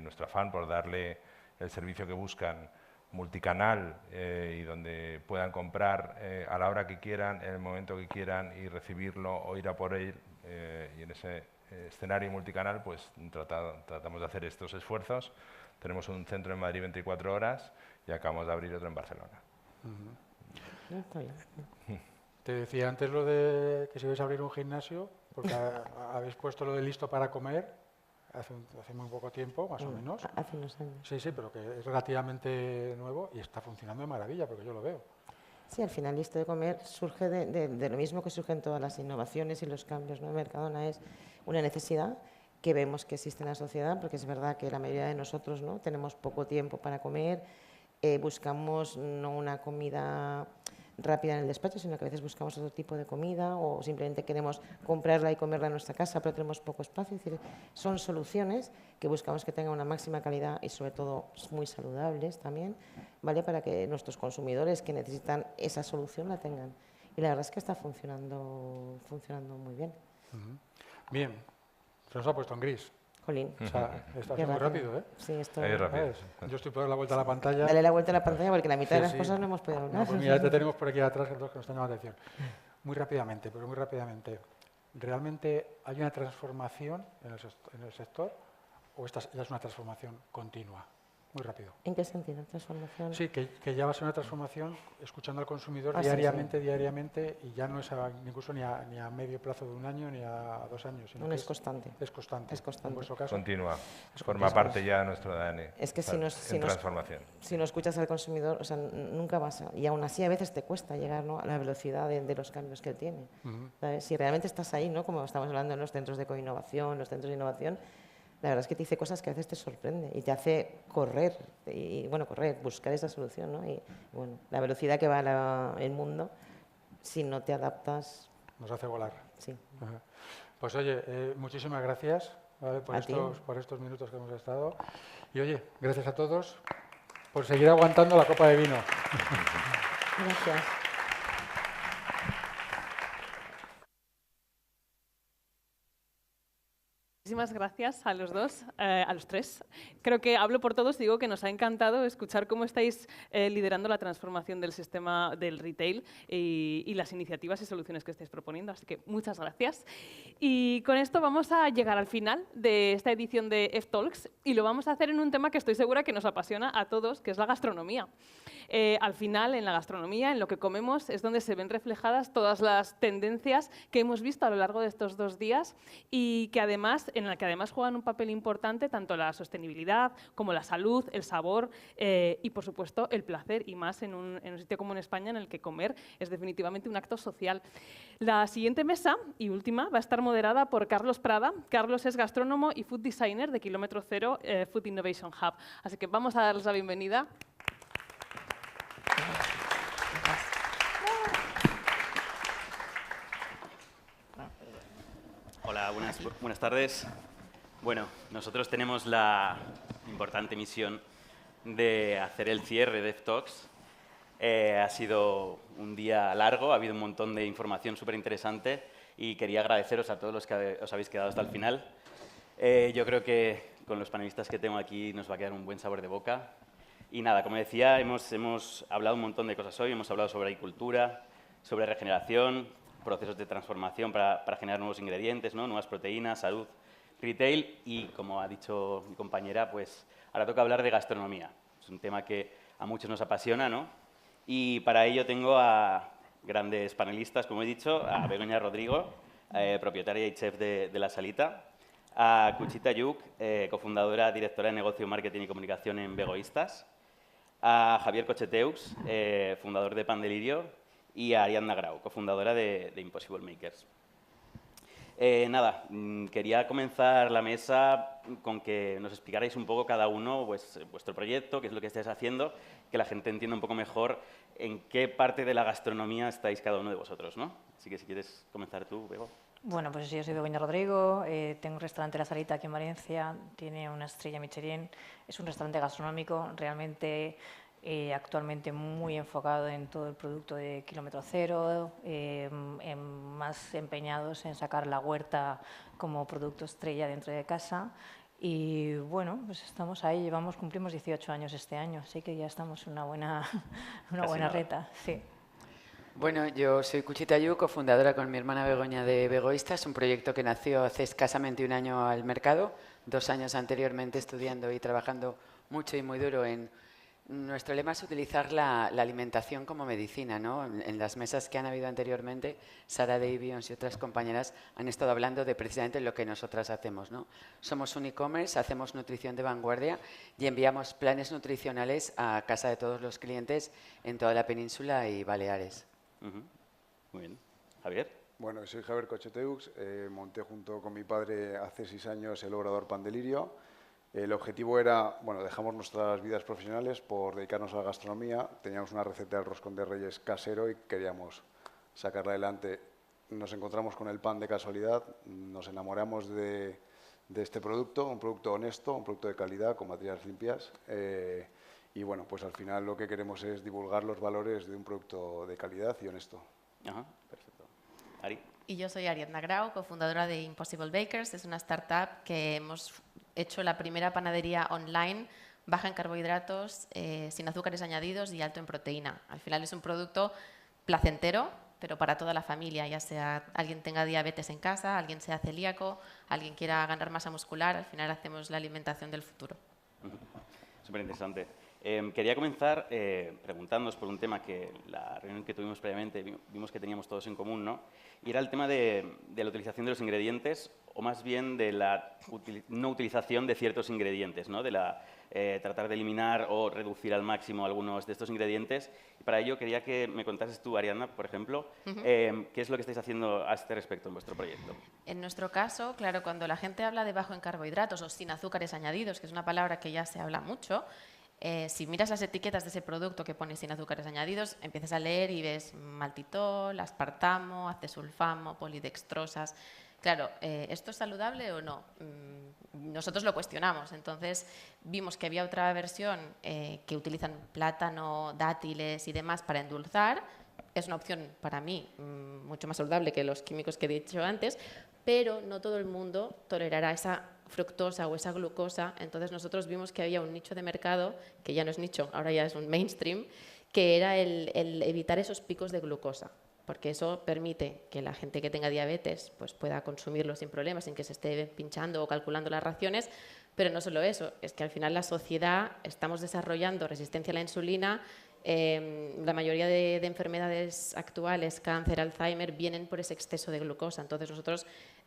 nuestro afán por darle el servicio que buscan multicanal y donde puedan comprar a la hora que quieran, en el momento que quieran y recibirlo o ir a por él y en ese escenario multicanal pues tratamos de hacer estos esfuerzos. Tenemos un centro en Madrid 24 horas y acabamos de abrir otro en Barcelona. Te decía antes lo de que si vais a abrir un gimnasio, porque habéis puesto lo de listo para comer hace muy poco tiempo, más o menos. Hace unos años. Sí, sí, pero que es relativamente nuevo y está funcionando de maravilla, porque yo lo veo. Sí, al final listo de comer surge de lo mismo que surgen todas las innovaciones y los cambios, ¿no? Mercadona es una necesidad que vemos que existe en la sociedad, porque es verdad que la mayoría de nosotros, ¿no?, tenemos poco tiempo para comer, buscamos no una comida rápida en el despacho, sino que a veces buscamos otro tipo de comida o simplemente queremos comprarla y comerla en nuestra casa, pero tenemos poco espacio. Es decir, son soluciones que buscamos que tengan una máxima calidad y sobre todo muy saludables también, ¿vale?, para que nuestros consumidores que necesitan esa solución la tengan. Y la verdad es que está funcionando muy bien. Bien, se nos ha puesto en gris. Jolín. O sea, está muy rápido, ¿eh? Sí, esto es rápido. Yo estoy por dar la vuelta a la pantalla. Dale la vuelta a la pantalla porque la mitad de las cosas no hemos podido hablar. No, pues mira, te tenemos por aquí atrás dos que nos están llamando la atención. Muy rápidamente, pero muy rápidamente. ¿realmente hay una transformación en el sector o esta ya es una transformación continua? Muy rápido. ¿En qué sentido? ¿Transformación? Sí, que ya va a ser una transformación escuchando al consumidor Sí, diariamente, sí. diariamente, y ya no es incluso ni a medio plazo de un año ni a 2 años. Sino No, que es constante. Es constante. Es constante. En vuestro caso. Continua. Forma parte ya de nuestro ADN. Es que transformación. Si no escuchas al consumidor, o sea, nunca vas a... Y aún así a veces te cuesta llegar, ¿no?, a la velocidad de los cambios que él tiene. ¿Sabes? Si realmente estás ahí, ¿no?, como estamos hablando en los centros de coinnovación, los centros de innovación, la verdad es que te dice cosas que a veces te sorprende y te hace correr, buscar esa solución, ¿no? Y bueno, la velocidad que va el mundo, si no te adaptas... Nos hace volar. Sí. Ajá. Pues oye, muchísimas gracias, ¿vale?, por estos minutos que hemos estado. Y oye, gracias a todos por seguir aguantando la copa de vino. Gracias. Muchísimas gracias a los dos, a los tres. Creo que hablo por todos, digo que nos ha encantado escuchar cómo estáis liderando la transformación del sistema del retail y las iniciativas y soluciones que estáis proponiendo. Así que muchas gracias. Y con esto vamos a llegar al final de esta edición de ftalks y lo vamos a hacer en un tema que estoy segura que nos apasiona a todos, que es la gastronomía. Al final, en la gastronomía, en lo que comemos, es donde se ven reflejadas todas las tendencias que hemos visto a lo largo de estos 2 días y que en la que además juegan un papel importante tanto la sostenibilidad como la salud, el sabor y, por supuesto, el placer, y más en un sitio como en España, en el que comer es definitivamente un acto social. La siguiente mesa y última va a estar moderada por Carlos Prada. Carlos es gastrónomo y food designer de Kilómetro Cero Food Innovation Hub. Así que vamos a darles la bienvenida. Hola, buenas tardes. Bueno, nosotros tenemos la importante misión de hacer el cierre de ftalks. Ha sido un día largo, ha habido un montón de información súper interesante y quería agradeceros a todos los que os habéis quedado hasta el final. Yo creo que con los panelistas que tengo aquí nos va a quedar un buen sabor de boca. Y nada, como decía, hemos hablado un montón de cosas hoy. Hemos hablado sobre agricultura, sobre regeneración, procesos de transformación para generar nuevos ingredientes, ¿no?, nuevas proteínas, salud, retail y, como ha dicho mi compañera, pues ahora toca hablar de gastronomía. Es un tema que a muchos nos apasiona, ¿no? Y para ello tengo a grandes panelistas, como he dicho, a Begoña Rodrigo, propietaria y chef de La Salita, a Cuchita Yuk, cofundadora, directora de negocio, marketing y comunicación en Begoístas, a Javier Cocheteux, fundador de Pan Delirio, y a Ariadna Grau, cofundadora de Impossible Makers. Quería comenzar la mesa con que nos explicarais un poco cada uno pues, vuestro proyecto, qué es lo que estáis haciendo, que la gente entienda un poco mejor en qué parte de la gastronomía estáis cada uno de vosotros, ¿no? Así que si quieres comenzar tú, Bego. Bueno, pues yo soy Begoña Rodrigo, tengo un restaurante La Salita aquí en Valencia, tiene una estrella Michelin, es un restaurante gastronómico realmente actualmente muy enfocado en todo el producto de Kilómetro Cero, más empeñados en sacar la huerta como producto estrella dentro de casa. Y bueno, pues estamos ahí, cumplimos 18 años este año, así que ya estamos en una buena reta. Sí. Bueno, yo soy Cuchita Yuk, cofundadora con mi hermana Begoña de Begoístas, un proyecto que nació hace escasamente 1 año al mercado, 2 años anteriormente estudiando y trabajando mucho y muy duro en... Nuestro lema es utilizar la alimentación como medicina, ¿no? En las mesas que han habido anteriormente, Sara Davions y otras compañeras han estado hablando de precisamente lo que nosotras hacemos, ¿no? Somos un e-commerce, hacemos nutrición de vanguardia y enviamos planes nutricionales a casa de todos los clientes en toda la península y Baleares. Muy bien. Javier. Bueno, soy Javier Cocheteux, monté junto con mi padre hace 6 años el Obrador Pan Delirio. El objetivo era, dejamos nuestras vidas profesionales por dedicarnos a la gastronomía. Teníamos una receta del roscón de Reyes casero y queríamos sacarla adelante. Nos encontramos con el pan de casualidad, nos enamoramos de este producto, un producto honesto, un producto de calidad, con materias limpias. Y bueno, pues al final lo que queremos es divulgar los valores de un producto de calidad y honesto. Ajá, perfecto. Ari. Y yo soy Ariadna Grau, cofundadora de Impossible Bakers. Es una startup que hemos hecho la primera panadería online, baja en carbohidratos, sin azúcares añadidos y alto en proteína. Al final es un producto placentero, pero para toda la familia, ya sea alguien tenga diabetes en casa, alguien sea celíaco, alguien quiera ganar masa muscular, al final hacemos la alimentación del futuro. Súper interesante. Quería comenzar preguntándoos por un tema que la reunión que tuvimos previamente vimos que teníamos todos en común, ¿no? Y era el tema de la utilización de los ingredientes, o más bien de la no utilización de ciertos ingredientes, ¿no? De tratar de eliminar o reducir al máximo algunos de estos ingredientes. Y para ello quería que me contases tú, Ariadna, por ejemplo, qué es lo que estáis haciendo a este respecto en vuestro proyecto. En nuestro caso, claro, cuando la gente habla de bajo en carbohidratos o sin azúcares añadidos, que es una palabra que ya se habla mucho, si miras las etiquetas de ese producto que pone sin azúcares añadidos, empiezas a leer y ves maltitol, aspartamo, acesulfamo, polidextrosas. Claro, ¿esto es saludable o no? Nosotros lo cuestionamos, entonces vimos que había otra versión que utilizan plátano, dátiles y demás para endulzar. Es una opción para mí mucho más saludable que los químicos que he dicho antes, pero no todo el mundo tolerará esa fructosa o esa glucosa. Entonces nosotros vimos que había un nicho de mercado, que ya no es nicho, ahora ya es un mainstream, que era el evitar esos picos de glucosa, porque eso permite que la gente que tenga diabetes pues pueda consumirlo sin problemas, sin que se esté pinchando o calculando las raciones. Pero no solo eso, es que al final la sociedad estamos desarrollando resistencia a la insulina. La mayoría de enfermedades actuales, cáncer, Alzheimer, vienen por ese exceso de glucosa. Entonces nosotros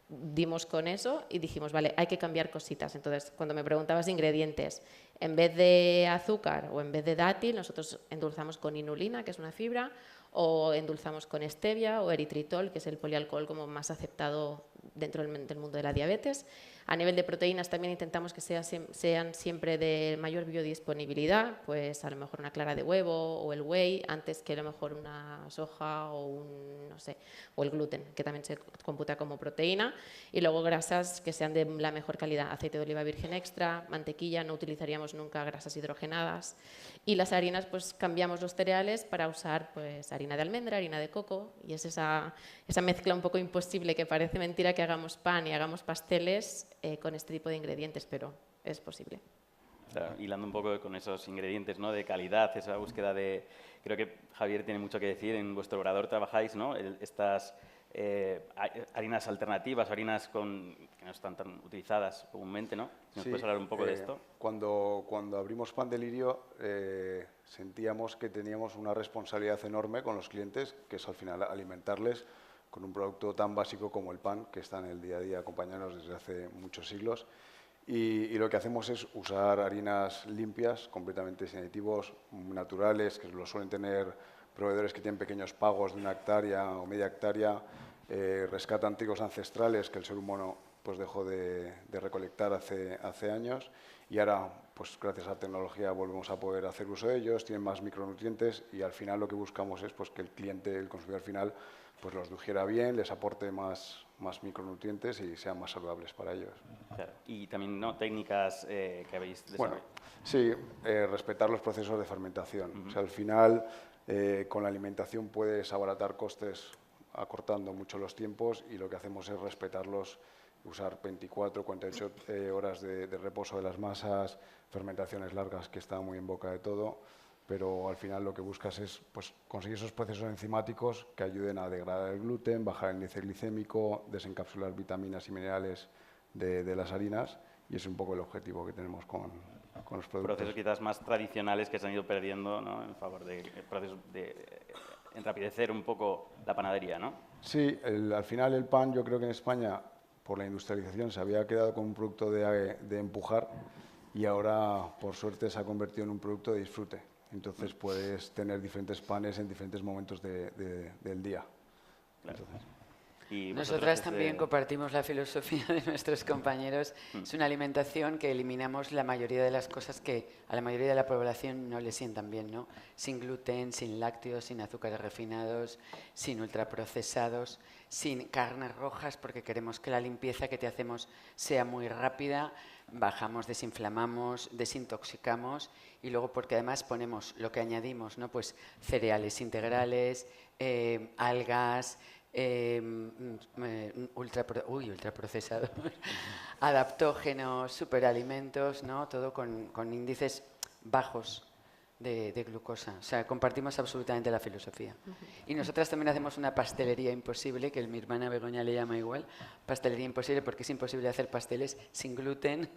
dimos con eso y dijimos, vale, hay que cambiar cositas. Entonces, cuando me preguntabas ingredientes, en vez de azúcar o en vez de dátil, nosotros endulzamos con inulina, que es una fibra, o endulzamos con stevia o eritritol, que es el polialcohol como más aceptado dentro del mundo de la diabetes. A nivel de proteínas también intentamos que sean siempre de mayor biodisponibilidad, pues a lo mejor una clara de huevo o el whey, antes que a lo mejor una soja o no sé, o el gluten, que también se computa como proteína. Y luego grasas que sean de la mejor calidad, aceite de oliva virgen extra, mantequilla, no utilizaríamos nunca grasas hidrogenadas. Y las harinas, pues cambiamos los cereales para usar pues harina de almendra, harina de coco, y es esa mezcla un poco imposible que parece mentira que hagamos pan y hagamos pasteles con este tipo de ingredientes, pero es posible. Claro, hilando un poco con esos ingredientes, ¿no? De calidad, esa búsqueda de... Creo que Javier tiene mucho que decir, en vuestro orador trabajáis, ¿no? Estas harinas alternativas, harinas que no están tan utilizadas comúnmente, ¿no? ¿Nos puedes hablar un poco de esto? Cuando abrimos Pan Delirio sentíamos que teníamos una responsabilidad enorme con los clientes, que es al final alimentarles con un producto tan básico como el pan, que está en el día a día acompañándonos desde hace muchos siglos. Y lo que hacemos es usar harinas limpias, completamente sin aditivos, naturales, que lo suelen tener proveedores que tienen pequeños pagos de 1 hectárea o media hectárea, rescatan trigos ancestrales que el ser humano pues dejó de recolectar hace años, y ahora, pues gracias a la tecnología, volvemos a poder hacer uso de ellos, tienen más micronutrientes, y al final lo que buscamos es pues que el cliente, el consumidor final, pues los digiera bien, les aporte más micronutrientes y sean más saludables para ellos. Claro. Y también, ¿no?, técnicas que habéis desarrollado. Bueno, sí, respetar los procesos de fermentación. O sea, al final, con la alimentación puedes abaratar costes acortando mucho los tiempos, y lo que hacemos es respetarlos, usar 24, 48 horas de reposo de las masas, fermentaciones largas, que está muy en boca de todo. Pero al final lo que buscas es pues, conseguir esos procesos enzimáticos que ayuden a degradar el gluten, bajar el índice glicémico, desencapsular vitaminas y minerales de las harinas, y es un poco el objetivo que tenemos con los productos. Procesos quizás más tradicionales que se han ido perdiendo, ¿no?, en favor de procesos de enrapidecer un poco la panadería, ¿no? Sí, al final el pan, yo creo que en España, por la industrialización, se había quedado con un producto de empujar, y ahora, por suerte, se ha convertido en un producto de disfrute. Entonces puedes tener diferentes panes en diferentes momentos del día. Claro. Y nosotras también compartimos la filosofía de nuestros compañeros. Es una alimentación que eliminamos la mayoría de las cosas que a la mayoría de la población no le sientan bien, ¿no? Sin gluten, sin lácteos, sin azúcares refinados, sin ultraprocesados, sin carnes rojas, porque queremos que la limpieza que te hacemos sea muy rápida. Bajamos, desinflamamos, desintoxicamos, y luego porque además ponemos lo que añadimos, ¿no? Pues cereales integrales, algas, ultraprocesados, adaptógenos, superalimentos, ¿no? Todo con índices bajos de glucosa. O sea, compartimos absolutamente la filosofía. Y nosotras también hacemos una pastelería imposible, que mi hermana Begoña le llama igual, pastelería imposible, porque es imposible hacer pasteles sin gluten,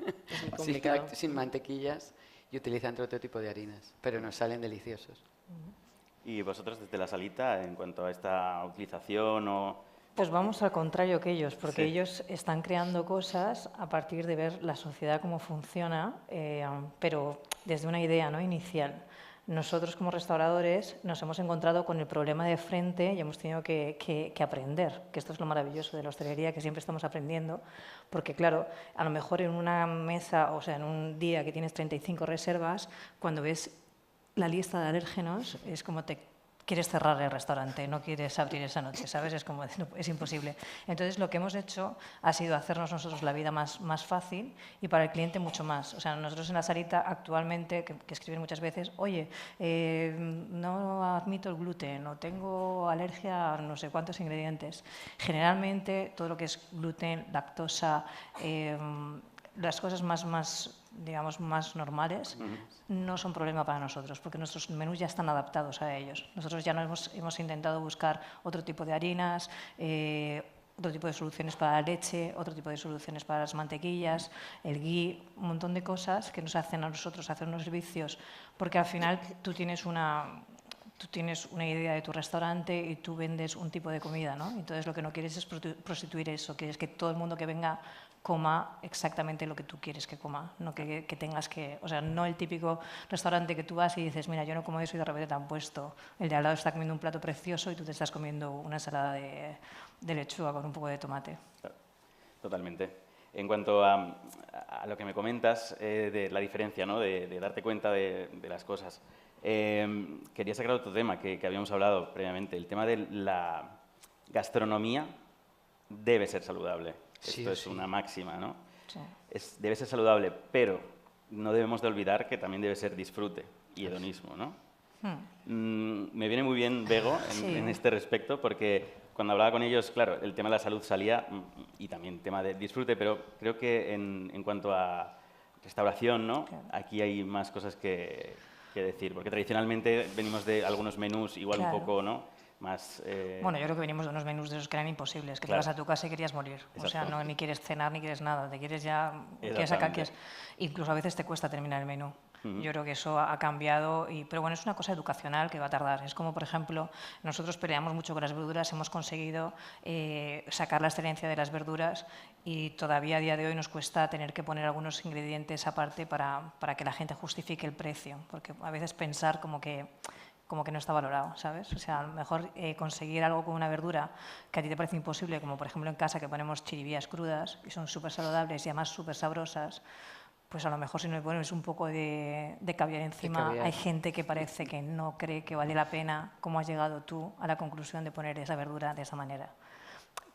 sin mantequillas, y utilizando otro tipo de harinas, pero nos salen deliciosos. ¿Y vosotros desde la salita, en cuanto a esta utilización o...? Pues vamos al contrario que ellos, porque Sí. ellos están creando cosas a partir de ver la sociedad cómo funciona, pero desde una idea, ¿no?, inicial. Nosotros como restauradores nos hemos encontrado con el problema de frente y hemos tenido que aprender, que esto es lo maravilloso de la hostelería, que siempre estamos aprendiendo, porque claro, a lo mejor en una mesa, o sea, en un día que tienes 35 reservas, cuando ves la lista de alérgenos es como te quieres cerrar el restaurante, no quieres abrir esa noche, ¿sabes? Es como, es imposible. Entonces, lo que hemos hecho ha sido hacernos nosotros la vida más fácil y para el cliente mucho más. O sea, nosotros en la salita actualmente, que escriben muchas veces, oye, no admito el gluten o tengo alergia a no sé cuántos ingredientes. Generalmente, todo lo que es gluten, lactosa, las cosas digamos, más normales no son problema para nosotros, porque nuestros menús ya están adaptados a ellos. Nosotros ya hemos intentado buscar otro tipo de harinas, otro tipo de soluciones para la leche, otro tipo de soluciones para las mantequillas, el ghee, un montón de cosas que nos hacen a nosotros hacer unos servicios, porque al final tú tienes una idea de tu restaurante y tú vendes un tipo de comida, ¿no? Entonces lo que no quieres es prostituir eso, quieres que todo el mundo que venga coma exactamente lo que tú quieres que coma, no que tengas que, o sea, no el típico restaurante que tú vas y dices, mira, yo no como eso y de repente te han puesto, el de al lado está comiendo un plato precioso y tú te estás comiendo una ensalada de lechuga con un poco de tomate. Totalmente. En cuanto a lo que me comentas de la diferencia, ¿no?, de darte cuenta de las cosas, quería sacar otro tema que habíamos hablado previamente, el tema de la gastronomía debe ser saludable. Sí, Esto es sí. una máxima, ¿no? Sí. Debe ser saludable, pero no debemos de olvidar que también debe ser disfrute y hedonismo, ¿no? Me viene muy bien Bego en este respecto, porque cuando hablaba con ellos, claro, el tema de la salud salía y también el tema del disfrute, pero creo que en cuanto a restauración, ¿no? Claro. Aquí hay más cosas que decir, porque tradicionalmente venimos de algunos menús igual un poco, ¿no?, más... Bueno, yo creo que venimos de unos menús de esos que eran imposibles, que te vas a tu casa y querías morir. Exacto. O sea, no, ni quieres cenar ni quieres nada, te quieres ya... Incluso a veces te cuesta terminar el menú. Yo creo que eso ha cambiado, pero bueno, es una cosa educacional que va a tardar. Es como, por ejemplo, nosotros peleamos mucho con las verduras, hemos conseguido sacar la excelencia de las verduras y todavía a día de hoy nos cuesta tener que poner algunos ingredientes aparte para que la gente justifique el precio, porque a veces pensar como que no está valorado, ¿sabes? O sea, a lo mejor conseguir algo con una verdura que a ti te parece imposible, como por ejemplo en casa que ponemos chiribías crudas y son súper saludables y además súper sabrosas, pues a lo mejor si no le pones un poco de caviar encima, hay gente que parece que no cree que vale la pena. ¿Cómo has llegado tú a la conclusión de poner esa verdura de esa manera?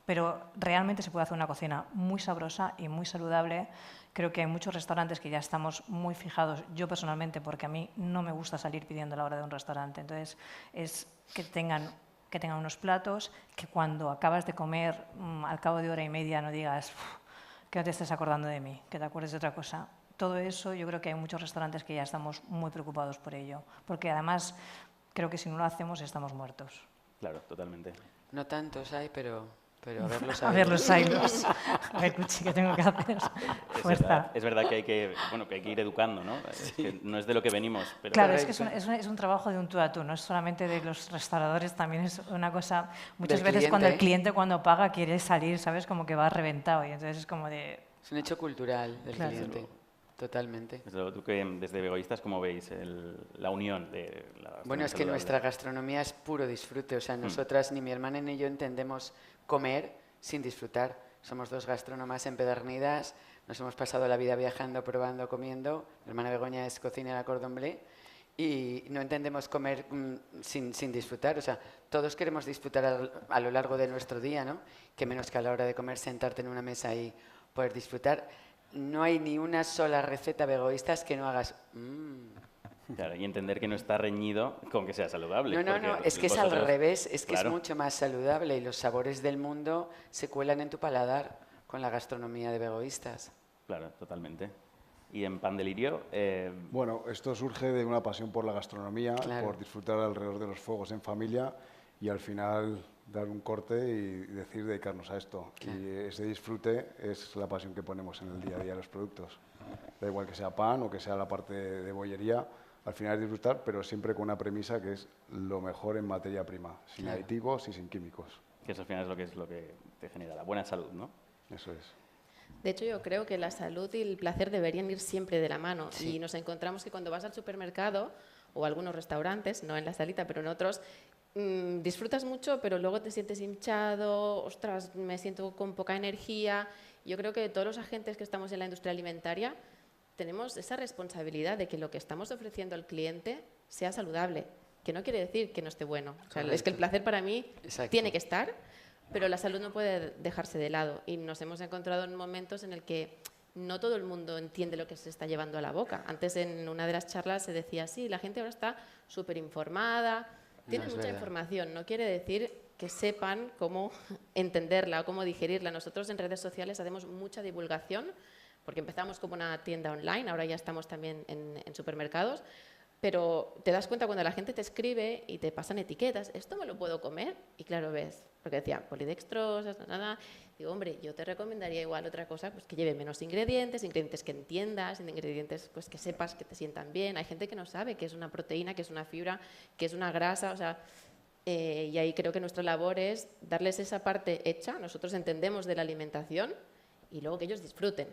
Pero realmente se puede hacer una cocina muy sabrosa y muy saludable. Creo que hay muchos restaurantes que ya estamos muy fijados, yo personalmente, porque a mí no me gusta salir pidiendo a la hora de un restaurante. Entonces, es que tengan unos platos, que cuando acabas de comer, al cabo de hora y media, no digas que no te estés acordando de mí, que te acuerdes de otra cosa. Todo eso, yo creo que hay muchos restaurantes que ya estamos muy preocupados por ello, porque además creo que si no lo hacemos estamos muertos. Claro, totalmente. No tantos hay, pero a verlos a verlos hay. A ver, Cuchi, ¿qué tengo que hacer? Fuerza. Es verdad que hay que ir educando, ¿no? Es que no es de lo que venimos. Pero claro, es que es un trabajo de un tú a tú, no es solamente de los restauradores, también es una cosa... Muchas veces cuando el cliente cuando paga quiere salir, ¿sabes? Como que va reventado y entonces es como de... Es un hecho cultural del cliente. Totalmente. Tú que desde Begoístas, ¿cómo veis la unión de la Bueno, es que nuestra gastronomía es puro disfrute. O sea, nosotras, ni mi hermana ni yo entendemos comer sin disfrutar. Somos dos gastrónomas empedernidas, nos hemos pasado la vida viajando, probando, comiendo. Mi hermana Begoña es cocinera cordon bleu y no entendemos comer sin disfrutar. O sea, todos queremos disfrutar a lo largo de nuestro día, ¿no? Que menos que a la hora de comer, sentarte en una mesa y poder disfrutar. No hay ni una sola receta Begoístas que no hagas... Claro, y entender que no está reñido con que sea saludable. No, es que es al revés, es que es mucho más saludable y los sabores del mundo se cuelan en tu paladar con la gastronomía de Begoístas. Claro, totalmente. y en Pan Delirio. Bueno, esto surge de una pasión por la gastronomía, Claro. por disfrutar alrededor de los fuegos en familia y al final dar un corte y decir dedicarnos a esto. Claro. Y ese disfrute es la pasión que ponemos en el día a día de los productos. Da igual que sea pan o que sea la parte de bollería, al final es disfrutar, pero siempre con una premisa que es lo mejor en materia prima, sin Claro. aditivos y sin químicos. Que eso al final es lo que te genera la buena salud, ¿no? Eso es. De hecho, yo creo que la salud y el placer deberían ir siempre de la mano. Sí. Y nos encontramos que cuando vas al supermercado o a algunos restaurantes, no en la salita, pero en otros, disfrutas mucho, pero luego te sientes hinchado, ostras, me siento con poca energía. Yo creo que todos los agentes que estamos en la industria alimentaria tenemos esa responsabilidad de que lo que estamos ofreciendo al cliente sea saludable, que no quiere decir que no esté bueno. O sea, es que el placer para mí tiene que estar, pero la salud no puede dejarse de lado. Y nos hemos encontrado en momentos en el que no todo el mundo entiende lo que se está llevando a la boca. Antes en una de las charlas se decía, sí, la gente ahora está súper informada, tiene mucha información, no quiere decir que sepan cómo entenderla o cómo digerirla. Nosotros en redes sociales hacemos mucha divulgación, porque empezamos como una tienda online, ahora ya estamos también en supermercados, pero te das cuenta cuando la gente te escribe y te pasan etiquetas, ¿esto me lo puedo comer? Y claro, ves, porque decían polidextrosa, nada. Digo, hombre, yo te recomendaría igual otra cosa, pues que lleve menos ingredientes, ingredientes que entiendas, ingredientes pues que sepas que te sientan bien. Hay gente que no sabe qué es una proteína, qué es una fibra, qué es una grasa, o sea, y ahí creo que nuestra labor es darles esa parte hecha, nosotros entendemos de la alimentación y luego que ellos disfruten.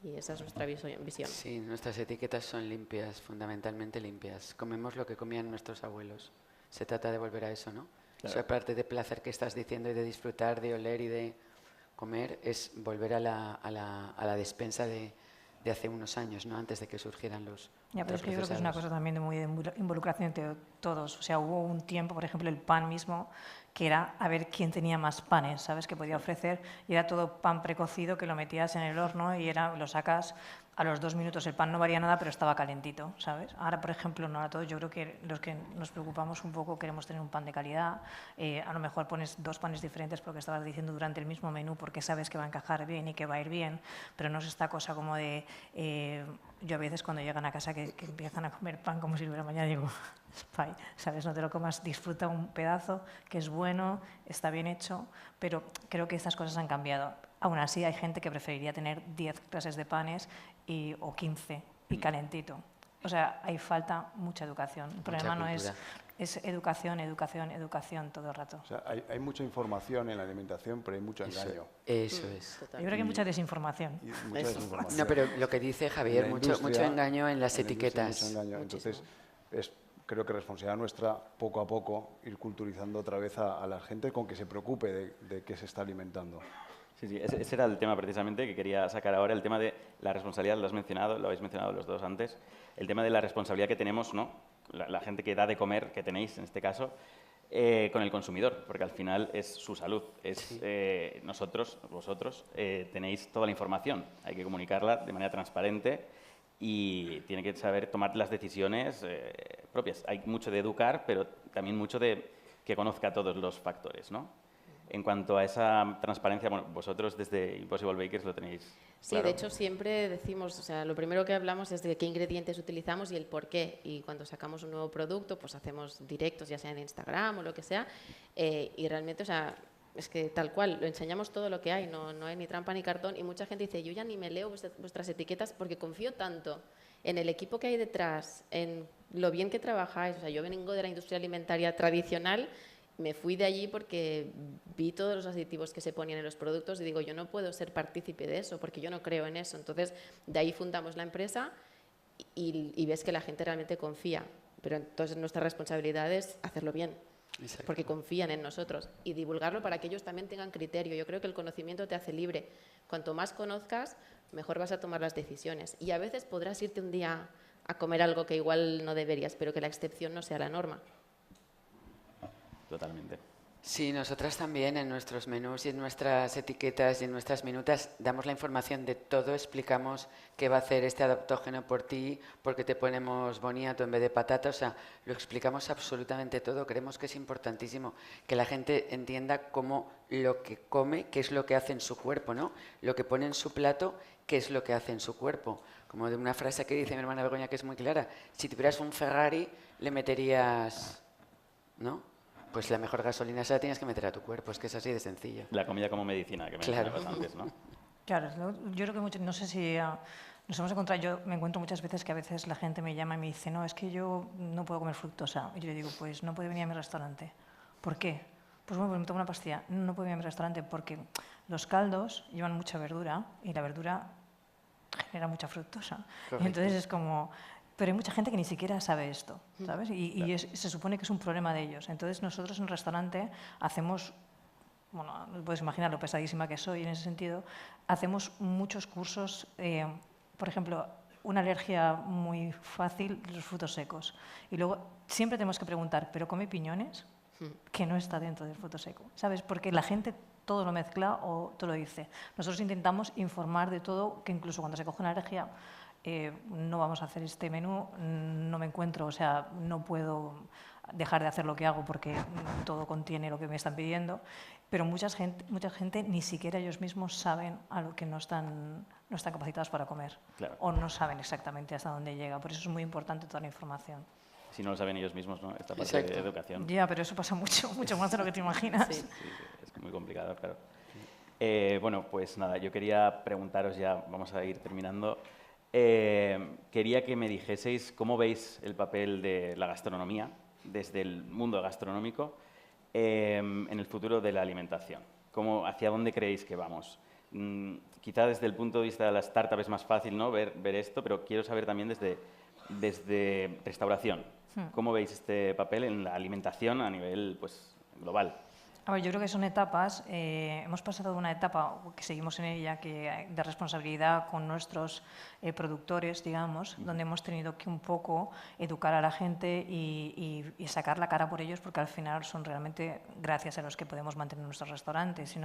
Y esa es nuestra visión. Sí, nuestras etiquetas son limpias, fundamentalmente limpias. Comemos lo que comían nuestros abuelos. Se trata de volver a eso, ¿no? Claro. Esa parte de placer que estás diciendo y de disfrutar, de oler y de comer es volver a la despensa de hace unos años, ¿no? Antes de que surgieran los Ya, pero es que yo creo que es una cosa también de muy de involucración entre todos. O sea, hubo un tiempo, por ejemplo, el pan mismo, que era a ver quién tenía más panes, ¿sabes? Que podía ofrecer, y era todo pan precocido que lo metías en el horno y lo sacas a los 2 minutos. El pan no varía nada, pero estaba calentito, ¿sabes? Ahora, por ejemplo, no, ahora todos, yo creo que los que nos preocupamos un poco queremos tener un pan de calidad. A lo mejor pones 2 panes diferentes porque estabas diciendo durante el mismo menú porque sabes que va a encajar bien y que va a ir bien, pero no es esta cosa como de... yo a veces cuando llegan a casa que empiezan a comer pan como si hubiera mañana, digo, spy, ¿sabes? No te lo comas, disfruta un pedazo que es bueno, está bien hecho, pero creo que estas cosas han cambiado. Aún así hay gente que preferiría tener 10 clases de panes o 15 y calentito. O sea, hay falta mucha educación. El problema no es educación, educación, educación todo el rato. O sea, hay mucha información en la alimentación, pero hay mucho engaño. Eso es. Yo creo que hay mucha desinformación. Mucha desinformación. No, pero lo que dice Javier, En la mucho industria, engaño en las la industria, etiquetas. mucho engaño. Entonces, creo que es responsabilidad nuestra, poco a poco, ir culturizando otra vez a la gente con que se preocupe de qué se está alimentando. Sí, ese era el tema precisamente que quería sacar ahora, el tema de la responsabilidad, lo habéis mencionado los dos antes, el tema de la responsabilidad que tenemos, ¿no? La gente que da de comer, que tenéis en este caso, con el consumidor, porque al final es su salud. Vosotros, tenéis toda la información, hay que comunicarla de manera transparente y tiene que saber tomar las decisiones propias. Hay mucho de educar, pero también mucho de que conozca todos los factores, ¿no? En cuanto a esa transparencia, bueno, vosotros desde Impossible Bakers lo tenéis Sí, claro. de hecho siempre decimos, o sea, lo primero que hablamos es de qué ingredientes utilizamos y el por qué. Y cuando sacamos un nuevo producto, pues hacemos directos, ya sea en Instagram o lo que sea, y realmente, o sea, es que tal cual, lo enseñamos todo lo que hay, no hay ni trampa ni cartón, y mucha gente dice, yo ya ni me leo vuestras etiquetas porque confío tanto en el equipo que hay detrás, en lo bien que trabajáis. O sea, yo vengo de la industria alimentaria tradicional, me fui de allí porque vi todos los aditivos que se ponían en los productos y digo, yo no puedo ser partícipe de eso porque yo no creo en eso. Entonces, de ahí fundamos la empresa y ves que la gente realmente confía. Pero entonces nuestra responsabilidad es hacerlo bien, porque confían en nosotros y divulgarlo para que ellos también tengan criterio. Yo creo que el conocimiento te hace libre. Cuanto más conozcas, mejor vas a tomar las decisiones. Y a veces podrás irte un día a comer algo que igual no deberías, pero que la excepción no sea la norma. Totalmente. Sí, nosotras también en nuestros menús y en nuestras etiquetas y en nuestras minutas damos la información de todo, explicamos qué va a hacer este adaptógeno por ti, por qué te ponemos boniato en vez de patata, o sea, lo explicamos absolutamente todo. Creemos que es importantísimo que la gente entienda cómo lo que come, qué es lo que hace en su cuerpo, ¿no? Lo que pone en su plato, qué es lo que hace en su cuerpo. Como de una frase que dice mi hermana Begoña que es muy clara, si tuvieras un Ferrari le meterías, ¿no? Pues la mejor gasolina se la tienes que meter a tu cuerpo, es que es así de sencillo. La comida como medicina, que mencionabas antes, ¿no? Claro, yo creo que no sé si nos hemos encontrado, yo me encuentro muchas veces que a veces la gente me llama y me dice, no, es que yo no puedo comer fructosa. Y yo le digo, pues no puede venir a mi restaurante. ¿Por qué? Pues bueno, pues me tomo una pastilla. No puede venir a mi restaurante porque los caldos llevan mucha verdura y la verdura genera mucha fructosa. Y entonces es como... Pero hay mucha gente que ni siquiera sabe esto, ¿sabes? Y se supone que es un problema de ellos. Entonces nosotros en el restaurante hacemos, bueno, puedes imaginar lo pesadísima que soy en ese sentido, hacemos muchos cursos, por ejemplo, una alergia muy fácil, los frutos secos. Y luego siempre tenemos que preguntar, ¿pero come piñones? Que no está dentro del fruto seco, ¿sabes? Porque la gente todo lo mezcla o todo lo dice. Nosotros intentamos informar de todo, que incluso cuando se coge una alergia, no vamos a hacer este menú, no me encuentro, o sea, no puedo dejar de hacer lo que hago porque todo contiene lo que me están pidiendo, pero mucha gente ni siquiera ellos mismos saben a lo que no están capacitados para comer, claro. O no saben exactamente hasta dónde llega, por eso es muy importante toda la información. Si no lo saben ellos mismos, ¿no? Esta parte de educación. Ya, pero eso pasa mucho más de lo que te imaginas. Sí, es muy complicado, claro. Bueno, pues nada, yo quería preguntaros ya, vamos a ir terminando. Quería que me dijeseis cómo veis el papel de la gastronomía desde el mundo gastronómico en el futuro de la alimentación. ¿Hacia dónde creéis que vamos? Quizá desde el punto de vista de la startup es más fácil, ¿no? ver esto, pero quiero saber también desde restauración. ¿Cómo veis este papel en la alimentación a nivel pues, global? A ver, yo creo que son etapas. Hemos pasado de una etapa que seguimos en ella de responsabilidad con nuestros productores, digamos, donde hemos tenido que un poco educar a la gente y sacar la cara por ellos, porque al final son realmente gracias a los que podemos mantener nuestros restaurantes.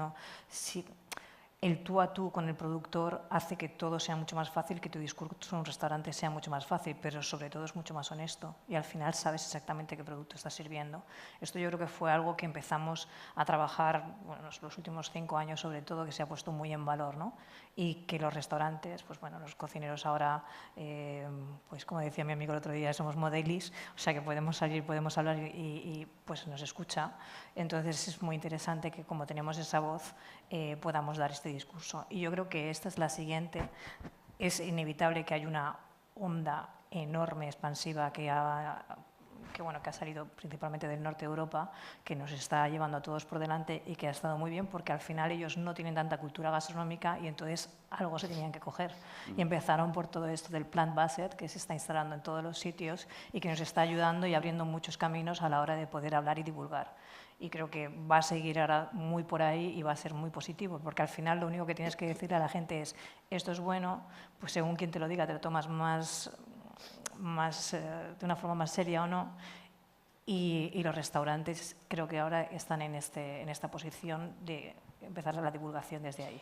El tú a tú con el productor hace que todo sea mucho más fácil, que tu discurso en un restaurante sea mucho más fácil, pero sobre todo es mucho más honesto y al final sabes exactamente qué producto estás sirviendo. Esto yo creo que fue algo que empezamos a trabajar los últimos 5 años, sobre todo, que se ha puesto muy en valor, ¿no? Y que los restaurantes, pues bueno, los cocineros ahora, pues como decía mi amigo el otro día, somos modelis, o sea que podemos salir, podemos hablar y pues nos escucha. Entonces es muy interesante que como tenemos esa voz podamos dar este discurso. Y yo creo que esta es la siguiente. Es inevitable que haya una onda enorme, expansiva, que ha salido principalmente del norte de Europa, que nos está llevando a todos por delante y que ha estado muy bien porque al final ellos no tienen tanta cultura gastronómica y entonces algo se tenían que coger. Y empezaron por todo esto del plant-based, que se está instalando en todos los sitios y que nos está ayudando y abriendo muchos caminos a la hora de poder hablar y divulgar. Y creo que va a seguir ahora muy por ahí y va a ser muy positivo, porque al final lo único que tienes que decirle a la gente es esto es bueno, pues según quien te lo diga te lo tomas de una forma más seria o no. Y los restaurantes creo que ahora están en esta posición de empezar la divulgación desde ahí.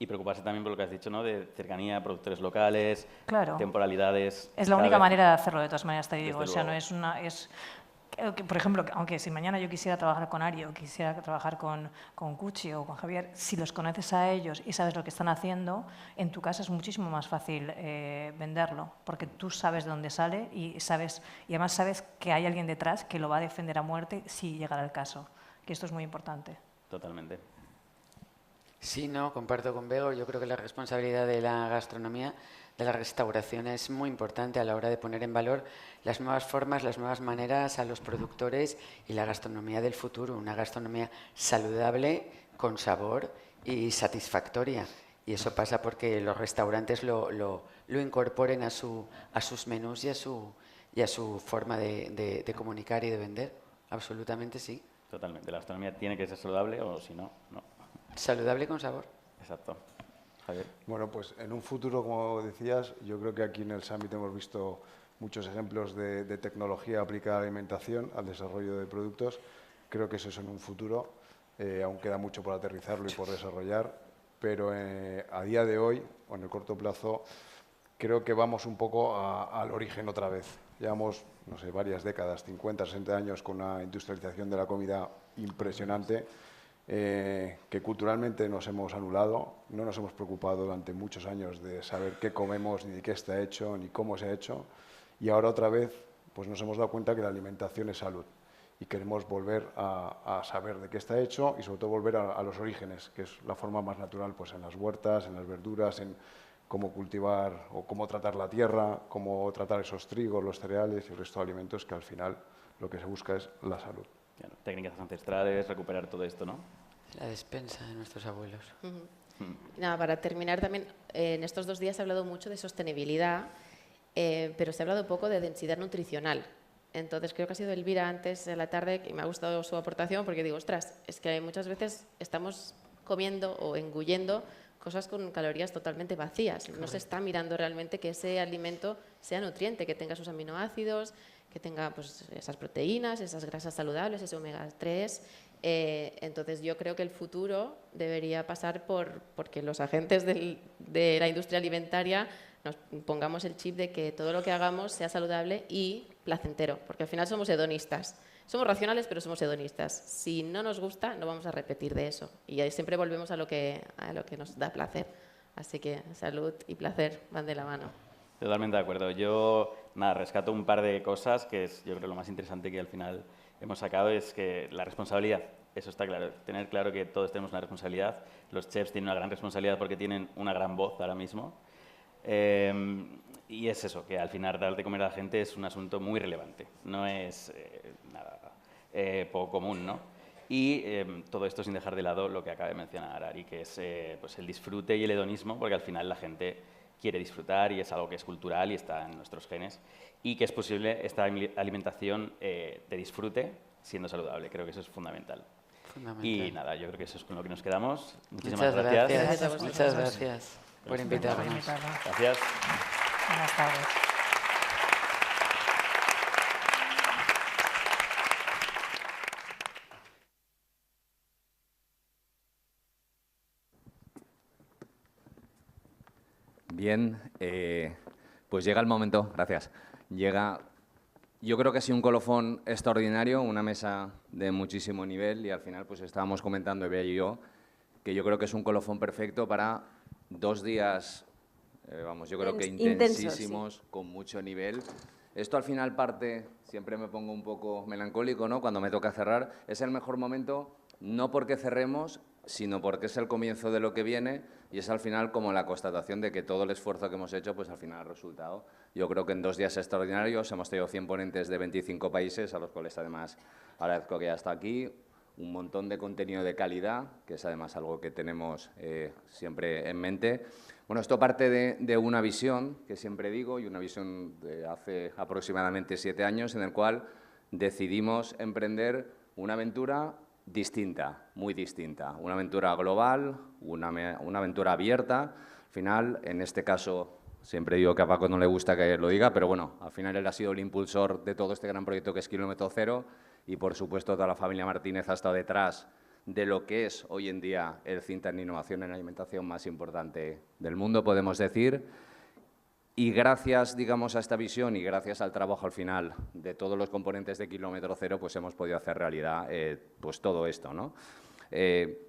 Y preocuparse también por lo que has dicho, ¿no? De cercanía, productores locales, claro. Temporalidades. Es la única manera de hacerlo, de todas maneras, te digo. Desde o sea, luego. no es por ejemplo, aunque si mañana yo quisiera trabajar con Ari o quisiera trabajar con Cuchi o con Javier, si los conoces a ellos y sabes lo que están haciendo, en tu casa es muchísimo más fácil venderlo, porque tú sabes de dónde sale y además sabes que hay alguien detrás que lo va a defender a muerte si llegara el caso, que esto es muy importante. Totalmente. Sí, no, comparto con Bego. Yo creo que la responsabilidad de la gastronomía, de la restauración, es muy importante a la hora de poner en valor las nuevas formas, las nuevas maneras a los productores y la gastronomía del futuro. Una gastronomía saludable, con sabor y satisfactoria. Y eso pasa porque los restaurantes lo incorporen a sus menús y a su forma de comunicar y de vender. Absolutamente sí. Totalmente. La gastronomía tiene que ser saludable o si no, no. Saludable con sabor. Exacto. Javier. Bueno, pues en un futuro, como decías, yo creo que aquí en el Summit hemos visto muchos ejemplos de tecnología aplicada a la alimentación, al desarrollo de productos. Creo que eso es en un futuro, aún queda mucho por aterrizarlo y por desarrollar, pero a día de hoy, o en el corto plazo, creo que vamos un poco al origen otra vez. Llevamos, no sé, varias décadas, 50, 60 años con una industrialización de la comida impresionante, que culturalmente nos hemos anulado, no nos hemos preocupado durante muchos años de saber qué comemos, ni de qué está hecho, ni cómo se ha hecho, y ahora otra vez pues nos hemos dado cuenta que la alimentación es salud y queremos volver a saber de qué está hecho y sobre todo volver a los orígenes, que es la forma más natural, pues en las huertas, en las verduras, en cómo cultivar o cómo tratar la tierra, cómo tratar esos trigos, los cereales y el resto de alimentos, que al final lo que se busca es la salud. Claro, técnicas ancestrales, recuperar todo esto, ¿no? La despensa de nuestros abuelos. Y nada, para terminar también, en estos 2 días se ha hablado mucho de sostenibilidad, pero se ha hablado poco de densidad nutricional. Entonces creo que ha sido Elvira antes de la tarde y me ha gustado su aportación porque digo, ostras, es que muchas veces estamos comiendo o engullendo cosas con calorías totalmente vacías. No se está mirando realmente que ese alimento sea nutriente, que tenga sus aminoácidos, que tenga pues, esas proteínas, esas grasas saludables, ese omega 3. Entonces yo creo que el futuro debería pasar porque los agentes de la industria alimentaria nos pongamos el chip de que todo lo que hagamos sea saludable y placentero, porque al final somos hedonistas. Somos racionales, pero somos hedonistas. Si no nos gusta, no vamos a repetir de eso. Y ahí siempre volvemos a lo que nos da placer. Así que salud y placer van de la mano. Totalmente de acuerdo. Yo, nada, rescato un par de cosas que es, yo creo, lo más interesante que al final hemos sacado es que la responsabilidad, eso está claro. Tener claro que todos tenemos una responsabilidad. Los chefs tienen una gran responsabilidad porque tienen una gran voz ahora mismo. Y es eso, que al final dar de comer a la gente es un asunto muy relevante. No es nada poco común, ¿no? Y todo esto sin dejar de lado lo que acaba de mencionar Ari, que es pues el disfrute y el hedonismo, porque al final la gente quiere disfrutar y es algo que es cultural y está en nuestros genes, y que es posible esta alimentación de disfrute siendo saludable. Creo que eso es fundamental. Y nada, yo creo que eso es con lo que nos quedamos. Muchísimas gracias. Muchas gracias por invitarnos. Gracias. Buenas tardes. Bien, pues llega el momento, gracias. Yo creo que ha sido un colofón extraordinario, una mesa de muchísimo nivel y al final pues estábamos comentando, Bea y yo, que yo creo que es un colofón perfecto para 2 días, yo creo que intensísimos, sí, con mucho nivel. Esto al final parte, siempre me pongo un poco melancólico, ¿no? Cuando me toca cerrar, es el mejor momento, no porque cerremos, sino porque es el comienzo de lo que viene y es al final como la constatación de que todo el esfuerzo que hemos hecho, pues al final ha resultado. Yo creo que en 2 días extraordinarios hemos tenido 100 ponentes de 25 países, a los cuales además agradezco que ya está aquí, un montón de contenido de calidad, que es además algo que tenemos siempre en mente. Bueno, esto parte de una visión que siempre digo, y una visión de hace aproximadamente 7 años, en el cual decidimos emprender una aventura distinta, muy distinta, una aventura global, una aventura abierta. Al final, en este caso, siempre digo que a Paco no le gusta que lo diga, pero bueno, al final él ha sido el impulsor de todo este gran proyecto que es Kilómetro Cero y, por supuesto, toda la familia Martínez ha estado detrás de lo que es hoy en día el think tank de innovación en alimentación más importante del mundo, podemos decir. Y gracias, digamos, a esta visión y gracias al trabajo al final de todos los componentes de Kilómetro Cero, pues hemos podido hacer realidad pues todo esto, ¿no?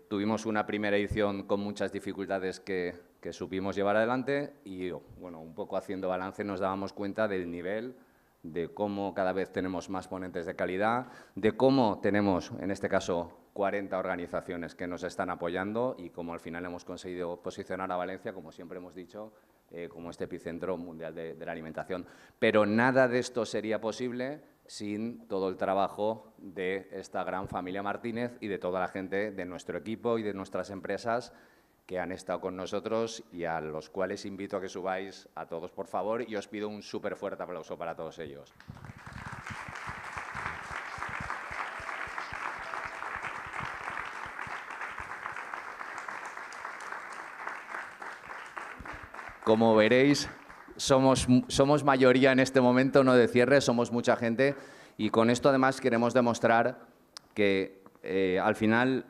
Tuvimos una primera edición con muchas dificultades que supimos llevar adelante y, bueno, un poco haciendo balance nos dábamos cuenta del nivel, de cómo cada vez tenemos más ponentes de calidad, de cómo tenemos, en este caso, 40 organizaciones que nos están apoyando y cómo al final hemos conseguido posicionar a Valencia, como siempre hemos dicho, como este epicentro mundial de la alimentación. Pero nada de esto sería posible sin todo el trabajo de esta gran familia Martínez y de toda la gente de nuestro equipo y de nuestras empresas que han estado con nosotros y a los cuales invito a que subáis a todos, por favor, y os pido un súper fuerte aplauso para todos ellos. Como veréis, somos mayoría en este momento, no de cierre, somos mucha gente y con esto además queremos demostrar que al final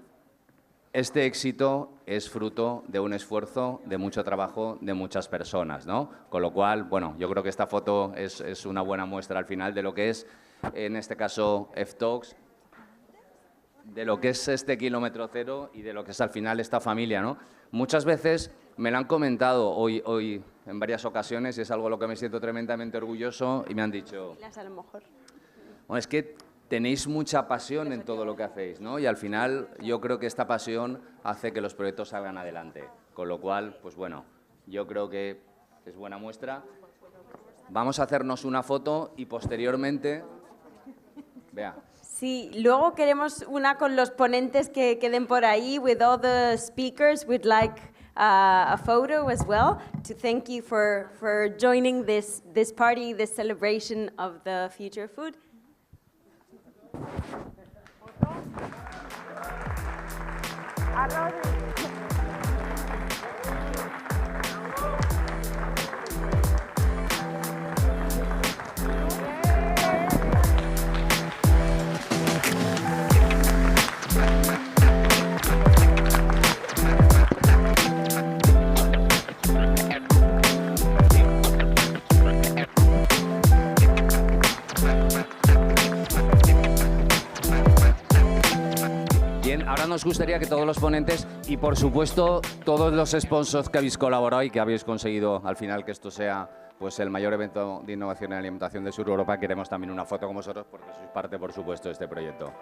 este éxito es fruto de un esfuerzo, de mucho trabajo, de muchas personas, ¿no? Con lo cual, bueno, yo creo que esta foto es una buena muestra al final de lo que es, en este caso, ftalks, de lo que es este kilómetro cero y de lo que es al final esta familia, ¿no? Muchas veces me lo han comentado hoy en varias ocasiones y es algo de lo que me siento tremendamente orgulloso y me han dicho, A lo mejor. bueno, es que tenéis mucha pasión en todo lo que hacéis, ¿no? Y al final yo creo que esta pasión hace que los proyectos salgan adelante. Con lo cual, pues bueno, yo creo que es buena muestra. Vamos a hacernos una foto y posteriormente, vea. Sí, luego queremos una con los ponentes que queden por ahí. With all the speakers, we'd like a photo as well to thank you for joining this party, this celebration of the future food. Bien, ahora nos gustaría que todos los ponentes y, por supuesto, todos los sponsors que habéis colaborado y que habéis conseguido al final que esto sea pues, el mayor evento de innovación en alimentación de Sur Europa, queremos también una foto con vosotros porque sois parte, por supuesto, de este proyecto.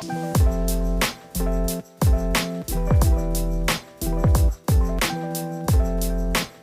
Bye.